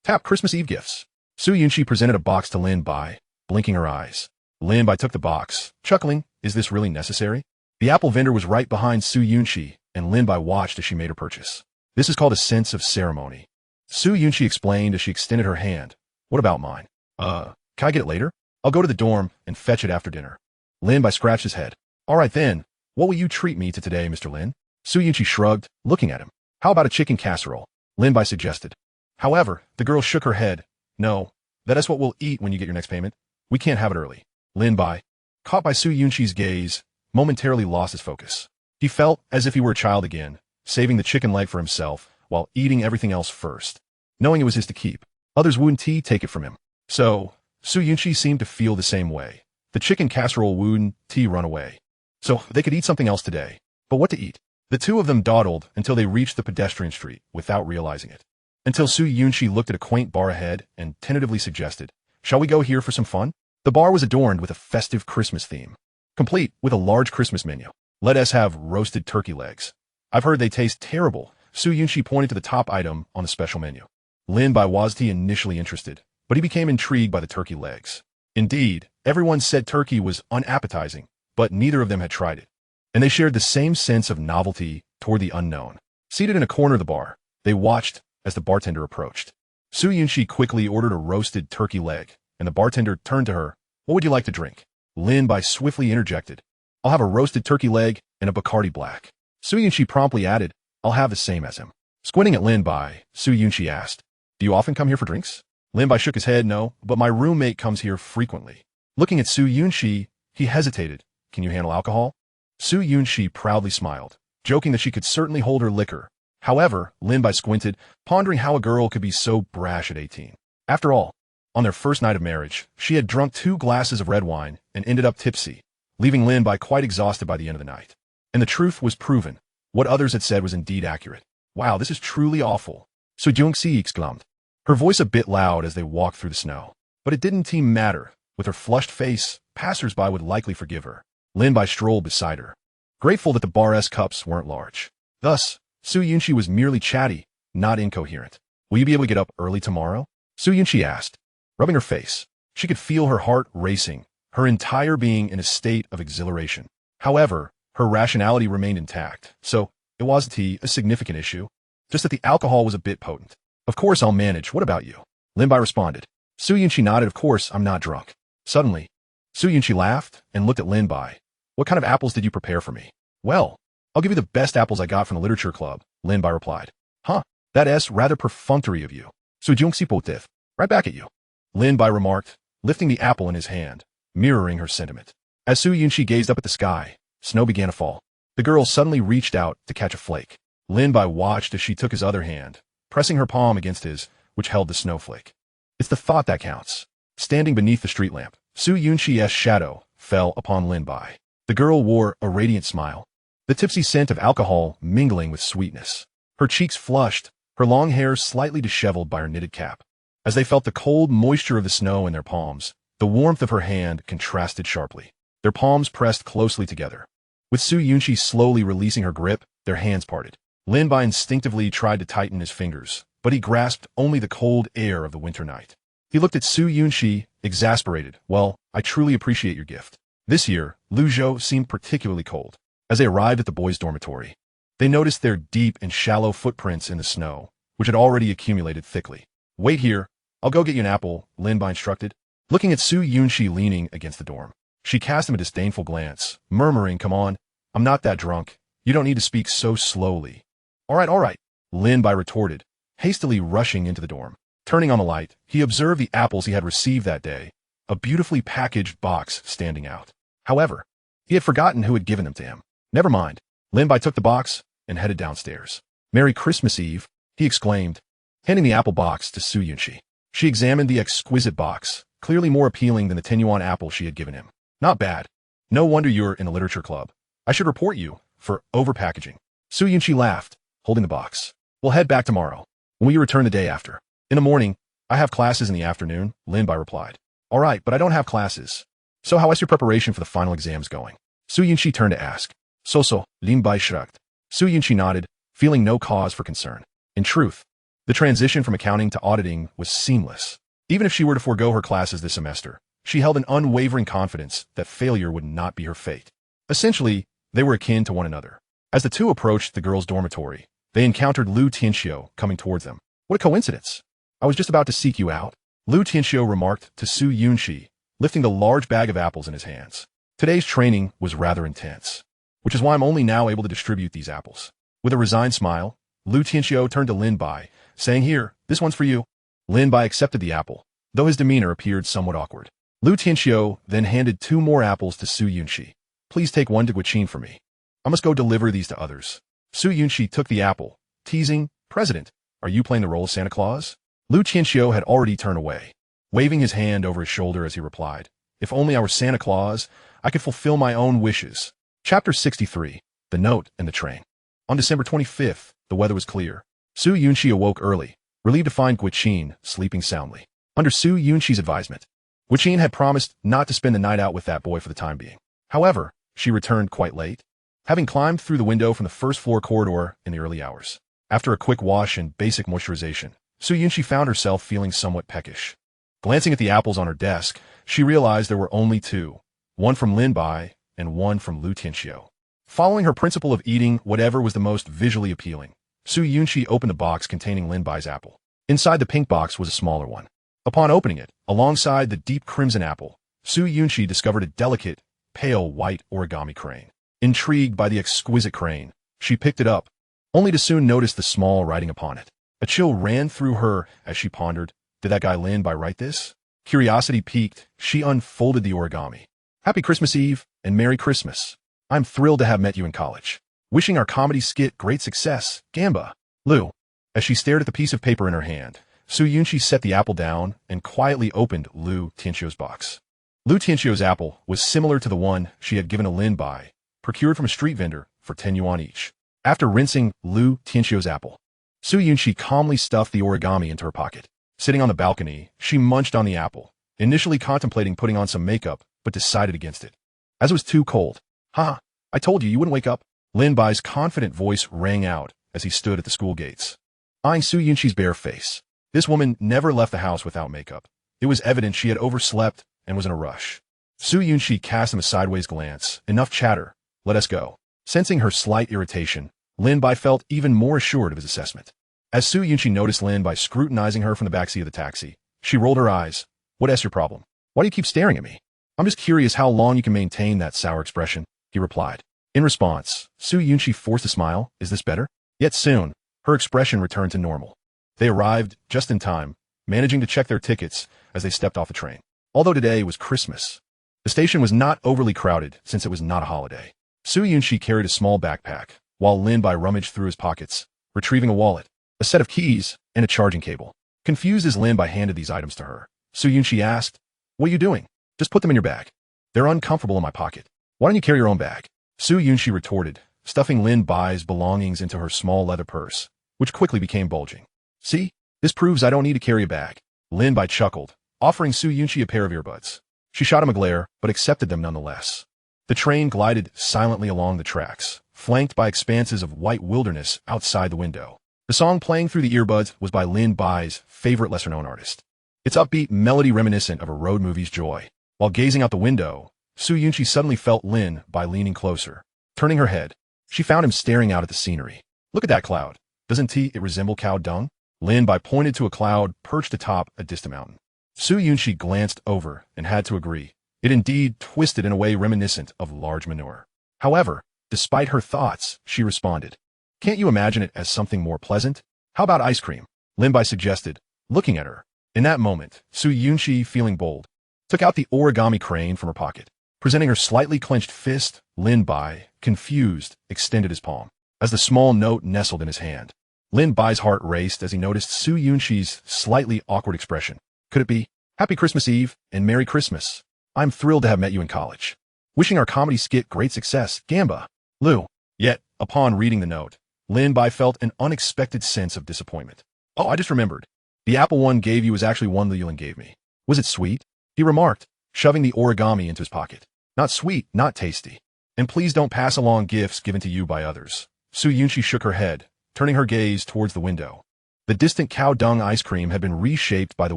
tap Christmas Eve gifts. Su Yunxi presented a box to Lin Bai, blinking her eyes. Lin Bai took the box, chuckling, "Is this really necessary?" The apple vendor was right behind Su Yunxi, and Lin Bai watched as she made her purchase. "This is called a sense of ceremony," Su Yunxi explained as she extended her hand. "What about mine?" Can I get it later? I'll go to the dorm and fetch it after dinner." Lin Bai scratched his head. "All right then, what will you treat me to today, Mr. Lin?" Su Yunxi shrugged, looking at him. "How about a chicken casserole?" Lin Bai suggested. However, the girl shook her head. "No, that is what we'll eat when you get your next payment. We can't have it early." Lin Bai, caught by Su Yunxi's gaze, momentarily lost his focus. He felt as if he were a child again, saving the chicken leg for himself while eating everything else first, knowing it was his to keep. Others wouldn't take it from him. So, Su Yunxi seemed to feel the same way. The chicken casserole wouldn't run away. So they could eat something else today. But what to eat? The two of them dawdled until they reached the pedestrian street without realizing it. Until Su Yunxi looked at a quaint bar ahead and tentatively suggested, "Shall we go here for some fun?" The bar was adorned with a festive Christmas theme, complete with a large Christmas menu. "Let us have roasted turkey legs. I've heard they taste terrible, Su Yunxi pointed to the top item on the special menu. Lin Bai wasn't initially interested, but he became intrigued by the turkey legs. Indeed, everyone said turkey was unappetizing, but neither of them had tried it. And they shared the same sense of novelty toward the unknown. Seated in a corner of the bar, they watched as the bartender approached. Su Yunxi quickly ordered a roasted turkey leg, and the bartender turned to her. "What would you like to drink?" Lin Bai swiftly interjected. "I'll have a roasted turkey leg and a Bacardi Black." Su Yunxi promptly added, "I'll have the same as him." Squinting at Lin Bai, Su Yunxi asked, "Do you often come here for drinks?" Lin Bai shook his head. "No, but my roommate comes here frequently." Looking at Su Yunxi, he hesitated. "Can you handle alcohol?" Su Yunxi proudly smiled, joking that she could certainly hold her liquor. However, Lin Bai squinted, pondering how a girl could be so brash at 18. After all, on their first night of marriage, she had drunk 2 glasses of red wine and ended up tipsy, leaving Lin Bai quite exhausted by the end of the night. And the truth was proven. What others had said was indeed accurate. "Wow, this is truly awful," Su Yunxi exclaimed, her voice a bit loud as they walked through the snow. But it didn't seem to matter. With her flushed face, passers-by would likely forgive her. Lin Bai strolled beside her, grateful that the bar's cups weren't large. Thus, Su Yunxi was merely chatty, not incoherent. "Will you be able to get up early tomorrow?" Su Yunxi asked, rubbing her face. She could feel her heart racing, her entire being in a state of exhilaration. However, her rationality remained intact, so it wasn't a significant issue, just that the alcohol was a bit potent. "Of course I'll manage. What about you?" Lin Bai responded. Su Yunxi nodded. "Of course, I'm not drunk." Suddenly, Su Yunxi laughed and looked at Lin Bai. "What kind of apples did you prepare for me?" "Well, I'll give you the best apples I got from the literature club," Lin Bai replied. "Huh, that's rather perfunctory of you." Su Yunxi potif. "Right back at you," Lin Bai remarked, lifting the apple in his hand, mirroring her sentiment. As Su Yunxi gazed up at the sky, snow began to fall. The girl suddenly reached out to catch a flake. Lin Bai watched as she took his other hand, pressing her palm against his, which held the snowflake. It's the thought that counts. Standing beneath the street lamp, Su Yunxi's shadow fell upon Lin Bai. The girl wore a radiant smile, the tipsy scent of alcohol mingling with sweetness. Her cheeks flushed, her long hair slightly disheveled by her knitted cap. As they felt the cold moisture of the snow in their palms, the warmth of her hand contrasted sharply. Their palms pressed closely together. With Su Yunxi slowly releasing her grip, their hands parted. Lin Bai instinctively tried to tighten his fingers, but he grasped only the cold air of the winter night. He looked at Su Yunxi, exasperated. "Well, I truly appreciate your gift." This year, Luzhou seemed particularly cold. As they arrived at the boys' dormitory, they noticed their deep and shallow footprints in the snow, which had already accumulated thickly. "Wait here. I'll go get you an apple," Lin Bai instructed. Looking at Su Yunxi leaning against the dorm, she cast him a disdainful glance, murmuring, "Come on, I'm not that drunk. You don't need to speak so slowly." All right, Lin Bai retorted, hastily rushing into the dorm. Turning on the light, he observed the apples he had received that day, a beautifully packaged box standing out. However, he had forgotten who had given them to him. Never mind. Lin Bai took the box and headed downstairs. "Merry Christmas Eve," he exclaimed, handing the apple box to Su Yunxi. She examined the exquisite box, clearly more appealing than the 10-yuan apple she had given him. "Not bad. No wonder you're in the literature club. I should report you for overpackaging." Su Yunxi laughed, holding the box. "We'll head back tomorrow. When will you return the day after?" "In the morning. I have classes in the afternoon," Lin Bai replied. "All right, but I don't have classes. So how is your preparation for the final exams going?" Su Yunxi turned to ask. So, Lin Bai shrugged. Su Yunxi nodded, feeling no cause for concern. In truth, the transition from accounting to auditing was seamless. Even if she were to forego her classes this semester, she held an unwavering confidence that failure would not be her fate. Essentially, they were akin to one another. As the two approached the girls' dormitory, they encountered Lu Tianxiu coming towards them. "What a coincidence. I was just about to seek you out," Lu Tianxiu remarked to Su Yunxi, lifting the large bag of apples in his hands. "Today's training was rather intense, which is why I'm only now able to distribute these apples." With a resigned smile, Lu Tianxiu turned to Lin Bai, saying, "Here, this one's for you." Lin Bai accepted the apple, though his demeanor appeared somewhat awkward. Lu Tianxiu then handed 2 more apples to Su Yunxi. "Please take one to Guiqin for me. I must go deliver these to others." Su Yunxi took the apple, teasing, "President, are you playing the role of Santa Claus?" Lu Tianxiu had already turned away, waving his hand over his shoulder as he replied, "If only I were Santa Claus, I could fulfill my own wishes." Chapter 63, The Note and the Train. On December 25th, the weather was clear. Su Yunxi awoke early, relieved to find Guiqin sleeping soundly. Under Su Yunxi's advisement, Guiqin had promised not to spend the night out with that boy for the time being. However, she returned quite late, having climbed through the window from the first-floor corridor in the early hours. After a quick wash and basic moisturization, Su Yunxi found herself feeling somewhat peckish. Glancing at the apples on her desk, she realized there were only two, one from Lin Bai and one from Lu Tianxiu. Following her principle of eating whatever was the most visually appealing, Su Yunxi opened the box containing Lin Bai's apple. Inside the pink box was a smaller one. Upon opening it, alongside the deep crimson apple, Su Yunxi discovered a delicate, pale white origami crane. Intrigued by the exquisite crane, she picked it up, only to soon notice the small writing upon it. A chill ran through her as she pondered, did that guy Lin Bai write this? Curiosity piqued, she unfolded the origami. Happy Christmas Eve and Merry Christmas. I'm thrilled to have met you in college. Wishing our comedy skit great success, Gamba. Lu. As she stared at the piece of paper in her hand, Su Yunxi set the apple down and quietly opened Lu Tianxiu's box. Lu Tianxiu's apple was similar to the one she had given to Lin Bai, procured from a street vendor for 10 yuan each. After rinsing Lu Tianxiu's apple, Su Yunxi calmly stuffed the origami into her pocket. Sitting on the balcony, she munched on the apple, initially contemplating putting on some makeup, but decided against it. As it was too cold. Haha, I told you you wouldn't wake up. Lin Bai's confident voice rang out as he stood at the school gates, eyeing Su Yunxi's bare face. This woman never left the house without makeup. It was evident she had overslept and was in a rush. Su Yunxi cast him a sideways glance. Enough chatter. Let us go. Sensing her slight irritation, Lin Bai felt even more assured of his assessment. As Su Yunxi noticed Lin Bai scrutinizing her from the backseat of the taxi, she rolled her eyes. What's your problem? Why do you keep staring at me? I'm just curious how long you can maintain that sour expression, he replied. In response, Su Yunxi forced a smile. Is this better? Yet soon, her expression returned to normal. They arrived just in time, managing to check their tickets as they stepped off the train. Although today was Christmas, the station was not overly crowded since it was not a holiday. Su Yunxi carried a small backpack, while Lin Bai rummaged through his pockets, retrieving a wallet, a set of keys, and a charging cable. Confused as Lin Bai handed these items to her, Su Yunxi asked, What are you doing? Just put them in your bag. They're uncomfortable in my pocket. Why don't you carry your own bag? Su Yunxi retorted, stuffing Lin Bai's belongings into her small leather purse, which quickly became bulging. See? This proves I don't need to carry a bag. Lin Bai chuckled, offering Su Yunxi a pair of earbuds. She shot him a glare, but accepted them nonetheless. The train glided silently along the tracks, flanked by expanses of white wilderness outside the window. The song playing through the earbuds was by Lin Bai's favorite lesser-known artist. Its upbeat melody reminiscent of a road movie's joy. While gazing out the window, Su Yunxi suddenly felt Lin Bai leaning closer. Turning her head, she found him staring out at the scenery. Look at that cloud. Doesn't it resemble cow dung? Lin Bai pointed to a cloud perched atop a distant mountain. Su Yunxi glanced over and had to agree. It indeed twisted in a way reminiscent of large manure. However, despite her thoughts, she responded. Can't you imagine it as something more pleasant? How about ice cream? Lin Bai suggested, looking at her. In that moment, Su Yunxi, feeling bold, took out the origami crane from her pocket. Presenting her slightly clenched fist, Lin Bai, confused, extended his palm. As the small note nestled in his hand, Lin Bai's heart raced as he noticed Su Yunxi's slightly awkward expression. Could it be? Happy Christmas Eve and Merry Christmas. I'm thrilled to have met you in college. Wishing our comedy skit great success, Gamba. Lu. Yet, upon reading the note, Lin Bai felt an unexpected sense of disappointment. Oh, I just remembered. The apple one gave you was actually one Lu Yulin gave me. Was it sweet? He remarked, shoving the origami into his pocket. Not sweet, not tasty. And please don't pass along gifts given to you by others. Su Yunxi shook her head, turning her gaze towards the window. The distant cow dung ice cream had been reshaped by the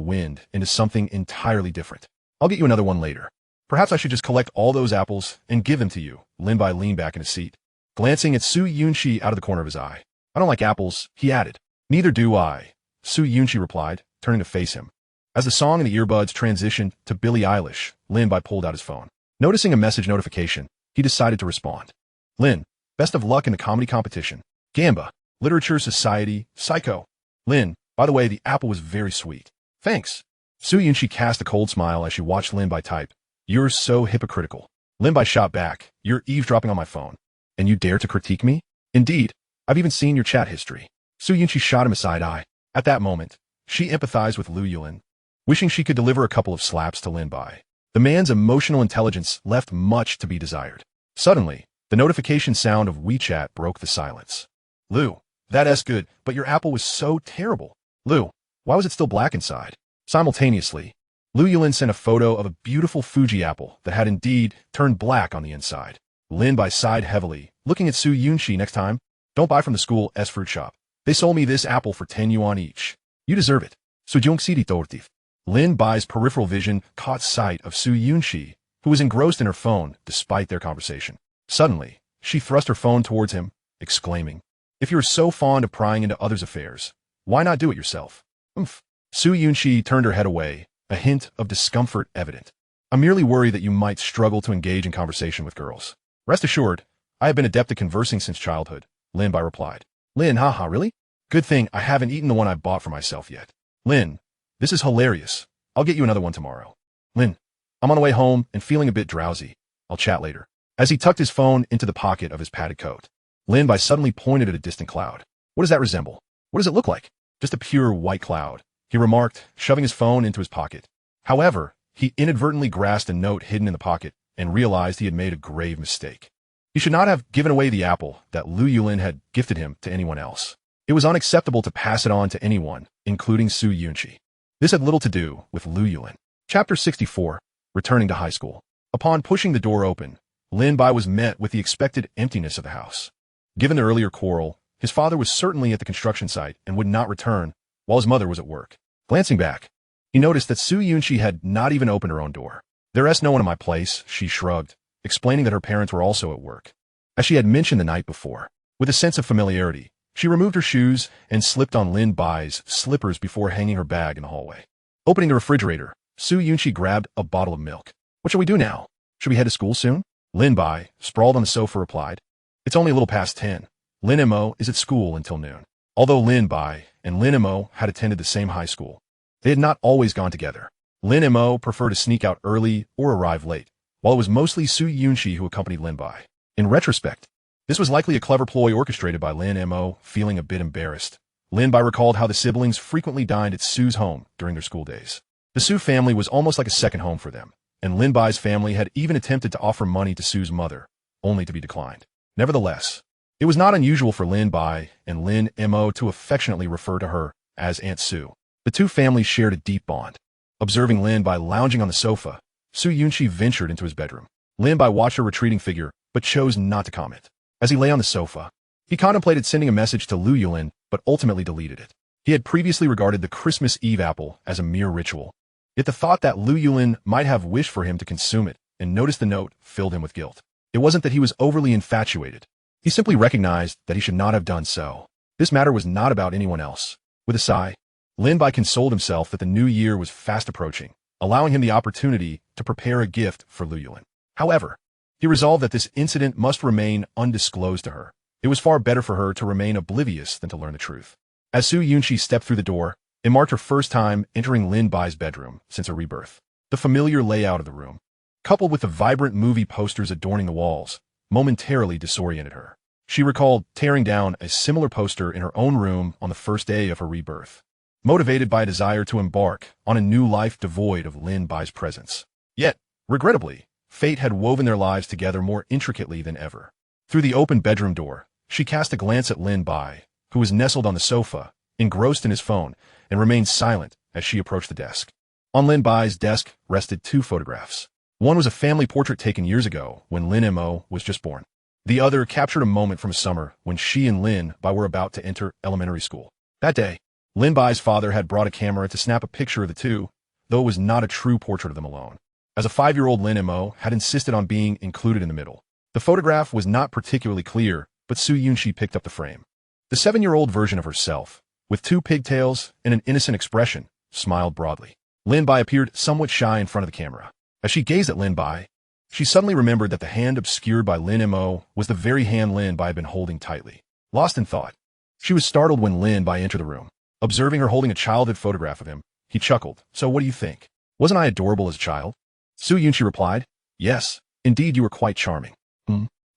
wind into something entirely different. I'll get you another one later. Perhaps I should just collect all those apples and give them to you. Lin Bai leaned back in his seat, glancing at Su Yunxi out of the corner of his eye. I don't like apples, he added. Neither do I, Su Yunxi replied, turning to face him. As the song in the earbuds transitioned to Billie Eilish, Lin Bai pulled out his phone. Noticing a message notification, he decided to respond. Lin, best of luck in the comedy competition. Gamba, Literature Society, Psycho. Lin, by the way, the apple was very sweet. Thanks. Su Yunxi cast a cold smile as she watched Lin Bai type. You're so hypocritical. Lin Bai shot back. You're eavesdropping on my phone. And you dare to critique me? Indeed. I've even seen your chat history. Su Yunxi shot him a side eye. At that moment, she empathized with Lu Yulin, wishing she could deliver a couple of slaps to Lin Bai. The man's emotional intelligence left much to be desired. Suddenly, the notification sound of WeChat broke the silence. Lu, that's good, but your apple was so terrible. Lu, why was it still black inside? Simultaneously, Lu Yulin sent a photo of a beautiful Fuji apple that had indeed turned black on the inside. Lin Bai sighed heavily, looking at Su Yunxi. Next time, don't buy from the school's fruit shop. They sold me this apple for 10 yuan each. You deserve it. Su Yunxi tortif. Lin Bai's peripheral vision caught sight of Su Yunxi, who was engrossed in her phone despite their conversation. Suddenly, she thrust her phone towards him, exclaiming, "If you're so fond of prying into others' affairs, why not do it yourself?" Oomph. Su Yunxi turned her head away, a hint of discomfort evident. "I'm merely worried that you might struggle to engage in conversation with girls." "Rest assured, I have been adept at conversing since childhood," Lin Bai replied. "Lin, haha, really? Good thing I haven't eaten the one I bought for myself yet." "Lin, this is hilarious. I'll get you another one tomorrow." "Lin, I'm on the way home and feeling a bit drowsy. I'll chat later." As he tucked his phone into the pocket of his padded coat, Lin Bai suddenly pointed at a distant cloud. "What does that resemble? What does it look like?" "Just a pure white cloud," he remarked, shoving his phone into his pocket. However, he inadvertently grasped a note hidden in the pocket and realized he had made a grave mistake. He should not have given away the apple that Lu Yulin had gifted him to anyone else. It was unacceptable to pass it on to anyone, including Su Yunxi. This had little to do with Lu Yulin. Chapter 64. Returning to high school. Upon pushing the door open, Lin Bai was met with the expected emptiness of the house. Given the earlier quarrel, his father was certainly at the construction site and would not return, while his mother was at work. Glancing back, he noticed that Su Yunxi had not even opened her own door. "There's no one in my place," she shrugged, explaining that her parents were also at work. As she had mentioned the night before, with a sense of familiarity, she removed her shoes and slipped on Lin Bai's slippers before hanging her bag in the hallway. Opening the refrigerator, Su Yunxi grabbed a bottle of milk. "What shall we do now? Should we head to school soon?" Lin Bai, sprawled on the sofa, replied. "It's only a little past 10. Lin Mo is at school until noon." Although Lin Bai and Lin Mo had attended the same high school, they had not always gone together. Lin Mo preferred to sneak out early or arrive late, while it was mostly Su Yunxi who accompanied Lin Bai. In retrospect, this was likely a clever ploy orchestrated by Lin Mo. Feeling a bit embarrassed, Lin Bai recalled how the siblings frequently dined at Su's home during their school days. The Su family was almost like a second home for them, and Lin Bai's family had even attempted to offer money to Su's mother, only to be declined. Nevertheless, it was not unusual for Lin Bai and Lin Mo to affectionately refer to her as Aunt Su. The two families shared a deep bond. Observing Lin Bai lounging on the sofa, Su Yunxi ventured into his bedroom. Lin Bai watched her retreating figure, but chose not to comment. As he lay on the sofa, he contemplated sending a message to Lu Yulin, but ultimately deleted it. He had previously regarded the Christmas Eve apple as a mere ritual. Yet the thought that Lu Yulin might have wished for him to consume it and notice the note filled him with guilt. It wasn't that he was overly infatuated. He simply recognized that he should not have done so. This matter was not about anyone else. With a sigh, Lin Bai consoled himself that the new year was fast approaching, allowing him the opportunity to prepare a gift for Lu Yulin. However, he resolved that this incident must remain undisclosed to her. It was far better for her to remain oblivious than to learn the truth. As Su Yunxi stepped through the door, it marked her first time entering Lin Bai's bedroom since her rebirth. The familiar layout of the room, coupled with the vibrant movie posters adorning the walls, momentarily disoriented her. She recalled tearing down a similar poster in her own room on the first day of her rebirth, motivated by a desire to embark on a new life devoid of Lin Bai's presence. Yet, regrettably, fate had woven their lives together more intricately than ever. Through the open bedroom door, she cast a glance at Lin Bai, who was nestled on the sofa, engrossed in his phone, and remained silent as she approached the desk. On Lin Bai's desk rested two photographs. One was a family portrait taken years ago when Lin Mo was just born. The other captured a moment from a summer when she and Lin Bai were about to enter elementary school. That day, Lin Bai's father had brought a camera to snap a picture of the two, though it was not a true portrait of them alone. As a 5-year-old, Lin Mo had insisted on being included in the middle. The photograph was not particularly clear, but Su Yunxi picked up the frame. The 7-year-old version of herself, with two pigtails and an innocent expression, smiled broadly. Lin Bai appeared somewhat shy in front of the camera. As she gazed at Lin Bai, she suddenly remembered that the hand obscured by Lin Mo was the very hand Lin Bai had been holding tightly. Lost in thought, she was startled when Lin Bai entered the room. Observing her holding a childhood photograph of him, he chuckled. "So what do you think? Wasn't I adorable as a child?" Su Yunxi replied, "Yes, indeed you were quite charming."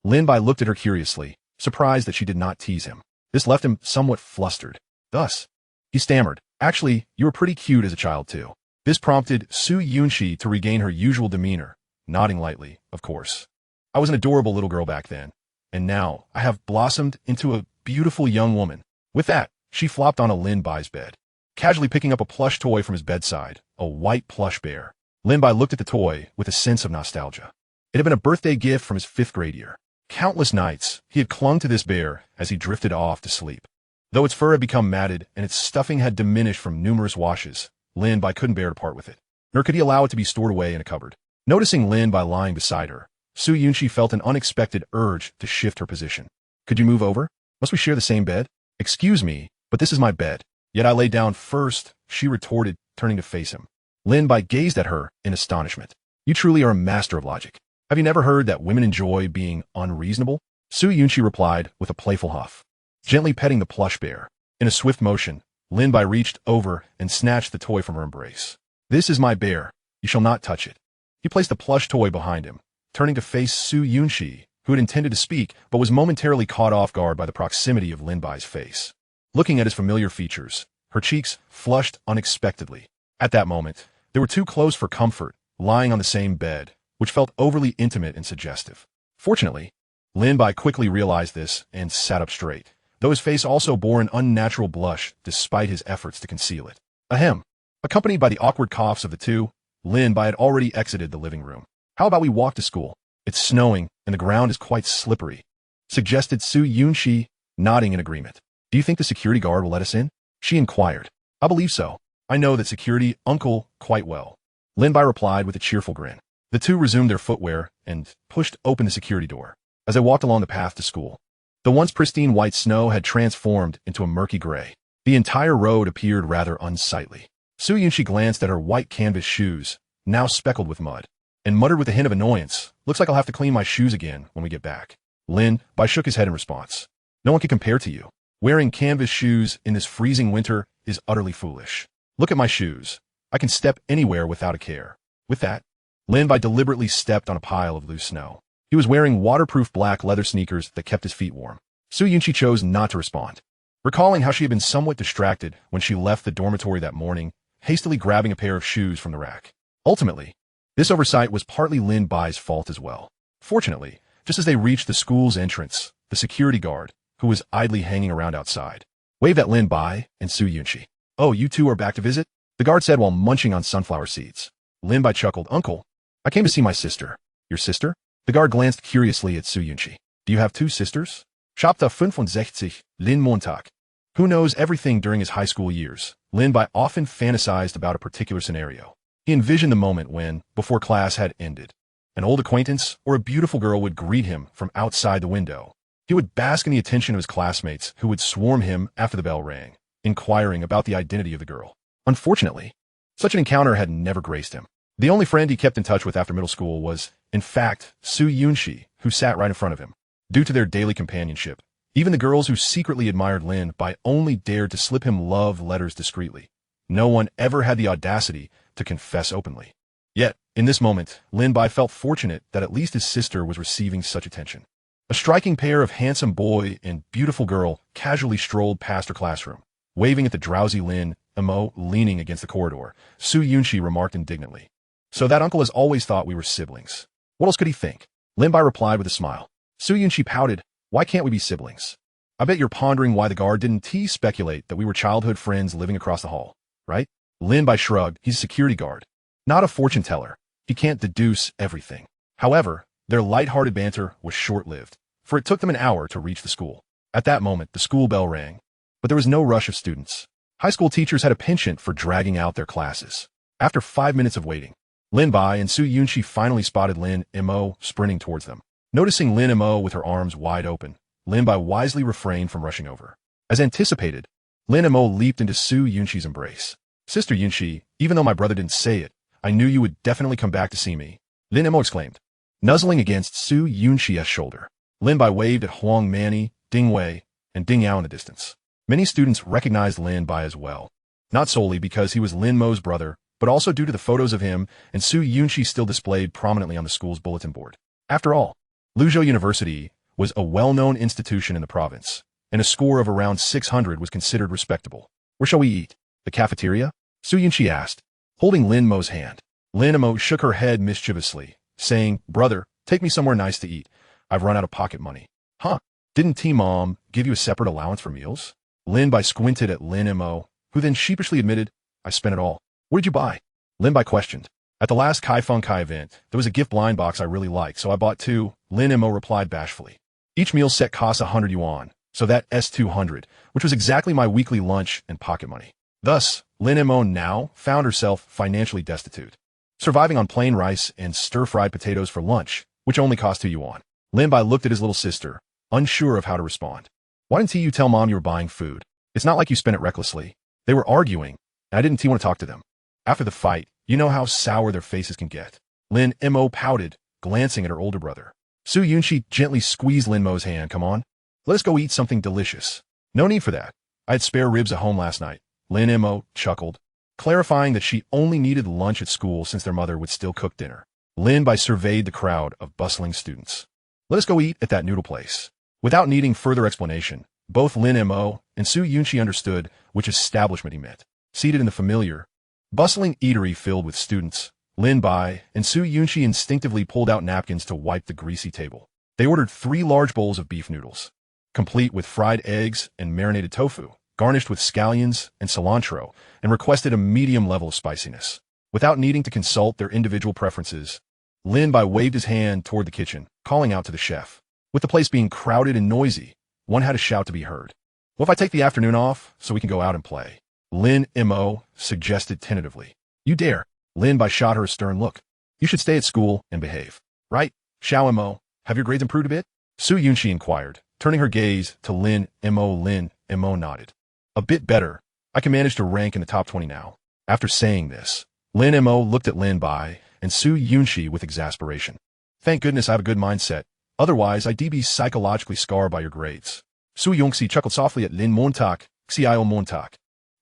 Lin Bai looked at her curiously, surprised that she did not tease him. This left him somewhat flustered. Thus, he stammered, "Actually, you were pretty cute as a child too." This prompted Su Yunxi to regain her usual demeanor, nodding lightly, "Of course. I was an adorable little girl back then, and now I have blossomed into a beautiful young woman." With that, she flopped on a Lin Bai's bed, casually picking up a plush toy from his bedside, a white plush bear. Lin Bai looked at the toy with a sense of nostalgia. It had been a birthday gift from his 5th grade year. Countless nights, he had clung to this bear as he drifted off to sleep. Though its fur had become matted and its stuffing had diminished from numerous washes, Lin Bai couldn't bear to part with it, nor could he allow it to be stored away in a cupboard. Noticing Lin Bai lying beside her, Su Yunxi felt an unexpected urge to shift her position. Could you move over? Must we share the same bed? Excuse me, but this is my bed. Yet I lay down first, she retorted, turning to face him. Lin Bai gazed at her in astonishment. You truly are a master of logic. Have you never heard that women enjoy being unreasonable? Su Yunxi replied with a playful huff, gently petting the plush bear. In a swift motion, Lin Bai reached over and snatched the toy from her embrace. This is my bear. You shall not touch it. He placed the plush toy behind him, turning to face Su Yunxi, who had intended to speak but was momentarily caught off guard by the proximity of Lin Bai's face. Looking at his familiar features, her cheeks flushed unexpectedly. At that moment, they were too close for comfort, lying on the same bed, which felt overly intimate and suggestive. Fortunately, Lin Bai quickly realized this and sat up straight, though his face also bore an unnatural blush despite his efforts to conceal it. Ahem. Accompanied by the awkward coughs of the two, Lin Bai had already exited the living room. How about we walk to school? It's snowing, and the ground is quite slippery, suggested Su Yunxi, nodding in agreement. Do you think the security guard will let us in? She inquired. I believe so. I know that security uncle quite well. Lin Bai replied with a cheerful grin. The two resumed their footwear and pushed open the security door. As they walked along the path to school, the once pristine white snow had transformed into a murky gray. The entire road appeared rather unsightly. Su Yunxi glanced at her white canvas shoes, now speckled with mud, and muttered with a hint of annoyance, looks like I'll have to clean my shoes again when we get back. Lin Bai shook his head in response. No one can compare to you. Wearing canvas shoes in this freezing winter is utterly foolish. Look at my shoes. I can step anywhere without a care. With that, Lin Bai deliberately stepped on a pile of loose snow. He was wearing waterproof black leather sneakers that kept his feet warm. Su Yunxi chose not to respond. Recalling how she had been somewhat distracted when she left the dormitory that morning, hastily grabbing a pair of shoes from the rack. Ultimately, this oversight was partly Lin Bai's fault as well. Fortunately, just as they reached the school's entrance, the security guard, who was idly hanging around outside, waved at Lin Bai and Su Yunxi. Oh, you two are back to visit? The guard said while munching on sunflower seeds. Lin Bai chuckled. Uncle, I came to see my sister. Your sister? The guard glanced curiously at Su Yunxi. Do you have two sisters? Chapter 65, Lin Montag. Who knows everything during his high school years? Lin Bai often fantasized about a particular scenario. He envisioned the moment when, before class had ended, an old acquaintance or a beautiful girl would greet him from outside the window. He would bask in the attention of his classmates who would swarm him after the bell rang, inquiring about the identity of the girl. Unfortunately, such an encounter had never graced him. The only friend he kept in touch with after middle school was, in fact, Su Yunxi, who sat right in front of him. Due to their daily companionship, even the girls who secretly admired Lin Bai only dared to slip him love letters discreetly. No one ever had the audacity to confess openly. Yet, in this moment, Lin Bai felt fortunate that at least his sister was receiving such attention. A striking pair of handsome boy and beautiful girl casually strolled past her classroom, waving at the drowsy Lin Mo leaning against the corridor. Su Yunxi remarked indignantly. So that uncle has always thought we were siblings. What else could he think? Lin Bai replied with a smile. Su Yunxi pouted. Why can't we be siblings? I bet you're pondering why the guard didn't speculate that we were childhood friends living across the hall, right? Lin Bai shrugged. He's a security guard, not a fortune teller. He can't deduce everything. However, their light-hearted banter was short-lived, for it took them an hour to reach the school. At that moment, the school bell rang, but there was no rush of students. High school teachers had a penchant for dragging out their classes. After 5 minutes of waiting, Lin Bai and Su Yunxi finally spotted Lin Mo sprinting towards them. Noticing Lin Mo with her arms wide open, Lin Bai wisely refrained from rushing over. As anticipated, Lin Mo leaped into Su Yunxi's embrace. Sister Yunxi, even though my brother didn't say it, I knew you would definitely come back to see me, Lin Mo exclaimed, nuzzling against Su Yunxi's shoulder. Lin Bai waved at Huang Mani, Ding Wei, and Ding Yao in the distance. Many students recognized Lin Bai as well, not solely because he was Lin Mo's brother, but also due to the photos of him and Su Yunxi still displayed prominently on the school's bulletin board. After all, Luzhou University was a well-known institution in the province, and a score of around 600 was considered respectable. Where shall we eat? The cafeteria? Su Yunxi asked, holding Lin Mo's hand. Lin Mo shook her head mischievously, saying, Brother, take me somewhere nice to eat. I've run out of pocket money. Huh? Didn't T-Mom give you a separate allowance for meals? Lin Bai squinted at Lin Mo, who then sheepishly admitted, I spent it all. What did you buy? Lin Bai questioned. At the last Kai Feng Kai event, there was a gift blind box I really liked, so I bought two, Lin Mo replied bashfully. Each meal set cost 100 yuan, So that S200, which was exactly my weekly lunch and pocket money. Thus, Lin Mo now found herself financially destitute, surviving on plain rice and stir-fried potatoes for lunch, which only cost 2 yuan. Lin Bai looked at his little sister, unsure of how to respond. Why didn't you tell Mom you were buying food? It's not like you spent it recklessly. They were arguing, and I didn't want to talk to them. After the fight, you know how sour their faces can get. Lin Mo pouted, glancing at her older brother. Su Yunxi gently squeezed Lin Mo's hand. Come on, let us go eat something delicious. No need for that. I had spare ribs at home last night. Lin Mo chuckled, clarifying that she only needed lunch at school since their mother would still cook dinner. Lin Bai surveyed the crowd of bustling students. Let us go eat at that noodle place. Without needing further explanation, both Lin Mo and Su Yunxi understood which establishment he meant. Seated in the familiar, bustling eatery filled with students, Lin Bai and Su Yunxi instinctively pulled out napkins to wipe the greasy table. They ordered 3 large bowls of beef noodles, complete with fried eggs and marinated tofu, garnished with scallions and cilantro, and requested a medium level of spiciness. Without needing to consult their individual preferences, Lin Bai waved his hand toward the kitchen, calling out to the chef. With the place being crowded and noisy, one had to shout to be heard. What if I take the afternoon off so we can go out and play? Lin Mo suggested tentatively. You dare. Lin Bai shot her a stern look. You should stay at school and behave. Right? Xiao Mo, have your grades improved a bit? Su Yunxi inquired, turning her gaze to Lin Mo. Lin Mo nodded. A bit better. I can manage to rank in the top 20 now. After saying this, Lin Mo looked at Lin Bai and Su Yunxi with exasperation. Thank goodness I have a good mindset. Otherwise, I'd be psychologically scarred by your grades. Su Yunxi chuckled softly at Lin Montak, Xiao Montak.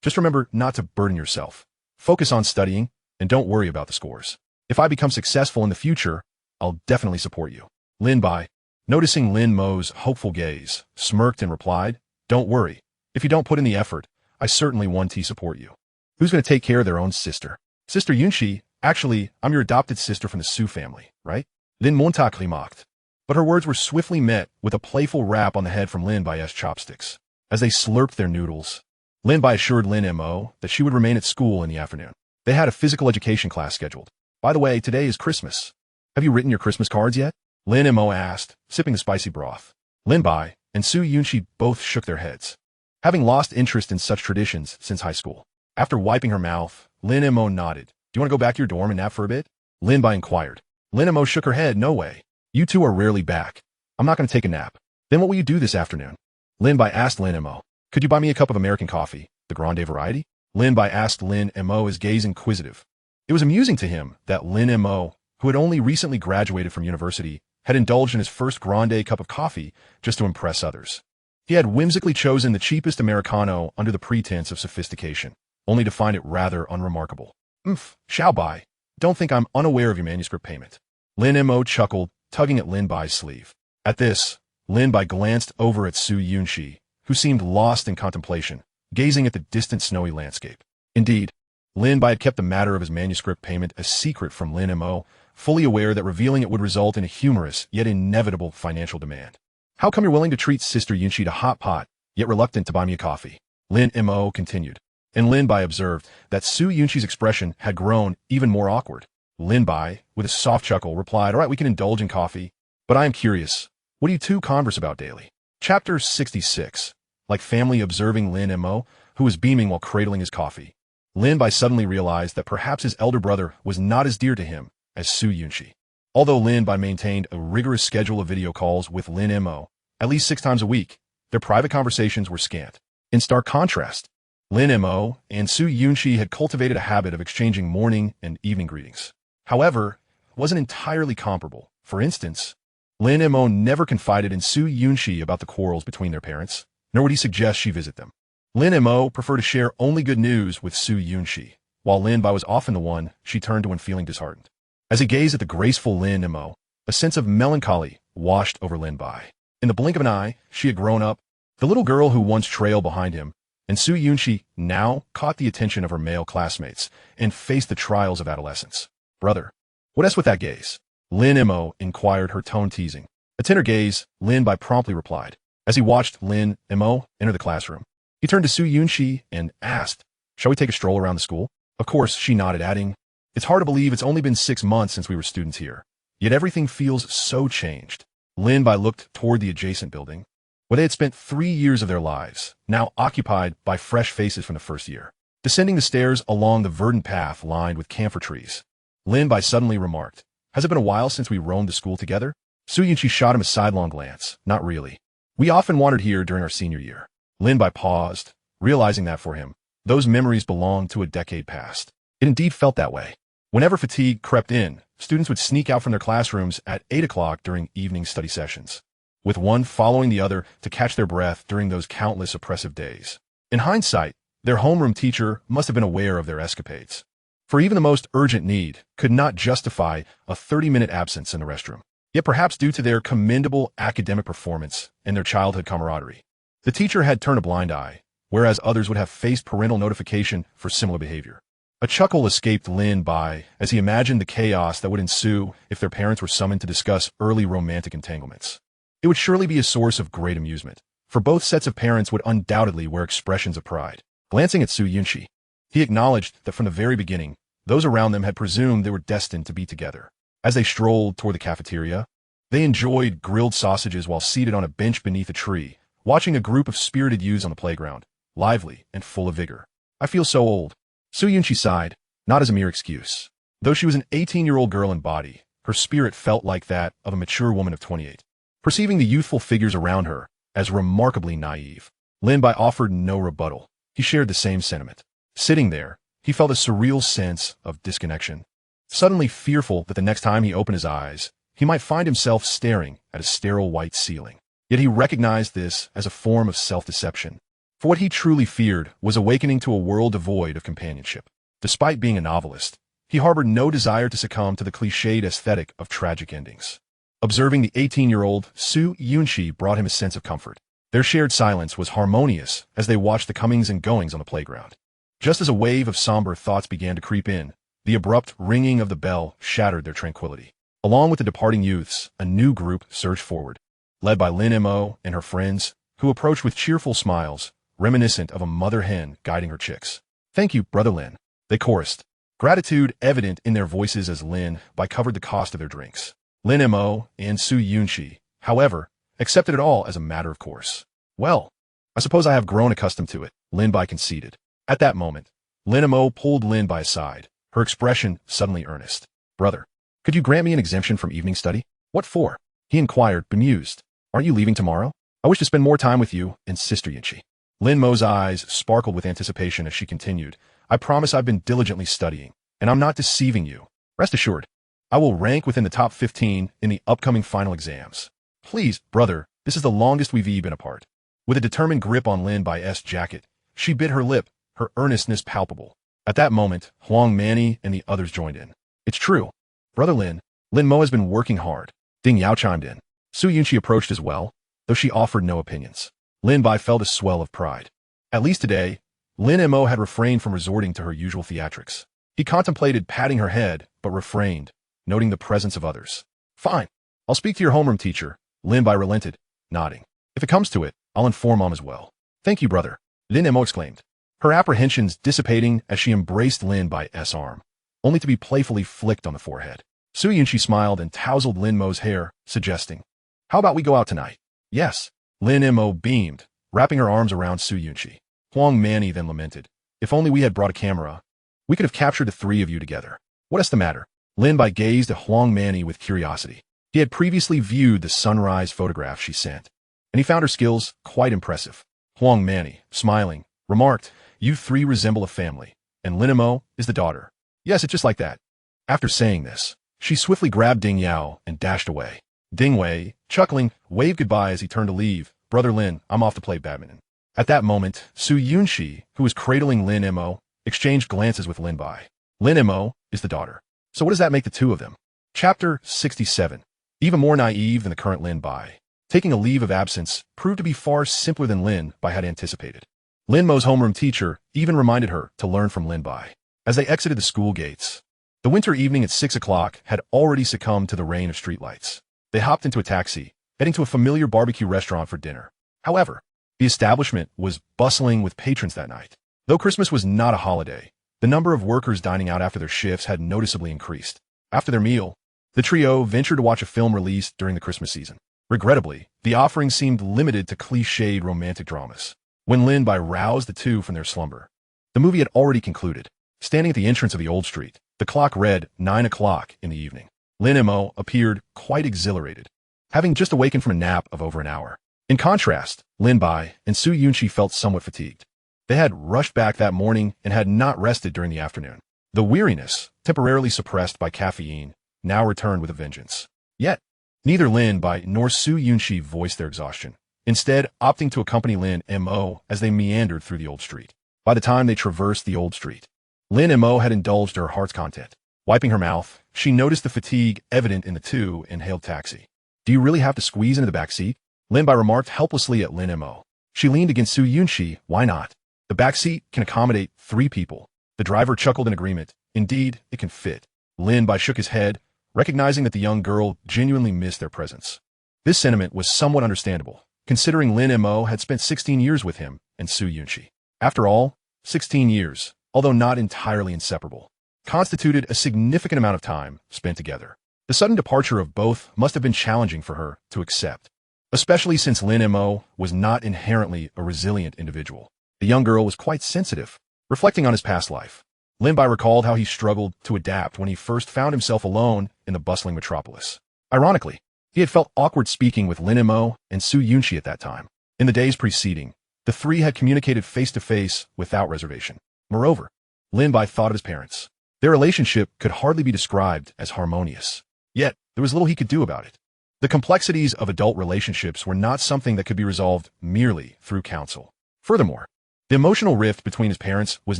Just remember not to burden yourself. Focus on studying, and don't worry about the scores. If I become successful in the future, I'll definitely support you. Lin Bai, noticing Lin Mo's hopeful gaze, smirked and replied, Don't worry. If you don't put in the effort, I certainly want to support you. Who's going to take care of their own sister? Sister Yunxi, actually, I'm your adopted sister from the Su family, right? Lin Montak remarked. But her words were swiftly met with a playful rap on the head from Lin Bai's chopsticks. As they slurped their noodles, Lin Bai assured Lin Mo that she would remain at school in the afternoon. They had a physical education class scheduled. By the way, today is Christmas. Have you written your Christmas cards yet? Lin Mo asked, sipping the spicy broth. Lin Bai and Su Yunxi both shook their heads, having lost interest in such traditions since high school. After wiping her mouth, Lin Mo nodded. Do you want to go back to your dorm and nap for a bit? Lin Bai inquired. Lin Mo shook her head. No way. You two are rarely back. I'm not going to take a nap. Then what will you do this afternoon? Lin Bai asked Lin Mo. Could you buy me a cup of American coffee, the grande variety? Lin Bai asked Lin Mo, his gaze inquisitive. It was amusing to him that Lin Mo, who had only recently graduated from university, had indulged in his first grande cup of coffee just to impress others. He had whimsically chosen the cheapest Americano under the pretense of sophistication, only to find it rather unremarkable. Xiao Bai, don't think I'm unaware of your manuscript payment. Lin Mo chuckled, tugging at Lin Bai's sleeve. At this, Lin Bai glanced over at Su Yunxi, who seemed lost in contemplation, gazing at the distant snowy landscape. Indeed, Lin Bai had kept the matter of his manuscript payment a secret from Lin Mo, fully aware that revealing it would result in a humorous yet inevitable financial demand. How come you're willing to treat Sister Yunxi to hot pot, yet reluctant to buy me a coffee? Lin Mo continued, and Lin Bai observed that Su Yunxi's expression had grown even more awkward. Lin Bai, with a soft chuckle, replied, All right, we can indulge in coffee, but I am curious. What do you two converse about daily? Chapter 66. Like family observing Lin Mo, who was beaming while cradling his coffee. Lin Bai suddenly realized that perhaps his elder brother was not as dear to him as Su Yunxi. Although Lin Bai maintained a rigorous schedule of video calls with Lin Mo, at least 6 times a week, their private conversations were scant. In stark contrast, Lin Mo and Su Yunxi had cultivated a habit of exchanging morning and evening greetings. However, it wasn't entirely comparable. For instance, Lin Mo never confided in Su Yunxi about the quarrels between their parents, nor would he suggest she visit them. Lin Mo preferred to share only good news with Su Yunxi, while Lin Bai was often the one she turned to when feeling disheartened. As he gazed at the graceful Lin Mo, a sense of melancholy washed over Lin Bai. In the blink of an eye, she had grown up, the little girl who once trailed behind him, and Su Yunxi now caught the attention of her male classmates and faced the trials of adolescence. Brother, what else with that gaze? Lin Mo inquired, her tone teasing. A tender gaze, Lin Bai promptly replied. As he watched Lin Mo enter the classroom, he turned to Su Yunxi and asked, Shall we take a stroll around the school? Of course, she nodded, adding, It's hard to believe it's only been 6 months since we were students here. Yet everything feels so changed. Lin Bai looked toward the adjacent building. where they had spent 3 years of their lives, now occupied by fresh faces from the first year. Descending the stairs along the verdant path lined with camphor trees, Lin Bai suddenly remarked, "Has it been a while since we roamed the school together?" Su Yunxi shot him a sidelong glance. "Not really. We often wandered here during our senior year." Lin Bai paused, realizing that for him, those memories belonged to a decade past. It indeed felt that way. Whenever fatigue crept in, students would sneak out from their classrooms at 8 o'clock during evening study sessions, with one following the other to catch their breath during those countless oppressive days. In hindsight, their homeroom teacher must have been aware of their escapades, for even the most urgent need could not justify a 30-minute absence in the restroom. Yet perhaps due to their commendable academic performance and their childhood camaraderie, the teacher had turned a blind eye, whereas others would have faced parental notification for similar behavior. A chuckle escaped Lin Bai as he imagined the chaos that would ensue if their parents were summoned to discuss early romantic entanglements. It would surely be a source of great amusement, for both sets of parents would undoubtedly wear expressions of pride. Glancing at Su Yunxi, he acknowledged that from the very beginning, those around them had presumed they were destined to be together. As they strolled toward the cafeteria, they enjoyed grilled sausages while seated on a bench beneath a tree, watching a group of spirited youths on the playground, lively and full of vigor. "I feel so old." Su Yunxi sighed, not as a mere excuse. Though she was an 18-year-old girl in body, her spirit felt like that of a mature woman of 28. Perceiving the youthful figures around her as remarkably naive, Lin Bai offered no rebuttal. He shared the same sentiment. Sitting there, he felt a surreal sense of disconnection, suddenly fearful that the next time he opened his eyes, he might find himself staring at a sterile white ceiling. Yet he recognized this as a form of self-deception, for what he truly feared was awakening to a world devoid of companionship. Despite being a novelist, he harbored no desire to succumb to the cliched aesthetic of tragic endings. Observing the 18-year-old, Su Yunxi brought him a sense of comfort. Their shared silence was harmonious as they watched the comings and goings on the playground. Just as a wave of somber thoughts began to creep in, the abrupt ringing of the bell shattered their tranquility. Along with the departing youths, a new group surged forward, led by Lin Mo and her friends, who approached with cheerful smiles, reminiscent of a mother hen guiding her chicks. "Thank you, Brother Lin," they chorused, gratitude evident in their voices as Lin Bai covered the cost of their drinks. Lin Mo and Su Yunxi, however, accepted it all as a matter of course. "Well, I suppose I have grown accustomed to it," Lin Bai conceded. At that moment, Lin Mo pulled Lin Bai aside, her expression suddenly earnest. "Brother, could you grant me an exemption from evening study?" "What for?" he inquired, bemused. "Aren't you leaving tomorrow?" "I wish to spend more time with you and Sister Yunxi." Lin Mo's eyes sparkled with anticipation as she continued, "I promise I've been diligently studying, and I'm not deceiving you. Rest assured, I will rank within the top 15 in the upcoming final exams. Please, brother, this is the longest we've been apart." With a determined grip on Lin Bai's jacket, she bit her lip, her earnestness palpable. At that moment, Huang Manny and the others joined in. "It's true. Brother Lin Mo has been working hard." Ding Yao chimed in. Su Yunxi approached as well, though she offered no opinions. Lin Bai felt a swell of pride. At least today, Lin Mo had refrained from resorting to her usual theatrics. He contemplated patting her head, but refrained, noting the presence of others. "Fine. I'll speak to your homeroom teacher," Lin Bai relented, nodding. "If it comes to it, I'll inform Mom as well." "Thank you, brother," Lin Mo exclaimed, her apprehensions dissipating as she embraced Lin Bai's arm, only to be playfully flicked on the forehead. Su Yunxi smiled and tousled Lin Mo's hair, suggesting, "How about we go out tonight?" "Yes." Lin Mo beamed, wrapping her arms around Su Yunxi. Huang Manny then lamented, "If only we had brought a camera, we could have captured the three of you together." "What's the matter?" Lin Bai gazed at Huang Manny with curiosity. He had previously viewed the sunrise photograph she sent, and he found her skills quite impressive. Huang Manny, smiling, remarked, "You three resemble a family, and Lin Mo is the daughter." "Yes, it's just like that." After saying this, she swiftly grabbed Ding Yao and dashed away. Ding Wei, chuckling, waved goodbye as he turned to leave. "Brother Lin, I'm off to play badminton." At that moment, Su Yunxi, who was cradling Lin Mo, exchanged glances with Lin Bai. Lin Mo is the daughter. So what does that make the two of them? Chapter 67. Even more naive than the current Lin Bai, taking a leave of absence proved to be far simpler than Lin Bai had anticipated. Lin Mo's homeroom teacher even reminded her to learn from Lin Bai. As they exited the school gates, the winter evening at 6 o'clock had already succumbed to the rain of streetlights. They hopped into a taxi, heading to a familiar barbecue restaurant for dinner. However, the establishment was bustling with patrons that night. Though Christmas was not a holiday, the number of workers dining out after their shifts had noticeably increased. After their meal, the trio ventured to watch a film released during the Christmas season. Regrettably, the offering seemed limited to cliched romantic dramas. When Lin Bai roused the two from their slumber, the movie had already concluded. Standing at the entrance of the old street, the clock read 9 o'clock in the evening. Lin Mo appeared quite exhilarated, having just awakened from a nap of over an hour. In contrast, Lin Bai and Su Yunxi felt somewhat fatigued. They had rushed back that morning and had not rested during the afternoon. The weariness, temporarily suppressed by caffeine, now returned with a vengeance. Yet, neither Lin Bai nor Su Yunxi voiced their exhaustion, instead opting to accompany Lin Mo as they meandered through the old street. By the time they traversed the old street, Lin Mo had indulged her heart's content. Wiping her mouth, she noticed the fatigue evident in the two and hailed taxi. "Do you really have to squeeze into the back seat?" Lin Bai remarked helplessly at Lin Mo. She leaned against Su Yunxi. "Why not? The back seat can accommodate 3 people. The driver chuckled in agreement. "Indeed, it can fit." Lin Bai shook his head, recognizing that the young girl genuinely missed their presence. This sentiment was somewhat understandable, considering Lin Mo had spent 16 years with him and Su Yunxi. After all, 16 years, although not entirely inseparable, constituted a significant amount of time spent together. The sudden departure of both must have been challenging for her to accept, especially since Lin Mo was not inherently a resilient individual. The young girl was quite sensitive. Reflecting on his past life, Lin Bai recalled how he struggled to adapt when he first found himself alone in the bustling metropolis. Ironically, he had felt awkward speaking with Lin Mo and Su Yunxi at that time. In the days preceding, the three had communicated face-to-face without reservation. Moreover, Lin Bai thought of his parents. Their relationship could hardly be described as harmonious. Yet, there was little he could do about it. The complexities of adult relationships were not something that could be resolved merely through counsel. Furthermore, the emotional rift between his parents was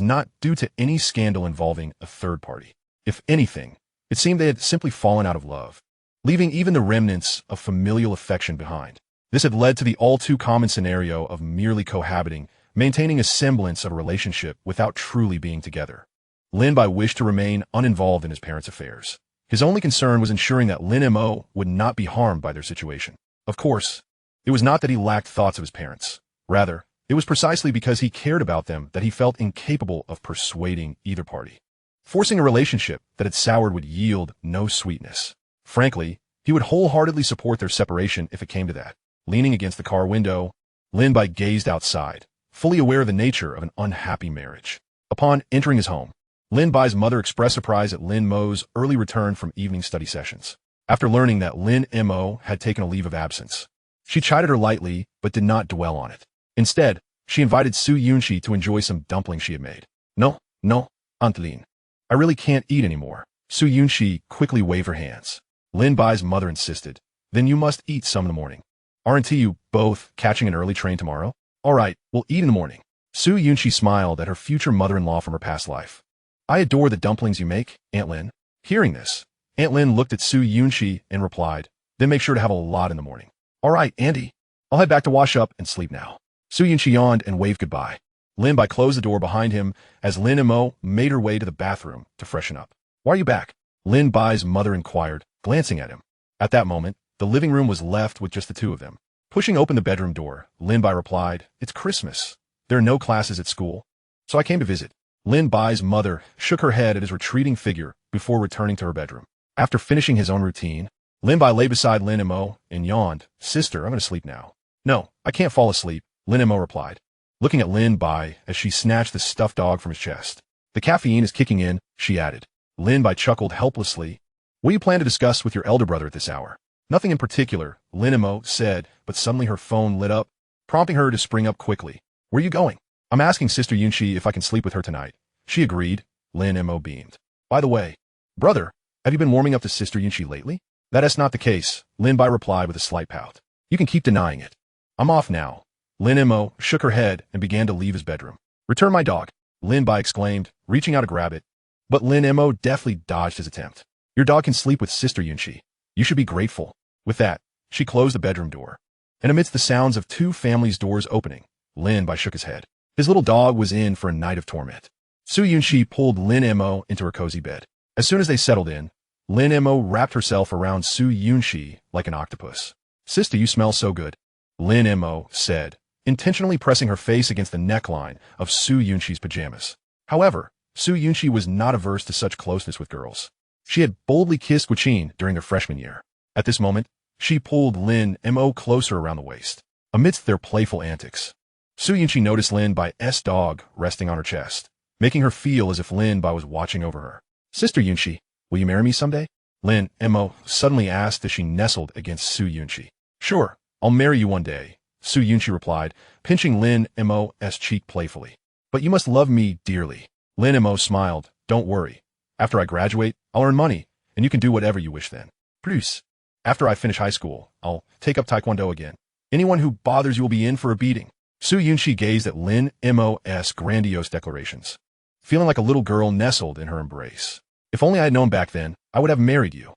not due to any scandal involving a third party. If anything, it seemed they had simply fallen out of love, leaving even the remnants of familial affection behind. This had led to the all-too-common scenario of merely cohabiting, maintaining a semblance of a relationship without truly being together. Lin Bai wished to remain uninvolved in his parents' affairs. His only concern was ensuring that Lin Mo would not be harmed by their situation. Of course, it was not that he lacked thoughts of his parents. Rather, it was precisely because he cared about them that he felt incapable of persuading either party. Forcing a relationship that had soured would yield no sweetness. Frankly, he would wholeheartedly support their separation if it came to that. Leaning against the car window, Lin Bai gazed outside, fully aware of the nature of an unhappy marriage. Upon entering his home, Lin Bai's mother expressed surprise at Lin Mo's early return from evening study sessions. After learning that Lin Mo had taken a leave of absence, she chided her lightly but did not dwell on it. Instead, she invited Su Yunxi to enjoy some dumplings she had made. No, Aunt Lin. I really can't eat anymore." Su Yunxi quickly waved her hands. Lin Bai's mother insisted. "Then you must eat some in the morning. Aren't you both catching an early train tomorrow?" "All right, we'll eat in the morning." Su Yunxi smiled at her future mother-in-law from her past life. "I adore the dumplings you make, Aunt Lin." Hearing this, Aunt Lin looked at Su Yunxi and replied, "Then make sure to have a lot in the morning." "All right, Andy. I'll head back to wash up and sleep now." Su Yunxi yawned and waved goodbye. Lin Bai closed the door behind him as Lin Mo made her way to the bathroom to freshen up. "Why are you back?" Lin Bai's mother inquired, glancing at him. At that moment, the living room was left with just the two of them. Pushing open the bedroom door, Lin Bai replied, "It's Christmas. There are no classes at school, so I came to visit." Lin Bai's mother shook her head at his retreating figure before returning to her bedroom. After finishing his own routine, Lin Bai lay beside Lin Mo and yawned. "Sister, I'm going to sleep now." "No, I can't fall asleep," Lin Mo replied, looking at Lin Bai as she snatched the stuffed dog from his chest. "The caffeine is kicking in," she added. Lin Bai chuckled helplessly. "What do you plan to discuss with your elder brother at this hour?" "Nothing in particular," Lin Mo said, but suddenly her phone lit up, prompting her to spring up quickly. "Where are you going?" "I'm asking Sister Yunxi if I can sleep with her tonight." She agreed. Lin Mo beamed. "By the way, brother, have you been warming up to Sister Yunxi lately?" "That is not the case," Lin Bai replied with a slight pout. "You can keep denying it. I'm off now." Lin Mo shook her head and began to leave his bedroom. "Return my dog," Lin Bai exclaimed, reaching out to grab it. But Lin Mo deftly dodged his attempt. "Your dog can sleep with Sister Yunxi. You should be grateful." With that, she closed the bedroom door. And amidst the sounds of two families' doors opening, Lin Bai shook his head. His little dog was in for a night of torment. Su Yunxi pulled Lin Mo into her cozy bed. As soon as they settled in, Lin Mo wrapped herself around Su Yunxi like an octopus. "Sister, you smell so good," Lin Mo said, intentionally pressing her face against the neckline of Su Yunxi's pajamas. However, Su Yunxi was not averse to such closeness with girls. She had boldly kissed Guqin during their freshman year. At this moment, She pulled Lin Mo closer around the waist. Amidst their playful antics, Su Yunxi noticed Lin Bai's dog resting on her chest, making her feel as if Lin Bai was watching over her. Sister Yunxi, will you marry me someday? Lin Mo suddenly asked as she nestled against Su Yunxi. Sure, I'll marry you one day, Su Yunxi replied, pinching Lin Mo's cheek playfully. But you must love me dearly. Lin Mo smiled. Don't worry. After I graduate, I'll earn money, and you can do whatever you wish then. Plus, after I finish high school, I'll take up Taekwondo again. Anyone who bothers you will be in for a beating. Su Yunxi gazed at Lin Mo's grandiose declarations, feeling like a little girl nestled in her embrace. If only I had known back then, I would have married you.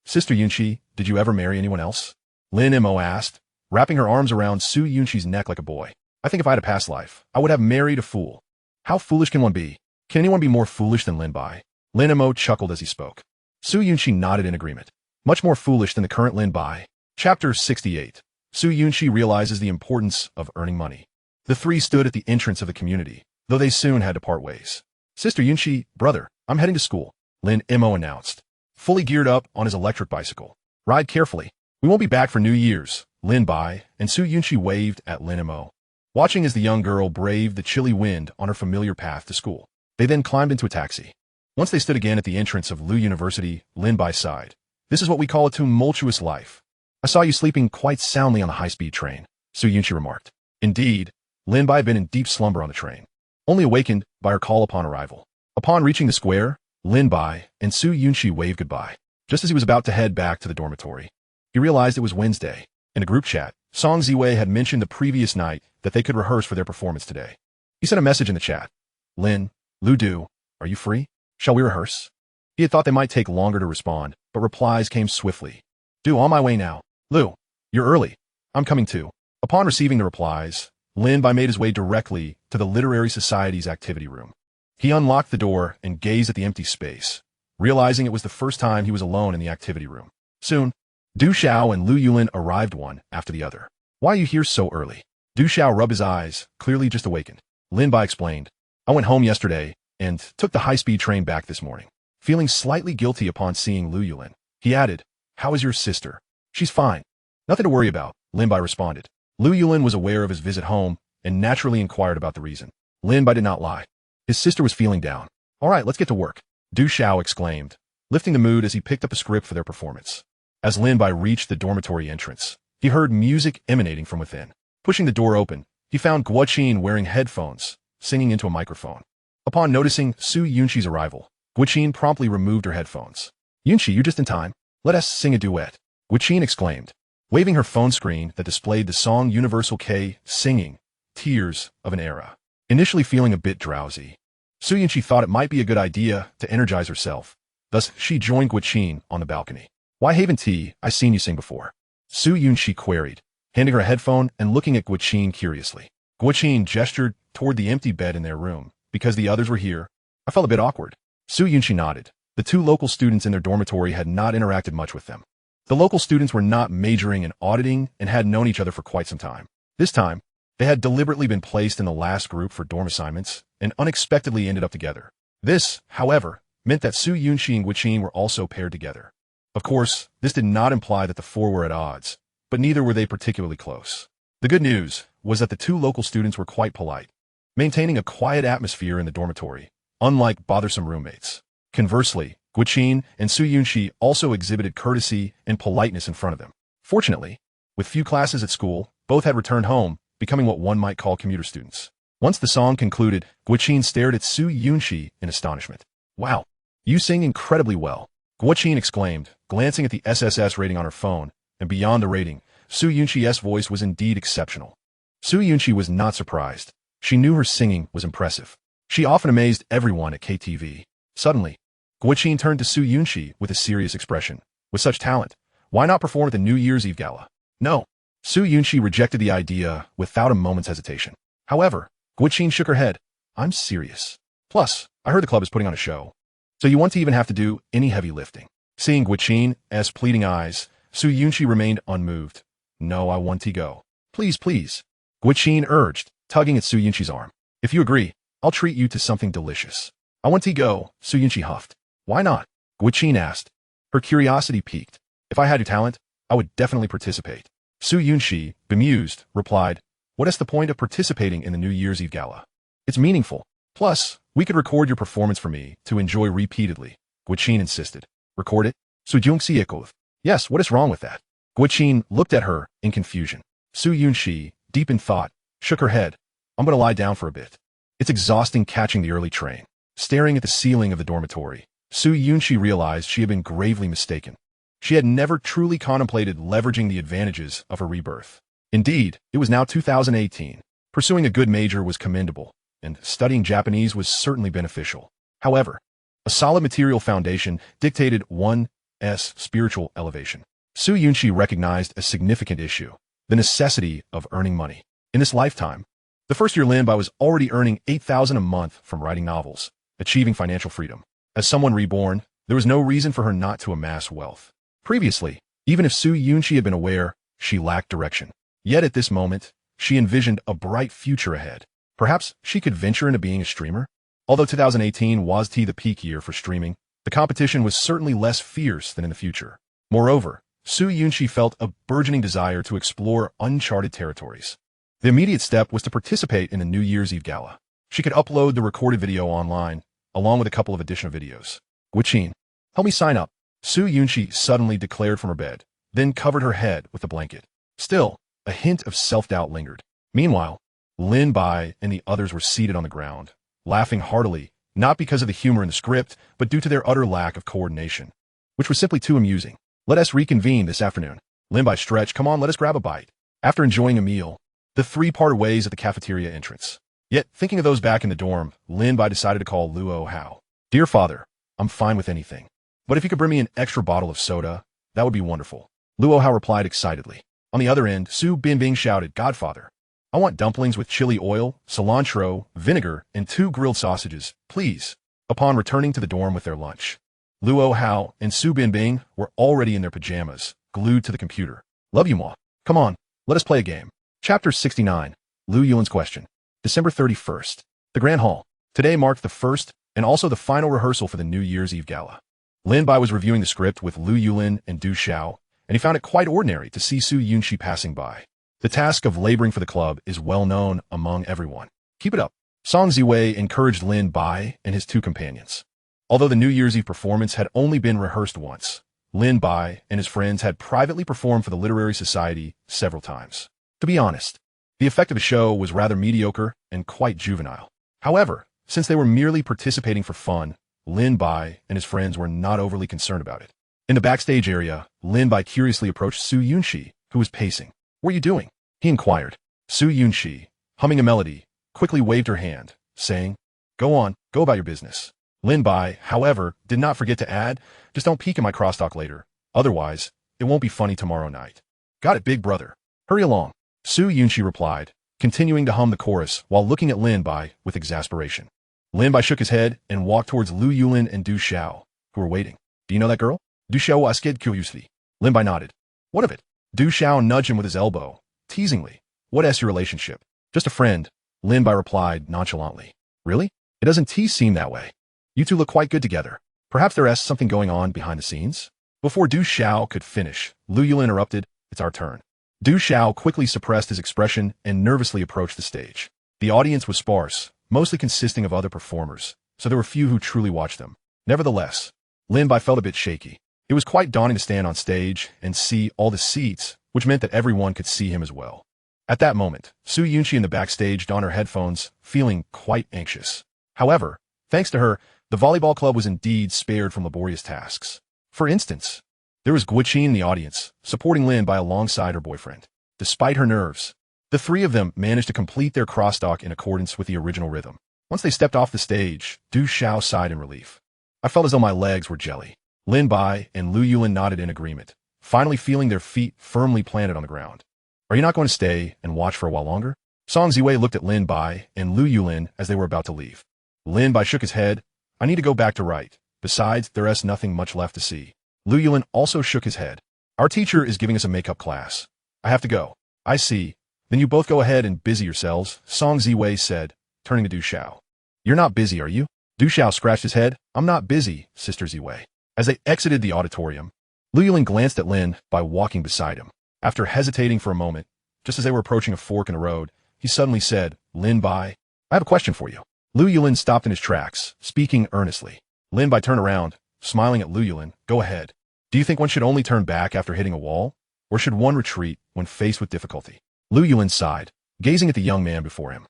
Sister Yunxi, did you ever marry anyone else? Lin Mo asked, wrapping her arms around Su Yunxi's neck like a boy. I think if I had a past life, I would have married a fool. How foolish can one be? Can anyone be more foolish than Lin Bai? Lin Mo chuckled as he spoke. Su Yunxi nodded in agreement. Much more foolish than the current Lin Bai. Chapter 68. Su Yunxi realizes the importance of earning money. The three stood at the entrance of the community, though they soon had to part ways. Sister Yunxi, brother, I'm heading to school, Lin Mo announced, fully geared up on his electric bicycle. Ride carefully. We won't be back for New Year's, Lin Bai and Su Yunxi waved at Lin Mo, watching as the young girl braved the chilly wind on her familiar path to school. They then climbed into a taxi. Once they stood again at the entrance of Lu University, Lin Bai sighed. This is what we call a tumultuous life. I saw you sleeping quite soundly on the high-speed train, Su Yunxi remarked. Indeed, Lin Bai had been in deep slumber on the train, only awakened by her call upon arrival. Upon reaching the square, Lin Bai and Su Yunxi waved goodbye. Just as he was about to head back to the dormitory, he realized it was Wednesday. In a group chat, Song Ziwei had mentioned the previous night that they could rehearse for their performance today. He sent a message in the chat. Lin, Lu Du, are you free? Shall we rehearse? He had thought they might take longer to respond, but replies came swiftly. Du, on my way now. Lu, you're early. I'm coming too. Upon receiving the replies, Lin Bai made his way directly to the Literary Society's activity room. He unlocked the door and gazed at the empty space, realizing it was the first time he was alone in the activity room. Soon, Du Xiao and Lu Yulin arrived one after the other. Why are you here so early? Du Xiao rubbed his eyes, clearly just awakened. Lin Bai explained. I went home yesterday and took the high-speed train back this morning. Feeling slightly guilty upon seeing Lu Yulin, he added, How is your sister? She's fine. Nothing to worry about, Lin Bai responded. Lu Yulin was aware of his visit home and naturally inquired about the reason. Lin Bai did not lie. His sister was feeling down. All right, let's get to work, Du Xiao exclaimed, lifting the mood as he picked up a script for their performance. As Lin Bai reached the dormitory entrance, he heard music emanating from within. Pushing the door open, he found Guoqin wearing headphones, singing into a microphone. Upon noticing Su Yunxi's arrival, Guoqin promptly removed her headphones. Yunxi, you're just in time. Let us sing a duet, Guoqin exclaimed, waving her phone screen that displayed the song Universal K singing, Tears of an Era. Initially feeling a bit drowsy, Su Yunxi thought it might be a good idea to energize herself. Thus, she joined Guoqin on the balcony. Why haven't I seen you sing before? Su Yunxi queried, handing her a headphone and looking at Guoqin curiously. Guoqin gestured toward the empty bed in their room. Because the others were here, I felt a bit awkward. Su Yunxi nodded. The two local students in their dormitory had not interacted much with them. The local students were not majoring in auditing and had known each other for quite some time. This time, they had deliberately been placed in the last group for dorm assignments and unexpectedly ended up together. This, however, meant that Su Yunxi and Guoqin were also paired together. Of course, this did not imply that the four were at odds, but neither were they particularly close. The good news was that the two local students were quite polite, maintaining a quiet atmosphere in the dormitory, unlike bothersome roommates. Conversely, Guoqin and Su Yunxi also exhibited courtesy and politeness in front of them. Fortunately, with few classes at school, both had returned home, becoming what one might call commuter students. Once the song concluded, Guoqin stared at Su Yunxi in astonishment. Wow, you sing incredibly well, Guoqin exclaimed, glancing at the SSS rating on her phone, and beyond the rating, Su Yunxi's voice was indeed exceptional. Su Yunxi was not surprised. She knew her singing was impressive. She often amazed everyone at KTV. Suddenly, Guoqin turned to Su Yunxi with a serious expression. With such talent, why not perform at the New Year's Eve gala? No. Su Yunxi rejected the idea without a moment's hesitation. However, Guoqin shook her head. I'm serious. Plus, I heard the club is putting on a show. So you won't even have to do any heavy lifting. Seeing Guoqin's pleading eyes, Su Yunxi remained unmoved. No, I want to go. Please, please. Guoqin urged, tugging at Su Yunxi's arm. If you agree, I'll treat you to something delicious. I want to go, Su Yunxi huffed. Why not? Guoqin asked. Her curiosity piqued. If I had your talent, I would definitely participate. Su Yunxi, bemused, replied, what is the point of participating in the New Year's Eve gala? It's meaningful. Plus, we could record your performance for me to enjoy repeatedly, Guiqin insisted. Record it? Su Yunxi echoed. Yes, what is wrong with that? Guiqin looked at her in confusion. Su Yunxi, deep in thought, shook her head. I'm going to lie down for a bit. It's exhausting catching the early train. Staring at the ceiling of the dormitory, Su Yunxi realized she had been gravely mistaken. She had never truly contemplated leveraging the advantages of her rebirth. Indeed, it was now 2018. Pursuing a good major was commendable, and studying Japanese was certainly beneficial. However, a solid material foundation dictated one's spiritual elevation. Su Yunxi recognized a significant issue, the necessity of earning money. In this lifetime, the first year Lin Bai was already earning $8,000 a month from writing novels, achieving financial freedom. As someone reborn, there was no reason for her not to amass wealth. Previously, even if Su Yunxi had been aware, she lacked direction. Yet at this moment, she envisioned a bright future ahead. Perhaps she could venture into being a streamer? Although 2018 was the peak year for streaming, the competition was certainly less fierce than in the future. Moreover, Su Yunxi felt a burgeoning desire to explore uncharted territories. The immediate step was to participate in the New Year's Eve gala. She could upload the recorded video online, along with a couple of additional videos. Guiqin, help me sign up. Su Yunxi suddenly declared from her bed, then covered her head with a blanket. Still, a hint of self-doubt lingered. Meanwhile, Lin Bai and the others were seated on the ground, laughing heartily, not because of the humor in the script, but due to their utter lack of coordination, which was simply too amusing. Let us reconvene this afternoon. Lin Bai stretched. Come on, let us grab a bite. After enjoying a meal, the three parted ways at the cafeteria entrance. Yet, thinking of those back in the dorm, Lin Bai decided to call Luo Hao. Dear father, I'm fine with anything. But if you could bring me an extra bottle of soda, that would be wonderful. Luo Hao replied excitedly. On the other end, Su Binbing shouted, Godfather, I want dumplings with chili oil, cilantro, vinegar, and 2 grilled sausages, please. Upon returning to the dorm with their lunch, Luo Hao and Su Binbing were already in their pajamas, glued to the computer. Love you, Ma. Come on, let us play a game. Chapter 69, Lu Yulin's Question. December 31st. The Grand Hall. Today marked the first and also the final rehearsal for the New Year's Eve gala. Lin Bai was reviewing the script with Lu Yulin and Du Xiao, and he found it quite ordinary to see Su Yunxi passing by. The task of laboring for the club is well known among everyone. Keep it up. Song Ziwei encouraged Lin Bai and his 2 companions. Although the New Year's Eve performance had only been rehearsed once, Lin Bai and his friends had privately performed for the Literary Society several times. To be honest, the effect of the show was rather mediocre and quite juvenile. However, since they were merely participating for fun, Lin Bai and his friends were not overly concerned about it. In the backstage area, Lin Bai curiously approached Su Yunxi, who was pacing. What are you doing? He inquired. Su Yunxi, humming a melody, quickly waved her hand, saying, Go on, go about your business. Lin Bai, however, did not forget to add, just don't peek in my crosstalk later. Otherwise, it won't be funny tomorrow night. Got it, big brother. Hurry along. Su Yunxi replied, continuing to hum the chorus while looking at Lin Bai with exasperation. Lin Bai shook his head and walked towards Lu Yulin and Du Xiao, who were waiting. Do you know that girl? Du Xiao asked curiously. Lin Bai nodded. What of it? Du Xiao nudged him with his elbow, teasingly. What is your relationship? Just a friend, Lin Bai replied nonchalantly. Really? It doesn't seem that way. You two look quite good together. Perhaps there is something going on behind the scenes? Before Du Xiao could finish, Lu Yulin interrupted. It's our turn. Du Xiao quickly suppressed his expression and nervously approached the stage. The audience was sparse, mostly consisting of other performers, so there were few who truly watched them. Nevertheless, Lin Bai felt a bit shaky. It was quite daunting to stand on stage and see all the seats, which meant that everyone could see him as well. At that moment, Su Yunxi in the backstage donned her headphones, feeling quite anxious. However, thanks to her, the volleyball club was indeed spared from laborious tasks. For instance, there was Guiqin in the audience, supporting Lin Bai alongside her boyfriend. Despite her nerves, the 3 of them managed to complete their crosstalk in accordance with the original rhythm. Once they stepped off the stage, Du Xiao sighed in relief. I felt as though my legs were jelly. Lin Bai and Lu Yulin nodded in agreement, finally feeling their feet firmly planted on the ground. Are you not going to stay and watch for a while longer? Song Ziwei looked at Lin Bai and Lu Yulin as they were about to leave. Lin Bai shook his head. I need to go back to write. Besides, there is nothing much left to see. Lu Yulin also shook his head. Our teacher is giving us a makeup class. I have to go. I see. Then you both go ahead and busy yourselves, Song Ziwei said, turning to Du Xiao. You're not busy, are you? Du Xiao scratched his head. I'm not busy, Sister Ziwei. As they exited the auditorium, Lu Yulin glanced at Lin Bai walking beside him. After hesitating for a moment, just as they were approaching a fork in the road, he suddenly said, "Lin Bai, I have a question for you." Lu Yulin stopped in his tracks, speaking earnestly. Lin Bai turned around, smiling at Lu Yulin. "Go ahead. Do you think one should only turn back after hitting a wall? Or should one retreat when faced with difficulty?" Lu Yulin sighed, gazing at the young man before him.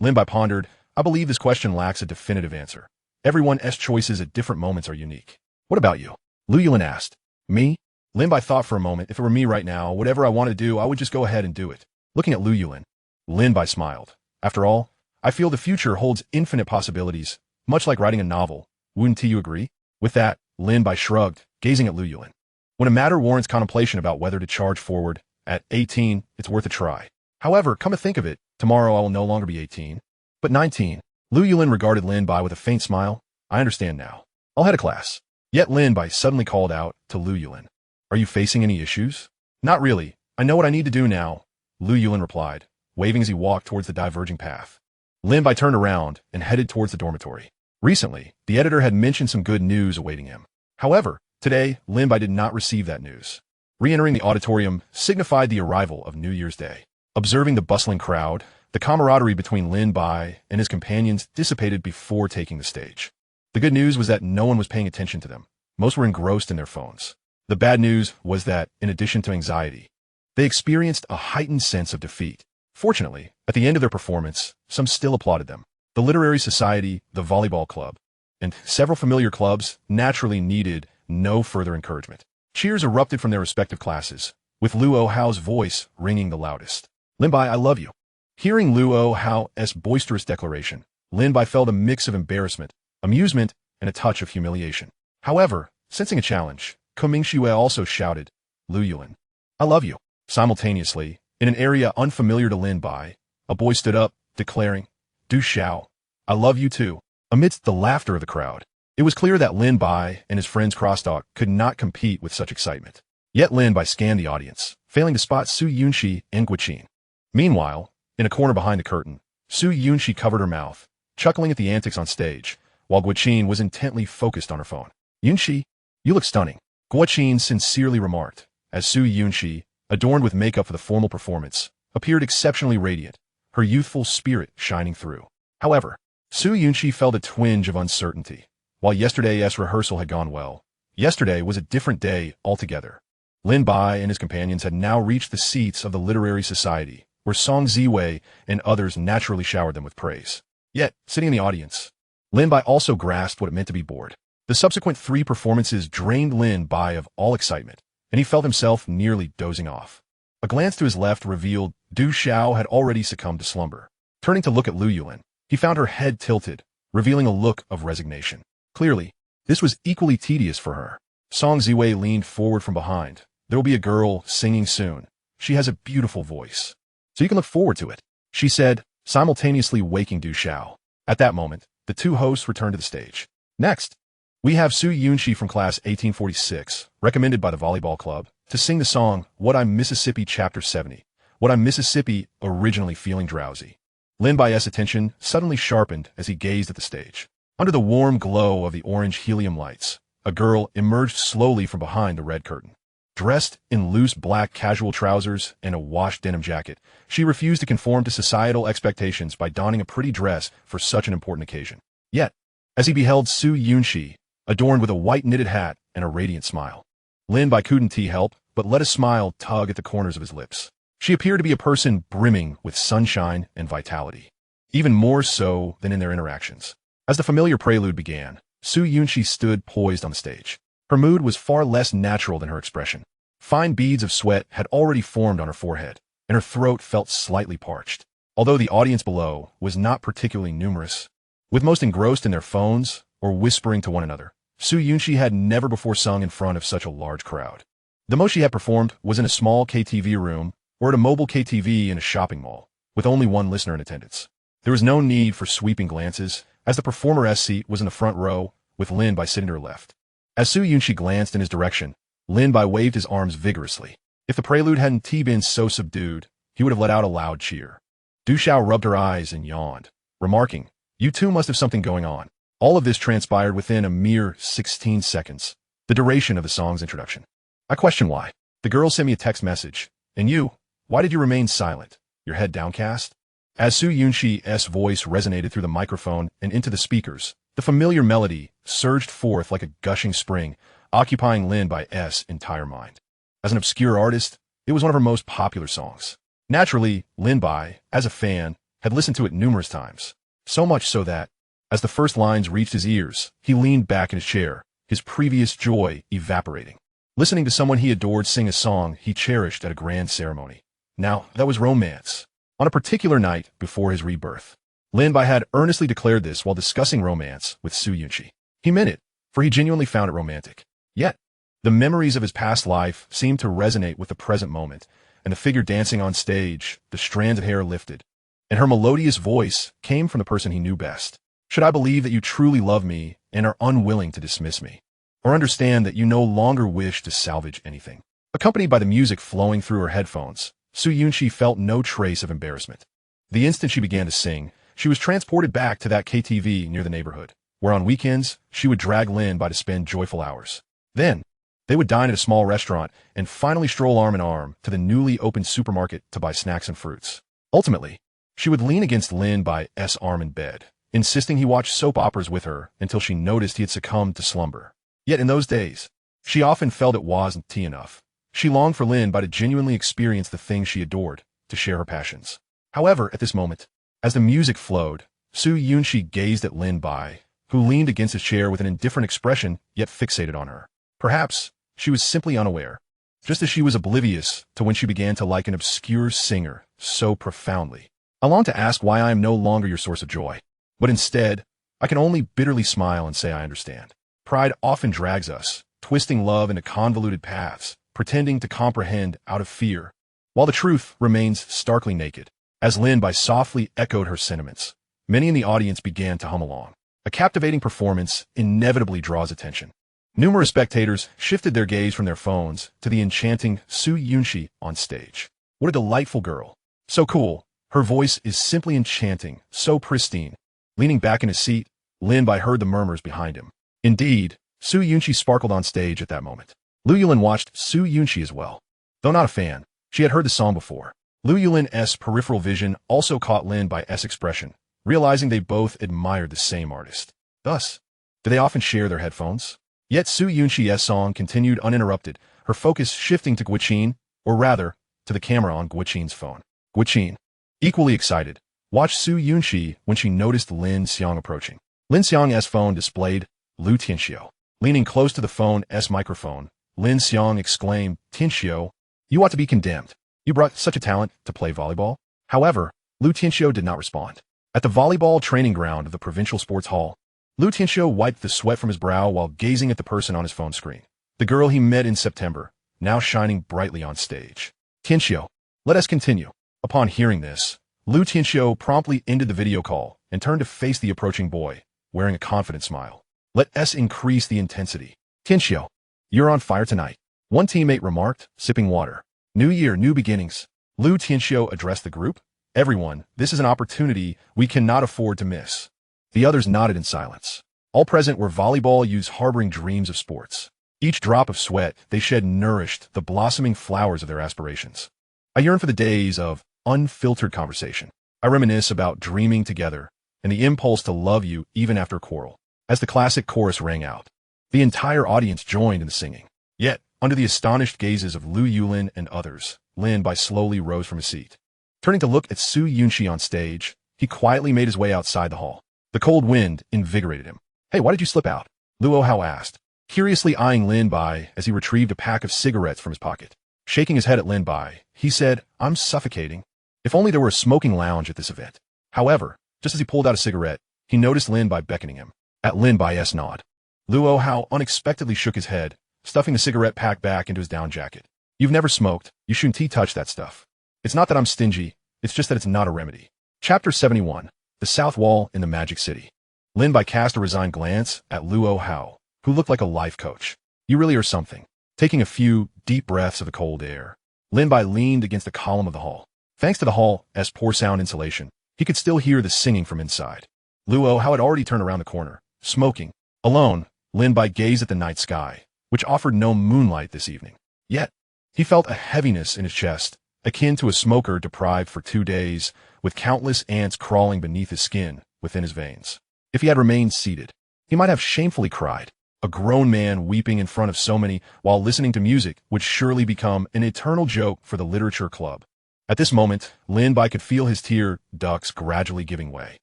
Lin Bai pondered. "I believe this question lacks a definitive answer. Everyone's choices at different moments are unique." "What about you?" Lu Yulin asked. "Me?" Lin Bai thought for a moment. "If it were me right now, whatever I wanted to do, I would just go ahead and do it." Looking at Lu Yulin, Lin Bai smiled. "After all, I feel the future holds infinite possibilities, much like writing a novel. Wouldn't you agree?" With that, Lin Bai shrugged, gazing at Lu Yulin. "When a matter warrants contemplation about whether to charge forward, at 18, it's worth a try. However, come to think of it, tomorrow I will no longer be 18, but 19. Lu Yulin regarded Lin Bai with a faint smile. "I understand now. I'll head a class." Yet Lin Bai suddenly called out to Lu Yulin. "Are you facing any issues?" "Not really. I know what I need to do now," Lu Yulin replied, waving as he walked towards the diverging path. Lin Bai turned around and headed towards the dormitory. Recently, the editor had mentioned some good news awaiting him. However, today, Lin Bai did not receive that news. Re-entering the auditorium signified the arrival of New Year's Day. Observing the bustling crowd, the camaraderie between Lin Bai and his companions dissipated before taking the stage. The good news was that no one was paying attention to them. Most were engrossed in their phones. The bad news was that, in addition to anxiety, they experienced a heightened sense of defeat. Fortunately, at the end of their performance, some still applauded them. The Literary Society, the Volleyball Club, and several familiar clubs naturally needed no further encouragement. Cheers erupted from their respective classes, with Luo Hao's voice ringing the loudest. "Lin Bai, I love you." Hearing Luo Hao's boisterous declaration, Lin Bai felt a mix of embarrassment, amusement, and a touch of humiliation. However, sensing a challenge, Mingxue also shouted, "Lu Yulin, I love you." Simultaneously, in an area unfamiliar to Lin Bai, a boy stood up, declaring, "Du Xiao, I love you too." Amidst the laughter of the crowd, it was clear that Lin Bai and his friends crosstalk could not compete with such excitement. Yet Lin Bai scanned the audience, failing to spot Su Yunxi and Guqin. Meanwhile, in a corner behind the curtain, Su Yunxi covered her mouth, chuckling at the antics on stage, while Guqin was intently focused on her phone. "Yunxi, you look stunning," Guqin sincerely remarked, as Su Yunxi, adorned with makeup for the formal performance, appeared exceptionally radiant, her youthful spirit shining through. However, Su Yunxi felt a twinge of uncertainty. While yesterday's rehearsal had gone well, yesterday was a different day altogether. Lin Bai and his companions had now reached the seats of the Literary Society, where Song Ziwei and others naturally showered them with praise. Yet, sitting in the audience, Lin Bai also grasped what it meant to be bored. The subsequent 3 performances drained Lin Bai of all excitement, and he felt himself nearly dozing off. A glance to his left revealed Du Xiao had already succumbed to slumber. Turning to look at Lu Yulin, he found her head tilted, revealing a look of resignation. Clearly, this was equally tedious for her. Song Ziwei leaned forward from behind. "There will be a girl singing soon. She has a beautiful voice. So you can look forward to it," she said, simultaneously waking Du Xiao. At that moment, the 2 hosts returned to the stage. "Next, we have Su Yunxi from class 1846, recommended by the Volleyball Club, to sing the song What I'm Mississippi Chapter 70. What I'm Mississippi, originally feeling drowsy." Lin Bai's attention suddenly sharpened as he gazed at the stage. Under the warm glow of the orange helium lights, a girl emerged slowly from behind the red curtain. Dressed in loose black casual trousers and a washed denim jacket, she refused to conform to societal expectations by donning a pretty dress for such an important occasion. Yet, as he beheld Su Yunxi, adorned with a white knitted hat and a radiant smile, Lin Bai couldn't help but let a smile tug at the corners of his lips. She appeared to be a person brimming with sunshine and vitality, even more so than in their interactions. As the familiar prelude began, Su Yunxi stood poised on the stage. Her mood was far less natural than her expression. Fine beads of sweat had already formed on her forehead, and her throat felt slightly parched. Although the audience below was not particularly numerous, with most engrossed in their phones or whispering to one another, Su Yunxi had never before sung in front of such a large crowd. The most she had performed was in a small KTV room or at a mobile KTV in a shopping mall, with only one listener in attendance. There was no need for sweeping glances, as the performer's seat was in the front row, with Lin Bai sitting to her left. As Su Yunxi glanced in his direction, Lin Bai waved his arms vigorously. If the prelude hadn't been so subdued, he would have let out a loud cheer. Du Xiao rubbed her eyes and yawned, remarking, "You two must have something going on." All of this transpired within a mere 16 seconds. The duration of the song's introduction. I question why. The girl sent me a text message. And you? Why did you remain silent? Your head downcast? As Su Yunxi's voice resonated through the microphone and into the speakers, the familiar melody surged forth like a gushing spring, occupying Lin Bai's entire mind. As an obscure artist, it was one of her most popular songs. Naturally, Lin Bai, as a fan, had listened to it numerous times. So much so that, as the first lines reached his ears, he leaned back in his chair, his previous joy evaporating. Listening to someone he adored sing a song he cherished at a grand ceremony. Now, that was romance. On a particular night before his rebirth, Lin Bai had earnestly declared this while discussing romance with Su Yunxi. He meant it, for he genuinely found it romantic. Yet, the memories of his past life seemed to resonate with the present moment, and the figure dancing on stage, the strands of hair lifted, and her melodious voice came from the person he knew best. Should I believe that you truly love me and are unwilling to dismiss me, or understand that you no longer wish to salvage anything? Accompanied by the music flowing through her headphones, Su Yunxi felt no trace of embarrassment. The instant she began to sing, she was transported back to that KTV near the neighborhood, where on weekends she would drag Lin Bai to spend joyful hours. Then, they would dine at a small restaurant and finally stroll arm in arm to the newly opened supermarket to buy snacks and fruits. Ultimately, she would lean against Lin Bai's arm in bed, insisting he watch soap operas with her until she noticed he had succumbed to slumber. Yet in those days, she often felt it wasn't enough. She longed for Lin Bai to genuinely experience the things she adored, to share her passions. However, at this moment, as the music flowed, Su Yunxi gazed at Lin Bai, who leaned against his chair with an indifferent expression yet fixated on her. Perhaps she was simply unaware, just as she was oblivious to when she began to like an obscure singer so profoundly. I long to ask why I am no longer your source of joy, but instead, I can only bitterly smile and say I understand. Pride often drags us, twisting love into convoluted paths, pretending to comprehend out of fear, while the truth remains starkly naked. As Lin Bai softly echoed her sentiments, many in the audience began to hum along. A captivating performance inevitably draws attention. Numerous spectators shifted their gaze from their phones to the enchanting Su Yunxi on stage. What a delightful girl. So cool. Her voice is simply enchanting, so pristine. Leaning back in his seat, Lin Bai heard the murmurs behind him. Indeed, Su Yunxi sparkled on stage at that moment. Lu Yulin watched Su Yunxi as well. Though not a fan, she had heard the song before. Lu Yulin's peripheral vision also caught Lin Bai's expression, realizing they both admired the same artist. Thus, did they often share their headphones? Yet Su Yunxi's song continued uninterrupted, her focus shifting to Guiqin, or rather, to the camera on Guiqin's phone. Guiqin, equally excited, watched Su Yunxi when she noticed Lin Xiang approaching. Lin Xiang's phone displayed Lu Tianxiu. Leaning close to the phone's microphone, Lin Xiang exclaimed, "Tianxiu, you ought to be condemned. You brought such a talent to play volleyball." However, Lu Tianxiu did not respond. At the volleyball training ground of the provincial sports hall, Lu Tianxiu wiped the sweat from his brow while gazing at the person on his phone screen. The girl he met in September, now shining brightly on stage. "Tianxiu, let us continue." Upon hearing this, Lu Tianxiu promptly ended the video call and turned to face the approaching boy, wearing a confident smile. "Let us increase the intensity. Tianxiu, you're on fire tonight," one teammate remarked, sipping water. "New year, new beginnings." Lu Tianxiu addressed the group. "Everyone, this is an opportunity we cannot afford to miss." The others nodded in silence. All present were volleyball youths harboring dreams of sports. Each drop of sweat they shed nourished the blossoming flowers of their aspirations. I yearn for the days of unfiltered conversation. I reminisce about dreaming together and the impulse to love you even after a quarrel. As the classic chorus rang out, the entire audience joined in the singing. Yet, under the astonished gazes of Lu Yulin and others, Lin Bai slowly rose from his seat. Turning to look at Su Yunxi on stage, he quietly made his way outside the hall. The cold wind invigorated him. "Hey, why did you slip out?" Luo Hao asked, curiously eyeing Lin Bai as he retrieved a pack of cigarettes from his pocket. Shaking his head at Lin Bai, he said, "I'm suffocating. If only there were a smoking lounge at this event." However, just as he pulled out a cigarette, he noticed Lin Bai beckoning him. At Lin Bai's nod, Luo Hao unexpectedly shook his head, stuffing the cigarette pack back into his down jacket. "You've never smoked. You shouldn't touch that stuff. It's not that I'm stingy, it's just that it's not a remedy." Chapter 71. The South Wall in the Magic City. Lin Bai cast a resigned glance at Luo Hao, who looked like a life coach. "You really are something." Taking a few deep breaths of the cold air, Lin Bai leaned against the column of the hall. Thanks to the hall's poor sound insulation, he could still hear the singing from inside. Luo Hao had already turned around the corner, smoking. Alone, Lin Bai gazed at the night sky, which offered no moonlight this evening. Yet, he felt a heaviness in his chest, akin to a smoker deprived for 2 days, with countless ants crawling beneath his skin, within his veins. If he had remained seated, he might have shamefully cried. A grown man weeping in front of so many while listening to music would surely become an eternal joke for the literature club. At this moment, Lin Bai could feel his tear ducts gradually giving way.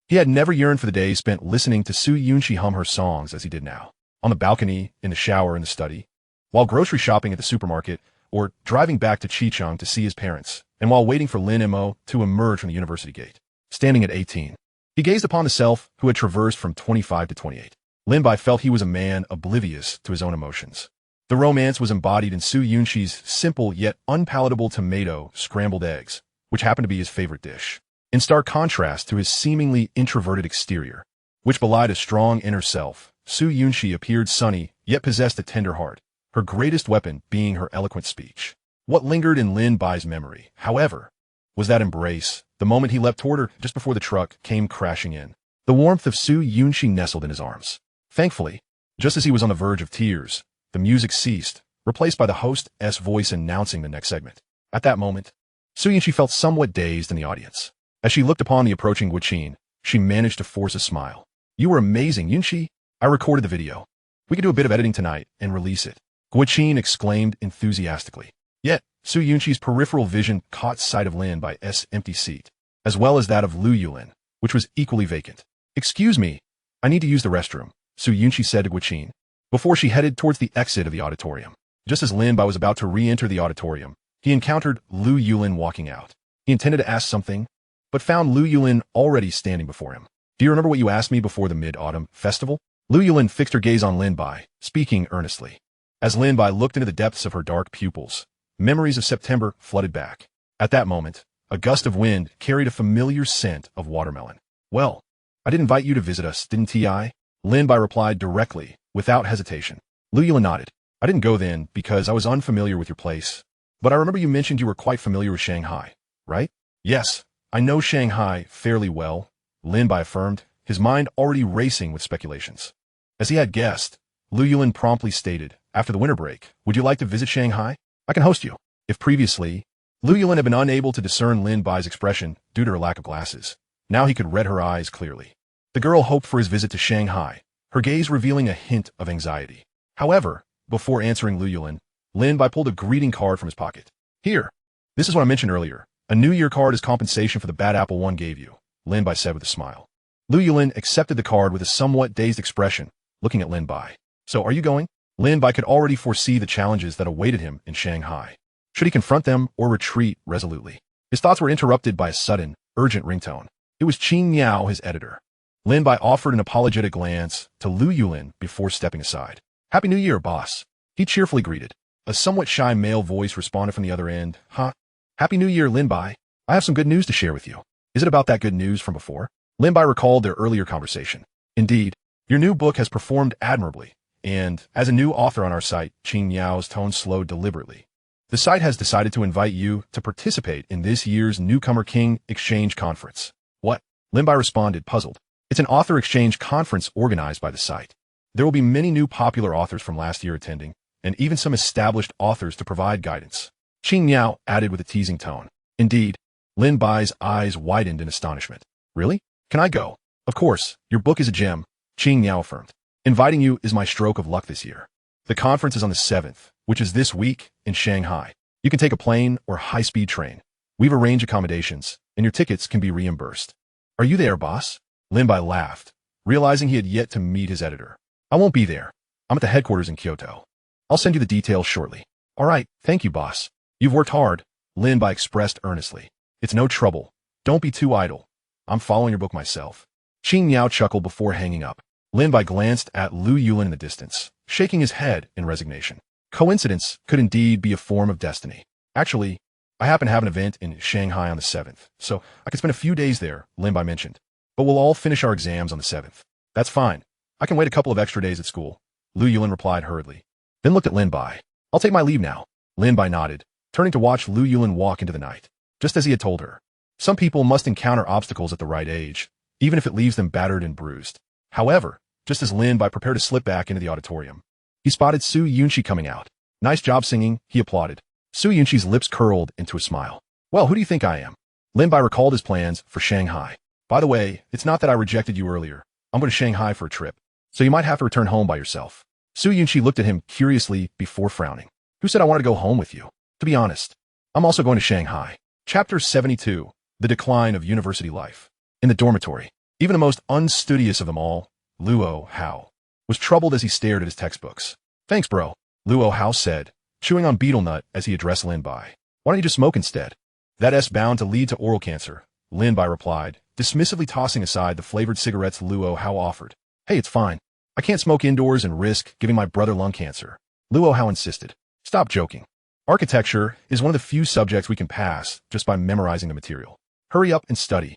He had never yearned for the days spent listening to Su Yunxi hum her songs as he did now. On the balcony, in the shower in the study, while grocery shopping at the supermarket, or driving back to Chicheng to see his parents, and while waiting for Lin Mo to emerge from the university gate. Standing at 18, he gazed upon the self who had traversed from 25 to 28. Lin Bai felt he was a man oblivious to his own emotions. The romance was embodied in Su Yunxi's simple yet unpalatable tomato scrambled eggs, which happened to be his favorite dish. In stark contrast to his seemingly introverted exterior, which belied a strong inner self, Su Yunxi appeared sunny yet possessed a tender heart, her greatest weapon being her eloquent speech. What lingered in Lin Bai's memory, however, was that embrace, the moment he leapt toward her just before the truck came crashing in. The warmth of Su Yunxi nestled in his arms. Thankfully, just as he was on the verge of tears, the music ceased, replaced by the host's voice announcing the next segment. At that moment, Su Yunxi felt somewhat dazed in the audience. As she looked upon the approaching Guqin, she managed to force a smile. "You were amazing, Yunxi. I recorded the video. We could do a bit of editing tonight and release it," Guqin exclaimed enthusiastically. Yet, Su Yunxi's peripheral vision caught sight of Lin Bai's empty seat, as well as that of Lu Yulin, which was equally vacant. "Excuse me, I need to use the restroom," Su Yunxi said to Guqin, before she headed towards the exit of the auditorium. Just as Lin Bai was about to re-enter the auditorium, he encountered Lu Yulin walking out. He intended to ask something, but found Lu Yulin already standing before him. "Do you remember what you asked me before the Mid-Autumn Festival?" Lu Yulin fixed her gaze on Lin Bai, speaking earnestly. As Lin Bai looked into the depths of her dark pupils, memories of September flooded back. At that moment, a gust of wind carried a familiar scent of watermelon. "Well, I did invite you to visit us, didn't I?" Lin Bai replied directly, without hesitation. Lu Yulin nodded. "I didn't go then because I was unfamiliar with your place. But I remember you mentioned you were quite familiar with Shanghai, right?" "Yes, I know Shanghai fairly well," Lin Bai affirmed, his mind already racing with speculations. As he had guessed, Lu Yulin promptly stated, "After the winter break, would you like to visit Shanghai? I can host you." If previously, Lu Yulin had been unable to discern Lin Bai's expression due to her lack of glasses, now he could read her eyes clearly. The girl hoped for his visit to Shanghai, her gaze revealing a hint of anxiety. However, before answering Lu Yulin, Lin Bai pulled a greeting card from his pocket. "Here, this is what I mentioned earlier. A New Year card is compensation for the bad apple one gave you," Lin Bai said with a smile. Lu Yulin accepted the card with a somewhat dazed expression, looking at Lin Bai. "So are you going?" Lin Bai could already foresee the challenges that awaited him in Shanghai. Should he confront them or retreat resolutely? His thoughts were interrupted by a sudden, urgent ringtone. It was Qing Miao, his editor. Lin Bai offered an apologetic glance to Lu Yulin before stepping aside. "Happy New Year, boss," he cheerfully greeted. A somewhat shy male voice responded from the other end. "Huh? Happy New Year, Lin Bai. I have some good news to share with you." "Is it about that good news from before?" Lin Bai recalled their earlier conversation. "Indeed, your new book has performed admirably, and as a new author on our site," Qing Miao's tone slowed deliberately, "the site has decided to invite you to participate in this year's Newcomer King Exchange Conference." "What?" Lin Bai responded, puzzled. "It's an author exchange conference organized by the site. There will be many new popular authors from last year attending, and even some established authors to provide guidance," Qing Miao added with a teasing tone. "Indeed." Lin Bai's eyes widened in astonishment. "Really? Can I go?" "Of course, your book is a gem," Qing Miao affirmed. "Inviting you is my stroke of luck this year. The conference is on the 7th, which is this week, in Shanghai. You can take a plane or high-speed train. We've arranged accommodations, and your tickets can be reimbursed." "Are you there, boss?" Lin Bai laughed, realizing he had yet to meet his editor. "I won't be there. I'm at the headquarters in Kyoto. I'll send you the details shortly." "All right, thank you, boss. You've worked hard," Lin Bai expressed earnestly. "It's no trouble. Don't be too idle. I'm following your book myself." Qing Miao chuckled before hanging up. Lin Bai glanced at Lu Yulin in the distance, shaking his head in resignation. Coincidence could indeed be a form of destiny. "Actually, I happen to have an event in Shanghai on the 7th, so I could spend a few days there," Lin Bai mentioned. "But we'll all finish our exams on the 7th. "That's fine. I can wait a couple of extra days at school," Lu Yulin replied hurriedly, then looked at Lin Bai. "I'll take my leave now." Lin Bai nodded, turning to watch Lu Yulin walk into the night. Just as he had told her, some people must encounter obstacles at the right age, even if it leaves them battered and bruised. However, just as Lin Bai prepared to slip back into the auditorium, He spotted Su Yunxi coming out. Nice job singing, he applauded. Su Yunxi's lips curled into a smile. Well, who do you think I am? Lin Bai recalled his plans for Shanghai. By the way, it's not that I rejected you earlier. I'm going to Shanghai for a trip. So you might have to return home by yourself. Su Yunxi looked at him curiously before frowning. Who said I wanted to go home with you? To be honest, I'm also going to Shanghai. Chapter 72. The Decline of University Life. In the dormitory, even the most unstudious of them all, Luo Hao, was troubled as he stared at his textbooks. Thanks, bro, Luo Hao said, chewing on betel nut as he addressed Lin Bai. Why don't you just smoke instead? That's bound to lead to oral cancer, Lin Bai replied, dismissively tossing aside the flavored cigarettes Luo Hao offered. Hey, it's fine. I can't smoke indoors and risk giving my brother lung cancer. Luo Hao insisted. Stop joking. Architecture is one of the few subjects we can pass just by memorizing the material. Hurry up and study.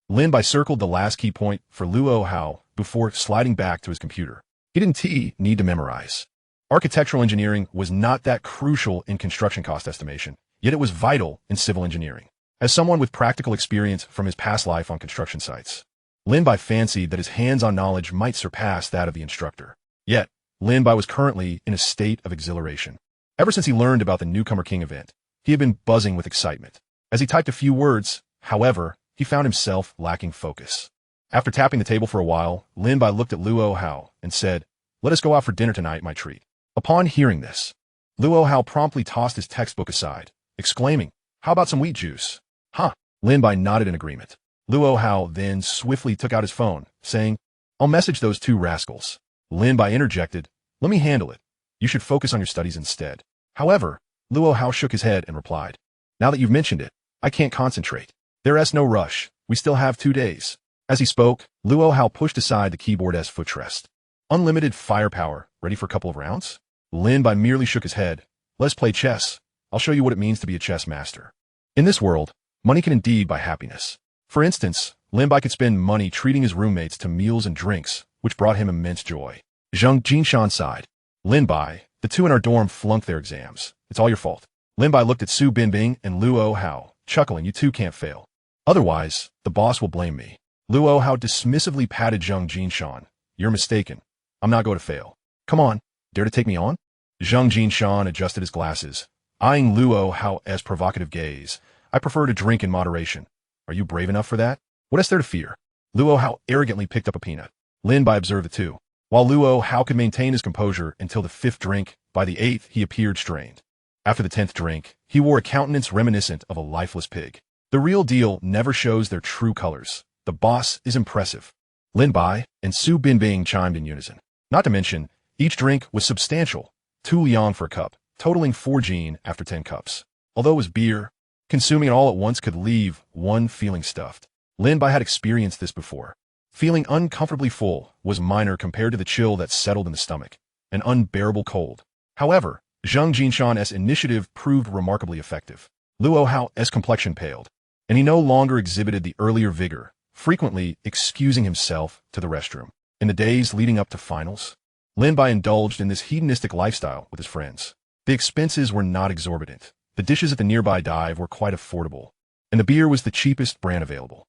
Lin Bai circled the last key point for Luo Hao before sliding back to his computer. He didn't need to memorize. Architectural engineering was not that crucial in construction cost estimation, yet it was vital in civil engineering. As someone with practical experience from his past life on construction sites, Lin Bai fancied that his hands-on knowledge might surpass that of the instructor. Yet, Lin Bai was currently in a state of exhilaration. Ever since he learned about the Newcomer King event, he had been buzzing with excitement. As he typed a few words, however, he found himself lacking focus. After tapping the table for a while, Lin Bai looked at Luo Hao and said, "Let us go out for dinner tonight, my treat." Upon hearing this, Luo Hao promptly tossed his textbook aside, exclaiming, "How about some wheat juice?" Huh. Lin Bai nodded in agreement. Luo Hao then swiftly took out his phone, saying, "I'll message those two rascals." Lin Bai interjected, "Let me handle it. You should focus on your studies instead." However, Luo Hao shook his head and replied, "Now that you've mentioned it, I can't concentrate. There's no rush. We still have 2 days." As he spoke, Luo Hao pushed aside the keyboard's footrest. Unlimited firepower, ready for a couple of rounds? Lin Bai merely shook his head. "Let's play chess. I'll show you what it means to be a chess master." In this world, money can indeed buy happiness. For instance, Lin Bai could spend money treating his roommates to meals and drinks, which brought him immense joy. Zhang Jinshan sighed. "Lin Bai, the two in our dorm flunked their exams. It's all your fault." Lin Bai looked at Su Binbing and Luo Hao, chuckling, "You two can't fail. Otherwise, the boss will blame me." Luo Hao dismissively patted Zhang Jinshan. "You're mistaken. I'm not going to fail. Come on, dare to take me on?" Zhang Jinshan adjusted his glasses, eyeing Luo Hao's provocative gaze. "I prefer to drink in moderation. Are you brave enough for that?" "What is there to fear?" Luo Hao arrogantly picked up a peanut. Lin Bai observed the two. While Luo Hao could maintain his composure until the 5th drink, by the 8th he appeared strained. After the 10th drink, he wore a countenance reminiscent of a lifeless pig. The real deal never shows their true colors. The boss is impressive. Lin Bai and Su Binbing chimed in unison. Not to mention, each drink was substantial, 2 liang for a cup, totaling 4 jin after 10 cups. Although it was beer, consuming it all at once could leave one feeling stuffed. Lin Bai had experienced this before. Feeling uncomfortably full was minor compared to the chill that settled in the stomach, an unbearable cold. However, Zhang Jinshan's initiative proved remarkably effective. Luo Hao's complexion paled, and he no longer exhibited the earlier vigor, frequently excusing himself to the restroom. In the days leading up to finals, Lin Bai indulged in this hedonistic lifestyle with his friends. The expenses were not exorbitant. The dishes at the nearby dive were quite affordable, and the beer was the cheapest brand available.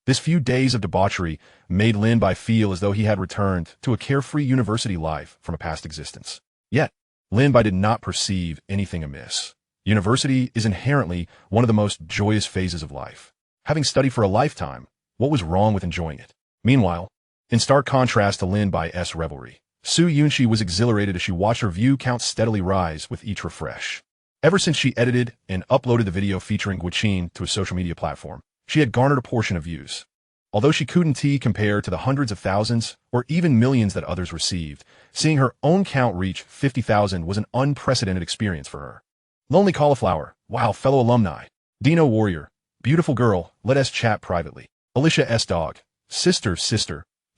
This few days of debauchery made Lin Bai feel as though he had returned to a carefree university life from a past existence. Yet, Lin Bai did not perceive anything amiss. University is inherently one of the most joyous phases of life. Having studied for a lifetime, what was wrong with enjoying it? Meanwhile, in stark contrast to Lin Bai's revelry, Su Yunxi was exhilarated as she watched her view count steadily rise with each refresh. Ever since she edited and uploaded the video featuring Guqin to a social media platform, she had garnered a portion of views. Although she couldn't compare to the hundreds of thousands or even millions that others received, seeing her own count reach 50,000 was an unprecedented experience for her. Lonely Cauliflower, wow, fellow alumni. Dino Warrior, beautiful girl, let us chat privately. Alicia S. Dog, sister,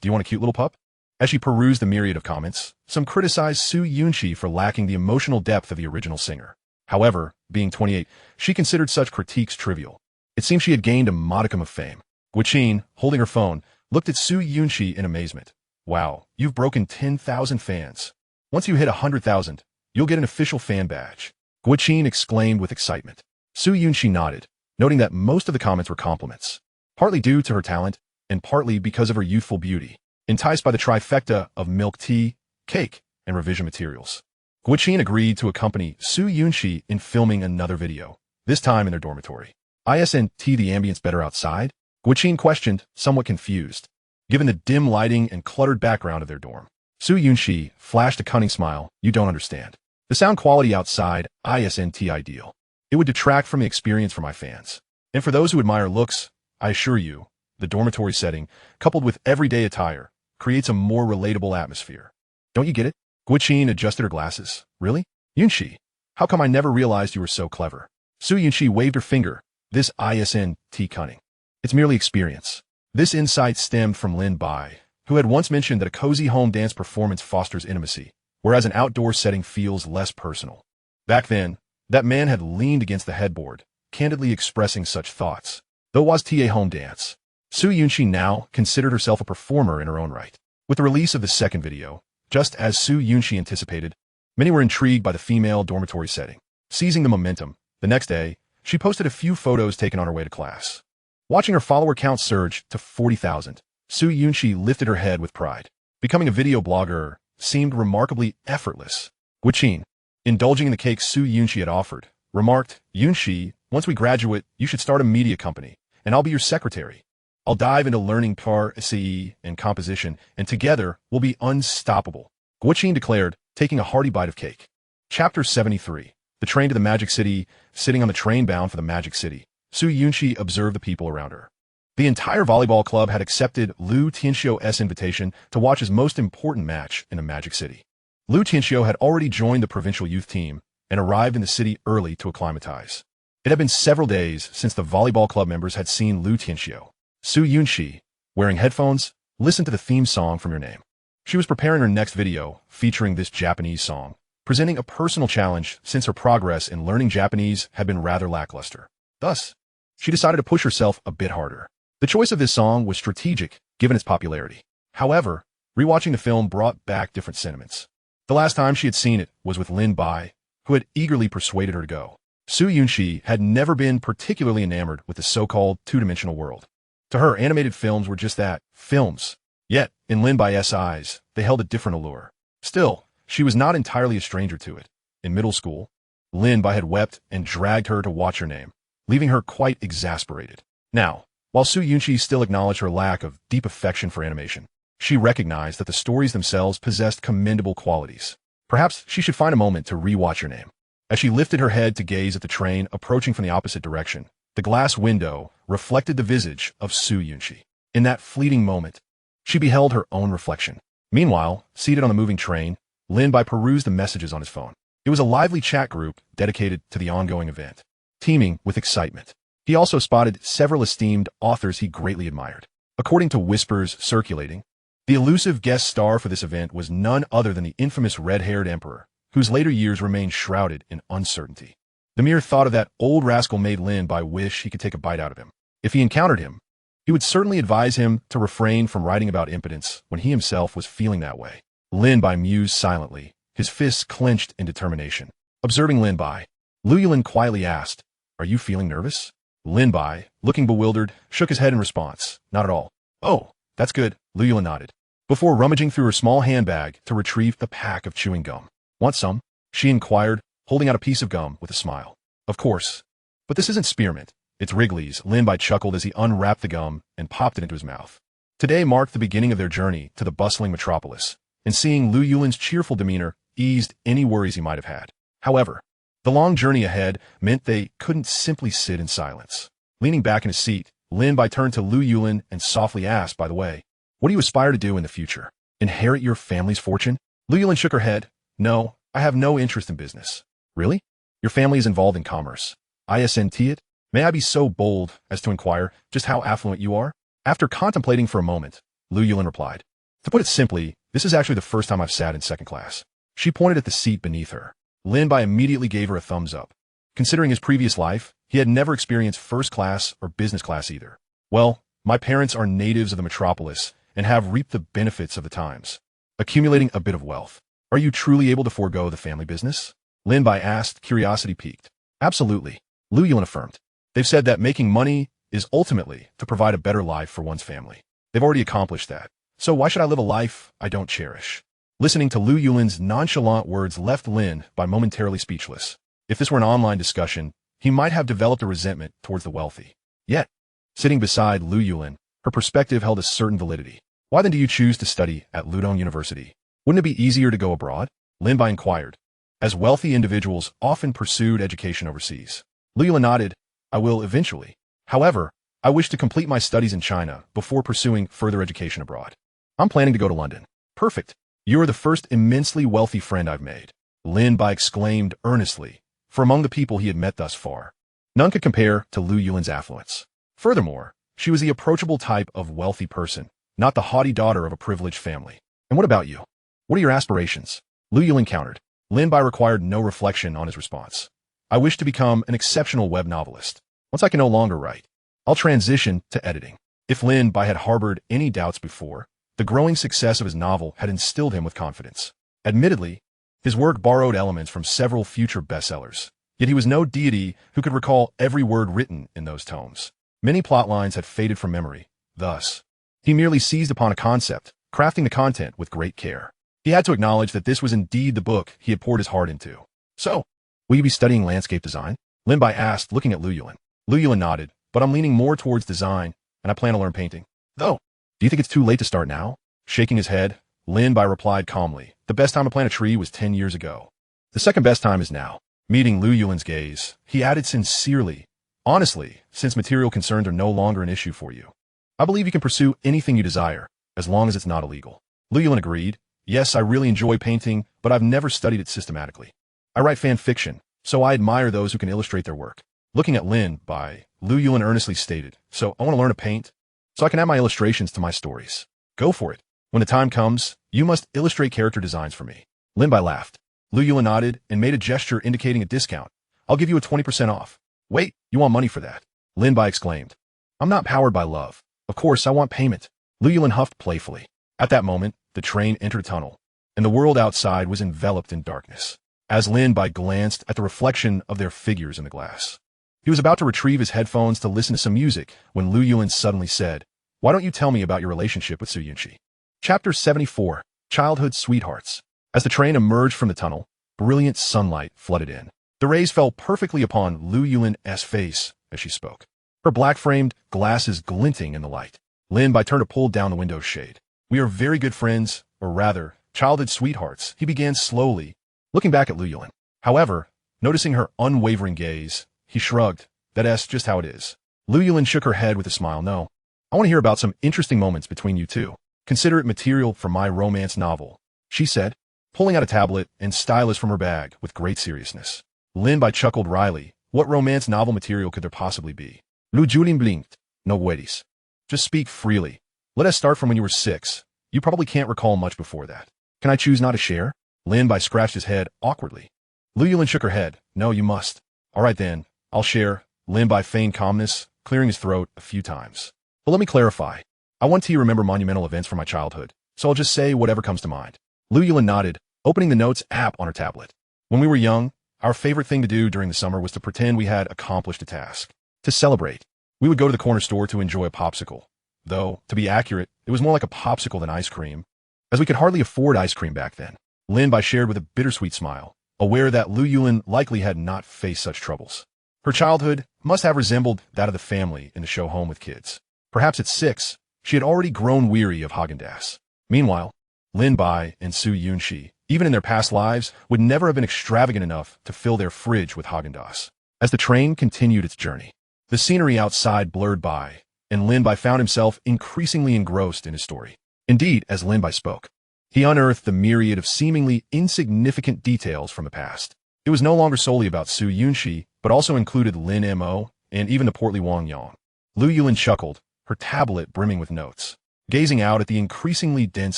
do you want a cute little pup? As she perused the myriad of comments, some criticized Su Yunxi for lacking the emotional depth of the original singer. However, being 28, she considered such critiques trivial. It seemed she had gained a modicum of fame. Guqin, holding her phone, looked at Su Yunxi in amazement. Wow, you've broken 10,000 fans. Once you hit 100,000, you'll get an official fan badge. Guqin exclaimed with excitement. Su Yunxi nodded, noting that most of the comments were compliments, partly due to her talent and partly because of her youthful beauty. Enticed by the trifecta of milk tea, cake, and revision materials. Guiqin agreed to accompany Su Yunxi in filming another video, this time in their dormitory. Isn't the ambience better outside? Guiqin questioned, somewhat confused, given the dim lighting and cluttered background of their dorm. Su Yunxi flashed a cunning smile. You don't understand. The sound quality outside isn't ideal. It would detract from the experience for my fans. And for those who admire looks, I assure you, the dormitory setting, coupled with everyday attire, creates a more relatable atmosphere. Don't you get it? Guiqin adjusted her glasses. Really? Yunxi, how come I never realized you were so clever? Su Yunxi waved her finger. This isn't cunning. It's merely experience. This insight stemmed from Lin Bai, who had once mentioned that a cozy home dance performance fosters intimacy, whereas an outdoor setting feels less personal. Back then, that man had leaned against the headboard, candidly expressing such thoughts. Though was a home dance, Su Yunxi now considered herself a performer in her own right. With the release of the second video, just as Su Yunxi anticipated, many were intrigued by the female dormitory setting. Seizing the momentum, the next day, she posted a few photos taken on her way to class. Watching her follower count surge to 40,000, Su Yunxi lifted her head with pride. Becoming a video blogger seemed remarkably effortless. Guiqin, indulging in the cake Su Yunxi had offered, remarked, Yunxi, once we graduate, you should start a media company, and I'll be your secretary. I'll dive into learning SE and composition, and together we'll be unstoppable. Guiqin declared, taking a hearty bite of cake. Chapter 73. The train to the Magic City. Sitting on the train bound for the Magic City, Su Yunxi observed the people around her. The entire volleyball club had accepted Lu Tianxiu's invitation to watch his most important match in the Magic City. Lu Tianxiu had already joined the provincial youth team and arrived in the city early to acclimatize. It had been several days since the volleyball club members had seen Lu Tianxiu. Su Yunxi, wearing headphones, listened to the theme song from Your Name. She was preparing her next video featuring this Japanese song, presenting a personal challenge since her progress in learning Japanese had been rather lackluster. Thus, she decided to push herself a bit harder. The choice of this song was strategic, given its popularity. However, rewatching the film brought back different sentiments. The last time she had seen it was with Lin Bai, who had eagerly persuaded her to go. Su Yunxi had never been particularly enamored with the so-called two-dimensional world. To her, animated films were just that, films. Yet, in Lin Bai's eyes, they held a different allure. Still, she was not entirely a stranger to it. In middle school, Lin Bai had wept and dragged her to watch Her Name, leaving her quite exasperated. Now, while Su Yunxi still acknowledged her lack of deep affection for animation, she recognized that the stories themselves possessed commendable qualities. Perhaps she should find a moment to re-watch Her Name. As she lifted her head to gaze at the train approaching from the opposite direction, the glass window reflected the visage of Su Yunxi. In that fleeting moment, she beheld her own reflection. Meanwhile, seated on the moving train, Lin Bai perused the messages on his phone. It was a lively chat group dedicated to the ongoing event, teeming with excitement. He also spotted several esteemed authors he greatly admired. According to whispers circulating, the elusive guest star for this event was none other than the infamous red-haired emperor, whose later years remained shrouded in uncertainty. The mere thought of that old rascal made Lin Bai wish he could take a bite out of him. If he encountered him, he would certainly advise him to refrain from writing about impotence when he himself was feeling that way. Lin Bai mused silently, his fists clenched in determination. Observing Lin Bai, Lu Yulin quietly asked, "Are you feeling nervous?" Lin Bai, looking bewildered, shook his head in response. "Not at all." "Oh, that's good," Lu Yulin nodded, before rummaging through her small handbag to retrieve a pack of chewing gum. "Want some?" she inquired, holding out a piece of gum with a smile. "Of course. But this isn't spearmint. It's Wrigley's," Lin Bai chuckled as he unwrapped the gum and popped it into his mouth. Today marked the beginning of their journey to the bustling metropolis, and seeing Lu Yulin's cheerful demeanor eased any worries he might have had. However, the long journey ahead meant they couldn't simply sit in silence. Leaning back in his seat, Lin Bai turned to Lu Yulin and softly asked, "By the way, what do you aspire to do in the future? Inherit your family's fortune?" Lu Yulin shook her head. "No, I have no interest in business." "Really? Your family is involved in commerce. Isn't it? May I be so bold as to inquire just how affluent you are?" After contemplating for a moment, Lu Yulin replied, "To put it simply, this is actually the first time I've sat in second class." She pointed at the seat beneath her. Lin Bai immediately gave her a thumbs up. Considering his previous life, he had never experienced first class or business class either. "Well, my parents are natives of the metropolis and have reaped the benefits of the times, accumulating a bit of wealth. Are you truly able to forego the family business?" Lin Bai asked, curiosity piqued. "Absolutely," Lu Yulin affirmed. "They've said that making money is ultimately to provide a better life for one's family. They've already accomplished that. So why should I live a life I don't cherish?" Listening to Lu Yulin's nonchalant words left Lin Bai momentarily speechless. If this were an online discussion, he might have developed a resentment towards the wealthy. Yet, sitting beside Lu Yulin, her perspective held a certain validity. Why then do you choose to study at Ludong University? Wouldn't it be easier to go abroad? Lin Bai inquired, as wealthy individuals often pursued education overseas. Lu Yulin nodded. I will eventually. However, I wish to complete my studies in China before pursuing further education abroad. I'm planning to go to London. Perfect. You are the first immensely wealthy friend I've made. Lin Bai exclaimed earnestly, for among the people he had met thus far, none could compare to Lu Yulin's affluence. Furthermore, she was the approachable type of wealthy person, not the haughty daughter of a privileged family. And what about you? What are your aspirations? Lu Yulin countered. Lin Bai required no reflection on his response. I wish to become an exceptional web novelist. Once I can no longer write, I'll transition to editing. If Lin Bai had harbored any doubts before, the growing success of his novel had instilled him with confidence. Admittedly, his work borrowed elements from several future bestsellers, yet he was no deity who could recall every word written in those tomes. Many plot lines had faded from memory. Thus, he merely seized upon a concept, crafting the content with great care. He had to acknowledge that this was indeed the book he had poured his heart into. So, will you be studying landscape design? Lin Bai asked, looking at Lu Yulin. Lu Yulin nodded, but I'm leaning more towards design, and I plan to learn painting. Though, do you think it's too late to start now? Shaking his head, Lin Bai replied calmly, the best time to plant a tree was 10 years ago. The second best time is now. Meeting Lu Yulin's gaze, he added sincerely, honestly, since material concerns are no longer an issue for you, I believe you can pursue anything you desire, as long as it's not illegal. Lu Yulin agreed. Yes, I really enjoy painting, but I've never studied it systematically. I write fan fiction, so I admire those who can illustrate their work. Looking at Lin Bai, Lu Yulin earnestly stated, so I want to learn to paint, so I can add my illustrations to my stories. Go for it. When the time comes, you must illustrate character designs for me. Lin Bai laughed. Lu Yulin nodded and made a gesture indicating a discount. I'll give you a 20% off. Wait, you want money for that? Lin Bai exclaimed. I'm not powered by love. Of course, I want payment. Lu Yulin huffed playfully. At that moment, the train entered a tunnel, and the world outside was enveloped in darkness. As Lin Bai glanced at the reflection of their figures in the glass, he was about to retrieve his headphones to listen to some music when Lu Yulin suddenly said, Why don't you tell me about your relationship with Su Yunxi? Chapter 74, Childhood Sweethearts. As the train emerged from the tunnel, brilliant sunlight flooded in. The rays fell perfectly upon Lu Yulin's face as she spoke, her black-framed glasses glinting in the light. Lin Bai turned to pull down the window's shade. We are very good friends, or rather, childhood sweethearts, he began slowly, looking back at Lu Yulin. However, noticing her unwavering gaze, he shrugged. That's just how it is. Lu Yulin shook her head with a smile. No, I want to hear about some interesting moments between you two. Consider it material for my romance novel, she said, pulling out a tablet and stylus from her bag with great seriousness. Lin Bai chuckled wryly. What romance novel material could there possibly be? Lu Yulin blinked. No worries. Just speak freely. Let us start from when you were 6. You probably can't recall much before that. Can I choose not to share? Lin Bai scratched his head awkwardly. Lu Yulin shook her head. No, you must. All right then, I'll share. Lin Bai feigned calmness, clearing his throat a few times. But let me clarify. I want to remember monumental events from my childhood, so I'll just say whatever comes to mind. Lu Yulin nodded, opening the notes app on her tablet. When we were young, our favorite thing to do during the summer was to pretend we had accomplished a task. To celebrate, we would go to the corner store to enjoy a popsicle. Though, to be accurate, it was more like a popsicle than ice cream, as we could hardly afford ice cream back then. Lin Bai shared with a bittersweet smile, aware that Lu Yulin likely had not faced such troubles. Her childhood must have resembled that of the family in the show Home with Kids. Perhaps at 6, she had already grown weary of Haagen-Dazs. Meanwhile, Lin Bai and Su Yunxi, even in their past lives, would never have been extravagant enough to fill their fridge with Haagen-Dazs. As the train continued its journey, the scenery outside blurred by, and Lin Bai found himself increasingly engrossed in his story. Indeed, as Lin Bai spoke, he unearthed the myriad of seemingly insignificant details from the past. It was no longer solely about Su Yunxi, but also included Lin Mo and even the portly Wang Yang. Lu Yulin chuckled, her tablet brimming with notes. Gazing out at the increasingly dense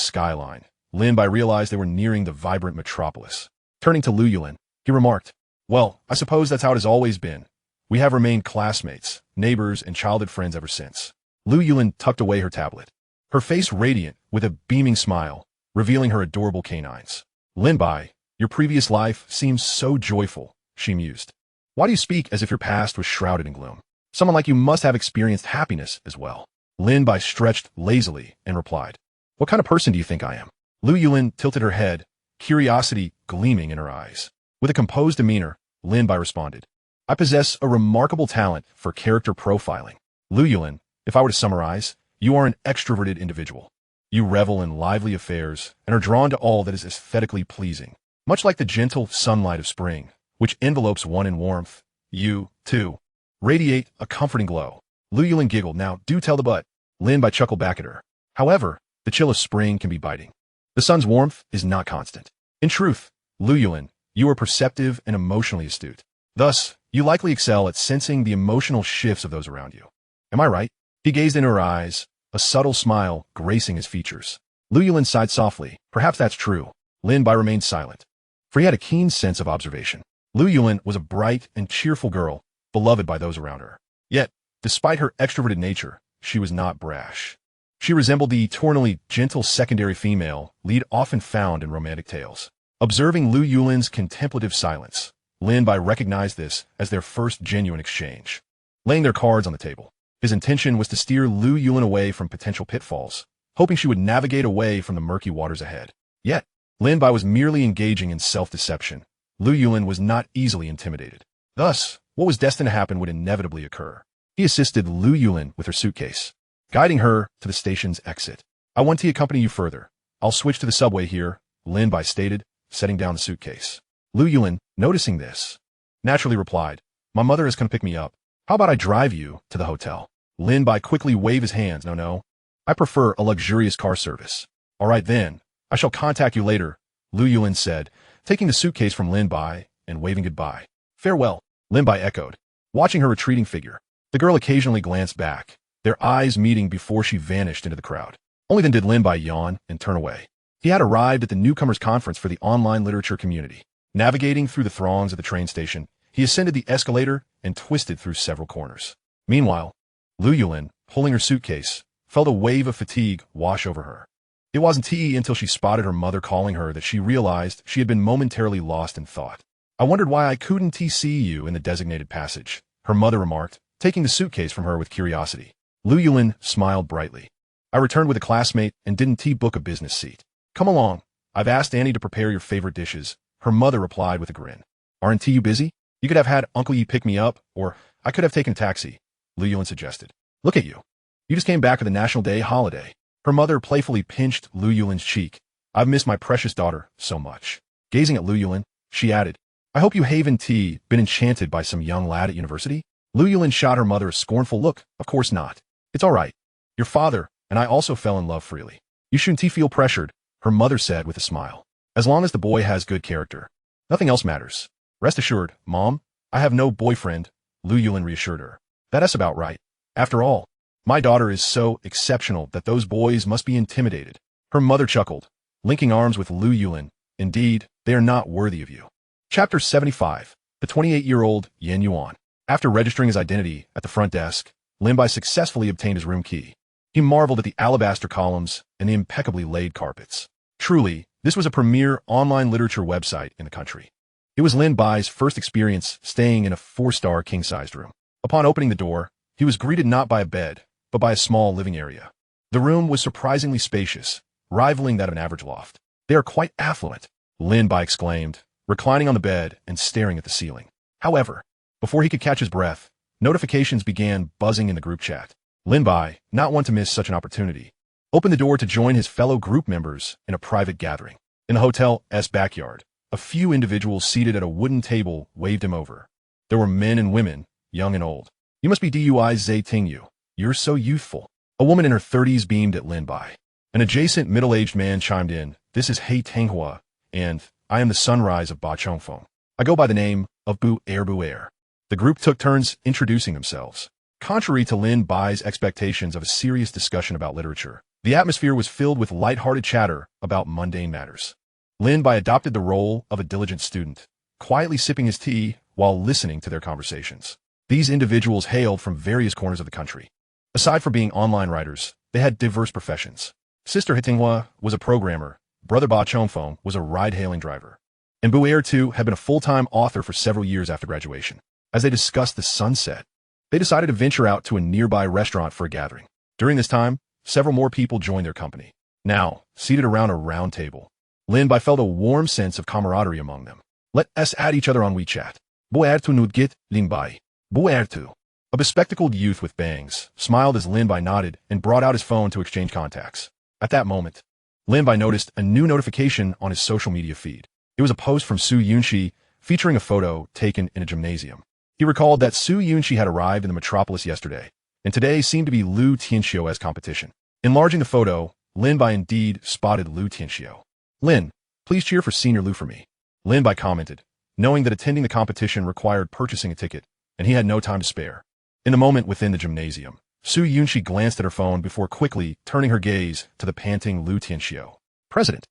skyline, Lin Bai realized they were nearing the vibrant metropolis. Turning to Lu Yulin, he remarked, Well, I suppose that's how it has always been. We have remained classmates, neighbors, and childhood friends ever since. Lu Yulin tucked away her tablet, her face radiant with a beaming smile, revealing her adorable canines. Lin Bai, your previous life seems so joyful, she mused. Why do you speak as if your past was shrouded in gloom? Someone like you must have experienced happiness as well. Lin Bai stretched lazily and replied, What kind of person do you think I am? Lu Yulin tilted her head, curiosity gleaming in her eyes. With a composed demeanor, Lin Bai responded, I possess a remarkable talent for character profiling. Lu Yulin, if I were to summarize, you are an extroverted individual. You revel in lively affairs and are drawn to all that is aesthetically pleasing. Much like the gentle sunlight of spring, which envelopes one in warmth, you, too, radiate a comforting glow. Lu Yulin giggled. Now, do tell the butt. Lin Bai chuckled back at her. However, the chill of spring can be biting. The sun's warmth is not constant. In truth, Lu Yulin, you are perceptive and emotionally astute. Thus, you likely excel at sensing the emotional shifts of those around you. Am I right? He gazed into her eyes, a subtle smile gracing his features. Lu Yulin sighed softly. Perhaps that's true. Lin Bai remained silent, for he had a keen sense of observation. Lu Yulin was a bright and cheerful girl, beloved by those around her. Yet, despite her extroverted nature, she was not brash. She resembled the eternally gentle secondary female lead often found in romantic tales. Observing Lu Yulin's contemplative silence, Lin Bai recognized this as their first genuine exchange. Laying their cards on the table, his intention was to steer Lu Yulin away from potential pitfalls, hoping she would navigate away from the murky waters ahead. Yet, Lin Bai was merely engaging in self-deception. Lu Yulin was not easily intimidated. Thus, what was destined to happen would inevitably occur. He assisted Lu Yulin with her suitcase, guiding her to the station's exit. I want to accompany you further. I'll switch to the subway here, Lin Bai stated, setting down the suitcase. Lu Yulin, noticing this, naturally replied, My mother has come to pick me up. How about I drive you to the hotel? Lin Bai quickly waved his hands. No. I prefer a luxurious car service. All right then, I shall contact you later, Lu Yulin said, taking the suitcase from Lin Bai and waving goodbye. Farewell, Lin Bai echoed, watching her retreating figure. The girl occasionally glanced back, their eyes meeting before she vanished into the crowd. Only then did Lin Bai yawn and turn away. He had arrived at the newcomers' conference for the online literature community. Navigating through the throngs at the train station, he ascended the escalator and twisted through several corners. Meanwhile, Lu Yulin, pulling her suitcase, felt a wave of fatigue wash over her. It wasn't until she spotted her mother calling her that she realized she had been momentarily lost in thought. I wondered why I couldn't see you in the designated passage, her mother remarked, taking the suitcase from her with curiosity. Lu Yulin smiled brightly. I returned with a classmate and didn't book a business seat. Come along. I've asked Annie to prepare your favorite dishes, her mother replied with a grin. Aren't you busy? You could have had Uncle Yi pick me up, or I could have taken a taxi, Lu Yulin suggested. Look at you. You just came back with the National Day holiday. Her mother playfully pinched Lu Yulin's cheek. I've missed my precious daughter so much. Gazing at Lu Yulin, she added, I hope you haven't been enchanted by some young lad at university? Lu Yulin shot her mother a scornful look. Of course not. It's all right. Your father and I also fell in love freely. You shouldn't feel pressured, her mother said with a smile. As long as the boy has good character, nothing else matters. Rest assured, Mom, I have no boyfriend, Lu Yulin reassured her. That's about right. After all, my daughter is so exceptional that those boys must be intimidated. Her mother chuckled, linking arms with Lu Yulin. Indeed, they are not worthy of you. Chapter 75. The 28-year-old Yin Yuan. After registering his identity at the front desk, Lin Bai successfully obtained his room key. He marveled at the alabaster columns and the impeccably laid carpets. Truly, this was a premier online literature website in the country. It was Lin Bai's first experience staying in a 4-star king-sized room. Upon opening the door, he was greeted not by a bed, but by a small living area. The room was surprisingly spacious, rivaling that of an average loft. They are quite affluent, Lin Bai exclaimed, reclining on the bed and staring at the ceiling. However, before he could catch his breath, notifications began buzzing in the group chat. Lin Bai, not one to miss such an opportunity, opened the door to join his fellow group members in a private gathering. In the hotel's backyard, a few individuals seated at a wooden table waved him over. There were men and women, young and old. You must be Dui Zai Tingyu. You're so youthful. A woman in her 30s beamed at Lin Bai. An adjacent middle-aged man chimed in, This is He Tenghua, and I am the sunrise of Ba Chongfeng. I go by the name of Bu Er. The group took turns introducing themselves. Contrary to Lin Bai's expectations of a serious discussion about literature, the atmosphere was filled with light-hearted chatter about mundane matters. Lin Bai adopted the role of a diligent student, quietly sipping his tea while listening to their conversations. These individuals hailed from various corners of the country. Aside from being online writers, they had diverse professions. Sister Hitinghua was a programmer, brother Ba Chongfeng was a ride-hailing driver, and Bu Er too had been a full-time author for several years after graduation. As they discussed the sunset, they decided to venture out to a nearby restaurant for a gathering. During this time, several more people joined their company. Now, seated around a round table, Lin Bai felt a warm sense of camaraderie among them. Let us add each other on WeChat. Boertu nudgit, Lin Bai. Boertu. A bespectacled youth with bangs smiled as Lin Bai nodded and brought out his phone to exchange contacts. At that moment, Lin Bai noticed a new notification on his social media feed. It was a post from Su Yunxi featuring a photo taken in a gymnasium. He recalled that Su Yunxi had arrived in the metropolis yesterday, and today seemed to be Lu Tianxiu's competition. Enlarging the photo, Lin Bai indeed spotted Lu Tianxiu. Lin, please cheer for Senior Lu for me. Lin Bai commented, knowing that attending the competition required purchasing a ticket, and he had no time to spare. In the moment within the gymnasium, Su Yunxi glanced at her phone before quickly turning her gaze to the panting Lu Tianxiu. President,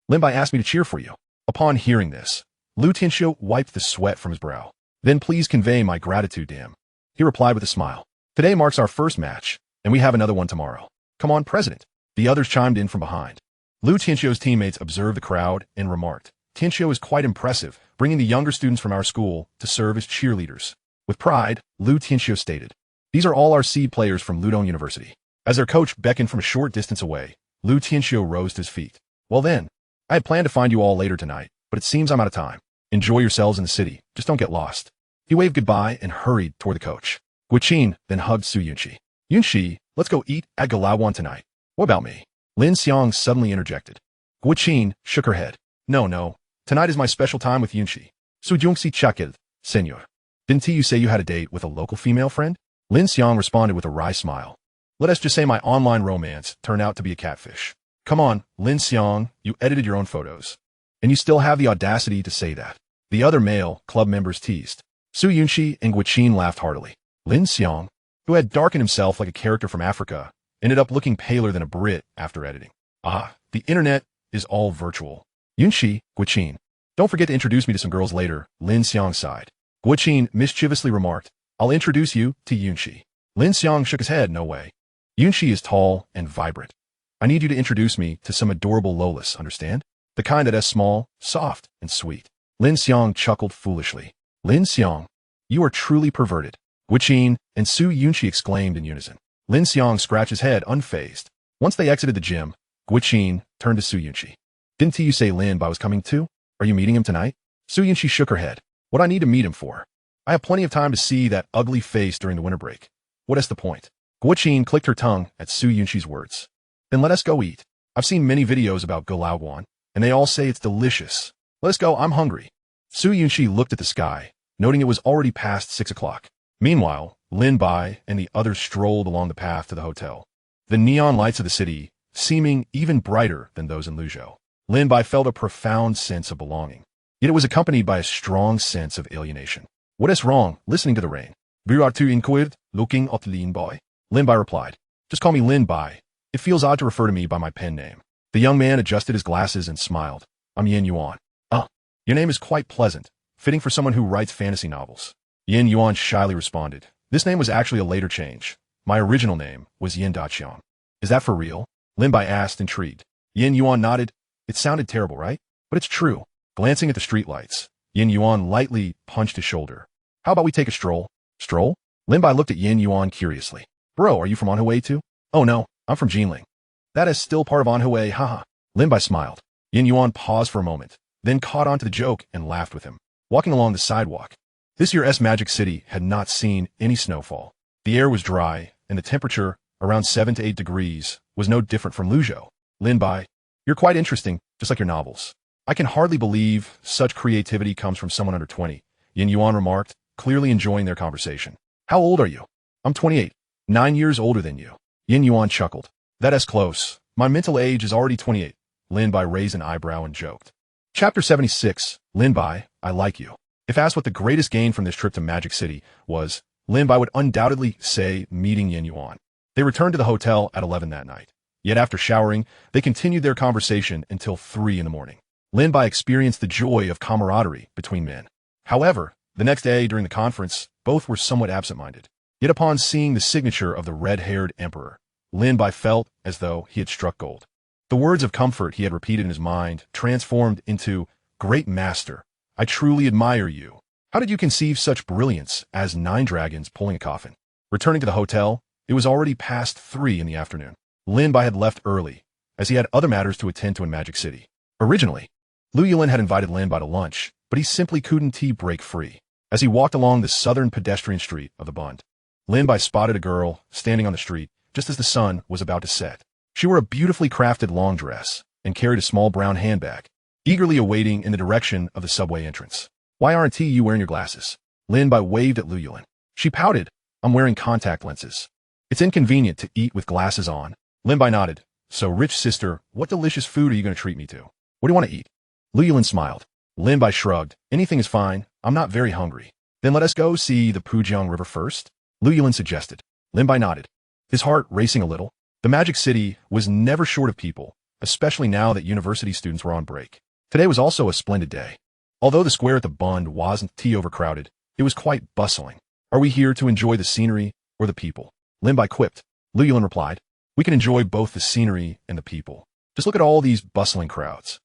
Lin Bai asked me to cheer for you. Upon hearing this, Lu Tianxiu wiped the sweat from his brow. Then please convey my gratitude to him. He replied with a smile. Today marks our first match, and we have another one tomorrow. Come on, President. The others chimed in from behind. Lu Tianxiu's teammates observed the crowd and remarked, Tianxiu is quite impressive, bringing the younger students from our school to serve as cheerleaders. With pride, Lu Tianxiu stated, these are all our seed players from Ludong University. As their coach beckoned from a short distance away, Lu Tianxiu rose to his feet. Well then, I had planned to find you all later tonight, but it seems I'm out of time. Enjoy yourselves in the city, just don't get lost. He waved goodbye and hurried toward the coach. Guiqin then hugged Su Yunxi. Yunxi, let's go eat at Galawan tonight. What about me? Lin Xiang suddenly interjected. Guiqin shook her head. No, tonight is my special time with Yunxi. Su Yunxi chuckled, Senor. Didn't you say you had a date with a local female friend? Lin Xiang responded with a wry smile. Let us just say my online romance turned out to be a catfish. Come on, Lin Xiang, you edited your own photos. And you still have the audacity to say that. The other male club members teased. Su Yunxi and Guiqin laughed heartily. Lin Xiang, who had darkened himself like a character from Africa, ended up looking paler than a Brit after editing. Ah, the internet is all virtual. Yunxi, Guiqin, don't forget to introduce me to some girls later, Lin Xiang sighed. Guiqin mischievously remarked, I'll introduce you to Yunxi. Lin Xiang shook his head, no way. Yunxi is tall and vibrant. I need you to introduce me to some adorable lolas, understand? The kind that is small, soft, and sweet. Lin Xiang chuckled foolishly. Lin Xiang, you are truly perverted. Guiqin and Su Yunxi exclaimed in unison. Lin Xiang scratched his head unfazed. Once they exited the gym, Guiqin turned to Su Yunxi. Didn't you say Lin Bai was coming too? Are you meeting him tonight? Su Yunxi shook her head. What I need to meet him for? I have plenty of time to see that ugly face during the winter break. What is the point? Guiqin clicked her tongue at Su Yunxi's words. Then let us go eat. I've seen many videos about Galawan, and they all say it's delicious. Let us go, I'm hungry. Su Yunxi looked at the sky, noting it was already past 6 o'clock. Meanwhile, Lin Bai and the others strolled along the path to the hotel. The neon lights of the city seeming even brighter than those in Luzhou. Lin Bai felt a profound sense of belonging. Yet it was accompanied by a strong sense of alienation. What is wrong, listening to the rain? Biratu inquired, looking at Lin Bai. Lin Bai replied, just call me Lin Bai. It feels odd to refer to me by my pen name. The young man adjusted his glasses and smiled. I'm Yin Yuan. Your name is quite pleasant, fitting for someone who writes fantasy novels. Yin Yuan shyly responded. This name was actually a later change. My original name was Yin Daqiang. Is that for real? Lin Bai asked, intrigued. Yin Yuan nodded. It sounded terrible, right? But it's true. Glancing at the streetlights, Yin Yuan lightly punched his shoulder. How about we take a stroll? Stroll? Lin Bai looked at Yin Yuan curiously. Bro, are you from Anhui too? Oh no, I'm from Jinling. That is still part of Anhui, haha. Lin Bai smiled. Yin Yuan paused for a moment, then caught on to the joke and laughed with him. Walking along the sidewalk, this year's Magic City had not seen any snowfall. The air was dry, and the temperature, around 7 to 8 degrees, was no different from Luzhou. Lin Bai, you're quite interesting, just like your novels. I can hardly believe such creativity comes from someone under 20, Yin Yuan remarked, clearly enjoying their conversation. How old are you? I'm 28, 9 years older than you. Yin Yuan chuckled. That is close. My mental age is already 28. Lin Bai raised an eyebrow and joked. Chapter 76, Lin Bai, I like you. If asked what the greatest gain from this trip to Magic City was, Lin Bai would undoubtedly say meeting Yin Yuan. They returned to the hotel at 11 that night. Yet after showering, they continued their conversation until 3 in the morning. Lin Bai experienced the joy of camaraderie between men. However, the next day during the conference, both were somewhat absent-minded. Yet upon seeing the signature of the red-haired emperor, Lin Bai felt as though he had struck gold. The words of comfort he had repeated in his mind transformed into, Great Master, I truly admire you. How did you conceive such brilliance as 9 dragons pulling a coffin? Returning to the hotel, it was already past 3 in the afternoon. Lin Bai had left early, as he had other matters to attend to in Magic City. Originally, Lu Yulin had invited Lin Bai to lunch, but he simply couldn't break free. As he walked along the southern pedestrian street of the Bund, Lin Bai spotted a girl standing on the street just as the sun was about to set. She wore a beautifully crafted long dress and carried a small brown handbag, eagerly awaiting in the direction of the subway entrance. "Why aren't you wearing your glasses?" Lin Bai waved at Lu Yulin. She pouted. "I'm wearing contact lenses. It's inconvenient to eat with glasses on." Lin Bai nodded. "So, rich sister, what delicious food are you going to treat me to? What do you want to eat?" Lu Yulin smiled. Lin Bai shrugged. "Anything is fine. I'm not very hungry." "Then let us go see the Pujiang River first," Lu Yulin suggested. Lin Bai nodded, his heart racing a little. The Magic City was never short of people, especially now that university students were on break. Today was also a splendid day. Although the square at the Bund wasn't overcrowded, it was quite bustling. "Are we here to enjoy the scenery or the people?" Lin Bai quipped. Lu Yulin replied, "We can enjoy both the scenery and the people. Just look at all these bustling crowds.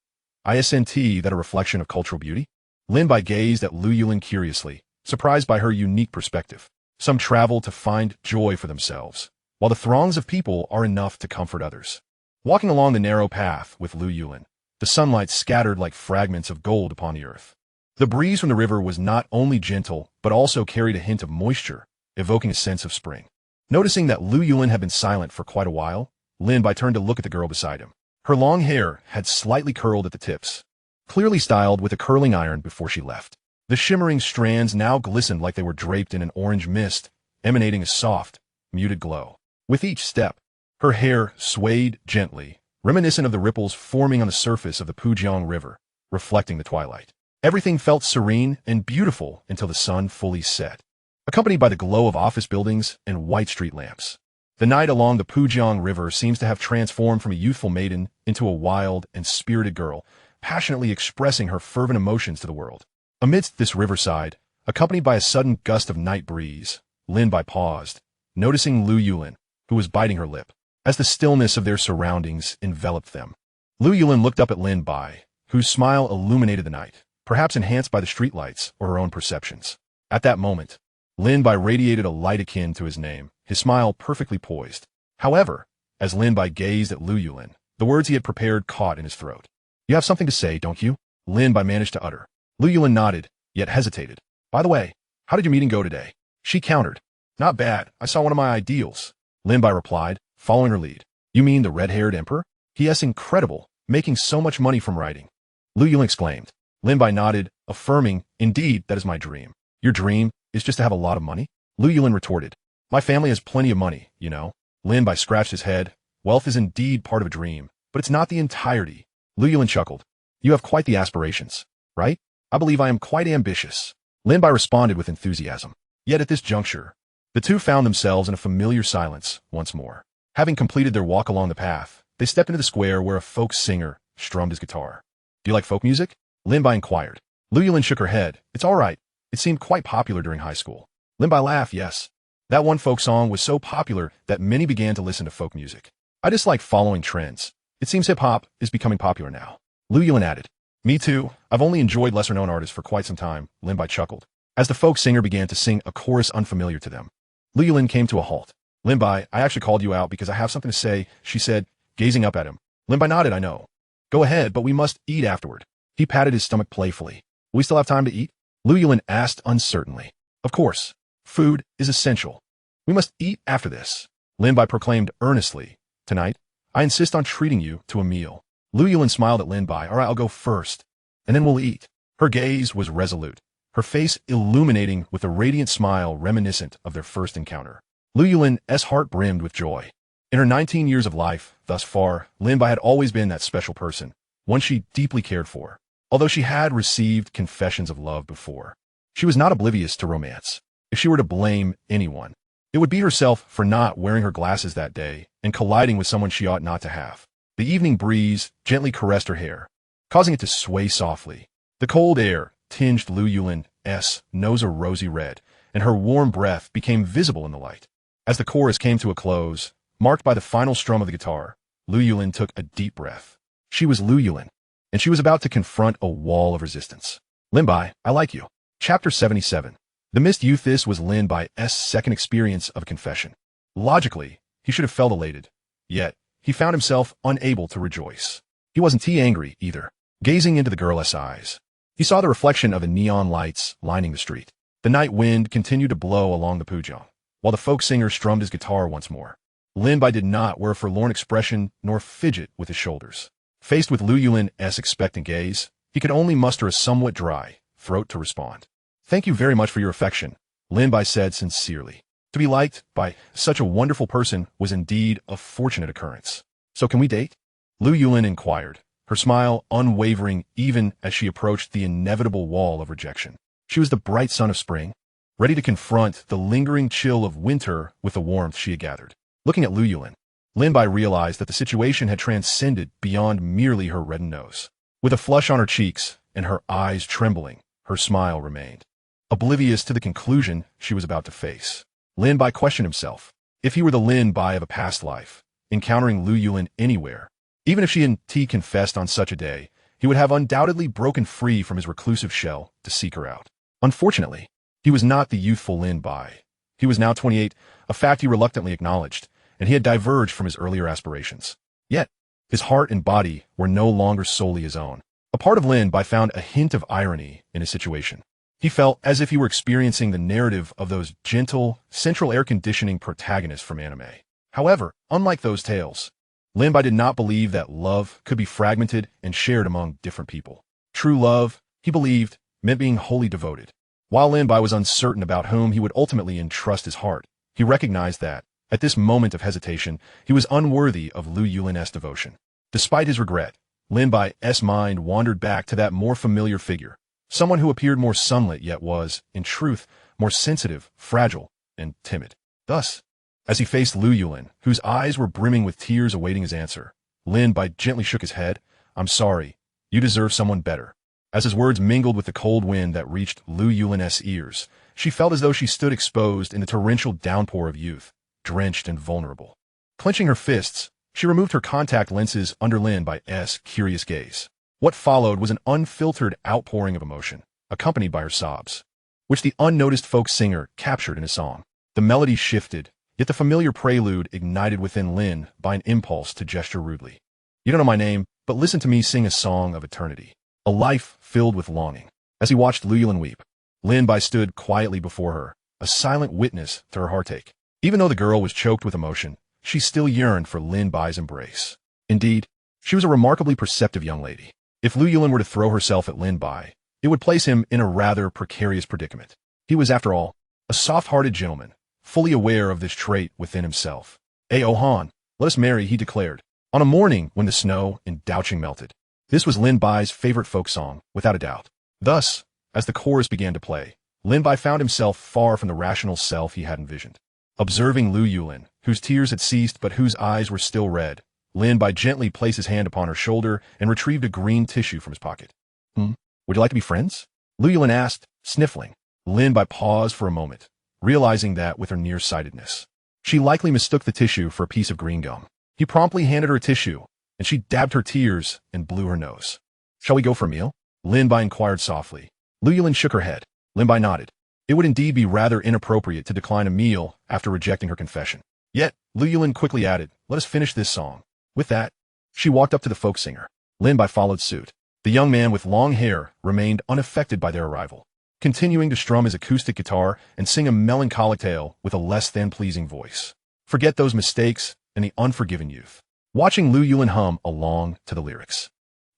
Isn't that a reflection of cultural beauty?" Lin Bai gazed at Lu Yulin curiously, surprised by her unique perspective. Some travel to find joy for themselves, while the throngs of people are enough to comfort others. Walking along the narrow path with Lu Yulin, the sunlight scattered like fragments of gold upon the earth. The breeze from the river was not only gentle, but also carried a hint of moisture, evoking a sense of spring. Noticing that Lu Yulin had been silent for quite a while, Lin Bai turned to look at the girl beside him. Her long hair had slightly curled at the tips, clearly styled with a curling iron before she left. The shimmering strands now glistened like they were draped in an orange mist, emanating a soft, muted glow. With each step, her hair swayed gently, reminiscent of the ripples forming on the surface of the Pujiang River, reflecting the twilight. Everything felt serene and beautiful until the sun fully set, accompanied by the glow of office buildings and white street lamps. The night along the Pujiang River seems to have transformed from a youthful maiden into a wild and spirited girl, passionately expressing her fervent emotions to the world. Amidst this riverside, accompanied by a sudden gust of night breeze, Lin Bai paused, noticing Lu Yulin, who was biting her lip, as the stillness of their surroundings enveloped them. Lu Yulin looked up at Lin Bai, whose smile illuminated the night, perhaps enhanced by the streetlights or her own perceptions. At that moment, Lin Bai radiated a light akin to his name, his smile perfectly poised. However, as Lin Bai gazed at Lu Yulin, the words he had prepared caught in his throat. "You have something to say, don't you?" Lin Bai managed to utter. Lu Yulin nodded, yet hesitated. "By the way, how did your meeting go today?" She countered. "Not bad. I saw one of my ideals," Lin Bai replied, following her lead. "You mean the red-haired emperor? He is incredible, making so much money from writing." Lu Yulin exclaimed. Lin Bai nodded, affirming, "Indeed, that is my dream." "Your dream is just to have a lot of money?" Lu Yulin retorted. "My family has plenty of money, you know." Lin Bai scratched his head. "Wealth is indeed part of a dream, but it's not the entirety." Lu Yulin chuckled. "You have quite the aspirations, right?" "I believe I am quite ambitious," Lin Bai responded with enthusiasm. Yet at this juncture, the two found themselves in a familiar silence once more. Having completed their walk along the path, they stepped into the square where a folk singer strummed his guitar. "Do you like folk music?" Lin Bai inquired. Lu Yulin shook her head. "It's all right. It seemed quite popular during high school." Lin Bai laughed. "Yes. That one folk song was so popular that many began to listen to folk music. I dislike following trends. It seems hip-hop is becoming popular now." Lu Yulin added. "Me too. I've only enjoyed lesser-known artists for quite some time," Lin Bai chuckled, as the folk singer began to sing a chorus unfamiliar to them. Lu Yulin came to a halt. "Lin Bai, I actually called you out because I have something to say," she said, gazing up at him. Lin Bai nodded. "I know. Go ahead, but we must eat afterward." He patted his stomach playfully. "Will we still have time to eat?" Lu Yulin asked uncertainly. "Of course. Food is essential. We must eat after this," Lin Bai proclaimed earnestly. "Tonight, I insist on treating you to a meal." Lu Yulin smiled at Lin Bai. "All right, I'll go first, and then we'll eat." Her gaze was resolute, her face illuminating with a radiant smile reminiscent of their first encounter. Lu Yulin's heart brimmed with joy. In her 19 years of life, thus far, Lin Bai had always been that special person, one she deeply cared for. Although she had received confessions of love before, she was not oblivious to romance. If she were to blame anyone, it would be herself for not wearing her glasses that day and colliding with someone she ought not to have. The evening breeze gently caressed her hair, causing it to sway softly. The cold air tinged Lu Yulin's nose a rosy red, and her warm breath became visible in the light. As the chorus came to a close, marked by the final strum of the guitar, Lu Yulin took a deep breath. She was Lu Yulin, and she was about to confront a wall of resistance. "Lin Bai, I like you." Chapter 77. The missed youth. This was Lin Bai's second experience of confession. Logically, he should have felt elated. Yet, he found himself unable to rejoice. He wasn't too angry, either. Gazing into the girl's eyes, he saw the reflection of the neon lights lining the street. The night wind continued to blow along the pujang, while the folk singer strummed his guitar once more. Lin Bai did not wear a forlorn expression nor fidget with his shoulders. Faced with Lu Yulin's expectant gaze, he could only muster a somewhat dry throat to respond. "Thank you very much for your affection," Lin Bai said sincerely. To be liked by such a wonderful person was indeed a fortunate occurrence. "So can we date?" Lu Yulin inquired, her smile unwavering even as she approached the inevitable wall of rejection. She was the bright sun of spring, ready to confront the lingering chill of winter with the warmth she had gathered. Looking at Lu Yulin, Lin Bai realized that the situation had transcended beyond merely her reddened nose. With a flush on her cheeks and her eyes trembling, her smile remained, oblivious to the conclusion she was about to face. Lin Bai questioned himself. If he were the Lin Bai of a past life, encountering Lu Yulin anywhere, even if she and T confessed on such a day, he would have undoubtedly broken free from his reclusive shell to seek her out. Unfortunately, he was not the youthful Lin Bai. He was now 28, a fact he reluctantly acknowledged, and he had diverged from his earlier aspirations. Yet, his heart and body were no longer solely his own. A part of Lin Bai found a hint of irony in his situation. He felt as if he were experiencing the narrative of those gentle, central air-conditioning protagonists from anime. However, unlike those tales, Lin Bai did not believe that love could be fragmented and shared among different people. True love, he believed, meant being wholly devoted. While Lin Bai was uncertain about whom he would ultimately entrust his heart, he recognized that, at this moment of hesitation, he was unworthy of Lu Yulin's devotion. Despite his regret, Lin Bai's mind wandered back to that more familiar figure, someone who appeared more sunlit yet was, in truth, more sensitive, fragile, and timid. Thus, as he faced Lu Yulin, whose eyes were brimming with tears awaiting his answer, Lin Bai gently shook his head. "I'm sorry. You deserve someone better." As his words mingled with the cold wind that reached Lu Yulin's ears, she felt as though she stood exposed in the torrential downpour of youth, drenched and vulnerable. Clenching her fists, she removed her contact lenses under Lin Bai's curious gaze. What followed was an unfiltered outpouring of emotion, accompanied by her sobs, which the unnoticed folk singer captured in a song. The melody shifted, yet the familiar prelude ignited within Lin by an impulse to gesture rudely. "You don't know my name, but listen to me sing a song of eternity, a life filled with longing." As he watched Lu Yulin weep, Lin Bai stood quietly before her, a silent witness to her heartache. Even though the girl was choked with emotion, she still yearned for Lin Bai's embrace. Indeed, she was a remarkably perceptive young lady. If Lu Yulin were to throw herself at Lin Bai, it would place him in a rather precarious predicament. He was, after all, a soft-hearted gentleman, fully aware of this trait within himself. "Ayo Han, let us marry," he declared, on a morning when the snow in Daoqing melted. This was Lin Bai's favorite folk song, without a doubt. Thus, as the chorus began to play, Lin Bai found himself far from the rational self he had envisioned. Observing Lu Yulin, whose tears had ceased but whose eyes were still red, Lin Bai gently placed his hand upon her shoulder and retrieved a green tissue from his pocket. Would you like to be friends?" Lu Yulin asked, sniffling. Lin Bai paused for a moment, realizing that with her nearsightedness, she likely mistook the tissue for a piece of green gum. He promptly handed her a tissue, and she dabbed her tears and blew her nose. "Shall we go for a meal?" Lin Bai inquired softly. Lu Yulin shook her head. Lin Bai nodded. It would indeed be rather inappropriate to decline a meal after rejecting her confession. Yet, Lu Yulin quickly added, "Let us finish this song." With that, she walked up to the folk singer. Lin Bai followed suit. The young man with long hair remained unaffected by their arrival, continuing to strum his acoustic guitar and sing a melancholic tale with a less than pleasing voice. Forget those mistakes and the unforgiven youth. Watching Lu Yulin hum along to the lyrics,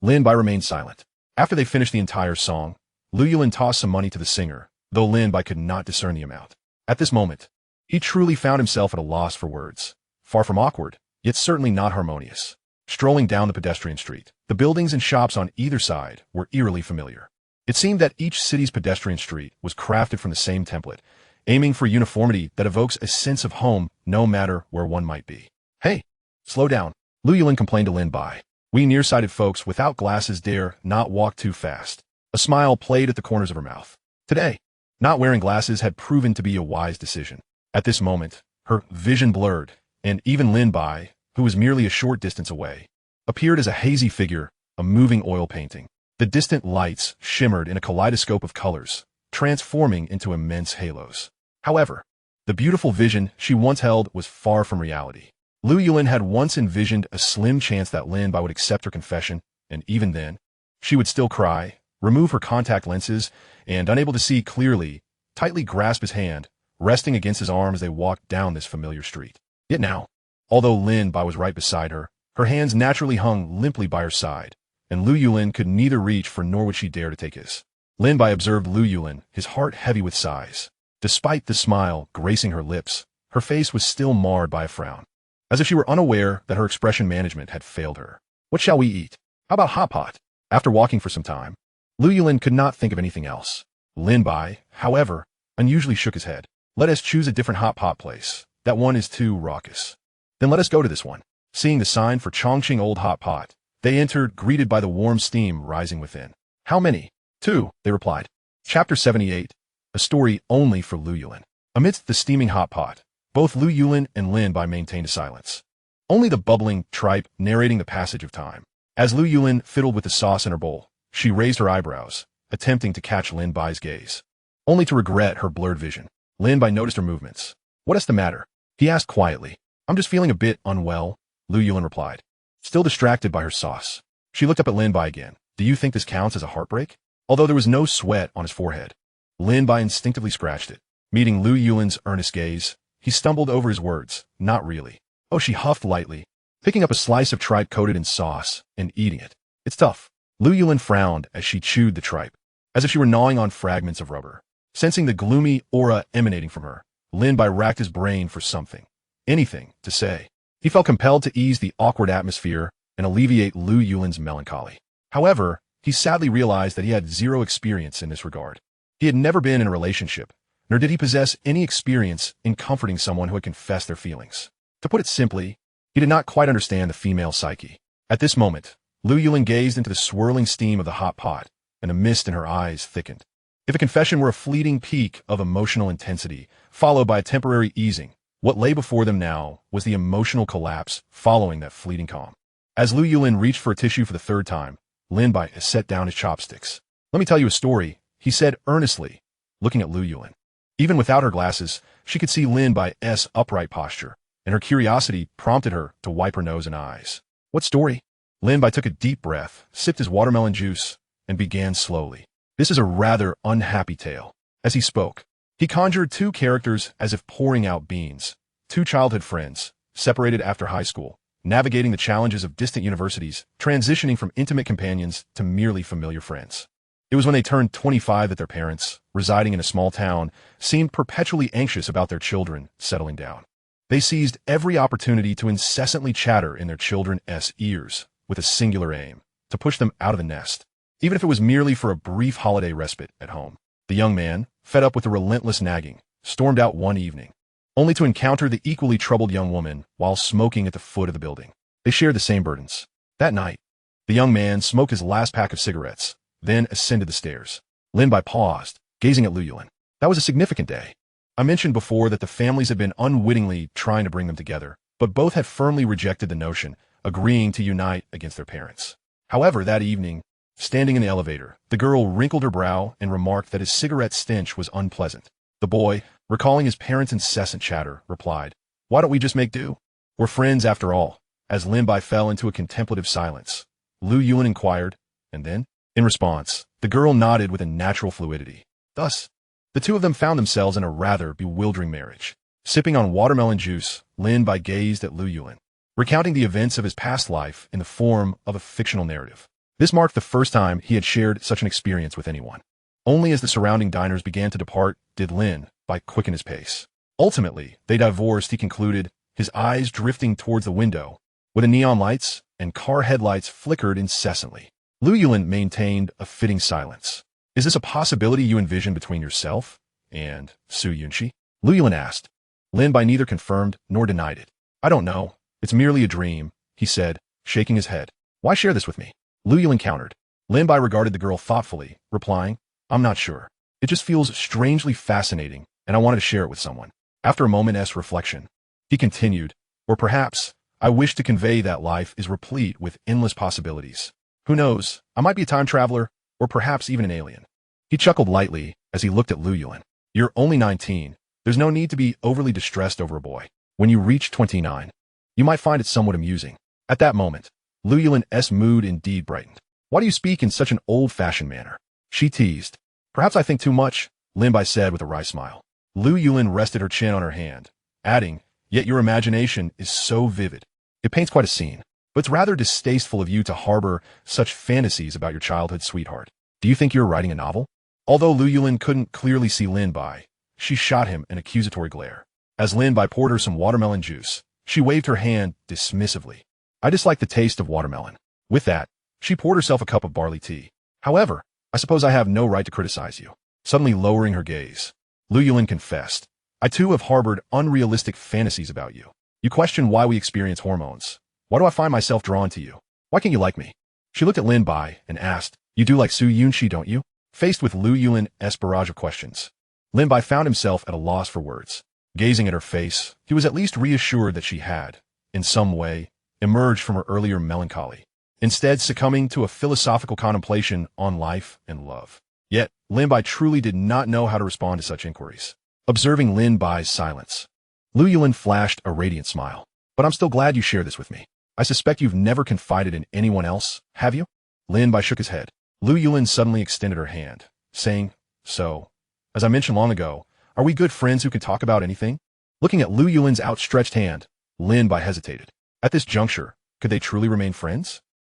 Lin Bai remained silent. After they finished the entire song, Lu Yulin tossed some money to the singer, though Lin Bai could not discern the amount. At this moment, he truly found himself at a loss for words. Far from awkward, yet certainly not harmonious. Strolling down the pedestrian street, the buildings and shops on either side were eerily familiar. It seemed that each city's pedestrian street was crafted from the same template, aiming for uniformity that evokes a sense of home no matter where one might be. "Hey, slow down," Lu Yulin complained to Lin Bai. "We nearsighted folks without glasses dare not walk too fast." A smile played at the corners of her mouth. Today, not wearing glasses had proven to be a wise decision. At this moment, her vision blurred, and even Lin Bai, who was merely a short distance away, appeared as a hazy figure, a moving oil painting. The distant lights shimmered in a kaleidoscope of colors, transforming into immense halos. However, the beautiful vision she once held was far from reality. Lu Yulin had once envisioned a slim chance that Lin Bai would accept her confession, and even then, she would still cry, remove her contact lenses, and, unable to see clearly, tightly grasp his hand, resting against his arm as they walked down this familiar street. Yet now, although Lin Bai was right beside her, her hands naturally hung limply by her side, and Lu Yulin could neither reach for nor would she dare to take his. Lin Bai observed Lu Yulin, his heart heavy with sighs. Despite the smile gracing her lips, her face was still marred by a frown, as if she were unaware that her expression management had failed her. What shall we eat? How about hot pot? After walking for some time, Lu Yulin could not think of anything else. Lin Bai, however, unusually shook his head. Let us choose a different hot pot place. That one is too raucous. Then let us go to this one. Seeing the sign for Chongqing Old Hot Pot, they entered, greeted by the warm steam rising within. How many? 2, they replied. Chapter 78, a story only for Lu Yulin. Amidst the steaming hot pot, both Lu Yulin and Lin Bai maintained a silence. Only the bubbling tripe narrating the passage of time. As Lu Yulin fiddled with the sauce in her bowl, she raised her eyebrows, attempting to catch Lin Bai's gaze, only to regret her blurred vision. Lin Bai noticed her movements. What is the matter? He asked quietly. I'm just feeling a bit unwell, Lu Yulin replied, still distracted by her sauce. She looked up at Lin Bai again. Do you think this counts as a heartbreak? Although there was no sweat on his forehead, Lin Bai instinctively scratched it. Meeting Lu Yulin's earnest gaze, he stumbled over his words. Not really. Oh, she huffed lightly, picking up a slice of tripe coated in sauce and eating it. It's tough. Lu Yulin frowned as she chewed the tripe, as if she were gnawing on fragments of rubber. Sensing the gloomy aura emanating from her, Lin Bai racked his brain for something, anything, to say. He felt compelled to ease the awkward atmosphere and alleviate Lu Yulin's melancholy. However, he sadly realized that he had zero experience in this regard. He had never been in a relationship, nor did he possess any experience in comforting someone who had confessed their feelings. To put it simply, he did not quite understand the female psyche. At this moment, Lu Yulin gazed into the swirling steam of the hot pot, and a mist in her eyes thickened. If a confession were a fleeting peak of emotional intensity, followed by a temporary easing, what lay before them now was the emotional collapse following that fleeting calm. As Lu Yulin reached for a tissue for the third time, Lin Bai set down his chopsticks. Let me tell you a story, he said earnestly, looking at Lu Yulin. Even without her glasses, she could see Lin Bai's upright posture, and her curiosity prompted her to wipe her nose and eyes. What story? Lin Bai took a deep breath, sipped his watermelon juice, and began slowly. This is a rather unhappy tale. As he spoke, he conjured 2 characters as if pouring out beans, 2 childhood friends, separated after high school, navigating the challenges of distant universities, transitioning from intimate companions to merely familiar friends. It was when they turned 25 that their parents, residing in a small town, seemed perpetually anxious about their children settling down. They seized every opportunity to incessantly chatter in their children's ears, with a singular aim, to push them out of the nest, even if it was merely for a brief holiday respite at home. The young man, fed up with the relentless nagging, stormed out one evening, only to encounter the equally troubled young woman while smoking at the foot of the building. They shared the same burdens. That night, the young man smoked his last pack of cigarettes, then ascended the stairs. Lin Bai paused, gazing at Lu Yulin. That was a significant day. I mentioned before that the families had been unwittingly trying to bring them together, but both had firmly rejected the notion, agreeing to unite against their parents. However, that evening, standing in the elevator, the girl wrinkled her brow and remarked that his cigarette stench was unpleasant. The boy, recalling his parents' incessant chatter, replied, Why don't we just make do? We're friends after all. As Lin Bai fell into a contemplative silence, Lu Yulin inquired, and then, in response, the girl nodded with a natural fluidity. Thus, the two of them found themselves in a rather bewildering marriage. Sipping on watermelon juice, Lin Bai gazed at Lu Yulin, recounting the events of his past life in the form of a fictional narrative. This marked the first time he had shared such an experience with anyone. Only as the surrounding diners began to depart did Lin Bai quicken his pace. Ultimately, they divorced, he concluded, his eyes drifting towards the window, where the neon lights and car headlights flickered incessantly. Lu Yulin maintained a fitting silence. Is this a possibility you envision between yourself and Su Yunxi? Lu Yulin asked. Lin Bai neither confirmed nor denied it. I don't know. It's merely a dream, he said, shaking his head. Why share this with me? Lu Yulin countered. Lin Bai regarded the girl thoughtfully, replying, I'm not sure. It just feels strangely fascinating, and I wanted to share it with someone. After a moment's reflection, he continued, or perhaps, I wish to convey that life is replete with endless possibilities. Who knows, I might be a time traveler, or perhaps even an alien. He chuckled lightly as he looked at Lu Yulin. You're only 19. There's no need to be overly distressed over a boy. When you reach 29, You might find it somewhat amusing. At that moment, Lu Yulin's mood indeed brightened. Why do you speak in such an old-fashioned manner? She teased. Perhaps I think too much, Lin Bai said with a wry smile. Lu Yulin rested her chin on her hand, adding, yet your imagination is so vivid. It paints quite a scene, but it's rather distasteful of you to harbor such fantasies about your childhood sweetheart. Do you think you're writing a novel? Although Lu Yulin couldn't clearly see Lin Bai, she shot him an accusatory glare. As Lin Bai poured her some watermelon juice, she waved her hand dismissively. I dislike the taste of watermelon. With that, she poured herself a cup of barley tea. However, I suppose I have no right to criticize you. Suddenly lowering her gaze, Lu Yulin confessed, I too have harbored unrealistic fantasies about you. You question why we experience hormones. Why do I find myself drawn to you? Why can't you like me? She looked at Lin Bai and asked, you do like Su Yunxi, don't you? Faced with Lu Yulin's barrage of questions, Lin Bai found himself at a loss for words. Gazing at her face, he was at least reassured that she had, in some way, emerged from her earlier melancholy, instead succumbing to a philosophical contemplation on life and love. Yet, Lin Bai truly did not know how to respond to such inquiries. Observing Lin Bai's silence, Lu Yulin flashed a radiant smile. But I'm still glad you share this with me. I suspect you've never confided in anyone else, have you? Lin Bai shook his head. Lu Yulin suddenly extended her hand, saying, so, as I mentioned long ago, are we good friends who can talk about anything? Looking at Lu Yulin's outstretched hand, Lin Bai hesitated. At this juncture, could they truly remain friends?